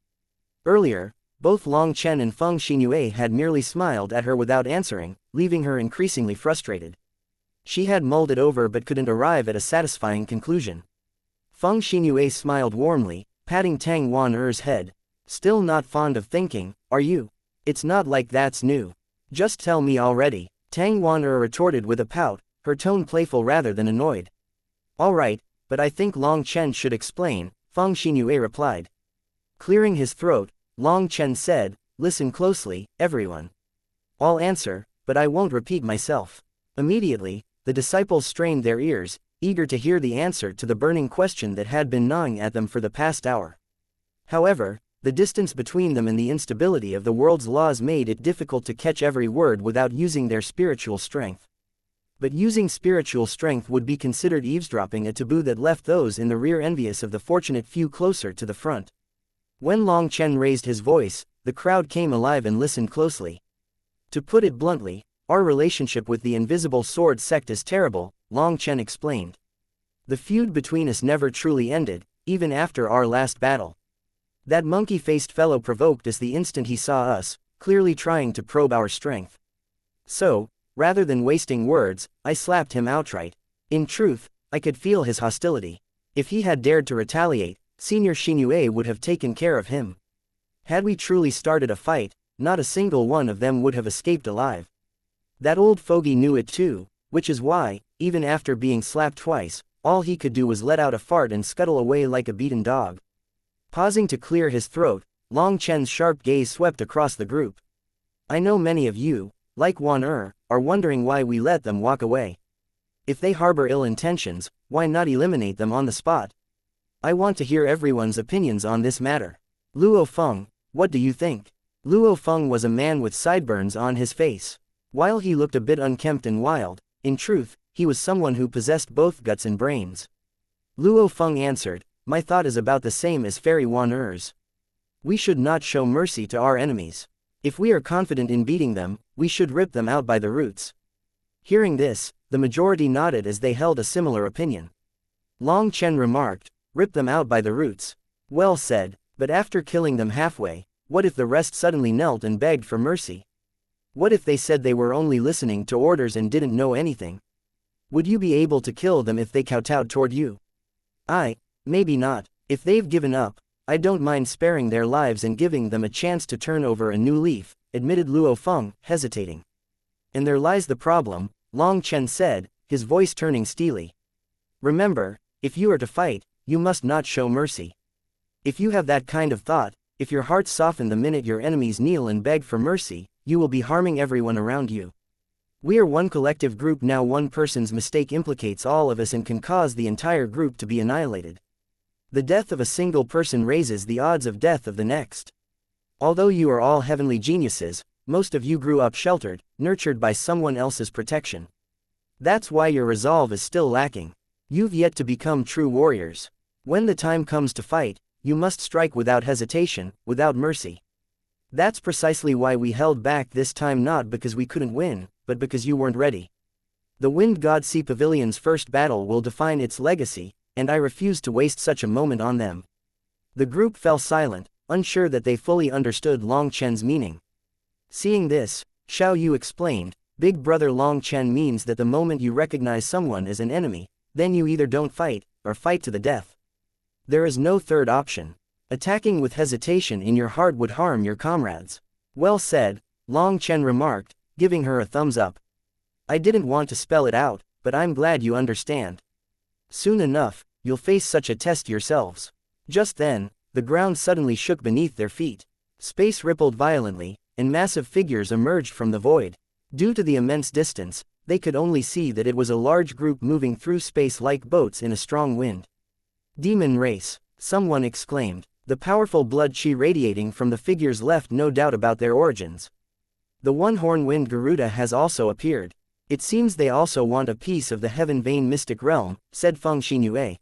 Earlier, Both Long Chen and Feng Xinyue had merely smiled at her without answering, leaving her increasingly frustrated. She had mulled it over but couldn't arrive at a satisfying conclusion. Feng Xinyue smiled warmly, patting Tang Wan-er's head. Still not fond of thinking, are you? It's not like that's new. Just tell me already, Tang Wan-er retorted with a pout, her tone playful rather than annoyed. All right, but I think Long Chen should explain, Feng Xinyue replied. Clearing his throat, Long Chen said, listen closely, everyone. I'll answer, but I won't repeat myself. Immediately, the disciples strained their ears, eager to hear the answer to the burning question that had been gnawing at them for the past hour. However, the distance between them and the instability of the world's laws made it difficult to catch every word without using their spiritual strength. But using spiritual strength would be considered eavesdropping, a taboo that left those in the rear envious of the fortunate few closer to the front. When Long Chen raised his voice, the crowd came alive and listened closely. To put it bluntly, our relationship with the invisible sword sect is terrible, Long Chen explained. The feud between us never truly ended, even after our last battle. That monkey-faced fellow provoked us the instant he saw us, clearly trying to probe our strength. So, rather than wasting words, I slapped him outright. In truth, I could feel his hostility. If he had dared to retaliate, Senior Xinyue would have taken care of him. Had we truly started a fight, not a single one of them would have escaped alive. That old fogey knew it too, which is why, even after being slapped twice, all he could do was let out a fart and scuttle away like a beaten dog. Pausing to clear his throat, Long Chen's sharp gaze swept across the group. I know many of you, like Wan-er, are wondering why we let them walk away. If they harbor ill intentions, why not eliminate them on the spot? I want to hear everyone's opinions on this matter. Luo Feng, what do you think? Luo Feng was a man with sideburns on his face. While he looked a bit unkempt and wild, in truth, he was someone who possessed both guts and brains. Luo Feng answered, my thought is about the same as Fairy Wan-er's. We should not show mercy to our enemies. If we are confident in beating them, we should rip them out by the roots. Hearing this, the majority nodded as they held a similar opinion. Long Chen remarked, rip them out by the roots. Well said, but after killing them halfway, what if the rest suddenly knelt and begged for mercy? What if they said they were only listening to orders and didn't know anything? Would you be able to kill them if they kowtowed toward you? Maybe not. If they've given up, I don't mind sparing their lives and giving them a chance to turn over a new leaf, admitted Luo Feng, hesitating. And there lies the problem, Long Chen said, his voice turning steely. Remember, if you are to fight, you must not show mercy. If you have that kind of thought, if your heart soften the minute your enemies kneel and beg for mercy, you will be harming everyone around you. We are one collective group now. One person's mistake implicates all of us and can cause the entire group to be annihilated. The death of a single person raises the odds of death of the next. Although you are all heavenly geniuses, most of you grew up sheltered, nurtured by someone else's protection. That's why your resolve is still lacking. You've yet to become true warriors. When the time comes to fight, you must strike without hesitation, without mercy. That's precisely why we held back this time, not because we couldn't win, but because you weren't ready. The Wind God Sea Pavilion's first battle will define its legacy, and I refuse to waste such a moment on them. The group fell silent, unsure that they fully understood Long Chen's meaning. Seeing this, Xiao Yu explained, Big Brother Long Chen means that the moment you recognize someone as an enemy, then you either don't fight, or fight to the death. There is no third option. Attacking with hesitation in your heart would harm your comrades. Well said, Long Chen remarked, giving her a thumbs up. I didn't want to spell it out, but I'm glad you understand. Soon enough, you'll face such a test yourselves. Just then, the ground suddenly shook beneath their feet. Space rippled violently, and massive figures emerged from the void. Due to the immense distance, they could only see that it was a large group moving through space like boats in a strong wind. Demon race, someone exclaimed. The powerful blood chi radiating from the figures left no doubt about their origins. The one-horn wind Garuda has also appeared. It seems they also want a piece of the heaven vein mystic realm, said Feng Xinyue.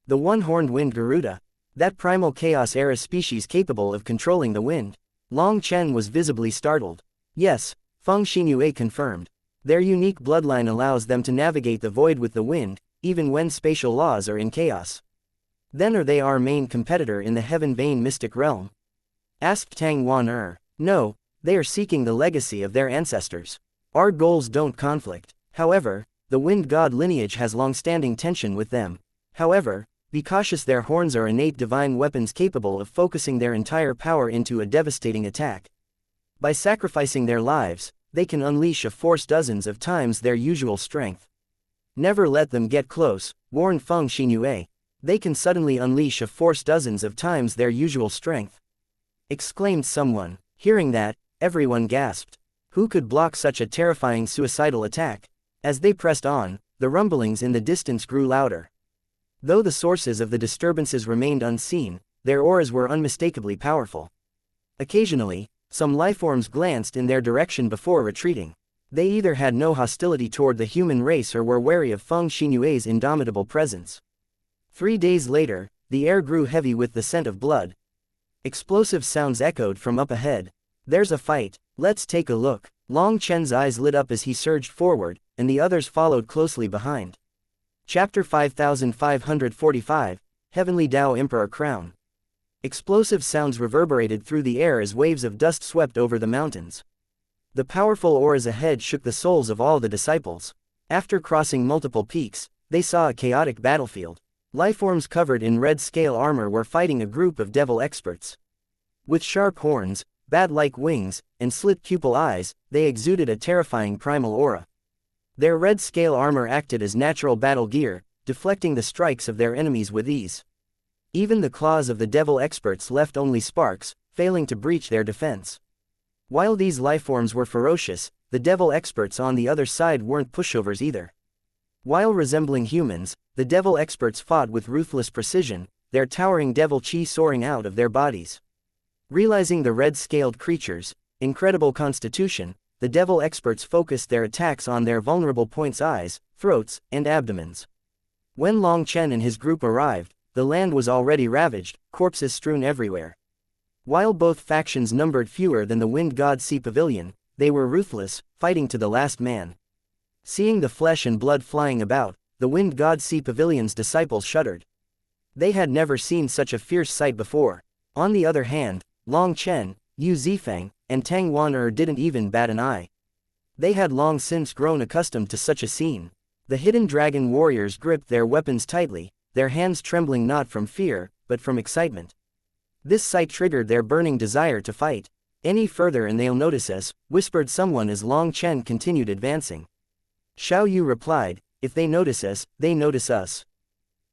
The one-horned wind Garuda, that primal chaos-era species capable of controlling the wind. Long Chen was visibly startled. Yes, Feng Xinyue confirmed. Their unique bloodline allows them to navigate the void with the wind, even when spatial laws are in chaos. Then are they our main competitor in the heaven vein mystic realm? asked Tang Wan. No, they are seeking the legacy of their ancestors. Our goals don't conflict. However, the wind god lineage has long-standing tension with them. However, be cautious, their horns are innate divine weapons capable of focusing their entire power into a devastating attack. By sacrificing their lives, they can unleash a force dozens of times their usual strength. Never let them get close, warned Feng Xinyue. They can suddenly unleash a force dozens of times their usual strength, exclaimed someone. Hearing that, everyone gasped. Who could block such a terrifying suicidal attack? As they pressed on, the rumblings in the distance grew louder. Though the sources of the disturbances remained unseen, their auras were unmistakably powerful. Occasionally, some lifeforms glanced in their direction before retreating. They either had no hostility toward the human race or were wary of Feng Xinyue's indomitable presence. 3 days later, the air grew heavy with the scent of blood. Explosive sounds echoed from up ahead. There's a fight, let's take a look. Long Chen's eyes lit up as he surged forward, and the others followed closely behind. Chapter 5545, Heavenly Dao Emperor Crown. Explosive sounds reverberated through the air as waves of dust swept over the mountains. The powerful auras ahead shook the souls of all the disciples. After crossing multiple peaks, they saw a chaotic battlefield. Lifeforms covered in red scale armor were fighting a group of devil experts. With sharp horns, bat-like wings, and slit pupil eyes, they exuded a terrifying primal aura. Their red scale armor acted as natural battle gear, deflecting the strikes of their enemies with ease. Even the claws of the devil experts left only sparks, failing to breach their defense. While these lifeforms were ferocious, the devil experts on the other side weren't pushovers either. While resembling humans, the devil experts fought with ruthless precision, their towering devil chi soaring out of their bodies. Realizing the red-scaled creatures' incredible constitution, the devil experts focused their attacks on their vulnerable points: eyes, throats, and abdomens. When Long Chen and his group arrived, the land was already ravaged, corpses strewn everywhere. While both factions numbered fewer than the Wind God Sea Pavilion, they were ruthless, fighting to the last man. Seeing the flesh and blood flying about, the Wind God Sea Pavilion's disciples shuddered. They had never seen such a fierce sight before. On the other hand, Long Chen, Yu Zifeng, and Tang Wan didn't even bat an eye. They had long since grown accustomed to such a scene. The hidden dragon warriors gripped their weapons tightly, their hands trembling not from fear, but from excitement. This sight triggered their burning desire to fight. Any further and they'll notice us, whispered someone as Long Chen continued advancing. Xiao Yu replied, if they notice us, they notice us.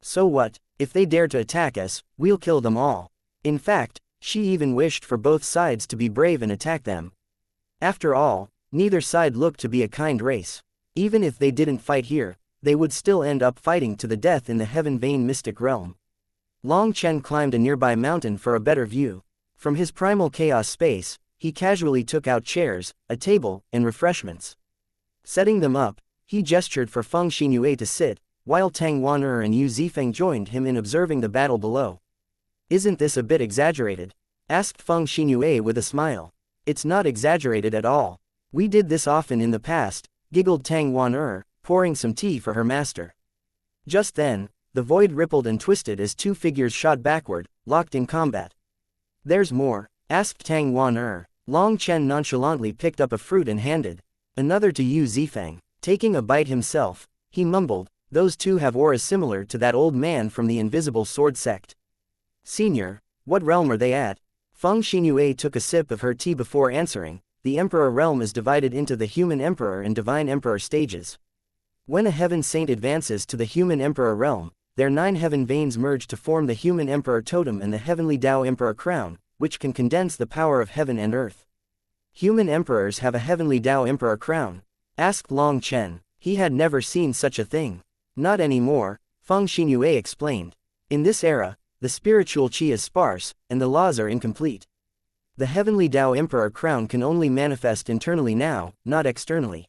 So what, if they dare to attack us, we'll kill them all. In fact, she even wished for both sides to be brave and attack them. After all, neither side looked to be a kind race. Even if they didn't fight here, they would still end up fighting to the death in the Heaven Vein mystic realm. Long Chen climbed a nearby mountain for a better view. From his primal chaos space, he casually took out chairs, a table, and refreshments. Setting them up, he gestured for Feng Xinyue to sit, while Tang Wan and Yu Zifeng joined him in observing the battle below. Isn't this a bit exaggerated? Asked Feng Xinyue with a smile. It's not exaggerated at all. We did this often in the past, giggled Tang Wan, pouring some tea for her master. Just then, the void rippled and twisted as two figures shot backward, locked in combat. There's more, asked Tang Wan. Long Chen nonchalantly picked up a fruit and handed another to Yu Zifeng. Taking a bite himself, he mumbled, those two have auras similar to that old man from the Invisible Sword sect. Senior, what realm are they at? Feng Xinyue took a sip of her tea before answering. The Emperor realm is divided into the Human Emperor and Divine Emperor stages. When a Heaven Saint advances to the Human Emperor realm, their 9 heaven veins merge to form the Human Emperor Totem and the Heavenly Dao Emperor Crown, which can condense the power of heaven and earth. Human emperors have a Heavenly Dao Emperor Crown? Asked Long Chen. He had never seen such a thing. Not anymore, Feng Xinyue explained. In this era, the spiritual chi is sparse, and the laws are incomplete. The Heavenly Dao Emperor Crown can only manifest internally now, not externally.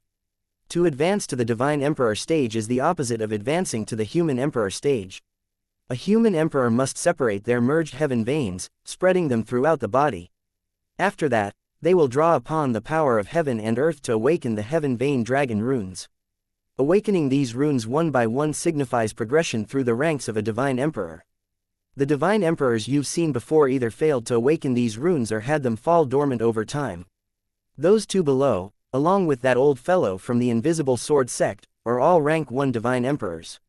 To advance to the Divine Emperor stage is the opposite of advancing to the Human Emperor stage. A human emperor must separate their merged heaven veins, spreading them throughout the body. After that, they will draw upon the power of heaven and earth to awaken the heaven vein dragon runes. Awakening these runes one by one signifies progression through the ranks of a divine emperor. The divine emperors you've seen before either failed to awaken these runes or had them fall dormant over time. Those two below, along with that old fellow from the Invisible Sword sect, are all rank 1 divine emperors.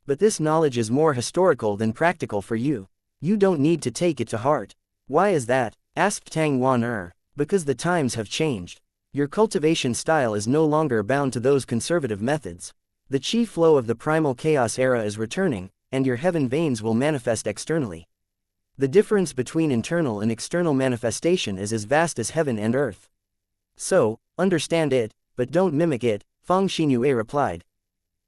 But this knowledge is more historical than practical for you. You don't need to take it to heart. Why is that? Asked Tang Wan. Because the times have changed. Your cultivation style is no longer bound to those conservative methods. The chi flow of the primal chaos era is returning, and your heaven veins will manifest externally. The difference between internal and external manifestation is as vast as heaven and earth. So, understand it, but don't mimic it, Feng Xinyue replied.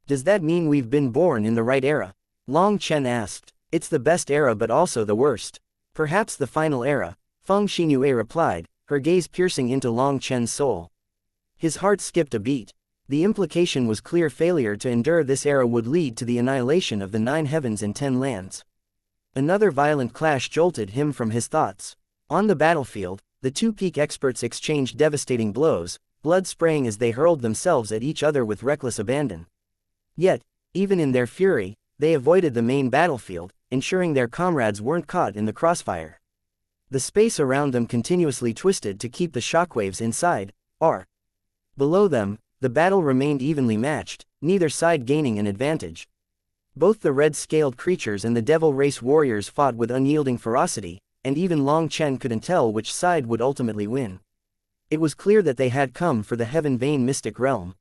Does that mean we've been born in the right era? Long Chen asked. It's the best era but also the worst. Perhaps the final era, Feng Xinyue replied, her gaze piercing into Long Chen's soul. His heart skipped a beat. The implication was clear: failure to endure this era would lead to the annihilation of the 9 heavens and 10 lands. Another violent clash jolted him from his thoughts. On the battlefield, the two peak experts exchanged devastating blows, blood spraying as they hurled themselves at each other with reckless abandon. Yet, even in their fury, they avoided the main battlefield, ensuring their comrades weren't caught in the crossfire. The space around them continuously twisted to keep the shockwaves inside. Below them, the battle remained evenly matched, neither side gaining an advantage. Both the red-scaled creatures and the devil race warriors fought with unyielding ferocity, and even Long Chen couldn't tell which side would ultimately win. It was clear that they had come for the Heaven Vein Mystic Realm.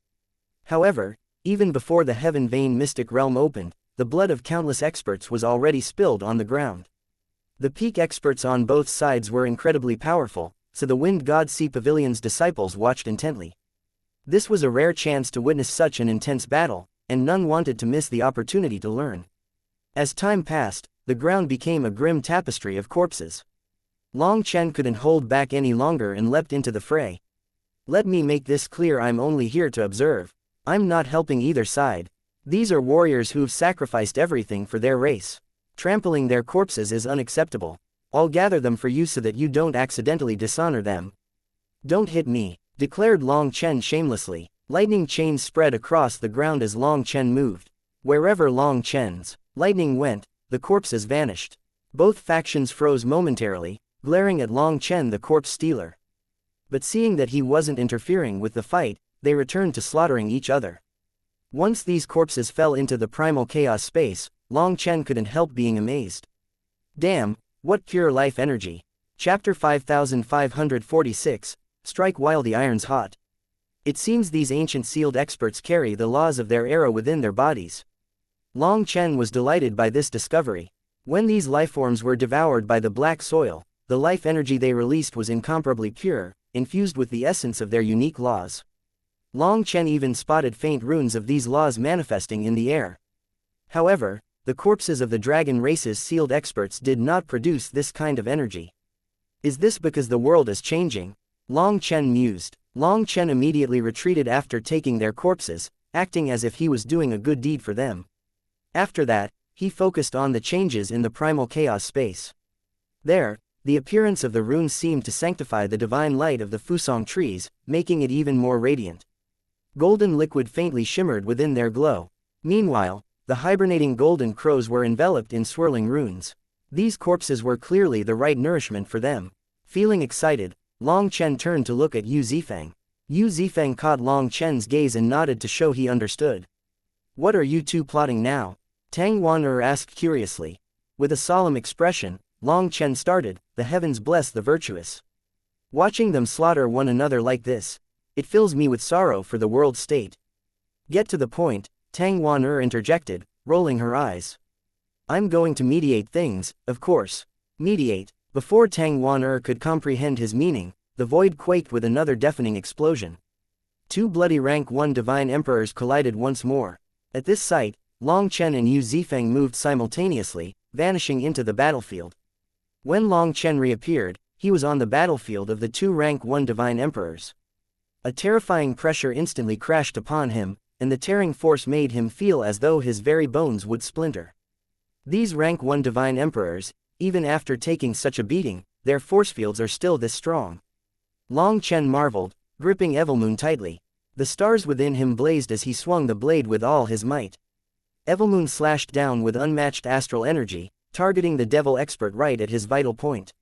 However, even before the Heaven Vein Mystic Realm opened, the blood of countless experts was already spilled on the ground. The peak experts on both sides were incredibly powerful, so the Wind God Sea Pavilion's disciples watched intently. This was a rare chance to witness such an intense battle, and none wanted to miss the opportunity to learn. As time passed, the ground became a grim tapestry of corpses. Long Chen couldn't hold back any longer and leapt into the fray. Let me make this clear: I'm only here to observe. I'm not helping either side. These are warriors who've sacrificed everything for their race. Trampling their corpses is unacceptable. I'll gather them for you so that you don't accidentally dishonor them. Don't hit me, declared Long Chen shamelessly. Lightning chains spread across the ground as Long Chen moved. Wherever Long Chen's lightning went, the corpses vanished. Both factions froze momentarily, glaring at Long Chen the corpse stealer. But seeing that he wasn't interfering with the fight, they returned to slaughtering each other. Once these corpses fell into the primal chaos space, Long Chen couldn't help being amazed. Damn, what pure life energy. Chapter 5546, Strike while the iron's hot. It seems these ancient sealed experts carry the laws of their era within their bodies. Long Chen was delighted by this discovery. When these lifeforms were devoured by the black soil, the life energy they released was incomparably pure, infused with the essence of their unique laws. Long Chen even spotted faint runes of these laws manifesting in the air. However, the corpses of the dragon race's sealed experts did not produce this kind of energy. Is this because the world is changing? Long Chen mused. Long Chen immediately retreated after taking their corpses, acting as if he was doing a good deed for them. After that, he focused on the changes in the primal chaos space. There, the appearance of the runes seemed to sanctify the divine light of the Fusong trees, making it even more radiant. Golden liquid faintly shimmered within their glow. Meanwhile, the hibernating golden crows were enveloped in swirling runes. These corpses were clearly the right nourishment for them. Feeling excited, Long Chen turned to look at Yu Zifeng. Yu Zifeng caught Long Chen's gaze and nodded to show he understood. What are you two plotting now? Tang Wan'er asked curiously. With a solemn expression, Long Chen started, the heavens bless the virtuous. Watching them slaughter one another like this, it fills me with sorrow for the world's state. Get to the point, Tang Wan'er interjected, rolling her eyes. I'm going to mediate things, of course. Mediate. Before Tang Wan'er could comprehend his meaning, the void quaked with another deafening explosion. Two bloody rank 1 divine emperors collided once more. At this sight, Long Chen and Yu Zifeng moved simultaneously, vanishing into the battlefield. When Long Chen reappeared, he was on the battlefield of the two rank 1 divine emperors. A terrifying pressure instantly crashed upon him, and the tearing force made him feel as though his very bones would splinter. These rank 1 divine emperors, even after taking such a beating, their force fields are still this strong. Long Chen marveled, gripping Evilmoon tightly. The stars within him blazed as he swung the blade with all his might. Evilmoon slashed down with unmatched astral energy, targeting the devil expert right at his vital point.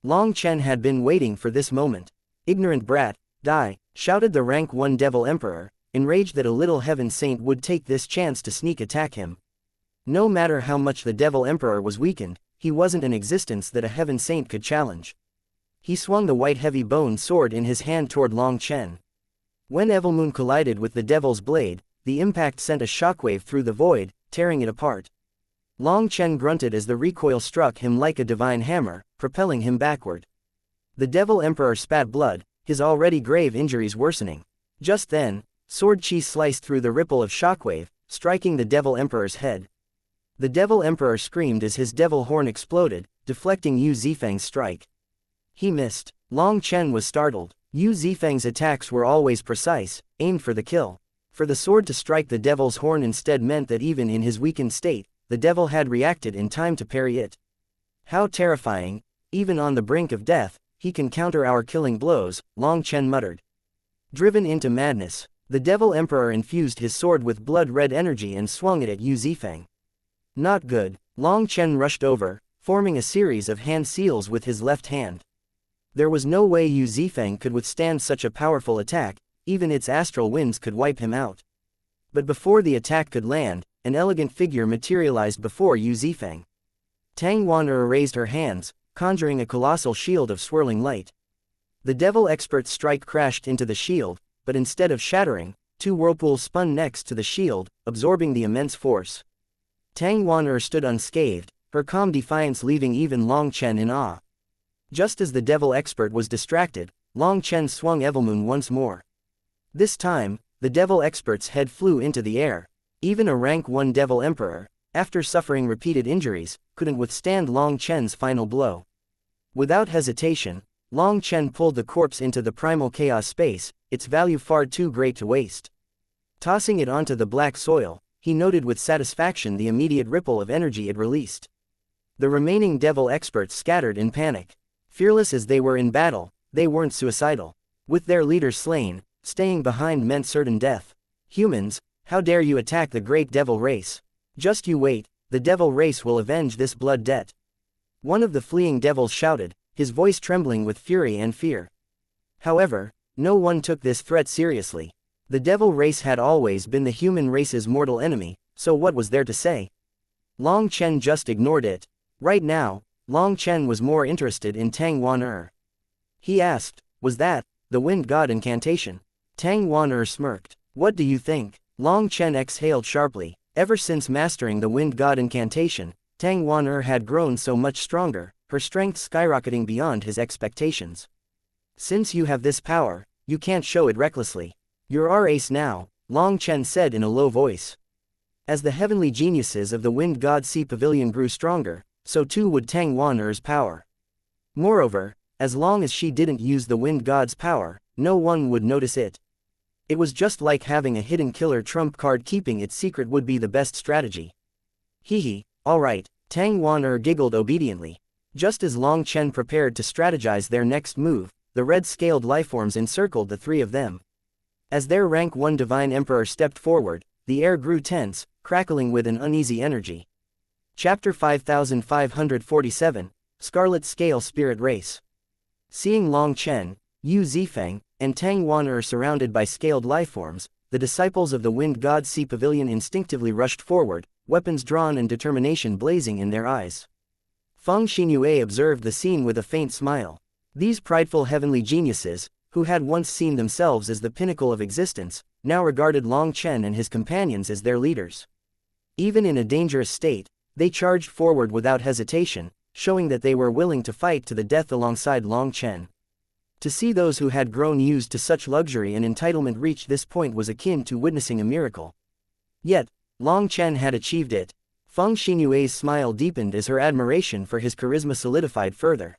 Long Chen had been waiting for this moment. "Ignorant brat, die," shouted the rank 1 devil emperor, enraged that a little heaven saint would take this chance to sneak attack him. No matter how much the devil emperor was weakened, he wasn't an existence that a heaven saint could challenge. He swung the white heavy bone sword in his hand toward Long Chen. When Evilmoon collided with the devil's blade, the impact sent a shockwave through the void, tearing it apart. Long Chen grunted as the recoil struck him like a divine hammer, propelling him backward. The devil emperor spat blood, his already grave injuries worsening. Just then, sword chi sliced through the ripple of shockwave, striking the devil emperor's head. The devil emperor screamed as his devil horn exploded, deflecting Yu Zifang's strike. He missed. Long Chen was startled. Yu Zifang's attacks were always precise, aimed for the kill. For the sword to strike the devil's horn instead meant that even in his weakened state, the devil had reacted in time to parry it. "How terrifying, even on the brink of death, he can counter our killing blows," Long Chen muttered. Driven into madness, the devil emperor infused his sword with blood-red energy and swung it at Yu Zifang. Not good. Long Chen rushed over, forming a series of hand seals with his left hand. There was no way Yu Zifang could withstand such a powerful attack, even its astral winds could wipe him out. But before the attack could land, an elegant figure materialized before Yu Zifang. Tang Wan'er raised her hands, conjuring a colossal shield of swirling light. The devil expert's strike crashed into the shield, but instead of shattering, 2 whirlpools spun next to the shield, absorbing the immense force. Tang Wan'er stood unscathed, her calm defiance leaving even Long Chen in awe. Just as the devil expert was distracted, Long Chen swung Evilmoon once more. This time, the devil expert's head flew into the air. Even a rank 1 devil emperor, after suffering repeated injuries, couldn't withstand Long Chen's final blow. Without hesitation, Long Chen pulled the corpse into the primal chaos space, its value far too great to waste. Tossing it onto the black soil, he noted with satisfaction the immediate ripple of energy it released. The remaining devil experts scattered in panic. Fearless as they were in battle, they weren't suicidal. With their leader slain, staying behind meant certain death. "Humans, how dare you attack the great devil race? Just you wait, the devil race will avenge this blood debt." One of the fleeing devils shouted, his voice trembling with fury and fear. However, no one took this threat seriously. The devil race had always been the human race's mortal enemy, so what was there to say? Long Chen just ignored it. Right now, Long Chen was more interested in Tang Wan'er. He asked, "Was that the wind god incantation?" Tang Wan'er smirked. "What do you think?" Long Chen exhaled sharply. Ever since mastering the wind god incantation, Tang Wan'er had grown so much stronger, her strength skyrocketing beyond his expectations. "Since you have this power, you can't show it recklessly. You're our ace now," Long Chen said in a low voice. As the heavenly geniuses of the Wind God Sea Pavilion grew stronger, so too would Tang Wan'er's power. Moreover, as long as she didn't use the Wind God's power, no one would notice it. It was just like having a hidden killer trump card. Keeping it secret would be the best strategy. Hehe, alright, Tang Wan'er giggled obediently. Just as Long Chen prepared to strategize their next move, the red-scaled lifeforms encircled the 3 of them. As their rank 1 divine emperor stepped forward, the air grew tense, crackling with an uneasy energy. Chapter 5547, Scarlet Scale Spirit Race. Seeing Long Chen, Yu Zifang, and Tang Wan'er surrounded by scaled lifeforms, the disciples of the Wind God Sea Pavilion instinctively rushed forward, weapons drawn and determination blazing in their eyes. Feng Xinyue observed the scene with a faint smile. These prideful heavenly geniuses, who had once seen themselves as the pinnacle of existence, now regarded Long Chen and his companions as their leaders. Even in a dangerous state, they charged forward without hesitation, showing that they were willing to fight to the death alongside Long Chen. To see those who had grown used to such luxury and entitlement reach this point was akin to witnessing a miracle. Yet, Long Chen had achieved it. Feng Xinyue's smile deepened as her admiration for his charisma solidified further.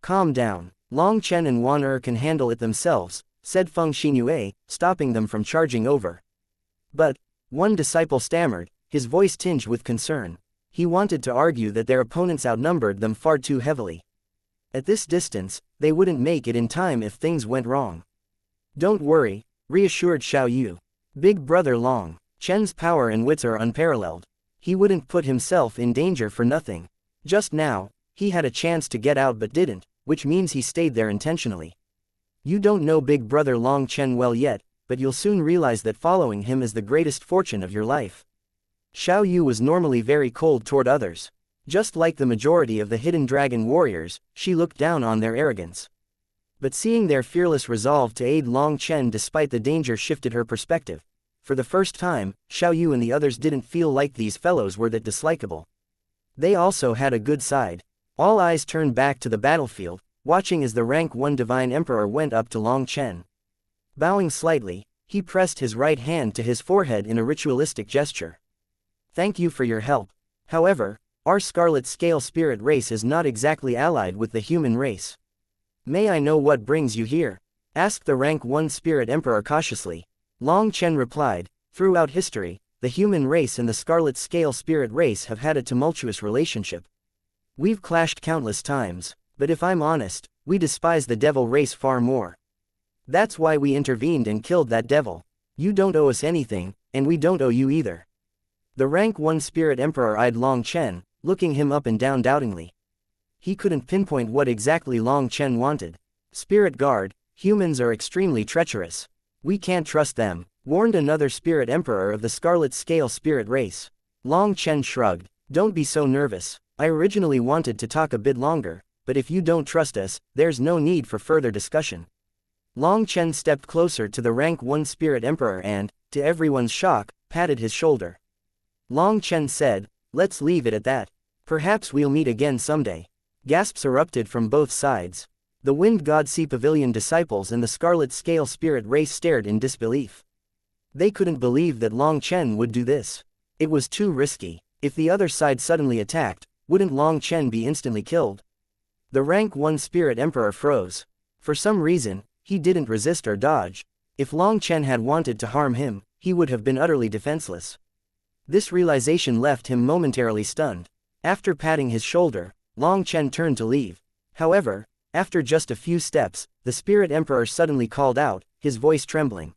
"Calm down. Long Chen and Wan'er can handle it themselves," said Feng Xinyue, stopping them from charging over. "But," one disciple stammered, his voice tinged with concern. He wanted to argue that their opponents outnumbered them far too heavily. At this distance, they wouldn't make it in time if things went wrong. "Don't worry," reassured Xiao Yu. "Big brother Long Chen's power and wits are unparalleled. He wouldn't put himself in danger for nothing." Just now, he had a chance to get out but didn't, which means he stayed there intentionally. You don't know Big Brother Long Chen well yet, but you'll soon realize that following him is the greatest fortune of your life. Xiao Yu was normally very cold toward others. Just like the majority of the Hidden Dragon warriors, she looked down on their arrogance. But seeing their fearless resolve to aid Long Chen despite the danger shifted her perspective. For the first time, Xiao Yu and the others didn't feel like these fellows were that dislikable. They also had a good side. All eyes turned back to the battlefield, watching as the rank 1 Divine Emperor went up to Long Chen. Bowing slightly, he pressed his right hand to his forehead in a ritualistic gesture. Thank you for your help. However, our Scarlet Scale spirit race is not exactly allied with the human race. May I know what brings you here? Asked the rank 1 Spirit Emperor cautiously. Long Chen replied, throughout history, the human race and the Scarlet Scale spirit race have had a tumultuous relationship. We've clashed countless times, but if I'm honest, we despise the devil race far more. That's why we intervened and killed that devil. You don't owe us anything, and we don't owe you either. The rank 1 Spirit Emperor eyed Long Chen, looking him up and down doubtingly. He couldn't pinpoint what exactly Long Chen wanted. Spirit Guard, humans are extremely treacherous. We can't trust them, warned another Spirit Emperor of the Scarlet Scale spirit race. Long Chen shrugged. Don't be so nervous. I originally wanted to talk a bit longer, but if you don't trust us, there's no need for further discussion. Long Chen stepped closer to the rank 1 Spirit Emperor and, to everyone's shock, patted his shoulder. Long Chen said, let's leave it at that. Perhaps we'll meet again someday. Gasps erupted from both sides. The Wind God Sea Pavilion disciples and the Scarlet Scale spirit race stared in disbelief. They couldn't believe that Long Chen would do this. It was too risky. If the other side suddenly attacked, wouldn't Long Chen be instantly killed? The rank 1 Spirit Emperor froze. For some reason, he didn't resist or dodge. If Long Chen had wanted to harm him, he would have been utterly defenseless. This realization left him momentarily stunned. After patting his shoulder, Long Chen turned to leave. However, after just a few steps, the Spirit Emperor suddenly called out, his voice trembling.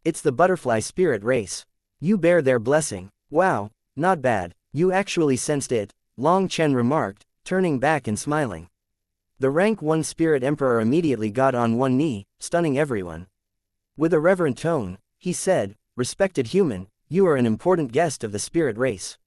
It's the butterfly spirit race. You bear their blessing. Wow, not bad. You actually sensed it, Long Chen remarked, turning back and smiling. The rank 1 Spirit Emperor immediately got on one knee, stunning everyone. With a reverent tone, he said, respected human, you are an important guest of the spirit race.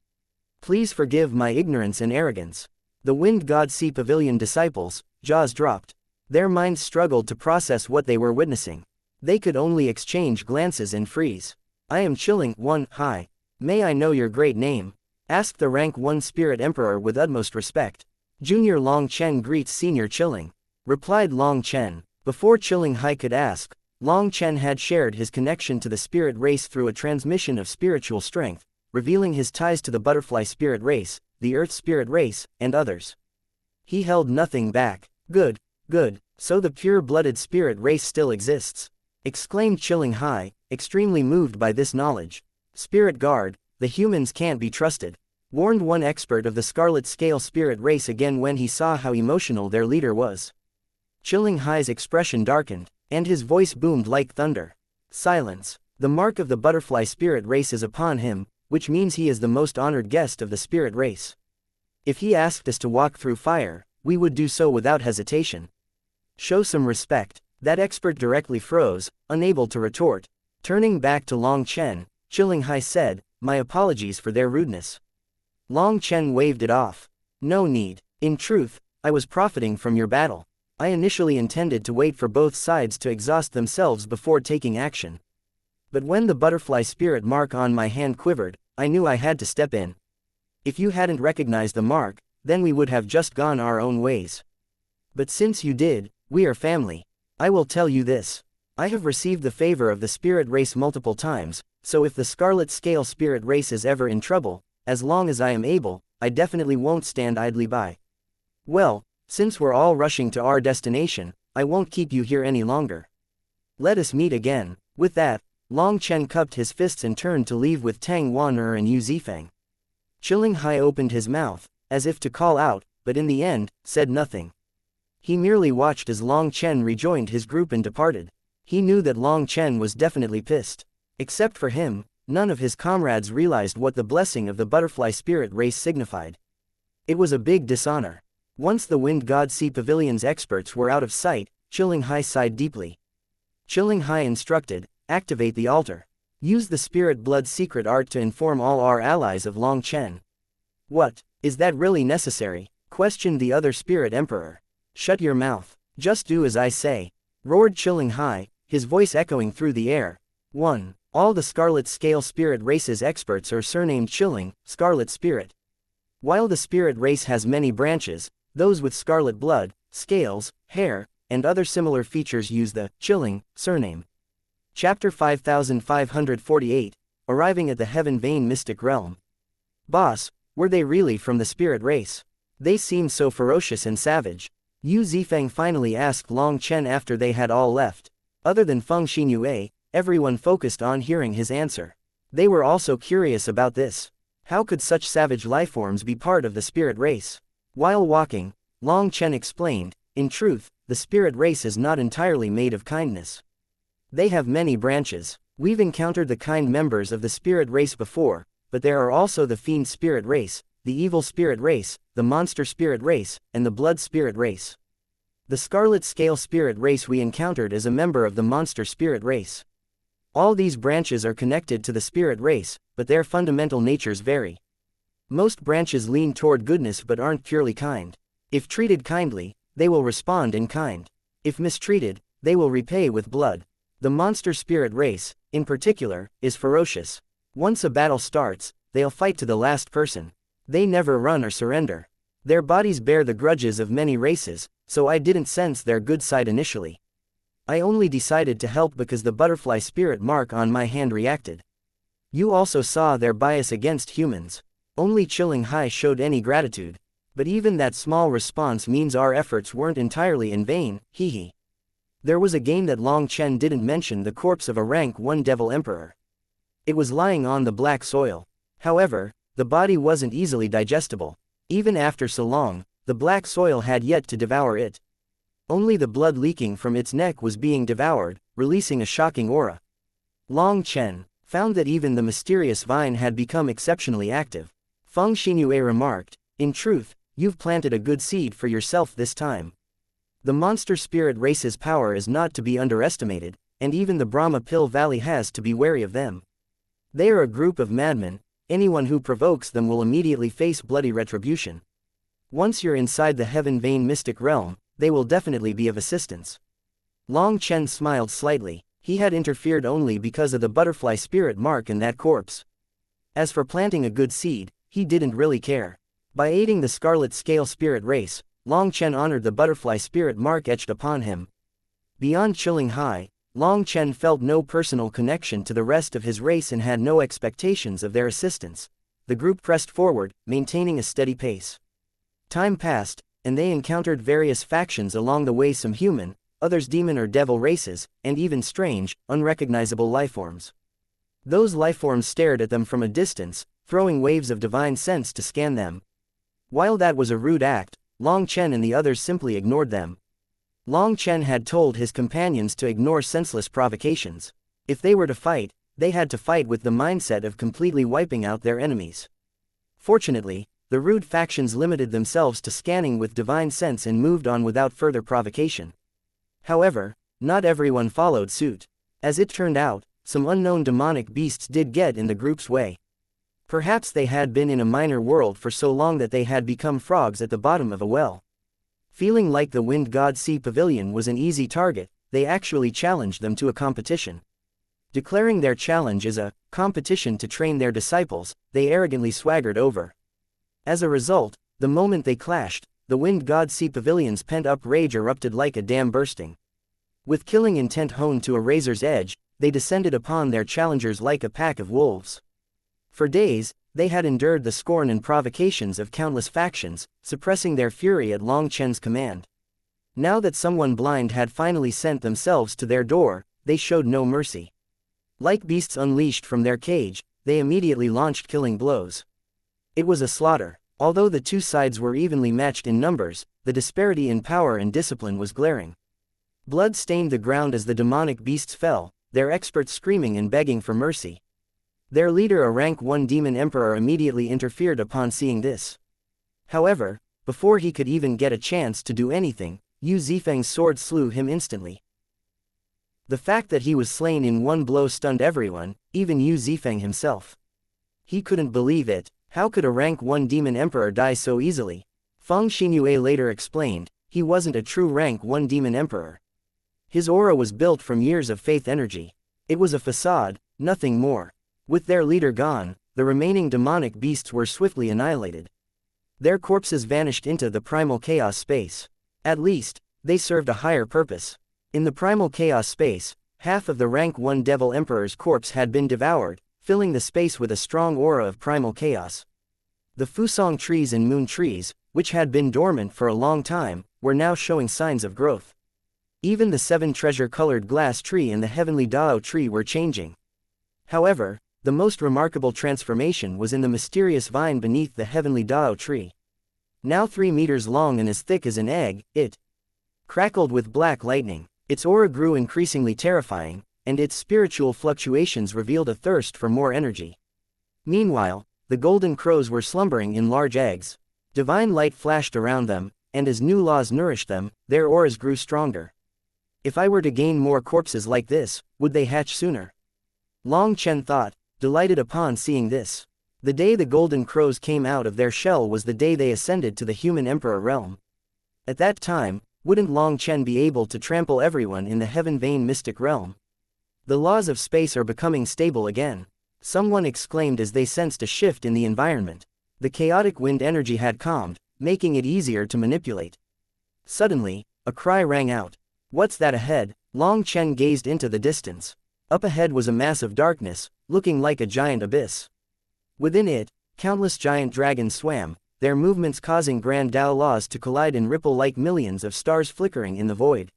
Please forgive my ignorance and arrogance. The Wind God Sea Pavilion disciples, jaws dropped. Their minds struggled to process what they were witnessing. They could only exchange glances and freeze. I am Chilling 1, hi. May I know your great name? Asked the rank 1 Spirit Emperor with utmost respect. Junior Long Chen greets Senior Chilling. Replied Long Chen. Before Chilling Hai could ask, Long Chen had shared his connection to the spirit race through a transmission of spiritual strength, revealing his ties to the butterfly spirit race, the earth spirit race, and others. He held nothing back. Good, good, so the pure-blooded spirit race still exists. Exclaimed Chilling Hai, extremely moved by this knowledge. Spirit Guard, the humans can't be trusted. Warned one expert of the Scarlet Scale spirit race again when he saw how emotional their leader was. Chilling Hai's expression darkened, and his voice boomed like thunder. Silence. The mark of the butterfly spirit race is upon him, which means he is the most honored guest of the spirit race. If he asked us to walk through fire, we would do so without hesitation. Show some respect. That expert directly froze, unable to retort. Turning back to Long Chen, Chilling Hai said, my apologies for their rudeness. Long Chen waved it off. No need. In truth, I was profiting from your battle. I initially intended to wait for both sides to exhaust themselves before taking action. But when the butterfly spirit mark on my hand quivered, I knew I had to step in. If you hadn't recognized the mark, then we would have just gone our own ways. But since you did, we are family. I will tell you this. I have received the favor of the spirit race multiple times, so if the Scarlet Scale spirit race is ever in trouble, as long as I am able, I definitely won't stand idly by. Well, since we're all rushing to our destination, I won't keep you here any longer. Let us meet again. With that, Long Chen cupped his fists and turned to leave with Tang Wan'er and Yu Zifeng. Chilling Hai opened his mouth, as if to call out, but in the end, said nothing. He merely watched as Long Chen rejoined his group and departed. He knew that Long Chen was definitely pissed. Except for him, none of his comrades realized what the blessing of the butterfly spirit race signified. It was a big dishonor. Once the Wind God Sea Pavilion's experts were out of sight, Xianxia sighed deeply. Xianxia instructed, activate the altar. Use the spirit blood secret art to inform all our allies of Long Chen. What, is that really necessary? Questioned the other spirit emperor. Shut your mouth. Just do as I say. Roared Xianxia, his voice echoing through the air. 1. All the Scarlet Scale Spirit Race's experts are surnamed Xianxia, Scarlet Spirit. While the spirit race has many branches, those with scarlet blood, scales, hair, and other similar features use the Xianxia surname. Chapter 5548, Arriving at the Heaven Vein Mystic Realm. Boss, were they really from the spirit race? They seemed so ferocious and savage. Yu Zifeng finally asked Long Chen after they had all left. Other than Feng Xinyue, everyone focused on hearing his answer. They were also curious about this. How could such savage lifeforms be part of the spirit race? While walking, Long Chen explained, in truth, the spirit race is not entirely made of kindness. They have many branches. We've encountered the kind members of the spirit race before, but there are also the fiend spirit race, the evil spirit race, the monster spirit race, and the blood spirit race. The scarlet scale spirit race we encountered is a member of the monster spirit race. All these branches are connected to the spirit race, but their fundamental natures vary. Most branches lean toward goodness but aren't purely kind. If treated kindly, they will respond in kind. If mistreated, they will repay with blood. The monster spirit race, in particular, is ferocious. Once a battle starts, they'll fight to the last person. They never run or surrender. Their bodies bear the grudges of many races, so I didn't sense their good side initially. I only decided to help because the butterfly spirit mark on my hand reacted. You also saw their bias against humans. Only Xianxia showed any gratitude. But even that small response means our efforts weren't entirely in vain, hehe. There was a game that Long Chen didn't mention the corpse of a rank 1 devil emperor. It was lying on the black soil. However, the body wasn't easily digestible. Even after so long, the black soil had yet to devour it. Only the blood leaking from its neck was being devoured, releasing a shocking aura. Long Chen found that even the mysterious vine had become exceptionally active. Feng Xinyue remarked, in truth, you've planted a good seed for yourself this time. The monster spirit race's power is not to be underestimated, and even the Brahma Pill Valley has to be wary of them. They are a group of madmen. Anyone who provokes them will immediately face bloody retribution. Once you're inside the Heaven Vein Mystic Realm, they will definitely be of assistance. Long Chen smiled slightly. He had interfered only because of the butterfly spirit mark in that corpse. As for planting a good seed, he didn't really care. By aiding the Scarlet Scale Spirit race, Long Chen honored the butterfly spirit mark etched upon him. Beyond Xianxia, Long Chen felt no personal connection to the rest of his race and had no expectations of their assistance. The group pressed forward, maintaining a steady pace. Time passed, and they encountered various factions along the way, some human, others demon or devil races, and even strange, unrecognizable lifeforms. Those lifeforms stared at them from a distance, throwing waves of divine sense to scan them. While that was a rude act, Long Chen and the others simply ignored them. Long Chen had told his companions to ignore senseless provocations. If they were to fight, they had to fight with the mindset of completely wiping out their enemies. Fortunately, the rude factions limited themselves to scanning with divine sense and moved on without further provocation. However, not everyone followed suit. As it turned out, some unknown demonic beasts did get in the group's way. Perhaps they had been in a minor world for so long that they had become frogs at the bottom of a well. Feeling like the Wind God Sea Pavilion was an easy target, they actually challenged them to a competition. Declaring their challenge as a competition to train their disciples, they arrogantly swaggered over. As a result, the moment they clashed, the Wind God Sea Pavilion's pent-up rage erupted like a dam bursting. With killing intent honed to a razor's edge, they descended upon their challengers like a pack of wolves. For days, they had endured the scorn and provocations of countless factions, suppressing their fury at Long Chen's command. Now that someone blind had finally sent themselves to their door, they showed no mercy. Like beasts unleashed from their cage, they immediately launched killing blows. It was a slaughter. Although the two sides were evenly matched in numbers, the disparity in power and discipline was glaring. Blood stained the ground as the demonic beasts fell, their experts screaming and begging for mercy. Their leader, a rank 1 demon emperor, immediately interfered upon seeing this. However, before he could even get a chance to do anything, Yu Zifeng's sword slew him instantly. The fact that he was slain in one blow stunned everyone, even Yu Zifeng himself. He couldn't believe it. How could a rank 1 demon emperor die so easily? Feng Xinyue later explained, he wasn't a true rank 1 demon emperor. His aura was built from years of faith energy. It was a facade, nothing more. With their leader gone, the remaining demonic beasts were swiftly annihilated. Their corpses vanished into the primal chaos space. At least, they served a higher purpose. In the primal chaos space, half of the rank 1 devil emperor's corpse had been devoured, filling the space with a strong aura of primal chaos. The Fusong trees and moon trees, which had been dormant for a long time, were now showing signs of growth. Even the 7 treasure-colored glass tree and the heavenly Dao tree were changing. However, the most remarkable transformation was in the mysterious vine beneath the heavenly Dao tree. Now 3 meters long and as thick as an egg, it crackled with black lightning. Its aura grew increasingly terrifying, and its spiritual fluctuations revealed a thirst for more energy. Meanwhile, the golden crows were slumbering in large eggs. Divine light flashed around them, and as new laws nourished them, their auras grew stronger. If I were to gain more corpses like this, would they hatch sooner? Long Chen thought, delighted upon seeing this. The day the golden crows came out of their shell was the day they ascended to the human emperor realm. At that time, wouldn't Long Chen be able to trample everyone in the heaven vein mystic realm? The laws of space are becoming stable again. Someone exclaimed as they sensed a shift in the environment. The chaotic wind energy had calmed, making it easier to manipulate. Suddenly, a cry rang out. What's that ahead? Long Chen gazed into the distance. Up ahead was a mass of darkness, looking like a giant abyss. Within it, countless giant dragons swam, their movements causing grand Dao laws to collide and ripple like millions of stars flickering in the void.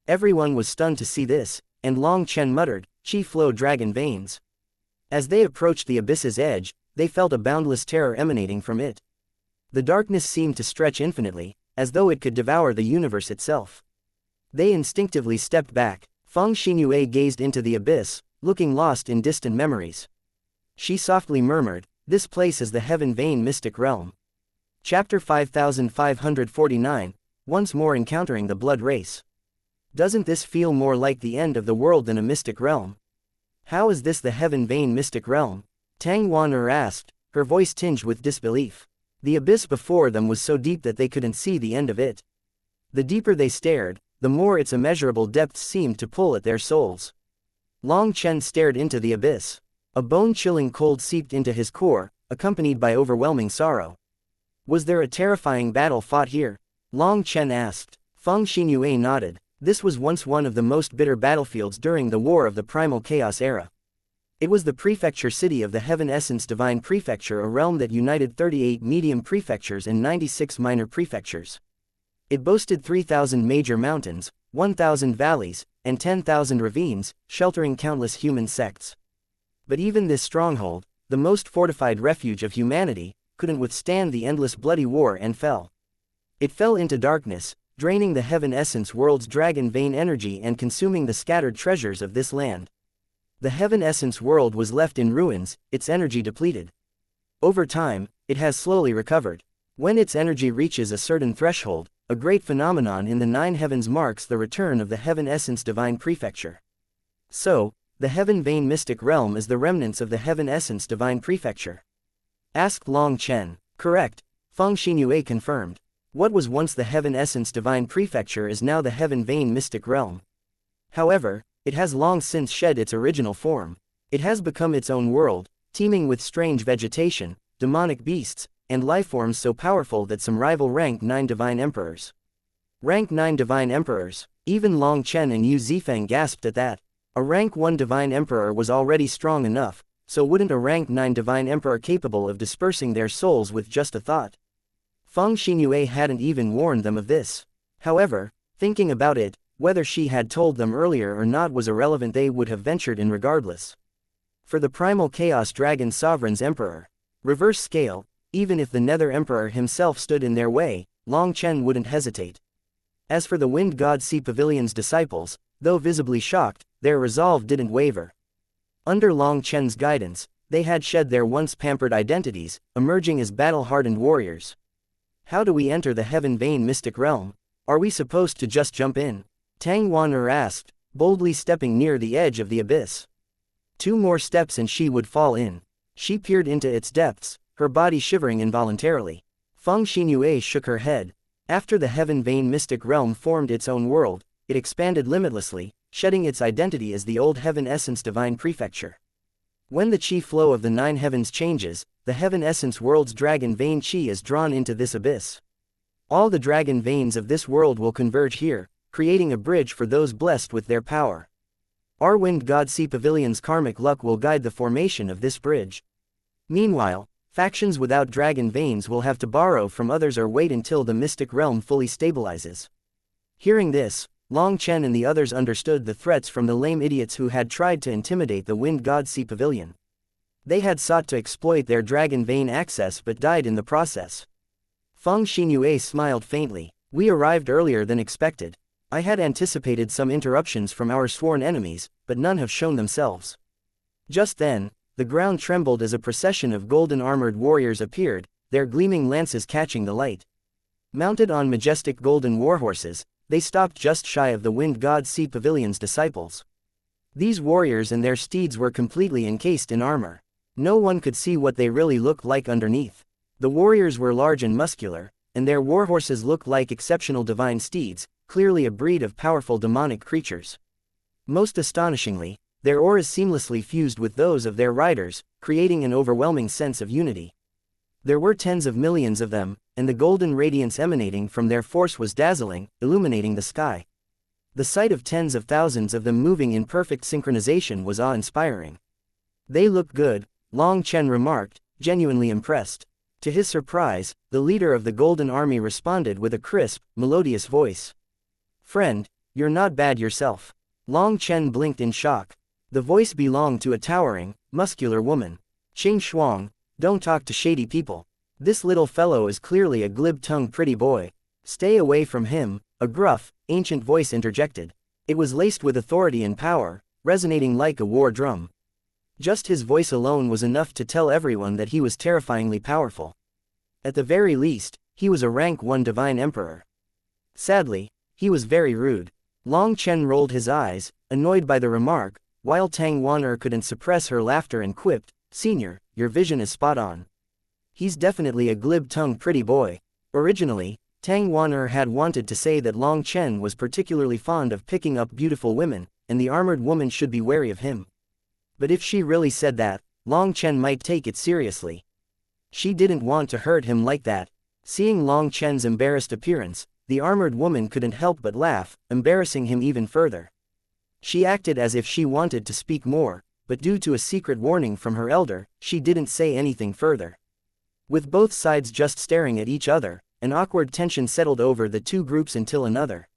Everyone was stunned to see this, and Long Chen muttered, "Chi flow dragon veins." As they approached the abyss's edge, they felt a boundless terror emanating from it. The darkness seemed to stretch infinitely, as though it could devour the universe itself. They instinctively stepped back. Feng Xinyue gazed into the abyss, looking lost in distant memories. She softly murmured, "This place is the heaven vein mystic realm." Chapter 5549, once more encountering the blood race. Doesn't this feel more like the end of the world than a mystic realm? How is this the heaven vein mystic realm? Tang Wan'er asked, her voice tinged with disbelief. The abyss before them was so deep that they couldn't see the end of it. The deeper they stared, the more its immeasurable depths seemed to pull at their souls. Long Chen stared into the abyss. A bone-chilling cold seeped into his core, accompanied by overwhelming sorrow. Was there a terrifying battle fought here? Long Chen asked. Feng Xinyue nodded. This was once one of the most bitter battlefields during the War of the Primal Chaos era. It was the prefecture city of the Heaven Essence Divine Prefecture, a realm that united 38 medium prefectures and 96 minor prefectures. It boasted 3,000 major mountains, 1,000 valleys, and 10,000 ravines, sheltering countless human sects. But even this stronghold, the most fortified refuge of humanity, couldn't withstand the endless bloody war and fell. It fell into darkness, draining the Heaven Essence world's dragon vein energy and consuming the scattered treasures of this land. The Heaven Essence world was left in ruins, its energy depleted. Over time, it has slowly recovered. When its energy reaches a certain threshold, a great phenomenon in the 9 heavens marks the return of the Heaven Essence Divine Prefecture. So, the Heaven Vein Mystic Realm is the remnants of the Heaven Essence Divine Prefecture. Asked Long Chen. Correct, Feng Xinyue confirmed. What was once the Heaven Essence Divine Prefecture is now the Heaven Vein Mystic Realm. However, it has long since shed its original form. It has become its own world, teeming with strange vegetation, demonic beasts, and lifeforms so powerful that some rival rank 9 divine emperors. Rank 9 divine emperors. Even Long Chen and Yu Zifeng gasped at that. A rank 1 divine emperor was already strong enough, so wouldn't a rank 9 divine emperor capable of dispersing their souls with just a thought? Feng Xinyue hadn't even warned them of this. However, thinking about it, whether she had told them earlier or not was irrelevant, they would have ventured in regardless. For the Primal Chaos Dragon Sovereign's Emperor. Reverse scale, even if the Nether Emperor himself stood in their way, Long Chen wouldn't hesitate. As for the Wind God Sea Pavilion's disciples, though visibly shocked, their resolve didn't waver. Under Long Chen's guidance, they had shed their once pampered identities, emerging as battle-hardened warriors. How do we enter the Heaven Vein mystic realm? Are we supposed to just jump in? Tang Wan'er asked, boldly stepping near the edge of the abyss. 2 more steps and she would fall in. She peered into its depths, her body shivering involuntarily. Feng Xinyue shook her head. After the Heaven Vein mystic realm formed its own world, it expanded limitlessly, shedding its identity as the old Heaven Essence Divine Prefecture. When the chi flow of the 9 heavens changes, the Heaven Essence world's dragon vein chi is drawn into this abyss. All the dragon veins of this world will converge here, creating a bridge for those blessed with their power. Our Wind God Sea Pavilion's karmic luck will guide the formation of this bridge. Meanwhile, factions without dragon veins will have to borrow from others or wait until the mystic realm fully stabilizes. Hearing this, Long Chen and the others understood the threats from the lame idiots who had tried to intimidate the Wind God Sea Pavilion. They had sought to exploit their dragon vein access but died in the process. Feng Xinyue smiled faintly. We arrived earlier than expected. I had anticipated some interruptions from our sworn enemies, but none have shown themselves. Just then, the ground trembled as a procession of golden-armored warriors appeared, their gleaming lances catching the light. Mounted on majestic golden warhorses, they stopped just shy of the Wind God Sea Pavilion's disciples. These warriors and their steeds were completely encased in armor. No one could see what they really looked like underneath. The warriors were large and muscular, and their warhorses looked like exceptional divine steeds, clearly a breed of powerful demonic creatures. Most astonishingly, their auras seamlessly fused with those of their riders, creating an overwhelming sense of unity. There were tens of millions of them, and the golden radiance emanating from their force was dazzling, illuminating the sky. The sight of tens of thousands of them moving in perfect synchronization was awe-inspiring. They look good, Long Chen remarked, genuinely impressed. To his surprise, the leader of the Golden Army responded with a crisp, melodious voice. Friend, you're not bad yourself. Long Chen blinked in shock. The voice belonged to a towering, muscular woman. Qing Shuang, don't talk to shady people. This little fellow is clearly a glib-tongued pretty boy. Stay away from him, a gruff, ancient voice interjected. It was laced with authority and power, resonating like a war drum. Just his voice alone was enough to tell everyone that he was terrifyingly powerful. At the very least, he was a rank 1 divine emperor. Sadly, he was very rude. Long Chen rolled his eyes, annoyed by the remark, while Tang Wan'er couldn't suppress her laughter and quipped, Senior, your vision is spot on. He's definitely a glib-tongued pretty boy. Originally, Tang Wan'er had wanted to say that Long Chen was particularly fond of picking up beautiful women, and the armored woman should be wary of him. But if she really said that, Long Chen might take it seriously. She didn't want to hurt him like that. Seeing Long Chen's embarrassed appearance, the armored woman couldn't help but laugh, embarrassing him even further. She acted as if she wanted to speak more, but due to a secret warning from her elder, she didn't say anything further. With both sides just staring at each other, an awkward tension settled over the two groups until another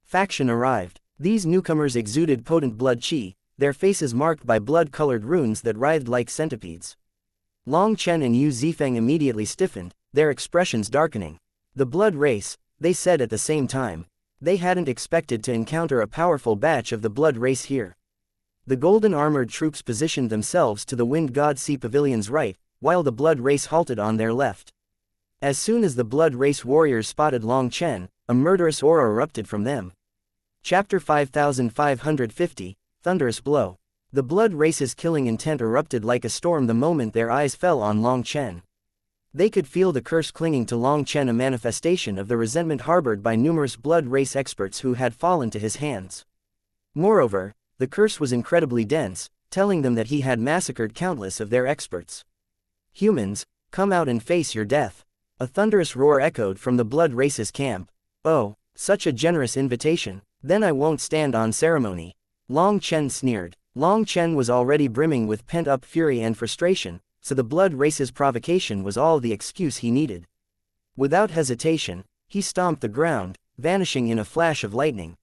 faction arrived. These newcomers exuded potent blood chi, their faces marked by blood-colored runes that writhed like centipedes. Long Chen and Yu Zifeng immediately stiffened, their expressions darkening. The blood race, they said at the same time. They hadn't expected to encounter a powerful batch of the blood race here. The golden armored troops positioned themselves to the Wind God Sea Pavilion's right, while the blood race halted on their left. As soon as the blood race warriors spotted Long Chen, a murderous aura erupted from them. Chapter 5550, Thunderous Blow. The blood race's killing intent erupted like a storm the moment their eyes fell on Long Chen. They could feel the curse clinging to Long Chen, a manifestation of the resentment harbored by numerous blood race experts who had fallen to his hands. Moreover, the curse was incredibly dense, telling them that he had massacred countless of their experts. Humans, come out and face your death. A thunderous roar echoed from the blood race's camp. Oh, such a generous invitation. Then I won't stand on ceremony. Long Chen sneered. Long Chen was already brimming with pent-up fury and frustration, so the blood race's provocation was all the excuse he needed. Without hesitation, he stomped the ground, vanishing in a flash of lightning.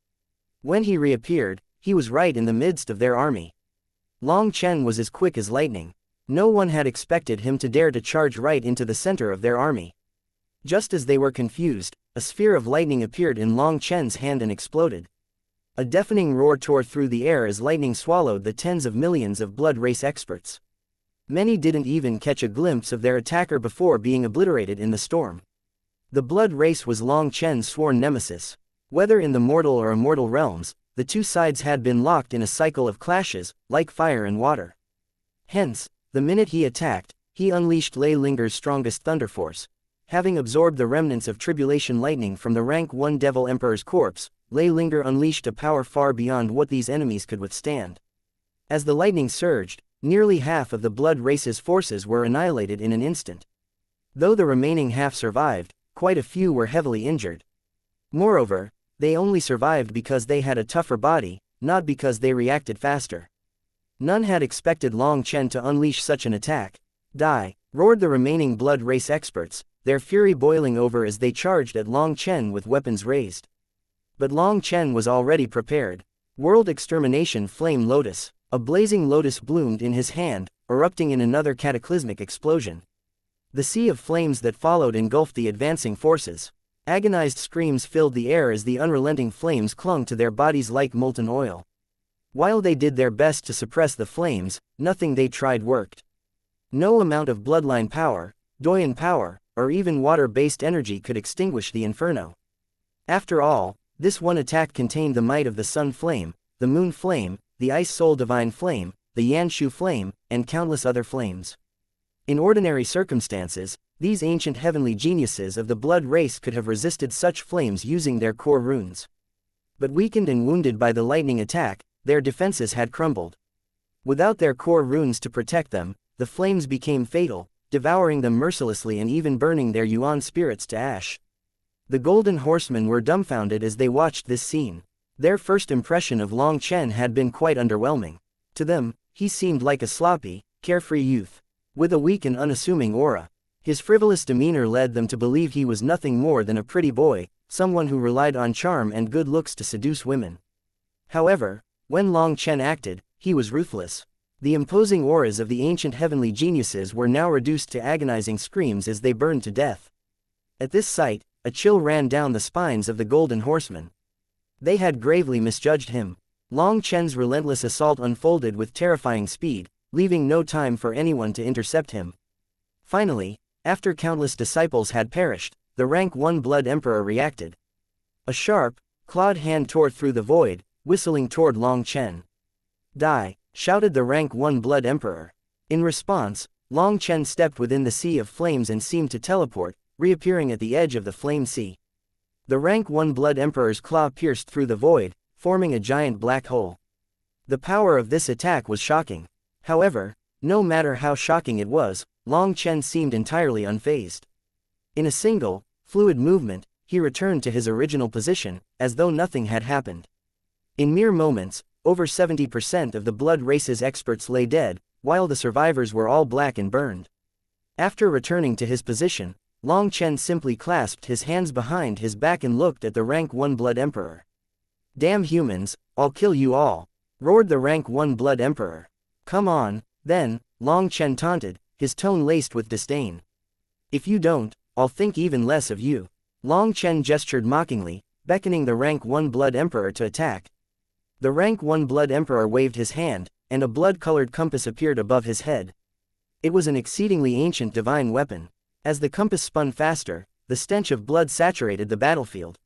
When he reappeared, he was right in the midst of their army. Long Chen was as quick as lightning. No one had expected him to dare to charge right into the center of their army. Just as they were confused, a sphere of lightning appeared in Long Chen's hand and exploded. A deafening roar tore through the air as lightning swallowed the tens of millions of blood race experts. Many didn't even catch a glimpse of their attacker before being obliterated in the storm. The blood race was Long Chen's sworn nemesis. Whether in the mortal or immortal realms, the two sides had been locked in a cycle of clashes, like fire and water. Hence, the minute he attacked, he unleashed Lei Linger's strongest thunder force. Having absorbed the remnants of tribulation lightning from the rank 1 Devil Emperor's corpse, Lei Linger unleashed a power far beyond what these enemies could withstand. As the lightning surged, nearly half of the blood race's forces were annihilated in an instant. Though the remaining half survived, quite a few were heavily injured. Moreover, they only survived because they had a tougher body, not because they reacted faster. None had expected Long Chen to unleash such an attack. Die! Roared the remaining blood race experts, their fury boiling over as they charged at Long Chen with weapons raised. But Long Chen was already prepared. World Extermination Flame Lotus, a blazing lotus bloomed in his hand, erupting in another cataclysmic explosion. The sea of flames that followed engulfed the advancing forces. Agonized screams filled the air as the unrelenting flames clung to their bodies like molten oil. While they did their best to suppress the flames, nothing they tried worked. No amount of bloodline power, Doyan power, or even water-based energy could extinguish the inferno. After all, this one attack contained the might of the sun flame, the moon flame, the ice soul divine flame, the Yanshu flame, and countless other flames. In ordinary circumstances, these ancient heavenly geniuses of the blood race could have resisted such flames using their core runes. But weakened and wounded by the lightning attack, their defenses had crumbled. Without their core runes to protect them, the flames became fatal, devouring them mercilessly and even burning their Yuan spirits to ash. The Golden Horsemen were dumbfounded as they watched this scene. Their first impression of Long Chen had been quite underwhelming. To them, he seemed like a sloppy, carefree youth, with a weak and unassuming aura. His frivolous demeanor led them to believe he was nothing more than a pretty boy, someone who relied on charm and good looks to seduce women. However, when Long Chen acted, he was ruthless. The imposing auras of the ancient heavenly geniuses were now reduced to agonizing screams as they burned to death. At this sight, a chill ran down the spines of the Golden Horsemen. They had gravely misjudged him. Long Chen's relentless assault unfolded with terrifying speed, leaving no time for anyone to intercept him. Finally, after countless disciples had perished, the rank 1 Blood Emperor reacted. A sharp, clawed hand tore through the void, whistling toward Long Chen. Die! Shouted the rank 1 Blood Emperor. In response, Long Chen stepped within the sea of flames and seemed to teleport, reappearing at the edge of the flame sea. The rank 1 Blood Emperor's claw pierced through the void, forming a giant black hole. The power of this attack was shocking. However, no matter how shocking it was, Long Chen seemed entirely unfazed. In a single, fluid movement, he returned to his original position, as though nothing had happened. In mere moments, over 70% of the blood race's experts lay dead, while the survivors were all black and burned. After returning to his position, Long Chen simply clasped his hands behind his back and looked at the rank 1 Blood Emperor. "Damn humans, I'll kill you all," roared the rank 1 Blood Emperor. "Come on, then," Long Chen taunted, his tone laced with disdain. "If you don't, I'll think even less of you." Long Chen gestured mockingly, beckoning the rank 1 Blood Emperor to attack. The rank 1 Blood Emperor waved his hand, and a blood-colored compass appeared above his head. It was an exceedingly ancient divine weapon. As the compass spun faster, the stench of blood saturated the battlefield.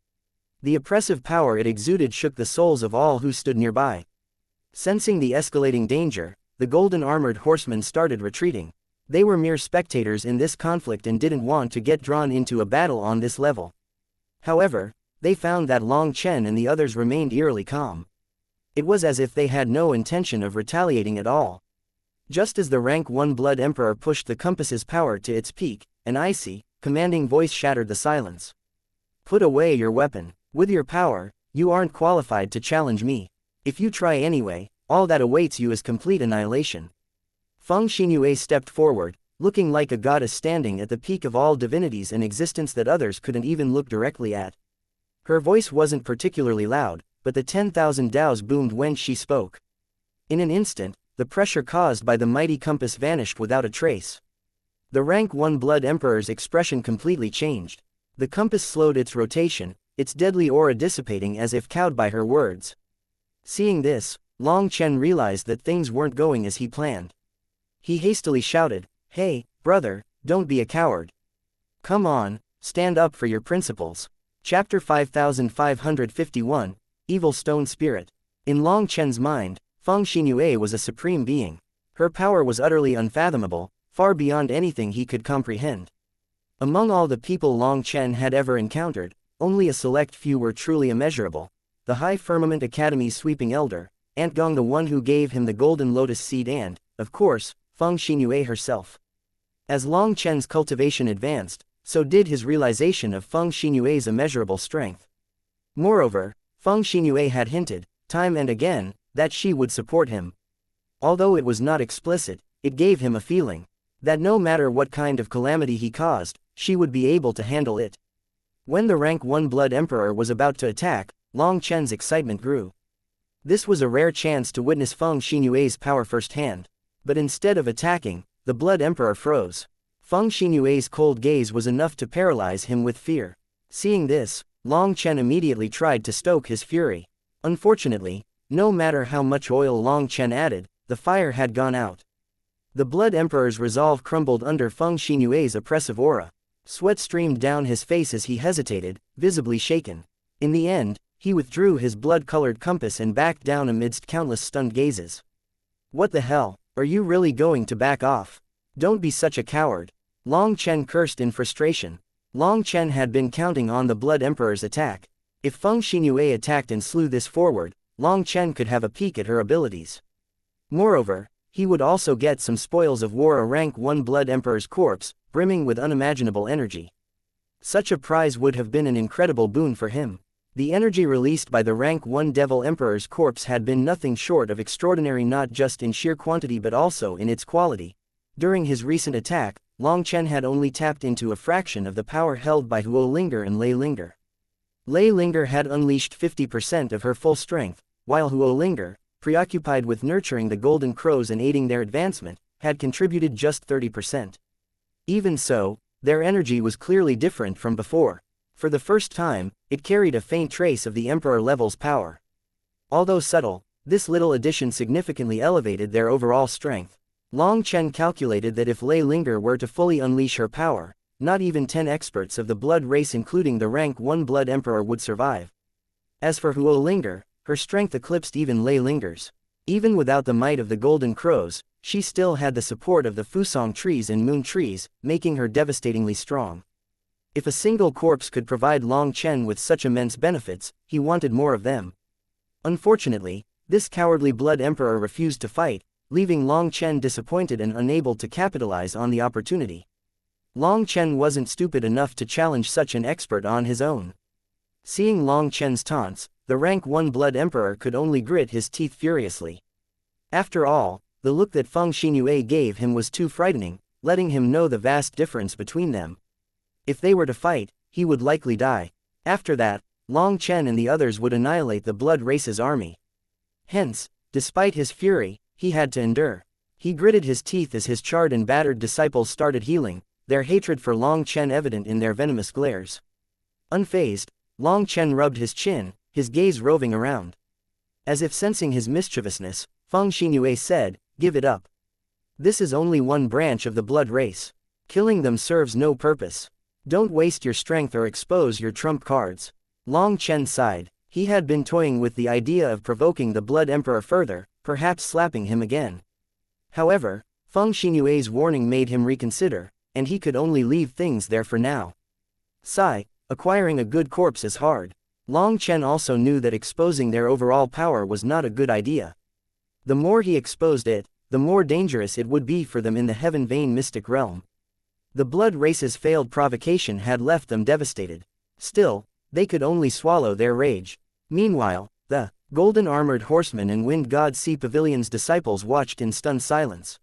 The oppressive power it exuded shook the souls of all who stood nearby. Sensing the escalating danger, the golden armored horsemen started retreating. They were mere spectators in this conflict and didn't want to get drawn into a battle on this level. However, they found that Long Chen and the others remained eerily calm. It was as if they had no intention of retaliating at all. Just as the rank 1 Blood Emperor pushed the compass's power to its peak, an icy, commanding voice shattered the silence. "Put away your weapon. With your power, you aren't qualified to challenge me. If you try anyway, all that awaits you is complete annihilation." Feng Xinyue stepped forward, looking like a goddess standing at the peak of all divinities in existence that others couldn't even look directly at. Her voice wasn't particularly loud, but the 10,000 daos boomed when she spoke. In an instant, the pressure caused by the mighty compass vanished without a trace. The rank 1 Blood Emperor's expression completely changed. The compass slowed its rotation, its deadly aura dissipating as if cowed by her words. Seeing this, Long Chen realized that things weren't going as he planned. He hastily shouted, "Hey, brother, don't be a coward. Come on, stand up for your principles. Chapter 5551, Evil Stone Spirit. In Long Chen's mind, Feng Xinyue was a supreme being. Her power was utterly unfathomable, far beyond anything he could comprehend. Among all the people Long Chen had ever encountered, only a select few were truly immeasurable. The High Firmament Academy's sweeping elder, Aunt Gong, the one who gave him the golden lotus seed, and, of course, Feng Xinyue herself. As Long Chen's cultivation advanced, so did his realization of Feng Xinyue's immeasurable strength. Moreover, Feng Xinyue had hinted, time and again, that she would support him. Although it was not explicit, it gave him a feeling that no matter what kind of calamity he caused, she would be able to handle it. When the rank 1 Blood Emperor was about to attack, Long Chen's excitement grew. This was a rare chance to witness Feng Xinyue's power firsthand. But instead of attacking, the Blood Emperor froze. Feng Xinyue's cold gaze was enough to paralyze him with fear. Seeing this, Long Chen immediately tried to stoke his fury. Unfortunately, no matter how much oil Long Chen added, the fire had gone out. The Blood Emperor's resolve crumbled under Feng Xinyue's oppressive aura. Sweat streamed down his face as he hesitated, visibly shaken. In the end, he withdrew his blood-colored compass and backed down amidst countless stunned gazes. What the hell, are you really going to back off? Don't be such a coward. Long Chen cursed in frustration. Long Chen had been counting on the Blood Emperor's attack. If Feng Xinyue attacked and slew this forward, Long Chen could have a peek at her abilities. Moreover, he would also get some spoils of war, a rank 1 Blood Emperor's corpse, brimming with unimaginable energy. Such a prize would have been an incredible boon for him. The energy released by the rank 1 Devil Emperor's corpse had been nothing short of extraordinary, not just in sheer quantity but also in its quality. During his recent attack, Long Chen had only tapped into a fraction of the power held by Huo Linger and Lei Linger. Lei Linger had unleashed 50% of her full strength, while Huo Linger, preoccupied with nurturing the Golden Crows and aiding their advancement, had contributed just 30%. Even so, their energy was clearly different from before. For the first time, it carried a faint trace of the Emperor level's power. Although subtle, this little addition significantly elevated their overall strength. Long Chen calculated that if Lei Linger were to fully unleash her power, not even 10 experts of the blood race including the rank 1 Blood Emperor would survive. As for Huo Linger, her strength eclipsed even Lei Linger's. Even without the might of the Golden Crows, she still had the support of the Fusong trees and Moon trees, making her devastatingly strong. If a single corpse could provide Long Chen with such immense benefits, he wanted more of them. Unfortunately, this cowardly Blood Emperor refused to fight, leaving Long Chen disappointed and unable to capitalize on the opportunity. Long Chen wasn't stupid enough to challenge such an expert on his own. Seeing Long Chen's taunts, the rank 1 Blood Emperor could only grit his teeth furiously. After all, the look that Feng Xinyue gave him was too frightening, letting him know the vast difference between them. If they were to fight, he would likely die. After that, Long Chen and the others would annihilate the Blood Race's army. Hence, despite his fury, he had to endure. He gritted his teeth as his charred and battered disciples started healing, their hatred for Long Chen evident in their venomous glares. Unfazed, Long Chen rubbed his chin, his gaze roving around. As if sensing his mischievousness, Feng Xinyue said, "Give it up. This is only one branch of the Blood Race. Killing them serves no purpose. Don't waste your strength or expose your trump cards." Long Chen sighed. He had been toying with the idea of provoking the Blood Emperor further, perhaps slapping him again. However, Feng Xinyue's warning made him reconsider, and he could only leave things there for now. Sigh, acquiring a good corpse is hard. Long Chen also knew that exposing their overall power was not a good idea. The more he exposed it, the more dangerous it would be for them in the Heaven Vein mystic realm. The Blood Race's failed provocation had left them devastated. Still, they could only swallow their rage. Meanwhile, the Golden Armored Horsemen and Wind God Sea Pavilion's disciples watched in stunned silence.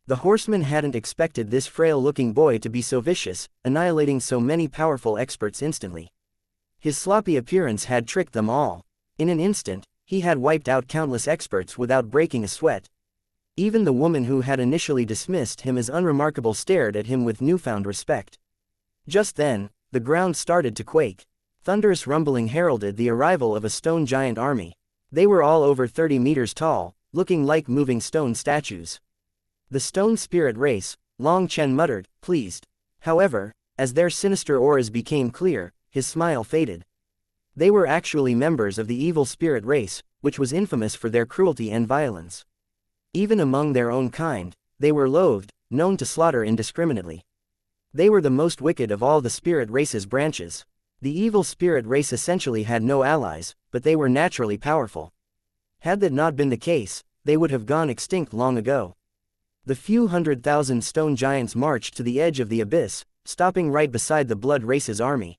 The horsemen hadn't expected this frail-looking boy to be so vicious, annihilating so many powerful experts instantly. His sloppy appearance had tricked them all. In an instant, he had wiped out countless experts without breaking a sweat. Even the woman who had initially dismissed him as unremarkable stared at him with newfound respect. Just then, the ground started to quake. Thunderous rumbling heralded the arrival of a stone giant army. They were all over 30 meters tall, looking like moving stone statues. The Stone Spirit race, Long Chen muttered, pleased. However, as their sinister auras became clear, his smile faded. They were actually members of the evil spirit race, which was infamous for their cruelty and violence. Even among their own kind, they were loathed, known to slaughter indiscriminately. They were the most wicked of all the spirit race's branches. The evil spirit race essentially had no allies, but they were naturally powerful. Had that not been the case, they would have gone extinct long ago. The few 100,000 stone giants marched to the edge of the abyss, stopping right beside the blood race's army.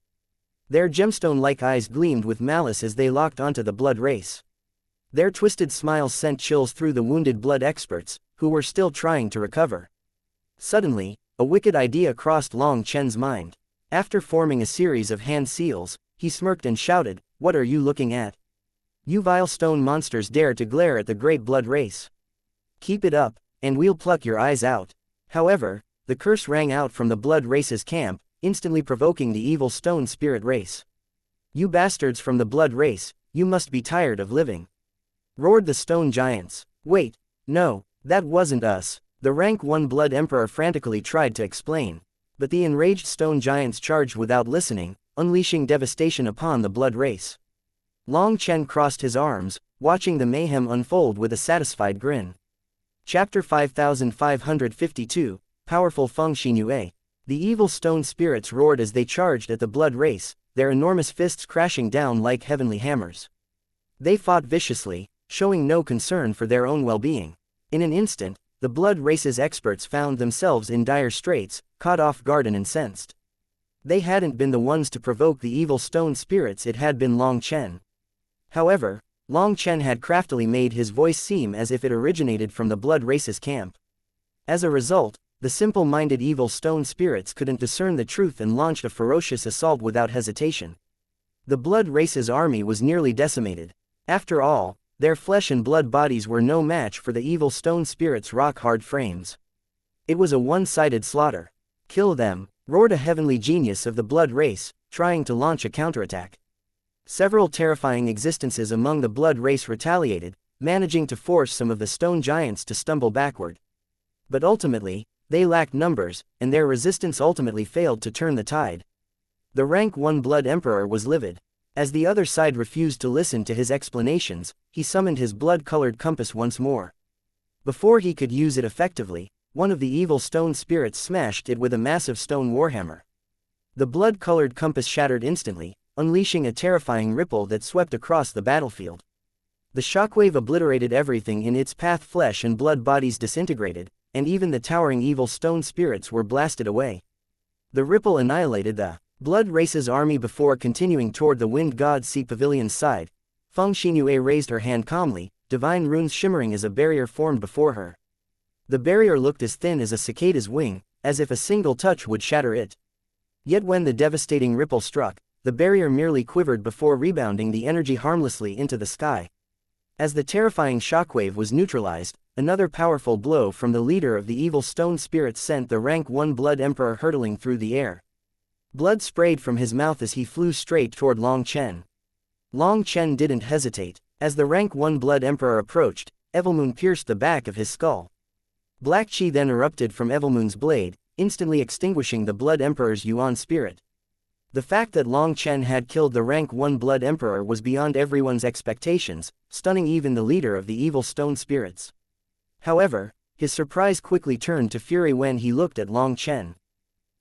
Their gemstone-like eyes gleamed with malice as they locked onto the blood race. Their twisted smiles sent chills through the wounded blood experts, who were still trying to recover. Suddenly, a wicked idea crossed Long Chen's mind. After forming a series of hand seals, he smirked and shouted, "What are you looking at? You vile stone monsters dare to glare at the great blood race. Keep it up, and we'll pluck your eyes out." However, the curse rang out from the blood race's camp, instantly provoking the evil stone spirit race. "You bastards from the blood race, you must be tired of living," roared the stone giants. "Wait, no, that wasn't us," the rank 1 blood emperor frantically tried to explain. But the enraged stone giants charged without listening, unleashing devastation upon the blood race. Long Chen crossed his arms, watching the mayhem unfold with a satisfied grin. Chapter 5552, Powerful Feng Xinue. The evil stone spirits roared as they charged at the blood race, their enormous fists crashing down like heavenly hammers. They fought viciously, showing no concern for their own well-being. In an instant, the blood race's experts found themselves in dire straits, caught off guard and incensed. They hadn't been the ones to provoke the evil stone spirits, it had been Long Chen. However, Long Chen had craftily made his voice seem as if it originated from the blood race's camp. As a result, the simple-minded evil stone spirits couldn't discern the truth and launched a ferocious assault without hesitation. The blood race's army was nearly decimated. After all, their flesh and blood bodies were no match for the evil stone spirits' rock-hard frames. It was a one-sided slaughter. "Kill them," roared a heavenly genius of the blood race, trying to launch a counterattack. Several terrifying existences among the blood race retaliated, managing to force some of the stone giants to stumble backward. But ultimately, they lacked numbers, and their resistance ultimately failed to turn the tide. The rank 1 blood emperor was livid. As the other side refused to listen to his explanations, he summoned his blood-colored compass once more. Before he could use it effectively, one of the evil stone spirits smashed it with a massive stone warhammer. The blood-colored compass shattered instantly, unleashing a terrifying ripple that swept across the battlefield. The shockwave obliterated everything in its path. Flesh and blood bodies disintegrated, and even the towering evil stone spirits were blasted away. The ripple annihilated the blood race's army. Before continuing toward the wind god sea pavilion's side, Feng Xinue raised her hand calmly, divine runes shimmering as a barrier formed before her. The barrier looked as thin as a cicada's wing, as if a single touch would shatter it. Yet when the devastating ripple struck, the barrier merely quivered before rebounding the energy harmlessly into the sky. As the terrifying shockwave was neutralized, another powerful blow from the leader of the evil stone spirits sent the rank 1 blood emperor hurtling through the air. Blood sprayed from his mouth as he flew straight toward Long Chen. Long Chen didn't hesitate. As the rank 1 blood emperor approached, Evilmoon pierced the back of his skull. Black chi then erupted from Evilmoon's blade, instantly extinguishing the blood emperor's yuan spirit. The fact that Long Chen had killed the rank 1 blood emperor was beyond everyone's expectations, stunning even the leader of the evil stone spirits. However, his surprise quickly turned to fury when he looked at Long Chen.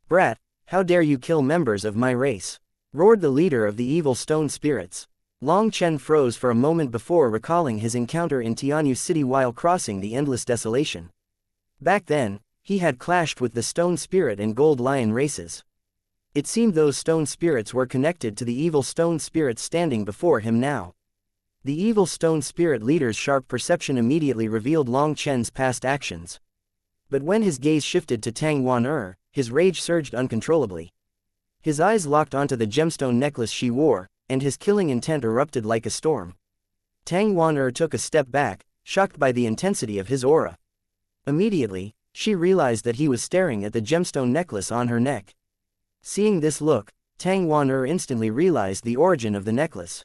"Brat, how dare you kill members of my race?" roared the leader of the evil stone spirits. Long Chen froze for a moment before recalling his encounter in Tianyu City while crossing the endless desolation. Back then, he had clashed with the stone spirit and gold lion races. It seemed those stone spirits were connected to the evil stone spirits standing before him now. The evil stone spirit leader's sharp perception immediately revealed Long Chen's past actions. But when his gaze shifted to Tang Wan, his rage surged uncontrollably. His eyes locked onto the gemstone necklace she wore, and his killing intent erupted like a storm. Tang Wan took a step back, shocked by the intensity of his aura. Immediately, she realized that he was staring at the gemstone necklace on her neck. Seeing this look, Tang Wan instantly realized the origin of the necklace.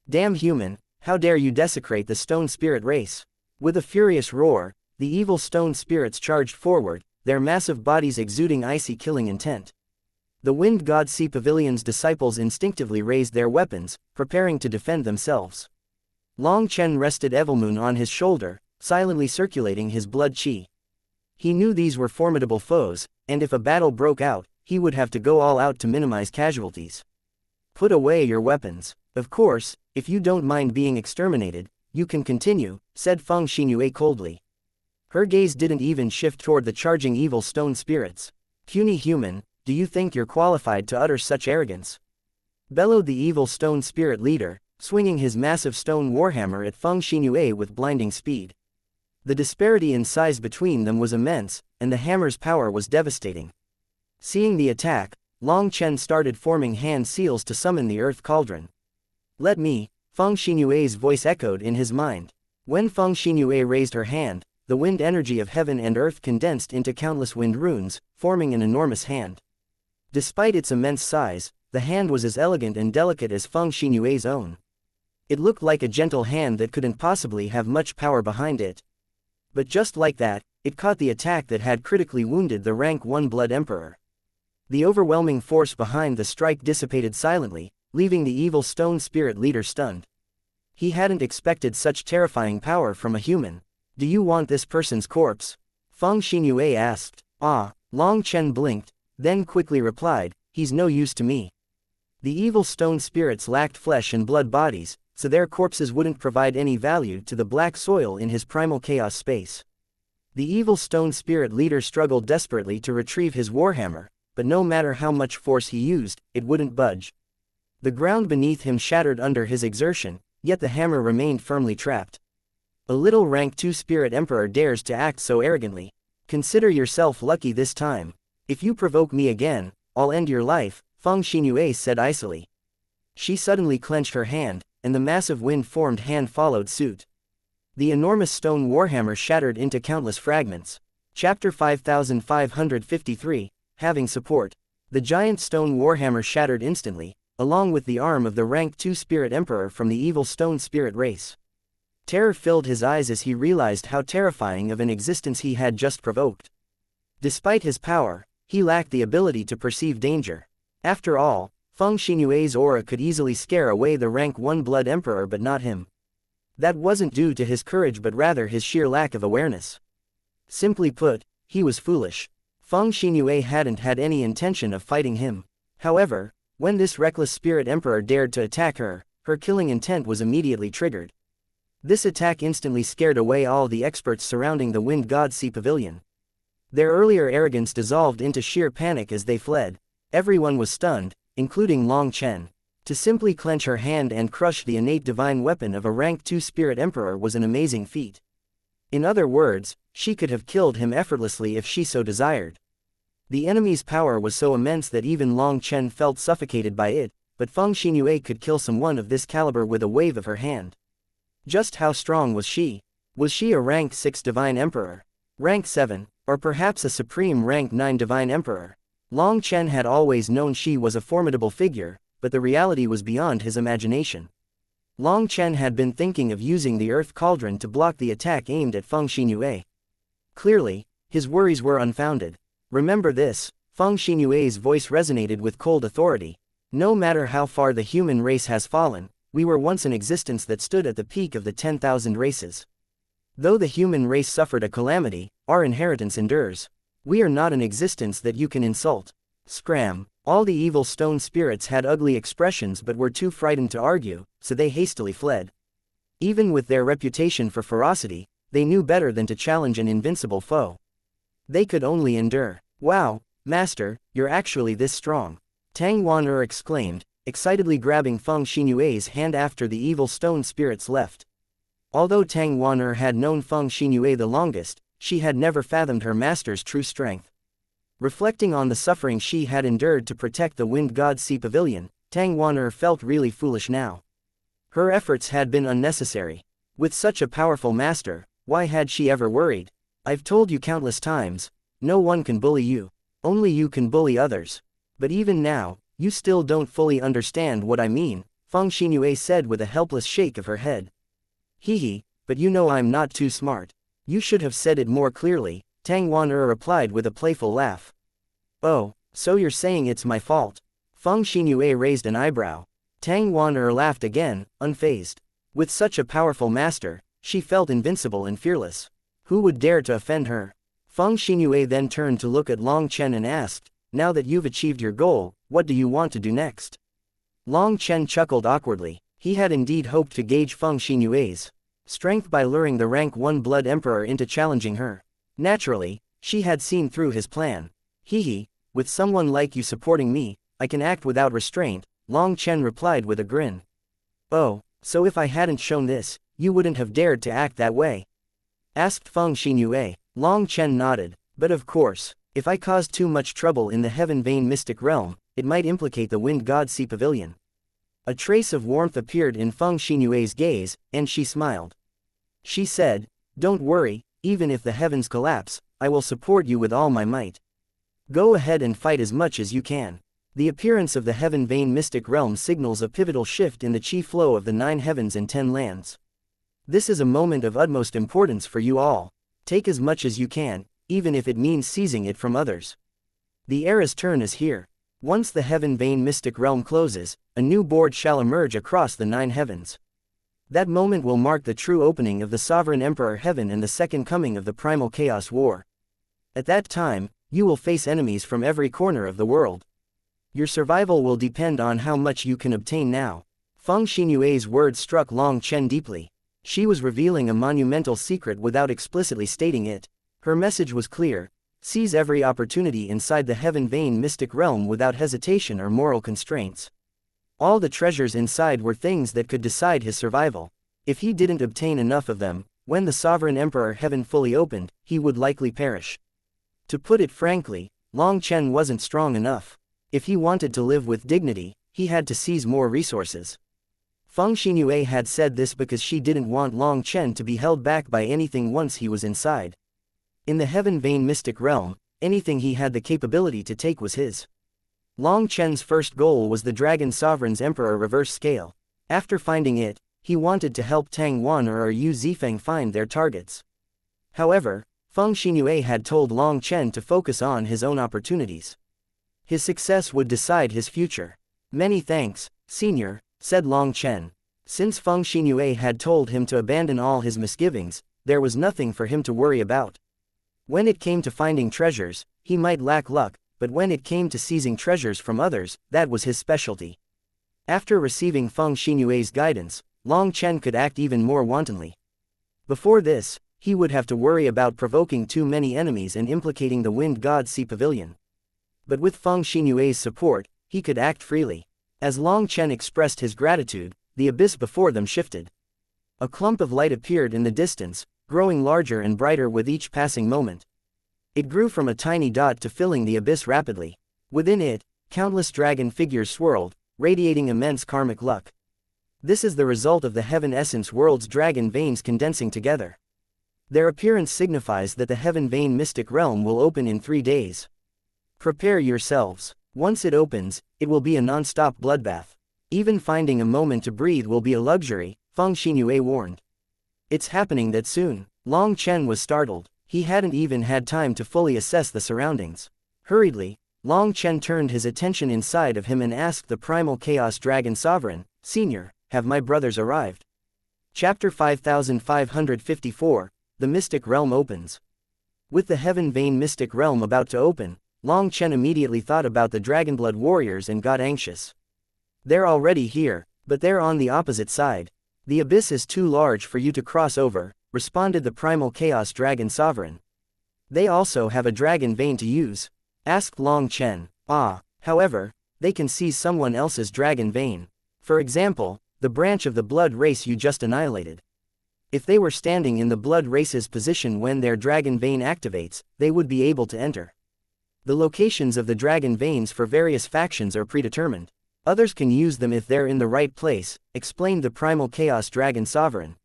"Damn human, how dare you desecrate the stone spirit race!" With a furious roar, the evil stone spirits charged forward, their massive bodies exuding icy killing intent. The Wind God Sea Pavilion's disciples instinctively raised their weapons, preparing to defend themselves. Long Chen rested Evilmoon on his shoulder, silently circulating his blood qi. He knew these were formidable foes, and if a battle broke out, he would have to go all out to minimize casualties. Put away your weapons. Of course, if you don't mind being exterminated, you can continue, said Feng Xinyue coldly. Her gaze didn't even shift toward the charging evil stone spirits. Puny human, do you think you're qualified to utter such arrogance? Bellowed the evil stone spirit leader, swinging his massive stone warhammer at Feng Xinyue with blinding speed. The disparity in size between them was immense, and the hammer's power was devastating. Seeing the attack, Long Chen started forming hand seals to summon the earth cauldron. Let me, Feng Xinyue's voice echoed in his mind. When Feng Xinyue raised her hand, the wind energy of heaven and earth condensed into countless wind runes, forming an enormous hand. Despite its immense size, the hand was as elegant and delicate as Feng Xinyue's own. It looked like a gentle hand that couldn't possibly have much power behind it. But just like that, it caught the attack that had critically wounded the rank 1 Blood Emperor. The overwhelming force behind the strike dissipated silently, leaving the evil stone spirit leader stunned. He hadn't expected such terrifying power from a human. Do you want this person's corpse? Feng Xinyue asked. Ah, Long Chen blinked, then quickly replied, he's no use to me. The evil stone spirits lacked flesh and blood bodies, so their corpses wouldn't provide any value to the black soil in his primal chaos space. The evil stone spirit leader struggled desperately to retrieve his warhammer, but no matter how much force he used, it wouldn't budge. The ground beneath him shattered under his exertion, yet the hammer remained firmly trapped. A little rank 2 spirit emperor dares to act so arrogantly. Consider yourself lucky this time. If you provoke me again, I'll end your life, Feng Xinyue said icily. She suddenly clenched her hand, and the massive wind-formed hand followed suit. The enormous stone warhammer shattered into countless fragments. Chapter 5553, Having Support. The giant stone warhammer shattered instantly, along with the arm of the rank 2 spirit emperor from the evil stone spirit race. Terror filled his eyes as he realized how terrifying of an existence he had just provoked. Despite his power, he lacked the ability to perceive danger. After all, Feng Xinyue's aura could easily scare away the rank 1 Blood Emperor but not him. That wasn't due to his courage but rather his sheer lack of awareness. Simply put, he was foolish. Feng Xinyue hadn't had any intention of fighting him. However, when this reckless spirit emperor dared to attack her, her killing intent was immediately triggered. This attack instantly scared away all the experts surrounding the Wind God Sea Pavilion. Their earlier arrogance dissolved into sheer panic as they fled. Everyone was stunned, including Long Chen. To simply clench her hand and crush the innate divine weapon of a rank 2 spirit emperor was an amazing feat. In other words, she could have killed him effortlessly if she so desired. The enemy's power was so immense that even Long Chen felt suffocated by it, but Feng Xinyue could kill someone of this caliber with a wave of her hand. Just how strong was she? Was she a rank 6 divine emperor? Rank 7, or perhaps a supreme rank 9 divine emperor? Long Chen had always known she was a formidable figure, but the reality was beyond his imagination. Long Chen had been thinking of using the earth cauldron to block the attack aimed at Feng Xinyue. Clearly, his worries were unfounded. Remember this, Feng Xinyue's voice resonated with cold authority. No matter how far the human race has fallen, we were once an existence that stood at the peak of the 10,000 races. Though the human race suffered a calamity, our inheritance endures. We are not an existence that you can insult. Scram. All the evil stone spirits had ugly expressions but were too frightened to argue, so they hastily fled. Even with their reputation for ferocity, they knew better than to challenge an invincible foe. They could only endure. Wow, Master, you're actually this strong. Tang Wan'er exclaimed, excitedly grabbing Feng Xinyue's hand after the evil stone spirits left. Although Tang Wan'er had known Feng Xinyue the longest, she had never fathomed her master's true strength. Reflecting on the suffering she had endured to protect the Wind God Sea Pavilion, Tang Wan'er felt really foolish now. Her efforts had been unnecessary. With such a powerful master, why had she ever worried? I've told you countless times, no one can bully you. Only you can bully others. But even now, you still don't fully understand what I mean, Feng Xinyue said with a helpless shake of her head. Hee, but you know I'm not too smart. You should have said it more clearly, Tang Wan'er replied with a playful laugh. Oh, So you're saying it's my fault? Feng Xinyue raised an eyebrow. Tang Wan'er laughed again, unfazed. With such a powerful master, she felt invincible and fearless. Who would dare to offend her? Feng Xinyue then turned to look at Long Chen and asked, now that you've achieved your goal, what do you want to do next? Long Chen chuckled awkwardly. He had indeed hoped to gauge Feng Xinyue's strength by luring the rank 1 Blood Emperor into challenging her. Naturally, she had seen through his plan. Hee, with someone like you supporting me, I can act without restraint, Long Chen replied with a grin. Oh, so if I hadn't shown this, you wouldn't have dared to act that way? Asked Feng Xinyue. Long Chen nodded. But of course, if I caused too much trouble in the Heaven Vein Mystic Realm, it might implicate the Wind God Sea Pavilion. A trace of warmth appeared in Feng Xinyue's gaze, and she smiled. She said, don't worry, even if the heavens collapse, I will support you with all my might. Go ahead and fight as much as you can. The appearance of the Heaven Vein Mystic Realm signals a pivotal shift in the chi flow of the 9 heavens and 10 lands. This is a moment of utmost importance for you all. Take as much as you can, even if it means seizing it from others. The era's turn is here. Once the Heaven Vein Mystic Realm closes, a new board shall emerge across the 9 heavens. That moment will mark the true opening of the Sovereign Emperor Heaven and the second coming of the Primal Chaos War. At that time, you will face enemies from every corner of the world. Your survival will depend on how much you can obtain now. Feng Xinyue's words struck Long Chen deeply. She was revealing a monumental secret without explicitly stating it. Her message was clear. Seize every opportunity inside the Heaven Vein Mystic Realm without hesitation or moral constraints. All the treasures inside were things that could decide his survival. If he didn't obtain enough of them, when the Sovereign Emperor Heaven fully opened, he would likely perish. To put it frankly, Long Chen wasn't strong enough. If he wanted to live with dignity, he had to seize more resources. Feng Xinyue had said this because she didn't want Long Chen to be held back by anything once he was inside. In the Heaven Vein Mystic Realm, anything he had the capability to take was his. Long Chen's first goal was the Dragon Sovereign's Emperor reverse scale. After finding it, he wanted to help Tang Wan'er or Yu Zifeng find their targets. However, Feng Xinyue had told Long Chen to focus on his own opportunities. His success would decide his future. Many thanks, Senior, said Long Chen. Since Feng Xinyue had told him to abandon all his misgivings, there was nothing for him to worry about. When it came to finding treasures, he might lack luck, but when it came to seizing treasures from others, that was his specialty. After receiving Feng Xinyue's guidance, Long Chen could act even more wantonly. Before this, he would have to worry about provoking too many enemies and implicating the Wind God Sea Pavilion. But with Feng Xinyue's support, he could act freely. As Long Chen expressed his gratitude, the abyss before them shifted. A clump of light appeared in the distance, growing larger and brighter with each passing moment. It grew from a tiny dot to filling the abyss rapidly. Within it, countless dragon figures swirled, radiating immense karmic luck. This is the result of the Heaven Essence World's dragon veins condensing together. Their appearance signifies that the Heaven Vein Mystic Realm will open in 3 days. Prepare yourselves. Once it opens, it will be a non-stop bloodbath. Even finding a moment to breathe will be a luxury, Feng Xinyue warned. It's happening that soon. Long Chen was startled. He hadn't even had time to fully assess the surroundings. Hurriedly, Long Chen turned his attention inside of him and asked the Primal Chaos Dragon Sovereign, Senior, have my brothers arrived? Chapter 5554, The Mystic Realm Opens. With the Heaven Vein Mystic Realm about to open, Long Chen immediately thought about the Dragonblood warriors and got anxious. They're already here, but they're on the opposite side. The abyss is too large for you to cross over, responded the Primal Chaos Dragon Sovereign. They also have a dragon vein to use? Asked Long Chen. However, they can seize someone else's dragon vein. For example, the branch of the blood race you just annihilated. If they were standing in the blood race's position when their dragon vein activates, they would be able to enter. The locations of the dragon veins for various factions are predetermined. Others can use them if they're in the right place, explained the Primal Chaos Dragon Sovereign.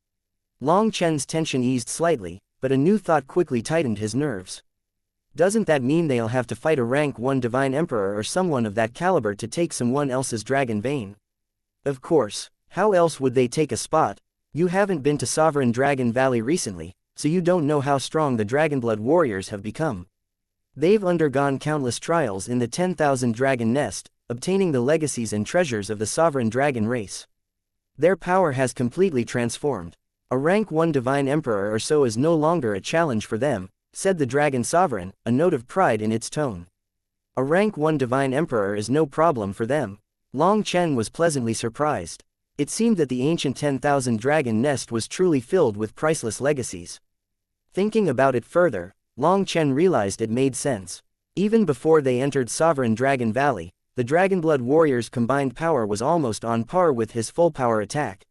Long Chen's tension eased slightly, but a new thought quickly tightened his nerves. Doesn't that mean they'll have to fight a rank 1 Divine Emperor or someone of that caliber to take someone else's dragon vein? Of course, how else would they take a spot? You haven't been to Sovereign Dragon Valley recently, so you don't know how strong the Dragonblood warriors have become. They've undergone countless trials in the 10,000 dragon nest, obtaining the legacies and treasures of the sovereign dragon race. Their power has completely transformed. A rank 1 divine emperor or so is no longer a challenge for them, said the dragon sovereign, a note of pride in its tone. A rank 1 divine emperor is no problem for them. Long Chen was pleasantly surprised. It seemed that the ancient 10,000 dragon nest was truly filled with priceless legacies. Thinking about it further, Long Chen realized it made sense. Even before they entered Sovereign Dragon Valley, the Dragonblood warrior's combined power was almost on par with his full power attack.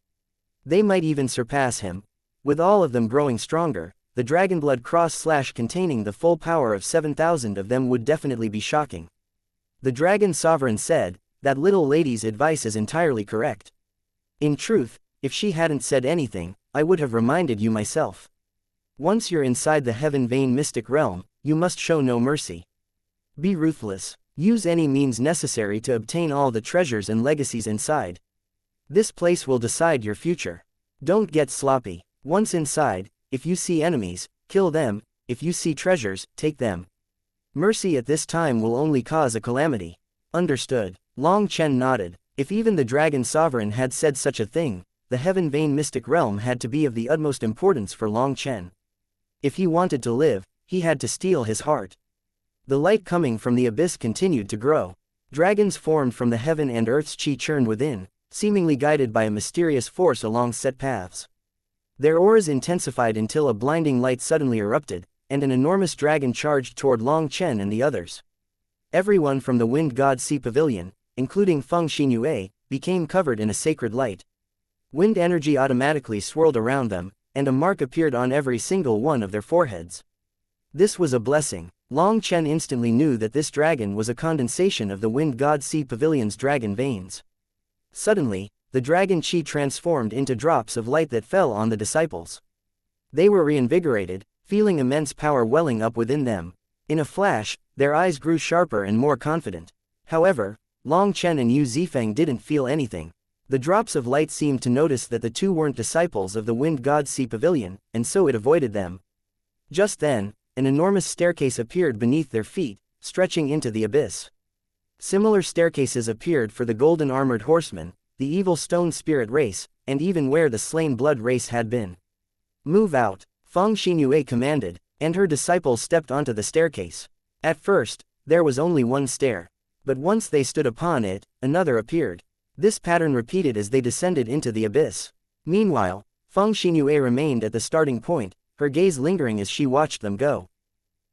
They might even surpass him. With all of them growing stronger, the Dragonblood cross containing the full power of 7,000 of them would definitely be shocking. The Dragon Sovereign said, "That little lady's advice is entirely correct. In truth, if she hadn't said anything, I would have reminded you myself. Once you're inside the Heaven Vein Mystic Realm, you must show no mercy. Be ruthless. Use any means necessary to obtain all the treasures and legacies inside. This place will decide your future. Don't get sloppy. Once inside, if you see enemies, kill them. If you see treasures, take them. Mercy at this time will only cause a calamity." Understood. Long Chen nodded. If even the Dragon Sovereign had said such a thing, the Heaven Vein Mystic Realm had to be of the utmost importance for Long Chen. If he wanted to live, he had to steel his heart. The light coming from the abyss continued to grow. Dragons formed from the heaven and earth's chi churned within, seemingly guided by a mysterious force along set paths. Their auras intensified until a blinding light suddenly erupted, and an enormous dragon charged toward Long Chen and the others. Everyone from the Wind God Sea Pavilion, including Feng Xinyue, became covered in a sacred light. Wind energy automatically swirled around them, and a mark appeared on every single one of their foreheads. This was a blessing. Long Chen instantly knew that this dragon was a condensation of the Wind God Sea Pavilion's dragon veins. Suddenly, the dragon chi transformed into drops of light that fell on the disciples. They were reinvigorated, feeling immense power welling up within them. In a flash, their eyes grew sharper and more confident. However, Long Chen and Yu Zifeng didn't feel anything. The drops of light seemed to notice that the two weren't disciples of the Wind God Sea Pavilion, and so it avoided them. Just then, an enormous staircase appeared beneath their feet, stretching into the abyss. Similar staircases appeared for the Golden Armored Horsemen, the Evil Stone Spirit race, and even where the Slain Blood race had been. "Move out," Feng Xinyue commanded, and her disciples stepped onto the staircase. At first, there was only one stair. But once they stood upon it, another appeared. This pattern repeated as they descended into the abyss. Meanwhile, Feng Xinyue remained at the starting point, her gaze lingering as she watched them go.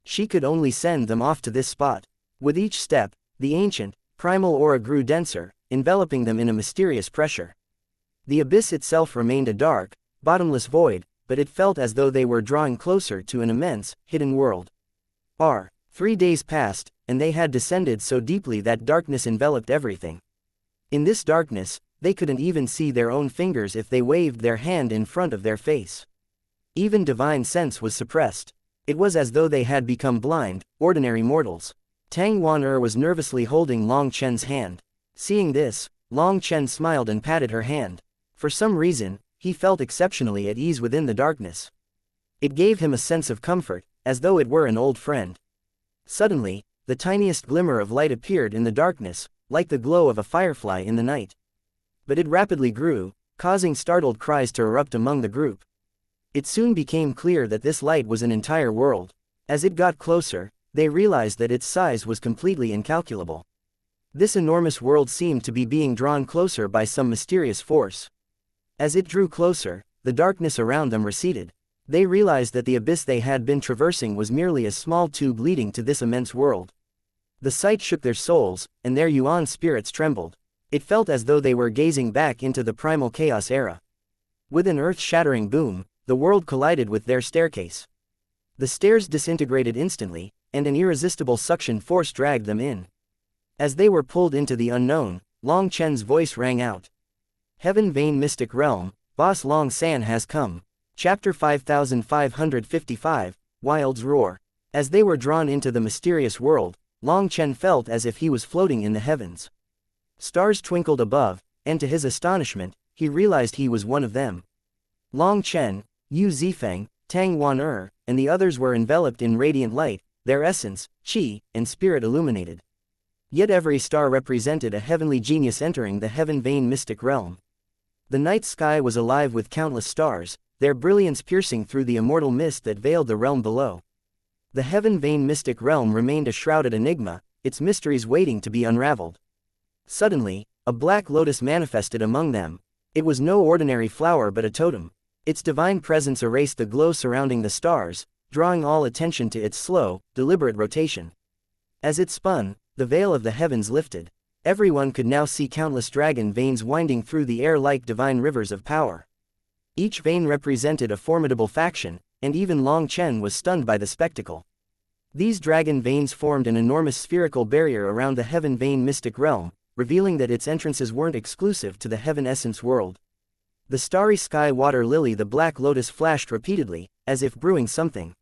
She could only send them off to this spot. With each step, the ancient, primal aura grew denser, enveloping them in a mysterious pressure. The abyss itself remained a dark, bottomless void, but it felt as though they were drawing closer to an immense, hidden world. 3 days passed, and they had descended so deeply that darkness enveloped everything. In this darkness, they couldn't even see their own fingers if they waved their hand in front of their face. Even divine sense was suppressed. It was as though they had become blind, ordinary mortals. Tang Wan was nervously holding Long Chen's hand. Seeing this, Long Chen smiled and patted her hand. For some reason, he felt exceptionally at ease within the darkness. It gave him a sense of comfort, as though it were an old friend. Suddenly, the tiniest glimmer of light appeared in the darkness, like the glow of a firefly in the night. But it rapidly grew, causing startled cries to erupt among the group. It soon became clear that this light was an entire world. As it got closer, they realized that its size was completely incalculable. This enormous world seemed to be being drawn closer by some mysterious force. As it drew closer, the darkness around them receded. They realized that the abyss they had been traversing was merely a small tube leading to this immense world. The sight shook their souls, and their yuan spirits trembled. It felt as though they were gazing back into the primal chaos era. With an earth-shattering boom, the world collided with their staircase. The stairs disintegrated instantly, and an irresistible suction force dragged them in. As they were pulled into the unknown, Long Chen's voice rang out. "Heaven Vein Mystic Realm, Boss Long San has come." Chapter 5555, Wild's Roar. As they were drawn into the mysterious world, Long Chen felt as if he was floating in the heavens. Stars twinkled above, and to his astonishment, he realized he was one of them. Long Chen, Yu Zifeng, Tang Wan and the others were enveloped in radiant light, their essence, qi, and spirit illuminated. Yet every star represented a heavenly genius entering the heaven-vain mystic realm. The night sky was alive with countless stars, their brilliance piercing through the immortal mist that veiled the realm below. The heaven-vain mystic realm remained a shrouded enigma, its mysteries waiting to be unraveled. Suddenly, a black lotus manifested among them. It was no ordinary flower but a totem. Its divine presence erased the glow surrounding the stars, drawing all attention to its slow, deliberate rotation. As it spun, the veil of the heavens lifted. Everyone could now see countless dragon veins winding through the air like divine rivers of power. Each vein represented a formidable faction, and even Long Chen was stunned by the spectacle. These dragon veins formed an enormous spherical barrier around the heaven-vain mystic realm, revealing that its entrances weren't exclusive to the heaven essence world. The starry sky water lily, the black lotus, flashed repeatedly, as if brewing something.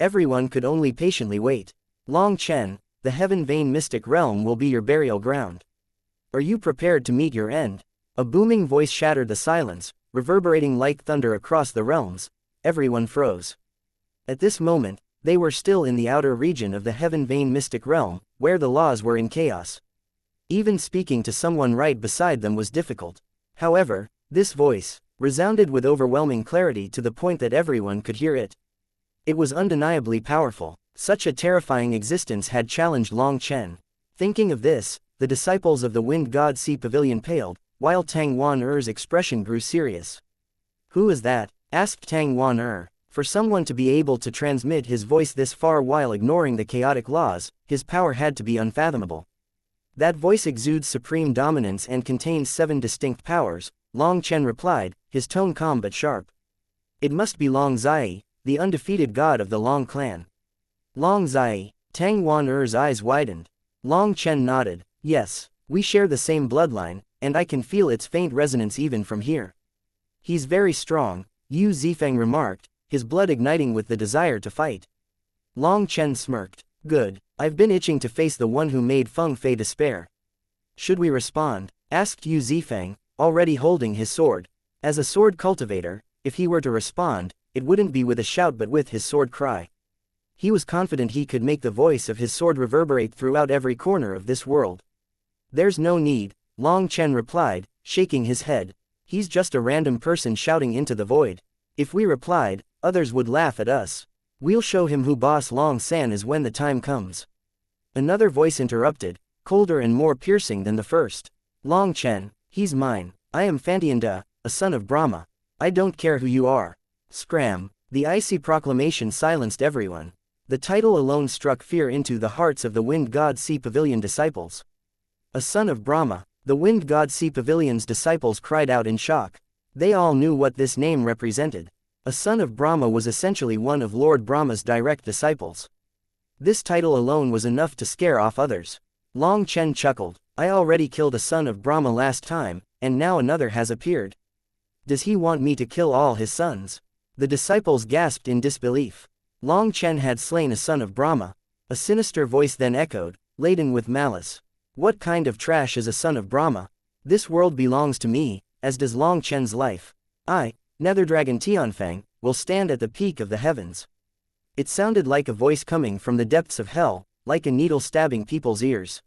Everyone could only patiently wait. Long Chen, the heaven-vain mystic realm will be your burial ground. Are you prepared to meet your end? A booming voice shattered the silence, reverberating like thunder across the realms. Everyone froze. At this moment, they were still in the outer region of the heaven-vain mystic realm, where the laws were in chaos. Even speaking to someone right beside them was difficult. However, this voice resounded with overwhelming clarity to the point that everyone could hear it. It was undeniably powerful. Such a terrifying existence had challenged Long Chen. Thinking of this, the disciples of the Wind God Sea Pavilion paled, while Tang Wan-er's expression grew serious. "Who is that?" asked Tang Wan-er. For someone to be able to transmit his voice this far while ignoring the chaotic laws, his power had to be unfathomable. That voice exudes supreme dominance and contains 7 distinct powers, Long Chen replied, his tone calm but sharp. "It must be Long Zai, the undefeated god of the Long clan." Long Zai. Tang Wan-er's eyes widened. Long Chen nodded. "Yes, we share the same bloodline, and I can feel its faint resonance even from here." "He's very strong," Yu Zifeng remarked, his blood igniting with the desire to fight. Long Chen smirked. "Good, I've been itching to face the one who made Feng Fei despair." "Should we respond?" asked Yu Zifeng, already holding his sword. As a sword cultivator, if he were to respond, it wouldn't be with a shout but with his sword cry. He was confident he could make the voice of his sword reverberate throughout every corner of this world. "There's no need," Long Chen replied, shaking his head. "He's just a random person shouting into the void. If we replied, others would laugh at us. We'll show him who Boss Long San is when the time comes." Another voice interrupted, colder and more piercing than the first. "Long Chen, he's mine. I am Fantianda, a son of Brahma. I don't care who you are." Scram. The icy proclamation silenced everyone. The title alone struck fear into the hearts of the Wind God Sea Pavilion disciples. A son of Brahma. The Wind God Sea Pavilion's disciples cried out in shock. They all knew what this name represented. A son of Brahma was essentially one of Lord Brahma's direct disciples. This title alone was enough to scare off others. Long Chen chuckled. "I already killed a son of Brahma last time, and now another has appeared. Does he want me to kill all his sons?" The disciples gasped in disbelief. Long Chen had slain a son of Brahma. A sinister voice then echoed, laden with malice. "What kind of trash is a son of Brahma? This world belongs to me, as does Long Chen's life. I, Nether Dragon Tianfeng, will stand at the peak of the heavens." It sounded like a voice coming from the depths of hell, like a needle stabbing people's ears.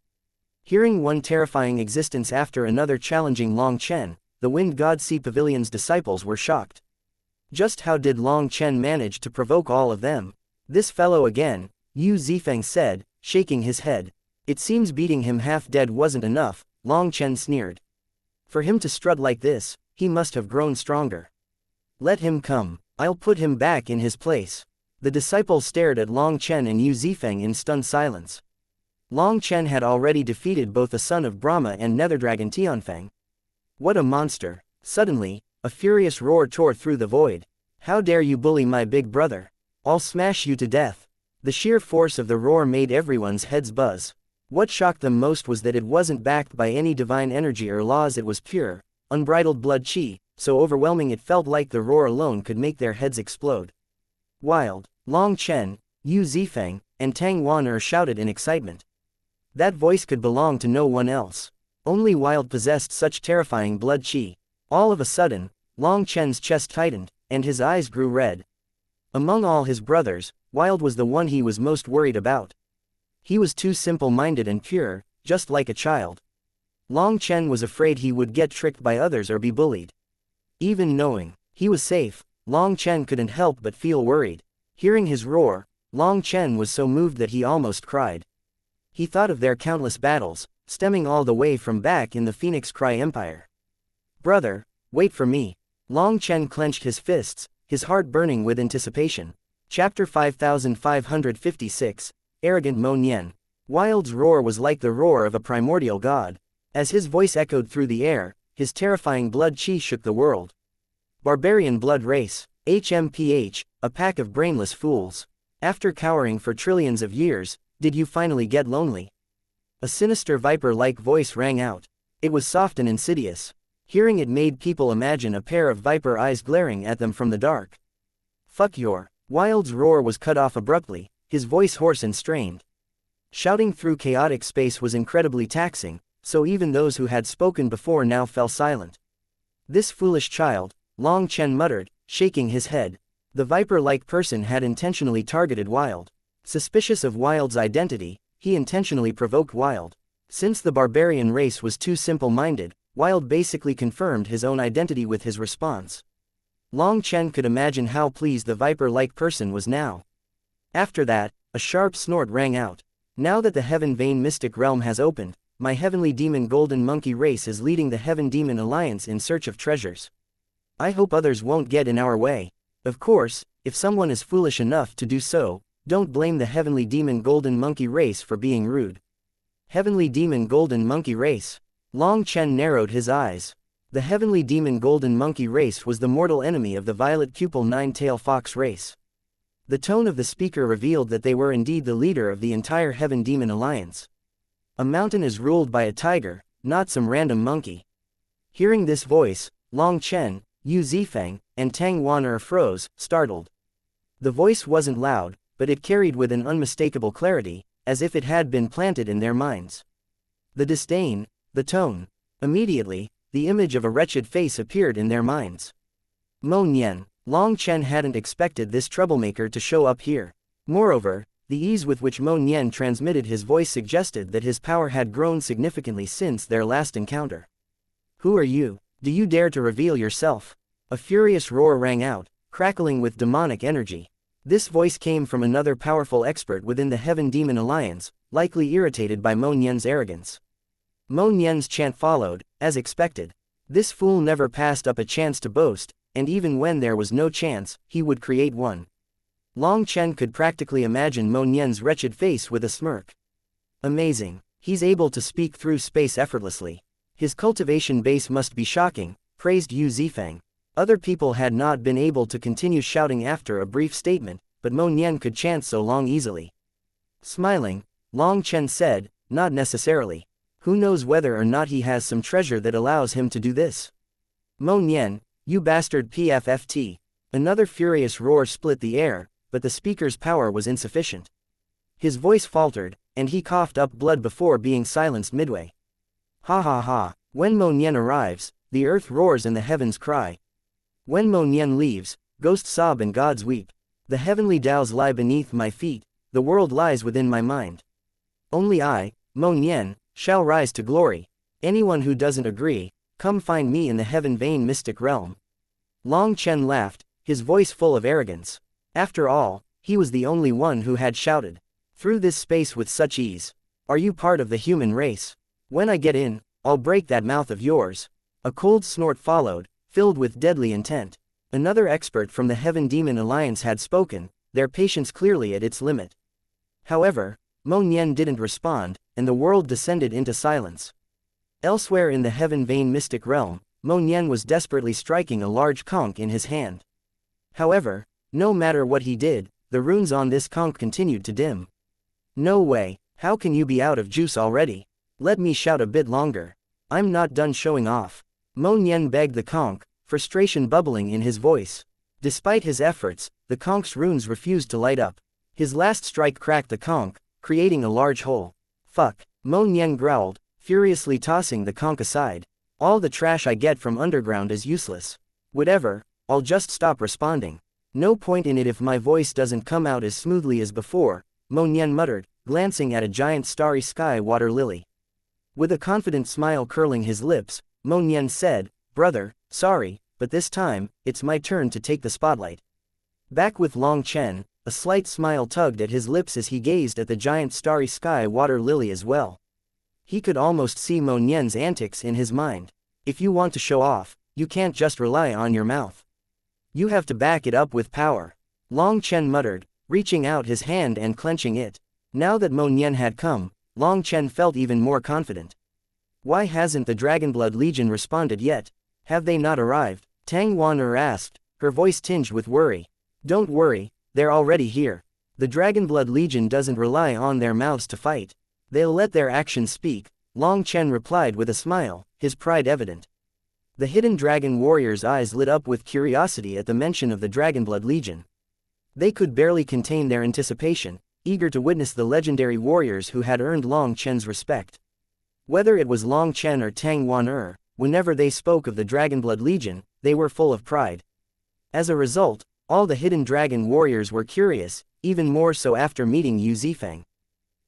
Hearing one terrifying existence after another challenging Long Chen, the Wind God Sea Pavilion's disciples were shocked. Just how did Long Chen manage to provoke all of them? "This fellow again," Yu Zifeng said, shaking his head. "It seems beating him half dead wasn't enough," Long Chen sneered. "For him to strut like this, he must have grown stronger. Let him come, I'll put him back in his place." The disciples stared at Long Chen and Yu Zifeng in stunned silence. Long Chen had already defeated both the son of Brahma and Nether Dragon Tianfeng. What a monster! Suddenly, a furious roar tore through the void. "How dare you bully my big brother? I'll smash you to death." The sheer force of the roar made everyone's heads buzz. What shocked them most was that it wasn't backed by any divine energy or laws. It was pure, unbridled blood qi, so overwhelming it felt like the roar alone could make their heads explode. "Wild!" Long Chen, Yu Zifeng, and Tang Wan-er shouted in excitement. That voice could belong to no one else. Only Wild possessed such terrifying blood qi. All of a sudden, Long Chen's chest tightened, and his eyes grew red. Among all his brothers, Wild was the one he was most worried about. He was too simple-minded and pure, just like a child. Long Chen was afraid he would get tricked by others or be bullied. Even knowing he was safe, Long Chen couldn't help but feel worried. Hearing his roar, Long Chen was so moved that he almost cried. He thought of their countless battles, stemming all the way from back in the Phoenix Cry Empire. Brother, wait for me. Long Chen clenched his fists, his heart burning with anticipation. Chapter 5556, Arrogant Mo Nian. Wild's roar was like the roar of a primordial god. As his voice echoed through the air, his terrifying blood chi shook the world. Barbarian blood race, HMPH, a pack of brainless fools. After cowering for trillions of years, did you finally get lonely? A sinister viper-like voice rang out. It was soft and insidious. Hearing it made people imagine a pair of viper eyes glaring at them from the dark. Fuck your. Wild's roar was cut off abruptly, his voice hoarse and strained. Shouting through chaotic space was incredibly taxing, so even those who had spoken before now fell silent. This foolish child, Long Chen muttered, shaking his head. The viper-like person had intentionally targeted Wild. Suspicious of Wild's identity, he intentionally provoked Wild. Since the barbarian race was too simple-minded, Wild basically confirmed his own identity with his response. Long Chen could imagine how pleased the viper-like person was now. After that, a sharp snort rang out. Now that the Heaven Vein Mystic Realm has opened, my Heavenly Demon Golden Monkey race is leading the Heaven Demon Alliance in search of treasures. I hope others won't get in our way. Of course, if someone is foolish enough to do so, don't blame the Heavenly Demon Golden Monkey race for being rude. Heavenly Demon Golden Monkey race. Long Chen narrowed his eyes. The Heavenly Demon Golden Monkey race was the mortal enemy of the Violet Pupil Nine-Tail Fox race. The tone of the speaker revealed that they were indeed the leader of the entire Heaven Demon Alliance. A mountain is ruled by a tiger, not some random monkey. Hearing this voice, Long Chen, Yu Zifeng, and Tang Wan'er froze, startled. The voice wasn't loud, but it carried with an unmistakable clarity, as if it had been planted in their minds. The disdain, the tone. Immediately, the image of a wretched face appeared in their minds. Mo Nian. Long Chen hadn't expected this troublemaker to show up here. Moreover, the ease with which Mo Nian transmitted his voice suggested that his power had grown significantly since their last encounter. Who are you? Do you dare to reveal yourself? A furious roar rang out, crackling with demonic energy. This voice came from another powerful expert within the Heaven Demon Alliance, likely irritated by Mo Nian's arrogance. Mo Nian's chant followed, as expected. This fool never passed up a chance to boast, and even when there was no chance, he would create one. Long Chen could practically imagine Mo Nian's wretched face with a smirk. Amazing. He's able to speak through space effortlessly. His cultivation base must be shocking, praised Yu Zifeng. Other people had not been able to continue shouting after a brief statement, but Mo Nian could chant so long easily. Smiling, Long Chen said, not necessarily. Who knows whether or not he has some treasure that allows him to do this? Mo Nian, you bastard PFFT. Another furious roar split the air, but the speaker's power was insufficient. His voice faltered, and he coughed up blood before being silenced midway. Ha ha ha. When Mo Nian arrives, the earth roars and the heavens cry. When Mo Nian leaves, ghosts sob and gods weep. The heavenly Taos lie beneath my feet, the world lies within my mind. Only I, Mo Nian, shall rise to glory. Anyone who doesn't agree, come find me in the Heaven Vein Mystic Realm. Long Chen laughed, his voice full of arrogance. After all, he was the only one who had shouted through this space with such ease. Are you part of the human race? When I get in, I'll break that mouth of yours. A cold snort followed, filled with deadly intent. Another expert from the Heaven Demon Alliance had spoken, their patience clearly at its limit. However, Mo Nian didn't respond, and the world descended into silence. Elsewhere in the Heaven Vein Mystic Realm, Mo Nian was desperately striking a large conch in his hand. However, no matter what he did, the runes on this conch continued to dim. No way, how can you be out of juice already? Let me shout a bit longer. I'm not done showing off. Mo Nian begged the conch, frustration bubbling in his voice. Despite his efforts, the conch's runes refused to light up. His last strike cracked the conch, creating a large hole. Fuck, Mo Nian growled, furiously tossing the conch aside. All the trash I get from underground is useless. Whatever, I'll just stop responding. No point in it if my voice doesn't come out as smoothly as before, Mo Nian muttered, glancing at a giant starry sky water lily. With a confident smile curling his lips, Mo Nian said, "Brother, sorry, but this time, it's my turn to take the spotlight." Back with Long Chen, a slight smile tugged at his lips as he gazed at the giant starry sky water lily as well. He could almost see Mo Nian's antics in his mind. If you want to show off, you can't just rely on your mouth. You have to back it up with power. Long Chen muttered, reaching out his hand and clenching it. Now that Mo Nian had come, Long Chen felt even more confident. Why hasn't the Dragonblood Legion responded yet? Have they not arrived? Tang Wan'er asked, her voice tinged with worry. Don't worry, they're already here. The Dragonblood Legion doesn't rely on their mouths to fight. They'll let their actions speak, Long Chen replied with a smile, his pride evident. The hidden dragon warriors' eyes lit up with curiosity at the mention of the Dragonblood Legion. They could barely contain their anticipation, eager to witness the legendary warriors who had earned Long Chen's respect. Whether it was Long Chen or Tang Wan'er, whenever they spoke of the Dragonblood Legion, they were full of pride. As a result, all the hidden dragon warriors were curious, even more so after meeting Yu Zifeng.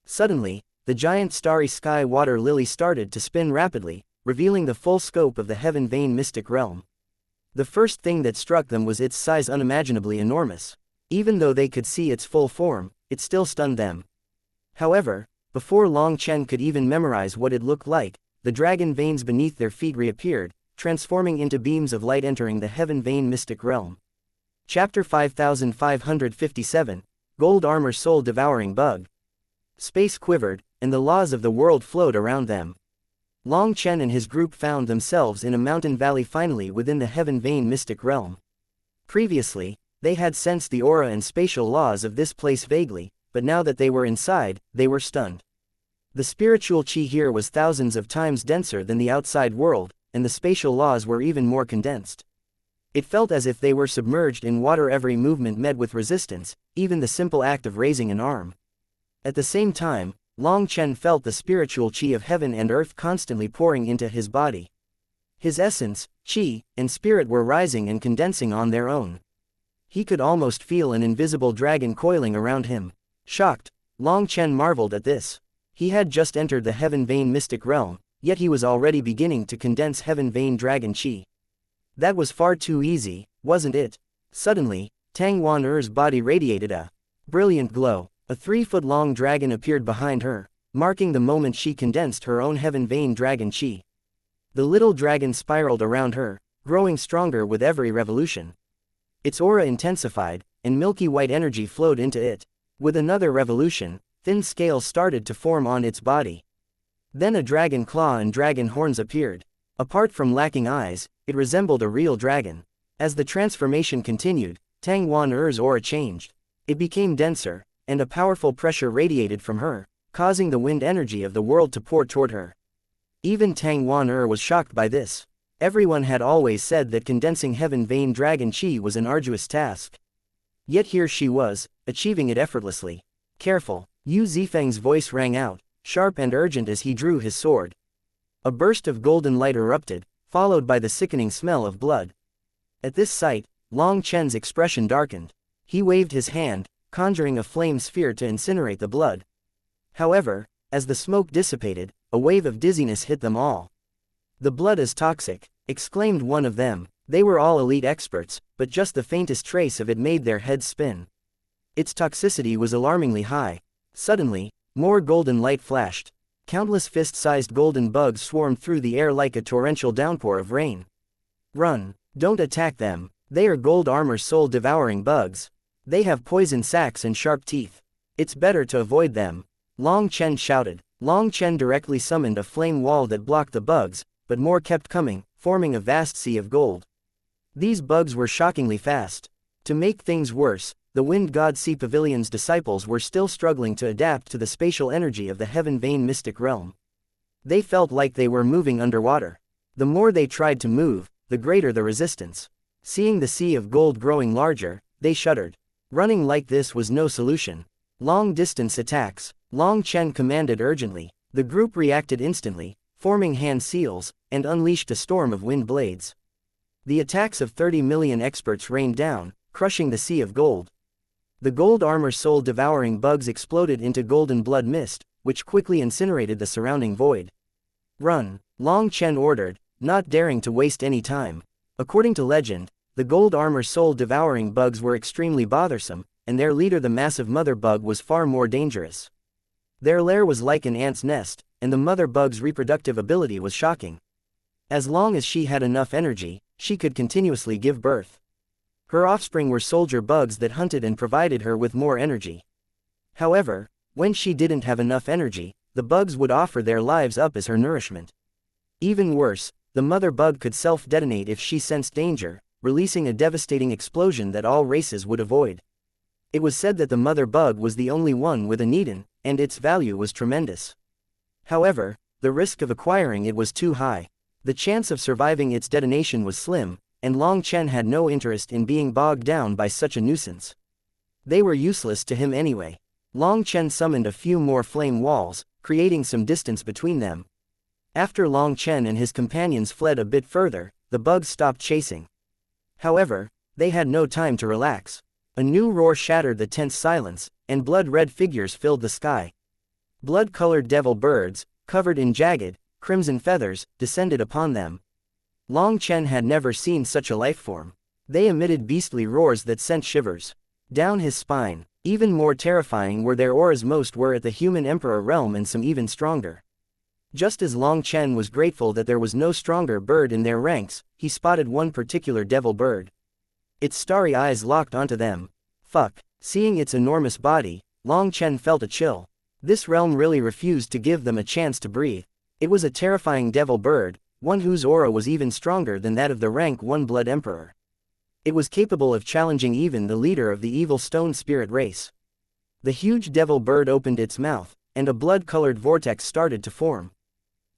Suddenly, the giant starry sky water lily started to spin rapidly, revealing the full scope of the Heaven Vein mystic realm. The first thing that struck them was its size, unimaginably enormous. Even though they could see its full form, it still stunned them. However, before Long Chen could even memorize what it looked like, the dragon veins beneath their feet reappeared, transforming into beams of light entering the Heaven Vein mystic realm. Chapter 5557, Gold Armor Soul Devouring Bug. Space quivered, and the laws of the world flowed around them. Long Chen and his group found themselves in a mountain valley finally within the Heaven Vein mystic realm. Previously, they had sensed the aura and spatial laws of this place vaguely, but now that they were inside, they were stunned. The spiritual chi here was thousands of times denser than the outside world, and the spatial laws were even more condensed. It felt as if they were submerged in water. Every movement met with resistance, even the simple act of raising an arm. At the same time, Long Chen felt the spiritual chi of heaven and earth constantly pouring into his body. His essence, chi, and spirit were rising and condensing on their own. He could almost feel an invisible dragon coiling around him. Shocked, Long Chen marveled at this. He had just entered the Heaven Vein mystic realm, yet he was already beginning to condense Heaven Vein dragon chi. That was far too easy, wasn't it? Suddenly, Tang Wan'er's body radiated a brilliant glow. A 3-foot-long dragon appeared behind her, marking the moment she condensed her own Heaven Vein dragon chi. The little dragon spiraled around her, growing stronger with every revolution. Its aura intensified, and milky white energy flowed into it. With another revolution, thin scales started to form on its body. Then a dragon claw and dragon horns appeared. Apart from lacking eyes, it resembled a real dragon. As the transformation continued, Tang Wan'er's aura changed. It became denser, and a powerful pressure radiated from her, causing the wind energy of the world to pour toward her. Even Tang Wan'er was shocked by this. Everyone had always said that condensing Heaven Vein dragon chi was an arduous task. Yet here she was, achieving it effortlessly. Careful, Yu Zifeng's voice rang out, sharp and urgent as he drew his sword. A burst of golden light erupted, followed by the sickening smell of blood. At this sight, Long Chen's expression darkened. He waved his hand, conjuring a flame sphere to incinerate the blood. However, as the smoke dissipated, a wave of dizziness hit them all. "The blood is toxic," exclaimed one of them. They were all elite experts, but just the faintest trace of it made their heads spin. Its toxicity was alarmingly high. Suddenly, more golden light flashed. Countless fist-sized golden bugs swarmed through the air like a torrential downpour of rain. "Run! Don't attack them. They are gold armor soul devouring bugs. They have poison sacs and sharp teeth. It's better to avoid them," Long Chen shouted. Long Chen directly summoned a flame wall that blocked the bugs, but more kept coming, forming a vast sea of gold. These bugs were shockingly fast. To make things worse, the Wind God Sea Pavilion's disciples were still struggling to adapt to the spatial energy of the Heaven Vein mystic realm. They felt like they were moving underwater. The more they tried to move, the greater the resistance. Seeing the sea of gold growing larger, they shuddered. Running like this was no solution. Long-distance attacks, Long Chen commanded urgently. The group reacted instantly, forming hand seals, and unleashed a storm of wind blades. The attacks of 30 million experts rained down, crushing the sea of gold. The gold armor soul-devouring bugs exploded into golden blood mist, which quickly incinerated the surrounding void. "Run," Long Chen ordered, not daring to waste any time. According to legend, the gold armor soul-devouring bugs were extremely bothersome, and their leader the massive mother bug was far more dangerous. Their lair was like an ant's nest, and the mother bug's reproductive ability was shocking. As long as she had enough energy, she could continuously give birth. Her offspring were soldier bugs that hunted and provided her with more energy. However, when she didn't have enough energy, the bugs would offer their lives up as her nourishment. Even worse, the mother bug could self-detonate if she sensed danger, releasing a devastating explosion that all races would avoid. It was said that the mother bug was the only one with a Neden, and its value was tremendous. However, the risk of acquiring it was too high. The chance of surviving its detonation was slim, and Long Chen had no interest in being bogged down by such a nuisance. They were useless to him anyway. Long Chen summoned a few more flame walls, creating some distance between them. After Long Chen and his companions fled a bit further, the bugs stopped chasing. However, they had no time to relax. A new roar shattered the tense silence, and blood-red figures filled the sky. Blood-colored devil birds, covered in jagged, crimson feathers, descended upon them. Long Chen had never seen such a lifeform. They emitted beastly roars that sent shivers down his spine. Even more terrifying were their auras. Most were at the human emperor realm and some even stronger. Just as Long Chen was grateful that there was no stronger bird in their ranks, he spotted one particular devil bird. Its starry eyes locked onto them. Fuck. Seeing its enormous body, Long Chen felt a chill. This realm really refused to give them a chance to breathe. It was a terrifying devil bird, one whose aura was even stronger than that of the rank 1 blood emperor. It was capable of challenging even the leader of the evil stone spirit race. The huge devil bird opened its mouth, and a blood-colored vortex started to form.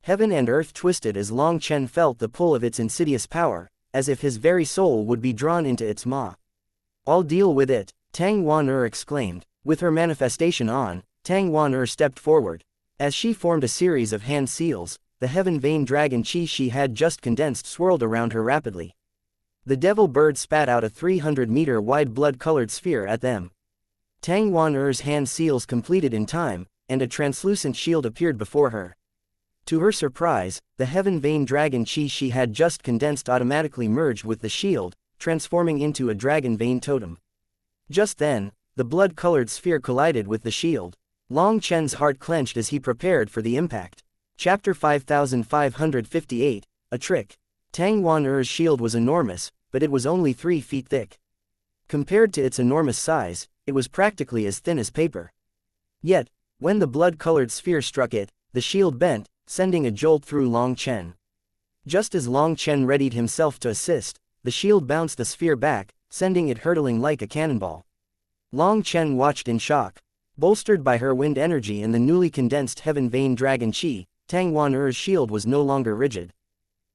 Heaven and earth twisted as Long Chen felt the pull of its insidious power, as if his very soul would be drawn into its maw. "I'll deal with it," Tang Wan exclaimed. With her manifestation on, Tang Wan stepped forward. As she formed a series of hand seals, the heaven vein dragon chi she had just condensed swirled around her rapidly. The devil bird spat out a 300-meter wide blood-colored sphere at them. Tang Wan-er's hand seals completed in time, and a translucent shield appeared before her. To her surprise, the heaven vein dragon chi she had just condensed automatically merged with the shield, transforming into a dragon vein totem. Just then, the blood-colored sphere collided with the shield. Long Chen's heart clenched as he prepared for the impact. Chapter 5558, A Trick. Tang Wan-er's shield was enormous, but it was only 3 feet thick. Compared to its enormous size, it was practically as thin as paper. Yet, when the blood-colored sphere struck it, the shield bent, sending a jolt through Long Chen. Just as Long Chen readied himself to assist, the shield bounced the sphere back, sending it hurtling like a cannonball. Long Chen watched in shock. Bolstered by her wind energy and the newly condensed heaven vein dragon chi, Tang Wan-er's shield was no longer rigid.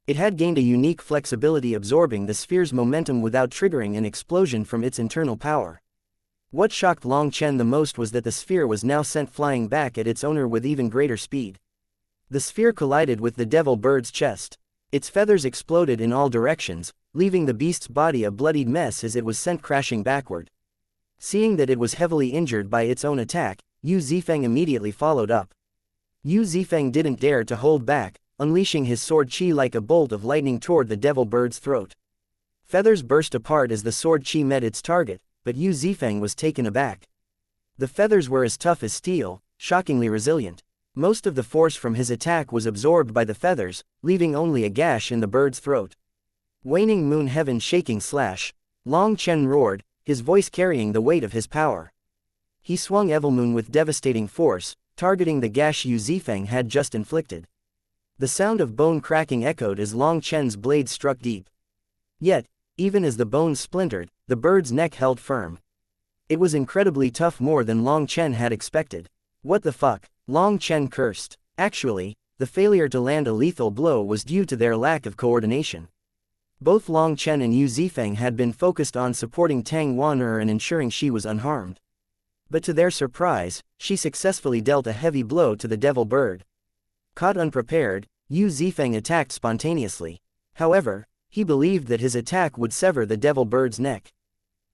It had gained a unique flexibility, absorbing the sphere's momentum without triggering an explosion from its internal power. What shocked Long Chen the most was that the sphere was now sent flying back at its owner with even greater speed. The sphere collided with the devil bird's chest. Its feathers exploded in all directions, leaving the beast's body a bloodied mess as it was sent crashing backward. Seeing that it was heavily injured by its own attack, Yu Zifeng immediately followed up. Yu Zifeng didn't dare to hold back, unleashing his sword chi like a bolt of lightning toward the devil bird's throat. Feathers burst apart as the sword chi met its target, but Yu Zifeng was taken aback. The feathers were as tough as steel, shockingly resilient. Most of the force from his attack was absorbed by the feathers, leaving only a gash in the bird's throat. Waning moon heaven shaking slash. Long Chen roared, his voice carrying the weight of his power. He swung Evilmoon with devastating force, targeting the gash Yu Zifeng had just inflicted. The sound of bone cracking echoed as Long Chen's blade struck deep. Yet, even as the bones splintered, the bird's neck held firm. It was incredibly tough, more than Long Chen had expected. What the fuck? Long Chen cursed. Actually, the failure to land a lethal blow was due to their lack of coordination. Both Long Chen and Yu Zifeng had been focused on supporting Tang Wan-er and ensuring she was unharmed. But to their surprise, she successfully dealt a heavy blow to the devil bird. Caught unprepared, Yu Zifeng attacked spontaneously. However, he believed that his attack would sever the devil bird's neck.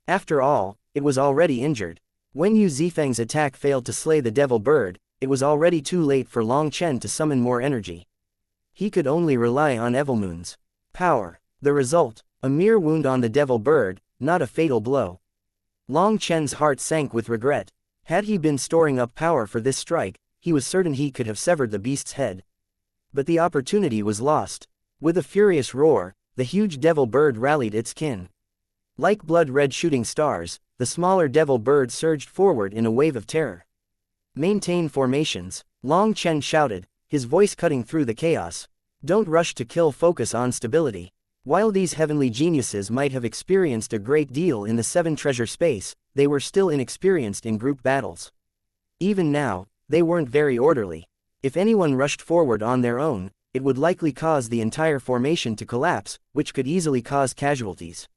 After all, it was already injured. When Yu Zifeng's attack failed to slay the devil bird, it was already too late for Long Chen to summon more energy. He could only rely on Evilmoon's power. The result, a mere wound on the devil bird, not a fatal blow. Long Chen's heart sank with regret. Had he been storing up power for this strike, he was certain he could have severed the beast's head. But the opportunity was lost. With a furious roar, the huge devil bird rallied its kin. Like blood-red shooting stars, the smaller devil bird surged forward in a wave of terror. Maintain formations, Long Chen shouted, his voice cutting through the chaos. Don't rush to kill, focus on stability. While these heavenly geniuses might have experienced a great deal in the Seven Treasure space, they were still inexperienced in group battles. Even now, they weren't very orderly. If anyone rushed forward on their own, it would likely cause the entire formation to collapse, which could easily cause casualties.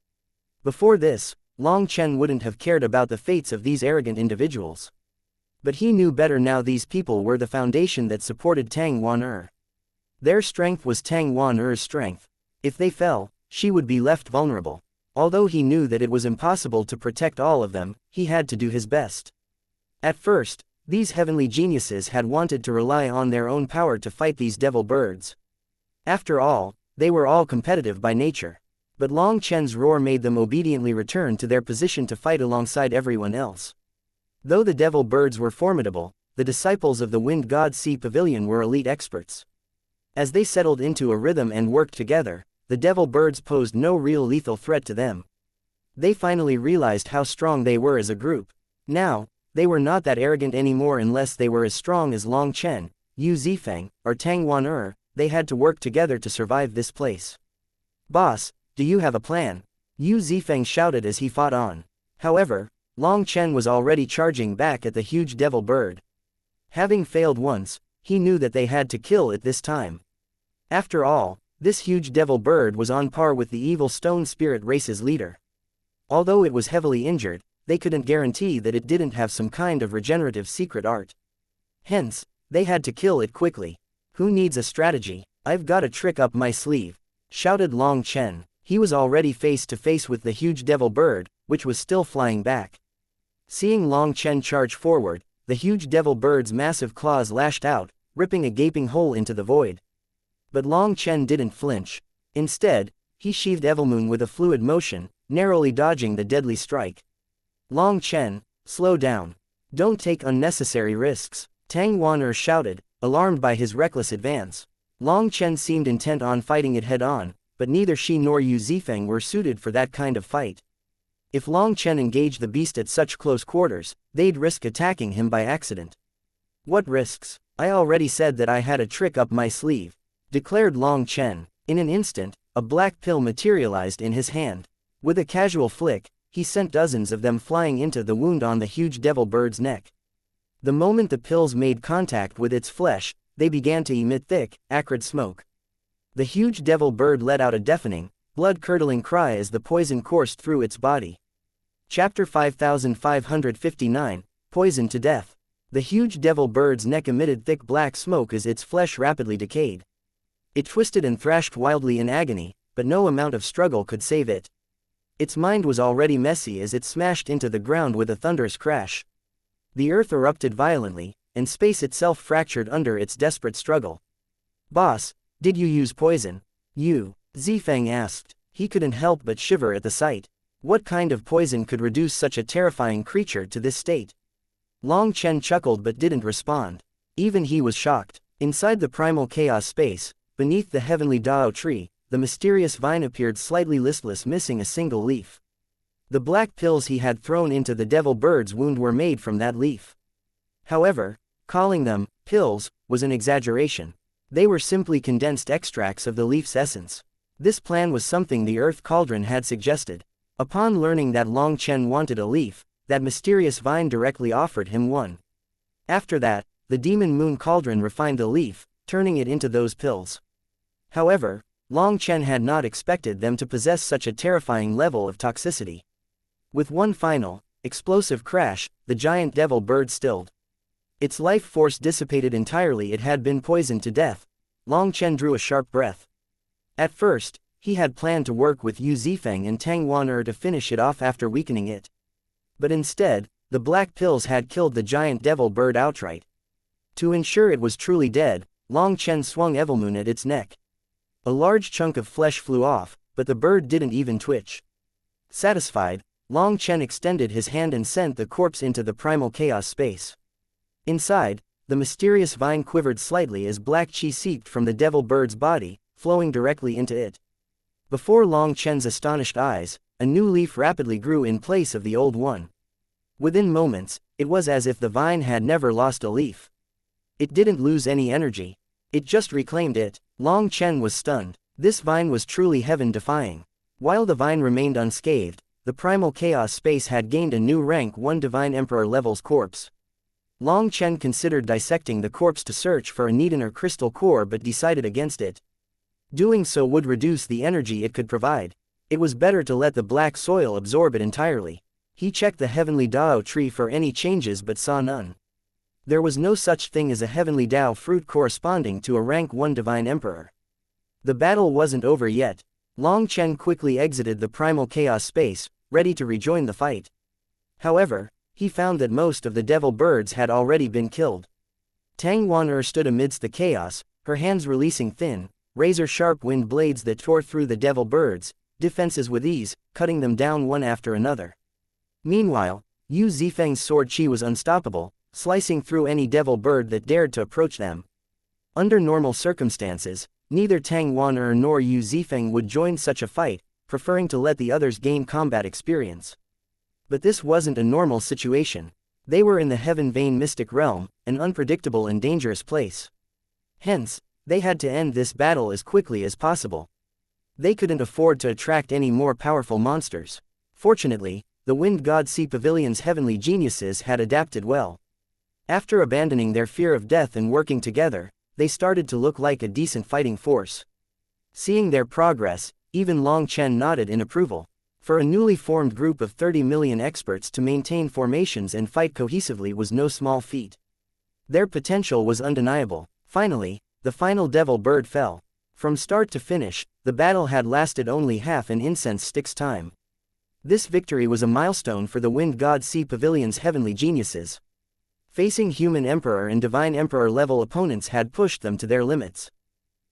Before this, Long Chen wouldn't have cared about the fates of these arrogant individuals. But he knew better now. These people were the foundation that supported Tang Wan-er. Their strength was Tang Wan-er's strength. If they fell, she would be left vulnerable. Although he knew that it was impossible to protect all of them, he had to do his best. At first, these heavenly geniuses had wanted to rely on their own power to fight these devil birds. After all, they were all competitive by nature. But Long Chen's roar made them obediently return to their position to fight alongside everyone else. Though the devil birds were formidable, the disciples of the Wind God Sea Pavilion were elite experts. As they settled into a rhythm and worked together, the devil birds posed no real lethal threat to them. They finally realized how strong they were as a group. Now, they were not that arrogant anymore unless they were as strong as Long Chen, Yu Zifeng, or Tang Wan-er. They had to work together to survive this place. Boss, do you have a plan? Yu Zifeng shouted as he fought on. However, Long Chen was already charging back at the huge devil bird. Having failed once, he knew that they had to kill it this time. After all, this huge devil bird was on par with the evil stone spirit race's leader. Although it was heavily injured, they couldn't guarantee that it didn't have some kind of regenerative secret art. Hence, they had to kill it quickly. Who needs a strategy? I've got a trick up my sleeve, shouted Long Chen. He was already face to face with the huge devil bird, which was still flying back. Seeing Long Chen charge forward, the huge devil bird's massive claws lashed out, ripping a gaping hole into the void. But Long Chen didn't flinch. Instead, he sheathed Evilmoon with a fluid motion, narrowly dodging the deadly strike. Long Chen, slow down. Don't take unnecessary risks, Tang Wan-er shouted, alarmed by his reckless advance. Long Chen seemed intent on fighting it head-on, but neither she nor Yu Zifeng were suited for that kind of fight. If Long Chen engaged the beast at such close quarters, they'd risk attacking him by accident. What risks? I already said that I had a trick up my sleeve, declared Long Chen. In an instant, a black pill materialized in his hand. With a casual flick, he sent dozens of them flying into the wound on the huge devil bird's neck. The moment the pills made contact with its flesh, they began to emit thick, acrid smoke. The huge devil bird let out a deafening, blood-curdling cry as the poison coursed through its body. Chapter 5559, Poison to Death. The huge devil bird's neck emitted thick black smoke as its flesh rapidly decayed. It twisted and thrashed wildly in agony, but no amount of struggle could save it. Its mind was already messy as it smashed into the ground with a thunderous crash. The earth erupted violently, and space itself fractured under its desperate struggle. Boss, did you use poison? Yu Zifeng asked. He couldn't help but shiver at the sight. What kind of poison could reduce such a terrifying creature to this state? Long Chen chuckled but didn't respond. Even he was shocked. Inside the primal chaos space, beneath the heavenly Dao tree, the mysterious vine appeared slightly listless, missing a single leaf. The black pills he had thrown into the devil bird's wound were made from that leaf. However, calling them pills was an exaggeration. They were simply condensed extracts of the leaf's essence. This plan was something the Earth Cauldron had suggested. Upon learning that Long Chen wanted a leaf, that mysterious vine directly offered him one. After that, the Demon Moon Cauldron refined the leaf, turning it into those pills. However, Long Chen had not expected them to possess such a terrifying level of toxicity. With one final, explosive crash, the giant devil bird stilled. Its life force dissipated entirely. It had been poisoned to death. Long Chen drew a sharp breath. At first, he had planned to work with Yu Zifeng and Tang Wan'er to finish it off after weakening it. But instead, the black pills had killed the giant devil bird outright. To ensure it was truly dead, Long Chen swung Evilmoon at its neck. A large chunk of flesh flew off, but the bird didn't even twitch. Satisfied, Long Chen extended his hand and sent the corpse into the primal chaos space. Inside, the mysterious vine quivered slightly as black chi seeped from the devil bird's body, flowing directly into it. Before Long Chen's astonished eyes, a new leaf rapidly grew in place of the old one. Within moments, it was as if the vine had never lost a leaf. It didn't lose any energy. It just reclaimed it. Long Chen was stunned. This vine was truly heaven-defying. While the vine remained unscathed, the primal chaos space had gained a new rank 1 Divine Emperor level's corpse. Long Chen considered dissecting the corpse to search for a Nidaner crystal core but decided against it. Doing so would reduce the energy it could provide. It was better to let the black soil absorb it entirely. He checked the heavenly Dao tree for any changes but saw none. There was no such thing as a heavenly Dao fruit corresponding to a rank 1 Divine Emperor. The battle wasn't over yet. Long Chen quickly exited the primal chaos space, ready to rejoin the fight. However, he found that most of the devil birds had already been killed. Tang Wan'er stood amidst the chaos, her hands releasing thin, razor-sharp wind blades that tore through the devil birds' defenses with ease, cutting them down one after another. Meanwhile, Yu Zifeng's sword chi was unstoppable, slicing through any devil bird that dared to approach them. Under normal circumstances, neither Tang Wan'er nor Yu Zifeng would join such a fight, preferring to let the others gain combat experience. But this wasn't a normal situation. They were in the Heaven Vein mystic realm, an unpredictable and dangerous place. Hence, they had to end this battle as quickly as possible. They couldn't afford to attract any more powerful monsters. Fortunately, the Wind God Sea Pavilion's heavenly geniuses had adapted well. After abandoning their fear of death and working together, they started to look like a decent fighting force. Seeing their progress, even Long Chen nodded in approval. For a newly formed group of 30 million experts to maintain formations and fight cohesively was no small feat. Their potential was undeniable. Finally, the final devil bird fell. From start to finish, the battle had lasted only half an incense stick's time. This victory was a milestone for the Wind God Sea Pavilion's heavenly geniuses. Facing human emperor and divine emperor level opponents had pushed them to their limits.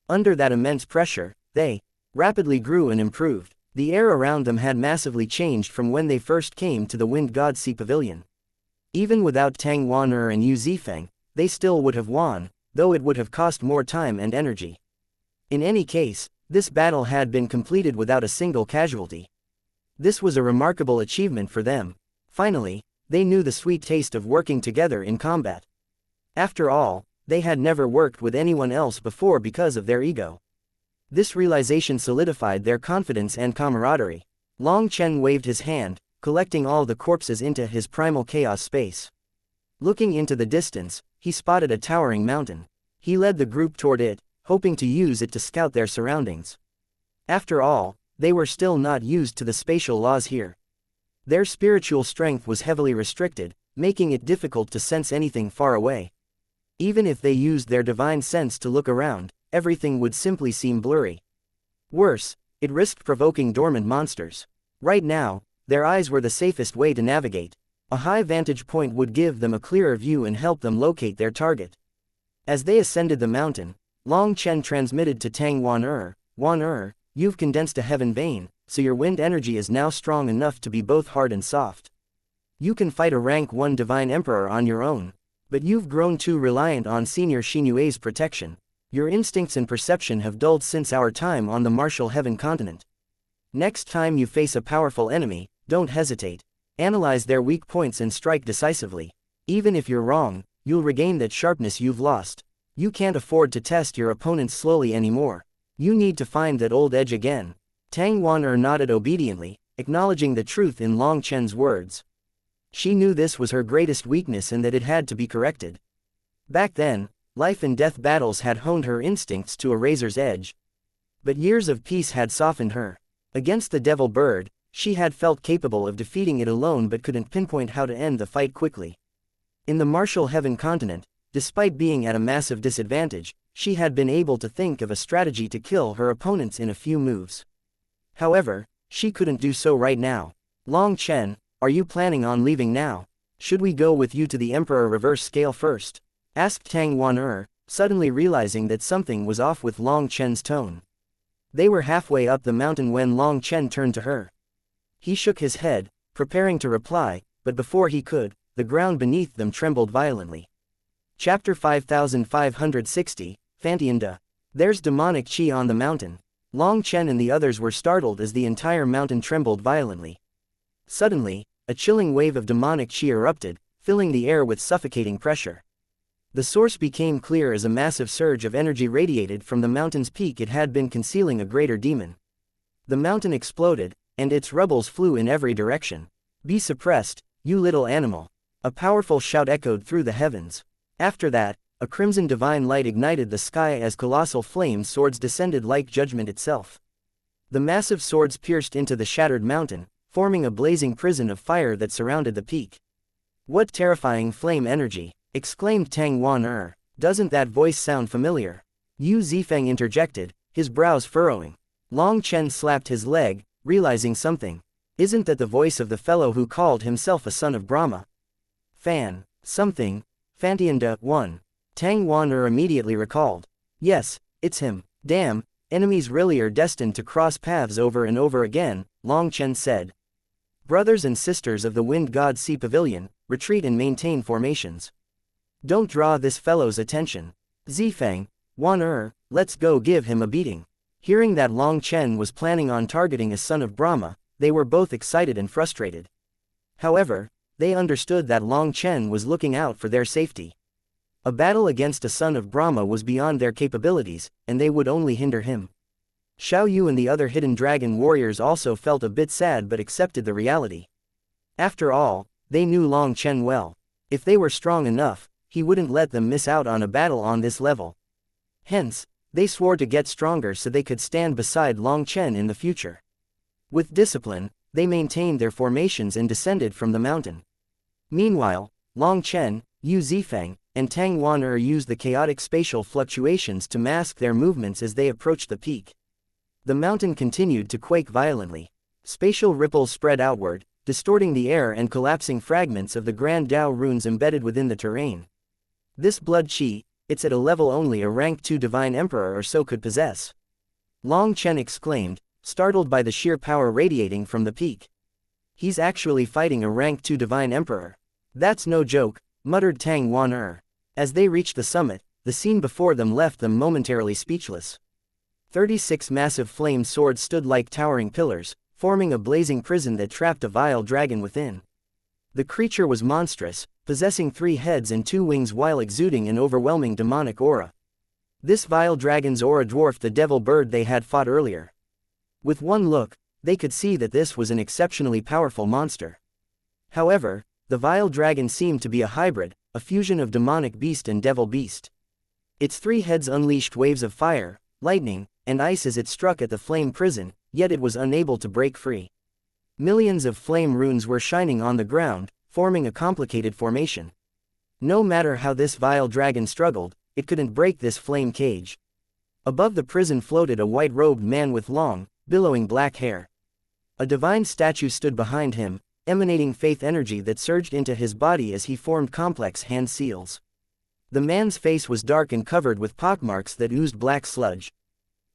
Under that immense pressure, they rapidly grew and improved. The air around them had massively changed from when they first came to the Wind God Sea Pavilion. Even without Tang Wan'er and Yu Zifeng, they still would have won, though it would have cost more time and energy. In any case, this battle had been completed without a single casualty. This was a remarkable achievement for them. Finally, they knew the sweet taste of working together in combat. After all, they had never worked with anyone else before because of their ego. This realization solidified their confidence and camaraderie. Long Chen waved his hand, collecting all the corpses into his primal chaos space. Looking into the distance, he spotted a towering mountain. He led the group toward it, hoping to use it to scout their surroundings. After all, they were still not used to the spatial laws here. Their spiritual strength was heavily restricted, making it difficult to sense anything far away. Even if they used their divine sense to look around, everything would simply seem blurry. Worse, it risked provoking dormant monsters. Right now, their eyes were the safest way to navigate. A high vantage point would give them a clearer view and help them locate their target. As they ascended the mountain, Long Chen transmitted to Tang Wan'er, "Wan'er, you've condensed a heaven vein, so your wind energy is now strong enough to be both hard and soft. You can fight a rank 1 Divine Emperor on your own. But you've grown too reliant on Senior Xinyue's protection. Your instincts and perception have dulled since our time on the Martial Heaven continent. Next time you face a powerful enemy, don't hesitate. Analyze their weak points and strike decisively. Even if you're wrong, you'll regain that sharpness you've lost. You can't afford to test your opponents slowly anymore. You need to find that old edge again." Tang Wan'er nodded obediently, acknowledging the truth in Long Chen's words. She knew this was her greatest weakness and that it had to be corrected. Back then, life and death battles had honed her instincts to a razor's edge. But years of peace had softened her. Against the devil bird, she had felt capable of defeating it alone but couldn't pinpoint how to end the fight quickly. In the Martial Heaven continent, despite being at a massive disadvantage, she had been able to think of a strategy to kill her opponents in a few moves. However, she couldn't do so right now. Long Chen, are you planning on leaving now? Should we go with you to the Emperor reverse scale first? Asked Tang Wan, suddenly realizing that something was off with Long Chen's tone. They were halfway up the mountain when Long Chen turned to her. He shook his head, preparing to reply, but before he could, the ground beneath them trembled violently. Chapter 5560, Fantianda. There's demonic chi on the mountain. Long Chen and the others were startled as the entire mountain trembled violently. Suddenly, a chilling wave of demonic chi erupted, filling the air with suffocating pressure. The source became clear as a massive surge of energy radiated from the mountain's peak. It had been concealing a greater demon. The mountain exploded, and its rubbles flew in every direction. Be suppressed, you little animal. A powerful shout echoed through the heavens. After that, a crimson divine light ignited the sky as colossal flame swords descended like judgment itself. The massive swords pierced into the shattered mountain, forming a blazing prison of fire that surrounded the peak. What terrifying flame energy! Exclaimed Tang Wan. Doesn't that voice sound familiar? Yu Zifeng interjected, his brows furrowing. Long Chen slapped his leg, realizing something. Isn't that the voice of the fellow who called himself a son of Brahma? Something. Fantianda 1. Tang Wan immediately recalled. Yes, it's him. Damn, enemies really are destined to cross paths over and over again, Long Chen said. Brothers and sisters of the Wind God Sea Pavilion, retreat and maintain formations. Don't draw this fellow's attention. Zifeng, Wan let's go give him a beating. Hearing that Long Chen was planning on targeting a son of Brahma, they were both excited and frustrated. However, they understood that Long Chen was looking out for their safety. A battle against a son of Brahma was beyond their capabilities, and they would only hinder him. Xiao Yu and the other hidden dragon warriors also felt a bit sad but accepted the reality. After all, they knew Long Chen well. If they were strong enough, he wouldn't let them miss out on a battle on this level. Hence, they swore to get stronger so they could stand beside Long Chen in the future. With discipline, they maintained their formations and descended from the mountain. Meanwhile, Long Chen, Yu Zifeng, and Tang Wan used the chaotic spatial fluctuations to mask their movements as they approached the peak. The mountain continued to quake violently. Spatial ripples spread outward, distorting the air and collapsing fragments of the Grand Dao runes embedded within the terrain. This blood chi, it's at a level only a rank 2 divine emperor or so could possess. Long Chen exclaimed, startled by the sheer power radiating from the peak. He's actually fighting a rank 2 divine emperor. That's no joke, muttered Tang Wan. As they reached the summit, the scene before them left them momentarily speechless. 36 massive flame swords stood like towering pillars, forming a blazing prison that trapped a vile dragon within. The creature was monstrous, possessing 3 heads and 2 wings while exuding an overwhelming demonic aura. This vile dragon's aura dwarfed the devil bird they had fought earlier. With one look, they could see that this was an exceptionally powerful monster. However, the vile dragon seemed to be a hybrid, a fusion of demonic beast and devil beast. Its 3 heads unleashed waves of fire, lightning, and ice as it struck at the flame prison, yet it was unable to break free. Millions of flame runes were shining on the ground, forming a complicated formation. No matter how this vile dragon struggled, it couldn't break this flame cage. Above the prison floated a white-robed man with long, billowing black hair. A divine statue stood behind him, emanating faith energy that surged into his body as he formed complex hand seals. The man's face was dark and covered with pockmarks that oozed black sludge.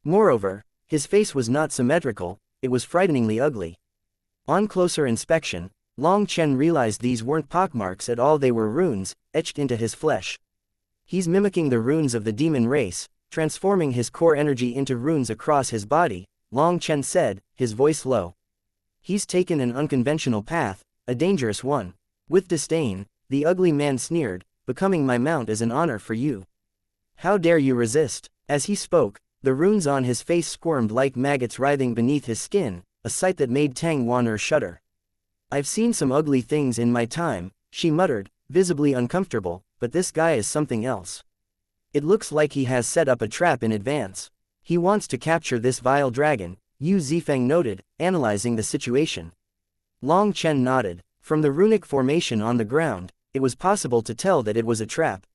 Moreover, his face was not symmetrical, it was frighteningly ugly. On closer inspection, Long Chen realized these weren't pockmarks at all, they were runes, etched into his flesh. He's mimicking the runes of the demon race, transforming his core energy into runes across his body, Long Chen said, his voice low. He's taken an unconventional path, a dangerous one. With disdain, the ugly man sneered, becoming my mount is an honor for you. How dare you resist? As he spoke, the runes on his face squirmed like maggots writhing beneath his skin, a sight that made Tang Wan shudder. I've seen some ugly things in my time, she muttered, visibly uncomfortable, but this guy is something else. It looks like he has set up a trap in advance. He wants to capture this vile dragon, Yu Zifeng noted, analyzing the situation. Long Chen nodded. From the runic formation on the ground, it was possible to tell that it was a trap.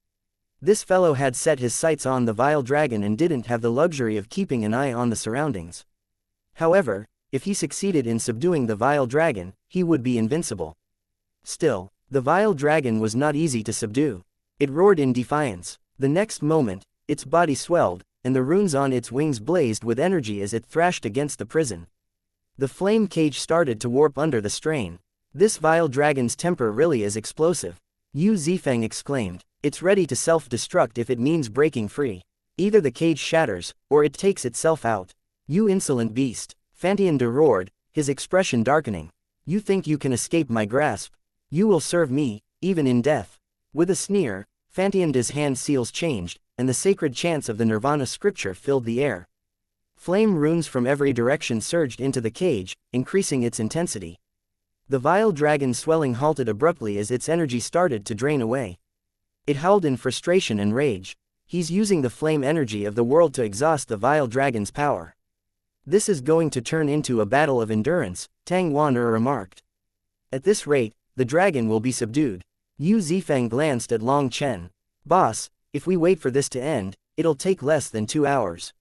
This fellow had set his sights on the vile dragon and didn't have the luxury of keeping an eye on the surroundings. However, if he succeeded in subduing the vile dragon, he would be invincible. Still, the vile dragon was not easy to subdue. It roared in defiance. The next moment, its body swelled, and the runes on its wings blazed with energy as it thrashed against the prison. The flame cage started to warp under the strain. This vile dragon's temper really is explosive, Yu Zifeng exclaimed. It's ready to self-destruct if it means breaking free. Either the cage shatters, or it takes itself out. You insolent beast, Fantianda roared, his expression darkening. You think you can escape my grasp? You will serve me, even in death. With a sneer, Fantianda's hand seals changed, and the sacred chants of the Nirvana scripture filled the air. Flame runes from every direction surged into the cage, increasing its intensity. The vile dragon's swelling halted abruptly as its energy started to drain away. It howled in frustration and rage. He's using the flame energy of the world to exhaust the vile dragon's power. This is going to turn into a battle of endurance, Tang Wan'er remarked. At this rate, the dragon will be subdued. Yu Zifeng glanced at Long Chen. Boss, if we wait for this to end, it'll take less than 2 hours.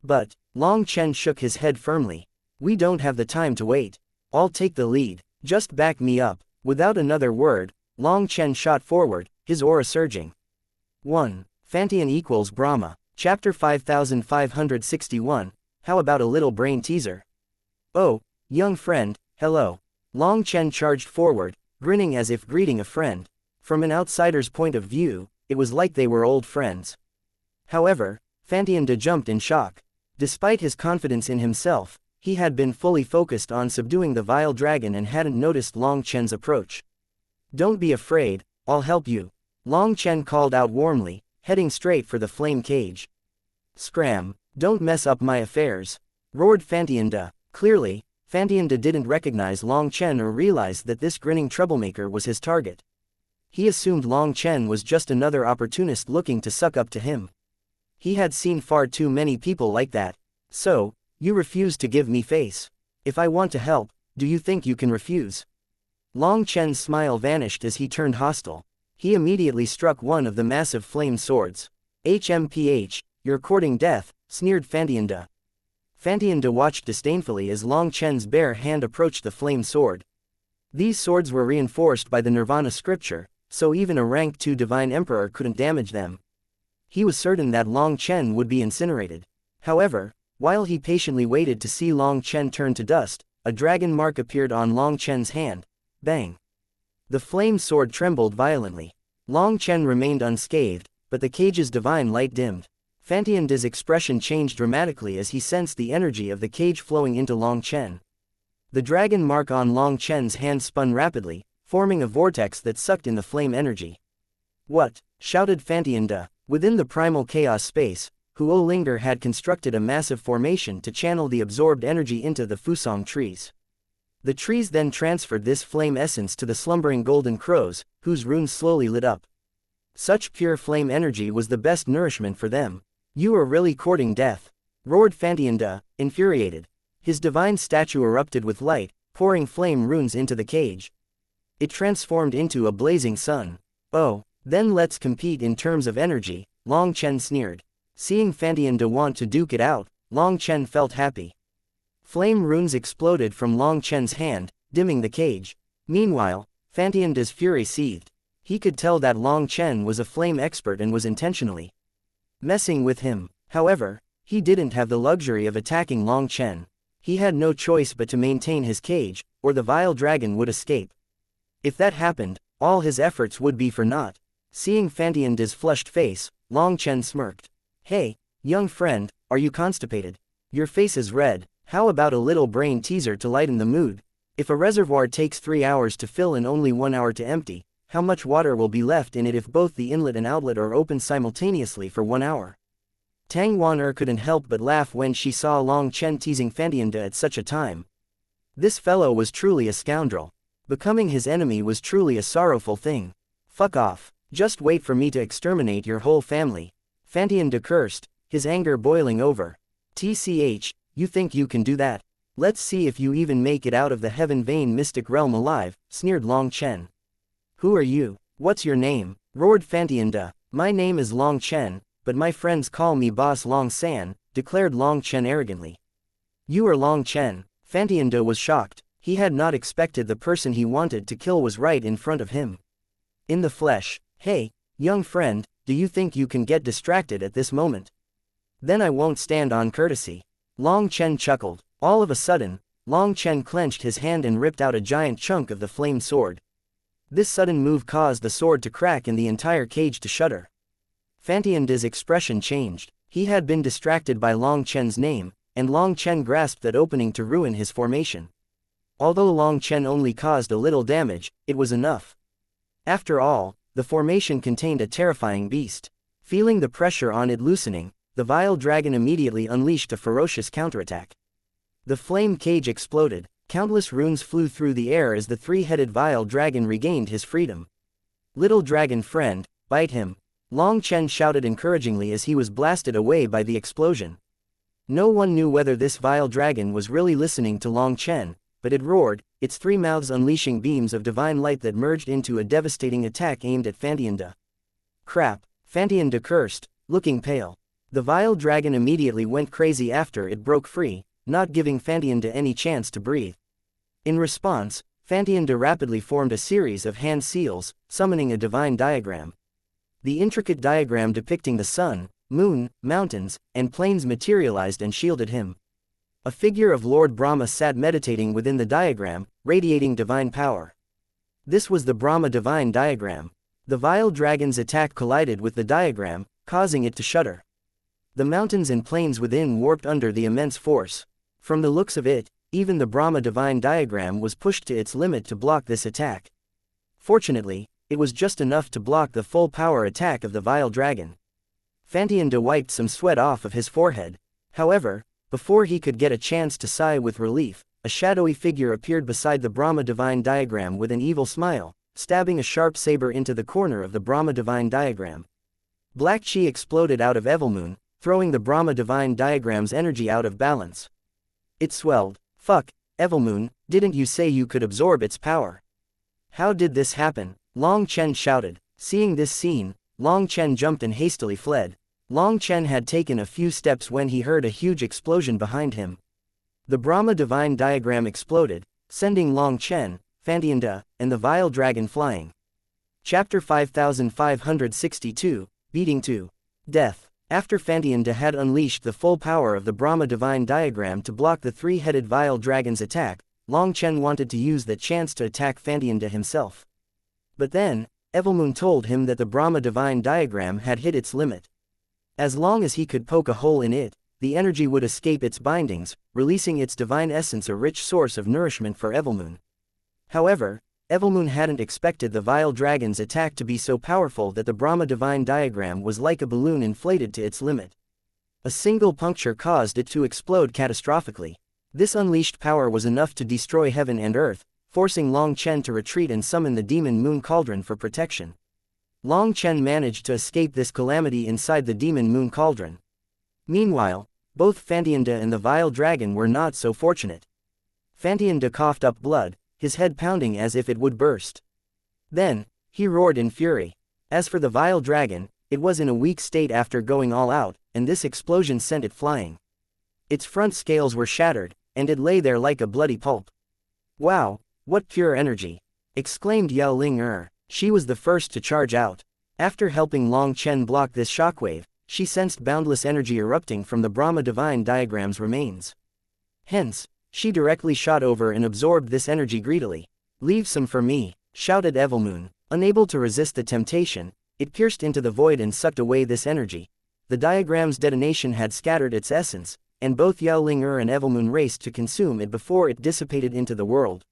But, Long Chen shook his head firmly. We don't have the time to wait. I'll take the lead. Just back me up. Without another word, Long Chen shot forward, his aura surging. 1. Fantian equals Brahma. Chapter 5561. How about a little brain teaser? Oh, young friend, hello. Long Chen charged forward, grinning as if greeting a friend. From an outsider's point of view, it was like they were old friends. However, Fantianda jumped in shock. Despite his confidence in himself, he had been fully focused on subduing the vile dragon and hadn't noticed Long Chen's approach. Don't be afraid, I'll help you. Long Chen called out warmly, heading straight for the flame cage. Scram, don't mess up my affairs, roared Fantianda. Clearly, Fantianda didn't recognize Long Chen or realize that this grinning troublemaker was his target. He assumed Long Chen was just another opportunist looking to suck up to him. He had seen far too many people like that. So, you refuse to give me face. If I want to help, do you think you can refuse? Long Chen's smile vanished as he turned hostile. He immediately struck one of the massive flame swords. HMPH, you're courting death, sneered Fantianda. Fantianda watched disdainfully as Long Chen's bare hand approached the flame sword. These swords were reinforced by the Nirvana scripture, so even a rank 2 divine emperor couldn't damage them. He was certain that Long Chen would be incinerated. However, while he patiently waited to see Long Chen turn to dust, a dragon mark appeared on Long Chen's hand. Bang! The flame sword trembled violently. Long Chen remained unscathed, but the cage's divine light dimmed. Fantianda's expression changed dramatically as he sensed the energy of the cage flowing into Long Chen. The dragon mark on Long Chen's hand spun rapidly, forming a vortex that sucked in the flame energy. What? Shouted Fantianda. Within the primal chaos space, Huo Linger had constructed a massive formation to channel the absorbed energy into the Fusong trees. The trees then transferred this flame essence to the slumbering golden crows, whose runes slowly lit up. Such pure flame energy was the best nourishment for them. You are really courting death, roared Fantianda, infuriated. His divine statue erupted with light, pouring flame runes into the cage. It transformed into a blazing sun. Oh, then let's compete in terms of energy, Long Chen sneered. Seeing Fantianda want to duke it out, Long Chen felt happy. Flame runes exploded from Long Chen's hand, dimming the cage. Meanwhile, Fantianda's fury seethed. He could tell that Long Chen was a flame expert and was intentionally messing with him. However, he didn't have the luxury of attacking Long Chen. He had no choice but to maintain his cage, or the vile dragon would escape. If that happened, all his efforts would be for naught. Seeing Fantianda's flushed face, Long Chen smirked. Hey, young friend, are you constipated? Your face is red. How about a little brain teaser to lighten the mood? If a reservoir takes 3 hours to fill and only 1 hour to empty, how much water will be left in it if both the inlet and outlet are open simultaneously for 1 hour? Tang Wan'er couldn't help but laugh when she saw Long Chen teasing Fantianda at such a time. This fellow was truly a scoundrel. Becoming his enemy was truly a sorrowful thing. Fuck off. Just wait for me to exterminate your whole family. Fantianda cursed, his anger boiling over. TCH, you think you can do that? Let's see if you even make it out of the heaven vein mystic realm alive, sneered Long Chen. Who are you? What's your name? Roared Fantianda. My name is Long Chen, but my friends call me Boss Long San, declared Long Chen arrogantly. You are Long Chen, Fantianda was shocked. He had not expected the person he wanted to kill was right in front of him. In the flesh. Hey, young friend, do you think you can get distracted at this moment? Then I won't stand on courtesy. Long Chen chuckled. All of a sudden, Long Chen clenched his hand and ripped out a giant chunk of the flame sword. This sudden move caused the sword to crack and the entire cage to shudder. Fantianda's expression changed. He had been distracted by Long Chen's name, and Long Chen grasped that opening to ruin his formation. Although Long Chen only caused a little damage, it was enough. After all, the formation contained a terrifying beast. Feeling the pressure on it loosening, the vile dragon immediately unleashed a ferocious counterattack. The flame cage exploded. Countless runes flew through the air as the three-headed vile dragon regained his freedom. Little dragon friend, bite him. Long Chen shouted encouragingly as he was blasted away by the explosion. No one knew whether this vile dragon was really listening to Long Chen, but it roared, its three mouths unleashing beams of divine light that merged into a devastating attack aimed at Fantianda. Crap, Fantianda cursed, looking pale. The vile dragon immediately went crazy after it broke free, not giving Fantianda any chance to breathe. In response, Fantianda rapidly formed a series of hand seals, summoning a divine diagram. The intricate diagram depicting the sun, moon, mountains, and plains materialized and shielded him. A figure of Lord Brahma sat meditating within the diagram, radiating divine power. This was the Brahma divine diagram. The vile dragon's attack collided with the diagram, causing it to shudder. The mountains and plains within warped under the immense force. From the looks of it, even the Brahma divine diagram was pushed to its limit to block this attack. Fortunately, it was just enough to block the full power attack of the vile dragon. Fantianda wiped some sweat off of his forehead. However, before he could get a chance to sigh with relief, a shadowy figure appeared beside the Brahma divine diagram with an evil smile, stabbing a sharp saber into the corner of the Brahma divine diagram. Black chi exploded out of Evilmoon, throwing the Brahma divine diagram's energy out of balance. It swelled. Fuck, Evilmoon, didn't you say you could absorb its power? How did this happen? Long Chen shouted. Seeing this scene, Long Chen jumped and hastily fled. Long Chen had taken a few steps when he heard a huge explosion behind him. The Brahma divine diagram exploded, sending Long Chen, Fantianda, and the vile dragon flying. Chapter 5562, Beating to Death. After Fantianda had unleashed the full power of the Brahma divine diagram to block the three-headed vile dragon's attack, Long Chen wanted to use that chance to attack Fantianda himself. But then, Evilmoon told him that the Brahma divine diagram had hit its limit. As long as he could poke a hole in it, the energy would escape its bindings, releasing its divine essence, a rich source of nourishment for Evilmoon. However, Evilmoon hadn't expected the vile dragon's attack to be so powerful that the Brahma divine diagram was like a balloon inflated to its limit. A single puncture caused it to explode catastrophically. This unleashed power was enough to destroy heaven and earth, forcing Long Chen to retreat and summon the demon moon cauldron for protection. Long Chen managed to escape this calamity inside the demon moon cauldron. Meanwhile, both Fantianda and the vile dragon were not so fortunate. Fantianda coughed up blood, his head pounding as if it would burst. Then, he roared in fury. As for the vile dragon, it was in a weak state after going all out, and this explosion sent it flying. Its front scales were shattered, and it lay there like a bloody pulp. Wow, what pure energy! Exclaimed Yao Ling. She was the first to charge out. After helping Long Chen block this shockwave, she sensed boundless energy erupting from the Brahma divine diagram's remains. Hence, she directly shot over and absorbed this energy greedily. Leave some for me, shouted Evilmoon. Unable to resist the temptation, it pierced into the void and sucked away this energy. The diagram's detonation had scattered its essence, and both Yao Ling and Evilmoon raced to consume it before it dissipated into the world.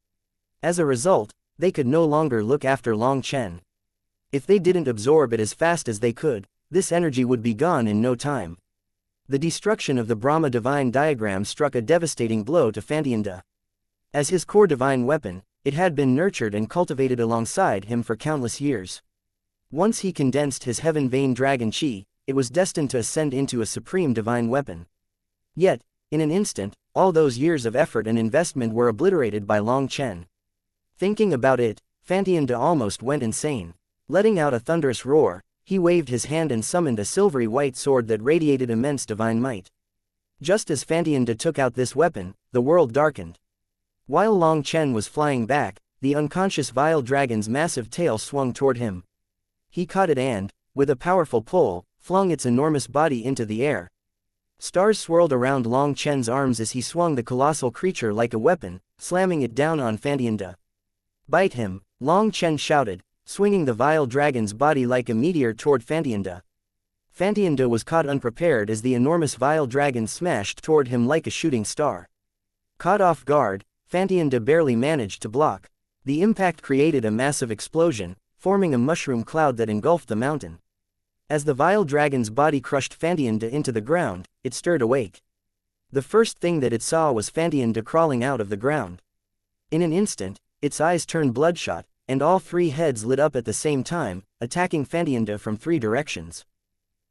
As a result, they could no longer look after Long Chen. If they didn't absorb it as fast as they could, this energy would be gone in no time. The destruction of the Brahma divine diagram struck a devastating blow to Fantianda. As his core divine weapon, it had been nurtured and cultivated alongside him for countless years. Once he condensed his heaven vein dragon chi, it was destined to ascend into a supreme divine weapon. Yet, in an instant, all those years of effort and investment were obliterated by Long Chen. Thinking about it, Fantianda almost went insane. Letting out a thunderous roar, he waved his hand and summoned a silvery white sword that radiated immense divine might. Just as Fantianda took out this weapon, the world darkened. While Long Chen was flying back, the unconscious vile dragon's massive tail swung toward him. He caught it and, with a powerful pull, flung its enormous body into the air. Stars swirled around Long Chen's arms as he swung the colossal creature like a weapon, slamming it down on Fantianda. "Bite him," Long Chen shouted, swinging the vile dragon's body like a meteor toward Fantianda. Fantianda was caught unprepared as the enormous vile dragon smashed toward him like a shooting star. Caught off guard, Fantianda barely managed to block. The impact created a massive explosion, forming a mushroom cloud that engulfed the mountain. As the vile dragon's body crushed Fantianda into the ground, it stirred awake. The first thing that it saw was Fantianda crawling out of the ground. In an instant, its eyes turned bloodshot, and all three heads lit up at the same time, attacking Fantianda from three directions.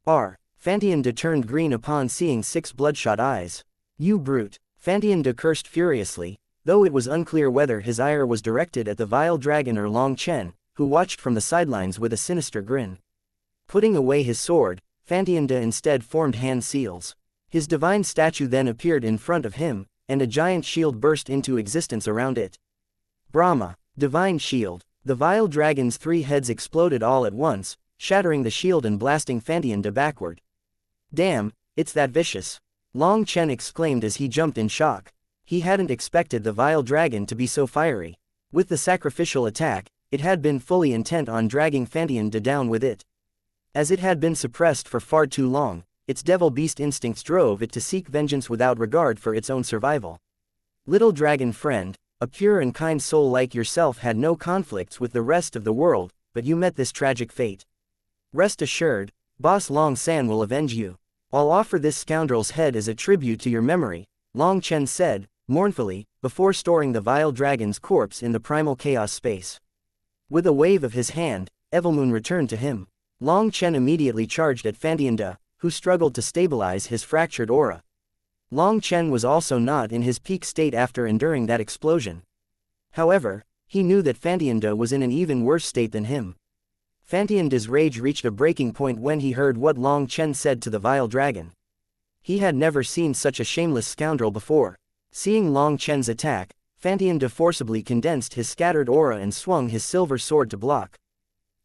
Fantianda turned green upon seeing 6 bloodshot eyes. "You brute!" Fantianda cursed furiously, though it was unclear whether his ire was directed at the vile dragon or Long Chen, who watched from the sidelines with a sinister grin. Putting away his sword, Fantianda instead formed hand seals. His divine statue then appeared in front of him, and a giant shield burst into existence around it. Brahma, divine shield. The vile dragon's 3 heads exploded all at once, shattering the shield and blasting Fantianda backward. "Damn, it's that vicious!" Long Chen exclaimed as he jumped in shock. He hadn't expected the vile dragon to be so fiery. With the sacrificial attack, it had been fully intent on dragging Fantianda down with it. As it had been suppressed for far too long, its devil beast instincts drove it to seek vengeance without regard for its own survival. "Little dragon friend, a pure and kind soul like yourself had no conflicts with the rest of the world, but you met this tragic fate. Rest assured, Boss Long San will avenge you. I'll offer this scoundrel's head as a tribute to your memory," Long Chen said, mournfully, before storing the vile dragon's corpse in the primal chaos space. With a wave of his hand, Evilmoon returned to him. Long Chen immediately charged at Fantianda, who struggled to stabilize his fractured aura. Long Chen was also not in his peak state after enduring that explosion. However, he knew that Fantianda was in an even worse state than him. Fantianda's rage reached a breaking point when he heard what Long Chen said to the vile dragon. He had never seen such a shameless scoundrel before. Seeing Long Chen's attack, Fantianda forcibly condensed his scattered aura and swung his silver sword to block.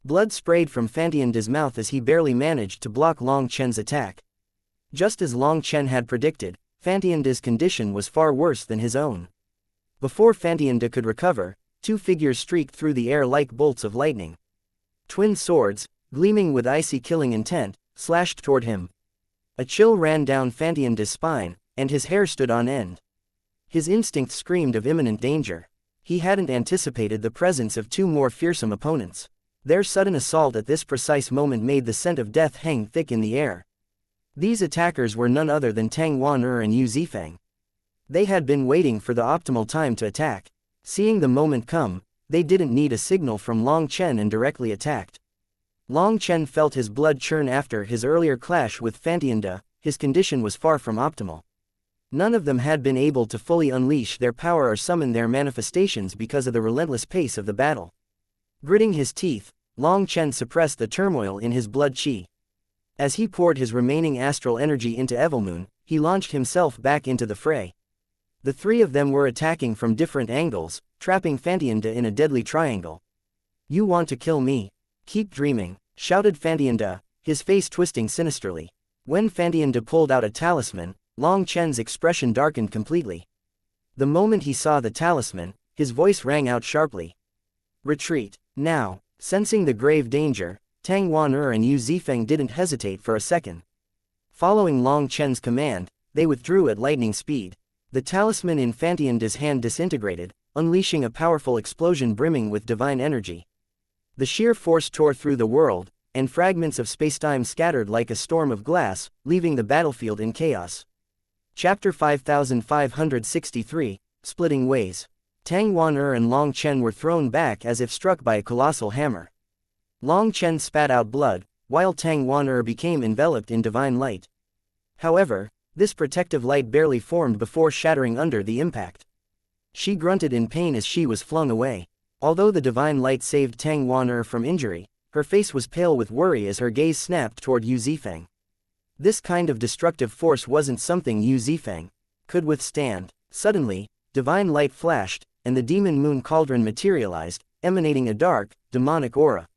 Blood sprayed from Fantianda's mouth as he barely managed to block Long Chen's attack. Just as Long Chen had predicted, Fantianda's condition was far worse than his own. Before Fantianda could recover, 2 figures streaked through the air like bolts of lightning. Twin swords, gleaming with icy killing intent, slashed toward him. A chill ran down Fantianda's spine, and his hair stood on end. His instinct screamed of imminent danger. He hadn't anticipated the presence of 2 more fearsome opponents. Their sudden assault at this precise moment made the scent of death hang thick in the air. These attackers were none other than Tang Wan and Yu Zifeng. They had been waiting for the optimal time to attack. Seeing the moment come, they didn't need a signal from Long Chen and directly attacked. Long Chen felt his blood churn after his earlier clash with Fantianda. His condition was far from optimal. None of them had been able to fully unleash their power or summon their manifestations because of the relentless pace of the battle. Gritting his teeth, Long Chen suppressed the turmoil in his blood qi. As he poured his remaining astral energy into Evilmoon, he launched himself back into the fray. The 3 of them were attacking from different angles, trapping Fantianda in a deadly triangle. "You want to kill me? Keep dreaming," shouted Fantianda, his face twisting sinisterly. When Fantianda pulled out a talisman, Long Chen's expression darkened completely. The moment he saw the talisman, his voice rang out sharply. "Retreat, now!" Sensing the grave danger, Tang Wan and Yu Zifeng didn't hesitate for a second. Following Long Chen's command, they withdrew at lightning speed. The talisman in Fantianda's hand disintegrated, unleashing a powerful explosion brimming with divine energy. The sheer force tore through the world, and fragments of spacetime scattered like a storm of glass, leaving the battlefield in chaos. Chapter 5563, Splitting Ways. Tang Wan and Long Chen were thrown back as if struck by a colossal hammer. Long Chen spat out blood, while Tang Wan became enveloped in divine light. However, this protective light barely formed before shattering under the impact. She grunted in pain as she was flung away. Although the divine light saved Tang Wan from injury, her face was pale with worry as her gaze snapped toward Yu Zifeng. This kind of destructive force wasn't something Yu Zifeng could withstand. Suddenly, divine light flashed, and the demon moon cauldron materialized, emanating a dark, demonic aura.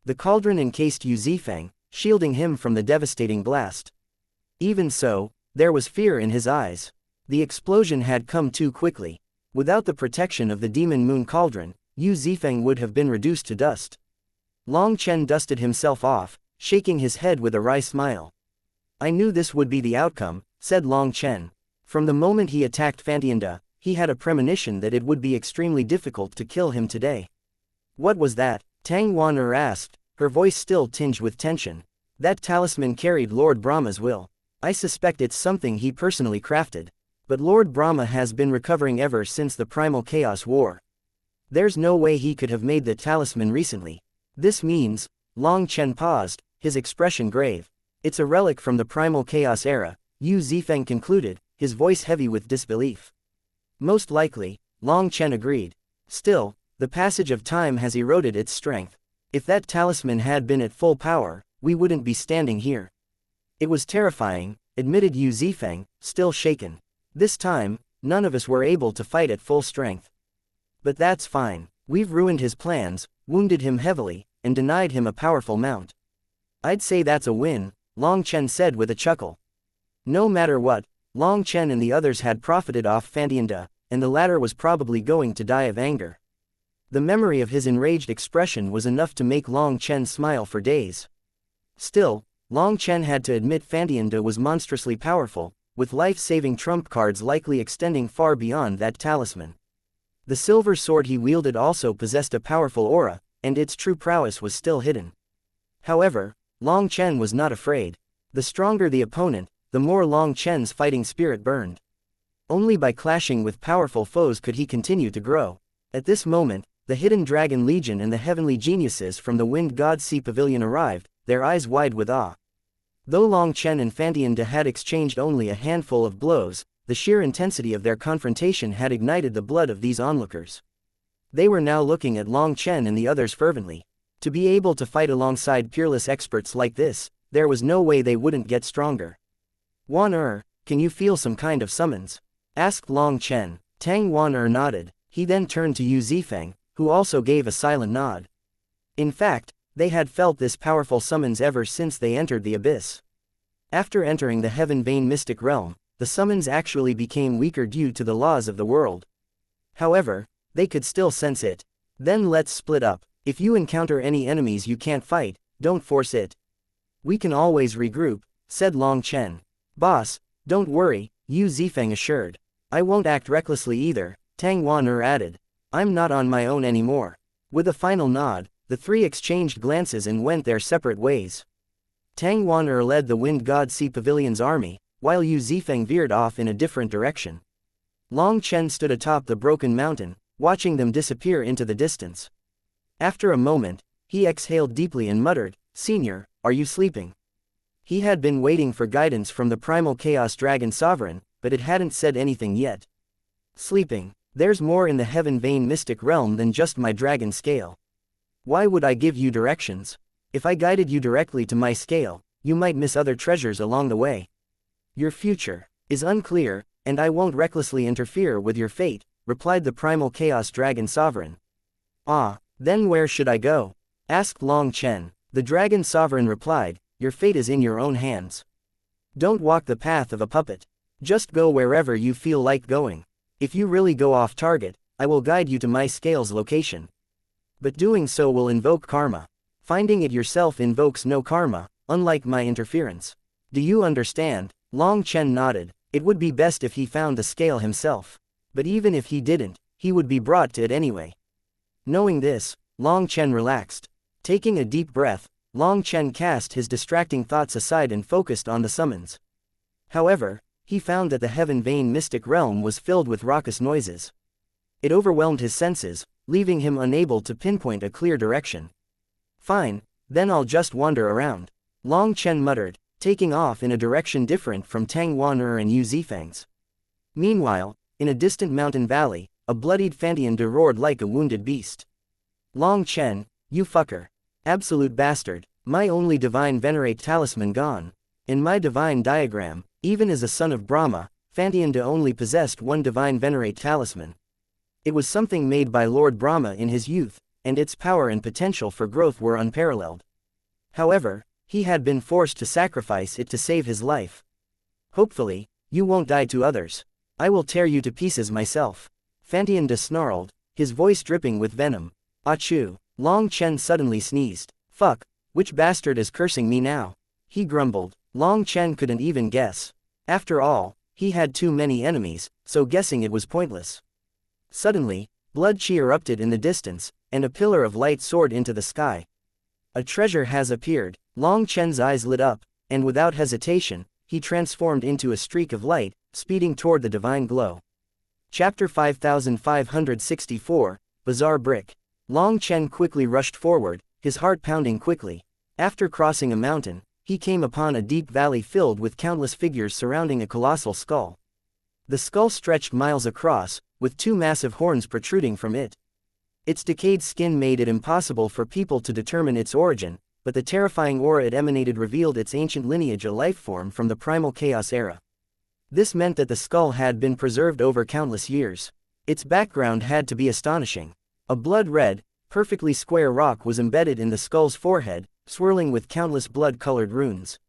The cauldron encased Yu Zifeng, shielding him from the devastating blast. Even so, there was fear in his eyes. The explosion had come too quickly. Without the protection of the demon moon cauldron, Yu Zifeng would have been reduced to dust. Long Chen dusted himself off, shaking his head with a wry smile. I knew this would be the outcome, said Long Chen. From the moment he attacked Fantianda, he had a premonition that it would be extremely difficult to kill him today. What was that? Tang Wan'er asked, her voice still tinged with tension. That talisman carried Lord Brahma's will. I suspect it's something he personally crafted. But Lord Brahma has been recovering ever since the Primal Chaos War. There's no way he could have made the talisman recently. This means, Long Chen paused, his expression grave. It's a relic from the Primal Chaos era, Yu Zifeng concluded, his voice heavy with disbelief. Most likely, Long Chen agreed. Still, the passage of time has eroded its strength. If that talisman had been at full power, we wouldn't be standing here. It was terrifying, admitted Yu Zifeng, still shaken. This time, none of us were able to fight at full strength. But that's fine. We've ruined his plans, wounded him heavily, and denied him a powerful mount. I'd say that's a win, Long Chen said with a chuckle. No matter what, Long Chen and the others had profited off Fantianda, and the latter was probably going to die of anger. The memory of his enraged expression was enough to make Long Chen smile for days. Still, Long Chen had to admit Fantianda was monstrously powerful, with life-saving trump cards likely extending far beyond that talisman. The silver sword he wielded also possessed a powerful aura, and its true prowess was still hidden. However, Long Chen was not afraid. The stronger the opponent, the more Long Chen's fighting spirit burned. Only by clashing with powerful foes could he continue to grow. At this moment, the Hidden Dragon Legion and the heavenly geniuses from the Wind God Sea Pavilion arrived, their eyes wide with awe. Though Long Chen and Fantianda had exchanged only a handful of blows, the sheer intensity of their confrontation had ignited the blood of these onlookers. They were now looking at Long Chen and the others fervently. To be able to fight alongside peerless experts like this, there was no way they wouldn't get stronger. Wan'er, can you feel some kind of summons? Asked Long Chen. Tang Wan'er nodded. He then turned to Yu Zifeng, who also gave a silent nod. In fact, they had felt this powerful summons ever since they entered the abyss. After entering the Heaven Vein Mystic Realm, the summons actually became weaker due to the laws of the world. However, they could still sense it. Then let's split up. If you encounter any enemies you can't fight, don't force it. We can always regroup, said Long Chen. Boss, don't worry, Yu Zifeng assured. I won't act recklessly either, Tang Wan'er added. I'm not on my own anymore. With a final nod, the three exchanged glances and went their separate ways. Tang Wan'er led the Wind God Sea Pavilion's army, while Yu Zifeng veered off in a different direction. Long Chen stood atop the broken mountain, watching them disappear into the distance. After a moment, he exhaled deeply and muttered, "Senior, are you sleeping?" He had been waiting for guidance from the Primal Chaos Dragon Sovereign, but it hadn't said anything yet. Sleeping. There's more in the Heaven Vein Mystic Realm than just my dragon scale. Why would I give you directions? If I guided you directly to my scale, you might miss other treasures along the way. Your future is unclear, and I won't recklessly interfere with your fate, replied the Primal Chaos Dragon Sovereign. Ah, then where should I go? Asked Long Chen. The Dragon Sovereign replied, your fate is in your own hands. Don't walk the path of a puppet. Just go wherever you feel like going. If you really go off target, I will guide you to my scale's location. But doing so will invoke karma. Finding it yourself invokes no karma, unlike my interference. Do you understand? Long Chen nodded. It would be best if he found the scale himself. But even if he didn't, he would be brought to it anyway. Knowing this, Long Chen relaxed. Taking a deep breath, Long Chen cast his distracting thoughts aside and focused on the summons. However, he found that the Heaven Vein Mystic Realm was filled with raucous noises. It overwhelmed his senses, leaving him unable to pinpoint a clear direction. Fine, then I'll just wander around. Long Chen muttered, taking off in a direction different from Tang Wan'er and Yu Zifeng's. Meanwhile, in a distant mountain valley, a bloodied Fantianda roared like a wounded beast. Long Chen, you fucker. Absolute bastard, my only divine venerate talisman gone. In my divine diagram, even as a son of Brahma, Fantianda only possessed one divine venerate talisman. It was something made by Lord Brahma in his youth, and its power and potential for growth were unparalleled. However, he had been forced to sacrifice it to save his life. Hopefully, you won't die to others. I will tear you to pieces myself. Fantianda snarled, his voice dripping with venom. Achoo! Long Chen suddenly sneezed. Fuck, which bastard is cursing me now? He grumbled. Long Chen couldn't even guess. After all, he had too many enemies, so guessing it was pointless. Suddenly, blood chi erupted in the distance, and a pillar of light soared into the sky. A treasure has appeared. Long Chen's eyes lit up, and without hesitation, he transformed into a streak of light, speeding toward the divine glow. Chapter 5564, Bizarre Brick. Long Chen quickly rushed forward, his heart pounding quickly. After crossing a mountain, he came upon a deep valley filled with countless figures surrounding a colossal skull. The skull stretched miles across, with two massive horns protruding from it. Its decayed skin made it impossible for people to determine its origin, but the terrifying aura it emanated revealed its ancient lineage, a life form from the primal chaos era. This meant that the skull had been preserved over countless years. Its background had to be astonishing. A blood-red, perfectly square rock was embedded in the skull's forehead, swirling with countless blood-colored runes.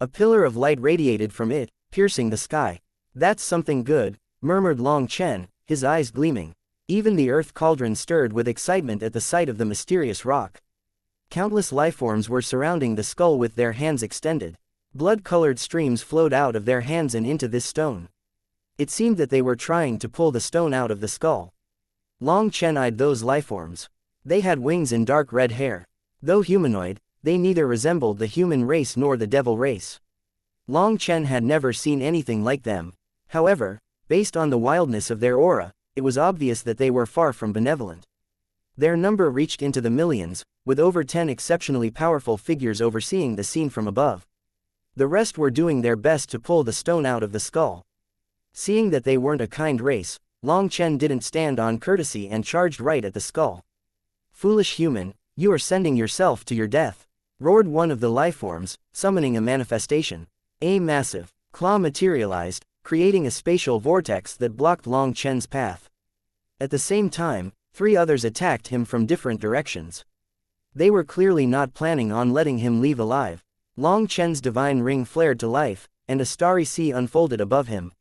A pillar of light radiated from it, piercing the sky. That's something good, murmured Long Chen, his eyes gleaming. Even the earth cauldron stirred with excitement at the sight of the mysterious rock. Countless lifeforms were surrounding the skull with their hands extended. Blood-colored streams flowed out of their hands and into this stone. It seemed that they were trying to pull the stone out of the skull. Long Chen eyed those lifeforms. They had wings and dark red hair. Though humanoid, they neither resembled the human race nor the devil race. Long Chen had never seen anything like them. However, based on the wildness of their aura, it was obvious that they were far from benevolent. Their number reached into the millions, with over 10 exceptionally powerful figures overseeing the scene from above. The rest were doing their best to pull the stone out of the skull. Seeing that they weren't a kind race, Long Chen didn't stand on courtesy and charged right at the skull. Foolish human, you are sending yourself to your death, roared one of the lifeforms, summoning a manifestation. A massive claw materialized, creating a spatial vortex that blocked Long Chen's path. At the same time, 3 others attacked him from different directions. They were clearly not planning on letting him leave alive. Long Chen's divine ring flared to life, and a starry sea unfolded above him.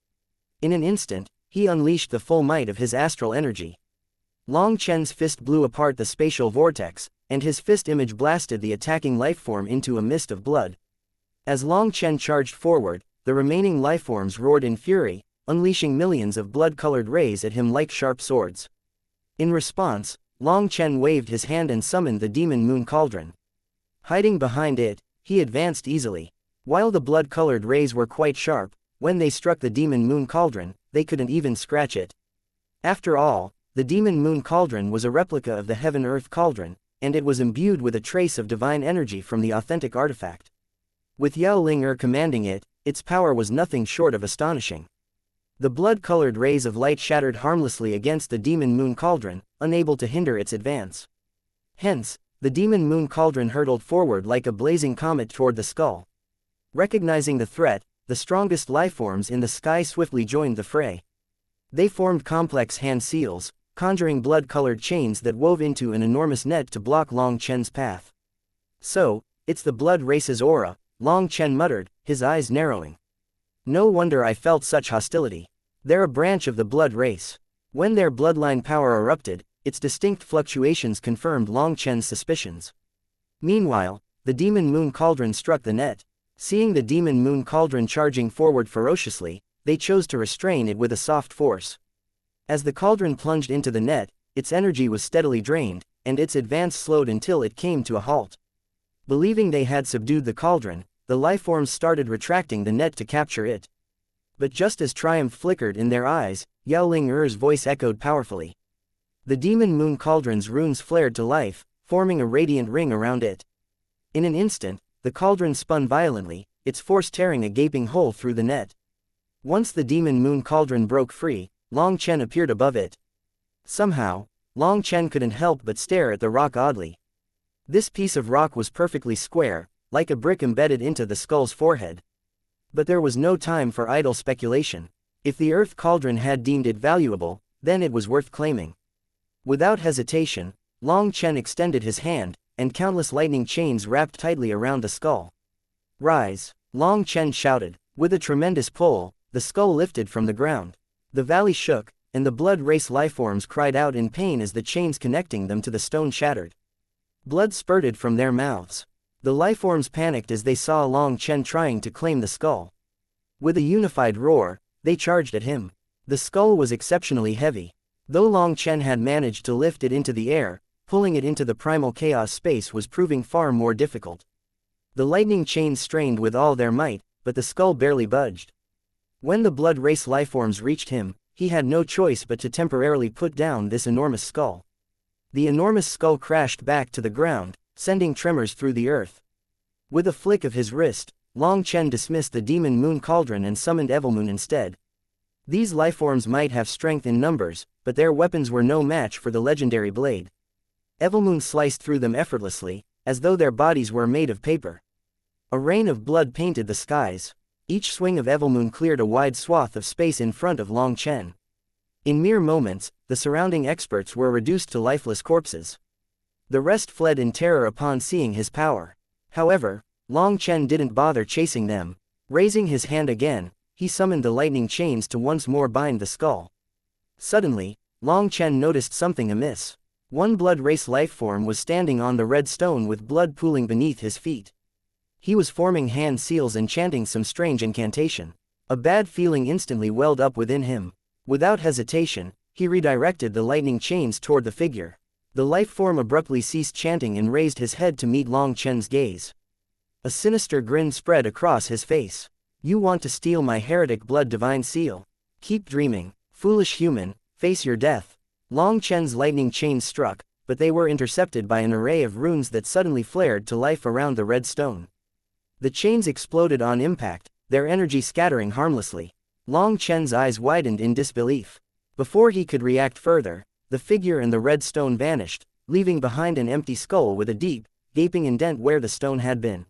In an instant, he unleashed the full might of his astral energy. Long Chen's fist blew apart the spatial vortex, and his fist image blasted the attacking lifeform into a mist of blood. As Long Chen charged forward, the remaining lifeforms roared in fury, unleashing millions of blood-colored rays at him like sharp swords. In response, Long Chen waved his hand and summoned the demon moon cauldron. Hiding behind it, he advanced easily. While the blood-colored rays were quite sharp, when they struck the demon moon cauldron, they couldn't even scratch it. After all, the demon moon cauldron was a replica of the heaven-earth cauldron, and it was imbued with a trace of divine energy from the authentic artifact. With Yao Ling commanding it, its power was nothing short of astonishing. The blood-colored rays of light shattered harmlessly against the demon moon cauldron, unable to hinder its advance. Hence, the demon moon cauldron hurtled forward like a blazing comet toward the skull. Recognizing the threat, the strongest lifeforms in the sky swiftly joined the fray. They formed complex hand seals, conjuring blood-colored chains that wove into an enormous net to block Long Chen's path. So, it's the blood race's aura, Long Chen muttered, his eyes narrowing. No wonder I felt such hostility. They're a branch of the blood race. When their bloodline power erupted, its distinct fluctuations confirmed Long Chen's suspicions. Meanwhile, the demon moon cauldron struck the net. Seeing the demon moon cauldron charging forward ferociously, they chose to restrain it with a soft force. As the cauldron plunged into the net, its energy was steadily drained, and its advance slowed until it came to a halt. Believing they had subdued the cauldron, the lifeforms started retracting the net to capture it. But just as triumph flickered in their eyes, Yao Ling voice echoed powerfully. The demon moon cauldron's runes flared to life, forming a radiant ring around it. In an instant, the cauldron spun violently, its force tearing a gaping hole through the net. Once the demon moon cauldron broke free, Long Chen appeared above it. Somehow, Long Chen couldn't help but stare at the rock oddly. This piece of rock was perfectly square, like a brick embedded into the skull's forehead. But there was no time for idle speculation. If the earth cauldron had deemed it valuable, then it was worth claiming. Without hesitation, Long Chen extended his hand, and countless lightning chains wrapped tightly around the skull. "Rise!" Long Chen shouted. With a tremendous pull, the skull lifted from the ground. The valley shook, and the blood race lifeforms cried out in pain as the chains connecting them to the stone shattered. Blood spurted from their mouths. The lifeforms panicked as they saw Long Chen trying to claim the skull. With a unified roar, they charged at him. The skull was exceptionally heavy. Though Long Chen had managed to lift it into the air, pulling it into the primal chaos space was proving far more difficult. The lightning chains strained with all their might, but the skull barely budged. When the blood race lifeforms reached him, he had no choice but to temporarily put down this enormous skull. The enormous skull crashed back to the ground, sending tremors through the earth. With a flick of his wrist, Long Chen dismissed the demon moon cauldron and summoned Evilmoon instead. These lifeforms might have strength in numbers, but their weapons were no match for the legendary blade. Evilmoon sliced through them effortlessly, as though their bodies were made of paper. A rain of blood painted the skies. Each swing of Evilmoon cleared a wide swath of space in front of Long Chen. In mere moments, the surrounding experts were reduced to lifeless corpses. The rest fled in terror upon seeing his power. However, Long Chen didn't bother chasing them. Raising his hand again, he summoned the lightning chains to once more bind the skull. Suddenly, Long Chen noticed something amiss. One blood race lifeform was standing on the red stone with blood pooling beneath his feet. He was forming hand seals and chanting some strange incantation. A bad feeling instantly welled up within him. Without hesitation, he redirected the lightning chains toward the figure. The lifeform abruptly ceased chanting and raised his head to meet Long Chen's gaze. A sinister grin spread across his face. "You want to steal my heretic blood divine seal? Keep dreaming, foolish human, face your death." Long Chen's lightning chains struck, but they were intercepted by an array of runes that suddenly flared to life around the red stone. The chains exploded on impact, their energy scattering harmlessly. Long Chen's eyes widened in disbelief. Before he could react further, the figure and the red stone vanished, leaving behind an empty skull with a deep, gaping indent where the stone had been.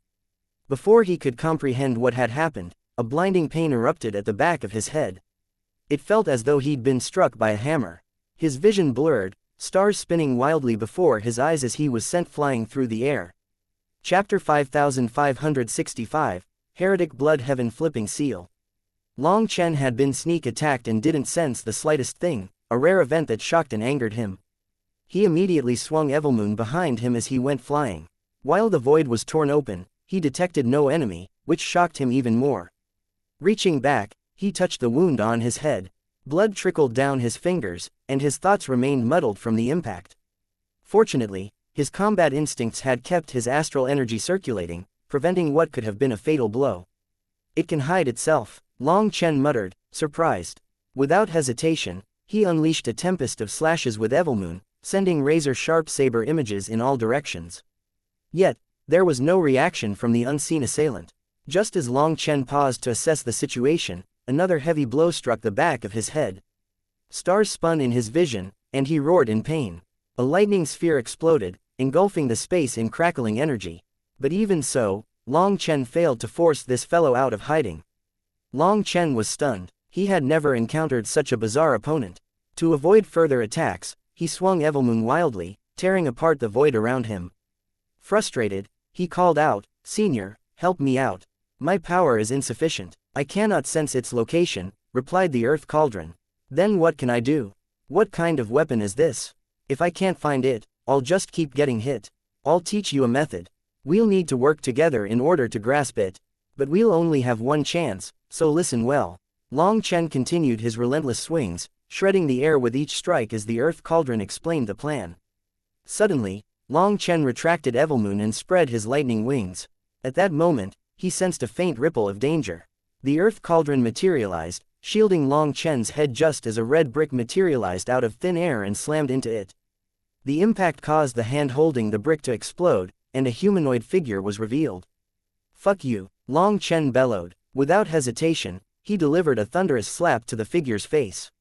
Before he could comprehend what had happened, a blinding pain erupted at the back of his head. It felt as though he'd been struck by a hammer. His vision blurred, stars spinning wildly before his eyes as he was sent flying through the air. Chapter 5565, Heretic Blood Heaven Flipping Seal. Long Chen had been sneak attacked and didn't sense the slightest thing, a rare event that shocked and angered him. He immediately swung Evilmoon behind him as he went flying. While the void was torn open, he detected no enemy, which shocked him even more. Reaching back, he touched the wound on his head. Blood trickled down his fingers, and his thoughts remained muddled from the impact. Fortunately, his combat instincts had kept his astral energy circulating, preventing what could have been a fatal blow. "It can hide itself," Long Chen muttered, surprised. Without hesitation, he unleashed a tempest of slashes with Evilmoon, sending razor-sharp saber images in all directions. Yet, there was no reaction from the unseen assailant. Just as Long Chen paused to assess the situation, another heavy blow struck the back of his head. Stars spun in his vision, and he roared in pain. A lightning sphere exploded, engulfing the space in crackling energy. But even so, Long Chen failed to force this fellow out of hiding. Long Chen was stunned. He had never encountered such a bizarre opponent. To avoid further attacks, he swung Evilmoon wildly, tearing apart the void around him. Frustrated, he called out, "Senior, help me out. My power is insufficient. I cannot sense its location," replied the Earth Cauldron. "Then what can I do? What kind of weapon is this? If I can't find it, I'll just keep getting hit. I'll teach you a method. We'll need to work together in order to grasp it. But we'll only have one chance, so listen well." Long Chen continued his relentless swings, shredding the air with each strike as the Earth Cauldron explained the plan. Suddenly, Long Chen retracted Evilmoon and spread his lightning wings. At that moment, he sensed a faint ripple of danger. The Earth Cauldron materialized, shielding Long Chen's head just as a red brick materialized out of thin air and slammed into it. The impact caused the hand holding the brick to explode, and a humanoid figure was revealed. "Fuck you," Long Chen bellowed. Without hesitation, he delivered a thunderous slap to the figure's face.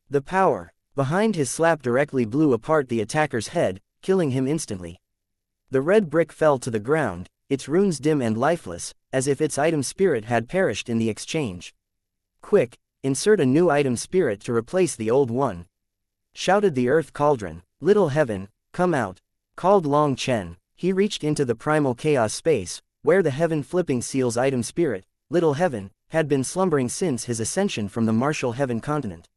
The power behind his slap directly blew apart the attacker's head, killing him instantly. The red brick fell to the ground, its runes dim and lifeless, as if its item spirit had perished in the exchange. "Quick, insert a new item spirit to replace the old one. Shouted the earth cauldron. Little heaven, come out. Called Long Chen. He reached into the primal chaos space, where the heaven flipping seal's item spirit, Little Heaven, had been slumbering since his ascension from the martial heaven continent.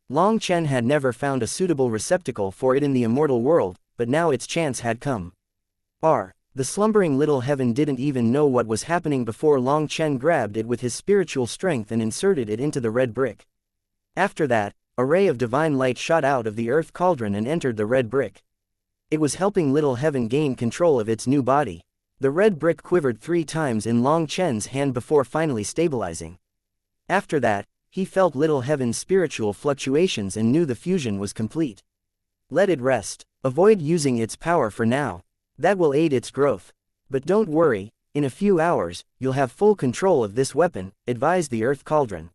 Long Chen had never found a suitable receptacle for it in the immortal world, but now its chance had come. The slumbering Little Heaven didn't even know what was happening before Long Chen grabbed it with his spiritual strength and inserted it into the red brick. After that, a ray of divine light shot out of the earth cauldron and entered the red brick. It was helping Little Heaven gain control of its new body. The red brick quivered 3 times in Long Chen's hand before finally stabilizing. After that, he felt Little Heaven's spiritual fluctuations and knew the fusion was complete. Let it rest. Avoid using its power for now. That will aid its growth. But don't worry, in a few hours, you'll have full control of this weapon, advised the earth cauldron.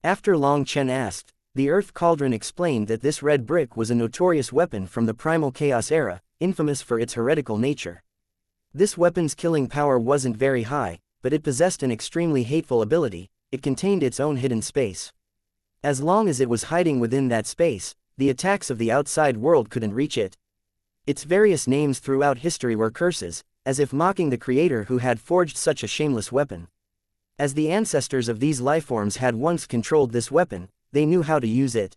After Long Chen asked, the earth cauldron explained that this red brick was a notorious weapon from the primal chaos era, infamous for its heretical nature. This weapon's killing power wasn't very high, but it possessed an extremely hateful ability. It contained its own hidden space. As long as it was hiding within that space, the attacks of the outside world couldn't reach it. Its various names throughout history were curses, as if mocking the creator who had forged such a shameless weapon. As the ancestors of these lifeforms had once controlled this weapon, they knew how to use it.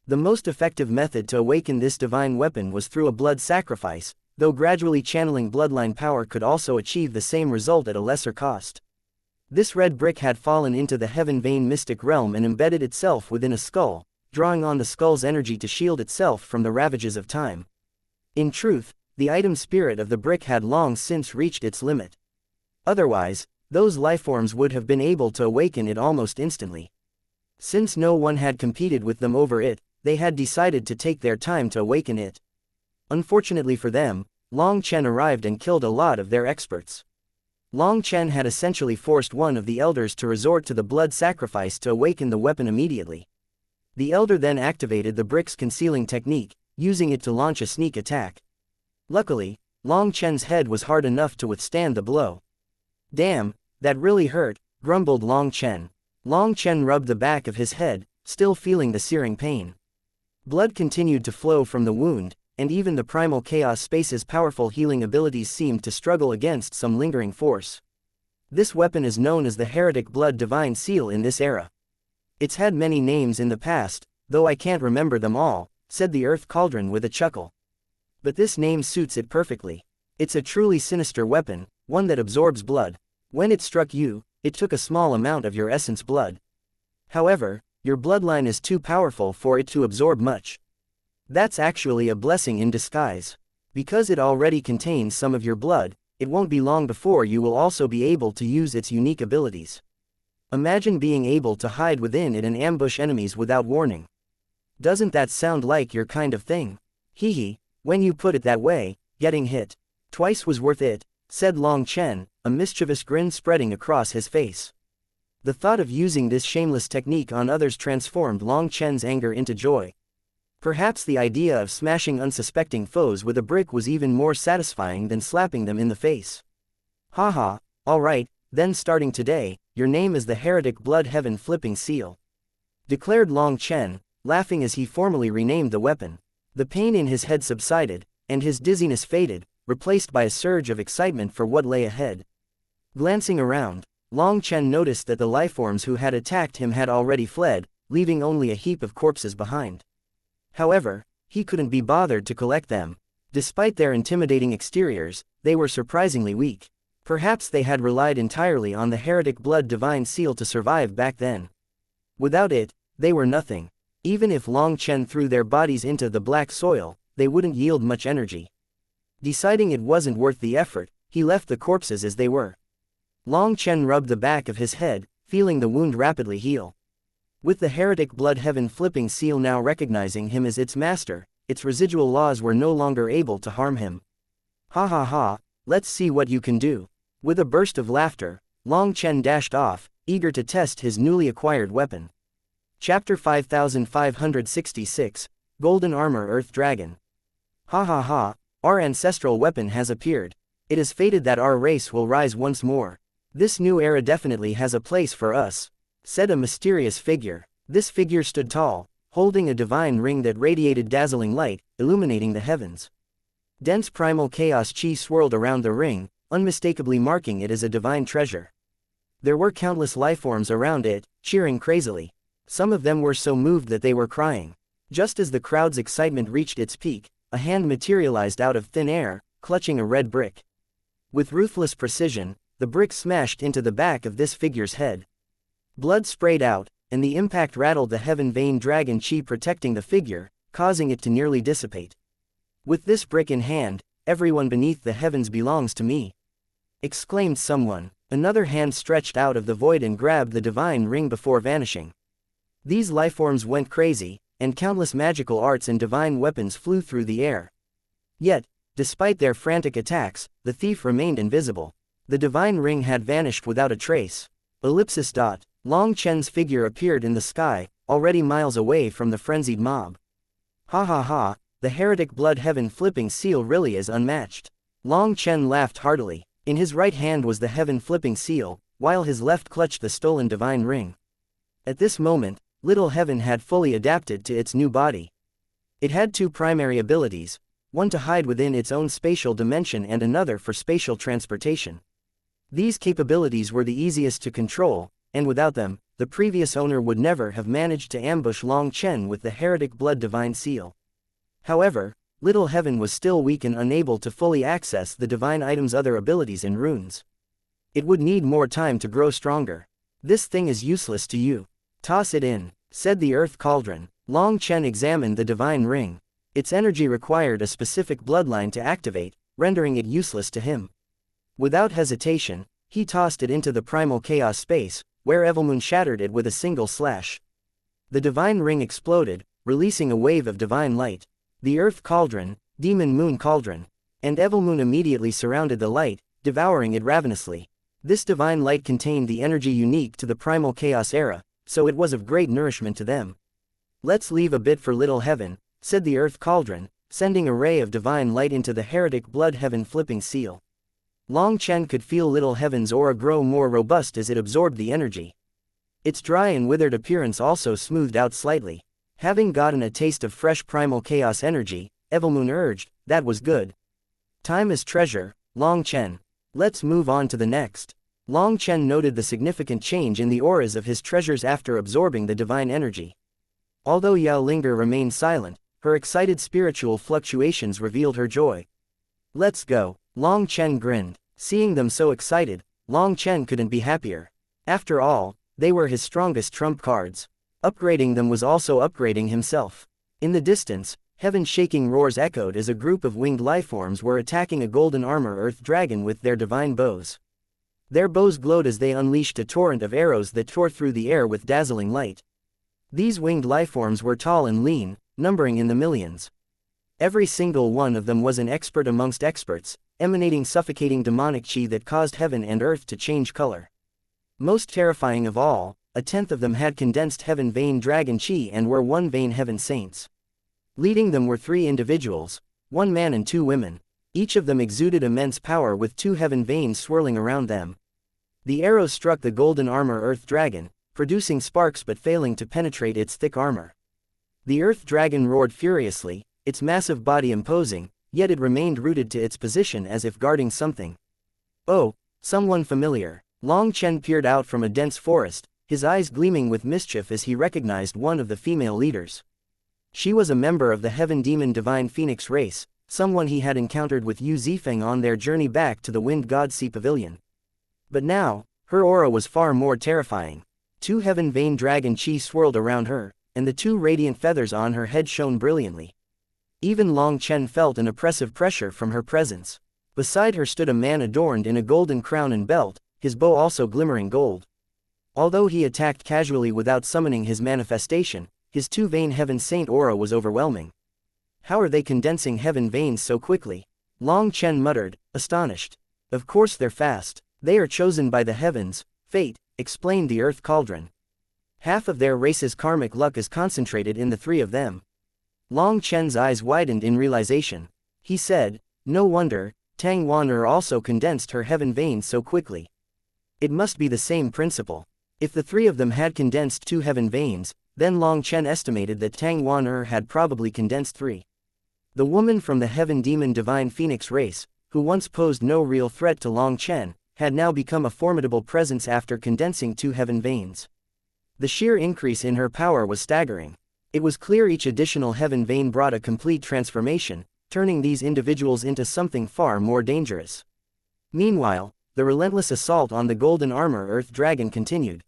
The most effective method to awaken this divine weapon was through a blood sacrifice, though gradually channeling bloodline power could also achieve the same result at a lesser cost. This red brick had fallen into the heaven vein mystic realm and embedded itself within a skull, drawing on the skull's energy to shield itself from the ravages of time. In truth, the item spirit of the brick had long since reached its limit. Otherwise, those lifeforms would have been able to awaken it almost instantly. Since no one had competed with them over it, they had decided to take their time to awaken it. Unfortunately for them, Long Chen arrived and killed a lot of their experts. Long Chen had essentially forced one of the elders to resort to the blood sacrifice to awaken the weapon immediately. The elder then activated the brick's concealing technique, using it to launch a sneak attack. Luckily, Long Chen's head was hard enough to withstand the blow. Damn, that really hurt, grumbled Long Chen. Long Chen rubbed the back of his head, still feeling the searing pain. Blood continued to flow from the wound, and even the primal chaos space's powerful healing abilities seemed to struggle against some lingering force. This weapon is known as the Heretic Blood Divine Seal in this era. It's had many names in the past, though I can't remember them all, said the earth cauldron with a chuckle. But this name suits it perfectly. It's a truly sinister weapon, one that absorbs blood. When it struck you, it took a small amount of your essence blood. However, your bloodline is too powerful for it to absorb much. That's actually a blessing in disguise. Because it already contains some of your blood, it won't be long before you will also be able to use its unique abilities. Imagine being able to hide within it and ambush enemies without warning. Doesn't that sound like your kind of thing? Hee, when you put it that way, getting hit twice was worth it, said Long Chen, a mischievous grin spreading across his face. The thought of using this shameless technique on others transformed Long Chen's anger into joy. Perhaps the idea of smashing unsuspecting foes with a brick was even more satisfying than slapping them in the face. Haha, alright, then starting today, your name is the Heretic Blood Heaven Flipping Seal, declared Long Chen, laughing as he formally renamed the weapon. The pain in his head subsided, and his dizziness faded, replaced by a surge of excitement for what lay ahead. Glancing around, Long Chen noticed that the lifeforms who had attacked him had already fled, leaving only a heap of corpses behind. However, he couldn't be bothered to collect them. Despite their intimidating exteriors, they were surprisingly weak. Perhaps they had relied entirely on the Heretic Blood Divine Seal to survive back then. Without it, they were nothing. Even if Long Chen threw their bodies into the black soil, they wouldn't yield much energy. Deciding it wasn't worth the effort, he left the corpses as they were. Long Chen rubbed the back of his head, feeling the wound rapidly heal. With the Heretic Blood Heaven Flipping Seal now recognizing him as its master, its residual laws were no longer able to harm him. Ha ha ha, let's see what you can do. With a burst of laughter, Long Chen dashed off, eager to test his newly acquired weapon. Chapter 5566, Golden Armor Earth Dragon. Ha ha ha, our ancestral weapon has appeared. It is fated that our race will rise once more. This new era definitely has a place for us, said a mysterious figure. This figure stood tall, holding a divine ring that radiated dazzling light, illuminating the heavens. Dense primal chaos chi swirled around the ring, unmistakably marking it as a divine treasure. There were countless lifeforms around it, cheering crazily. Some of them were so moved that they were crying. Just as the crowd's excitement reached its peak, a hand materialized out of thin air, clutching a red brick. With ruthless precision, the brick smashed into the back of this figure's head. Blood sprayed out, and the impact rattled the heaven vein dragon chi protecting the figure, causing it to nearly dissipate. With this brick in hand, everyone beneath the heavens belongs to me, exclaimed someone. Another hand stretched out of the void and grabbed the divine ring before vanishing. These lifeforms went crazy, and countless magical arts and divine weapons flew through the air. Yet, despite their frantic attacks, the thief remained invisible. The divine ring had vanished without a trace. Ellipsis. Long Chen's figure appeared in the sky, already miles away from the frenzied mob. Ha ha ha, the heretic blood heaven flipping seal really is unmatched. Long Chen laughed heartily. In his right hand was the heaven flipping seal, while his left clutched the stolen divine ring. At this moment, Little Heaven had fully adapted to its new body. It had two primary abilities, one to hide within its own spatial dimension and another for spatial transportation. These capabilities were the easiest to control, and without them, the previous owner would never have managed to ambush Long Chen with the heretic blood divine seal. However, Little Heaven was still weak and unable to fully access the divine item's other abilities and runes. It would need more time to grow stronger. This thing is useless to you. Toss it in, said the earth cauldron. Long Chen examined the divine ring. Its energy required a specific bloodline to activate, rendering it useless to him. Without hesitation, he tossed it into the primal chaos space, where Evilmoon shattered it with a single slash. The divine ring exploded, releasing a wave of divine light. The earth cauldron, demon moon cauldron, and Evilmoon immediately surrounded the light, devouring it ravenously. This divine light contained the energy unique to the primal chaos era, so it was of great nourishment to them. Let's leave a bit for Little Heaven, said the earth cauldron, sending a ray of divine light into the heretic blood heaven flipping seal. Long Chen could feel Little Heaven's aura grow more robust as it absorbed the energy. Its dry and withered appearance also smoothed out slightly. Having gotten a taste of fresh primal chaos energy, Evilmoon urged, that was good. Time is treasure, Long Chen. Let's move on to the next. Long Chen noted the significant change in the auras of his treasures after absorbing the divine energy. Although Yao Linger remained silent, her excited spiritual fluctuations revealed her joy. Let's go, Long Chen grinned. Seeing them so excited, Long Chen couldn't be happier. After all, they were his strongest trump cards. Upgrading them was also upgrading himself. In the distance, heaven-shaking roars echoed as a group of winged lifeforms were attacking a golden armor earth dragon with their divine bows. Their bows glowed as they unleashed a torrent of arrows that tore through the air with dazzling light. These winged lifeforms were tall and lean, numbering in the millions. Every single one of them was an expert amongst experts, emanating suffocating demonic chi that caused heaven and earth to change color. Most terrifying of all, a tenth of them had condensed heaven vein dragon chi and were one vein heaven saints. Leading them were 3 individuals, 1 man and 2 women. Each of them exuded immense power with 2 heaven veins swirling around them. The arrows struck the golden armor earth dragon, producing sparks but failing to penetrate its thick armor. The earth dragon roared furiously, its massive body imposing, yet it remained rooted to its position as if guarding something. Oh, someone familiar. Long Chen peered out from a dense forest, his eyes gleaming with mischief as he recognized one of the female leaders. She was a member of the Heaven Demon Divine Phoenix race, someone he had encountered with Yu Zifeng on their journey back to the Wind God Sea Pavilion. But now, her aura was far more terrifying. 2 heaven vein dragon chi swirled around her, and the 2 radiant feathers on her head shone brilliantly. Even Long Chen felt an oppressive pressure from her presence. Beside her stood a man adorned in a golden crown and belt, his bow also glimmering gold. Although he attacked casually without summoning his manifestation, his 2 vein heaven saint aura was overwhelming. How are they condensing heaven veins so quickly? Long Chen muttered, astonished. Of course they're fast. They are chosen by the heavens, fate, explained the earth cauldron. Half of their race's karmic luck is concentrated in the 3 of them. Long Chen's eyes widened in realization. He said, no wonder, Tang Wan also condensed her heaven veins so quickly. It must be the same principle. If the 3 of them had condensed 2 heaven veins, Then Long Chen estimated that Tang Wan had probably condensed 3. The woman from the Heaven Demon Divine Phoenix race, who once posed no real threat to Long Chen, had now become a formidable presence after condensing 2 heaven veins. The sheer increase in her power was staggering. It was clear each additional heaven vein brought a complete transformation, turning these individuals into something far more dangerous. Meanwhile, the relentless assault on the golden armor Earth Dragon continued.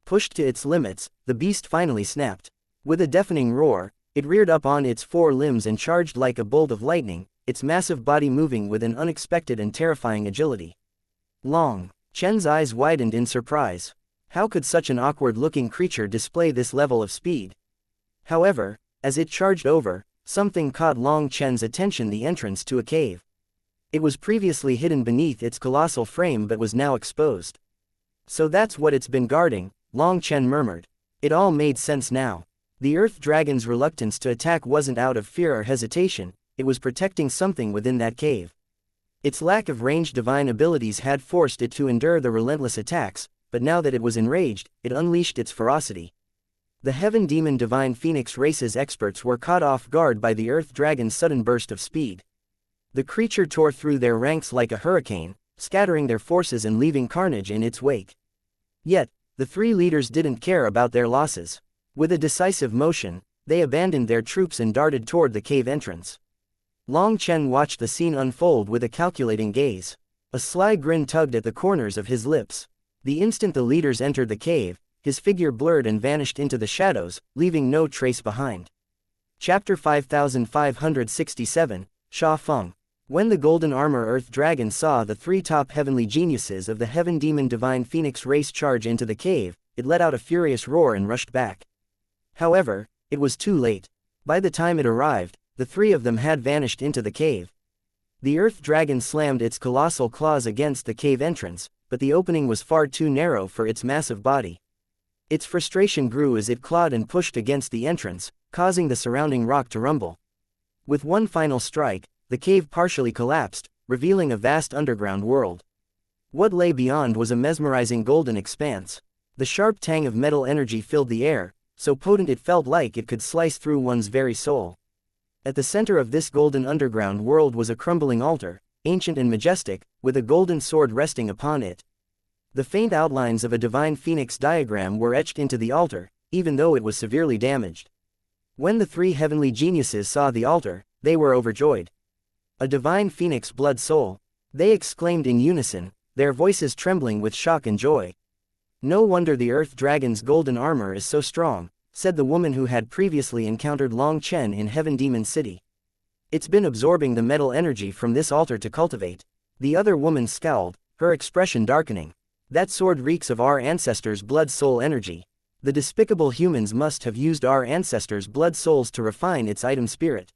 Pushed to its limits, the beast finally snapped. With a deafening roar, it reared up on its 4 limbs and charged like a bolt of lightning, its massive body moving with an unexpected and terrifying agility. Long Chen's eyes widened in surprise. How could such an awkward-looking creature display this level of speed? However, as it charged over, something caught Long Chen's attention: the entrance to a cave. It was previously hidden beneath its colossal frame but was now exposed. So that's what it's been guarding, Long Chen murmured. It all made sense now. The Earth Dragon's reluctance to attack wasn't out of fear or hesitation, it was protecting something within that cave. Its lack of ranged divine abilities had forced it to endure the relentless attacks, but now that it was enraged, it unleashed its ferocity. The Heaven Demon Divine Phoenix race's experts were caught off guard by the Earth Dragon's sudden burst of speed. The creature tore through their ranks like a hurricane, scattering their forces and leaving carnage in its wake. Yet, the 3 leaders didn't care about their losses. With a decisive motion, they abandoned their troops and darted toward the cave entrance. Long Chen watched the scene unfold with a calculating gaze. A sly grin tugged at the corners of his lips. The instant the leaders entered the cave, his figure blurred and vanished into the shadows, leaving no trace behind. Chapter 5567, Sha Feng. When the Golden Armor Earth Dragon saw the 3 top heavenly geniuses of the Heaven Demon Divine Phoenix race charge into the cave, it let out a furious roar and rushed back. However, it was too late. By the time it arrived, the 3 of them had vanished into the cave. The Earth Dragon slammed its colossal claws against the cave entrance, but the opening was far too narrow for its massive body. Its frustration grew as it clawed and pushed against the entrance, causing the surrounding rock to rumble. With one final strike, the cave partially collapsed, revealing a vast underground world. What lay beyond was a mesmerizing golden expanse. The sharp tang of metal energy filled the air, so potent it felt like it could slice through one's very soul. At the center of this golden underground world was a crumbling altar, ancient and majestic, with a golden sword resting upon it. The faint outlines of a divine phoenix diagram were etched into the altar, even though it was severely damaged. When the 3 heavenly geniuses saw the altar, they were overjoyed. A divine phoenix blood soul, they exclaimed in unison, their voices trembling with shock and joy. No wonder the Earth Dragon's golden armor is so strong, said the woman who had previously encountered Long Chen in Heaven Demon City. It's been absorbing the metal energy from this altar to cultivate. The other woman scowled, her expression darkening. That sword reeks of our ancestors' blood soul energy. The despicable humans must have used our ancestors' blood souls to refine its item spirit.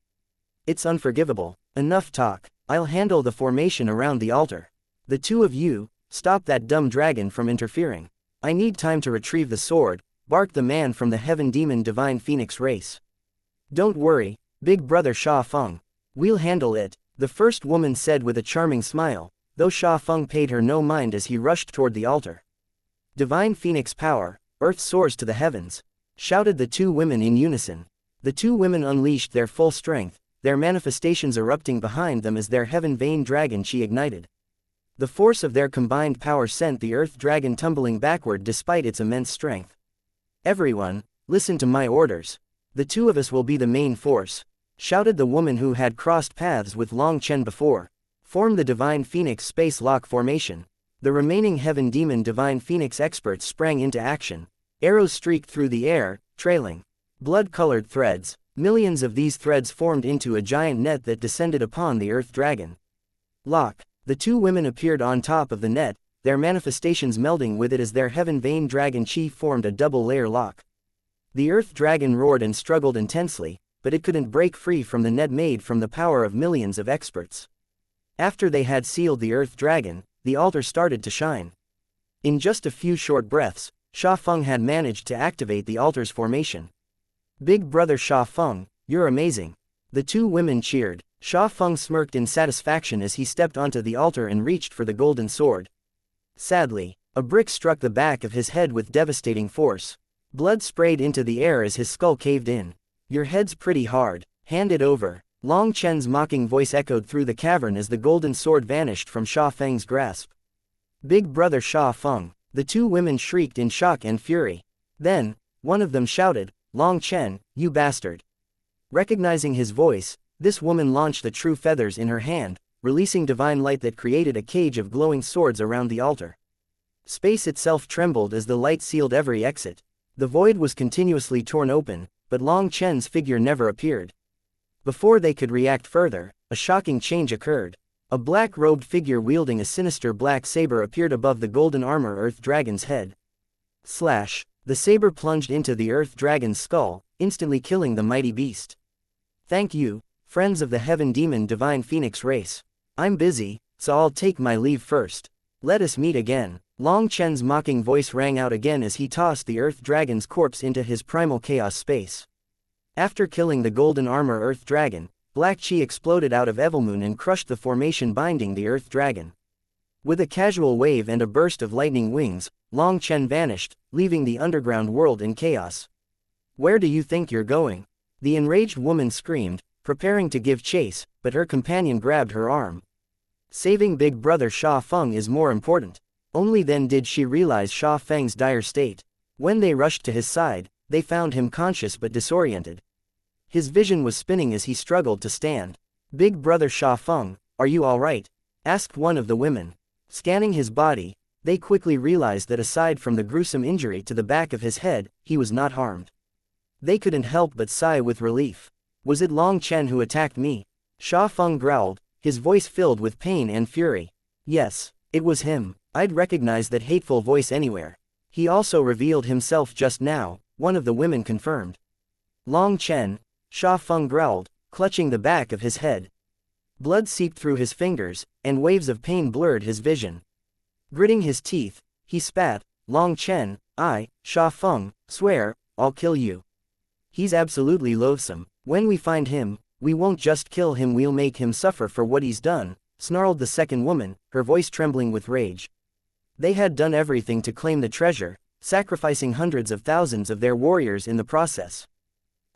It's unforgivable. Enough talk. I'll handle the formation around the altar. The 2 of you, stop that dumb dragon from interfering. I need time to retrieve the sword, barked the man from the Heaven Demon Divine Phoenix race. Don't worry, big brother Sha Feng. We'll handle it, the first woman said with a charming smile, though Sha Feng paid her no mind as he rushed toward the altar. Divine Phoenix power, Earth soars to the heavens, shouted the 2 women in unison. The 2 women unleashed their full strength, their manifestations erupting behind them as their heaven vein dragon chi ignited. The force of their combined power sent the Earth Dragon tumbling backward despite its immense strength. Everyone, listen to my orders. The 2 of us will be the main force, shouted the woman who had crossed paths with Long Chen before. Form the Divine Phoenix Space Lock formation. The remaining Heaven Demon Divine Phoenix experts sprang into action. Arrows streaked through the air, trailing blood-colored threads. Millions of these threads formed into a giant net that descended upon the Earth Dragon. Lock. The 2 women appeared on top of the net, their manifestations melding with it as their Heaven Vein Dragon Chi formed a double-layer lock. The Earth Dragon roared and struggled intensely, but it couldn't break free from the net made from the power of millions of experts. After they had sealed the Earth Dragon, the altar started to shine. In just a few short breaths, Sha Feng had managed to activate the altar's formation. Big brother Sha Feng, you're amazing. The 2 women cheered. Sha Feng smirked in satisfaction as he stepped onto the altar and reached for the golden sword. Sadly, a brick struck the back of his head with devastating force. Blood sprayed into the air as his skull caved in. Your head's pretty hard, hand it over. Long Chen's mocking voice echoed through the cavern as the golden sword vanished from Sha Feng's grasp. Big brother Sha Feng. The two women shrieked in shock and fury. Then, one of them shouted, Long Chen, you bastard. Recognizing his voice, this woman launched the true feathers in her hand, releasing divine light that created a cage of glowing swords around the altar. Space itself trembled as the light sealed every exit. The void was continuously torn open, but Long Chen's figure never appeared. Before they could react further, a shocking change occurred. A black-robed figure wielding a sinister black saber appeared above the golden armor Earth Dragon's head. Slash! The saber plunged into the Earth Dragon's skull, instantly killing the mighty beast. Thank you, friends of the Heaven Demon Divine Phoenix race. I'm busy, so I'll take my leave first. Let us meet again. Long Chen's mocking voice rang out again as he tossed the Earth Dragon's corpse into his primal chaos space. After killing the golden armor Earth Dragon, black chi exploded out of Evilmoon and crushed the formation binding the Earth Dragon. With a casual wave and a burst of lightning wings, Long Chen vanished, leaving the underground world in chaos. Where do you think you're going? The enraged woman screamed, preparing to give chase, but her companion grabbed her arm. Saving big brother Sha Feng is more important. Only then did she realize Sha Feng's dire state. When they rushed to his side, they found him conscious but disoriented. His vision was spinning as he struggled to stand. Big brother Sha Feng, are you alright? Asked one of the women. Scanning his body, they quickly realized that aside from the gruesome injury to the back of his head, he was not harmed. They couldn't help but sigh with relief. Was it Long Chen who attacked me? Sha Feng growled, his voice filled with pain and fury. Yes, it was him. I'd recognize that hateful voice anywhere. He also revealed himself just now, one of the women confirmed. Long Chen, Sha Feng growled, clutching the back of his head. Blood seeped through his fingers, and waves of pain blurred his vision. Gritting his teeth, he spat, Long Chen, Sha Feng, swear, I'll kill you. He's absolutely loathsome. When we find him, we won't just kill him, we'll make him suffer for what he's done, snarled the second woman, her voice trembling with rage. They had done everything to claim the treasure, sacrificing hundreds of thousands of their warriors in the process.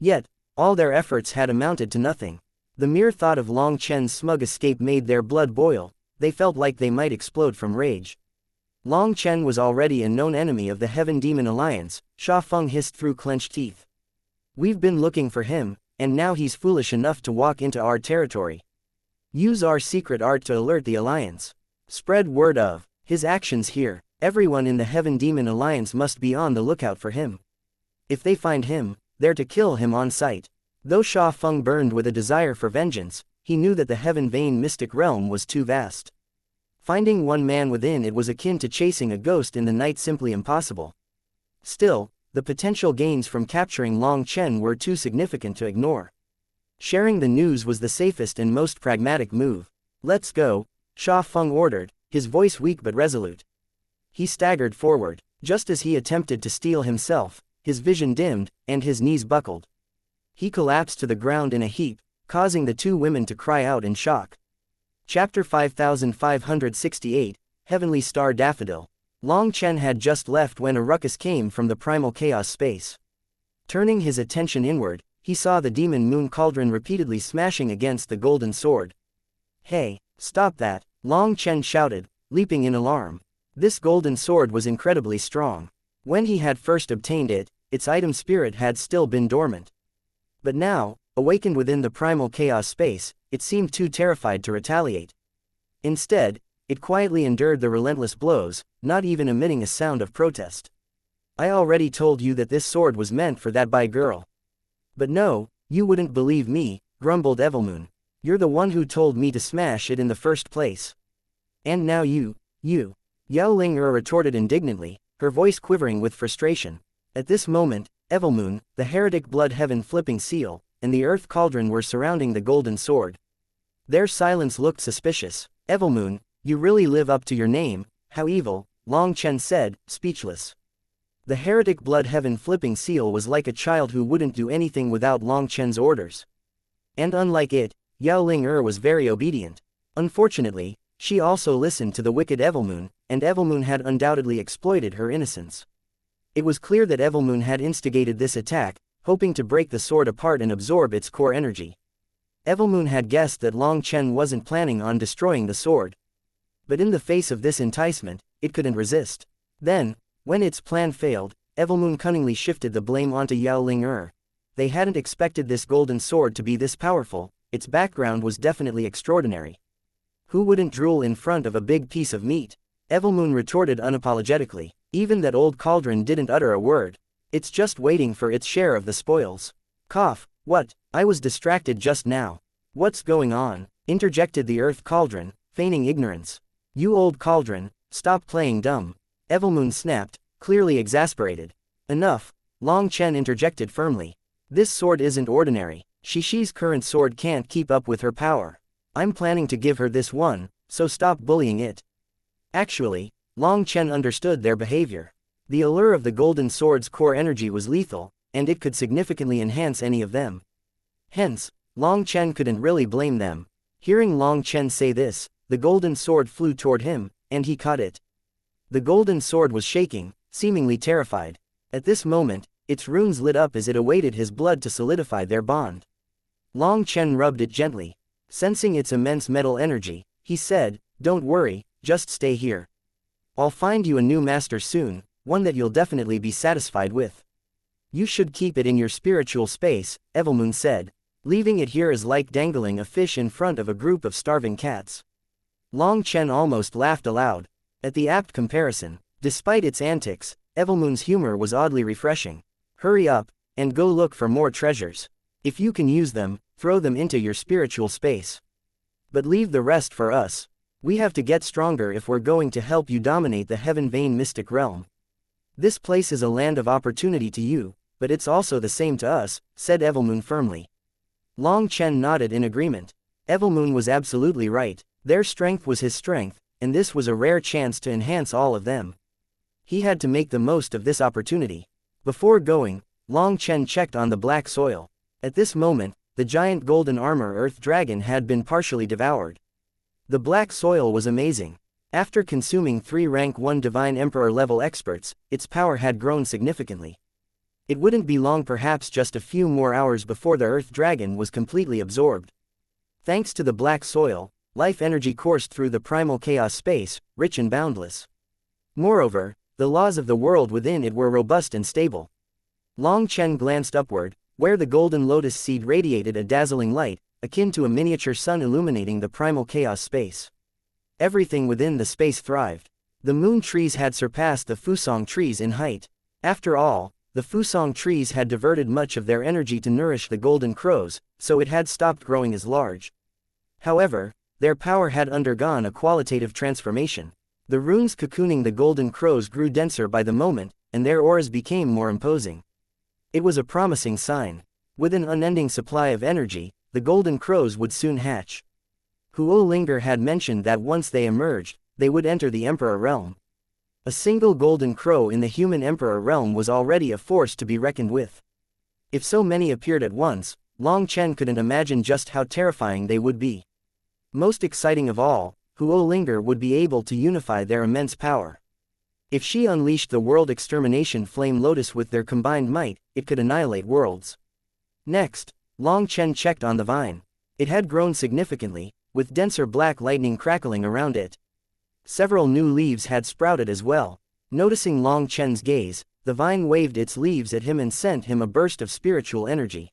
Yet, all their efforts had amounted to nothing. The mere thought of Long Chen's smug escape made their blood boil. They felt like they might explode from rage. Long Chen was already a known enemy of the Heaven Demon Alliance, Sha Feng hissed through clenched teeth. We've been looking for him, and now he's foolish enough to walk into our territory. Use our secret art to alert the Alliance. Spread word of his actions here. Everyone in the Heaven Demon Alliance must be on the lookout for him. If they find him, they're to kill him on sight. Though Sha Feng burned with a desire for vengeance, he knew that the Heaven Vein mystic realm was too vast. Finding one man within it was akin to chasing a ghost in the night, simply impossible. Still, the potential gains from capturing Long Chen were too significant to ignore. Sharing the news was the safest and most pragmatic move. Let's go, Sha Feng ordered, his voice weak but resolute. He staggered forward. Just as he attempted to steel himself, his vision dimmed, and his knees buckled. He collapsed to the ground in a heap, causing the two women to cry out in shock. Chapter 5568, Heavenly Star Daffodil. Long Chen had just left when a ruckus came from the primal chaos space. Turning his attention inward, he saw the demon moon cauldron repeatedly smashing against the golden sword. Hey, stop that, Long Chen shouted, leaping in alarm. This golden sword was incredibly strong. When he had first obtained it, its item spirit had still been dormant. But now, awakened within the primal chaos space, it seemed too terrified to retaliate. Instead, it quietly endured the relentless blows, not even emitting a sound of protest. I already told you that this sword was meant for that girl. But no, you wouldn't believe me, grumbled Evilmoon. You're the one who told me to smash it in the first place. And now you. Yao Ling-er retorted indignantly, her voice quivering with frustration. At this moment, Evilmoon, the heretic blood heaven flipping seal, and the earth cauldron were surrounding the golden sword. Their silence looked suspicious. Evilmoon, you really live up to your name, how evil, Long Chen said, speechless. The heretic blood heaven flipping seal was like a child who wouldn't do anything without Long Chen's orders. And unlike it, Yao Ling-er was very obedient. Unfortunately, she also listened to the wicked Evilmoon, and Evilmoon had undoubtedly exploited her innocence. It was clear that Evilmoon had instigated this attack, hoping to break the sword apart and absorb its core energy. Evilmoon had guessed that Long Chen wasn't planning on destroying the sword. But in the face of this enticement, it couldn't resist. Then, when its plan failed, Evilmoon cunningly shifted the blame onto Yao Ling. They hadn't expected this golden sword to be this powerful. Its background was definitely extraordinary. Who wouldn't drool in front of a big piece of meat? Evilmoon retorted unapologetically. Even that old cauldron didn't utter a word. It's just waiting for its share of the spoils. Cough, what? I was distracted just now. What's going on? Interjected the earth cauldron, feigning ignorance. You old cauldron, stop playing dumb. Evilmoon snapped, clearly exasperated. Enough, Long Chen interjected firmly. This sword isn't ordinary. Shishi's current sword can't keep up with her power. I'm planning to give her this one, so stop bullying it. Actually, Long Chen understood their behavior. The allure of the golden sword's core energy was lethal, and it could significantly enhance any of them. Hence, Long Chen couldn't really blame them. Hearing Long Chen say this, the golden sword flew toward him, and he caught it. The golden sword was shaking, seemingly terrified. At this moment, its runes lit up as it awaited his blood to solidify their bond. Long Chen rubbed it gently. Sensing its immense metal energy, he said, "Don't worry, just stay here. I'll find you a new master soon, one that you'll definitely be satisfied with." "You should keep it in your spiritual space," Evilmoon said. "Leaving it here is like dangling a fish in front of a group of starving cats." Long Chen almost laughed aloud. At the apt comparison, despite its antics, Evilmoon's humor was oddly refreshing. "Hurry up, and go look for more treasures. If you can use them, throw them into your spiritual space. But leave the rest for us. We have to get stronger if we're going to help you dominate the Heaven Vein mystic realm. This place is a land of opportunity to you, but it's also the same to us," said Evilmoon firmly. Long Chen nodded in agreement. Evilmoon was absolutely right. Their strength was his strength, and this was a rare chance to enhance all of them. He had to make the most of this opportunity. Before going, Long Chen checked on the black soil. At this moment, the giant golden armor earth dragon had been partially devoured. The black soil was amazing. After consuming 3 rank 1 divine emperor level experts, its power had grown significantly. It wouldn't be long, perhaps just a few more hours, before the earth dragon was completely absorbed. Thanks to the black soil, life energy coursed through the primal chaos space, rich and boundless. Moreover, the laws of the world within it were robust and stable. Long Chen glanced upward, where the golden lotus seed radiated a dazzling light, akin to a miniature sun illuminating the primal chaos space. Everything within the space thrived. The moon trees had surpassed the Fusong trees in height. After all, the Fusong trees had diverted much of their energy to nourish the golden crows, so it had stopped growing as large. However, their power had undergone a qualitative transformation. The runes cocooning the golden crows grew denser by the moment, and their auras became more imposing. It was a promising sign. With an unending supply of energy, the golden crows would soon hatch. Huo Linger had mentioned that once they emerged, they would enter the Emperor realm. A single golden crow in the human Emperor realm was already a force to be reckoned with. If so many appeared at once, Long Chen couldn't imagine just how terrifying they would be. Most exciting of all, Huo Linger would be able to unify their immense power. If she unleashed the world extermination flame lotus with their combined might, it could annihilate worlds. Next, Long Chen checked on the vine. It had grown significantly, with denser black lightning crackling around it. Several new leaves had sprouted as well. Noticing Long Chen's gaze, the vine waved its leaves at him and sent him a burst of spiritual energy.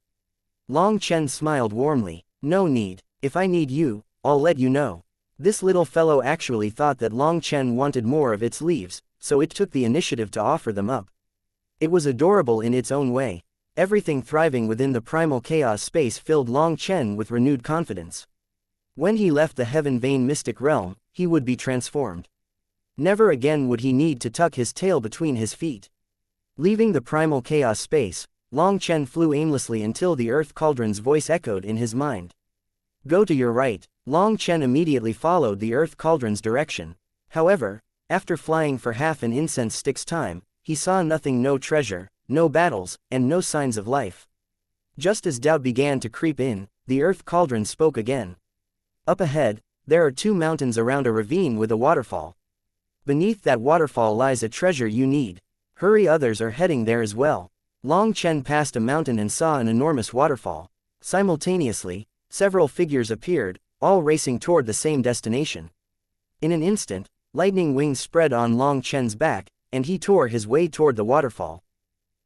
Long Chen smiled warmly. "No need. If I need you, I'll let you know." This little fellow actually thought that Long Chen wanted more of its leaves, so it took the initiative to offer them up. It was adorable in its own way. Everything thriving within the primal chaos space filled Long Chen with renewed confidence. When he left the Heaven Vein mystic realm, he would be transformed. Never again would he need to tuck his tail between his feet. Leaving the primal chaos space, Long Chen flew aimlessly until the earth cauldron's voice echoed in his mind. "Go to your right." Long Chen immediately followed the earth cauldron's direction. However, after flying for half an incense stick's time, he saw nothing: no treasure, no battles, and no signs of life. Just as doubt began to creep in, the earth cauldron spoke again. "Up ahead, there are 2 mountains around a ravine with a waterfall. Beneath that waterfall lies a treasure you need. Hurry, others are heading there as well. Long Chen passed a mountain and saw an enormous waterfall. Simultaneously, several figures appeared, all racing toward the same destination. In an instant, lightning wings spread on Long Chen's back, and he tore his way toward the waterfall.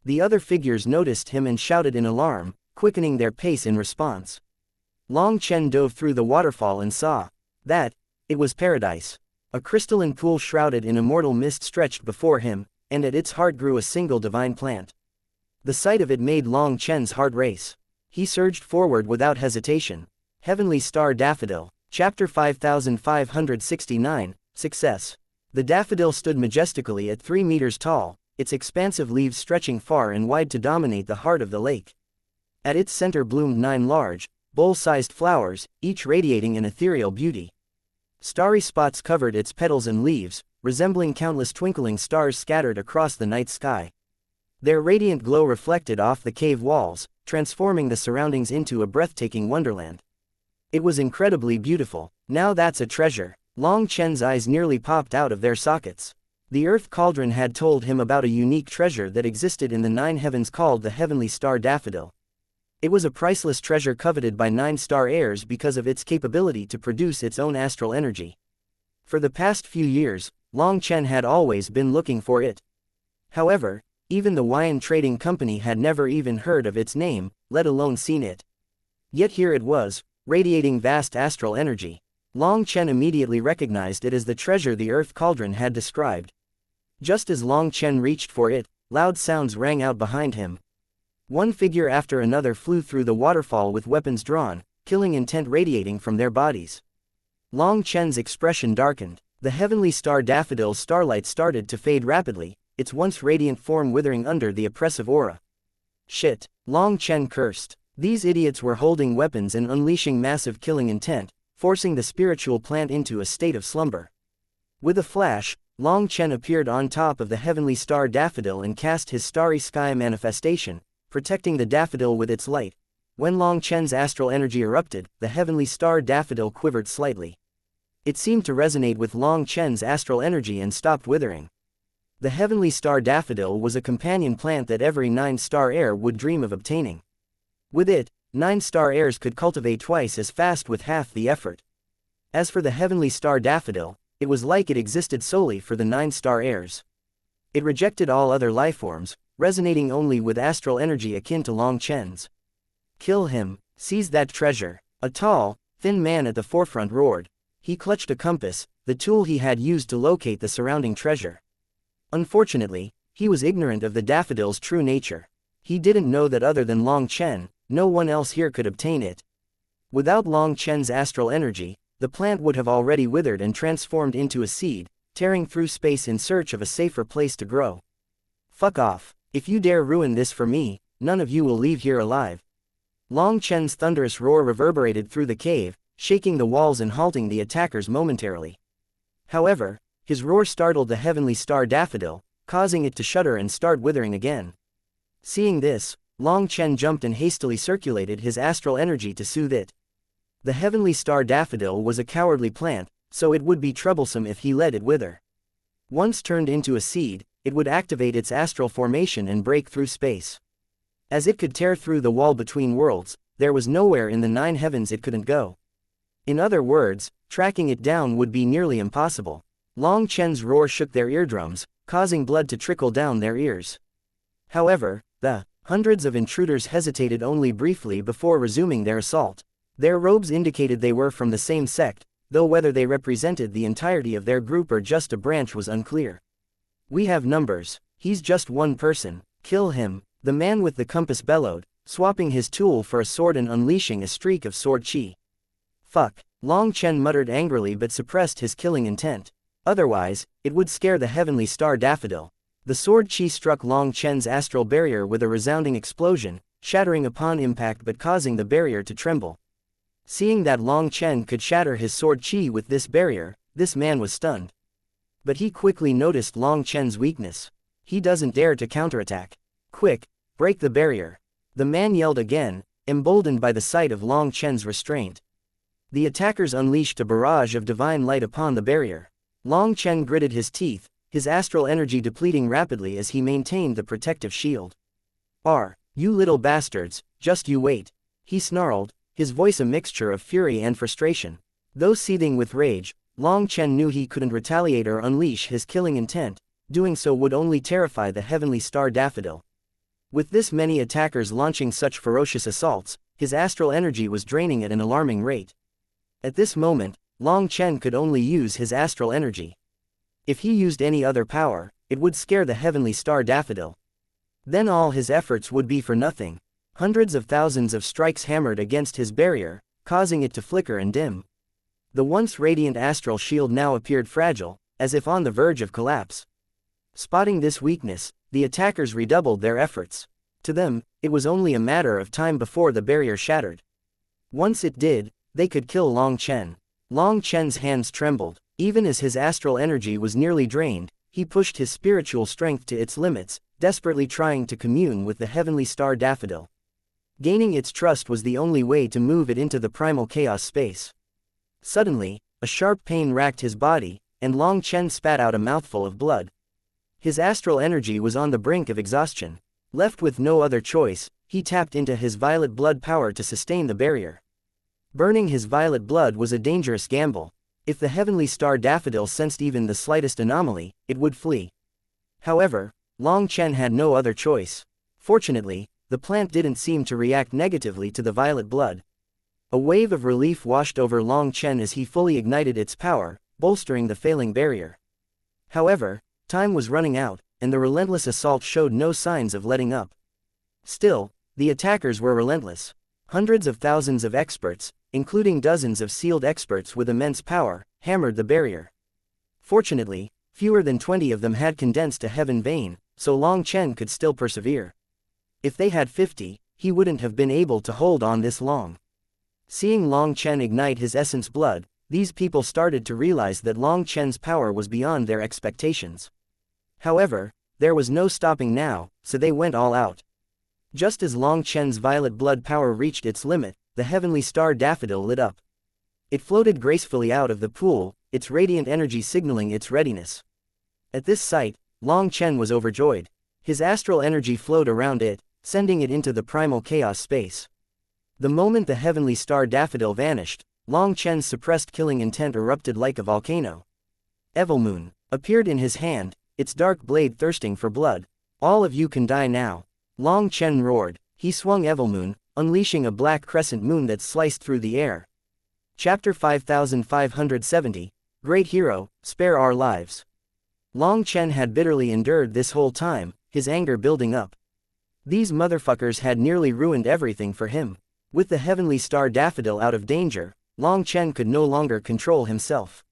The other figures noticed him and shouted in alarm, quickening their pace in response. Long Chen dove through the waterfall and saw that it was paradise. A crystalline pool shrouded in immortal mist stretched before him, and at its heart grew a single divine plant. The sight of it made Long Chen's heart race. He surged forward without hesitation. Heavenly Star Daffodil, Chapter 5569, Success. The daffodil stood majestically at 3 meters tall, its expansive leaves stretching far and wide to dominate the heart of the lake. At its center bloomed 9 large, bowl-sized flowers, each radiating an ethereal beauty. Starry spots covered its petals and leaves, resembling countless twinkling stars scattered across the night sky. Their radiant glow reflected off the cave walls, transforming the surroundings into a breathtaking wonderland. It was incredibly beautiful. Now that's a treasure. Long Chen's eyes nearly popped out of their sockets. The Earth Cauldron had told him about a unique treasure that existed in the 9 heavens called the Heavenly Star Daffodil. It was a priceless treasure coveted by 9 star heirs because of its capability to produce its own astral energy. For the past few years, Long Chen had always been looking for it. However, even the Wuxian trading company had never even heard of its name, let alone seen it. Yet here it was, radiating vast astral energy. Long Chen immediately recognized it as the treasure the Earth Cauldron had described. Just as Long Chen reached for it, loud sounds rang out behind him. One figure after another flew through the waterfall with weapons drawn, killing intent radiating from their bodies. Long Chen's expression darkened. The Heavenly Star Daffodil's starlight started to fade rapidly, its once radiant form withering under the oppressive aura. Shit, Long Chen cursed. These idiots were holding weapons and unleashing massive killing intent, forcing the spiritual plant into a state of slumber. With a flash, Long Chen appeared on top of the Heavenly Star Daffodil and cast his Starry Sky manifestation, protecting the daffodil with its light. When Long Chen's astral energy erupted, the Heavenly Star Daffodil quivered slightly. It seemed to resonate with Long Chen's astral energy and stopped withering. The Heavenly Star Daffodil was a companion plant that every 9 star heir would dream of obtaining. With it, 9 star heirs could cultivate twice as fast with half the effort. As for the Heavenly Star Daffodil, it was like it existed solely for the 9 star heirs. It rejected all other lifeforms, resonating only with astral energy akin to Long Chen's. Kill him, seize that treasure. A tall, thin man at the forefront roared. He clutched a compass, the tool he had used to locate the surrounding treasure. Unfortunately, he was ignorant of the daffodil's true nature. He didn't know that other than Long Chen, no one else here could obtain it. Without Long Chen's astral energy, the plant would have already withered and transformed into a seed, tearing through space in search of a safer place to grow. Fuck off. If you dare ruin this for me, none of you will leave here alive. Long Chen's thunderous roar reverberated through the cave, shaking the walls and halting the attackers momentarily. However, his roar startled the Heavenly Star Daffodil, causing it to shudder and start withering again. Seeing this, Long Chen jumped and hastily circulated his astral energy to soothe it. The Heavenly Star Daffodil was a cowardly plant, so it would be troublesome if he let it wither. Once turned into a seed, it would activate its astral formation and break through space. As it could tear through the wall between worlds, there was nowhere in the 9 heavens it couldn't go. In other words, tracking it down would be nearly impossible. Long Chen's roar shook their eardrums, causing blood to trickle down their ears. However, the hundreds of intruders hesitated only briefly before resuming their assault. Their robes indicated they were from the same sect, though whether they represented the entirety of their group or just a branch was unclear. We have numbers. He's just one person. Kill him, the man with the compass bellowed, swapping his tool for a sword and unleashing a streak of sword chi. Fuck, Long Chen muttered angrily but suppressed his killing intent. Otherwise, it would scare the Heavenly Star Daffodil. The sword chi struck Long Chen's astral barrier with a resounding explosion, shattering upon impact but causing the barrier to tremble. Seeing that Long Chen could shatter his sword chi with this barrier, this man was stunned. But he quickly noticed Long Chen's weakness. He doesn't dare to counterattack. Quick, break the barrier. The man yelled again, emboldened by the sight of Long Chen's restraint. The attackers unleashed a barrage of divine light upon the barrier. Long Chen gritted his teeth, his astral energy depleting rapidly as he maintained the protective shield. You little bastards, just you wait," he snarled, his voice a mixture of fury and frustration. Though seething with rage, Long Chen knew he couldn't retaliate or unleash his killing intent. Doing so would only terrify the heavenly star daffodil. With this many attackers launching such ferocious assaults, his astral energy was draining at an alarming rate. At this moment, Long Chen could only use his astral energy. If he used any other power, it would scare the heavenly star daffodil. Then all his efforts would be for nothing. Hundreds of thousands of strikes hammered against his barrier, causing it to flicker and dim. The once radiant astral shield now appeared fragile, as if on the verge of collapse. Spotting this weakness, the attackers redoubled their efforts. To them, it was only a matter of time before the barrier shattered. Once it did, they could kill Long Chen. Long Chen's hands trembled. Even as his astral energy was nearly drained, he pushed his spiritual strength to its limits, desperately trying to commune with the heavenly star daffodil. Gaining its trust was the only way to move it into the primal chaos space. Suddenly, a sharp pain racked his body, and Long Chen spat out a mouthful of blood. His astral energy was on the brink of exhaustion. Left with no other choice, he tapped into his violet blood power to sustain the barrier. Burning his violet blood was a dangerous gamble. If the heavenly star daffodil sensed even the slightest anomaly, it would flee. However, Long Chen had no other choice. Fortunately, the plant didn't seem to react negatively to the violet blood. A wave of relief washed over Long Chen as he fully ignited its power, bolstering the failing barrier. However, time was running out, and the relentless assault showed no signs of letting up. Still, the attackers were relentless. Hundreds of thousands of experts, including dozens of sealed experts with immense power, hammered the barrier. Fortunately, fewer than 20 of them had condensed a heaven vein, so Long Chen could still persevere. If they had 50, he wouldn't have been able to hold on this long. Seeing Long Chen ignite his essence blood, these people started to realize that Long Chen's power was beyond their expectations. However, there was no stopping now, so they went all out. Just as Long Chen's violet blood power reached its limit, the heavenly star daffodil lit up. It floated gracefully out of the pool, its radiant energy signaling its readiness. At this sight, Long Chen was overjoyed. His astral energy flowed around it, sending it into the primal chaos space. The moment the heavenly star daffodil vanished, Long Chen's suppressed killing intent erupted like a volcano. Evilmoon appeared in his hand, its dark blade thirsting for blood. "All of you can die now," Long Chen roared. He swung Evilmoon, unleashing a black crescent moon that sliced through the air. Chapter 5570, Great Hero, Spare Our Lives. Long Chen had bitterly endured this whole time, his anger building up. These motherfuckers had nearly ruined everything for him. With the heavenly star daffodil out of danger, Long Chen could no longer control himself.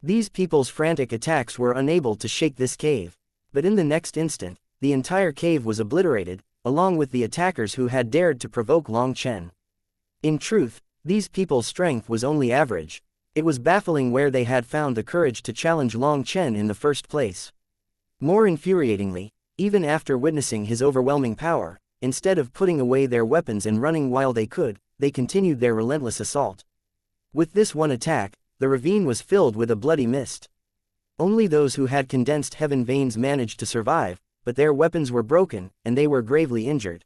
These people's frantic attacks were unable to shake this cave. But in the next instant, the entire cave was obliterated, along with the attackers who had dared to provoke Long Chen. In truth, these people's strength was only average. It was baffling where they had found the courage to challenge Long Chen in the first place. More infuriatingly, even after witnessing his overwhelming power, instead of putting away their weapons and running while they could, they continued their relentless assault. With this one attack, the ravine was filled with a bloody mist. Only those who had condensed heaven veins managed to survive, but their weapons were broken, and they were gravely injured.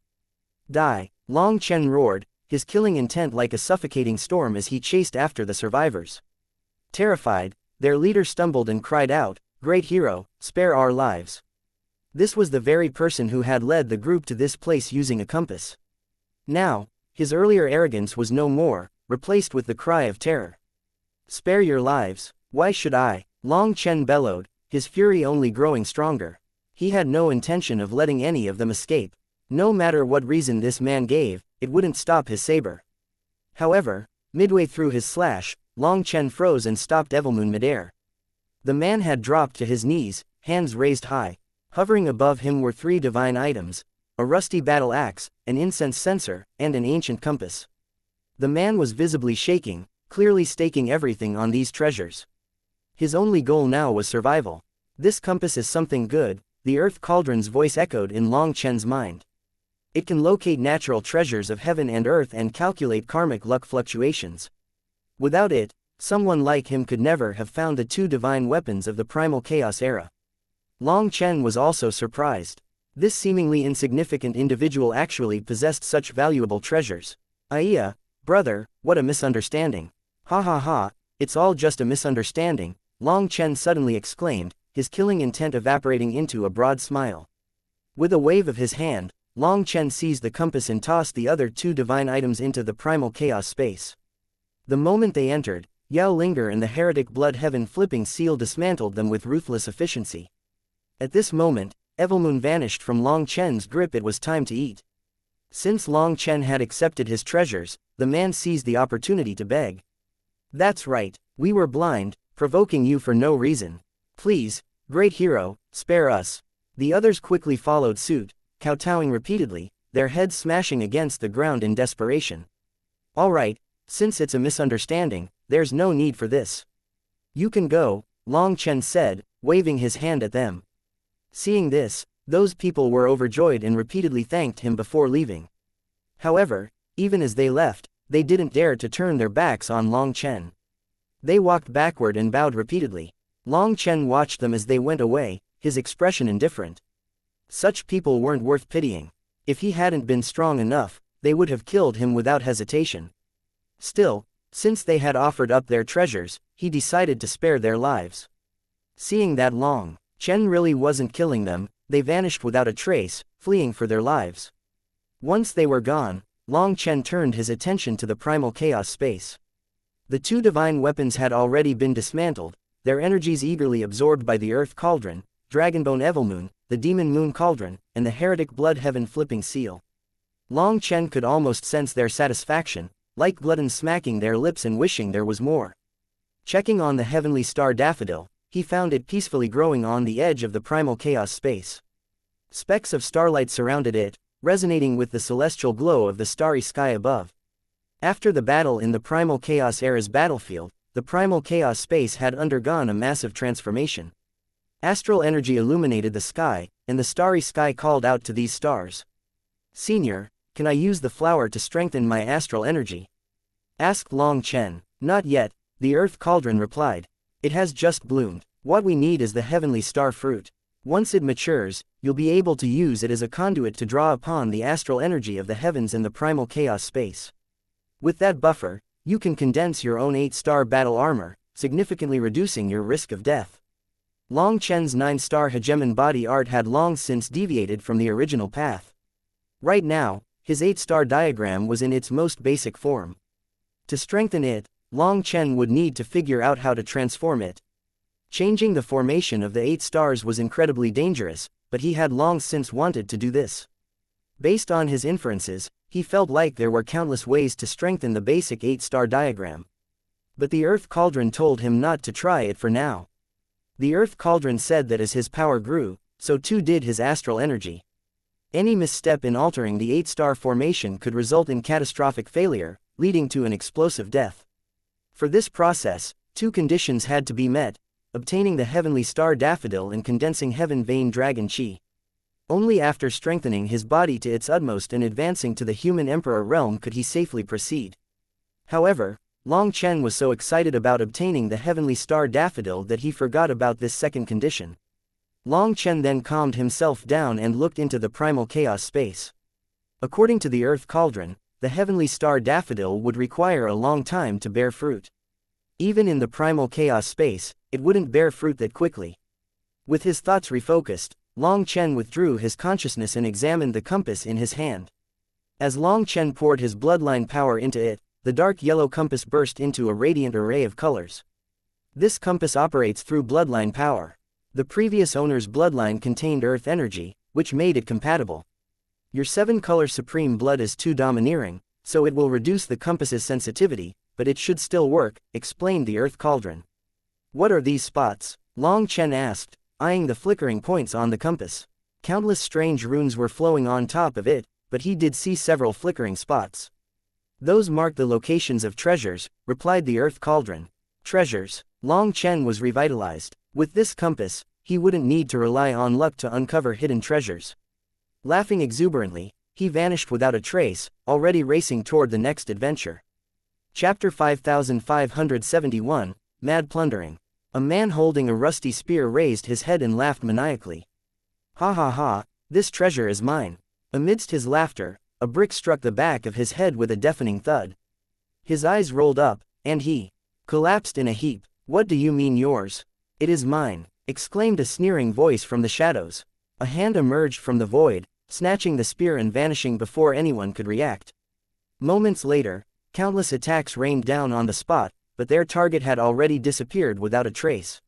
"Die!" Long Chen roared, his killing intent like a suffocating storm as he chased after the survivors. Terrified, their leader stumbled and cried out, "Great hero, spare our lives." This was the very person who had led the group to this place using a compass. Now, his earlier arrogance was no more, replaced with the cry of terror. "Spare your lives, why should I?" Long Chen bellowed, his fury only growing stronger. He had no intention of letting any of them escape. No matter what reason this man gave, it wouldn't stop his saber. However, midway through his slash, Long Chen froze and stopped Evilmoon midair. The man had dropped to his knees, hands raised high. Hovering above him were 3 divine items: a rusty battle axe, an incense censer, and an ancient compass. The man was visibly shaking, clearly staking everything on these treasures. His only goal now was survival. "This compass is something good," the Earth Cauldron's voice echoed in Long Chen's mind. "It can locate natural treasures of heaven and earth and calculate karmic luck fluctuations. Without it, someone like him could never have found the 2 divine weapons of the primal chaos era." Long Chen was also surprised. This seemingly insignificant individual actually possessed such valuable treasures. Aiya, brother, what a misunderstanding. Ha ha ha, it's all just a misunderstanding, Long Chen suddenly exclaimed, his killing intent evaporating into a broad smile. With a wave of his hand, Long Chen seized the compass and tossed the other two divine items into the primal chaos space. The moment they entered, Yao Linger and the heretic blood heaven flipping seal dismantled them with ruthless efficiency. At this moment, Evilmoon vanished from Long Chen's grip. It was time to eat. Since Long Chen had accepted his treasures, the man seized the opportunity to beg. That's right, we were blind, provoking you for no reason. Please, great hero, spare us. The others quickly followed suit, kowtowing repeatedly, their heads smashing against the ground in desperation. All right, since it's a misunderstanding, there's no need for this. You can go, Long Chen said, waving his hand at them. Seeing this, those people were overjoyed and repeatedly thanked him before leaving. However, even as they left, they didn't dare to turn their backs on Long Chen. They walked backward and bowed repeatedly. Long Chen watched them as they went away, his expression indifferent. Such people weren't worth pitying. If he hadn't been strong enough, they would have killed him without hesitation. Still, since they had offered up their treasures, he decided to spare their lives. Seeing that Long Chen really wasn't killing them, they vanished without a trace, fleeing for their lives. Once they were gone, Long Chen turned his attention to the primal chaos space. The two divine weapons had already been dismantled, their energies eagerly absorbed by the Earth Cauldron, Dragonbone Evilmoon, the Demon Moon Cauldron, and the heretic blood heaven flipping seal. Long Chen could almost sense their satisfaction, like gluttons smacking their lips and wishing there was more. Checking on the heavenly star daffodil, he found it peacefully growing on the edge of the primal chaos space. Specks of starlight surrounded it, resonating with the celestial glow of the starry sky above. After the battle in the primal chaos era's battlefield, the primal chaos space had undergone a massive transformation. Astral energy illuminated the sky, and the starry sky called out to these stars. Senior, can I use the flower to strengthen my astral energy? Asked Long Chen. Not yet, the Earth Cauldron replied. It has just bloomed. What we need is the heavenly star fruit. Once it matures, you'll be able to use it as a conduit to draw upon the astral energy of the heavens in the primal chaos space. With that buffer, you can condense your own 8-star battle armor, significantly reducing your risk of death. Long Chen's 9-star hegemon body art had long since deviated from the original path. Right now, his 8-star diagram was in its most basic form. To strengthen it, Long Chen would need to figure out how to transform it. Changing the formation of the 8 stars was incredibly dangerous, but he had long since wanted to do this. Based on his inferences, he felt like there were countless ways to strengthen the basic 8-star diagram. But the Earth Cauldron told him not to try it for now. The Earth Cauldron said that as his power grew, so too did his astral energy. Any misstep in altering the 8-star formation could result in catastrophic failure, leading to an explosive death. For this process, two conditions had to be met: obtaining the heavenly star daffodil and condensing heaven vein dragon chi. Only after strengthening his body to its utmost and advancing to the human emperor realm could he safely proceed. However, Long Chen was so excited about obtaining the heavenly star daffodil that he forgot about this second condition. Long Chen then calmed himself down and looked into the primal chaos space. According to the Earth Cauldron, the heavenly star daffodil would require a long time to bear fruit. Even in the primal chaos space, it wouldn't bear fruit that quickly. With his thoughts refocused, Long Chen withdrew his consciousness and examined the compass in his hand. As Long Chen poured his bloodline power into it, the dark yellow compass burst into a radiant array of colors. This compass operates through bloodline power. The previous owner's bloodline contained earth energy, which made it compatible. Your 7-color supreme blood is too domineering, so it will reduce the compass's sensitivity, but it should still work, explained the Earth Cauldron. What are these spots? Long Chen asked, eyeing the flickering points on the compass. Countless strange runes were flowing on top of it, but he did see several flickering spots. Those mark the locations of treasures, replied the Earth Cauldron. Treasures. Long Chen was revitalized. With this compass, he wouldn't need to rely on luck to uncover hidden treasures. Laughing exuberantly, he vanished without a trace, already racing toward the next adventure. Chapter 5571, Mad Plundering. A man holding a rusty spear raised his head and laughed maniacally. Ha ha ha, this treasure is mine. Amidst his laughter, a brick struck the back of his head with a deafening thud. His eyes rolled up, and he collapsed in a heap. What do you mean yours? It is mine, exclaimed a sneering voice from the shadows. A hand emerged from the void, snatching the spear and vanishing before anyone could react. Moments later, countless attacks rained down on the spot, but their target had already disappeared without a trace.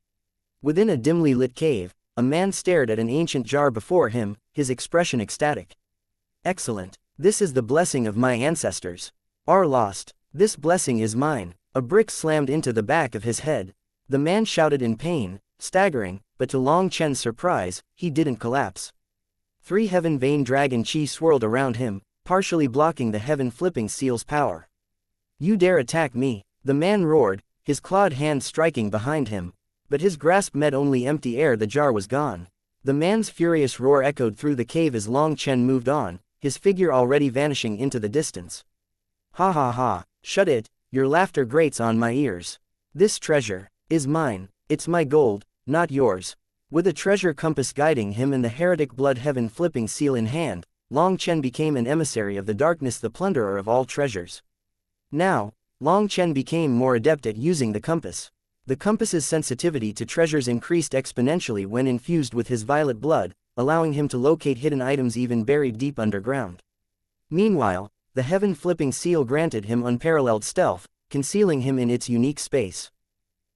Within a dimly lit cave, a man stared at an ancient jar before him, his expression ecstatic. Excellent. This is the blessing of my ancestors. Are lost. This blessing is mine. A brick slammed into the back of his head. The man shouted in pain, staggering, but to Long Chen's surprise, he didn't collapse. 3 heaven vein dragon chi swirled around him, partially blocking the heaven flipping seal's power. You dare attack me? The man roared, his clawed hand striking behind him. But his grasp met only empty air. The jar was gone. The man's furious roar echoed through the cave as Long Chen moved on, his figure already vanishing into the distance. Ha ha ha, shut it, your laughter grates on my ears. This treasure is mine, it's my gold, not yours. With a treasure compass guiding him and the heretic blood heaven flipping seal in hand, Long Chen became an emissary of the darkness, the plunderer of all treasures. Now, Long Chen became more adept at using the compass. The compass's sensitivity to treasures increased exponentially when infused with his violet blood, allowing him to locate hidden items even buried deep underground. Meanwhile, the heaven flipping seal granted him unparalleled stealth, concealing him in its unique space.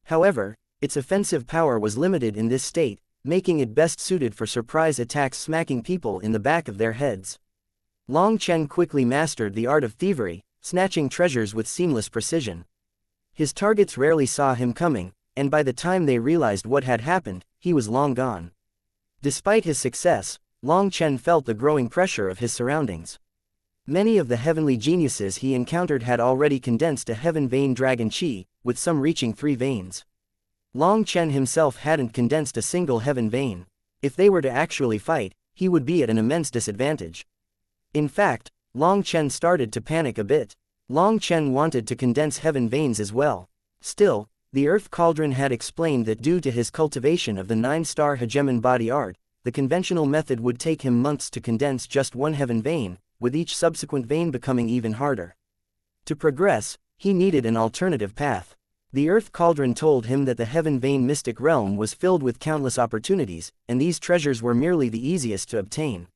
However, its offensive power was limited in this state, making it best suited for surprise attacks, smacking people in the back of their heads. Long Chen quickly mastered the art of thievery, snatching treasures with seamless precision. His targets rarely saw him coming, and by the time they realized what had happened, he was long gone. Despite his success, Long Chen felt the growing pressure of his surroundings. Many of the heavenly geniuses he encountered had already condensed a heaven vein dragon chi, with some reaching 3 veins. Long Chen himself hadn't condensed a single heaven vein. If they were to actually fight, he would be at an immense disadvantage. In fact, Long Chen started to panic a bit. Long Chen wanted to condense heaven veins as well. Still, the Earth Cauldron had explained that due to his cultivation of the 9-star hegemon body art, the conventional method would take him months to condense just 1 heaven vein, with each subsequent vein becoming even harder. To progress, he needed an alternative path. The Earth Cauldron told him that the heaven vein mystic realm was filled with countless opportunities, and these treasures were merely the easiest to obtain.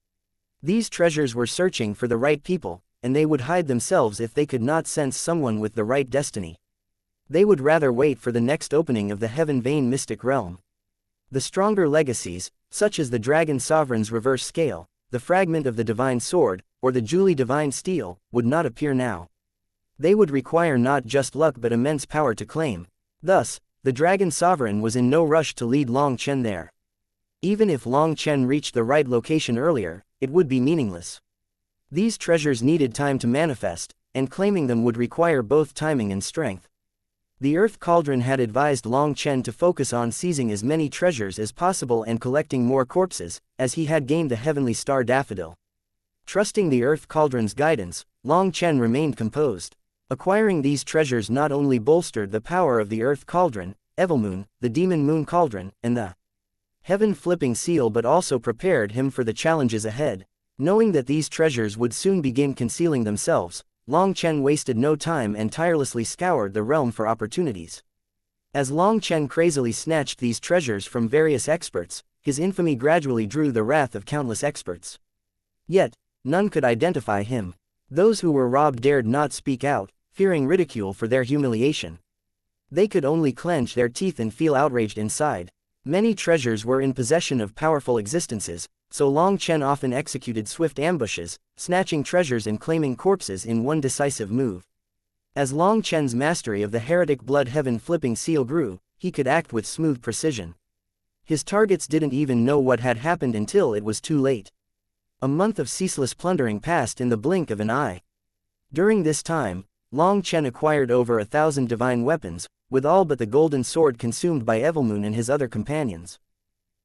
These treasures were searching for the right people, and they would hide themselves if they could not sense someone with the right destiny. They would rather wait for the next opening of the heaven vein mystic realm. The stronger legacies, such as the Dragon Sovereign's reverse scale, the fragment of the divine sword, or the Julie divine steel, would not appear now. They would require not just luck but immense power to claim. Thus, the Dragon Sovereign was in no rush to lead Long Chen there. Even if Long Chen reached the right location earlier, it would be meaningless. These treasures needed time to manifest, and claiming them would require both timing and strength. The Earth Cauldron had advised Long Chen to focus on seizing as many treasures as possible and collecting more corpses, as he had gained the Heavenly Star Daffodil. Trusting the Earth Cauldron's guidance, Long Chen remained composed. Acquiring these treasures not only bolstered the power of the Earth Cauldron, Evilmoon, the Demon Moon Cauldron, and the Heaven Flipping Seal, but also prepared him for the challenges ahead. Knowing that these treasures would soon begin concealing themselves, Long Chen wasted no time and tirelessly scoured the realm for opportunities. As Long Chen crazily snatched these treasures from various experts, his infamy gradually drew the wrath of countless experts. Yet, none could identify him. Those who were robbed dared not speak out, fearing ridicule for their humiliation. They could only clench their teeth and feel outraged inside. Many treasures were in possession of powerful existences, so Long Chen often executed swift ambushes, snatching treasures and claiming corpses in one decisive move. As Long Chen's mastery of the heretic blood heaven flipping seal grew, he could act with smooth precision. His targets didn't even know what had happened until it was too late. A month of ceaseless plundering passed in the blink of an eye. During this time, Long Chen acquired over 1,000 divine weapons, with all but the golden sword consumed by Evilmoon and his other companions.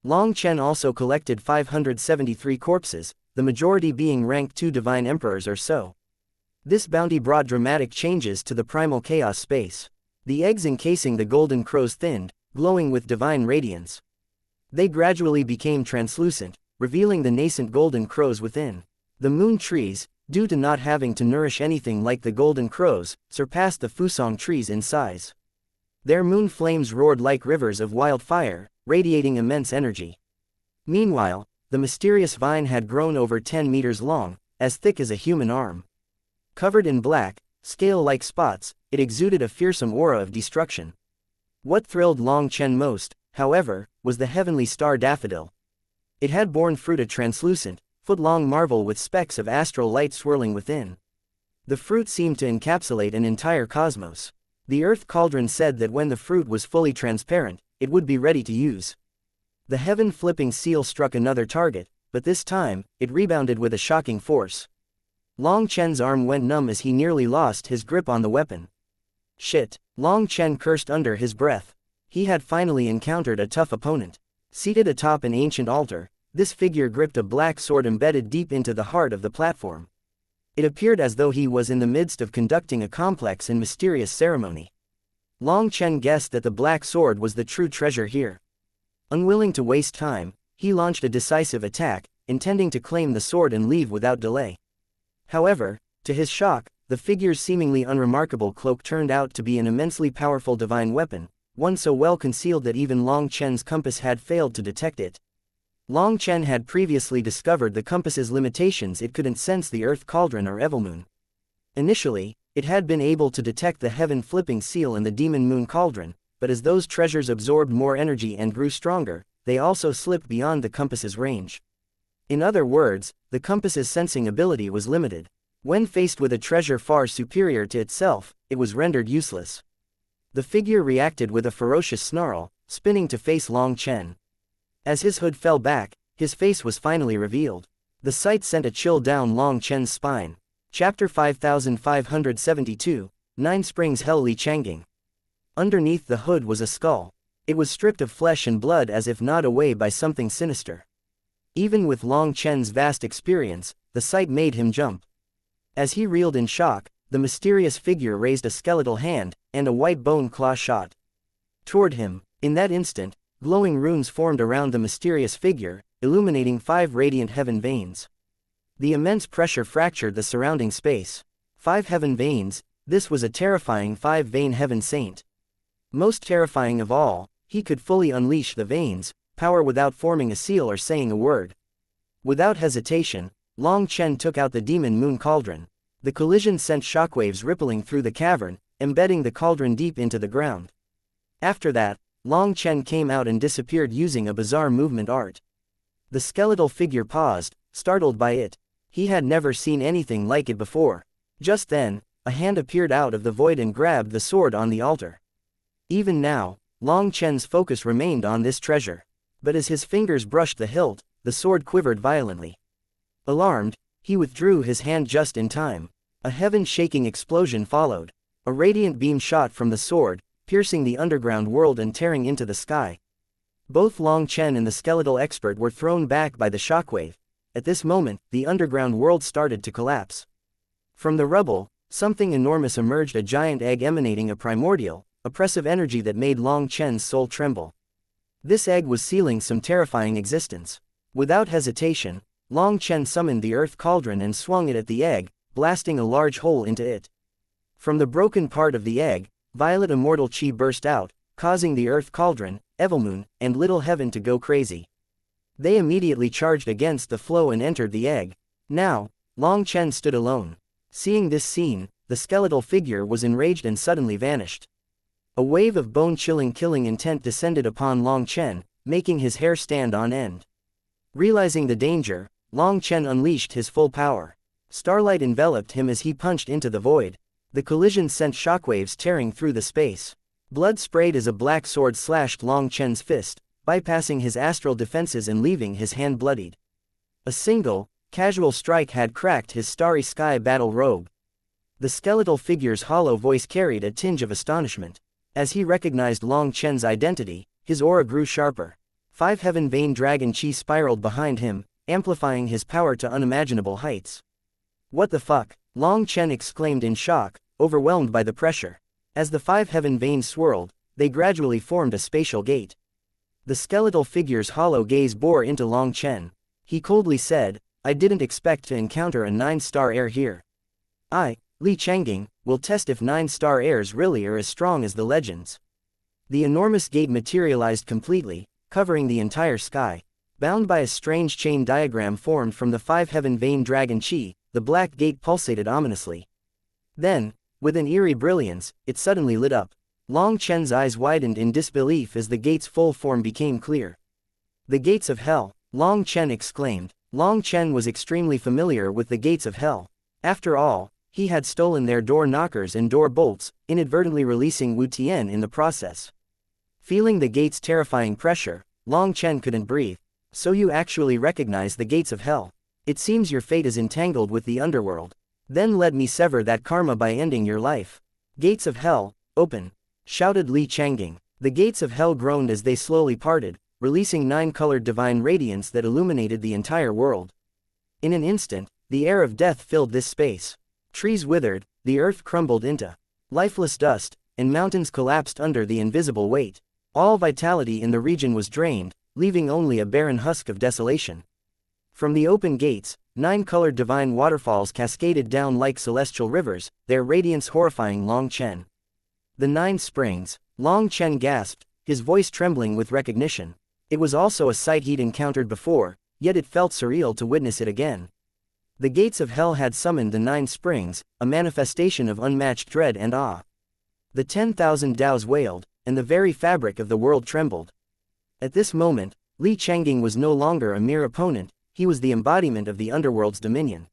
Long Chen also collected 573 corpses, the majority being rank 2 divine emperors or so. This bounty brought dramatic changes to the primal chaos space. The eggs encasing the golden crows thinned, glowing with divine radiance. They gradually became translucent, revealing the nascent golden crows within. The moon trees, due to not having to nourish anything like the golden crows, surpassed the fusong trees in size. Their moon flames roared like rivers of wildfire, radiating immense energy. Meanwhile, the mysterious vine had grown over 10 meters long, as thick as a human arm. Covered in black, scale-like spots, it exuded a fearsome aura of destruction. What thrilled Long Chen most, however, was the heavenly star daffodil. It had borne fruit, a translucent, foot-long marvel with specks of astral light swirling within. The fruit seemed to encapsulate an entire cosmos. The earth cauldron said that when the fruit was fully transparent, it would be ready to use. The heaven-flipping seal struck another target, but this time, it rebounded with a shocking force. Long Chen's arm went numb as he nearly lost his grip on the weapon. Shit, Long Chen cursed under his breath. He had finally encountered a tough opponent. Seated atop an ancient altar, this figure gripped a black sword embedded deep into the heart of the platform. It appeared as though he was in the midst of conducting a complex and mysterious ceremony. Long Chen guessed that the black sword was the true treasure here. Unwilling to waste time, he launched a decisive attack, intending to claim the sword and leave without delay. However, to his shock, the figure's seemingly unremarkable cloak turned out to be an immensely powerful divine weapon, one so well concealed that even Long Chen's compass had failed to detect it. Long Chen had previously discovered the compass's limitations. It couldn't sense the earth cauldron or evil moon. Initially, it had been able to detect the heaven-flipping seal and the demon moon cauldron, but as those treasures absorbed more energy and grew stronger, they also slipped beyond the compass's range. In other words, the compass's sensing ability was limited. When faced with a treasure far superior to itself, it was rendered useless. The figure reacted with a ferocious snarl, spinning to face Long Chen. As his hood fell back, his face was finally revealed. The sight sent a chill down Long Chen's spine. Chapter 5572, 9 Springs Hell Li Changging. Underneath the hood was a skull. It was stripped of flesh and blood as if gnawed away by something sinister. Even with Long Chen's vast experience, the sight made him jump. As he reeled in shock, the mysterious figure raised a skeletal hand, and a white bone claw shot toward him. In that instant, glowing runes formed around the mysterious figure, illuminating 5 radiant heaven veins. The immense pressure fractured the surrounding space. 5 heaven veins, this was a terrifying 5-vein heaven saint. Most terrifying of all, he could fully unleash the veins, power without forming a seal or saying a word. Without hesitation, Long Chen took out the demon moon cauldron. The collision sent shockwaves rippling through the cavern, embedding the cauldron deep into the ground. After that, Long Chen came out and disappeared using a bizarre movement art. The skeletal figure paused, startled by it. He had never seen anything like it before. Just then, a hand appeared out of the void and grabbed the sword on the altar. Even now, Long Chen's focus remained on this treasure. But as his fingers brushed the hilt, the sword quivered violently. Alarmed, he withdrew his hand just in time. A heaven-shaking explosion followed. A radiant beam shot from the sword, piercing the underground world and tearing into the sky. Both Long Chen and the skeletal expert were thrown back by the shockwave. At this moment, the underground world started to collapse. From the rubble, something enormous emerged, a giant egg emanating a primordial, oppressive energy that made Long Chen's soul tremble. This egg was sealing some terrifying existence. Without hesitation, Long Chen summoned the earth cauldron and swung it at the egg, blasting a large hole into it. From the broken part of the egg, violet immortal chi burst out, causing the earth cauldron, evil moon, and little heaven to go crazy. They immediately charged against the flow and entered the egg. Now, Long Chen stood alone. Seeing this scene, the skeletal figure was enraged and suddenly vanished. A wave of bone-chilling killing intent descended upon Long Chen, making his hair stand on end. Realizing the danger, Long Chen unleashed his full power. Starlight enveloped him as he punched into the void. The collision sent shockwaves tearing through the space. Blood sprayed as a black sword slashed Long Chen's fist, bypassing his astral defenses and leaving his hand bloodied. A single, casual strike had cracked his starry sky battle robe. The skeletal figure's hollow voice carried a tinge of astonishment. As he recognized Long Chen's identity, his aura grew sharper. 5 heaven vein dragon chi spiraled behind him, amplifying his power to unimaginable heights. What the fuck? Long Chen exclaimed in shock, overwhelmed by the pressure. As the 5 heaven veins swirled, they gradually formed a spatial gate. The skeletal figure's hollow gaze bore into Long Chen. He coldly said, "I didn't expect to encounter a 9-star heir here. I, Li Changging, will test if 9-star heirs really are as strong as the legends." The enormous gate materialized completely, covering the entire sky. Bound by a strange chain diagram formed from the 5 heaven vein dragon chi, the black gate pulsated ominously. Then, with an eerie brilliance, it suddenly lit up. Long Chen's eyes widened in disbelief as the gate's full form became clear. "The gates of hell," Long Chen exclaimed. Long Chen was extremely familiar with the gates of hell. After all, he had stolen their door knockers and door bolts, inadvertently releasing Wu Tian in the process. Feeling the gate's terrifying pressure, Long Chen couldn't breathe. "So you actually recognize the gates of hell? It seems your fate is entangled with the underworld. Then let me sever that karma by ending your life." "Gates of hell, open!" shouted Li Changging. The gates of hell groaned as they slowly parted, releasing 9-colored divine radiance that illuminated the entire world. In an instant, the air of death filled this space. Trees withered, the earth crumbled into lifeless dust, and mountains collapsed under the invisible weight. All vitality in the region was drained, leaving only a barren husk of desolation. From the open gates, 9-colored divine waterfalls cascaded down like celestial rivers, their radiance horrifying Long Chen. "The 9 springs," Long Chen gasped, his voice trembling with recognition. It was also a sight he'd encountered before, yet it felt surreal to witness it again. The gates of hell had summoned the 9 springs, a manifestation of unmatched dread and awe. The 10,000 Daos wailed, and the very fabric of the world trembled. At this moment, Li Changging was no longer a mere opponent, he was the embodiment of the underworld's dominion.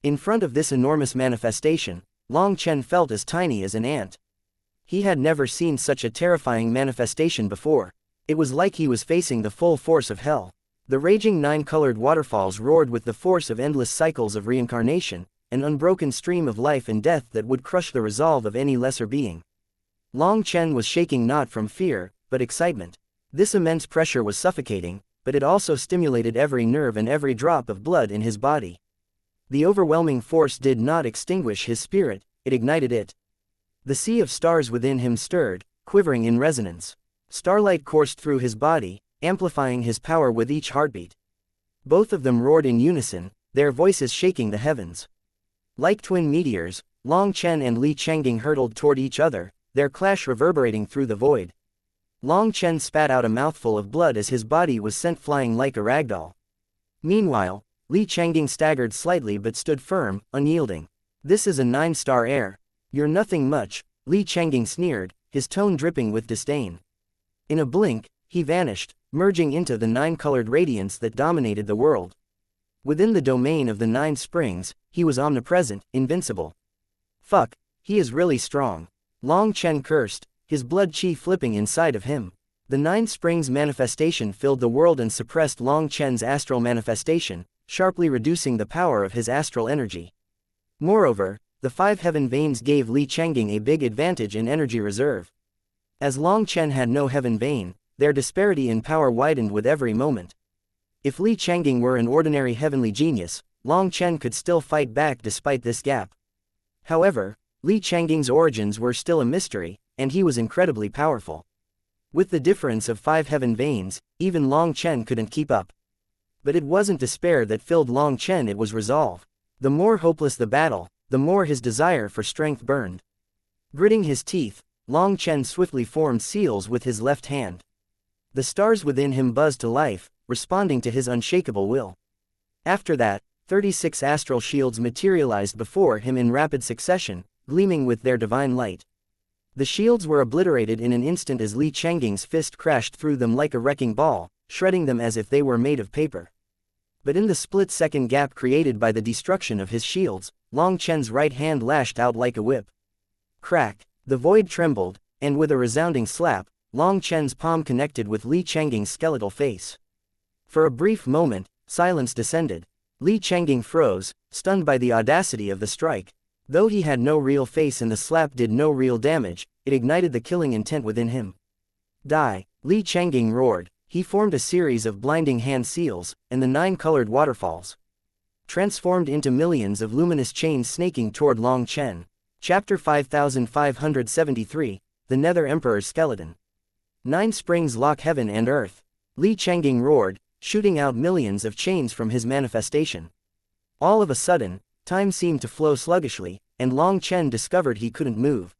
In front of this enormous manifestation, Long Chen felt as tiny as an ant. He had never seen such a terrifying manifestation before. It was like he was facing the full force of hell. The raging 9-colored waterfalls roared with the force of endless cycles of reincarnation, an unbroken stream of life and death that would crush the resolve of any lesser being. Long Chen was shaking not from fear, but excitement. This immense pressure was suffocating, but it also stimulated every nerve and every drop of blood in his body. The overwhelming force did not extinguish his spirit, it ignited it. The sea of stars within him stirred, quivering in resonance. Starlight coursed through his body, amplifying his power with each heartbeat. Both of them roared in unison, their voices shaking the heavens. Like twin meteors, Long Chen and Li Changging hurtled toward each other, their clash reverberating through the void. Long Chen spat out a mouthful of blood as his body was sent flying like a ragdoll. Meanwhile, Li Changging staggered slightly but stood firm, unyielding. "This is a 9-star heir. You're nothing much," Li Changging sneered, his tone dripping with disdain. In a blink, he vanished, merging into the 9-colored radiance that dominated the world. Within the domain of the 9 springs, he was omnipresent, invincible. "Fuck, he is really strong," Long Chen cursed, his blood chi flipping inside of him. The 9 springs manifestation filled the world and suppressed Long Chen's astral manifestation, sharply reducing the power of his astral energy. Moreover, the 5 heaven veins gave Li Changging a big advantage in energy reserve. As Long Chen had no heaven vein, their disparity in power widened with every moment. If Li Changging were an ordinary heavenly genius, Long Chen could still fight back despite this gap. However, Li Changging's origins were still a mystery, and he was incredibly powerful. With the difference of 5 heaven veins, even Long Chen couldn't keep up. But it wasn't despair that filled Long Chen, it was resolve. The more hopeless the battle, the more his desire for strength burned. Gritting his teeth, Long Chen swiftly formed seals with his left hand. The stars within him buzzed to life, responding to his unshakable will. After that, 36 astral shields materialized before him in rapid succession, gleaming with their divine light. The shields were obliterated in an instant as Li Changging's fist crashed through them like a wrecking ball, shredding them as if they were made of paper. But in the split-second gap created by the destruction of his shields, Long Chen's right hand lashed out like a whip. Crack! The void trembled, and with a resounding slap, Long Chen's palm connected with Li Changging's skeletal face. For a brief moment, silence descended. Li Changging froze, stunned by the audacity of the strike. Though he had no real face and the slap did no real damage, it ignited the killing intent within him. "Die!" Li Changging roared. He formed a series of blinding hand seals, and the 9-colored waterfalls transformed into millions of luminous chains snaking toward Long Chen. Chapter 5573, the Nether Emperor's skeleton. 9 springs lock heaven and earth. Li Changying roared, shooting out millions of chains from his manifestation. All of a sudden, time seemed to flow sluggishly, and Long Chen discovered he couldn't move.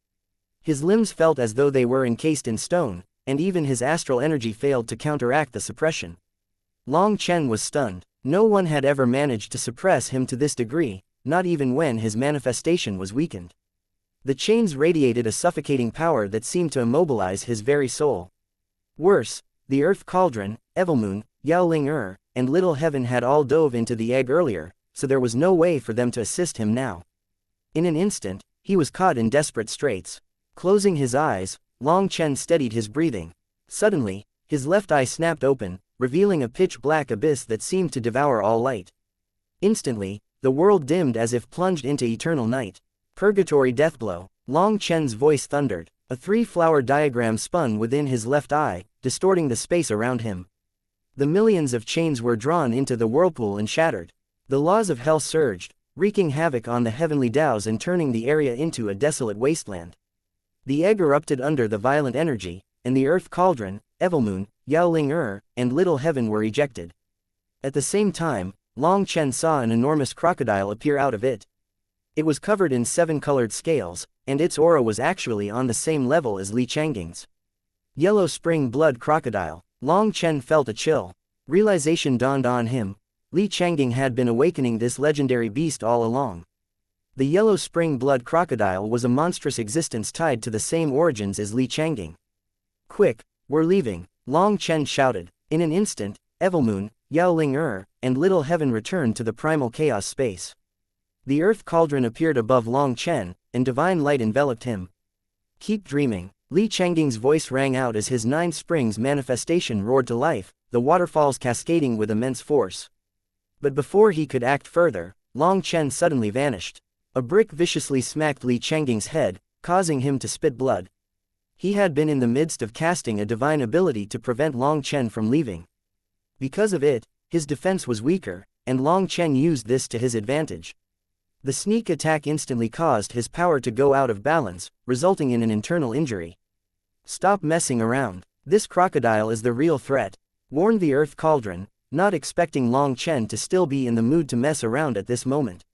His limbs felt as though they were encased in stone, and even his astral energy failed to counteract the suppression. Long Chen was stunned. No one had ever managed to suppress him to this degree, not even when his manifestation was weakened. The chains radiated a suffocating power that seemed to immobilize his very soul. Worse, the Earth Cauldron, Evilmoon, Yaoling and Little Heaven had all dove into the egg earlier, so there was no way for them to assist him now. In an instant, he was caught in desperate straits. Closing his eyes, Long Chen steadied his breathing. Suddenly, his left eye snapped open, revealing a pitch-black abyss that seemed to devour all light. Instantly, the world dimmed as if plunged into eternal night. Purgatory deathblow. Long Chen's voice thundered. A 3-flower diagram spun within his left eye, distorting the space around him. The millions of chains were drawn into the whirlpool and shattered. The laws of hell surged, wreaking havoc on the heavenly Taos and turning the area into a desolate wasteland. The egg erupted under the violent energy, and the Earth Cauldron, Evilmoon, Yaoling and Little Heaven were ejected. At the same time, Long Chen saw an enormous crocodile appear out of it. It was covered in 7 colored scales, and its aura was actually on the same level as Li Changying's. Yellow Spring Blood Crocodile. Long Chen felt a chill. Realization dawned on him. Li Changying had been awakening this legendary beast all along. The Yellow Spring Blood Crocodile was a monstrous existence tied to the same origins as Li Changying. Quick, we're leaving, Long Chen shouted. In an instant, Evilmoon, Yaoling and Little Heaven returned to the primal chaos space. The Earth Cauldron appeared above Long Chen, and divine light enveloped him. Keep dreaming. Li Changying's voice rang out as his 9 springs manifestation roared to life, the waterfalls cascading with immense force. But before he could act further, Long Chen suddenly vanished. A brick viciously smacked Li Changying's head, causing him to spit blood. He had been in the midst of casting a divine ability to prevent Long Chen from leaving. Because of it, his defense was weaker, and Long Chen used this to his advantage. The sneak attack instantly caused his power to go out of balance, resulting in an internal injury. Stop messing around. This crocodile is the real threat, warned the Earth Cauldron, not expecting Long Chen to still be in the mood to mess around at this moment.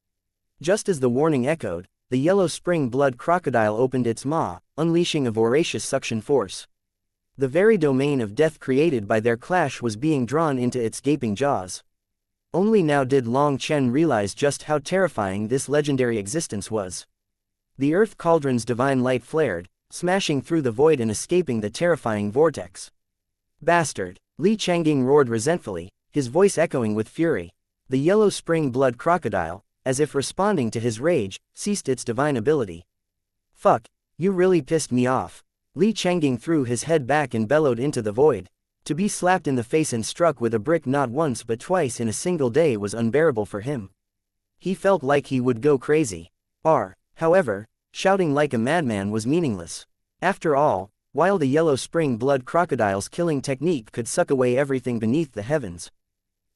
Just as the warning echoed, the Yellow Spring Blood Crocodile opened its maw, unleashing a voracious suction force. The very domain of death created by their clash was being drawn into its gaping jaws. Only now did Long Chen realize just how terrifying this legendary existence was. The Earth Cauldron's divine light flared, smashing through the void and escaping the terrifying vortex. Bastard! Li Changying roared resentfully, his voice echoing with fury. The Yellow Spring Blood Crocodile, as if responding to his rage, ceased its divine ability. Fuck, you really pissed me off. Li Changying threw his head back and bellowed into the void. To be slapped in the face and struck with a brick not once but twice in a single day was unbearable for him. He felt like he would go crazy. However, shouting like a madman was meaningless. After all, while the Yellow Spring Blood Crocodile's killing technique could suck away everything beneath the heavens,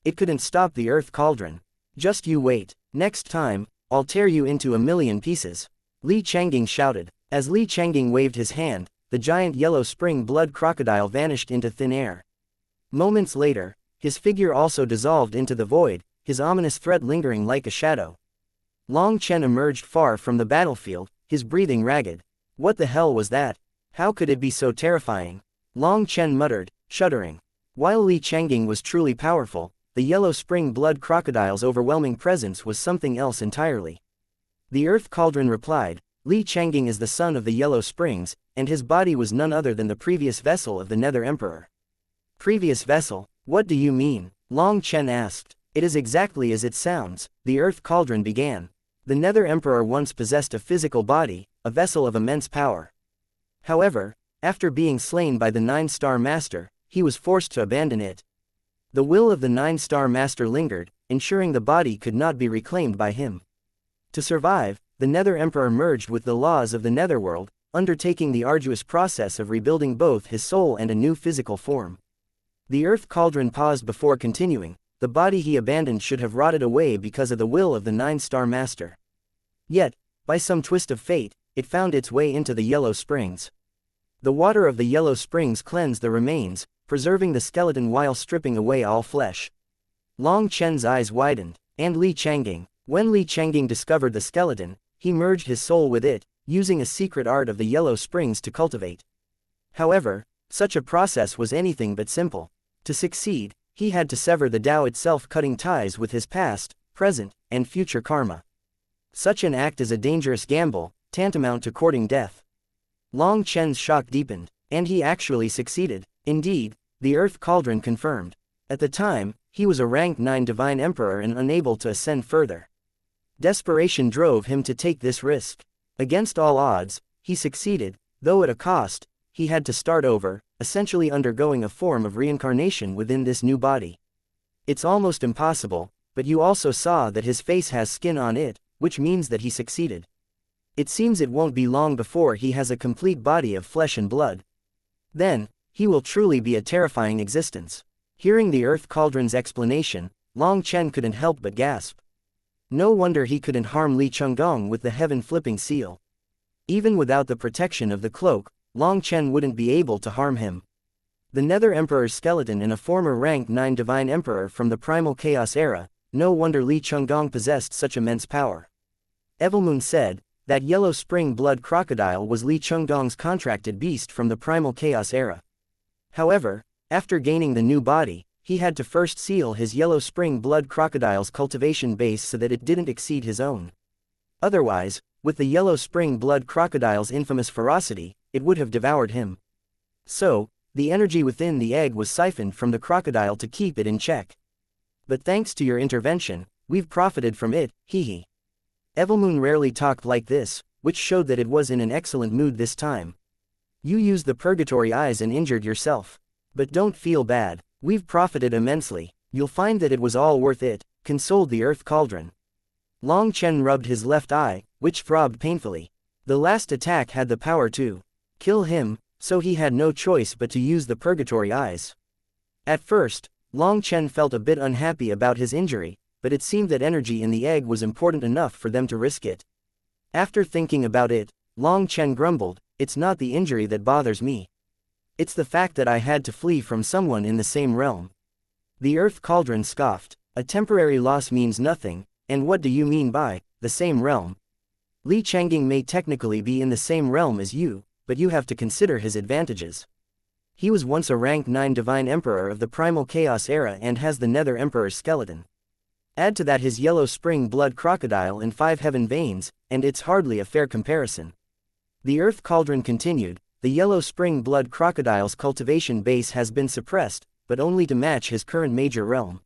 it couldn't stop the Earth Cauldron. Just you wait. Next time, I'll tear you into a million pieces. Li Changying shouted. As Li Changying waved his hand, the giant Yellow Spring Blood Crocodile vanished into thin air. Moments later, his figure also dissolved into the void, his ominous threat lingering like a shadow. Long Chen emerged far from the battlefield, his breathing ragged. What the hell was that? How could it be so terrifying? Long Chen muttered, shuddering. While Li Changying was truly powerful, the Yellow Spring Blood Crocodile's overwhelming presence was something else entirely. The Earth Cauldron replied, Li Changying is the son of the Yellow Springs, and his body was none other than the previous vessel of the Nether Emperor. Previous vessel? What do you mean? Long Chen asked. It is exactly as it sounds, the Earth Cauldron began. The Nether Emperor once possessed a physical body, a vessel of immense power. However, after being slain by the 9-star Master, he was forced to abandon it. The will of the 9-star Master lingered, ensuring the body could not be reclaimed by him. To survive, the Nether Emperor merged with the laws of the Netherworld, undertaking the arduous process of rebuilding both his soul and a new physical form. The Earth Cauldron paused before continuing. The body he abandoned should have rotted away because of the will of the 9-star Master. Yet, by some twist of fate, it found its way into the Yellow Springs. The water of the yellow springs cleansed the remains, preserving the skeleton while stripping away all flesh. Long Chen's eyes widened. And Li Changging. When Li Changging discovered the skeleton, he merged his soul with it, using a secret art of the yellow springs to cultivate. However, such a process was anything but simple. To succeed, he had to sever the Tao itself, cutting ties with his past, present, and future karma. Such an act is a dangerous gamble, tantamount to courting death. Long Chen's shock deepened, and he actually succeeded. Indeed, the Earth Cauldron confirmed. At the time, he was a rank 9 divine emperor and unable to ascend further. Desperation drove him to take this risk. Against all odds, he succeeded, though at a cost. He had to start over, essentially undergoing a form of reincarnation within this new body. It's almost impossible, but you also saw that his face has skin on it, which means that he succeeded. It seems it won't be long before he has a complete body of flesh and blood. Then, he will truly be a terrifying existence. Hearing the Earth Cauldron's explanation, Long Chen couldn't help but gasp. No wonder he couldn't harm Li Changgong with the heaven-flipping seal. Even without the protection of the cloak, Long Chen wouldn't be able to harm him. The Nether Emperor's skeleton and a former rank 9 divine emperor from the Primal Chaos era, no wonder Li Changgong possessed such immense power. Evilmoon said, that yellow spring blood crocodile was Li Changgong's contracted beast from the Primal Chaos era. However, after gaining the new body, he had to first seal his yellow spring blood crocodile's cultivation base so that it didn't exceed his own. Otherwise, with the yellow spring blood crocodile's infamous ferocity, it would have devoured him. So, the energy within the egg was siphoned from the crocodile to keep it in check. But thanks to your intervention, we've profited from it, hee. Evilmoon rarely talked like this, which showed that it was in an excellent mood this time. You used the purgatory eyes and injured yourself. But don't feel bad, we've profited immensely, you'll find that it was all worth it, consoled the Earth Cauldron. Long Chen rubbed his left eye, which throbbed painfully. The last attack had the power to kill him, so he had no choice but to use the purgatory eyes. At first, Long Chen felt a bit unhappy about his injury, but it seemed that energy in the egg was important enough for them to risk it. After thinking about it, Long Chen grumbled, it's not the injury that bothers me. It's the fact that I had to flee from someone in the same realm. The Earth Cauldron scoffed, a temporary loss means nothing, and what do you mean by the same realm? Li Changging may technically be in the same realm as you, but you have to consider his advantages. He was once a rank 9 divine emperor of the Primal Chaos era and has the Nether Emperor's skeleton. Add to that his yellow spring blood crocodile and 5 heaven veins, and it's hardly a fair comparison. The Earth Cauldron continued, the yellow spring blood crocodile's cultivation base has been suppressed, but only to match his current major realm.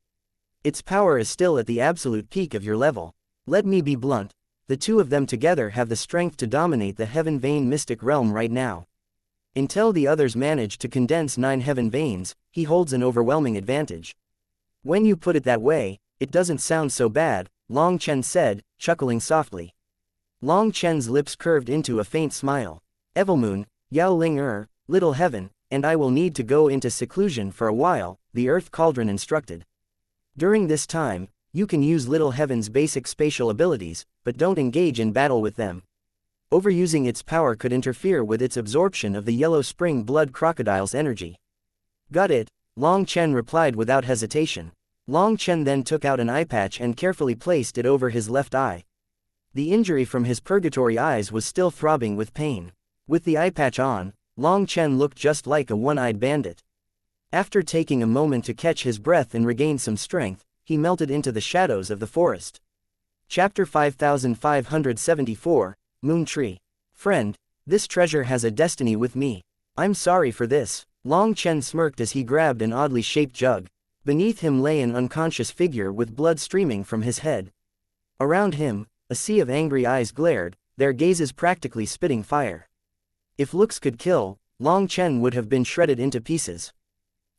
Its power is still at the absolute peak of your level. Let me be blunt, the two of them together have the strength to dominate the heaven vein mystic realm right now. Until the others manage to condense 9 heaven veins, he holds an overwhelming advantage. When you put it that way, it doesn't sound so bad, Long Chen said, chuckling softly. Long Chen's lips curved into a faint smile. Evilmoon, Yao Ling Little Heaven, and I will need to go into seclusion for a while, the Earth Cauldron instructed. During this time, you can use Little Heaven's basic spatial abilities, but don't engage in battle with them. Overusing its power could interfere with its absorption of the yellow spring blood crocodile's energy. Got it, Long Chen replied without hesitation. Long Chen then took out an eye patch and carefully placed it over his left eye. The injury from his purgatory eyes was still throbbing with pain. With the eye patch on, Long Chen looked just like a one-eyed bandit. After taking a moment to catch his breath and regain some strength, he melted into the shadows of the forest. Chapter 5574, Moon Tree. Friend, this treasure has a destiny with me. I'm sorry for this. Long Chen smirked as he grabbed an oddly shaped jug. Beneath him lay an unconscious figure with blood streaming from his head. Around him, a sea of angry eyes glared, their gazes practically spitting fire. If looks could kill, Long Chen would have been shredded into pieces.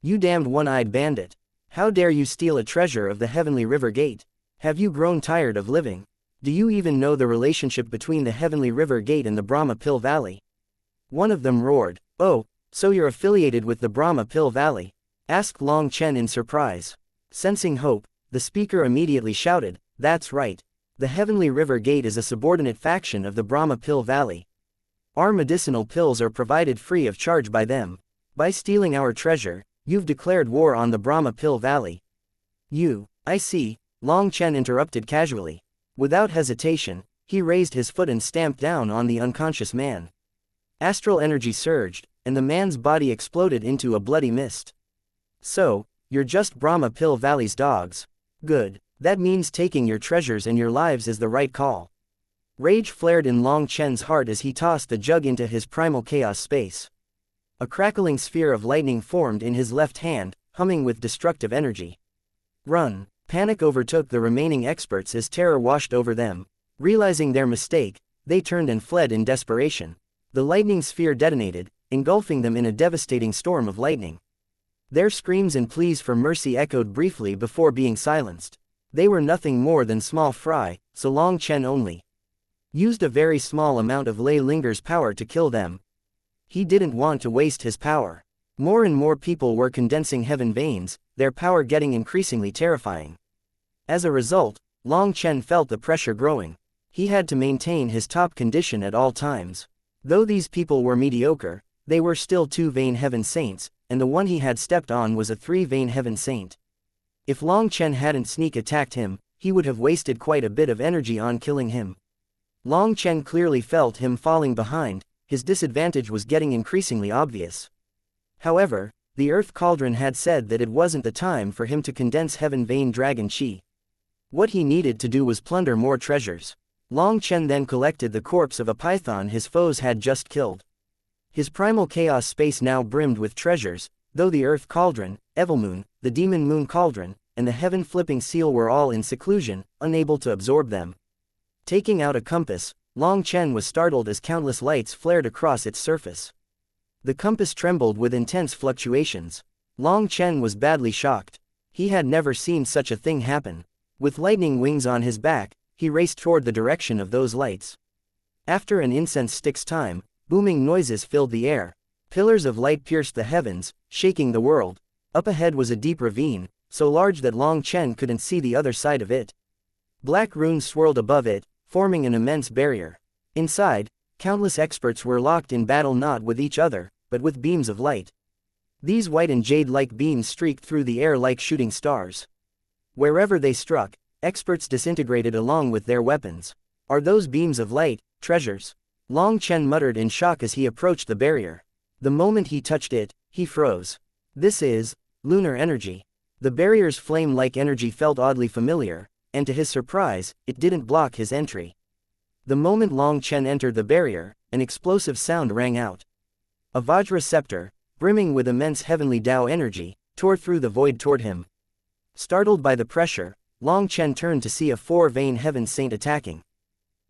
You damned one-eyed bandit. How dare you steal a treasure of the Heavenly River Gate? Have you grown tired of living? Do you even know the relationship between the Heavenly River Gate and the Brahma Pill Valley? One of them roared. Oh, so you're affiliated with the Brahma Pill Valley? Asked Long Chen in surprise. Sensing hope, the speaker immediately shouted, that's right. The Heavenly River Gate is a subordinate faction of the Brahma Pill Valley. Our medicinal pills are provided free of charge by them. By stealing our treasure, you've declared war on the Brahma Pill Valley. I see, Long Chen interrupted casually. Without hesitation, he raised his foot and stamped down on the unconscious man. Astral energy surged, and the man's body exploded into a bloody mist. So, you're just Brahma Pill Valley's dogs. Good, that means taking your treasures and your lives is the right call. Rage flared in Long Chen's heart as he tossed the jug into his primal chaos space. A crackling sphere of lightning formed in his left hand, humming with destructive energy. Run! Panic overtook the remaining experts as terror washed over them. Realizing their mistake, they turned and fled in desperation. The lightning sphere detonated, engulfing them in a devastating storm of lightning. Their screams and pleas for mercy echoed briefly before being silenced. They were nothing more than small fry, so Long Chen only used a very small amount of Lei Linger's power to kill them. He didn't want to waste his power. More and more people were condensing heaven veins, their power getting increasingly terrifying. As a result, Long Chen felt the pressure growing. He had to maintain his top condition at all times. Though these people were mediocre, they were still 2 Vein Heaven Saints, and the one he had stepped on was a 3 Vein Heaven Saint. If Long Chen hadn't sneak attacked him, he would have wasted quite a bit of energy on killing him. Long Chen clearly felt him falling behind, his disadvantage was getting increasingly obvious. However, the Earth Cauldron had said that it wasn't the time for him to condense Heaven Vein Dragon Chi. What he needed to do was plunder more treasures. Long Chen then collected the corpse of a python his foes had just killed. His primal chaos space now brimmed with treasures, though the Earth Cauldron, Evilmoon, the Demon Moon Cauldron, and the Heaven Flipping Seal were all in seclusion, unable to absorb them. Taking out a compass, Long Chen was startled as countless lights flared across its surface. The compass trembled with intense fluctuations. Long Chen was badly shocked. He had never seen such a thing happen. With lightning wings on his back, he raced toward the direction of those lights. After an incense stick's time, booming noises filled the air. Pillars of light pierced the heavens, shaking the world. Up ahead was a deep ravine, so large that Long Chen couldn't see the other side of it. Black runes swirled above it, forming an immense barrier. Inside, countless experts were locked in battle not with each other, but with beams of light. These white and jade-like beams streaked through the air like shooting stars. Wherever they struck, experts disintegrated along with their weapons. Are those beams of light treasures? Long Chen muttered in shock as he approached the barrier. The moment he touched it, he froze. This is lunar energy. The barrier's flame-like energy felt oddly familiar, and to his surprise, it didn't block his entry. The moment Long Chen entered the barrier, an explosive sound rang out. A Vajra scepter, brimming with immense heavenly Tao energy, tore through the void toward him. Startled by the pressure, Long Chen turned to see a 4 Vein Heaven Saint attacking.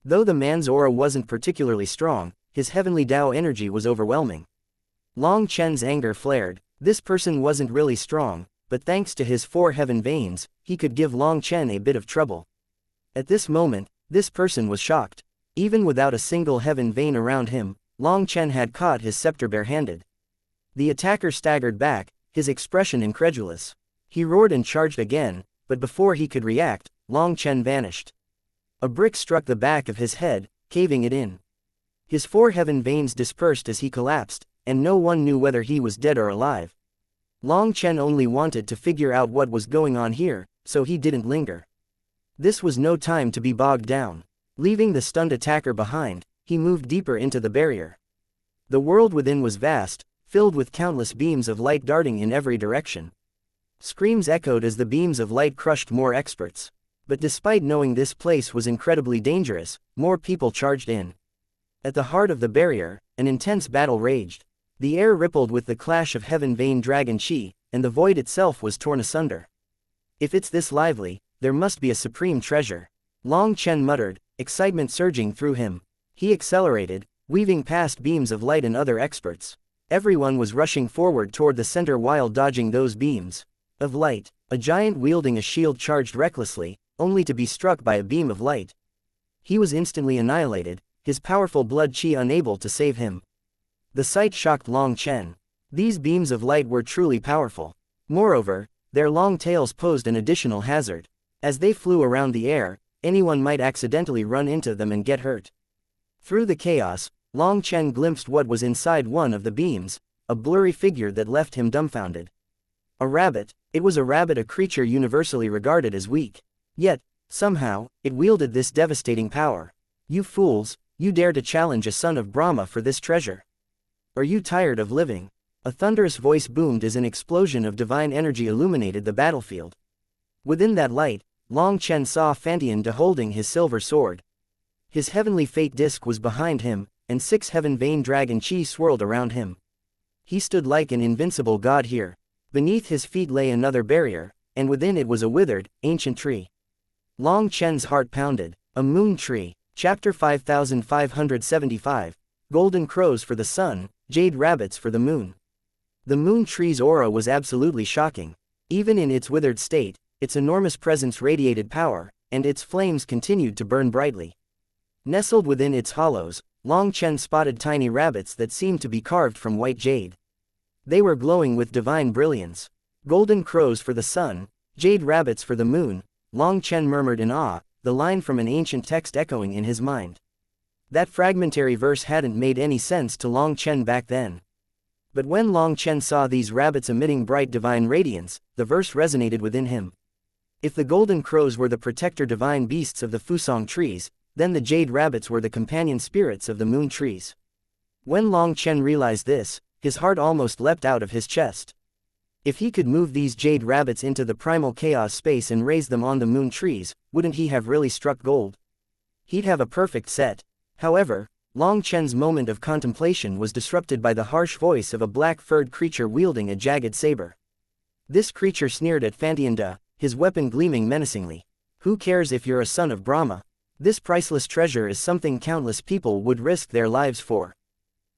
Though the man's aura wasn't particularly strong, his heavenly Tao energy was overwhelming. Long Chen's anger flared. This person wasn't really strong, but thanks to his 4 heaven veins, he could give Long Chen a bit of trouble. At this moment, this person was shocked. Even without a single heaven vein around him, Long Chen had caught his scepter barehanded. The attacker staggered back, his expression incredulous. He roared and charged again, but before he could react, Long Chen vanished. A brick struck the back of his head, caving it in. His 4 heaven veins dispersed as he collapsed, and no one knew whether he was dead or alive. Long Chen only wanted to figure out what was going on here, so he didn't linger. This was no time to be bogged down. Leaving the stunned attacker behind, he moved deeper into the barrier. The world within was vast, filled with countless beams of light darting in every direction. Screams echoed as the beams of light crushed more experts. But despite knowing this place was incredibly dangerous, more people charged in. At the heart of the barrier, an intense battle raged. The air rippled with the clash of Heaven Vein Dragon Chi, and the void itself was torn asunder. If it's this lively, there must be a supreme treasure. Long Chen muttered, excitement surging through him. He accelerated, weaving past beams of light and other experts. Everyone was rushing forward toward the center while dodging those beams of light. A giant wielding a shield charged recklessly, only to be struck by a beam of light. He was instantly annihilated, his powerful blood chi unable to save him. The sight shocked Long Chen. These beams of light were truly powerful. Moreover, their long tails posed an additional hazard. As they flew around the air, anyone might accidentally run into them and get hurt. Through the chaos, Long Chen glimpsed what was inside one of the beams, a blurry figure that left him dumbfounded. A rabbit. It was a rabbit, a creature universally regarded as weak. Yet, somehow, it wielded this devastating power. You fools, you dare to challenge a son of Brahma for this treasure. Are you tired of living? A thunderous voice boomed as an explosion of divine energy illuminated the battlefield. Within that light, Long Chen saw Fantianda holding his silver sword. His heavenly fate disc was behind him, and 6 heaven vein dragon chi swirled around him. He stood like an invincible god here. Beneath his feet lay another barrier, and within it was a withered, ancient tree. Long Chen's heart pounded. A moon tree. Chapter 5575. Golden crows for the sun, jade rabbits for the moon. The moon tree's aura was absolutely shocking. Even in its withered state, its enormous presence radiated power, and its flames continued to burn brightly. Nestled within its hollows, Long Chen spotted tiny rabbits that seemed to be carved from white jade. They were glowing with divine brilliance. Golden crows for the sun, jade rabbits for the moon, Long Chen murmured in awe, the line from an ancient text echoing in his mind. That fragmentary verse hadn't made any sense to Long Chen back then. But when Long Chen saw these rabbits emitting bright divine radiance, the verse resonated within him. If the golden crows were the protector divine beasts of the Fusong trees, then the jade rabbits were the companion spirits of the moon trees. When Long Chen realized this, his heart almost leapt out of his chest. If he could move these jade rabbits into the primal chaos space and raise them on the moon trees, wouldn't he have really struck gold? He'd have a perfect set. However, Long Chen's moment of contemplation was disrupted by the harsh voice of a black-furred creature wielding a jagged saber. This creature sneered at Fantianda, his weapon gleaming menacingly. Who cares if you're a son of Brahma? This priceless treasure is something countless people would risk their lives for.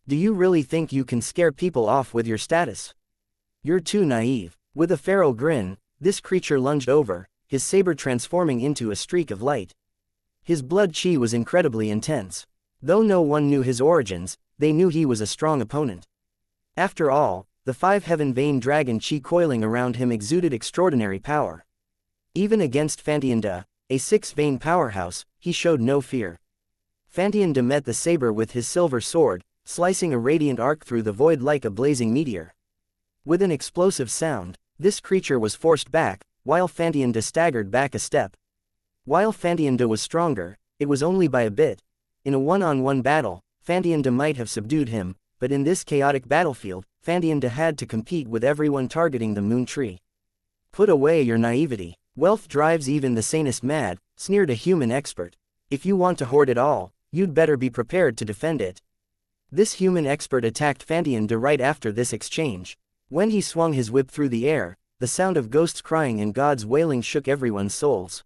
Do you really think you can scare people off with your status? You're too naive. With a feral grin, this creature lunged over, his saber transforming into a streak of light. His blood chi was incredibly intense. Though no one knew his origins, they knew he was a strong opponent. After all, the 5 heaven vein dragon chi coiling around him exuded extraordinary power. Even against Fantianda, a 6 vein powerhouse, he showed no fear. Fantianda met the saber with his silver sword, slicing a radiant arc through the void like a blazing meteor. With an explosive sound, this creature was forced back, while Fantianda staggered back a step. While Fantianda was stronger, it was only by a bit. In a one-on-one battle, Fantianda might have subdued him, but in this chaotic battlefield, Fantianda had to compete with everyone targeting the moon tree. Put away your naivety. Wealth drives even the sanest mad, sneered a human expert. If you want to hoard it all, you'd better be prepared to defend it. This human expert attacked Fantianda right after this exchange. When he swung his whip through the air, the sound of ghosts crying and gods wailing shook everyone's souls.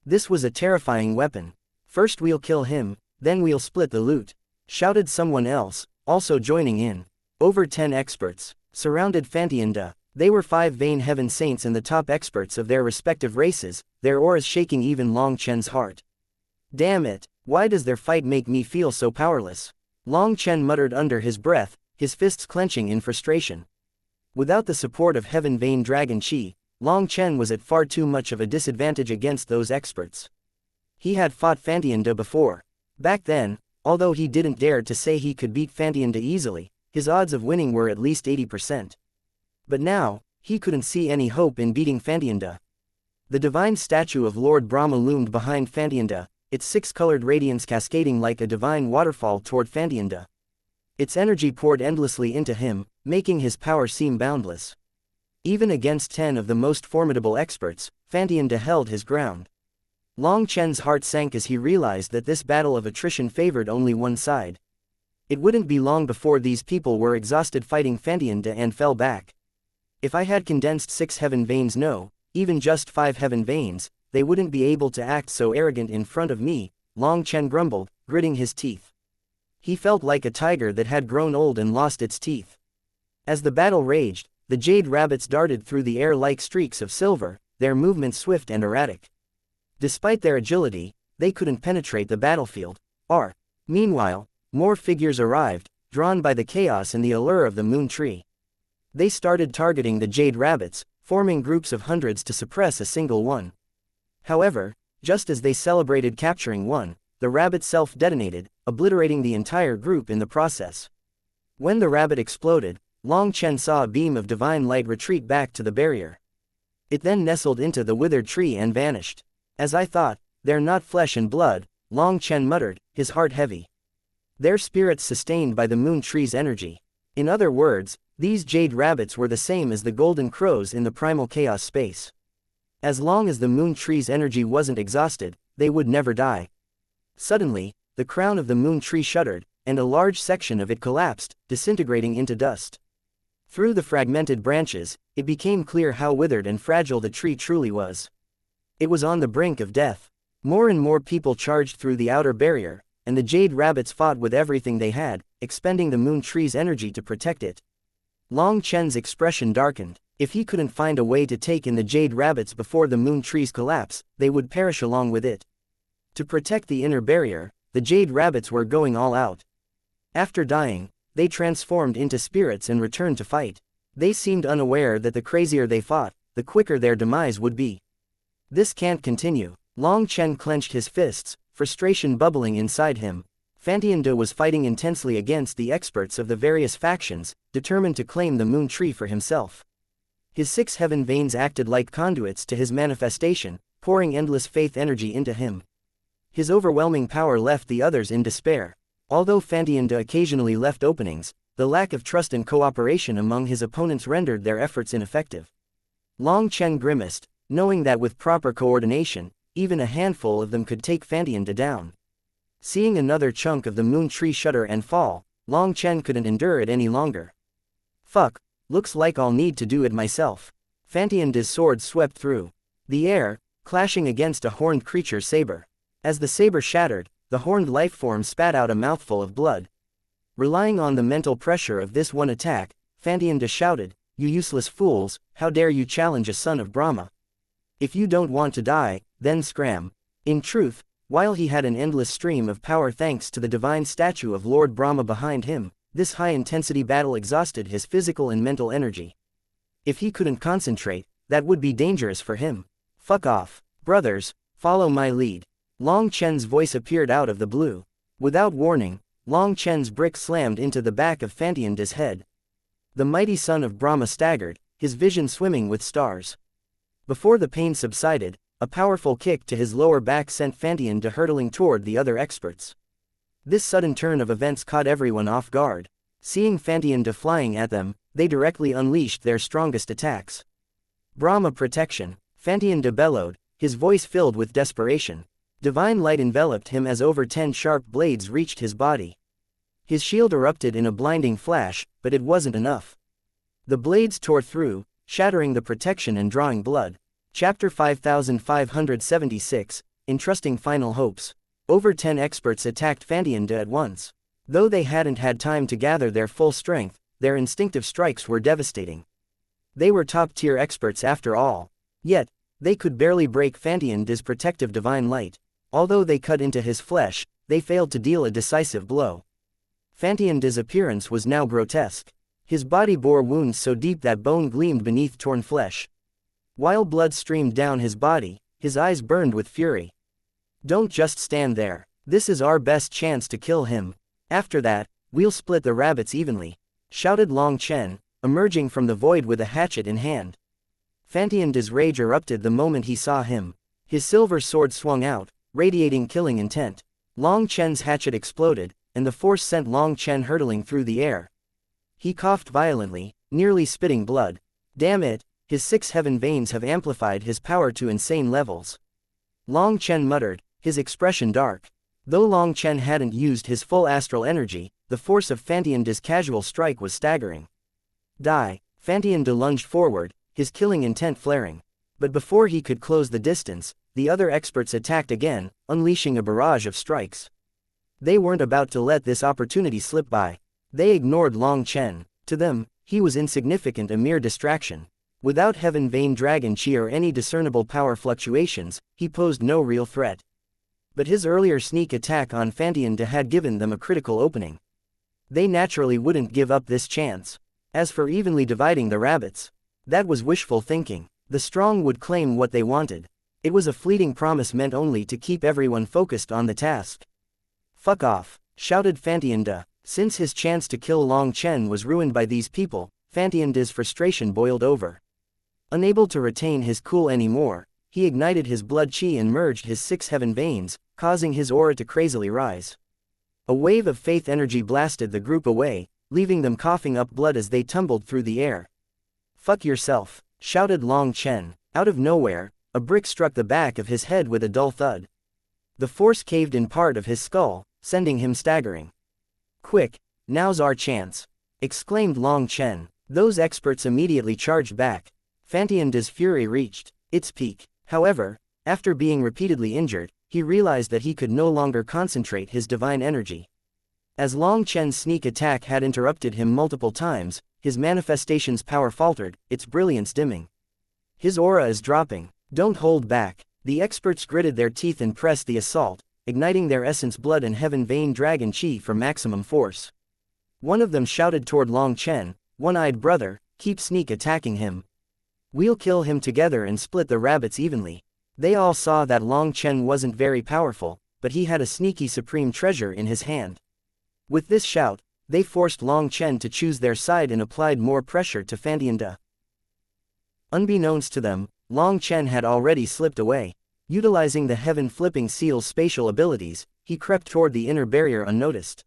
This was a terrifying weapon. First we'll kill him, then we'll split the loot, shouted someone else, also joining in. Over 10 experts surrounded Fantianda. They were 5 vein heaven saints and the top experts of their respective races, their auras shaking even Long Chen's heart. Damn it, why does their fight make me feel so powerless? Long Chen muttered under his breath, his fists clenching in frustration. Without the support of heaven vein dragon chi, Long Chen was at far too much of a disadvantage against those experts. He had fought Fantianda before. Back then, although he didn't dare to say he could beat Fantianda easily, his odds of winning were at least 80%. But now, he couldn't see any hope in beating Fantianda. The divine statue of Lord Brahma loomed behind Fantianda, its 6-colored radiance cascading like a divine waterfall toward Fantianda. Its energy poured endlessly into him, making his power seem boundless. Even against 10 of the most formidable experts, Fantianda held his ground. Long Chen's heart sank as he realized that this battle of attrition favored only one side. It wouldn't be long before these people were exhausted fighting Fantianda and fell back. If I had condensed 6 heaven veins, no, even just 5 heaven veins, they wouldn't be able to act so arrogant in front of me, Long Chen grumbled, gritting his teeth. He felt like a tiger that had grown old and lost its teeth. As the battle raged, the jade rabbits darted through the air like streaks of silver, their movements swift and erratic. Despite their agility, they couldn't penetrate the battlefield. Meanwhile, more figures arrived, drawn by the chaos and the allure of the moon tree. They started targeting the jade rabbits, forming groups of hundreds to suppress a single one. However, just as they celebrated capturing one, the rabbit self-detonated, obliterating the entire group in the process. When the rabbit exploded, Long Chen saw a beam of divine light retreat back to the barrier. It then nestled into the withered tree and vanished. As I thought, they're not flesh and blood, Long Chen muttered, his heart heavy. They're spirits sustained by the moon tree's energy. In other words, these jade rabbits were the same as the golden crows in the primal chaos space. As long as the moon tree's energy wasn't exhausted, they would never die. Suddenly, the crown of the moon tree shuddered, and a large section of it collapsed, disintegrating into dust. Through the fragmented branches, it became clear how withered and fragile the tree truly was. It was on the brink of death. More and more people charged through the outer barrier, and the jade rabbits fought with everything they had, expending the moon tree's energy to protect it. Long Chen's expression darkened. If he couldn't find a way to take in the jade rabbits before the moon tree's collapse, they would perish along with it. To protect the inner barrier, the jade rabbits were going all out. After dying, they transformed into spirits and returned to fight. They seemed unaware that the crazier they fought, the quicker their demise would be. This can't continue. Long Chen clenched his fists, frustration bubbling inside him. Fantianda was fighting intensely against the experts of the various factions, determined to claim the moon tree for himself. His 6 heaven veins acted like conduits to his manifestation, pouring endless faith energy into him. His overwhelming power left the others in despair. Although Fantianda occasionally left openings, the lack of trust and cooperation among his opponents rendered their efforts ineffective. Long Chen grimaced, knowing that with proper coordination, even a handful of them could take Fantianda down. Seeing another chunk of the moon tree shudder and fall, Long Chen couldn't endure it any longer. Fuck, looks like I'll need to do it myself. Fantianda's sword swept through the air, clashing against a horned creature's saber. As the saber shattered, the horned lifeform spat out a mouthful of blood. Relying on the mental pressure of this one attack, Fantianda shouted, "You useless fools, how dare you challenge a son of Brahma? If you don't want to die, then scram." In truth, while he had an endless stream of power thanks to the divine statue of Lord Brahma behind him, this high-intensity battle exhausted his physical and mental energy. If he couldn't concentrate, that would be dangerous for him. Fuck off. Brothers, follow my lead. Long Chen's voice appeared out of the blue. Without warning, Long Chen's brick slammed into the back of Fantianda's head. The mighty son of Brahma staggered, his vision swimming with stars. Before the pain subsided, a powerful kick to his lower back sent Fantianda hurtling toward the other experts. This sudden turn of events caught everyone off guard. Seeing Fantianda flying at them, they directly unleashed their strongest attacks. Brahma protection, Fantianda bellowed, his voice filled with desperation. Divine light enveloped him as over 10 sharp blades reached his body. His shield erupted in a blinding flash, but it wasn't enough. The blades tore through, shattering the protection and drawing blood. Chapter 5576, Entrusting Final Hopes. Over 10 experts attacked Fantianda at once. Though they hadn't had time to gather their full strength, their instinctive strikes were devastating. They were top-tier experts after all. Yet, they could barely break Fantianda's protective divine light. Although they cut into his flesh, they failed to deal a decisive blow. Fantianda's appearance was now grotesque. His body bore wounds so deep that bone gleamed beneath torn flesh. While blood streamed down his body, his eyes burned with fury. "Don't just stand there. This is our best chance to kill him. After that, we'll split the rabbits evenly," shouted Long Chen, emerging from the void with a hatchet in hand. Fantianda's rage erupted the moment he saw him. His silver sword swung out, radiating killing intent. Long Chen's hatchet exploded, and the force sent Long Chen hurtling through the air. He coughed violently, nearly spitting blood. Damn it, his 6 heaven veins have amplified his power to insane levels. Long Chen muttered, his expression dark. Though Long Chen hadn't used his full astral energy, the force of Fantianda's casual strike was staggering. Die. Fantianda lunged forward, his killing intent flaring. But before he could close the distance, the other experts attacked again, unleashing a barrage of strikes. They weren't about to let this opportunity slip by. They ignored Long Chen. To them, he was insignificant, a mere distraction. Without heaven vein dragon chi or any discernible power fluctuations, he posed no real threat. But his earlier sneak attack on Fantianda had given them a critical opening. They naturally wouldn't give up this chance. As for evenly dividing the rabbits, that was wishful thinking. The strong would claim what they wanted. It was a fleeting promise meant only to keep everyone focused on the task. Fuck off, shouted Fantianda. Since his chance to kill Long Chen was ruined by these people, Fantianda's frustration boiled over. Unable to retain his cool anymore, he ignited his blood chi and merged his 6 heaven veins, causing his aura to crazily rise. A wave of faith energy blasted the group away, leaving them coughing up blood as they tumbled through the air. Fuck yourself, shouted Long Chen. Out of nowhere, a brick struck the back of his head with a dull thud. The force caved in part of his skull, sending him staggering. Quick, now's our chance, exclaimed Long Chen. Those experts immediately charged back. Fantianda's fury reached its peak. However, after being repeatedly injured, he realized that he could no longer concentrate his divine energy. As Long Chen's sneak attack had interrupted him multiple times, his manifestation's power faltered, its brilliance dimming. His aura is dropping. Don't hold back. The experts gritted their teeth and pressed the assault, igniting their essence blood and heaven vein dragon chi for maximum force. One of them shouted toward Long Chen, "One-eyed brother, keep sneak attacking him. We'll kill him together and split the rabbits evenly." They all saw that Long Chen wasn't very powerful, but he had a sneaky supreme treasure in his hand. With this shout, they forced Long Chen to choose their side and applied more pressure to Fantianda. Unbeknownst to them, Long Chen had already slipped away. Utilizing the heaven-flipping seal's spatial abilities, he crept toward the inner barrier unnoticed.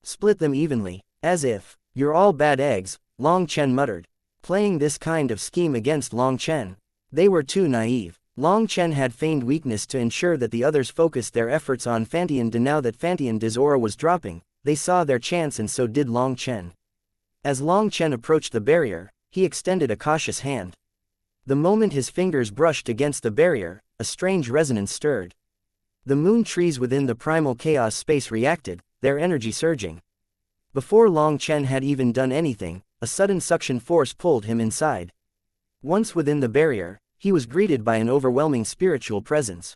"Split them evenly, as if you're all bad eggs," Long Chen muttered. Playing this kind of scheme against Long Chen, they were too naive. Long Chen had feigned weakness to ensure that the others focused their efforts on Fantianda. Now that Fantianda's aura was dropping, they saw their chance and so did Long Chen. As Long Chen approached the barrier, he extended a cautious hand. The moment his fingers brushed against the barrier, a strange resonance stirred. The moon trees within the primal chaos space reacted, their energy surging. Before Long Chen had even done anything, a sudden suction force pulled him inside. Once within the barrier, he was greeted by an overwhelming spiritual presence.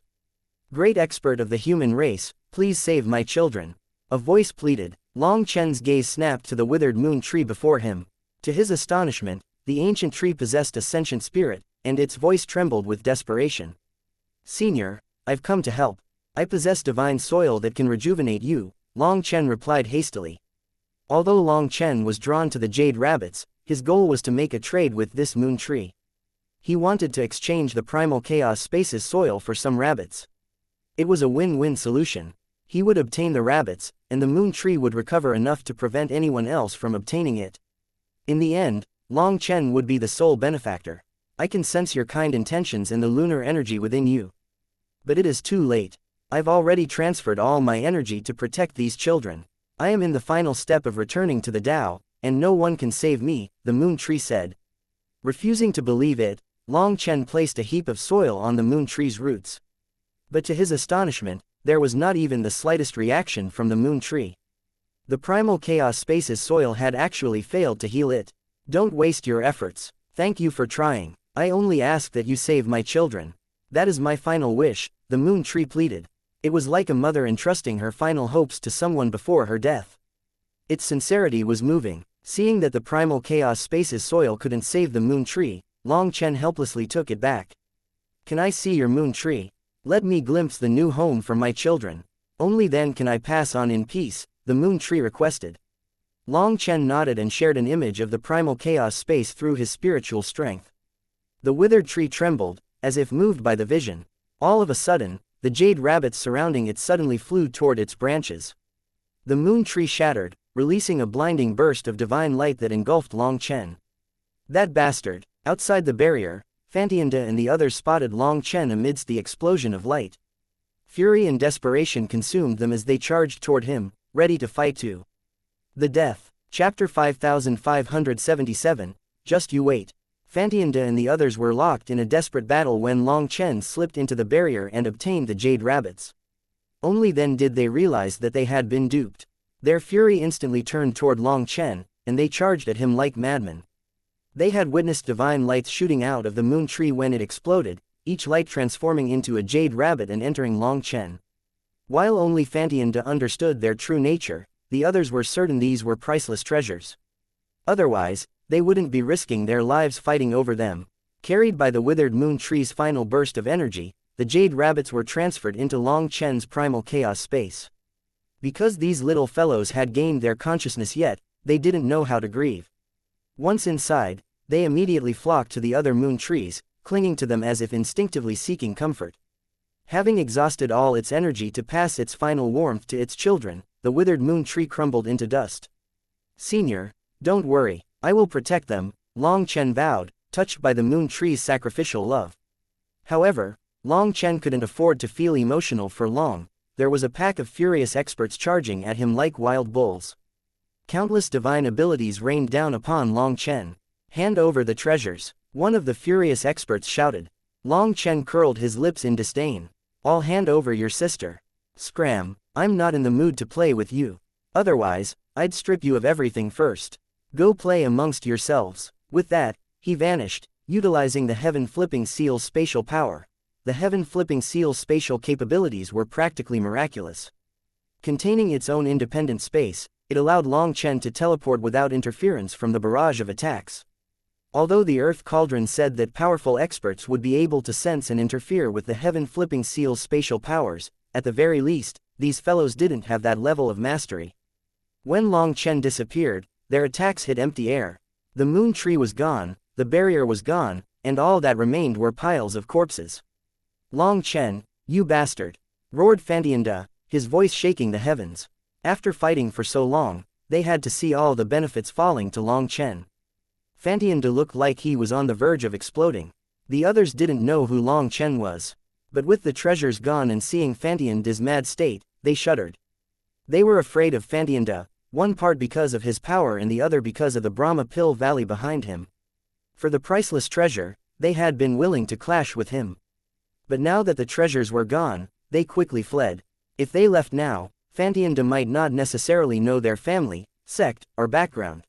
"Great expert of the human race, please save my children," a voice pleaded. Long Chen's gaze snapped to the withered moon tree before him. To his astonishment, the ancient tree possessed a sentient spirit, and its voice trembled with desperation. "Senior, I've come to help. I possess divine soil that can rejuvenate you," Long Chen replied hastily. Although Long Chen was drawn to the jade rabbits, his goal was to make a trade with this moon tree. He wanted to exchange the primal chaos space's soil for some rabbits. It was a win-win solution. He would obtain the rabbits, and the moon tree would recover enough to prevent anyone else from obtaining it. In the end, Long Chen would be the sole benefactor. "I can sense your kind intentions and the lunar energy within you. But it is too late. I've already transferred all my energy to protect these children. I am in the final step of returning to the Tao, and no one can save me," the moon tree said. Refusing to believe it, Long Chen placed a heap of soil on the moon tree's roots. But to his astonishment, there was not even the slightest reaction from the moon tree. The primal chaos space's soil had actually failed to heal it. "Don't waste your efforts. Thank you for trying. I only ask that you save my children. That is my final wish," the moon tree pleaded. It was like a mother entrusting her final hopes to someone before her death. Its sincerity was moving. Seeing that the primal chaos space's soil couldn't save the moon tree, Long Chen helplessly took it back. "Can I see your moon tree? Let me glimpse the new home for my children. Only then can I pass on in peace," the moon tree requested. Long Chen nodded and shared an image of the primal chaos space through his spiritual strength. The withered tree trembled, as if moved by the vision. All of a sudden, the jade rabbits surrounding it suddenly flew toward its branches. The moon tree shattered, releasing a blinding burst of divine light that engulfed Long Chen. "That bastard!" Outside the barrier, Fantianda and the others spotted Long Chen amidst the explosion of light. Fury and desperation consumed them as they charged toward him, ready to fight too. The Death. Chapter 5577, Just You Wait. Fantianda and the others were locked in a desperate battle when Long Chen slipped into the barrier and obtained the jade rabbits. Only then did they realize that they had been duped. Their fury instantly turned toward Long Chen, and they charged at him like madmen. They had witnessed divine lights shooting out of the moon tree when it exploded, each light transforming into a jade rabbit and entering Long Chen. While only Fantianda understood their true nature, the others were certain these were priceless treasures. Otherwise, they wouldn't be risking their lives fighting over them. Carried by the withered moon tree's final burst of energy, the jade rabbits were transferred into Long Chen's primal chaos space. Because these little fellows had gained their consciousness yet, they didn't know how to grieve. Once inside, they immediately flocked to the other moon trees, clinging to them as if instinctively seeking comfort. Having exhausted all its energy to pass its final warmth to its children, the withered moon tree crumbled into dust. "Senior, don't worry, I will protect them," Long Chen vowed, touched by the moon tree's sacrificial love. However, Long Chen couldn't afford to feel emotional for long. There was a pack of furious experts charging at him like wild bulls. Countless divine abilities rained down upon Long Chen. "Hand over the treasures," one of the furious experts shouted. Long Chen curled his lips in disdain. "I'll hand over your sister." "Scram, I'm not in the mood to play with you. Otherwise, I'd strip you of everything first. Go play amongst yourselves." With that, he vanished, utilizing the Heaven-Flipping Seal's spatial power. The Heaven-Flipping Seal's spatial capabilities were practically miraculous. Containing its own independent space, it allowed Long Chen to teleport without interference from the barrage of attacks. Although the Earth Cauldron said that powerful experts would be able to sense and interfere with the Heaven-Flipping Seal's spatial powers, at the very least, these fellows didn't have that level of mastery. When Long Chen disappeared, their attacks hit empty air. The moon tree was gone, the barrier was gone, and all that remained were piles of corpses. "Long Chen, you bastard!" roared Fantianda, his voice shaking the heavens. After fighting for so long, they had to see all the benefits falling to Long Chen. Fantianda looked like he was on the verge of exploding. The others didn't know who Long Chen was. But with the treasures gone and seeing Fantianda's mad state, they shuddered. They were afraid of Fantianda, one part because of his power and the other because of the Brahma Pill Valley behind him. For the priceless treasure, they had been willing to clash with him. But now that the treasures were gone, they quickly fled. If they left now, Fantianda might not necessarily know their family, sect, or background.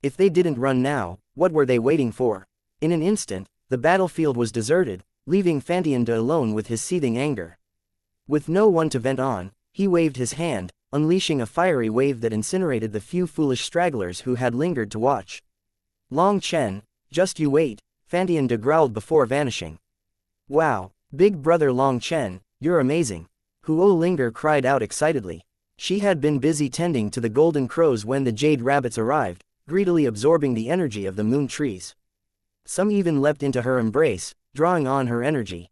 If they didn't run now, what were they waiting for? In an instant, the battlefield was deserted, leaving Fantianda alone with his seething anger. With no one to vent on, he waved his hand, unleashing a fiery wave that incinerated the few foolish stragglers who had lingered to watch. "Long Chen, just you wait," Fantianda growled before vanishing. "Wow, big brother Long Chen, you're amazing," Huo Linger cried out excitedly. She had been busy tending to the golden crows when the jade rabbits arrived, greedily absorbing the energy of the moon trees. Some even leapt into her embrace, drawing on her energy.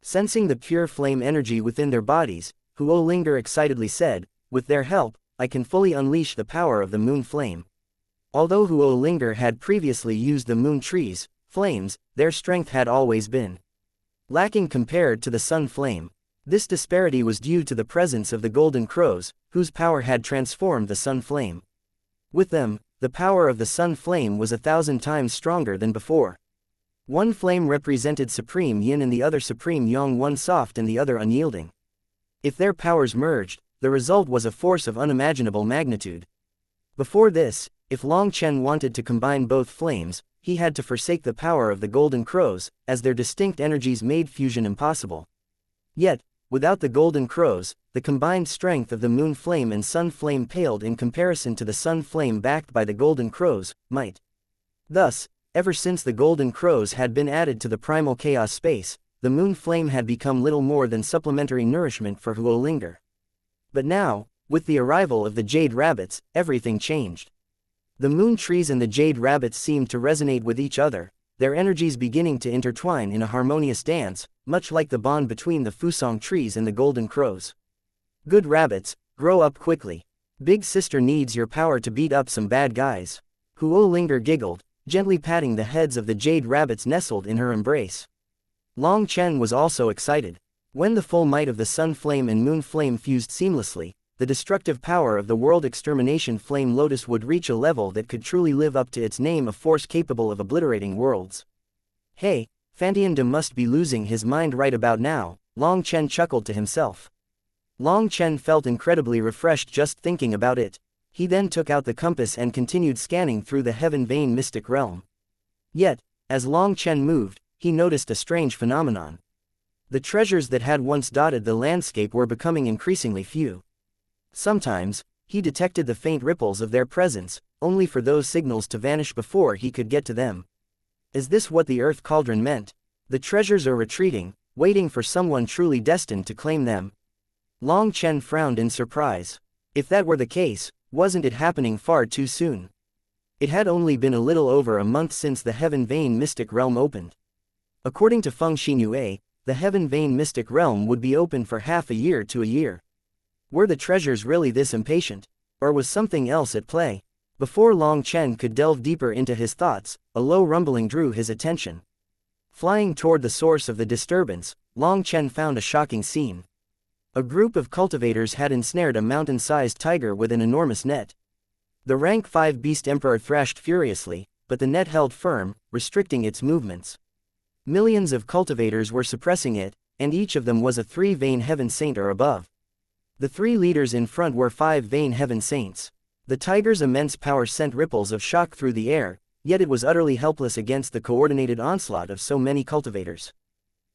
Sensing the pure flame energy within their bodies, Huo Linger excitedly said, "With their help, I can fully unleash the power of the moon flame." Although Huo Linger had previously used the moon trees, flames, their strength had always been lacking compared to the sun flame. This disparity was due to the presence of the golden crows, whose power had transformed the sun flame. With them, the power of the sun flame was 1,000 times stronger than before. One flame represented supreme yin and the other supreme yang, one soft and the other unyielding. If their powers merged, the result was a force of unimaginable magnitude. Before this, if Long Chen wanted to combine both flames, he had to forsake the power of the golden crows, as their distinct energies made fusion impossible. Yet, without the golden crows, the combined strength of the moon flame and sun flame paled in comparison to the sun flame backed by the golden crows' might. Thus, ever since the golden crows had been added to the primal chaos space, the moon flame had become little more than supplementary nourishment for Huo Linger. But now, with the arrival of the jade rabbits, everything changed. The moon trees and the jade rabbits seemed to resonate with each other, their energies beginning to intertwine in a harmonious dance, much like the bond between the Fusong trees and the golden crows. "Good rabbits, grow up quickly. Big sister needs your power to beat up some bad guys." Huo Linger giggled, gently patting the heads of the jade rabbits nestled in her embrace. Long Chen was also excited. When the full might of the sun flame and moon flame fused seamlessly, the destructive power of the world extermination flame lotus would reach a level that could truly live up to its name, a force capable of obliterating worlds. "Hey, Fantianda must be losing his mind right about now," Long Chen chuckled to himself. Long Chen felt incredibly refreshed just thinking about it. He then took out the compass and continued scanning through the heaven vein mystic realm. Yet, as Long Chen moved, he noticed a strange phenomenon. The treasures that had once dotted the landscape were becoming increasingly few. Sometimes, he detected the faint ripples of their presence, only for those signals to vanish before he could get to them. Is this what the Earth Cauldron meant? The treasures are retreating, waiting for someone truly destined to claim them. Long Chen frowned in surprise. If that were the case, wasn't it happening far too soon? It had only been a little over a month since the Heaven Vein Mystic Realm opened. According to Feng Xinue, the Heaven Vein Mystic Realm would be open for half a year to a year. Were the treasures really this impatient? Or was something else at play? Before Long Chen could delve deeper into his thoughts, a low rumbling drew his attention. Flying toward the source of the disturbance, Long Chen found a shocking scene. A group of cultivators had ensnared a mountain-sized tiger with an enormous net. The rank 5 beast emperor thrashed furiously, but the net held firm, restricting its movements. Millions of cultivators were suppressing it, and each of them was a 3-vein heaven saint or above. The 3 leaders in front were 5-vein heaven saints. The tiger's immense power sent ripples of shock through the air, yet it was utterly helpless against the coordinated onslaught of so many cultivators.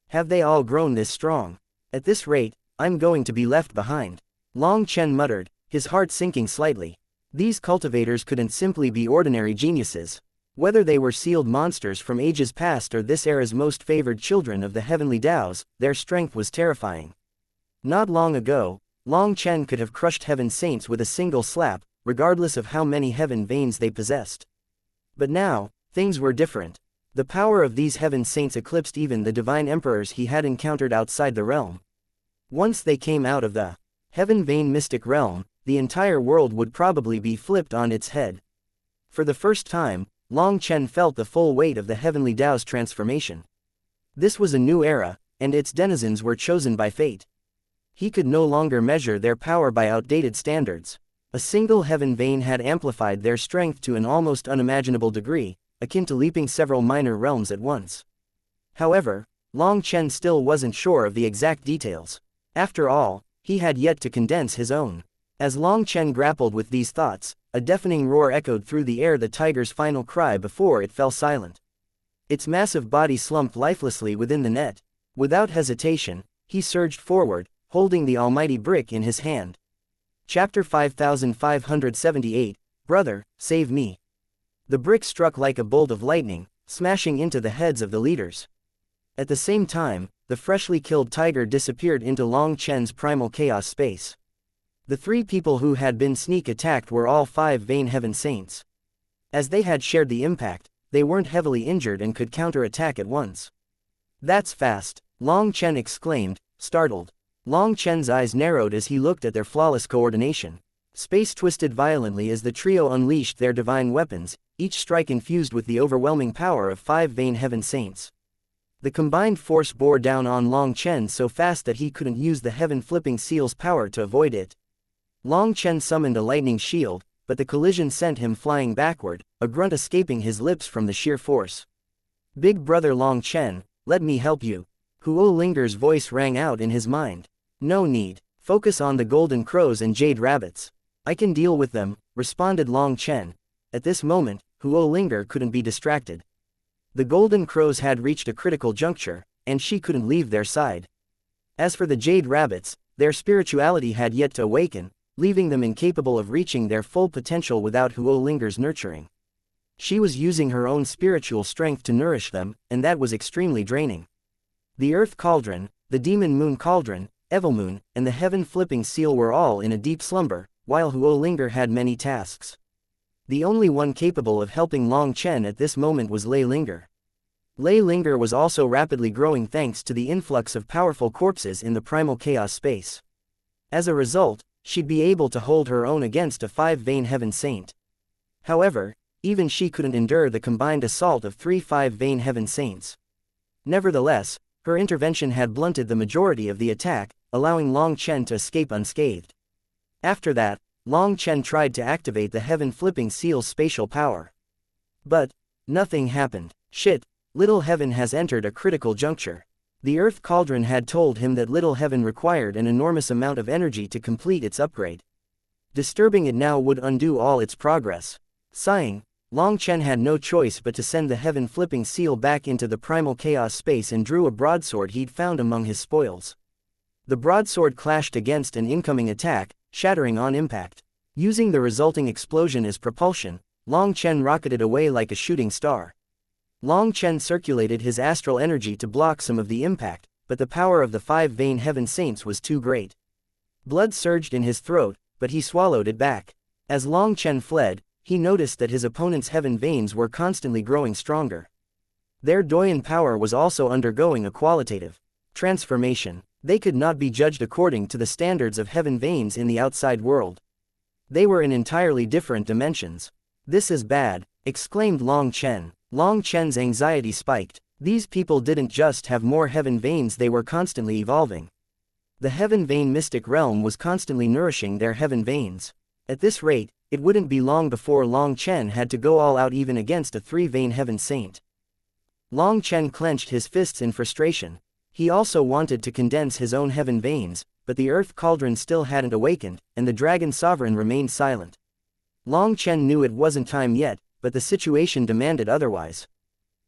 Have they all grown this strong? At this rate, I'm going to be left behind. Long Chen muttered, his heart sinking slightly. These cultivators couldn't simply be ordinary geniuses. Whether they were sealed monsters from ages past or this era's most favored children of the heavenly Taos, their strength was terrifying. Not long ago, Long Chen could have crushed heaven saints with a single slap, regardless of how many heaven veins they possessed. But now, things were different. The power of these heaven saints eclipsed even the divine emperors he had encountered outside the realm. Once they came out of the Heaven Vein Mystic Realm, the entire world would probably be flipped on its head. For the first time, Long Chen felt the full weight of the heavenly Tao's transformation. This was a new era, and its denizens were chosen by fate. He could no longer measure their power by outdated standards. A single heaven vein had amplified their strength to an almost unimaginable degree, akin to leaping several minor realms at once. However, Long Chen still wasn't sure of the exact details. After all, he had yet to condense his own. As Long Chen grappled with these thoughts, a deafening roar echoed through the air, the tiger's final cry before it fell silent. Its massive body slumped lifelessly within the net. Without hesitation, he surged forward, holding the almighty brick in his hand. Chapter 5578, Brother, Save Me. The brick struck like a bolt of lightning, smashing into the heads of the leaders. At the same time, the freshly killed tiger disappeared into Long Chen's primal chaos space. The 3 people who had been sneak attacked were all 5-vein heaven saints. As they had shared the impact, they weren't heavily injured and could counter-attack at once. That's fast, Long Chen exclaimed, startled. Long Chen's eyes narrowed as he looked at their flawless coordination. Space twisted violently as the trio unleashed their divine weapons, each strike infused with the overwhelming power of 5-vein heaven saints. The combined force bore down on Long Chen so fast that he couldn't use the heaven-flipping seal's power to avoid it. Long Chen summoned a lightning shield, but the collision sent him flying backward, a grunt escaping his lips from the sheer force. Big brother Long Chen, let me help you. Huo Linger's voice rang out in his mind. No need. Focus on the golden crows and jade rabbits. I can deal with them, responded Long Chen. At this moment, Huo Linger couldn't be distracted. The golden crows had reached a critical juncture, and she couldn't leave their side. As for the jade rabbits, their spirituality had yet to awaken, leaving them incapable of reaching their full potential without Huo Linger's nurturing. She was using her own spiritual strength to nourish them, and that was extremely draining. The Earth Cauldron, the Demon Moon Cauldron, Evilmoon, and the Heaven-Flipping Seal were all in a deep slumber, while Huo Linger had many tasks. The only one capable of helping Long Chen at this moment was Lei Linger. Lei Linger was also rapidly growing thanks to the influx of powerful corpses in the primal chaos space. As a result, she'd be able to hold her own against a 5-vein heaven saint. However, even she couldn't endure the combined assault of 3 5-vein heaven saints. Nevertheless, her intervention had blunted the majority of the attack, allowing Long Chen to escape unscathed. After that, Long Chen tried to activate the heaven-flipping seal's spatial power. But nothing happened. Shit, Little Heaven has entered a critical juncture. The Earth Cauldron had told him that Little Heaven required an enormous amount of energy to complete its upgrade. Disturbing it now would undo all its progress. Sighing, Long Chen had no choice but to send the heaven-flipping seal back into the primal chaos space and drew a broadsword he'd found among his spoils. The broadsword clashed against an incoming attack, shattering on impact. Using the resulting explosion as propulsion, Long Chen rocketed away like a shooting star. Long Chen circulated his astral energy to block some of the impact, but the power of the 5-vein heaven saints was too great. Blood surged in his throat, but he swallowed it back. As Long Chen fled, he noticed that his opponent's heaven veins were constantly growing stronger. Their Doyan power was also undergoing a qualitative transformation. They could not be judged according to the standards of heaven veins in the outside world. They were in entirely different dimensions. "This is bad," exclaimed Long Chen. Long Chen's anxiety spiked. These people didn't just have more heaven veins, they were constantly evolving. The heaven vein mystic realm was constantly nourishing their heaven veins. At this rate, it wouldn't be long before Long Chen had to go all out even against a 3-vein heaven saint. Long Chen clenched his fists in frustration. He also wanted to condense his own heaven veins, but the earth cauldron still hadn't awakened, and the dragon sovereign remained silent. Long Chen knew it wasn't time yet, but the situation demanded otherwise.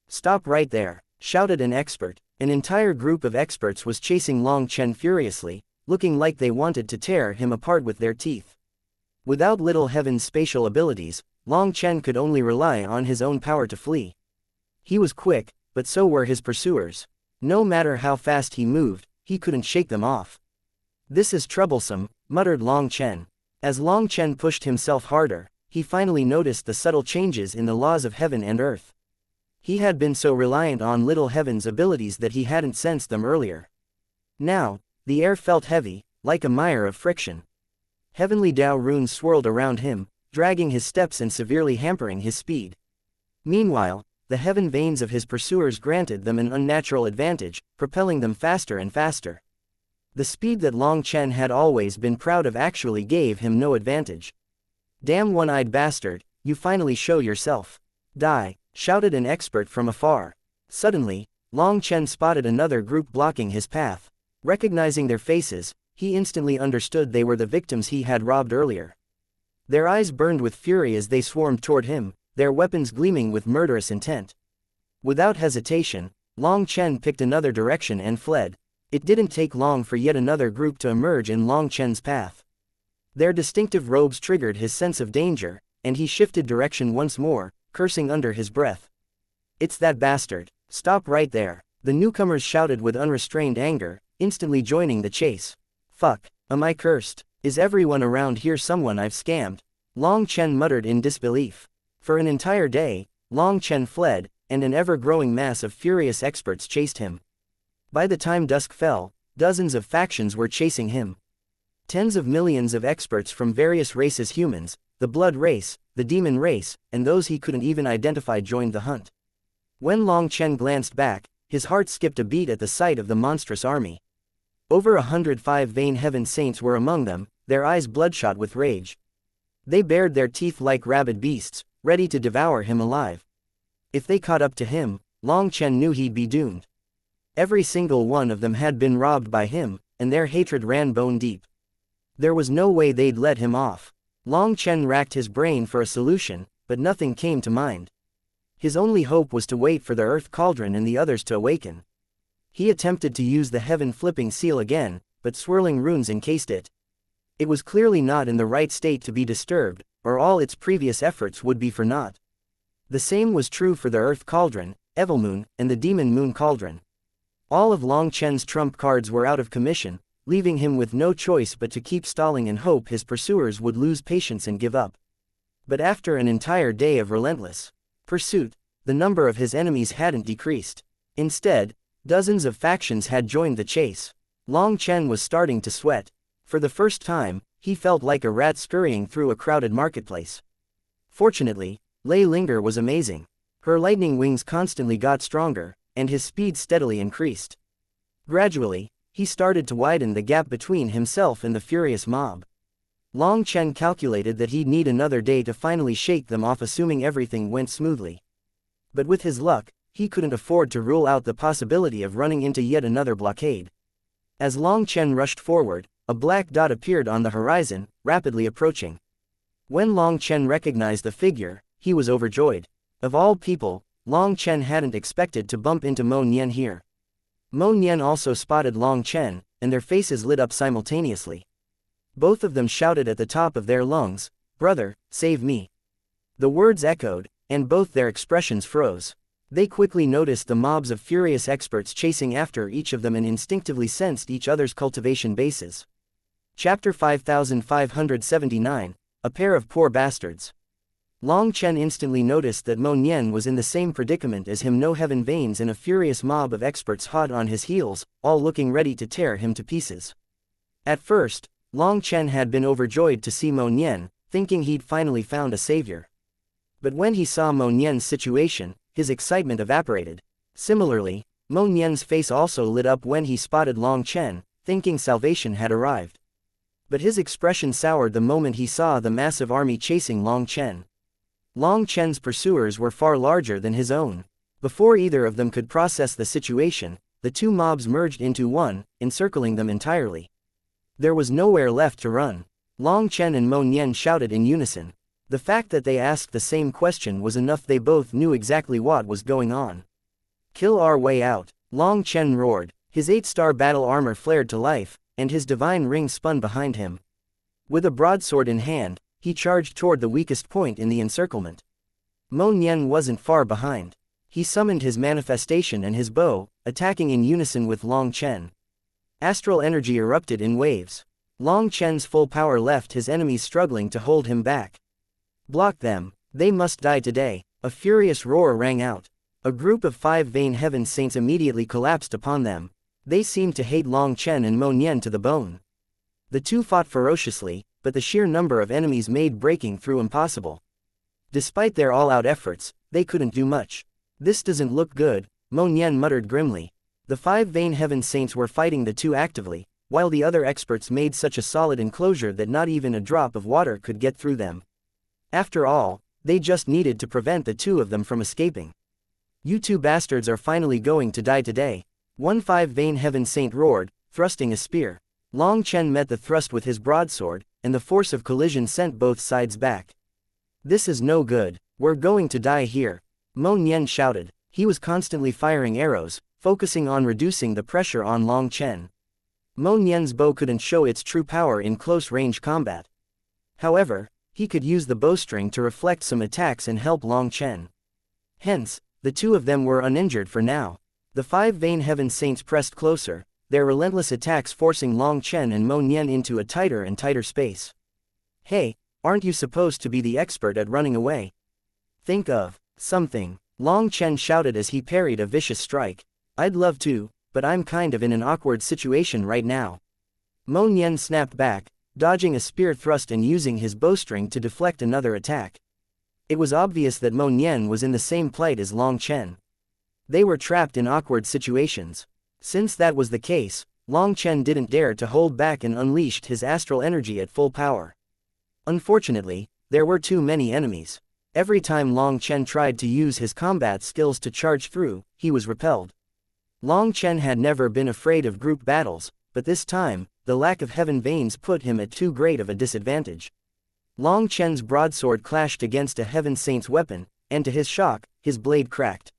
"Stop right there," shouted an expert. An entire group of experts was chasing Long Chen furiously, looking like they wanted to tear him apart with their teeth. Without Little Heaven's spatial abilities, Long Chen could only rely on his own power to flee. He was quick, but so were his pursuers. No matter how fast he moved, he couldn't shake them off. "This is troublesome," muttered Long Chen. As Long Chen pushed himself harder, he finally noticed the subtle changes in the laws of heaven and earth. He had been so reliant on Little Heaven's abilities that he hadn't sensed them earlier. Now, the air felt heavy, like a mire of friction. Heavenly Tao runes swirled around him, dragging his steps and severely hampering his speed. Meanwhile, the heaven veins of his pursuers granted them an unnatural advantage, propelling them faster and faster. The speed that Long Chen had always been proud of actually gave him no advantage. "Damn one-eyed bastard, you finally show yourself. Die," shouted an expert from afar. Suddenly, Long Chen spotted another group blocking his path. Recognizing their faces, he instantly understood they were the victims he had robbed earlier. Their eyes burned with fury as they swarmed toward him, their weapons gleaming with murderous intent. Without hesitation, Long Chen picked another direction and fled. It didn't take long for yet another group to emerge in Long Chen's path. Their distinctive robes triggered his sense of danger, and he shifted direction once more, cursing under his breath. "It's that bastard. Stop right there," the newcomers shouted with unrestrained anger, instantly joining the chase. "Fuck, am I cursed? Is everyone around here someone I've scammed?" Long Chen muttered in disbelief. For an entire day, Long Chen fled, and an ever-growing mass of furious experts chased him. By the time dusk fell, dozens of factions were chasing him. Tens of millions of experts from various races, humans, the blood race, the demon race, and those he couldn't even identify joined the hunt. When Long Chen glanced back, his heart skipped a beat at the sight of the monstrous army. Over 105 heaven saints were among them, their eyes bloodshot with rage. They bared their teeth like rabid beasts, ready to devour him alive. If they caught up to him, Long Chen knew he'd be doomed. Every single one of them had been robbed by him, and their hatred ran bone deep. There was no way they'd let him off. Long Chen racked his brain for a solution, but nothing came to mind. His only hope was to wait for the earth cauldron and the others to awaken. He attempted to use the heaven flipping seal again, but swirling runes encased it. It was clearly not in the right state to be disturbed, or all its previous efforts would be for naught. The same was true for the earth cauldron, Evil Moon, and the demon moon cauldron. All of Long Chen's trump cards were out of commission, leaving him with no choice but to keep stalling and hope his pursuers would lose patience and give up. But after an entire day of relentless pursuit, the number of his enemies hadn't decreased. Instead, dozens of factions had joined the chase. Long Chen was starting to sweat. For the first time, he felt like a rat scurrying through a crowded marketplace. Fortunately, Lei Linger was amazing. Her lightning wings constantly got stronger, and his speed steadily increased. Gradually, he started to widen the gap between himself and the furious mob. Long Chen calculated that he'd need another day to finally shake them off, assuming everything went smoothly. But with his luck, he couldn't afford to rule out the possibility of running into yet another blockade. As Long Chen rushed forward, a black dot appeared on the horizon, rapidly approaching. When Long Chen recognized the figure, he was overjoyed. Of all people, Long Chen hadn't expected to bump into Mo Nian here. Mo Nian also spotted Long Chen, and their faces lit up simultaneously. Both of them shouted at the top of their lungs, "Brother, save me." The words echoed, and both their expressions froze. They quickly noticed the mobs of furious experts chasing after each of them and instinctively sensed each other's cultivation bases. Chapter 5579, A Pair of Poor Bastards. Long Chen instantly noticed that Mo Nian was in the same predicament as him. No heaven veins and a furious mob of experts hot on his heels, all looking ready to tear him to pieces. At first, Long Chen had been overjoyed to see Mo Nian, thinking he'd finally found a savior. But when he saw Mo Nian's situation, his excitement evaporated. Similarly, Mo Nian's face also lit up when he spotted Long Chen, thinking salvation had arrived. But his expression soured the moment he saw the massive army chasing Long Chen. Long Chen's pursuers were far larger than his own. Before either of them could process the situation, the two mobs merged into one, encircling them entirely. There was nowhere left to run. Long Chen and Mo Nian shouted in unison. The fact that they asked the same question was enough. They both knew exactly what was going on. Kill our way out, Long Chen roared. His 8-star battle armor flared to life, and his divine ring spun behind him. With a broadsword in hand, he charged toward the weakest point in the encirclement. Mo Nian wasn't far behind. He summoned his manifestation and his bow, attacking in unison with Long Chen. Astral energy erupted in waves. Long Chen's full power left his enemies struggling to hold him back. Block them, they must die today. A furious roar rang out. A group of 5 vain heaven saints immediately collapsed upon them. They seemed to hate Long Chen and Mo Nian to the bone. The two fought ferociously, but the sheer number of enemies made breaking through impossible. Despite their all-out efforts, they couldn't do much. This doesn't look good, Mo Nian muttered grimly. The 5 vain heaven saints were fighting the two actively, while the other experts made such a solid enclosure that not even a drop of water could get through them. After all, they just needed to prevent the two of them from escaping. You two bastards are finally going to die today. One 5 vain heaven saint roared, thrusting a spear. Long Chen met the thrust with his broadsword, and the force of collision sent both sides back. This is no good, we're going to die here, Mo Nian shouted. He was constantly firing arrows, focusing on reducing the pressure on Long Chen. Mo Nian's bow couldn't show its true power in close-range combat. However, he could use the bowstring to reflect some attacks and help Long Chen. Hence, the two of them were uninjured for now. The 5 vain heaven saints pressed closer, their relentless attacks forcing Long Chen and Mo Nian into a tighter and tighter space. Hey, aren't you supposed to be the expert at running away? Think of something, Long Chen shouted as he parried a vicious strike. I'd love to, but I'm kind of in an awkward situation right now. Mo Nian snapped back, dodging a spear thrust and using his bowstring to deflect another attack. It was obvious that Mo Nian was in the same plight as Long Chen. They were trapped in awkward situations. Since that was the case, Long Chen didn't dare to hold back and unleashed his astral energy at full power. Unfortunately, there were too many enemies. Every time Long Chen tried to use his combat skills to charge through, he was repelled. Long Chen had never been afraid of group battles, but this time, the lack of heaven veins put him at too great of a disadvantage. Long Chen's broadsword clashed against a heaven saint's weapon, and to his shock, his blade cracked.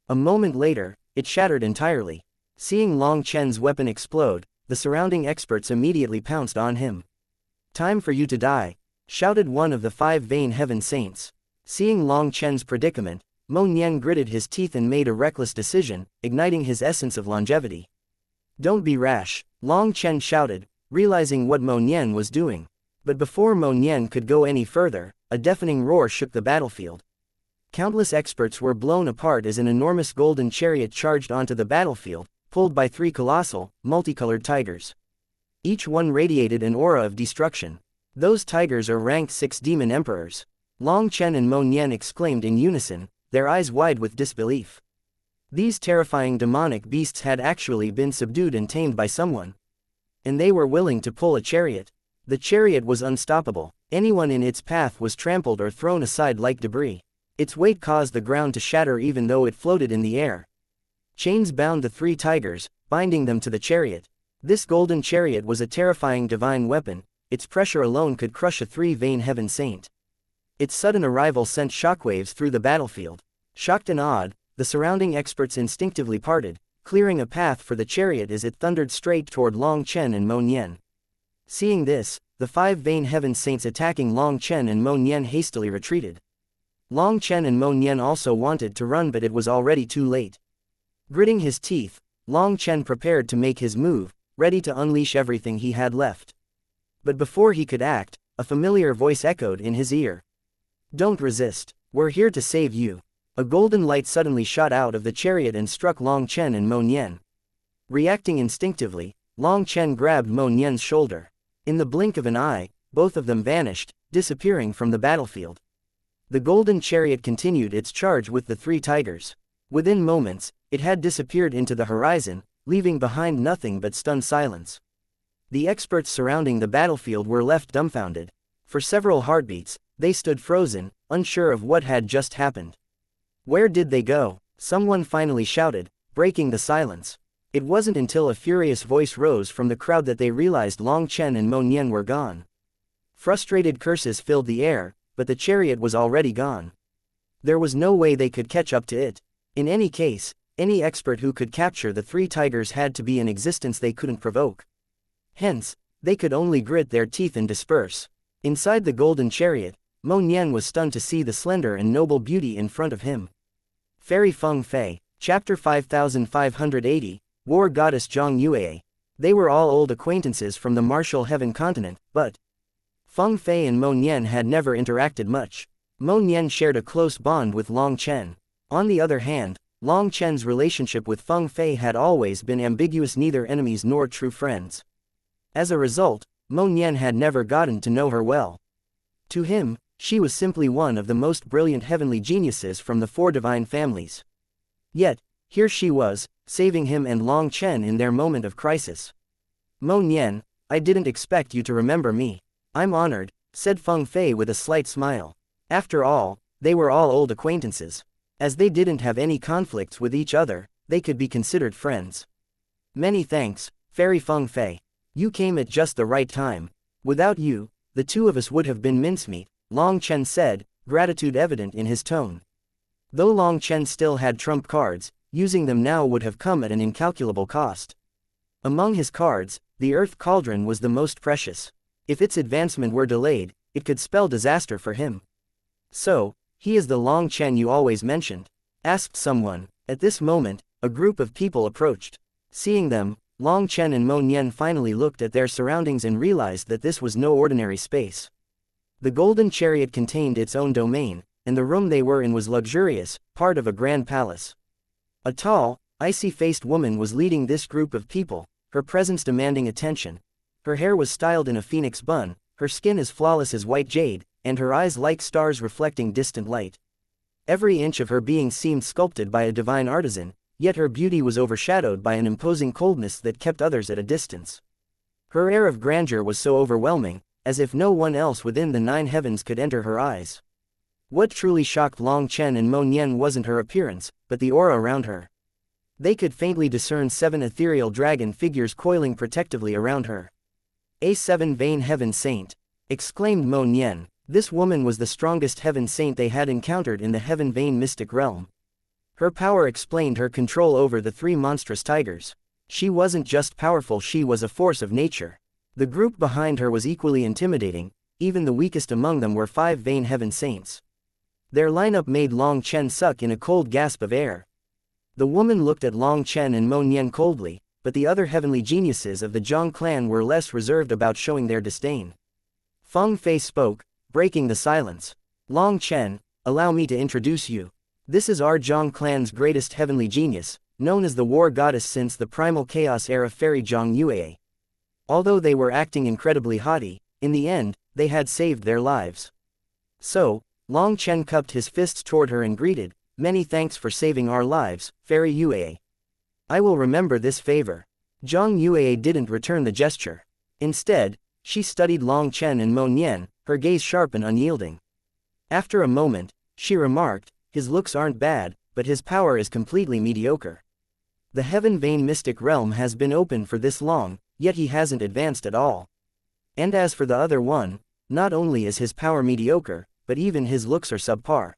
A moment later, it shattered entirely. Seeing Long Chen's weapon explode, the surrounding experts immediately pounced on him. Time for you to die, shouted one of the 5 vain heaven saints. Seeing Long Chen's predicament, Mo Nian gritted his teeth and made a reckless decision, igniting his essence of longevity. Don't be rash, Long Chen shouted, realizing what Mo Nian was doing. But before Mo Nian could go any further, a deafening roar shook the battlefield. Countless experts were blown apart as an enormous golden chariot charged onto the battlefield, pulled by 3 colossal, multicolored tigers. Each one radiated an aura of destruction. Those tigers are ranked 6 demon emperors. Long Chen and Mo Nian exclaimed in unison, their eyes wide with disbelief. These terrifying demonic beasts had actually been subdued and tamed by someone. And they were willing to pull a chariot. The chariot was unstoppable. Anyone in its path was trampled or thrown aside like debris. Its weight caused the ground to shatter even though it floated in the air. Chains bound the 3 tigers, binding them to the chariot. This golden chariot was a terrifying divine weapon, its pressure alone could crush a 3 vain heaven saint. Its sudden arrival sent shockwaves through the battlefield. Shocked and awed, the surrounding experts instinctively parted, clearing a path for the chariot as it thundered straight toward Long Chen and Mo Nian. Seeing this, the 5 vain heaven saints attacking Long Chen and Mo Nian hastily retreated. Long Chen and Mo Nian also wanted to run, but it was already too late. Gritting his teeth, Long Chen prepared to make his move, ready to unleash everything he had left. But before he could act, a familiar voice echoed in his ear. "Don't resist. We're here to save you." A golden light suddenly shot out of the chariot and struck Long Chen and Mo Nian. Reacting instinctively, Long Chen grabbed Mo Nian's shoulder. In the blink of an eye, both of them vanished, disappearing from the battlefield. The golden chariot continued its charge with the three tigers. Within moments, it had disappeared into the horizon, leaving behind nothing but stunned silence. The experts surrounding the battlefield were left dumbfounded. For several heartbeats, they stood frozen, unsure of what had just happened. "Where did they go?" someone finally shouted, breaking the silence. It wasn't until a furious voice rose from the crowd that they realized Long Chen and Mo Nian were gone. Frustrated curses filled the air, but the chariot was already gone. There was no way they could catch up to it. In any case, any expert who could capture the three tigers had to be an existence they couldn't provoke. Hence, they could only grit their teeth and disperse. Inside the golden chariot, Mo Nian was stunned to see the slender and noble beauty in front of him. Fairy Feng Fei, Chapter 5580, War Goddess Zhang Yue. They were all old acquaintances from the martial heaven continent, but Feng Fei and Mo Nian had never interacted much. Mo Nian shared a close bond with Long Chen. On the other hand, Long Chen's relationship with Feng Fei had always been ambiguous, neither enemies nor true friends. As a result, Mo Nian had never gotten to know her well. To him, she was simply one of the most brilliant heavenly geniuses from the four divine families. Yet, here she was, saving him and Long Chen in their moment of crisis. "Mo Nian, I didn't expect you to remember me." "I'm honored," said Feng Fei with a slight smile. After all, they were all old acquaintances. As they didn't have any conflicts with each other, they could be considered friends. "Many thanks, Fairy Feng Fei. You came at just the right time. Without you, the two of us would have been mincemeat," Long Chen said, gratitude evident in his tone. Though Long Chen still had trump cards, using them now would have come at an incalculable cost. Among his cards, the Earth Cauldron was the most precious. If its advancement were delayed, it could spell disaster for him. "So, he is the Long Chen you always mentioned?" asked someone. At this moment, a group of people approached. Seeing them, Long Chen and Mo Nian finally looked at their surroundings and realized that this was no ordinary space. The golden chariot contained its own domain, and the room they were in was luxurious, part of a grand palace. A tall, icy-faced woman was leading this group of people, her presence demanding attention. Her hair was styled in a phoenix bun, her skin as flawless as white jade, and her eyes like stars reflecting distant light. Every inch of her being seemed sculpted by a divine artisan, yet her beauty was overshadowed by an imposing coldness that kept others at a distance. Her air of grandeur was so overwhelming, as if no one else within the nine heavens could enter her eyes. What truly shocked Long Chen and Mo Nian wasn't her appearance, but the aura around her. They could faintly discern 7 ethereal dragon figures coiling protectively around her. "A 7-vein heaven saint," exclaimed Mo Nian. This woman was the strongest heaven saint they had encountered in the heaven vein mystic realm. Her power explained her control over the 3 monstrous tigers. She wasn't just powerful, she was a force of nature. The group behind her was equally intimidating, even the weakest among them were 5-vein heaven saints. Their lineup made Long Chen suck in a cold gasp of air. The woman looked at Long Chen and Mo Nian coldly, but the other heavenly geniuses of the Zhang clan were less reserved about showing their disdain. Feng Fei spoke, breaking the silence. "Long Chen, allow me to introduce you. This is our Zhang clan's greatest heavenly genius, known as the war goddess since the primal chaos era, Fairy Zhang Yue." Although they were acting incredibly haughty, in the end, they had saved their lives. So, Long Chen cupped his fists toward her and greeted, "Many thanks for saving our lives, Fairy Yue. I will remember this favor." Zhang Yue didn't return the gesture. Instead, she studied Long Chen and Mo Nian, her gaze sharp and unyielding. After a moment, she remarked, "His looks aren't bad, but his power is completely mediocre. The heaven vein mystic realm has been open for this long, yet he hasn't advanced at all. And as for the other one, not only is his power mediocre, but even his looks are subpar.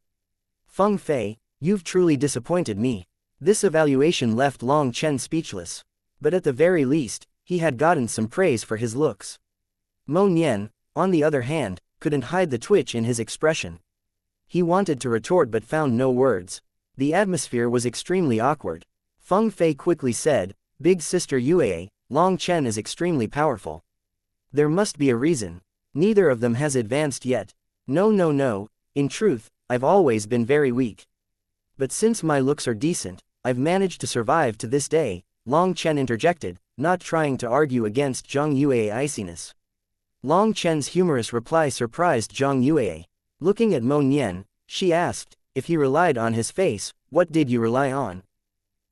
Feng Fei, you've truly disappointed me." This evaluation left Long Chen speechless. But at the very least, he had gotten some praise for his looks. Mo Nian, on the other hand, couldn't hide the twitch in his expression. He wanted to retort but found no words. The atmosphere was extremely awkward. Feng Fei quickly said, "Big Sister Yue, Long Chen is extremely powerful." There must be a reason. Neither of them has advanced yet. No. In truth, I've always been very weak. But since my looks are decent, I've managed to survive to this day, Long Chen interjected, not trying to argue against Zhang Yue's iciness. Long Chen's humorous reply surprised Zhang Yue. Looking at Mo Nian, she asked, if he relied on his face, what did you rely on?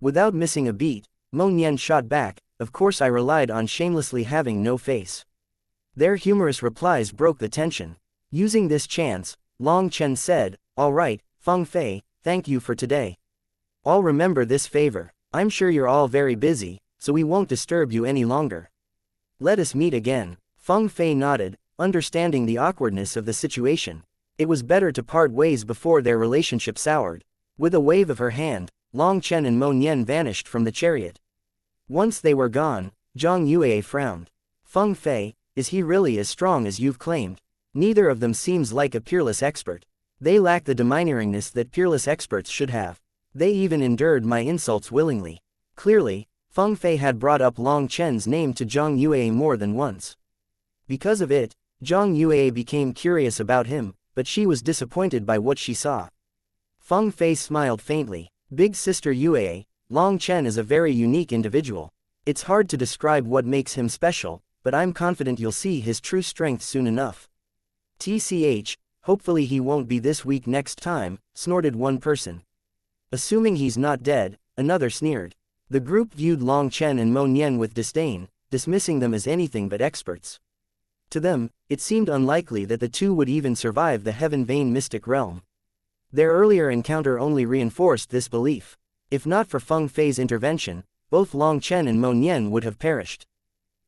Without missing a beat, Mo Nian shot back, of course I relied on shamelessly having no face. Their humorous replies broke the tension. Using this chance, Long Chen said, all right, Feng Fei, thank you for today. I'll remember this favor. I'm sure you're all very busy, so we won't disturb you any longer. Let us meet again. Feng Fei nodded, understanding the awkwardness of the situation. It was better to part ways before their relationship soured. With a wave of her hand, Long Chen and Mo Nian vanished from the chariot. Once they were gone, Zhang Yue frowned. Feng Fei, is he really as strong as you've claimed? Neither of them seems like a peerless expert. They lack the domineeringness that peerless experts should have. They even endured my insults willingly. Clearly, Feng Fei had brought up Long Chen's name to Zhang Yue more than once. Because of it, Zhang Yue became curious about him, but she was disappointed by what she saw. Feng Fei smiled faintly. Big sister Yue, Long Chen is a very unique individual. It's hard to describe what makes him special, but I'm confident you'll see his true strength soon enough. TCH, hopefully he won't be this weak next time, snorted one person. Assuming he's not dead, another sneered. The group viewed Long Chen and Mo Nian with disdain, dismissing them as anything but experts. To them, it seemed unlikely that the two would even survive the Heaven Vein mystic realm. Their earlier encounter only reinforced this belief. If not for Feng Fei's intervention, both Long Chen and Mo Nian would have perished.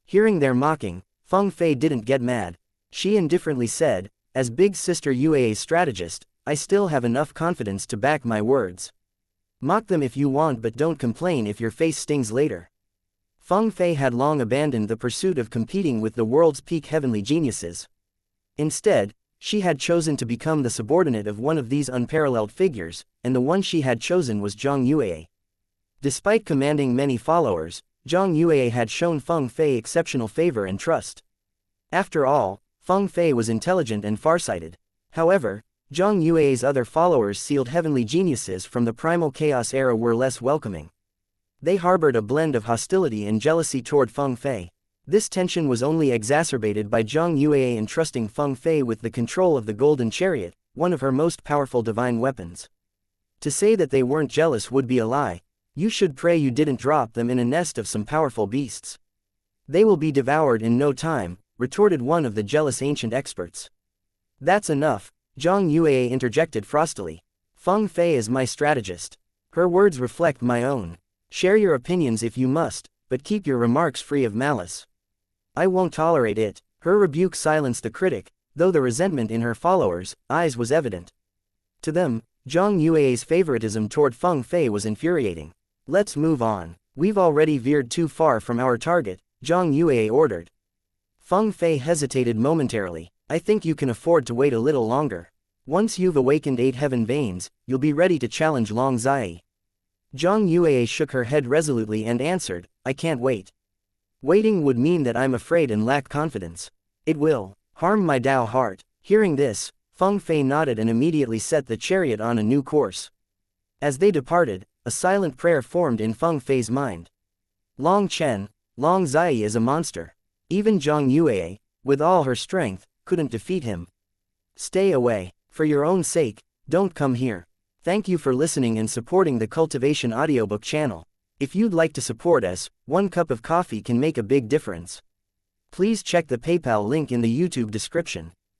Hearing their mocking, Feng Fei didn't get mad. She indifferently said, as big sister Yue's strategist, I still have enough confidence to back my words. Mock them if you want, but don't complain if your face stings later. Feng Fei had long abandoned the pursuit of competing with the world's peak heavenly geniuses. Instead, she had chosen to become the subordinate of one of these unparalleled figures, and the one she had chosen was Zhang Yue. Despite commanding many followers, Zhang Yue had shown Feng Fei exceptional favor and trust. After all, Feng Fei was intelligent and farsighted. However, Zhang Yue's other followers, sealed heavenly geniuses from the primal chaos era, were less welcoming. They harbored a blend of hostility and jealousy toward Feng Fei. This tension was only exacerbated by Zhang Yue entrusting Feng Fei with the control of the Golden Chariot, one of her most powerful divine weapons. To say that they weren't jealous would be a lie. You should pray you didn't drop them in a nest of some powerful beasts. They will be devoured in no time, retorted one of the jealous ancient experts. That's enough, Zhang Yue interjected frostily. Feng Fei is my strategist. Her words reflect my own. Share your opinions if you must, but keep your remarks free of malice. I won't tolerate it. Her rebuke silenced the critic, though the resentment in her followers' eyes was evident. To them, Zhang Yue's favoritism toward Feng Fei was infuriating. Let's move on. We've already veered too far from our target, Zhang Yue ordered. Feng Fei hesitated momentarily. I think you can afford to wait a little longer. Once you've awakened 8 heaven veins, you'll be ready to challenge Long Zai. Zhang Yue shook her head resolutely and answered, I can't wait. Waiting would mean that I'm afraid and lack confidence. It will harm my Tao heart. Hearing this, Feng Fei nodded and immediately set the chariot on a new course. As they departed, a silent prayer formed in Feng Fei's mind. Long Chen, Long Zai is a monster. Even Zhang Yue, with all her strength, couldn't defeat him. Stay away. For your own sake, don't come here. Thank you for listening and supporting the Cultivation audiobook channel. If you'd like to support us, 1 cup of coffee can make a big difference. Please check the PayPal link in the YouTube description.